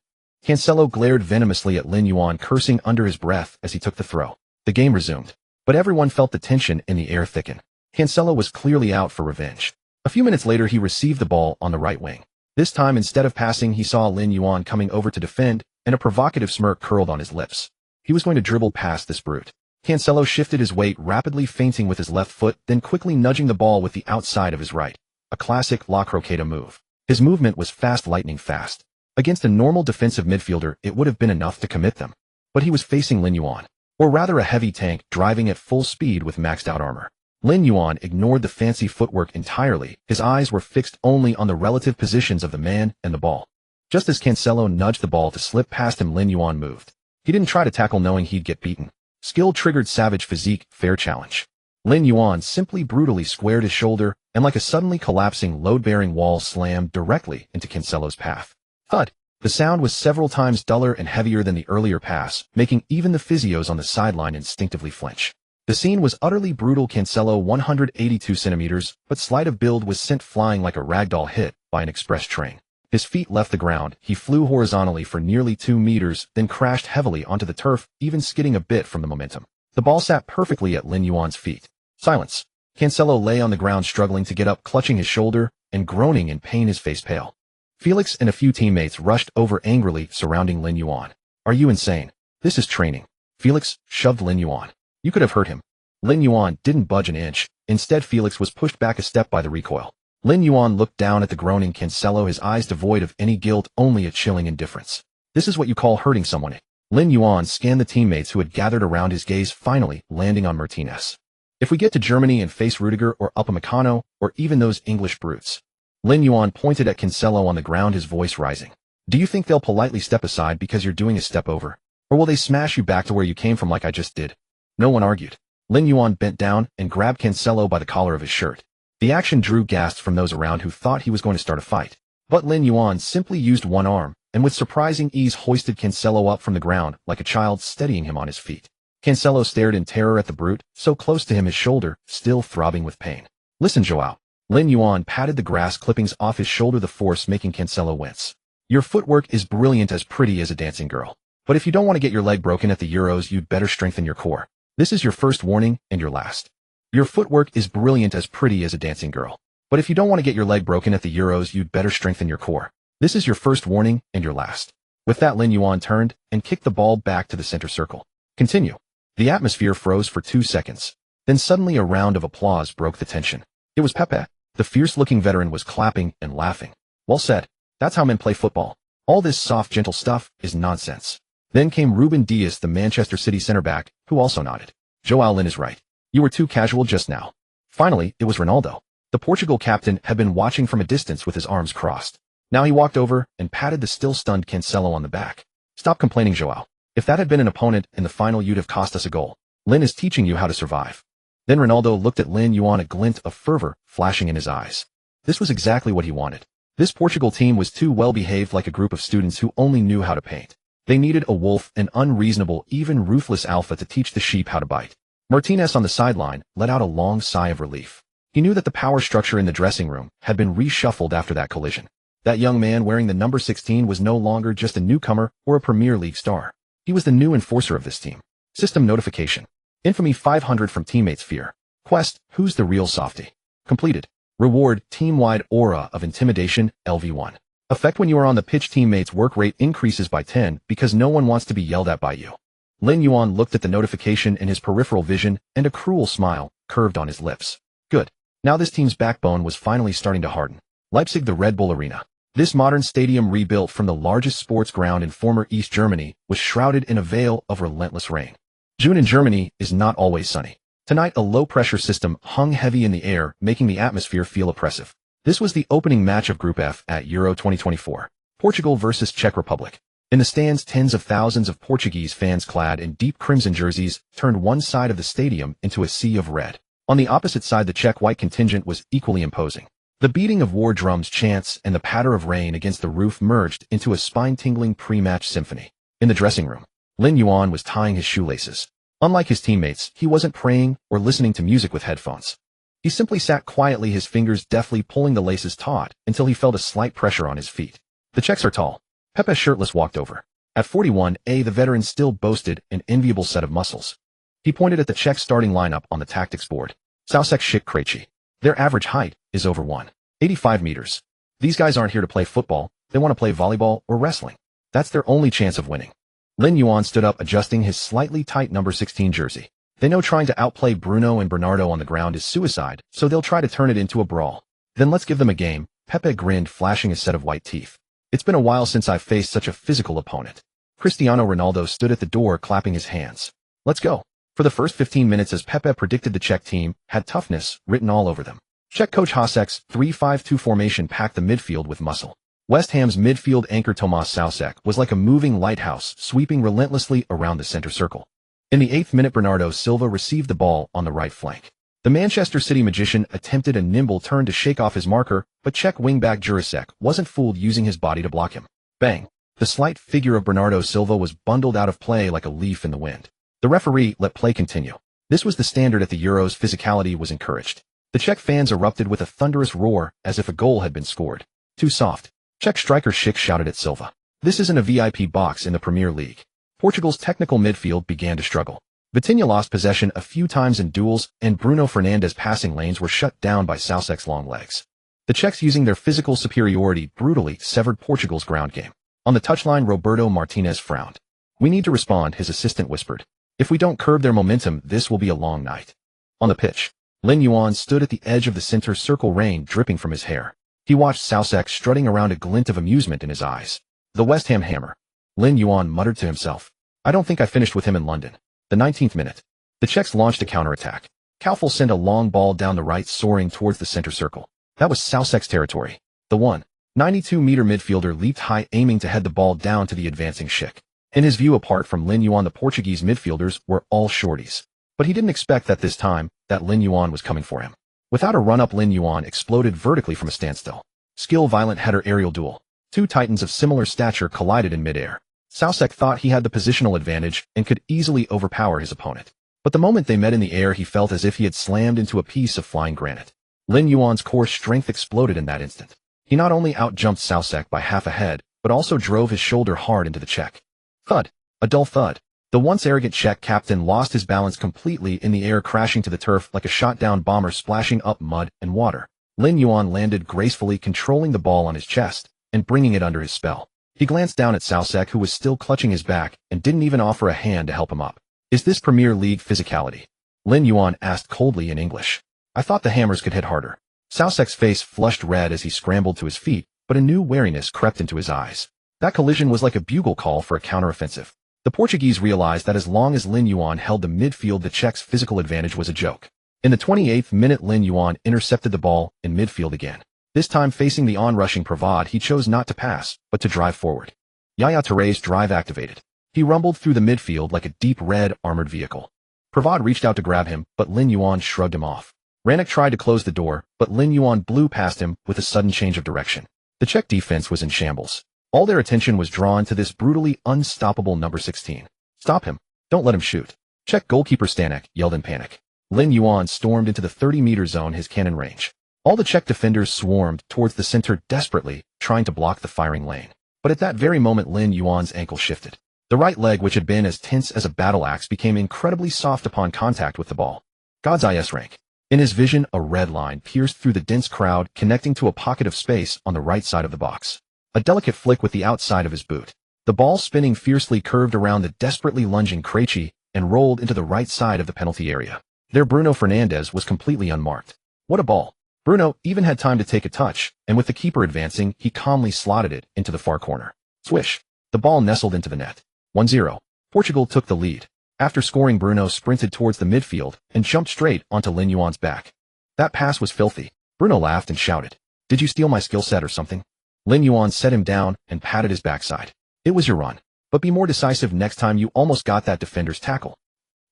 [SPEAKER 1] Cancelo glared venomously at Lin Yuan, cursing under his breath as he took the throw. The game resumed. But everyone felt the tension in the air thicken. Cancelo was clearly out for revenge. A few minutes later, he received the ball on the right wing. This time, instead of passing, he saw Lin Yuan coming over to defend, and a provocative smirk curled on his lips. He was going to dribble past this brute. Cancelo shifted his weight, rapidly feinting with his left foot, then quickly nudging the ball with the outside of his right. A classic La Croqueta move. His movement was fast, lightning fast. Against a normal defensive midfielder, it would have been enough to commit them. But he was facing Lin Yuan, or rather a heavy tank driving at full speed with maxed out armor. Lin Yuan ignored the fancy footwork entirely. His eyes were fixed only on the relative positions of the man and the ball. Just as Cancelo nudged the ball to slip past him, Lin Yuan moved. He didn't try to tackle knowing he'd get beaten. Skill triggered savage physique, fair challenge. Lin Yuan simply brutally squared his shoulder, and like a suddenly collapsing load-bearing wall, slammed directly into Cancelo's path. Thud! The sound was several times duller and heavier than the earlier pass, making even the physios on the sideline instinctively flinch. The scene was utterly brutal. Cancelo, 182 centimeters, but slight of build, was sent flying like a ragdoll hit by an express train. His feet left the ground. He flew horizontally for nearly 2 meters, then crashed heavily onto the turf, even skidding a bit from the momentum. The ball sat perfectly at Lin Yuan's feet. Silence. Cancelo lay on the ground, struggling to get up, clutching his shoulder, and groaning in pain, his face pale. Felix and a few teammates rushed over angrily, surrounding Lin Yuan. Are you insane? This is training. Felix shoved Lin Yuan. You could have hurt him. Lin Yuan didn't budge an inch. Instead, Felix was pushed back a step by the recoil. Lin Yuan looked down at the groaning Cancelo, his eyes devoid of any guilt, only a chilling indifference. This is what you call hurting someone. Lin Yuan scanned the teammates who had gathered around his gaze, finally landing on Martinez. If we get to Germany and face Rudiger or Upamecano, or even those English brutes. Lin Yuan pointed at Cancelo on the ground, his voice rising. Do you think they'll politely step aside because you're doing a step over? Or will they smash you back to where you came from like I just did? No one argued. Lin Yuan bent down and grabbed Cancelo by the collar of his shirt. The action drew gasps from those around who thought he was going to start a fight. But Lin Yuan simply used one arm, and with surprising ease hoisted Cancelo up from the ground like a child, steadying him on his feet. Cancelo stared in terror at the brute, so close to him, his shoulder still throbbing with pain. Listen, João. Lin Yuan patted the grass clippings off his shoulder, the force making Cancelo wince. Your footwork is brilliant, as pretty as a dancing girl. But if you don't want to get your leg broken at the Euros, you'd better strengthen your core. This is your first warning and your last. Your footwork is brilliant, as pretty as a dancing girl. But if you don't want to get your leg broken at the Euros, you'd better strengthen your core. This is your first warning and your last. With that, Lin Yuan turned and kicked the ball back to the center circle. Continue. The atmosphere froze for 2 seconds. Then suddenly a round of applause broke the tension. It was Pepe. The fierce-looking veteran was clapping and laughing. Well said. That's how men play football. All this soft, gentle stuff is nonsense. Then came Ruben Dias, the Manchester City center-back, who also nodded. Joao, Lin is right. You were too casual just now. Finally, it was Ronaldo. The Portugal captain had been watching from a distance with his arms crossed. Now he walked over and patted the still-stunned Cancelo on the back. Stop complaining, Joao. If that had been an opponent in the final, you'd have cost us a goal. Lin is teaching you how to survive. Then Ronaldo looked at Lin Yuan, a glint of fervor flashing in his eyes. This was exactly what he wanted. This Portugal team was too well-behaved, like a group of students who only knew how to paint. They needed a wolf, an unreasonable, even ruthless alpha to teach the sheep how to bite. Martinez on the sideline let out a long sigh of relief. He knew that the power structure in the dressing room had been reshuffled after that collision. That young man wearing the number 16 was no longer just a newcomer or a Premier League star. He was the new enforcer of this team. System notification. Infamy 500 from teammates fear. Quest, who's the real softie? Completed. Reward, team-wide aura of intimidation, LV1. Effect when you are on the pitch, teammates' work rate increases by 10 because no one wants to be yelled at by you. Lin Yuan looked at the notification in his peripheral vision, and a cruel smile curved on his lips. Good. Now this team's backbone was finally starting to harden. Leipzig, the Red Bull Arena. This modern stadium, rebuilt from the largest sports ground in former East Germany, was shrouded in a veil of relentless rain. June in Germany is not always sunny. Tonight, a low-pressure system hung heavy in the air, making the atmosphere feel oppressive. This was the opening match of Group F at Euro 2024. Portugal versus Czech Republic. In the stands, tens of thousands of Portuguese fans clad in deep crimson jerseys turned one side of the stadium into a sea of red. On the opposite side, the Czech white contingent was equally imposing. The beating of war drums, chants, and the patter of rain against the roof merged into a spine-tingling pre-match symphony. In the dressing room, Lin Yuan was tying his shoelaces. Unlike his teammates, he wasn't praying or listening to music with headphones. He simply sat quietly, his fingers deftly pulling the laces taut until he felt a slight pressure on his feet. The Czechs are tall. Pepe, shirtless, walked over. At 41A, the veteran still boasted an enviable set of muscles. He pointed at the Czech starting lineup on the tactics board. Soucek, Szyk, Krejci. Their average height is over 185 meters. These guys aren't here to play football, they want to play volleyball or wrestling. That's their only chance of winning. Lin Yuan stood up, adjusting his slightly tight number 16 jersey. They know trying to outplay Bruno and Bernardo on the ground is suicide, so they'll try to turn it into a brawl. Then let's give them a game. Pepe grinned, flashing a set of white teeth. It's been a while since I've faced such a physical opponent. Cristiano Ronaldo stood at the door, clapping his hands. Let's go. For the first 15 minutes, as Pepe predicted, the Czech team had toughness written all over them. Czech coach Hasek's 3-5-2 formation packed the midfield with muscle. West Ham's midfield anchor Tomas Soucek was like a moving lighthouse, sweeping relentlessly around the center circle. In the 8th minute, Bernardo Silva received the ball on the right flank. The Manchester City magician attempted a nimble turn to shake off his marker, but Czech wingback Jurasek wasn't fooled, using his body to block him. Bang! The slight figure of Bernardo Silva was bundled out of play like a leaf in the wind. The referee let play continue. This was the standard at the Euros. Physicality was encouraged. The Czech fans erupted with a thunderous roar as if a goal had been scored. Too soft. Czech striker Szyk shouted at Silva. This isn't a VIP box in the Premier League. Portugal's technical midfield began to struggle. Vitinha lost possession a few times in duels, and Bruno Fernandes' passing lanes were shut down by Soucek's long legs. The Czechs, using their physical superiority, brutally severed Portugal's ground game. On the touchline, Roberto Martinez frowned. We need to respond, his assistant whispered. If we don't curb their momentum, this will be a long night. On the pitch, Lin Yuan stood at the edge of the center circle, rain dripping from his hair. He watched Soucek strutting around, a glint of amusement in his eyes. The West Ham hammer. Lin Yuan muttered to himself. I don't think I finished with him in London. The 19th minute. The Czechs launched a counterattack. Kaufel sent a long ball down the right, soaring towards the center circle. That was Soucek's territory. The 192-meter midfielder leaped high, aiming to head the ball down to the advancing Szyk. In his view, apart from Lin Yuan, the Portuguese midfielders were all shorties. But he didn't expect that this time, that Lin Yuan was coming for him. Without a run-up, Lin Yuan exploded vertically from a standstill. Skill, violent header, aerial duel. Two titans of similar stature collided in midair. Soucek thought he had the positional advantage and could easily overpower his opponent. But the moment they met in the air, he felt as if he had slammed into a piece of flying granite. Lin Yuan's core strength exploded in that instant. He not only outjumped Soucek by half a head, but also drove his shoulder hard into the Czech. Thud. A dull thud. The once arrogant Czech captain lost his balance completely in the air, crashing to the turf like a shot-down bomber splashing up mud and water. Lin Yuan landed gracefully, controlling the ball on his chest and bringing it under his spell. He glanced down at Soucek, who was still clutching his back and didn't even offer a hand to help him up. Is this Premier League physicality? Lin Yuan asked coldly in English. I thought the hammers could hit harder. Soucek's face flushed red as he scrambled to his feet, but a new wariness crept into his eyes. That collision was like a bugle call for a counteroffensive. The Portuguese realized that as long as Lin Yuan held the midfield, the Czechs' physical advantage was a joke. In the 28th minute, Lin Yuan intercepted the ball in midfield again. This time facing the on-rushing Pravod, he chose not to pass, but to drive forward. Yaya Touré's drive activated. He rumbled through the midfield like a deep red armored vehicle. Pravod reached out to grab him, but Lin Yuan shrugged him off. Ranek tried to close the door, but Lin Yuan blew past him with a sudden change of direction. The Czech defense was in shambles. All their attention was drawn to this brutally unstoppable number 16. Stop him. Don't let him shoot. Czech goalkeeper Stanek yelled in panic. Lin Yuan stormed into the 30-meter zone, his cannon range. All the Czech defenders swarmed towards the center desperately, trying to block the firing lane. But at that very moment, Lin Yuan's ankle shifted. The right leg, which had been as tense as a battle axe, became incredibly soft upon contact with the ball. God's is rank. In his vision, a red line pierced through the dense crowd, connecting to a pocket of space on the right side of the box. A delicate flick with the outside of his boot. The ball, spinning fiercely, curved around the desperately lunging Krejci and rolled into the right side of the penalty area. There, Bruno Fernandes was completely unmarked. What a ball! Bruno even had time to take a touch, and with the keeper advancing, he calmly slotted it into the far corner. Swish! The ball nestled into the net. 1-0. Portugal took the lead. After scoring, Bruno sprinted towards the midfield and jumped straight onto Lin Yuan's back. That pass was filthy. Bruno laughed and shouted, "Did you steal my skill set or something?" Lin Yuan set him down and patted his backside. It was your run. But be more decisive next time. You almost got that defender's tackle.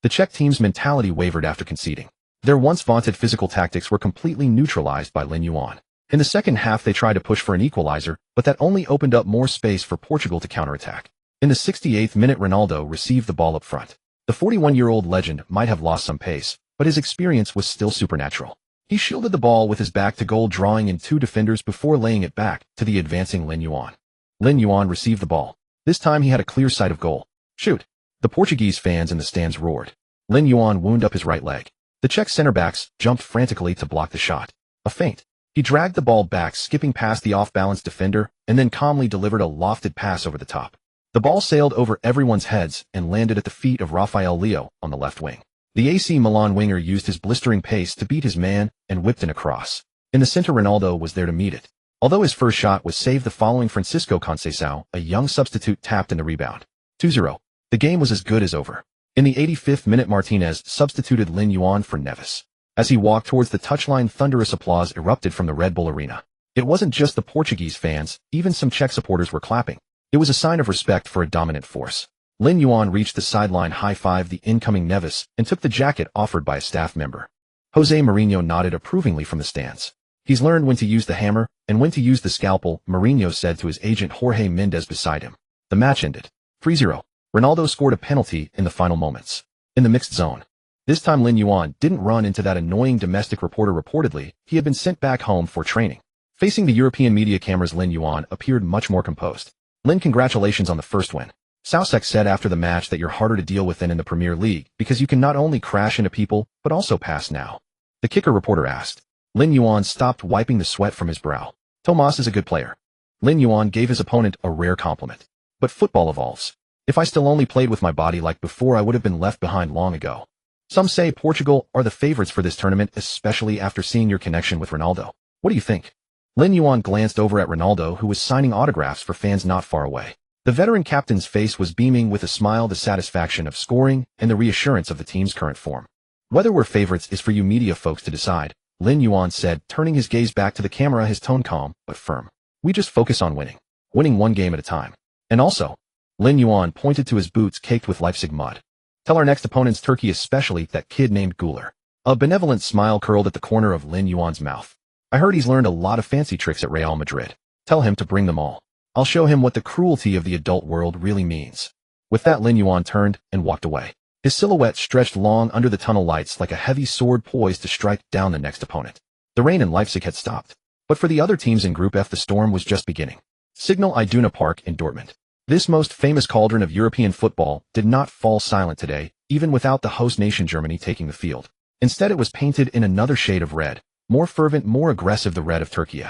[SPEAKER 1] The Czech team's mentality wavered after conceding. Their once vaunted physical tactics were completely neutralized by Lin Yuan. In the second half, they tried to push for an equalizer, but that only opened up more space for Portugal to counterattack. In the 68th minute, Ronaldo received the ball up front. The 41-year-old legend might have lost some pace, but his experience was still supernatural. He shielded the ball with his back to goal, drawing in two defenders before laying it back to the advancing Lin Yuan. Lin Yuan received the ball. This time he had a clear sight of goal. Shoot! The Portuguese fans in the stands roared. Lin Yuan wound up his right leg. The Czech center-backs jumped frantically to block the shot. A feint. He dragged the ball back, skipping past the off-balance defender, and then calmly delivered a lofted pass over the top. The ball sailed over everyone's heads and landed at the feet of Rafael Leo on the left wing. The AC Milan winger used his blistering pace to beat his man and whipped in a cross. In the center, Ronaldo was there to meet it. Although his first shot was saved, the following Francisco Conceição, a young substitute, tapped in the rebound. 2-0. The game was as good as over. In the 85th minute, Martinez substituted Lin Yuan for Neves. As he walked towards the touchline, thunderous applause erupted from the Red Bull Arena. It wasn't just the Portuguese fans, even some Czech supporters were clapping. It was a sign of respect for a dominant force. Lin Yuan reached the sideline, high-fived the incoming Neves, and took the jacket offered by a staff member. Jose Mourinho nodded approvingly from the stands. He's learned when to use the hammer and when to use the scalpel, Mourinho said to his agent Jorge Mendes beside him. The match ended. 3-0. Ronaldo scored a penalty in the final moments. In the mixed zone. This time Lin Yuan didn't run into that annoying domestic reporter. Reportedly, he had been sent back home for training. Facing the European media cameras, Lin Yuan appeared much more composed. Lin, congratulations on the first win. Soucek said after the match that you're harder to deal with than in the Premier League because you can not only crash into people, but also pass now. The kicker, reporter asked. Lin Yuan stopped wiping the sweat from his brow. Tomas is a good player. Lin Yuan gave his opponent a rare compliment. But football evolves. If I still only played with my body like before, I would have been left behind long ago. Some say Portugal are the favorites for this tournament, especially after seeing your connection with Ronaldo. What do you think? Lin Yuan glanced over at Ronaldo, who was signing autographs for fans not far away. The veteran captain's face was beaming with a smile, the satisfaction of scoring and the reassurance of the team's current form. Whether we're favorites is for you media folks to decide, Lin Yuan said, turning his gaze back to the camera, his tone calm but firm. We just focus on winning. Winning one game at a time. And also, Lin Yuan pointed to his boots caked with Leipzig mud. Tell our next opponents Turkey, especially that kid named Güler. A benevolent smile curled at the corner of Lin Yuan's mouth. I heard he's learned a lot of fancy tricks at Real Madrid. Tell him to bring them all. I'll show him what the cruelty of the adult world really means. With that, Lin Yuan turned and walked away. His silhouette stretched long under the tunnel lights like a heavy sword poised to strike down the next opponent. The rain in Leipzig had stopped. But for the other teams in Group F, the storm was just beginning. Signal Iduna Park in Dortmund. This most famous cauldron of European football did not fall silent today, even without the host nation Germany taking the field. Instead, it was painted in another shade of red. More fervent, more aggressive, the red of Turkey.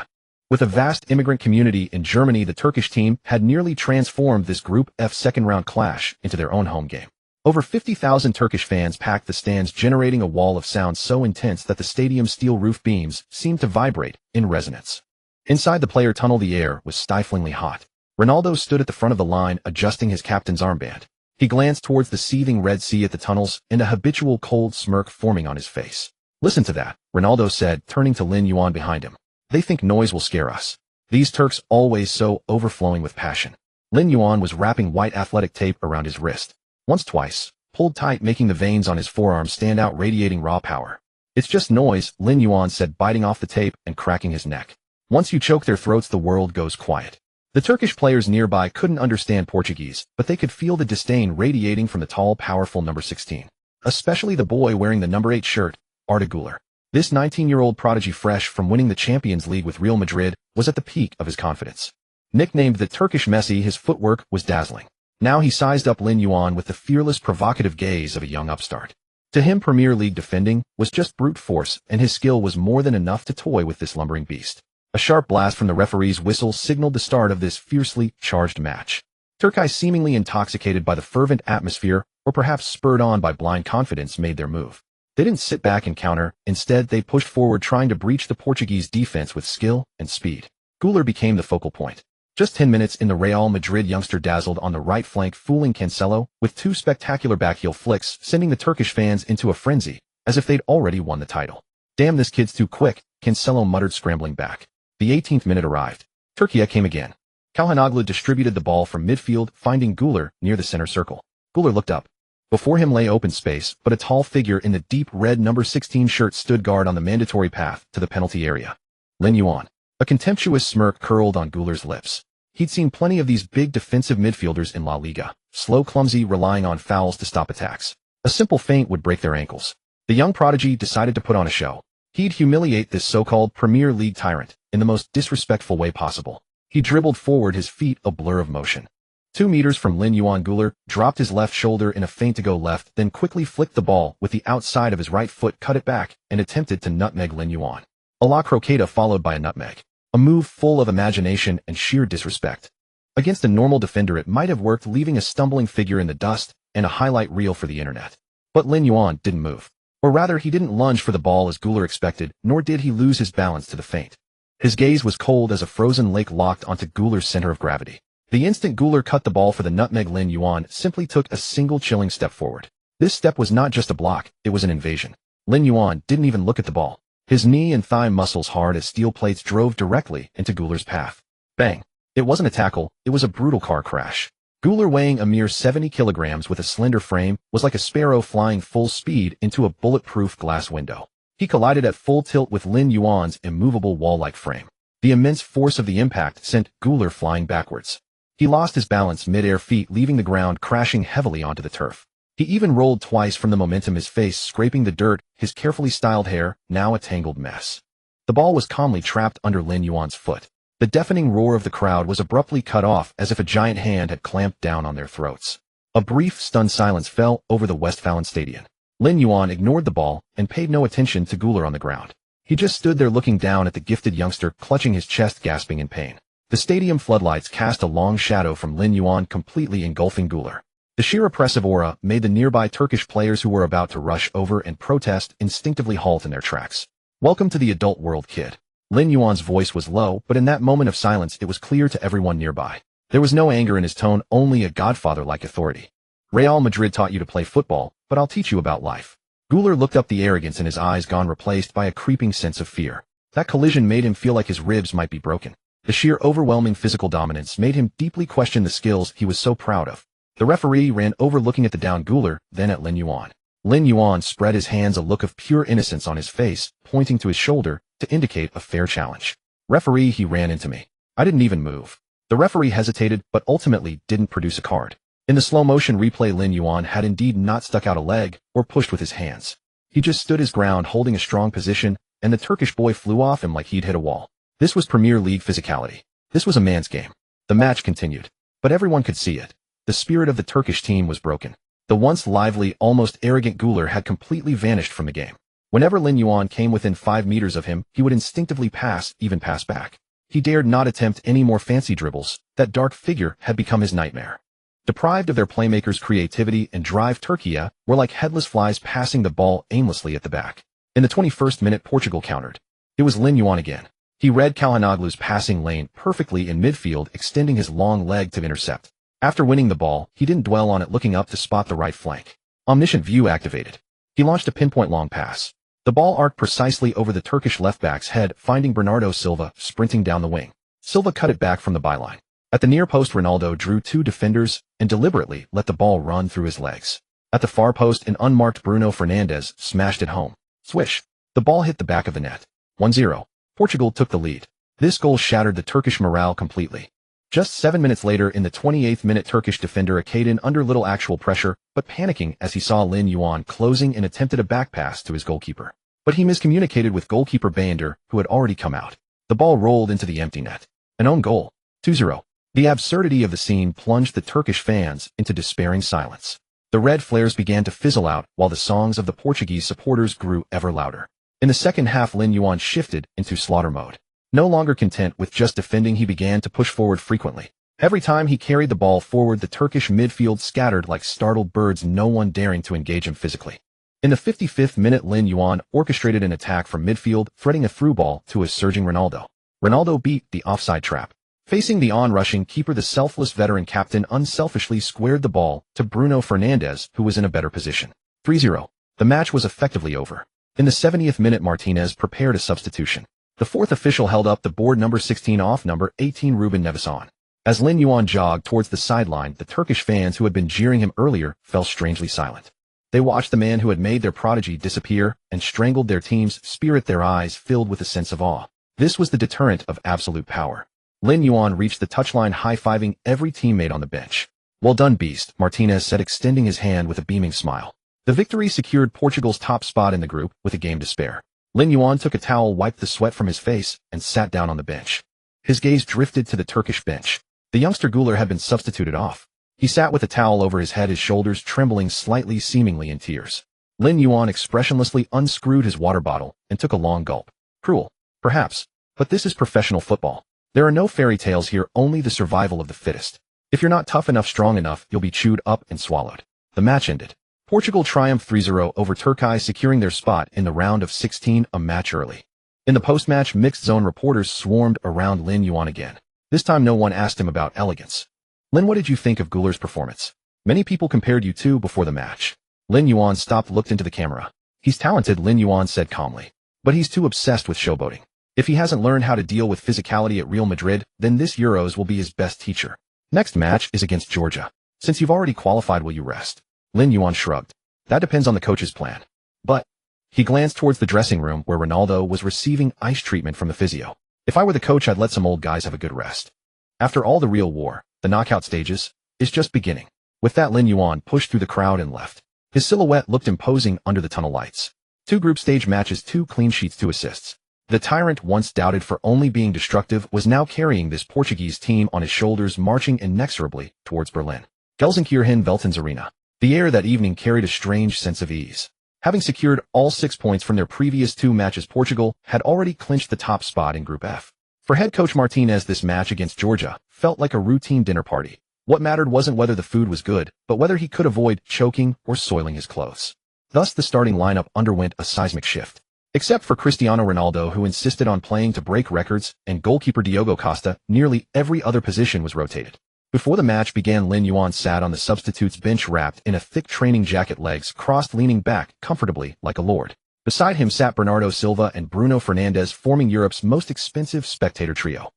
[SPEAKER 1] With a vast immigrant community in Germany, the Turkish team had nearly transformed this Group F second-round clash into their own home game. Over 50,000 Turkish fans packed the stands, generating a wall of sound so intense that the stadium's steel roof beams seemed to vibrate in resonance. Inside the player tunnel, the air was stiflingly hot. Ronaldo stood at the front of the line, adjusting his captain's armband. He glanced towards the seething Red Sea at the tunnels, and a habitual cold smirk forming on his face. "Listen to that," Ronaldo said, turning to Lin Yuan behind him. "They think noise will scare us. These Turks always so overflowing with passion." Lin Yuan was wrapping white athletic tape around his wrist. Once, twice, pulled tight, making the veins on his forearm stand out, radiating raw power. "It's just noise," Lin Yuan said, biting off the tape and cracking his neck. "Once you choke their throats, the world goes quiet." The Turkish players nearby couldn't understand Portuguese, but they could feel the disdain radiating from the tall, powerful number 16. Especially the boy wearing the number 8 shirt, Arda Güler. This 19-year-old prodigy, fresh from winning the Champions League with Real Madrid, was at the peak of his confidence. Nicknamed the Turkish Messi, his footwork was dazzling. Now he sized up Lin Yuan with the fearless, provocative gaze of a young upstart. To him, Premier League defending was just brute force, and his skill was more than enough to toy with this lumbering beast. A sharp blast from the referee's whistle signaled the start of this fiercely charged match. Turkey, seemingly intoxicated by the fervent atmosphere, or perhaps spurred on by blind confidence, made their move. They didn't sit back and counter. Instead, they pushed forward, trying to breach the Portuguese defense with skill and speed. Güler became the focal point. Just 10 minutes in, the Real Madrid youngster dazzled on the right flank, fooling Cancelo with 2 spectacular backheel flicks, sending the Turkish fans into a frenzy, as if they'd already won the title. "Damn, this kid's too quick," Cancelo muttered, scrambling back. The 18th minute arrived. Turkey came again. Calhanoglu distributed the ball from midfield, finding Güler near the center circle. Güler looked up. Before him lay open space, but a tall figure in the deep red number 16 shirt stood guard on the mandatory path to the penalty area. Lin Yuan. A contemptuous smirk curled on Güler's lips. He'd seen plenty of these big defensive midfielders in La Liga, slow, clumsy, relying on fouls to stop attacks. A simple feint would break their ankles. The young prodigy decided to put on a show. He'd humiliate this so-called Premier League tyrant in the most disrespectful way possible. He dribbled forward, his feet a blur of motion. 2 meters from Lin Yuan, Güler dropped his left shoulder in a feint to go left, then quickly flicked the ball with the outside of his right foot, cut it back, and attempted to nutmeg Lin Yuan. A la croqueta followed by a nutmeg. A move full of imagination and sheer disrespect. Against a normal defender, it might have worked, leaving a stumbling figure in the dust and a highlight reel for the internet. But Lin Yuan didn't move. Or rather, he didn't lunge for the ball as Güler expected, nor did he lose his balance to the feint. His gaze was cold as a frozen lake, locked onto Güler's center of gravity. The instant Güler cut the ball for the nutmeg, Lin Yuan simply took a single chilling step forward. This step was not just a block, it was an invasion. Lin Yuan didn't even look at the ball. His knee and thigh muscles, hard as steel plates, drove directly into Güler's path. Bang! It wasn't a tackle, it was a brutal car crash. Güler, weighing a mere 70 kilograms with a slender frame, was like a sparrow flying full speed into a bulletproof glass window. He collided at full tilt with Lin Yuan's immovable wall-like frame. The immense force of the impact sent Güler flying backwards. He lost his balance mid-air, feet leaving the ground, crashing heavily onto the turf. He even rolled twice from the momentum, his face scraping the dirt, his carefully styled hair now a tangled mess. The ball was calmly trapped under Lin Yuan's foot. The deafening roar of the crowd was abruptly cut off, as if a giant hand had clamped down on their throats. A brief, stunned silence fell over the Westfalenstadion. Lin Yuan ignored the ball and paid no attention to Güler on the ground. He just stood there, looking down at the gifted youngster, clutching his chest, gasping in pain. The stadium floodlights cast a long shadow from Lin Yuan, completely engulfing Güler. The sheer oppressive aura made the nearby Turkish players, who were about to rush over and protest, instinctively halt in their tracks. "Welcome to the adult world, kid." Lin Yuan's voice was low, but in that moment of silence it was clear to everyone nearby. There was no anger in his tone, only a godfather-like authority. "Real Madrid taught you to play football, but I'll teach you about life." Güler looked up, the arrogance in his eyes gone, replaced by a creeping sense of fear. That collision made him feel like his ribs might be broken. The sheer overwhelming physical dominance made him deeply question the skills he was so proud of. The referee ran over, looking at the downed Güler, then at Lin Yuan. Lin Yuan spread his hands, a look of pure innocence on his face, pointing to his shoulder to indicate a fair challenge. "Referee, he ran into me. I didn't even move." The referee hesitated, but ultimately didn't produce a card. In the slow-motion replay, Lin Yuan had indeed not stuck out a leg or pushed with his hands. He just stood his ground, holding a strong position, and the Turkish boy flew off him like he'd hit a wall. This was Premier League physicality. This was a man's game. The match continued, but everyone could see it. The spirit of the Turkish team was broken. The once lively, almost arrogant Güler had completely vanished from the game. Whenever Lin Yuan came within 5 meters of him, he would instinctively pass, even pass back. He dared not attempt any more fancy dribbles. That dark figure had become his nightmare. Deprived of their playmakers' creativity and drive, Turkey were like headless flies passing the ball aimlessly at the back. In the 21st minute, Portugal countered. It was Lin Yuan again. He read Calhanoglu's passing lane perfectly in midfield, extending his long leg to intercept. After winning the ball, he didn't dwell on it, looking up to spot the right flank. Omniscient view activated. He launched a pinpoint long pass. The ball arced precisely over the Turkish left-back's head, finding Bernardo Silva sprinting down the wing. Silva cut it back from the byline. At the near post, Ronaldo drew two defenders and deliberately let the ball run through his legs. At the far post, an unmarked Bruno Fernandes smashed it home. Swish! The ball hit the back of the net. 1-0. Portugal took the lead. This goal shattered the Turkish morale completely. Just 7 minutes later, in the 28th minute, Turkish defender Akaydin under little actual pressure, but panicking as he saw Lin Yuan closing and attempted a back pass to his goalkeeper. But he miscommunicated with goalkeeper Bayander, who had already come out. The ball rolled into the empty net. An own goal. 2-0. The absurdity of the scene plunged the Turkish fans into despairing silence. The red flares began to fizzle out, while the songs of the Portuguese supporters grew ever louder. In the second half, Lin Yuan shifted into slaughter mode. No longer content with just defending, he began to push forward frequently. Every time he carried the ball forward, the Turkish midfield scattered like startled birds, no one daring to engage him physically. In the 55th minute, Lin Yuan orchestrated an attack from midfield, threading a through ball to a surging Ronaldo. Ronaldo beat the offside trap. Facing the on-rushing keeper, the selfless veteran captain unselfishly squared the ball to Bruno Fernandes, who was in a better position. 3-0. The match was effectively over. In the 70th minute, Martinez prepared a substitution. The fourth official held up the board, number 16 off number 18 Ruben Neves on. As Lin Yuan jogged towards the sideline, the Turkish fans who had been jeering him earlier fell strangely silent. They watched the man who had made their prodigy disappear and strangled their team's spirit, their eyes filled with a sense of awe. This was the deterrent of absolute power. Lin Yuan reached the touchline, high-fiving every teammate on the bench. "Well done, beast," Martinez said, extending his hand with a beaming smile. The victory secured Portugal's top spot in the group with a game to spare. Lin Yuan took a towel, wiped the sweat from his face, and sat down on the bench. His gaze drifted to the Turkish bench. The youngster Güler had been substituted off. He sat with a towel over his head, his shoulders trembling slightly, seemingly in tears. Lin Yuan expressionlessly unscrewed his water bottle and took a long gulp. Cruel, perhaps, but this is professional football. There are no fairy tales here, only the survival of the fittest. If you're not tough enough, strong enough, you'll be chewed up and swallowed. The match ended. Portugal triumphed 3-0 over Turkey, securing their spot in the round of 16 a match early. In the post-match mixed zone, reporters swarmed around Lin Yuan again. This time no one asked him about elegance. "Lin, what did you think of Güler's performance? Many people compared you two before the match." Lin Yuan stopped, looked into the camera. "He's talented," Lin Yuan said calmly. "But he's too obsessed with showboating. If he hasn't learned how to deal with physicality at Real Madrid, then this Euros will be his best teacher. Next match is against Georgia. Since you've already qualified, will you rest?" Lin Yuan shrugged. "That depends on the coach's plan. But..." He glanced towards the dressing room where Ronaldo was receiving ice treatment from the physio. "If I were the coach, I'd let some old guys have a good rest. After all, the real war, the knockout stages, is just beginning." With that, Lin Yuan pushed through the crowd and left. His silhouette looked imposing under the tunnel lights. 2 group stage matches, 2 clean sheets, 2 assists. The Tyrant, once doubted for only being destructive, was now carrying this Portuguese team on his shoulders, marching inexorably towards Berlin. Gelsenkirchen Veltins Arena. The air that evening carried a strange sense of ease. Having secured all 6 points from their previous 2 matches, Portugal had already clinched the top spot in Group F. For head coach Martinez, this match against Georgia felt like a routine dinner party. What mattered wasn't whether the food was good, but whether he could avoid choking or soiling his clothes. Thus, the starting lineup underwent a seismic shift. Except for Cristiano Ronaldo, who insisted on playing to break records, and goalkeeper Diogo Costa, nearly every other position was rotated. Before the match began, Lin Yuan sat on the substitutes bench, wrapped in a thick training jacket, legs crossed, leaning back comfortably like a lord. Beside him sat Bernardo Silva and Bruno Fernandes, forming Europe's most expensive spectator trio.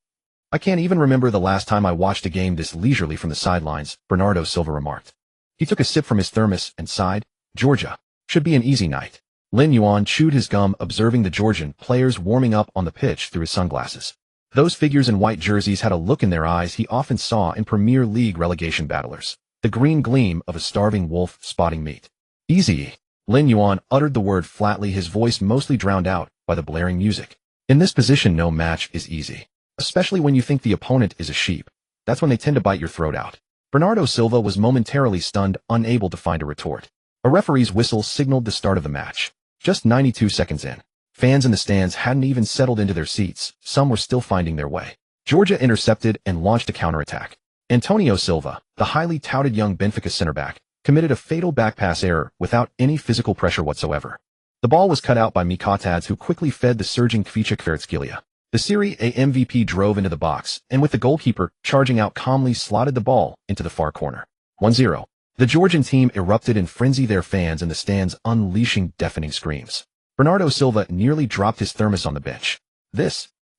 [SPEAKER 1] "I can't even remember the last time I watched a game this leisurely from the sidelines," Bernardo Silva remarked. He took a sip from his thermos and sighed. "Georgia should be an easy night." Lin Yuan chewed his gum, observing the Georgian players warming up on the pitch through his sunglasses. Those figures in white jerseys had a look in their eyes he often saw in Premier League relegation battlers. The green gleam of a starving wolf spotting meat. "Easy." Lin Yuan uttered the word flatly, his voice mostly drowned out by the blaring music. "In this position, no match is easy. Especially when you think the opponent is a sheep. That's when they tend to bite your throat out." Bernardo Silva was momentarily stunned, unable to find a retort. A referee's whistle signaled the start of the match. Just 92 seconds in. Fans in the stands hadn't even settled into their seats. Some were still finding their way. Georgia intercepted and launched a counterattack. Antonio Silva, the highly touted young Benfica center-back, committed a fatal backpass error without any physical pressure whatsoever. The ball was cut out by Mikotadze, who quickly fed the surging Kvaratskhelia. The Serie A MVP drove into the box, and with the goalkeeper charging out calmly slotted the ball into the far corner. 1-0. The Georgian team erupted in frenzy, their fans in the stands unleashing deafening screams. Bernardo Silva nearly dropped his thermos on the bench.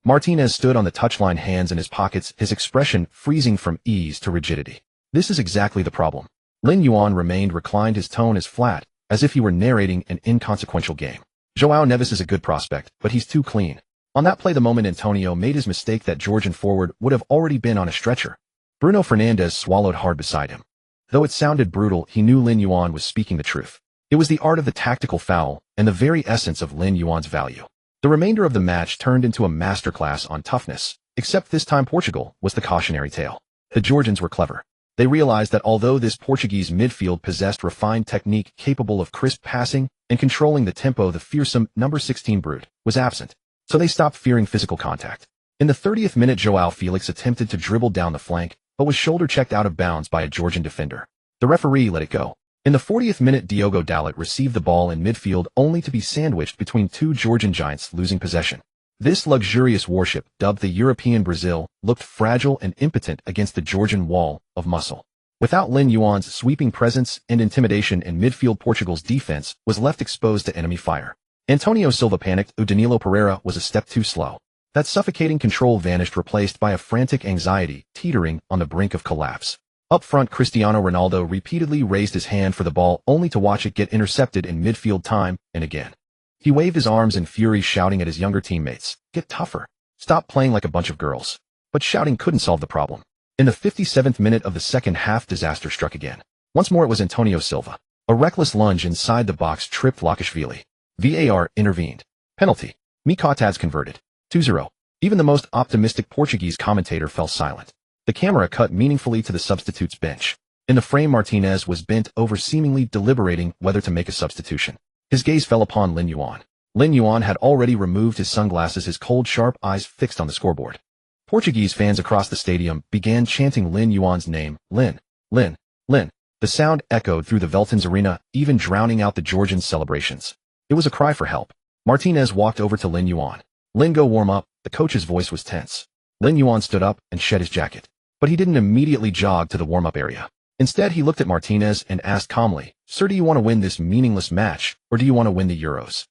[SPEAKER 1] Martinez stood on the touchline, hands in his pockets, his expression freezing from ease to rigidity. This is exactly the problem. Lin Yuan remained reclined, his tone as flat as if he were narrating an inconsequential game. João Neves is a good prospect, but he's too clean. On that play, the moment Antonio made his mistake, that Georgian forward would have already been on a stretcher. Bruno Fernandes swallowed hard beside him. Though it sounded brutal, he knew Lin Yuan was speaking the truth. It was the art of the tactical foul and the very essence of Lin Yuan's value. The remainder of the match turned into a masterclass on toughness, except this time Portugal was the cautionary tale. The Georgians were clever. They realized that although this Portuguese midfield possessed refined technique capable of crisp passing and controlling the tempo, the fearsome number 16 brute was absent. So they stopped fearing physical contact. In the 30th minute, João Felix attempted to dribble down the flank, but was shoulder-checked out of bounds by a Georgian defender. The referee let it go. In the 40th minute, Diogo Dalot received the ball in midfield only to be sandwiched between two Georgian giants, losing possession. This luxurious warship, dubbed the European Brazil, looked fragile and impotent against the Georgian wall of muscle. Without Lin Yuan's sweeping presence and intimidation in midfield, Portugal's defense was left exposed to enemy fire. Antonio Silva panicked. Danilo Pereira was a step too slow. That suffocating control vanished, replaced by a frantic anxiety, teetering on the brink of collapse. Up front, Cristiano Ronaldo repeatedly raised his hand for the ball, only to watch it get intercepted in midfield time and again. He waved his arms in fury, shouting at his younger teammates, "Get tougher. Stop playing like a bunch of girls." But shouting couldn't solve the problem. In the 57th minute of the second half, disaster struck again. Once more it was Antonio Silva. A reckless lunge inside the box tripped Lakashvili. VAR intervened. Penalty. Mikotadze converted. 2-0. Even the most optimistic Portuguese commentator fell silent. The camera cut meaningfully to the substitutes bench. In the frame, Martinez was bent over, seemingly deliberating whether to make a substitution. His gaze fell upon Lin Yuan. Lin Yuan had already removed his sunglasses, his cold, sharp eyes fixed on the scoreboard. Portuguese fans across the stadium began chanting Lin Yuan's name. Lin, Lin, Lin. The sound echoed through the Veltins arena, even drowning out the Georgians' celebrations. It was a cry for help. Martinez walked over to Lin Yuan. "Lin, go warm up." The coach's voice was tense. Lin Yuan stood up and shed his jacket. But he didn't immediately jog to the warm-up area. Instead, he looked at Martinez and asked calmly, "Sir, do you want to win this meaningless match, or do you want to win the Euros?"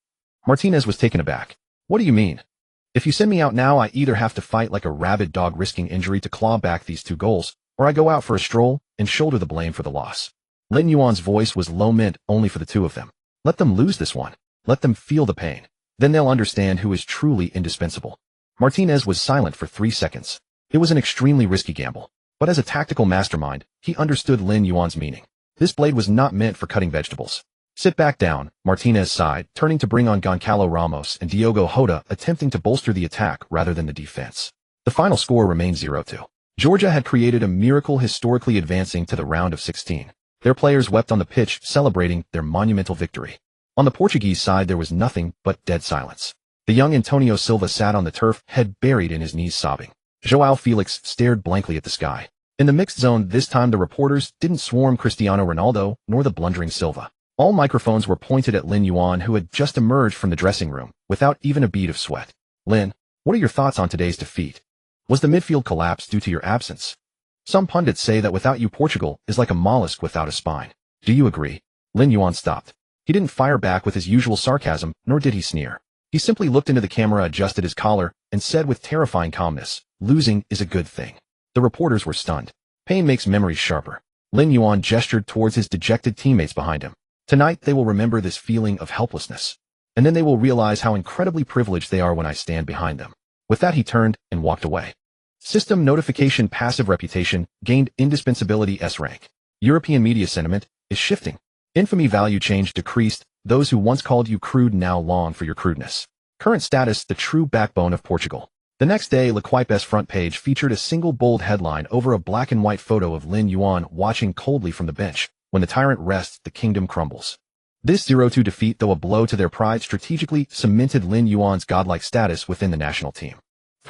[SPEAKER 1] Martinez was taken aback. "What do you mean? If you send me out now, I either have to fight like a rabid dog risking injury to claw back these 2 goals, or I go out for a stroll and shoulder the blame for the loss." Lin Yuan's voice was low, meant only for the two of them. Let them lose this one. Let them feel the pain. Then they'll understand who is truly indispensable. Martinez was silent for 3 seconds. It was an extremely risky gamble. But as a tactical mastermind, he understood Lin Yuan's meaning. This blade was not meant for cutting vegetables. "Sit back down," Martinez sighed, turning to bring on Goncalo Ramos and Diogo Jota, attempting to bolster the attack rather than the defense. The final score remained 0-2. Georgia had created a miracle, historically advancing to the round of 16. Their players wept on the pitch, celebrating their monumental victory. On the Portuguese side, there was nothing but dead silence. The young Antonio Silva sat on the turf, head buried in his knees, sobbing. João Felix stared blankly at the sky. In the mixed zone this time, the reporters didn't swarm Cristiano Ronaldo nor the blundering Silva. All microphones were pointed at Lin Yuan, who had just emerged from the dressing room without even a bead of sweat. "Lin, what are your thoughts on today's defeat? Was the midfield collapse due to your absence? Some pundits say that without you, Portugal is like a mollusk without a spine. Do you agree?" Lin Yuan stopped. He didn't fire back with his usual sarcasm, nor did he sneer. He simply looked into the camera, adjusted his collar, and said with terrifying calmness, "Losing is a good thing." The reporters were stunned. Pain makes memories sharper. Lin Yuan gestured towards his dejected teammates behind him. Tonight they will remember this feeling of helplessness. And then they will realize how incredibly privileged they are when I stand behind them. With that, he turned and walked away. System notification passive reputation gained indispensability S rank. European media sentiment is shifting. Infamy value change decreased. Those who once called you crude now long for your crudeness. Current status, the true backbone of Portugal. The next day, L'Equipe's front page featured a single bold headline over a black and white photo of Lin Yuan watching coldly from the bench. "When the tyrant rests, the kingdom crumbles." This 0-2 defeat, though a blow to their pride, strategically cemented Lin Yuan's godlike status within the national team.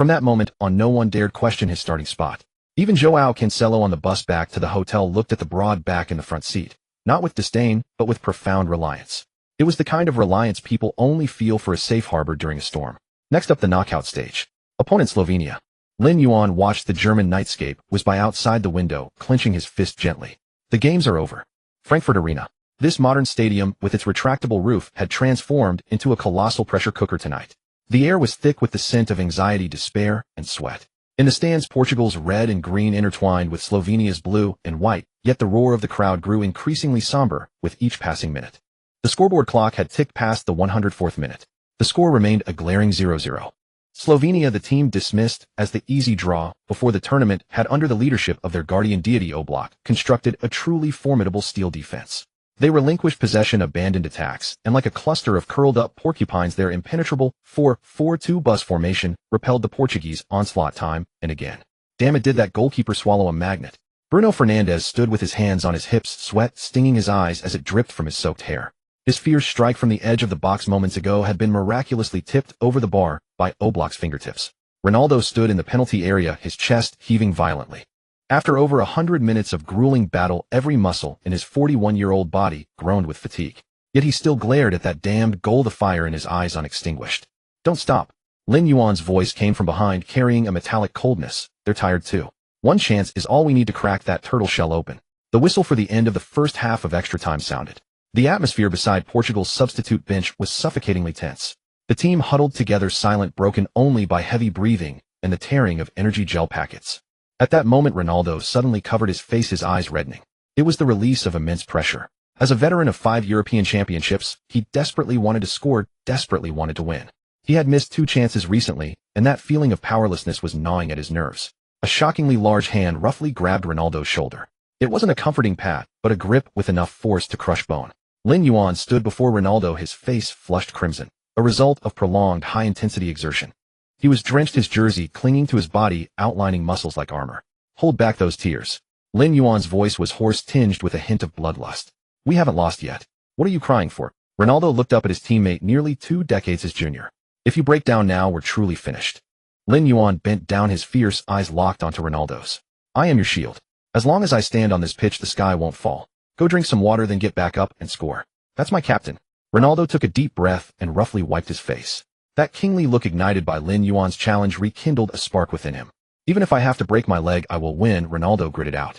[SPEAKER 1] From that moment on, no one dared question his starting spot. Even Joao Cancelo on the bus back to the hotel looked at the broad back in the front seat, not with disdain, but with profound reliance. It was the kind of reliance people only feel for a safe harbor during a storm. Next up, the knockout stage. Opponent Slovenia. Lin Yuan watched the German nightscape whiz by outside the window, clenching his fist gently. The games are over. Frankfurt Arena. This modern stadium, with its retractable roof, had transformed into a colossal pressure cooker tonight. The air was thick with the scent of anxiety, despair, and sweat. In the stands, Portugal's red and green intertwined with Slovenia's blue and white, yet the roar of the crowd grew increasingly somber with each passing minute. The scoreboard clock had ticked past the 104th minute. The score remained a glaring 0-0. Slovenia, the team dismissed as the easy draw before the tournament, had, under the leadership of their guardian deity Oblak, constructed a truly formidable steel defense. They relinquished possession, abandoned attacks, and like a cluster of curled-up porcupines, their impenetrable 4-4-2 bus formation repelled the Portuguese onslaught time and again. Damn it, did that goalkeeper swallow a magnet? Bruno Fernandes stood with his hands on his hips, sweat stinging his eyes as it dripped from his soaked hair. His fierce strike from the edge of the box moments ago had been miraculously tipped over the bar by Oblak's fingertips. Ronaldo stood in the penalty area, his chest heaving violently. After over 100 minutes of grueling battle, every muscle in his 41-year-old body groaned with fatigue. Yet he still glared at that damned goal, the fire in his eyes unextinguished. Don't stop. Lin Yuan's voice came from behind, carrying a metallic coldness. They're tired too. One chance is all we need to crack that turtle shell open. The whistle for the end of the first half of extra time sounded. The atmosphere beside Portugal's substitute bench was suffocatingly tense. The team huddled together, silent, broken only by heavy breathing and the tearing of energy gel packets. At that moment, Ronaldo suddenly covered his face, his eyes reddening. It was the release of immense pressure. As a veteran of 5 European championships, he desperately wanted to score, desperately wanted to win. He had missed 2 chances recently, and that feeling of powerlessness was gnawing at his nerves. A shockingly large hand roughly grabbed Ronaldo's shoulder. It wasn't a comforting pat, but a grip with enough force to crush bone. Lin Yuan stood before Ronaldo, his face flushed crimson, a result of prolonged high-intensity exertion. He was drenched, his jersey clinging to his body, outlining muscles like armor. Hold back those tears. Lin Yuan's voice was hoarse, tinged with a hint of bloodlust. We haven't lost yet. What are you crying for? Ronaldo looked up at his teammate, nearly 2 decades his junior. If you break down now, we're truly finished. Lin Yuan bent down, his fierce eyes locked onto Ronaldo's. I am your shield. As long as I stand on this pitch, the sky won't fall. Go drink some water, then get back up and score. That's my captain. Ronaldo took a deep breath and roughly wiped his face. That kingly look, ignited by Lin Yuan's challenge, rekindled a spark within him. Even if I have to break my leg, I will win, Ronaldo gritted out.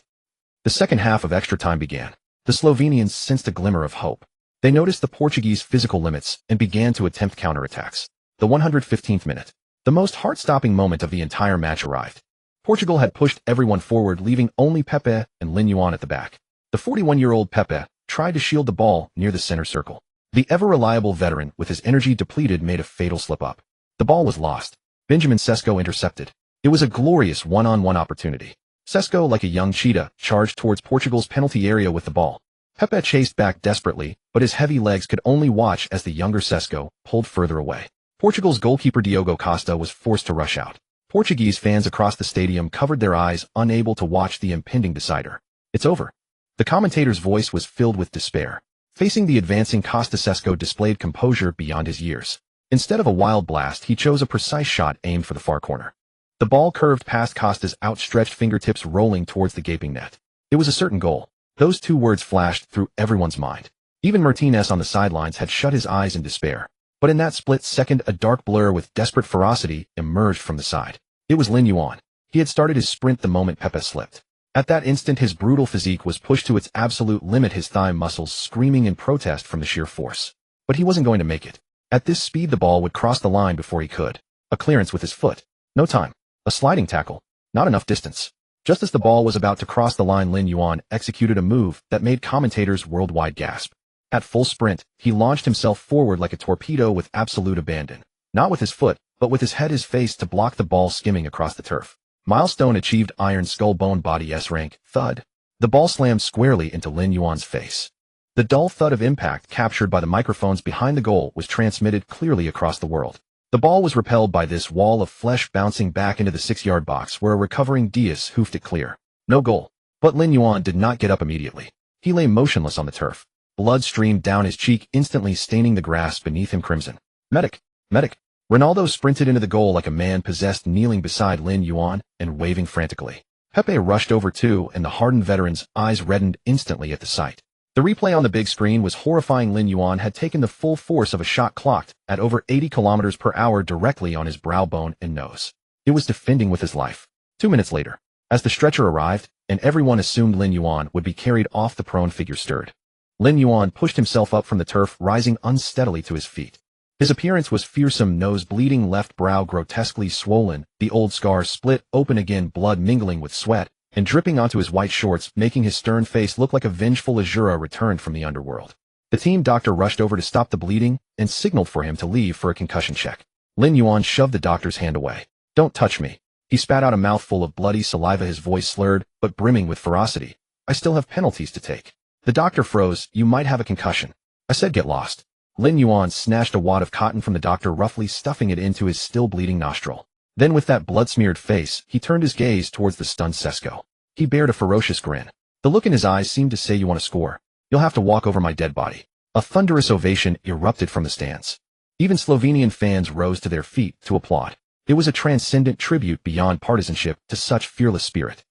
[SPEAKER 1] The second half of extra time began. The Slovenians sensed a glimmer of hope. They noticed the Portuguese physical limits and began to attempt counterattacks. The 115th minute. The most heart-stopping moment of the entire match arrived. Portugal had pushed everyone forward, leaving only Pepe and Lin Yuan at the back. The 41-year-old Pepe tried to shield the ball near the center circle. The ever-reliable veteran, with his energy depleted, made a fatal slip-up. The ball was lost. Benjamin Sesko intercepted. It was a glorious one-on-one opportunity. Sesko, like a young cheetah, charged towards Portugal's penalty area with the ball. Pepe chased back desperately, but his heavy legs could only watch as the younger Sesko pulled further away. Portugal's goalkeeper Diogo Costa was forced to rush out. Portuguese fans across the stadium covered their eyes, unable to watch the impending decider. It's over. The commentator's voice was filled with despair. Facing the advancing Costa, Sesko displayed composure beyond his years. Instead of a wild blast, he chose a precise shot aimed for the far corner. The ball curved past Costa's outstretched fingertips, rolling towards the gaping net. It was a certain goal. Those 2 words flashed through everyone's mind. Even Martinez on the sidelines had shut his eyes in despair. But in that split second, a dark blur with desperate ferocity emerged from the side. It was Lin Yuan. He had started his sprint the moment Pepe slipped. At that instant, his brutal physique was pushed to its absolute limit, his thigh muscles screaming in protest from the sheer force. But he wasn't going to make it. At this speed, the ball would cross the line before he could. A clearance with his foot. No time. A sliding tackle. Not enough distance. Just as the ball was about to cross the line, Lin Yuan executed a move that made commentators worldwide gasp. At full sprint, he launched himself forward like a torpedo with absolute abandon. Not with his foot, but with his head, his face, to block the ball skimming across the turf. Milestone achieved, iron skull bone body S-rank, thud. The ball slammed squarely into Lin Yuan's face. The dull thud of impact, captured by the microphones behind the goal, was transmitted clearly across the world. The ball was repelled by this wall of flesh, bouncing back into the 6-yard box, where a recovering Diaz hoofed it clear. No goal. But Lin Yuan did not get up immediately. He lay motionless on the turf. Blood streamed down his cheek, instantly staining the grass beneath him crimson. Medic! Medic! Ronaldo sprinted into the goal like a man possessed, kneeling beside Lin Yuan and waving frantically. Pepe rushed over too, and the hardened veteran's eyes reddened instantly at the sight. The replay on the big screen was horrifying. Lin Yuan had taken the full force of a shot clocked at over 80 kilometers per hour directly on his brow bone and nose. It was defending with his life. 2 minutes later, as the stretcher arrived, and everyone assumed Lin Yuan would be carried off, the prone figure stirred. Lin Yuan pushed himself up from the turf, rising unsteadily to his feet. His appearance was fearsome, nose bleeding, left brow grotesquely swollen, the old scar split open again, blood mingling with sweat and dripping onto his white shorts, making his stern face look like a vengeful Azura returned from the underworld. The team doctor rushed over to stop the bleeding and signaled for him to leave for a concussion check. Lin Yuan shoved the doctor's hand away. "Don't touch me." He spat out a mouthful of bloody saliva, his voice slurred but brimming with ferocity. "I still have penalties to take." The doctor froze. "You might have a concussion." I said, "Get lost." Lin Yuan snatched a wad of cotton from the doctor, roughly stuffing it into his still bleeding nostril. Then with that blood-smeared face, he turned his gaze towards the stunned Sesko. He bared a ferocious grin. The look in his eyes seemed to say, "You want to score? You'll have to walk over my dead body." A thunderous ovation erupted from the stands. Even Slovenian fans rose to their feet to applaud. It was a transcendent tribute beyond partisanship to such fearless spirit.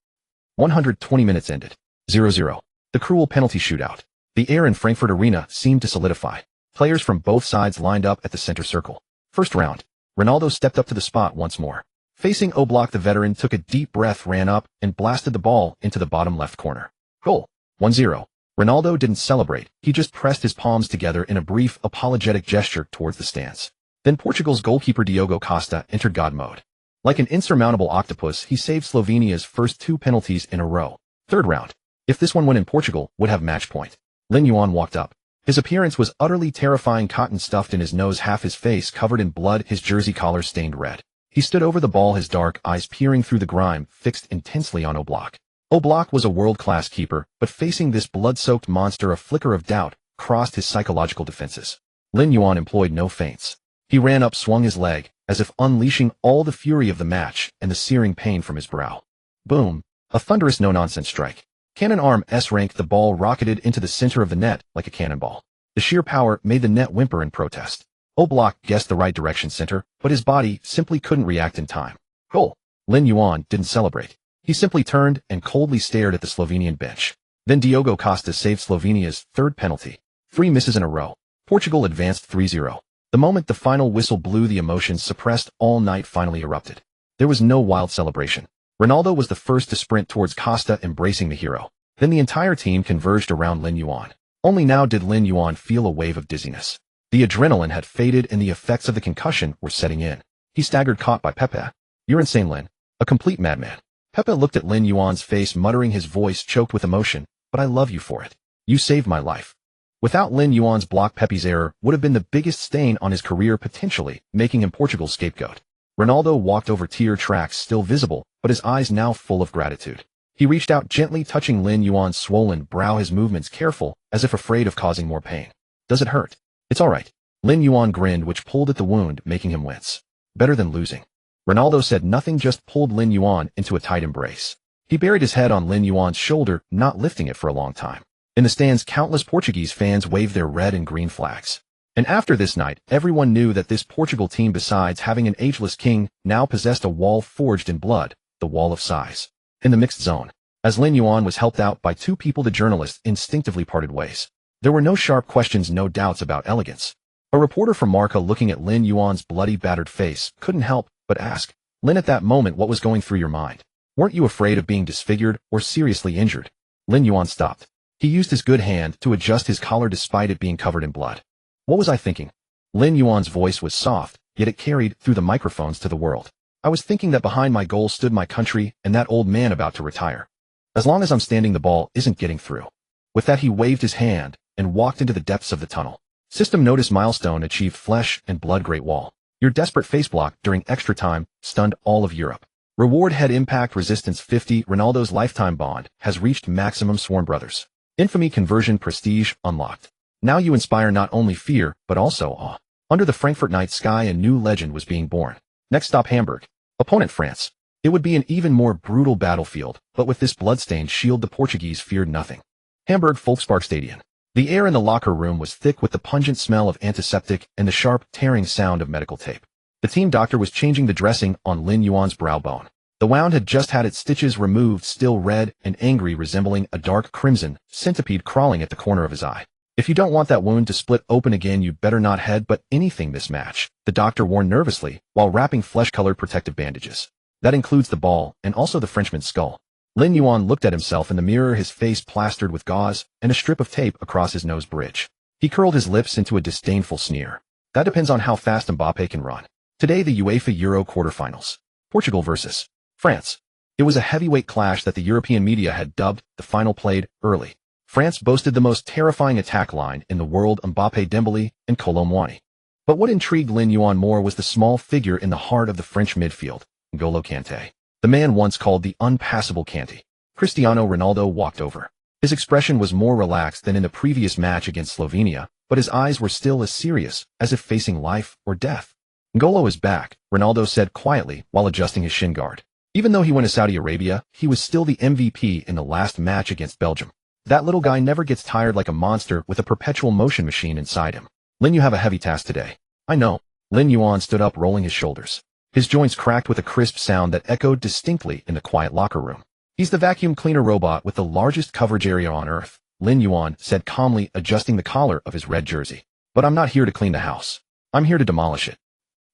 [SPEAKER 1] 120 minutes ended. 0-0. The cruel penalty shootout. The air in Frankfurt Arena seemed to solidify. Players from both sides lined up at the center circle. First round. Ronaldo stepped up to the spot once more. Facing Oblak, the veteran took a deep breath, ran up, and blasted the ball into the bottom left corner. Goal. 1-0. Ronaldo didn't celebrate. He just pressed his palms together in a brief, apologetic gesture towards the stands. Then Portugal's goalkeeper Diogo Costa entered God mode. Like an insurmountable octopus, he saved Slovenia's first 2 penalties in a row. Third round. If this one went in, Portugal would have match point. Lin Yuan walked up. His appearance was utterly terrifying, cotton stuffed in his nose, half his face covered in blood, his jersey collar stained red. He stood over the ball, his dark eyes peering through the grime, fixed intensely on Oblak. Oblak was a world-class keeper, but facing this blood-soaked monster, a flicker of doubt crossed his psychological defenses. Lin Yuan employed no feints. He ran up, swung his leg, as if unleashing all the fury of the match and the searing pain from his brow. Boom! A thunderous no-nonsense strike. Cannon arm S-rank, the ball rocketed into the center of the net like a cannonball. The sheer power made the net whimper in protest. Oblak guessed the right direction, center, but his body simply couldn't react in time. Goal! Lin Yuan didn't celebrate. He simply turned and coldly stared at the Slovenian bench. Then Diogo Costa saved Slovenia's third penalty. 3 misses in a row. Portugal advanced 3-0. The moment the final whistle blew, the emotions suppressed all night finally erupted. There was no wild celebration. Ronaldo was the first to sprint towards Costa, embracing the hero. Then the entire team converged around Lin Yuan. Only now did Lin Yuan feel a wave of dizziness. The adrenaline had faded and the effects of the concussion were setting in. He staggered, caught by Pepe. "You're insane, Lin. A complete madman." Pepe looked at Lin Yuan's face, muttering, his voice choked with emotion, "But I love you for it. You saved my life." Without Lin Yuan's block, Pepe's error would have been the biggest stain on his career, potentially making him Portugal's scapegoat. Ronaldo walked over, tear tracks still visible, but his eyes now full of gratitude. He reached out, gently touching Lin Yuan's swollen brow, his movements careful, as if afraid of causing more pain. "Does it hurt?" "It's all right." Lin Yuan grinned, which pulled at the wound, making him wince. "Better than losing." Ronaldo said nothing, just pulled Lin Yuan into a tight embrace. He buried his head on Lin Yuan's shoulder, not lifting it for a long time. In the stands, countless Portuguese fans waved their red and green flags. And after this night, everyone knew that this Portugal team, besides having an ageless king, now possessed a wall forged in blood, the wall of size. In the mixed zone, as Lin Yuan was helped out by 2 people, the journalists instinctively parted ways. There were no sharp questions, no doubts about elegance. A reporter from Marca, looking at Lin Yuan's bloody, battered face, couldn't help but ask, "Lin, at that moment, what was going through your mind? Weren't you afraid of being disfigured or seriously injured?" Lin Yuan stopped. He used his good hand to adjust his collar despite it being covered in blood. "What was I thinking?" Lin Yuan's voice was soft, yet it carried through the microphones to the world. "I was thinking that behind my goal stood my country and that old man about to retire. As long as I'm standing, the ball isn't getting through." With that, he waved his hand and walked into the depths of the tunnel. System notice milestone achieved, flesh and blood, Great Wall. Your desperate face block during extra time stunned all of Europe. Reward, head impact resistance 50. Ronaldo's lifetime bond has reached maximum, Sworn Brothers. Infamy conversion prestige unlocked. Now you inspire not only fear, but also awe. Under the Frankfurt night sky, a new legend was being born. Next stop, Hamburg. Opponent, France. It would be an even more brutal battlefield, but with this bloodstained shield, the Portuguese feared nothing. Hamburg Volksparkstadion. The air in the locker room was thick with the pungent smell of antiseptic and the sharp, tearing sound of medical tape. The team doctor was changing the dressing on Lin Yuan's brow bone. The wound had just had its stitches removed, still red and angry, resembling a dark crimson centipede crawling at the corner of his eye. If you don't want that wound to split open again, you better not headbutt anything this match, the doctor warned nervously, while wrapping flesh-colored protective bandages. That includes the ball, and also the Frenchman's skull. Lin Yuan looked at himself in the mirror, his face plastered with gauze, and a strip of tape across his nose bridge. He curled his lips into a disdainful sneer. That depends on how fast Mbappe can run. Today, the UEFA Euro quarterfinals. Portugal versus France. It was a heavyweight clash that the European media had dubbed the final played early. France boasted the most terrifying attack line in the world, Mbappe, Dembele, and Kolo Muani. But what intrigued Lin Yuan more was the small figure in the heart of the French midfield, N'Golo Kanté. The man once called the unpassable Kanté. Cristiano Ronaldo walked over. His expression was more relaxed than in the previous match against Slovenia, but his eyes were still as serious, as if facing life or death. N'Golo is back, Ronaldo said quietly while adjusting his shin guard. Even though he went to Saudi Arabia, he was still the MVP in the last match against Belgium. That little guy never gets tired, like a monster with a perpetual motion machine inside him. Lin, you have a heavy task today. I know. Lin Yuan stood up, rolling his shoulders. His joints cracked with a crisp sound that echoed distinctly in the quiet locker room. He's the vacuum cleaner robot with the largest coverage area on Earth, Lin Yuan said calmly, adjusting the collar of his red jersey. But I'm not here to clean the house. I'm here to demolish it.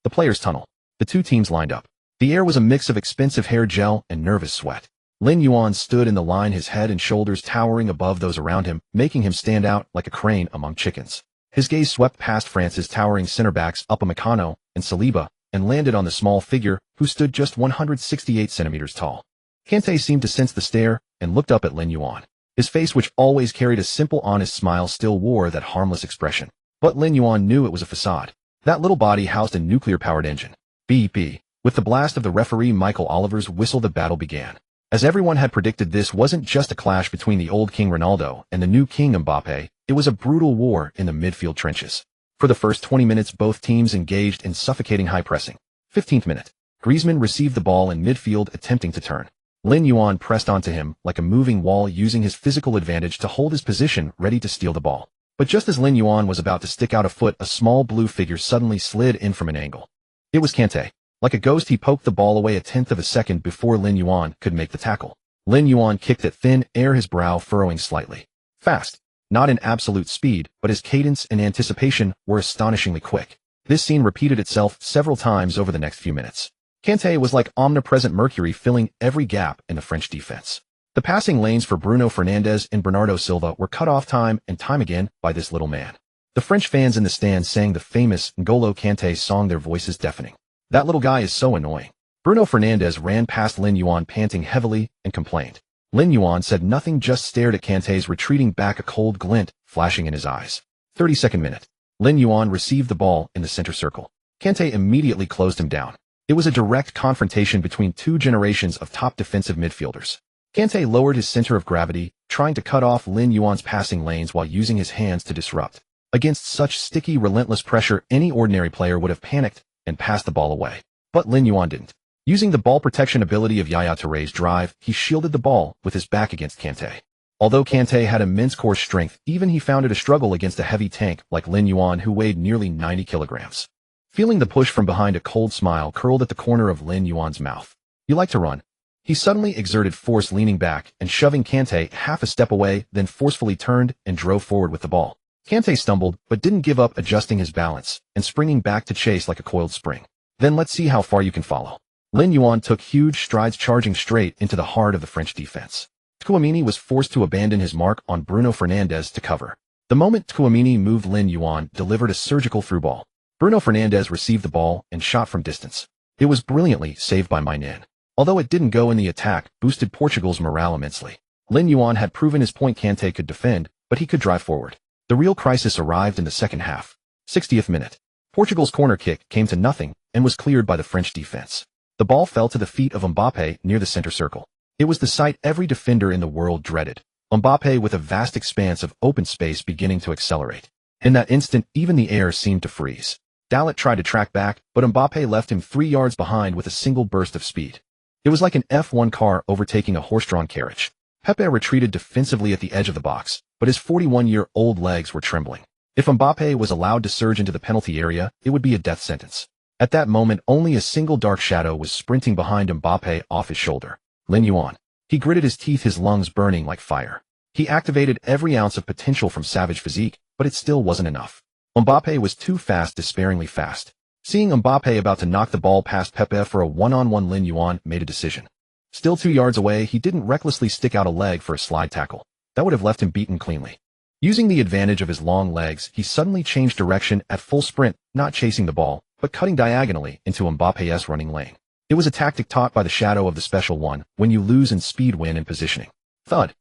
[SPEAKER 1] The players' tunnel. The two teams lined up. The air was a mix of expensive hair gel and nervous sweat. Lin Yuan stood in the line, his head and shoulders towering above those around him, making him stand out like a crane among chickens. His gaze swept past France's towering center backs Upamecano and Saliba and landed on the small figure who stood just 168 centimeters tall. Kanté seemed to sense the stare and looked up at Lin Yuan. His face, which always carried a simple, honest smile, still wore that harmless expression. But Lin Yuan knew it was a facade. That little body housed a nuclear-powered engine. Beep. With the blast of the referee Michael Oliver's whistle, the battle began. As everyone had predicted, this wasn't just a clash between the old king Ronaldo and the new king Mbappe, it was a brutal war in the midfield trenches. For the first 20 minutes, both teams engaged in suffocating high pressing. 15th minute. Griezmann received the ball in midfield, attempting to turn. Lin Yuan pressed onto him like a moving wall, using his physical advantage to hold his position, ready to steal the ball. But just as Lin Yuan was about to stick out a foot, a small blue figure suddenly slid in from an angle. It was Kanté. Like a ghost, he poked the ball away a tenth of a second before Lin Yuan could make the tackle. Lin Yuan kicked at thin air, his brow furrowing slightly. Fast. Not in absolute speed, but his cadence and anticipation were astonishingly quick. This scene repeated itself several times over the next few minutes. Kanté was like omnipresent Mercury, filling every gap in the French defense. The passing lanes for Bruno Fernandes and Bernardo Silva were cut off time and time again by this little man. The French fans in the stands sang the famous N'Golo Kanté song, their voices deafening. That little guy is so annoying. Bruno Fernandes ran past Lin Yuan panting heavily and complained. Lin Yuan said nothing, just stared at Kanté's retreating back, a cold glint flashing in his eyes. 32nd minute. Lin Yuan received the ball in the center circle. Kanté immediately closed him down. It was a direct confrontation between two generations of top defensive midfielders. Kanté lowered his center of gravity, trying to cut off Lin Yuan's passing lanes while using his hands to disrupt. Against such sticky, relentless pressure, any ordinary player would have panicked and passed the ball away. But Lin Yuan didn't. Using the ball protection ability of Yaya Touré's drive, he shielded the ball with his back against Kanté. Although Kanté had immense core strength, even he found it a struggle against a heavy tank like Lin Yuan, who weighed nearly 90 kilograms. Feeling the push from behind, a cold smile curled at the corner of Lin Yuan's mouth. You like to run? He suddenly exerted force, leaning back and shoving Kanté half a step away, then forcefully turned and drove forward with the ball. Kanté stumbled, but didn't give up, adjusting his balance and springing back to chase like a coiled spring. Then let's see how far you can follow. Lin Yuan took huge strides, charging straight into the heart of the French defense. Tchouaméni was forced to abandon his mark on Bruno Fernandes to cover. The moment Tchouaméni moved, Lin Yuan delivered a surgical through ball. Bruno Fernandes received the ball and shot from distance. It was brilliantly saved by Maignan. Although it didn't go in, the attack boosted Portugal's morale immensely. Lin Yuan had proven his point. Kanté could defend, but he could drive forward. The real crisis arrived in the second half. 60th minute. Portugal's corner kick came to nothing and was cleared by the French defense. The ball fell to the feet of Mbappe near the center circle. It was the sight every defender in the world dreaded. Mbappe with a vast expanse of open space beginning to accelerate. In that instant, even the air seemed to freeze. Dalot tried to track back, but Mbappe left him 3 yards behind with a single burst of speed. It was like an F1 car overtaking a horse-drawn carriage. Pepe retreated defensively at the edge of the box, but his 41-year-old legs were trembling. If Mbappe was allowed to surge into the penalty area, it would be a death sentence. At that moment, only a single dark shadow was sprinting behind Mbappe off his shoulder. Lin Yuan. He gritted his teeth, his lungs burning like fire. He activated every ounce of potential from savage physique, but it still wasn't enough. Mbappe was too fast, despairingly fast. Seeing Mbappe about to knock the ball past Pepe for a one-on-one, Lin Yuan made a decision. Still 2 yards away, he didn't recklessly stick out a leg for a slide tackle. That would have left him beaten cleanly. Using the advantage of his long legs, he suddenly changed direction at full sprint, not chasing the ball, but cutting diagonally into Mbappe's running lane. It was a tactic taught by the shadow of the special one: when you lose in speed, win in positioning. Thud.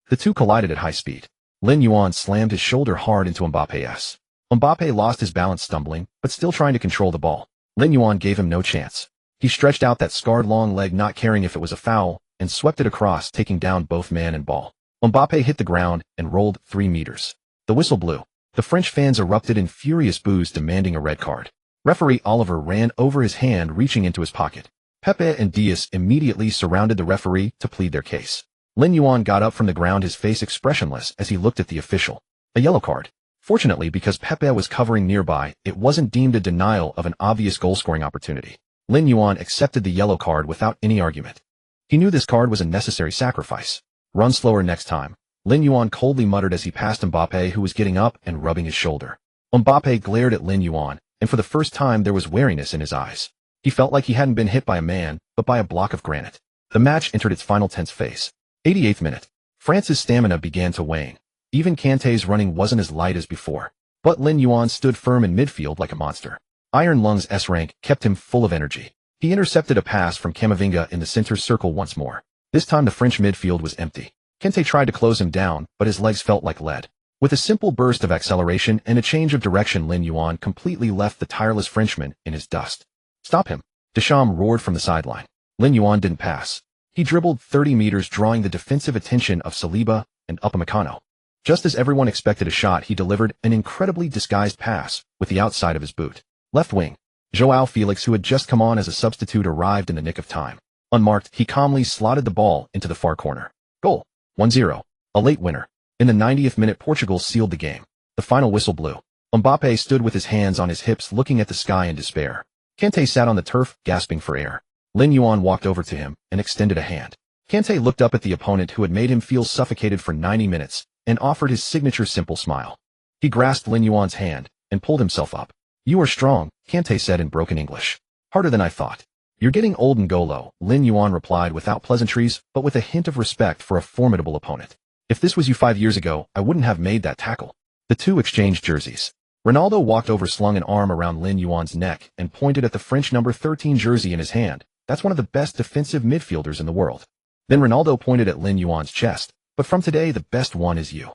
[SPEAKER 1] The two collided at high speed. Lin Yuan slammed his shoulder hard into Mbappe's. Mbappe lost his balance, stumbling, but still trying to control the ball. Lin Yuan gave him no chance. He stretched out that scarred long leg, not caring if it was a foul, and swept it across, taking down both man and ball. Mbappe hit the ground and rolled 3 meters. The whistle blew. The French fans erupted in furious boos, demanding a red card. Referee Oliver ran over his hand, reaching into his pocket. Pepe and Diaz immediately surrounded the referee to plead their case. Lin Yuan got up from the ground, his face expressionless as he looked at the official. A yellow card. Fortunately, because Pepe was covering nearby, it wasn't deemed a denial of an obvious goal-scoring opportunity. Lin Yuan accepted the yellow card without any argument. He knew this card was a necessary sacrifice. Run slower next time, Lin Yuan coldly muttered as he passed Mbappe, who was getting up and rubbing his shoulder. Mbappe glared at Lin Yuan, and for the first time there was wariness in his eyes. He felt like he hadn't been hit by a man, but by a block of granite. The match entered its final tense phase. 88th minute. France's stamina began to wane. Even Kanté's running wasn't as light as before. But Lin Yuan stood firm in midfield like a monster. Iron Lung's S-rank kept him full of energy. He intercepted a pass from Camavinga in the center circle once more. This time the French midfield was empty. Kanté tried to close him down, but his legs felt like lead. With a simple burst of acceleration and a change of direction, Lin Yuan completely left the tireless Frenchman in his dust. Stop him! Deschamps roared from the sideline. Lin Yuan didn't pass. He dribbled 30 meters, drawing the defensive attention of Saliba and Upamecano. Just as everyone expected a shot, he delivered an incredibly disguised pass with the outside of his boot. Left wing. João Felix, who had just come on as a substitute, arrived in the nick of time. Unmarked, he calmly slotted the ball into the far corner. Goal. 1-0. A late winner. In the 90th minute, Portugal sealed the game. The final whistle blew. Mbappe stood with his hands on his hips, looking at the sky in despair. Kanté sat on the turf, gasping for air. Lin Yuan walked over to him and extended a hand. Kanté looked up at the opponent who had made him feel suffocated for 90 minutes and offered his signature simple smile. He grasped Lin Yuan's hand and pulled himself up. "You are strong," Kanté said in broken English. "Harder than I thought." "You're getting old, N'Golo," Lin Yuan replied without pleasantries, but with a hint of respect for a formidable opponent. "If this was you 5 years ago, I wouldn't have made that tackle." The two exchanged jerseys. Ronaldo walked over, slung an arm around Lin Yuan's neck, and pointed at the French number 13 jersey in his hand. "That's one of the best defensive midfielders in the world." Then Ronaldo pointed at Lin Yuan's chest. "But from today, the best one is you."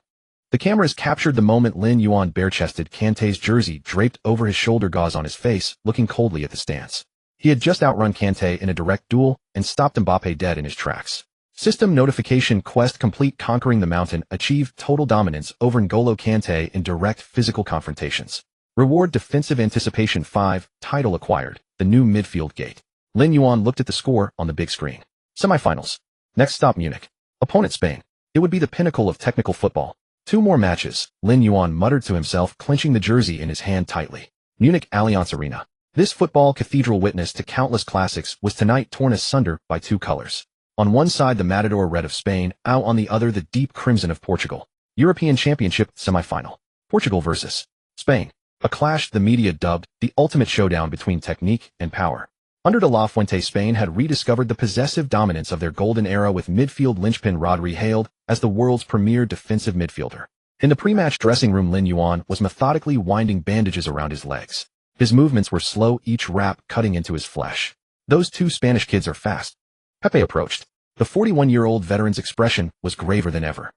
[SPEAKER 1] The cameras captured the moment Lin Yuan bare-chested Kanté's jersey draped over his shoulder, gauze on his face, looking coldly at the stance. He had just outrun Kanté in a direct duel and stopped Mbappe dead in his tracks. System notification: quest complete. Conquering the mountain. Achieved total dominance over N'Golo Kanté in direct physical confrontations. Reward: defensive anticipation 5. Title acquired. The new midfield gate. Lin Yuan looked at the score on the big screen. Semifinals. Next stop, Munich. Opponent: Spain. It would be the pinnacle of technical football. 2 more matches, Lin Yuan muttered to himself, clenching the jersey in his hand tightly. Munich Allianz Arena. This football cathedral, witness to countless classics, was tonight torn asunder by 2 colors. On one side, the Matador red of Spain, on the other, the deep crimson of Portugal. European Championship semi-final. Portugal versus Spain. A clash the media dubbed the ultimate showdown between technique and power. Under De La Fuente, Spain had rediscovered the possessive dominance of their golden era, with midfield linchpin Rodri hailed as the world's premier defensive midfielder. In the pre-match dressing room, Lin Yuan was methodically winding bandages around his legs. His movements were slow, each wrap cutting into his flesh. "Those 2 Spanish kids are fast." Pepe approached. The 41-year-old veteran's expression was graver than ever.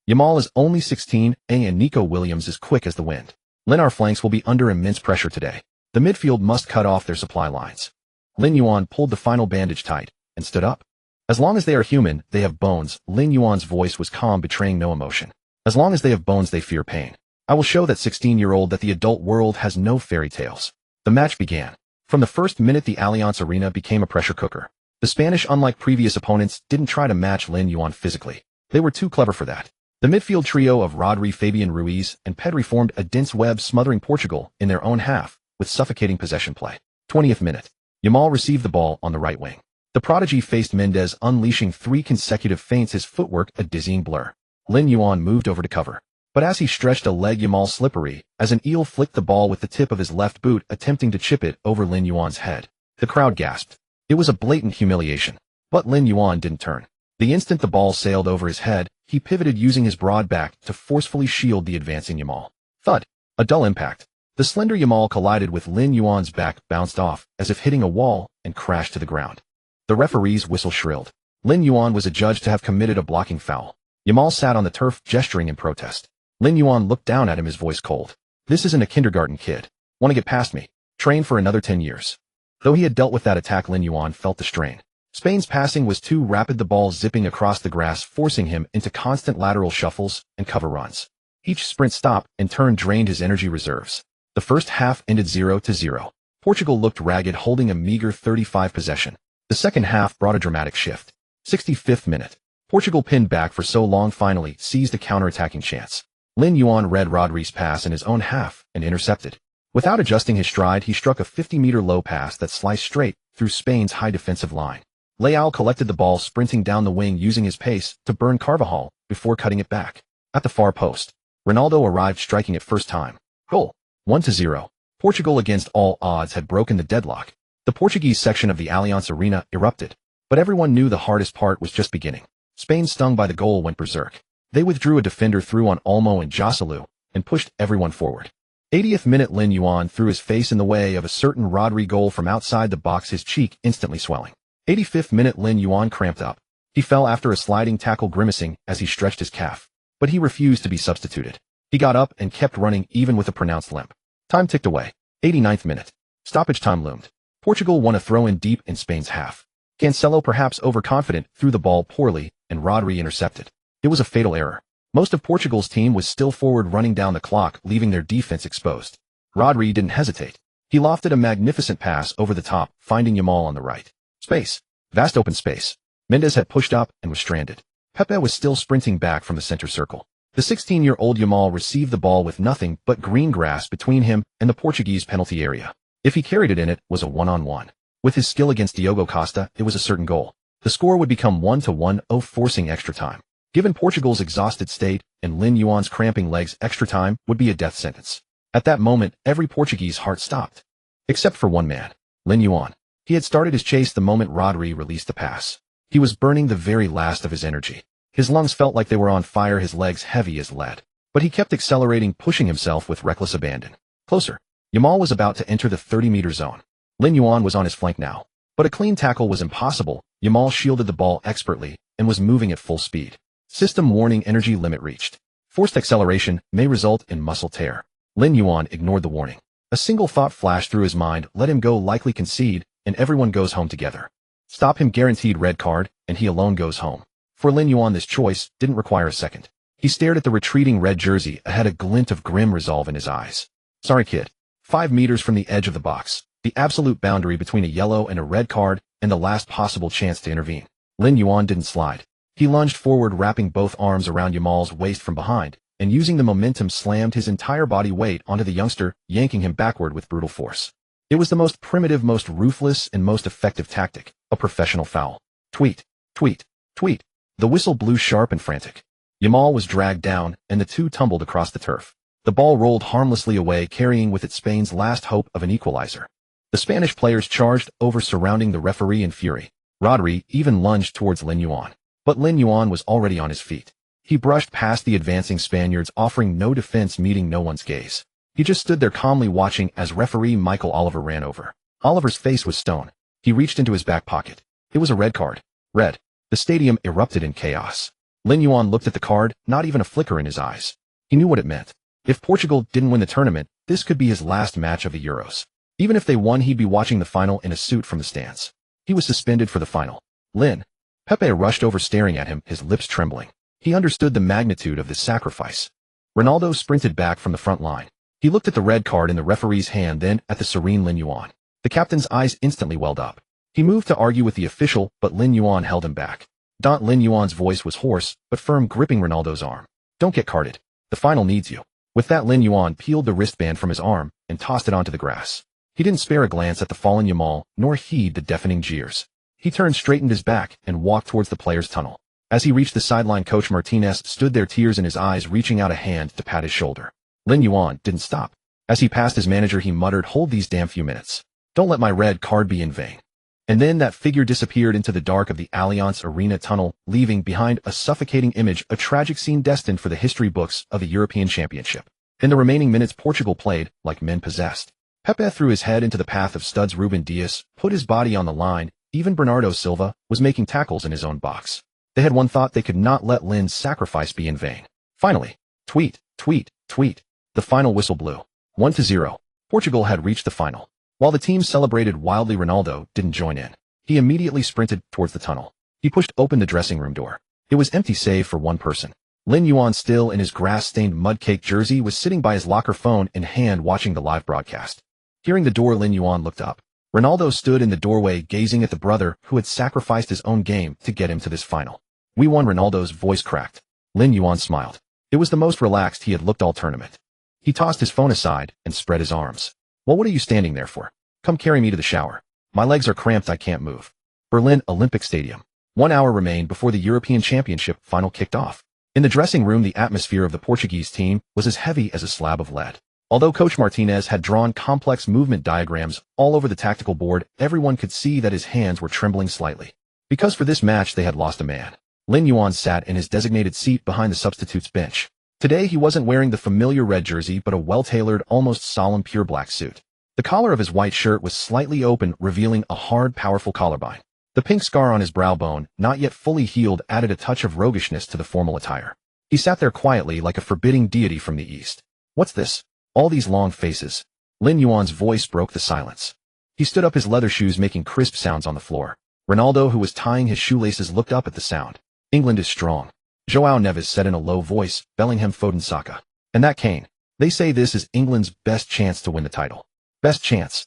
[SPEAKER 1] "Yamal is only 16, and Nico Williams is quick as the wind. Lin, our flanks will be under immense pressure today. The midfield must cut off their supply lines." Lin Yuan pulled the final bandage tight and stood up. "As long as they are human, they have bones." Lin Yuan's voice was calm, betraying no emotion. "As long as they have bones, they fear pain. I will show that 16-year-old that the adult world has no fairy tales." The match began. From the first minute, the Allianz Arena became a pressure cooker. The Spanish, unlike previous opponents, didn't try to match Lin Yuan physically. They were too clever for that. The midfield trio of Rodri, Fabian Ruiz, and Pedri formed a dense web, smothering Portugal in their own half with suffocating possession play. 20th minute. Yamal received the ball on the right wing. The prodigy faced Mendes, unleashing 3 consecutive feints, his footwork a dizzying blur. Lin Yuan moved over to cover. But as he stretched a leg, Yamal slippery as an eel flicked the ball with the tip of his left boot, attempting to chip it over Lin Yuan's head. The crowd gasped. It was a blatant humiliation. But Lin Yuan didn't turn. The instant the ball sailed over his head, he pivoted using his broad back to forcefully shield the advancing Yamal. Thud. A dull impact. The slender Yamal collided with Lin Yuan's back, bounced off as if hitting a wall, and crashed to the ground. The referee's whistle shrilled. Lin Yuan was adjudged to have committed a blocking foul. Yamal sat on the turf, gesturing in protest. Lin Yuan looked down at him, his voice cold. This isn't a kindergarten kid. Want to get past me? Train for another 10 years. Though he had dealt with that attack, Lin Yuan felt the strain. Spain's passing was too rapid, the ball zipping across the grass, forcing him into constant lateral shuffles and cover runs. Each sprint stop and turn drained his energy reserves. The first half ended 0-0. Portugal looked ragged, holding a meager 35 possession. The second half brought a dramatic shift. 65th minute. Portugal, pinned back for so long, finally seized a counter-attacking chance. Lin Yuan read Rodri's pass in his own half and intercepted. Without adjusting his stride, he struck a 50-meter low pass that sliced straight through Spain's high defensive line. Leal collected the ball, sprinting down the wing using his pace to burn Carvajal before cutting it back. At the far post, Ronaldo arrived, striking it first time. Goal. 1-0. Portugal, against all odds, had broken the deadlock. The Portuguese section of the Allianz Arena erupted. But everyone knew the hardest part was just beginning. Spain, stung by the goal, went berserk. They withdrew a defender, threw on Olmo and Joselu, and pushed everyone forward. 80th minute. Lin Yuan threw his face in the way of a certain Rodri goal from outside the box, his cheek instantly swelling. 85th minute. Lin Yuan cramped up. He fell after a sliding tackle, grimacing as he stretched his calf. But he refused to be substituted. He got up and kept running, even with a pronounced limp. Time ticked away. 89th minute. Stoppage time loomed. Portugal won a throw-in deep in Spain's half. Cancelo, perhaps overconfident, threw the ball poorly, and Rodri intercepted. It was a fatal error. Most of Portugal's team was still forward, running down the clock, leaving their defense exposed. Rodri didn't hesitate. He lofted a magnificent pass over the top, finding Yamal on the right. Space. Vast open space. Mendes had pushed up and was stranded. Pepe was still sprinting back from the center circle. The 16-year-old Yamal received the ball with nothing but green grass between him and the Portuguese penalty area. If he carried it in, it was a one-on-one. With his skill against Diogo Costa, it was a certain goal. The score would become 1-1, forcing extra time. Given Portugal's exhausted state and Lin Yuan's cramping legs, extra time would be a death sentence. At that moment, every Portuguese heart stopped. Except for one man, Lin Yuan. He had started his chase the moment Rodri released the pass. He was burning the very last of his energy. His lungs felt like they were on fire, his legs heavy as lead. But he kept accelerating, pushing himself with reckless abandon. Closer. Yamal was about to enter the 30-meter zone. Lin Yuan was on his flank now. But a clean tackle was impossible. Yamal shielded the ball expertly and was moving at full speed. System warning: energy limit reached. Forced acceleration may result in muscle tear. Lin Yuan ignored the warning. A single thought flashed through his mind: let him go, likely concede, and everyone goes home together. Stop him, guaranteed red card, and he alone goes home. For Lin Yuan, this choice didn't require a second. He stared at the retreating red jersey, a glint of grim resolve in his eyes. Sorry, kid. 5 meters from the edge of the box, the absolute boundary between a yellow and a red card, and the last possible chance to intervene. Lin Yuan didn't slide. He lunged forward, wrapping both arms around Yamal's waist from behind, and using the momentum slammed his entire body weight onto the youngster, yanking him backward with brutal force. It was the most primitive, most ruthless, and most effective tactic. A professional foul. Tweet. Tweet. Tweet. The whistle blew sharp and frantic. Yamal was dragged down, and the two tumbled across the turf. The ball rolled harmlessly away, carrying with it Spain's last hope of an equalizer. The Spanish players charged over, surrounding the referee in fury. Rodri even lunged towards Lin Yuan. But Lin Yuan was already on his feet. He brushed past the advancing Spaniards, offering no defense, meeting no one's gaze. He just stood there calmly watching as referee Michael Oliver ran over. Oliver's face was stone. He reached into his back pocket. It was a red card. Red. The stadium erupted in chaos. Lin Yuan looked at the card, not even a flicker in his eyes. He knew what it meant. If Portugal didn't win the tournament, this could be his last match of the Euros. Even if they won, he'd be watching the final in a suit from the stands. He was suspended for the final. Lin. Pepe rushed over, staring at him, his lips trembling. He understood the magnitude of this sacrifice. Ronaldo sprinted back from the front line. He looked at the red card in the referee's hand, then at the serene Lin Yuan. The captain's eyes instantly welled up. He moved to argue with the official, but Lin Yuan held him back. Lin Yuan's voice was hoarse, but firm, gripping Ronaldo's arm. Don't get carded. The final needs you. With that, Lin Yuan peeled the wristband from his arm and tossed it onto the grass. He didn't spare a glance at the fallen Yamal, nor heed the deafening jeers. He turned, straightened his back, and walked towards the players' tunnel. As he reached the sideline, Coach Martinez stood there, tears in his eyes, reaching out a hand to pat his shoulder. Lin Yuan didn't stop. As he passed his manager, he muttered, "Hold these damn few minutes. Don't let my red card be in vain." And then that figure disappeared into the dark of the Allianz Arena tunnel, leaving behind a suffocating image, a tragic scene destined for the history books of the European Championship. In the remaining minutes, Portugal played like men possessed. Pepe threw his head into the path of studs. Ruben Dias put his body on the line. Even Bernardo Silva was making tackles in his own box. They had one thought: they could not let Lin's sacrifice be in vain. Finally, tweet, tweet, tweet. The final whistle blew. 1-0. Portugal had reached the final. While the team celebrated wildly, Ronaldo didn't join in. He immediately sprinted towards the tunnel. He pushed open the dressing room door. It was empty save for one person. Lin Yuan, still in his grass-stained mud-caked jersey, was sitting by his locker, phone in hand, watching the live broadcast. Hearing the door, Lin Yuan looked up. Ronaldo stood in the doorway, gazing at the brother who had sacrificed his own game to get him to this final. "We won." Ronaldo's voice cracked. Lin Yuan smiled. It was the most relaxed he had looked all tournament. He tossed his phone aside and spread his arms. "Well, what are you standing there for? Come carry me to the shower. My legs are cramped, I can't move." Berlin Olympic Stadium. 1 hour remained before the European Championship final kicked off. In the dressing room, the atmosphere of the Portuguese team was as heavy as a slab of lead. Although Coach Martinez had drawn complex movement diagrams all over the tactical board, everyone could see that his hands were trembling slightly. Because for this match they had lost a man. Lin Yuan sat in his designated seat behind the substitutes bench. Today he wasn't wearing the familiar red jersey, but a well-tailored, almost solemn pure black suit. The collar of his white shirt was slightly open, revealing a hard, powerful collarbone. The pink scar on his brow bone, not yet fully healed, added a touch of roguishness to the formal attire. He sat there quietly, like a forbidding deity from the east. "What's this? All these long faces?" Lin Yuan's voice broke the silence. He stood up, his leather shoes making crisp sounds on the floor. Ronaldo, who was tying his shoelaces, looked up at the sound. "England is strong," João Neves said in a low voice. "Bellingham, Foden, Saka. And that Kane. They say this is England's best chance to win the title." Best chance.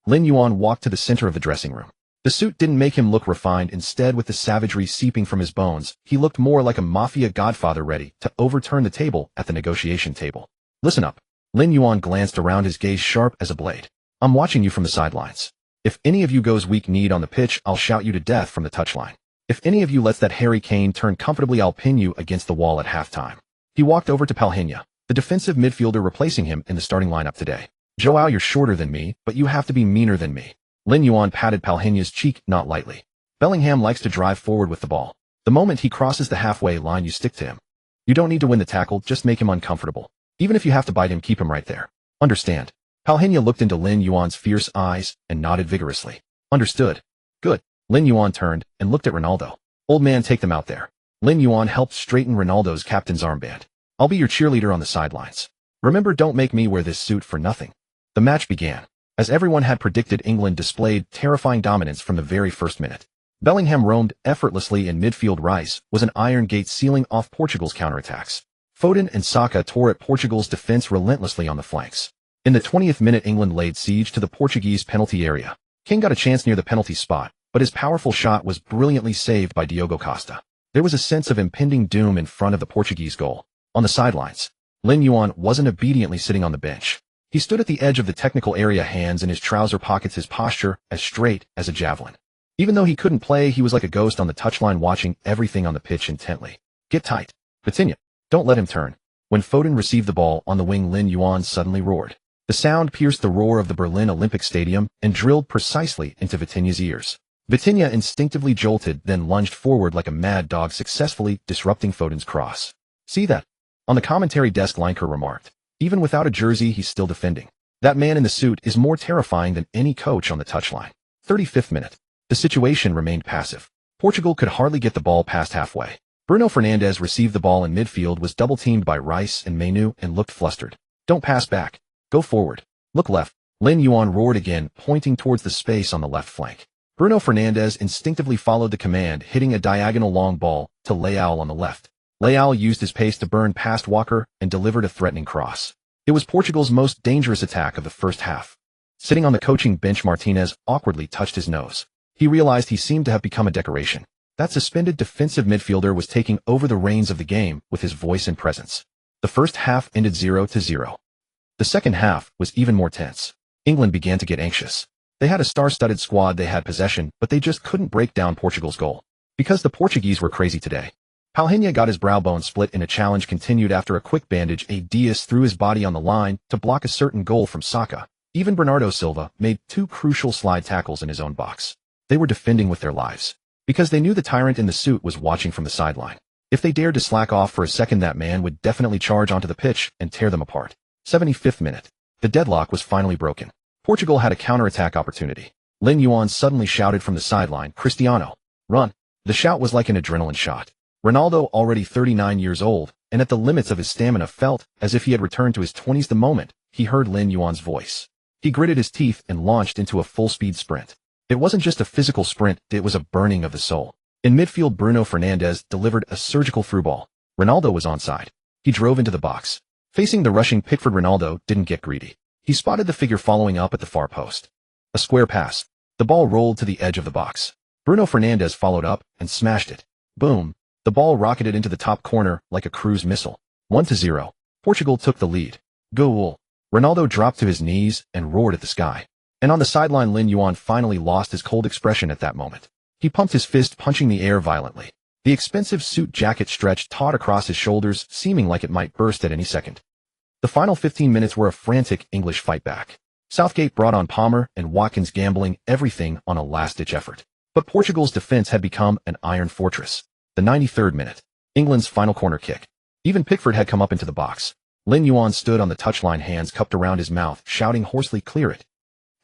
[SPEAKER 1] Lin Yuan walked to the center of the dressing room. The suit didn't make him look refined. Instead, with the savagery seeping from his bones, he looked more like a mafia godfather ready to overturn the table at the negotiation table. "Listen up." Lin Yuan glanced around, his gaze sharp as a blade. "I'm watching you from the sidelines. If any of you goes weak-kneed on the pitch, I'll shout you to death from the touchline. If any of you lets that Harry Kane turn comfortably, I'll pin you against the wall at halftime." He walked over to Palhinha, the defensive midfielder replacing him in the starting lineup today. "João, you're shorter than me, but you have to be meaner than me." Lin Yuan patted Palhinha's cheek, not lightly. "Bellingham likes to drive forward with the ball. The moment he crosses the halfway line, you stick to him. You don't need to win the tackle, just make him uncomfortable. Even if you have to bite him, keep him right there. Understand?" Palhinha looked into Lin Yuan's fierce eyes and nodded vigorously. "Understood." "Good." Lin Yuan turned and looked at Ronaldo. "Old man, take them out there." Lin Yuan helped straighten Ronaldo's captain's armband. "I'll be your cheerleader on the sidelines. Remember, don't make me wear this suit for nothing." The match began. As everyone had predicted, England displayed terrifying dominance from the very first minute. Bellingham roamed effortlessly in midfield. Rice was an iron gate sealing off Portugal's counterattacks. Foden and Saka tore at Portugal's defense relentlessly on the flanks. In the 20th minute, England laid siege to the Portuguese penalty area. King got a chance near the penalty spot, but his powerful shot was brilliantly saved by Diogo Costa. There was a sense of impending doom in front of the Portuguese goal. On the sidelines, Lin Yuan wasn't obediently sitting on the bench. He stood at the edge of the technical area, hands in his trouser pockets, his posture as straight as a javelin. Even though he couldn't play, he was like a ghost on the touchline, watching everything on the pitch intently. "Get tight. Vitinha. Don't let him turn." When Foden received the ball on the wing, Lin Yuan suddenly roared. The sound pierced the roar of the Berlin Olympic Stadium and drilled precisely into Vitinha's ears. Vitinha instinctively jolted, then lunged forward like a mad dog, successfully disrupting Foden's cross. "See that?" On the commentary desk, Lineker remarked. "Even without a jersey, he's still defending. That man in the suit is more terrifying than any coach on the touchline." 35th minute. The situation remained passive. Portugal could hardly get the ball past halfway. Bruno Fernandes received the ball in midfield, was double-teamed by Rice and Menu, and looked flustered. "Don't pass back. Go forward. Look left." Lin Yuan roared again, pointing towards the space on the left flank. Bruno Fernandes instinctively followed the command, hitting a diagonal long ball to Leao on the left. Leao used his pace to burn past Walker and delivered a threatening cross. It was Portugal's most dangerous attack of the first half. Sitting on the coaching bench, Martinez awkwardly touched his nose. He realized he seemed to have become a decoration. That suspended defensive midfielder was taking over the reins of the game with his voice and presence. The first half ended 0-0. The second half was even more tense. England began to get anxious. They had a star-studded squad, they had possession, but they just couldn't break down Portugal's goal. Because the Portuguese were crazy today. Palhinha got his brow bone split in a challenge continued after a quick bandage. Diaz threw his body on the line to block a certain goal from Saka. Even Bernardo Silva made 2 crucial slide tackles in his own box. They were defending with their lives. Because they knew the tyrant in the suit was watching from the sideline. If they dared to slack off for a second, that man would definitely charge onto the pitch and tear them apart. 75th minute. The deadlock was finally broken. Portugal had a counterattack opportunity. Lin Yuan suddenly shouted from the sideline, "Cristiano, run!" The shout was like an adrenaline shot. Ronaldo, already 39 years old, and at the limits of his stamina, felt as if he had returned to his 20s the moment he heard Lin Yuan's voice. He gritted his teeth and launched into a full-speed sprint. It wasn't just a physical sprint, it was a burning of the soul. In midfield, Bruno Fernandes delivered a surgical through ball. Ronaldo was onside. He drove into the box. Facing the rushing Pickford, Ronaldo didn't get greedy. He spotted the figure following up at the far post. A square pass. The ball rolled to the edge of the box. Bruno Fernandes followed up and smashed it. Boom. The ball rocketed into the top corner like a cruise missile. 1-0. Portugal took the lead. Goal. Ronaldo dropped to his knees and roared at the sky. And on the sideline, Lin Yuan finally lost his cold expression at that moment. He pumped his fist, punching the air violently. The expensive suit jacket stretched taut across his shoulders, seeming like it might burst at any second. The final 15 minutes were a frantic English fight back. Southgate brought on Palmer and Watkins, gambling everything on a last-ditch effort. But Portugal's defense had become an iron fortress. The 93rd minute. England's final corner kick. Even Pickford had come up into the box. Lin Yuan stood on the touchline, hands cupped around his mouth, shouting hoarsely, "Clear it.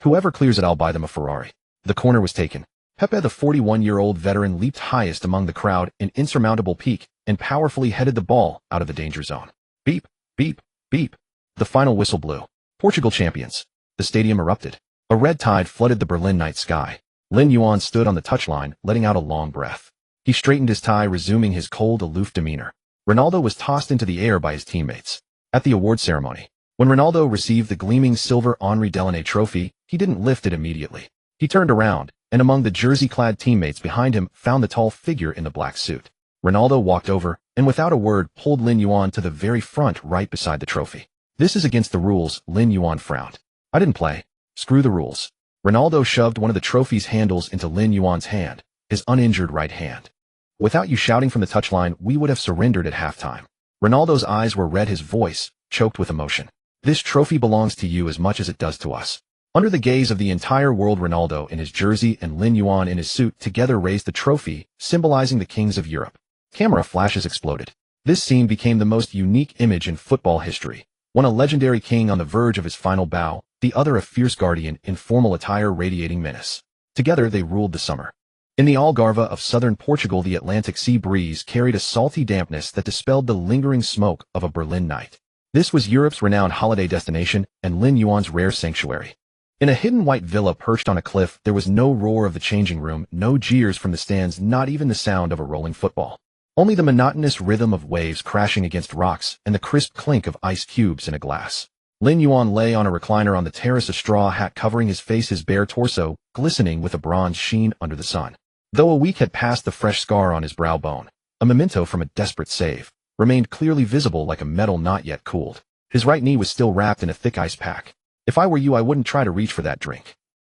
[SPEAKER 1] Whoever clears it, I'll buy them a Ferrari." The corner was taken. Pepe, the 41-year-old veteran, leaped highest among the crowd, an insurmountable peak, and powerfully headed the ball out of the danger zone. Beep, beep, beep. The final whistle blew. Portugal champions. The stadium erupted. A red tide flooded the Berlin night sky. Lin Yuan stood on the touchline, letting out a long breath. He straightened his tie, resuming his cold, aloof demeanor. Ronaldo was tossed into the air by his teammates. At the award ceremony, when Ronaldo received the gleaming silver Henri Delaney trophy, he didn't lift it immediately. He turned around, and among the jersey-clad teammates behind him found the tall figure in the black suit. Ronaldo walked over, and without a word pulled Lin Yuan to the very front right beside the trophy. "This is against the rules," Lin Yuan frowned. "I didn't play. Screw the rules." Ronaldo shoved one of the trophy's handles into Lin Yuan's hand, his uninjured right hand. "Without you shouting from the touchline, we would have surrendered at halftime." Ronaldo's eyes were red, his voice choked with emotion. "This trophy belongs to you as much as it does to us." Under the gaze of the entire world, Ronaldo in his jersey and Lin Yuan in his suit together raised the trophy, symbolizing the kings of Europe. Camera flashes exploded. This scene became the most unique image in football history. One a legendary king on the verge of his final bow, the other a fierce guardian in formal attire radiating menace. Together they ruled the summer. In the Algarve of southern Portugal, the Atlantic sea breeze carried a salty dampness that dispelled the lingering smoke of a Berlin night. This was Europe's renowned holiday destination and Lin Yuan's rare sanctuary. In a hidden white villa perched on a cliff, there was no roar of the changing room, no jeers from the stands, not even the sound of a rolling football. Only the monotonous rhythm of waves crashing against rocks and the crisp clink of ice cubes in a glass. Lin Yuan lay on a recliner on the terrace, a straw hat covering his face, his bare torso glistening with a bronze sheen under the sun. Though a week had passed, the fresh scar on his brow bone, a memento from a desperate save, remained clearly visible like a metal not yet cooled. His right knee was still wrapped in a thick ice pack. "If I were you, I wouldn't try to reach for that drink."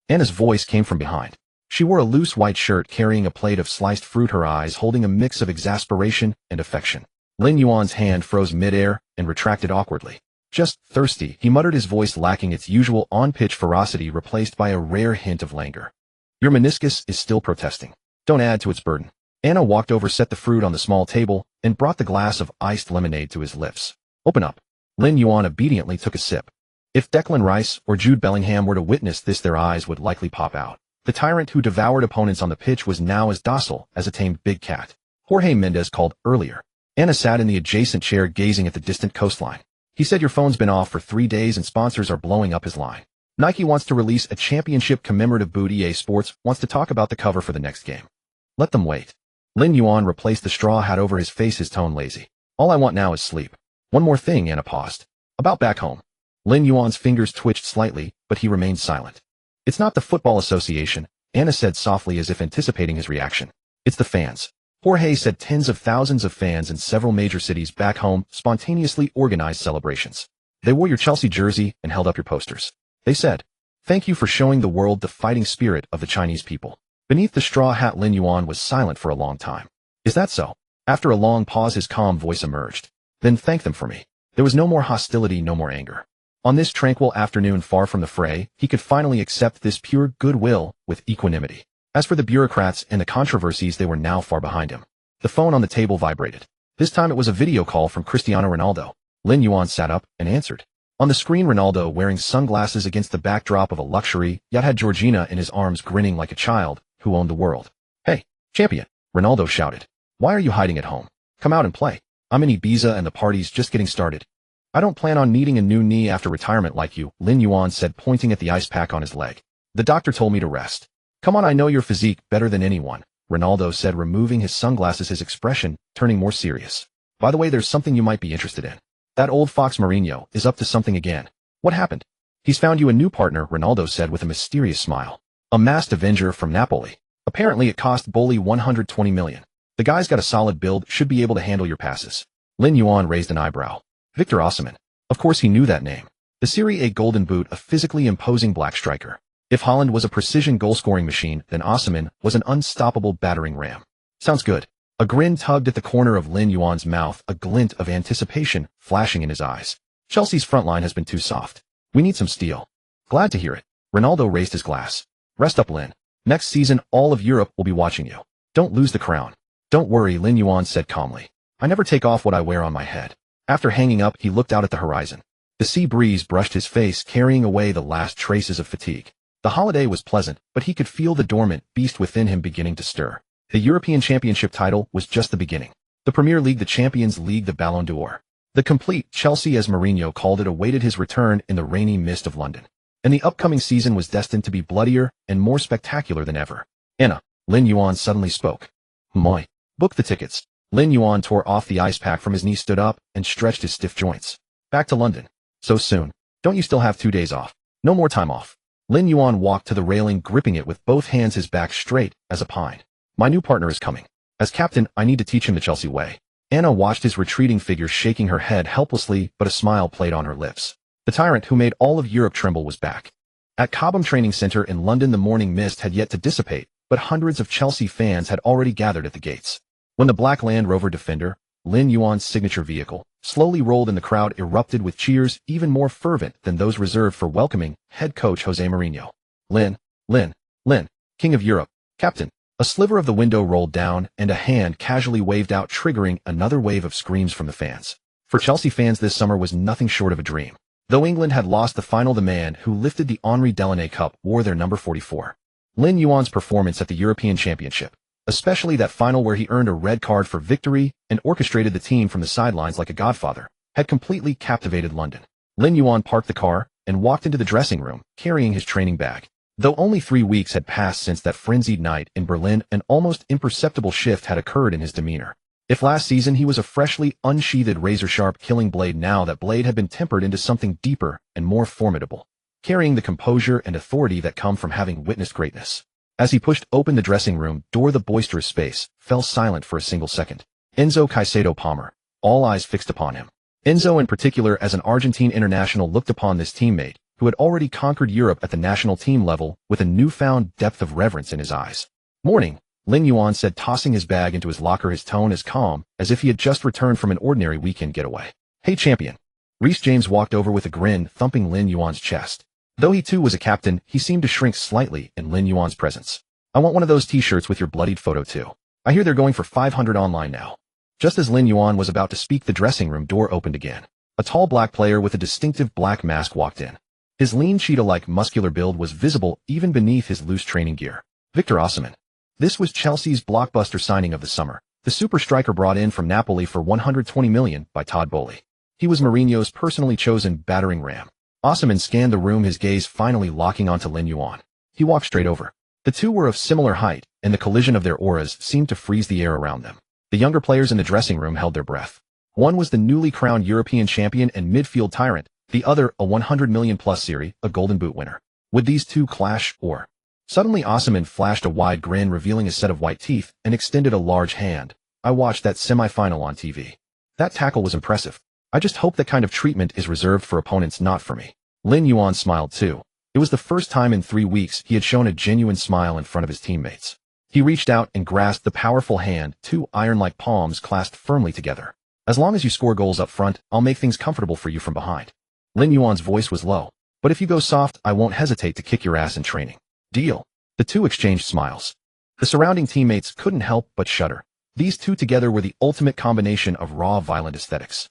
[SPEAKER 1] Anna's voice came from behind. She wore a loose white shirt, carrying a plate of sliced fruit, her eyes holding a mix of exasperation and affection. Lin Yuan's hand froze midair and retracted awkwardly. "Just thirsty," he muttered, his voice lacking its usual on-pitch ferocity, replaced by a rare hint of languor. "Your meniscus is still protesting. Don't add to its burden." Anna walked over, set the fruit on the small table, and brought the glass of iced lemonade to his lips. "Open up." Lin Yuan obediently took a sip. If Declan Rice or Jude Bellingham were to witness this, their eyes would likely pop out. The tyrant who devoured opponents on the pitch was now as docile as a tamed big cat. Jorge Mendes called earlier. Anna sat in the adjacent chair, gazing at the distant coastline. "He said your phone's been off for 3 days and sponsors are blowing up his line. Nike wants to release a championship commemorative boot. EA Sports wants to talk about the cover for the next game. Let them wait." Lin Yuan replaced the straw hat over his face, his tone lazy. "All I want now is sleep." "One more thing," Anna paused. "About back home." Lin Yuan's fingers twitched slightly, but he remained silent. "It's not the Football Association," Anna said softly, as if anticipating his reaction. "It's the fans." Jorge said tens of thousands of fans in several major cities back home spontaneously organized celebrations. They wore your Chelsea jersey and held up your posters. They said, Thank you for showing the world the fighting spirit of the Chinese people. Beneath the straw hat, Lin Yuan was silent for a long time. Is that so? After a long pause, his calm voice emerged. Then thank them for me. There was no more hostility, no more anger. On this tranquil afternoon far from the fray, he could finally accept this pure goodwill with equanimity. As for the bureaucrats and the controversies, they were now far behind him. The phone on the table vibrated. This time it was a video call from Cristiano Ronaldo. Lin Yuan sat up and answered. On the screen, Ronaldo, wearing sunglasses against the backdrop of a luxury yacht, had Georgina in his arms, grinning like a child who owned the world. Hey, champion, Ronaldo shouted. Why are you hiding at home? Come out and play. I'm in Ibiza and the party's just getting started. I don't plan on needing a new knee after retirement like you, Lin Yuan said, pointing at the ice pack on his leg. The doctor told me to rest. Come on, I know your physique better than anyone, Ronaldo said, removing his sunglasses, his expression turning more serious. By the way, there's something you might be interested in. That old fox Mourinho is up to something again. What happened? He's found you a new partner, Ronaldo said with a mysterious smile. A masked avenger from Napoli. Apparently it cost Boli 120 million. The guy's got a solid build, should be able to handle your passes. Lin Yuan raised an eyebrow. Victor Osimhen. Of course he knew that name. The Serie A Golden Boot, a physically imposing black striker. If Haaland was a precision goal-scoring machine, then Osimhen was an unstoppable battering ram. Sounds good. A grin tugged at the corner of Lin Yuan's mouth, a glint of anticipation flashing in his eyes. Chelsea's front line has been too soft. We need some steel. Glad to hear it. Ronaldo raised his glass. Rest up, Lin. Next season, all of Europe will be watching you. Don't lose the crown. Don't worry, Lin Yuan said calmly. I never take off what I wear on my head. After hanging up, he looked out at the horizon. The sea breeze brushed his face, carrying away the last traces of fatigue. The holiday was pleasant, but he could feel the dormant beast within him beginning to stir. The European Championship title was just the beginning. The Premier League, the Champions League, the Ballon d'Or. The complete Chelsea, as Mourinho called it, awaited his return in the rainy mist of London. And the upcoming season was destined to be bloodier and more spectacular than ever. Anna, Lin Yuan suddenly spoke. Moi. Book the tickets. Lin Yuan tore off the ice pack from his knee, stood up, and stretched his stiff joints. Back to London. So soon. Don't you still have 2 days off? No more time off. Lin Yuan walked to the railing, gripping it with both hands, his back straight as a pine. My new partner is coming. As captain, I need to teach him the Chelsea way. Anna watched his retreating figure, shaking her head helplessly, but a smile played on her lips. The tyrant who made all of Europe tremble was back. At Cobham Training Centre in London, the morning mist had yet to dissipate, but hundreds of Chelsea fans had already gathered at the gates. When the black Land Rover Defender, Lin Yuan's signature vehicle, slowly rolled in, the crowd erupted with cheers even more fervent than those reserved for welcoming head coach Jose Mourinho. Lin, King of Europe, Captain. A sliver of the window rolled down and a hand casually waved out, triggering another wave of screams from the fans. For Chelsea fans, this summer was nothing short of a dream. Though England had lost the final, the man who lifted the Henri Delaney Cup wore their number 44. Lin Yuan's performance at the European Championship, especially that final where he earned a red card for victory and orchestrated the team from the sidelines like a godfather, had completely captivated London. Lin Yuan parked the car and walked into the dressing room, carrying his training bag. Though only 3 weeks had passed since that frenzied night in Berlin, an almost imperceptible shift had occurred in his demeanor. If last season he was a freshly unsheathed razor-sharp killing blade, now that blade had been tempered into something deeper and more formidable, carrying the composure and authority that come from having witnessed greatness. As he pushed open the dressing room door, the boisterous space fell silent for a single second. Enzo Caicedo Palmer, all eyes fixed upon him. Enzo, in particular, as an Argentine international, looked upon this teammate, who had already conquered Europe at the national team level, with a newfound depth of reverence in his eyes. Morning, Lin Yuan said, tossing his bag into his locker, his tone as calm as if he had just returned from an ordinary weekend getaway. Hey champion. Reece James walked over with a grin, thumping Lin Yuan's chest. Though he too was a captain, he seemed to shrink slightly in Lin Yuan's presence. I want one of those t-shirts with your bloodied photo too. I hear they're going for 500 online now. Just as Lin Yuan was about to speak, the dressing room door opened again. A tall black player with a distinctive black mask walked in. His lean, cheetah-like muscular build was visible even beneath his loose training gear. Victor Osimhen. This was Chelsea's blockbuster signing of the summer. The super striker brought in from Napoli for 120 million by Todd Bowley. He was Mourinho's personally chosen battering ram. Osimhen scanned the room, his gaze finally locking onto Lin Yuan. He walked straight over. The two were of similar height, and the collision of their auras seemed to freeze the air around them. The younger players in the dressing room held their breath. One was the newly crowned European champion and midfield tyrant, the other a 100 million plus Serie A Golden Boot winner. Would these two clash, or? Suddenly Osimhen flashed a wide grin, revealing a set of white teeth, and extended a large hand. I watched that semi-final on TV. That tackle was impressive. I just hope that kind of treatment is reserved for opponents, not for me. Lin Yuan smiled too. It was the first time in 3 weeks he had shown a genuine smile in front of his teammates. He reached out and grasped the powerful hand, two iron-like palms clasped firmly together. As long as you score goals up front, I'll make things comfortable for you from behind. Lin Yuan's voice was low. But if you go soft, I won't hesitate to kick your ass in training. Deal. The two exchanged smiles. The surrounding teammates couldn't help but shudder. These two together were the ultimate combination of raw, violent aesthetics.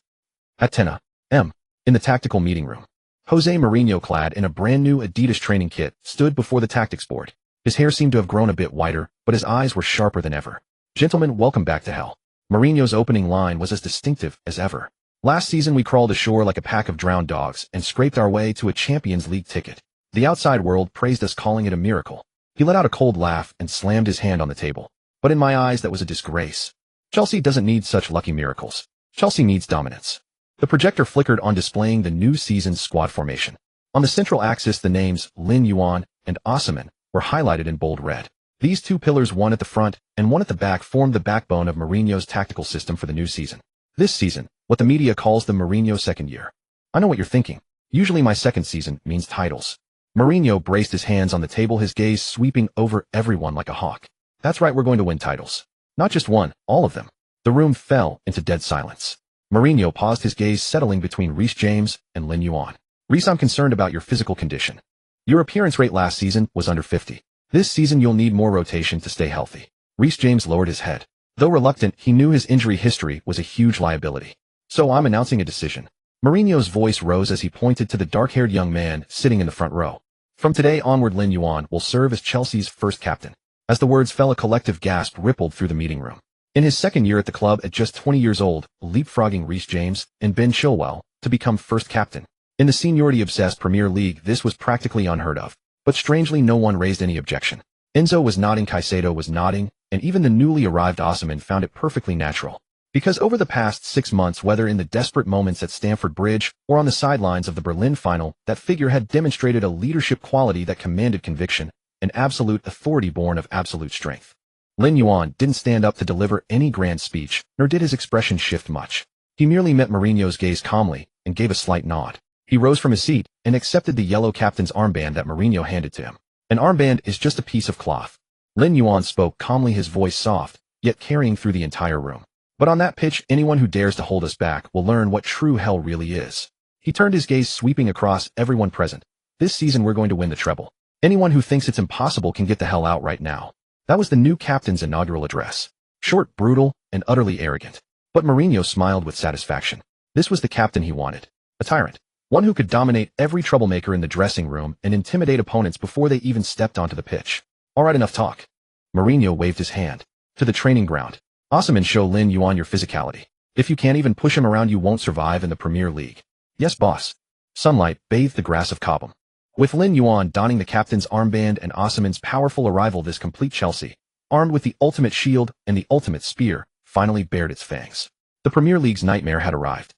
[SPEAKER 1] At 10 a.m. in the tactical meeting room, Jose Mourinho, clad in a brand new Adidas training kit, stood before the tactics board. His hair seemed to have grown a bit whiter, but his eyes were sharper than ever. Gentlemen, welcome back to hell. Mourinho's opening line was as distinctive as ever. Last season we crawled ashore like a pack of drowned dogs and scraped our way to a Champions League ticket. The outside world praised us, calling it a miracle. He let out a cold laugh and slammed his hand on the table. But in my eyes that was a disgrace. Chelsea doesn't need such lucky miracles. Chelsea needs dominance. The projector flickered on, displaying the new season's squad formation. On the central axis, the names Lin Yuan and Osimhen were highlighted in bold red. These two pillars, one at the front and one at the back, formed the backbone of Mourinho's tactical system for the new season. This season, what the media calls the Mourinho second year. I know what you're thinking. Usually my second season means titles. Mourinho braced his hands on the table, his gaze sweeping over everyone like a hawk. That's right, we're going to win titles. Not just one, all of them. The room fell into dead silence. Mourinho paused, his gaze settling between Reece James and Lin Yuan. Reece, I'm concerned about your physical condition. Your appearance rate last season was under 50. This season you'll need more rotation to stay healthy. Reece James lowered his head. Though reluctant, he knew his injury history was a huge liability. So I'm announcing a decision. Mourinho's voice rose as he pointed to the dark-haired young man sitting in the front row. From today onward, Lin Yuan will serve as Chelsea's first captain. As the words fell, a collective gasp rippled through the meeting room. In his second year at the club, at just 20 years old, leapfrogging Reece James and Ben Chilwell to become first captain. In the seniority-obsessed Premier League, this was practically unheard of. But strangely, no one raised any objection. Enzo was nodding, Caicedo was nodding, and even the newly arrived Osimhen found it perfectly natural. Because over the past 6 months, whether in the desperate moments at Stamford Bridge or on the sidelines of the Berlin final, that figure had demonstrated a leadership quality that commanded conviction, an absolute authority born of absolute strength. Lin Yuan didn't stand up to deliver any grand speech, nor did his expression shift much. He merely met Mourinho's gaze calmly and gave a slight nod. He rose from his seat and accepted the yellow captain's armband that Mourinho handed to him. An armband is just a piece of cloth. Lin Yuan spoke calmly, his voice soft, yet carrying through the entire room. But on that pitch, anyone who dares to hold us back will learn what true hell really is. He turned his gaze sweeping across everyone present. This season we're going to win the treble. Anyone who thinks it's impossible can get the hell out right now. That was the new captain's inaugural address. Short, brutal, and utterly arrogant. But Mourinho smiled with satisfaction. This was the captain he wanted. A tyrant. One who could dominate every troublemaker in the dressing room and intimidate opponents before they even stepped onto the pitch. All right, enough talk. Mourinho waved his hand. To the training ground. Osimhen, show Lin Yuan your physicality. If you can't even push him around, you won't survive in the Premier League. Yes, boss. Sunlight bathed the grass of Cobham. With Lin Yuan donning the captain's armband and Osimhen's powerful arrival, this complete Chelsea, armed with the ultimate shield and the ultimate spear, finally bared its fangs. The Premier League's nightmare had arrived.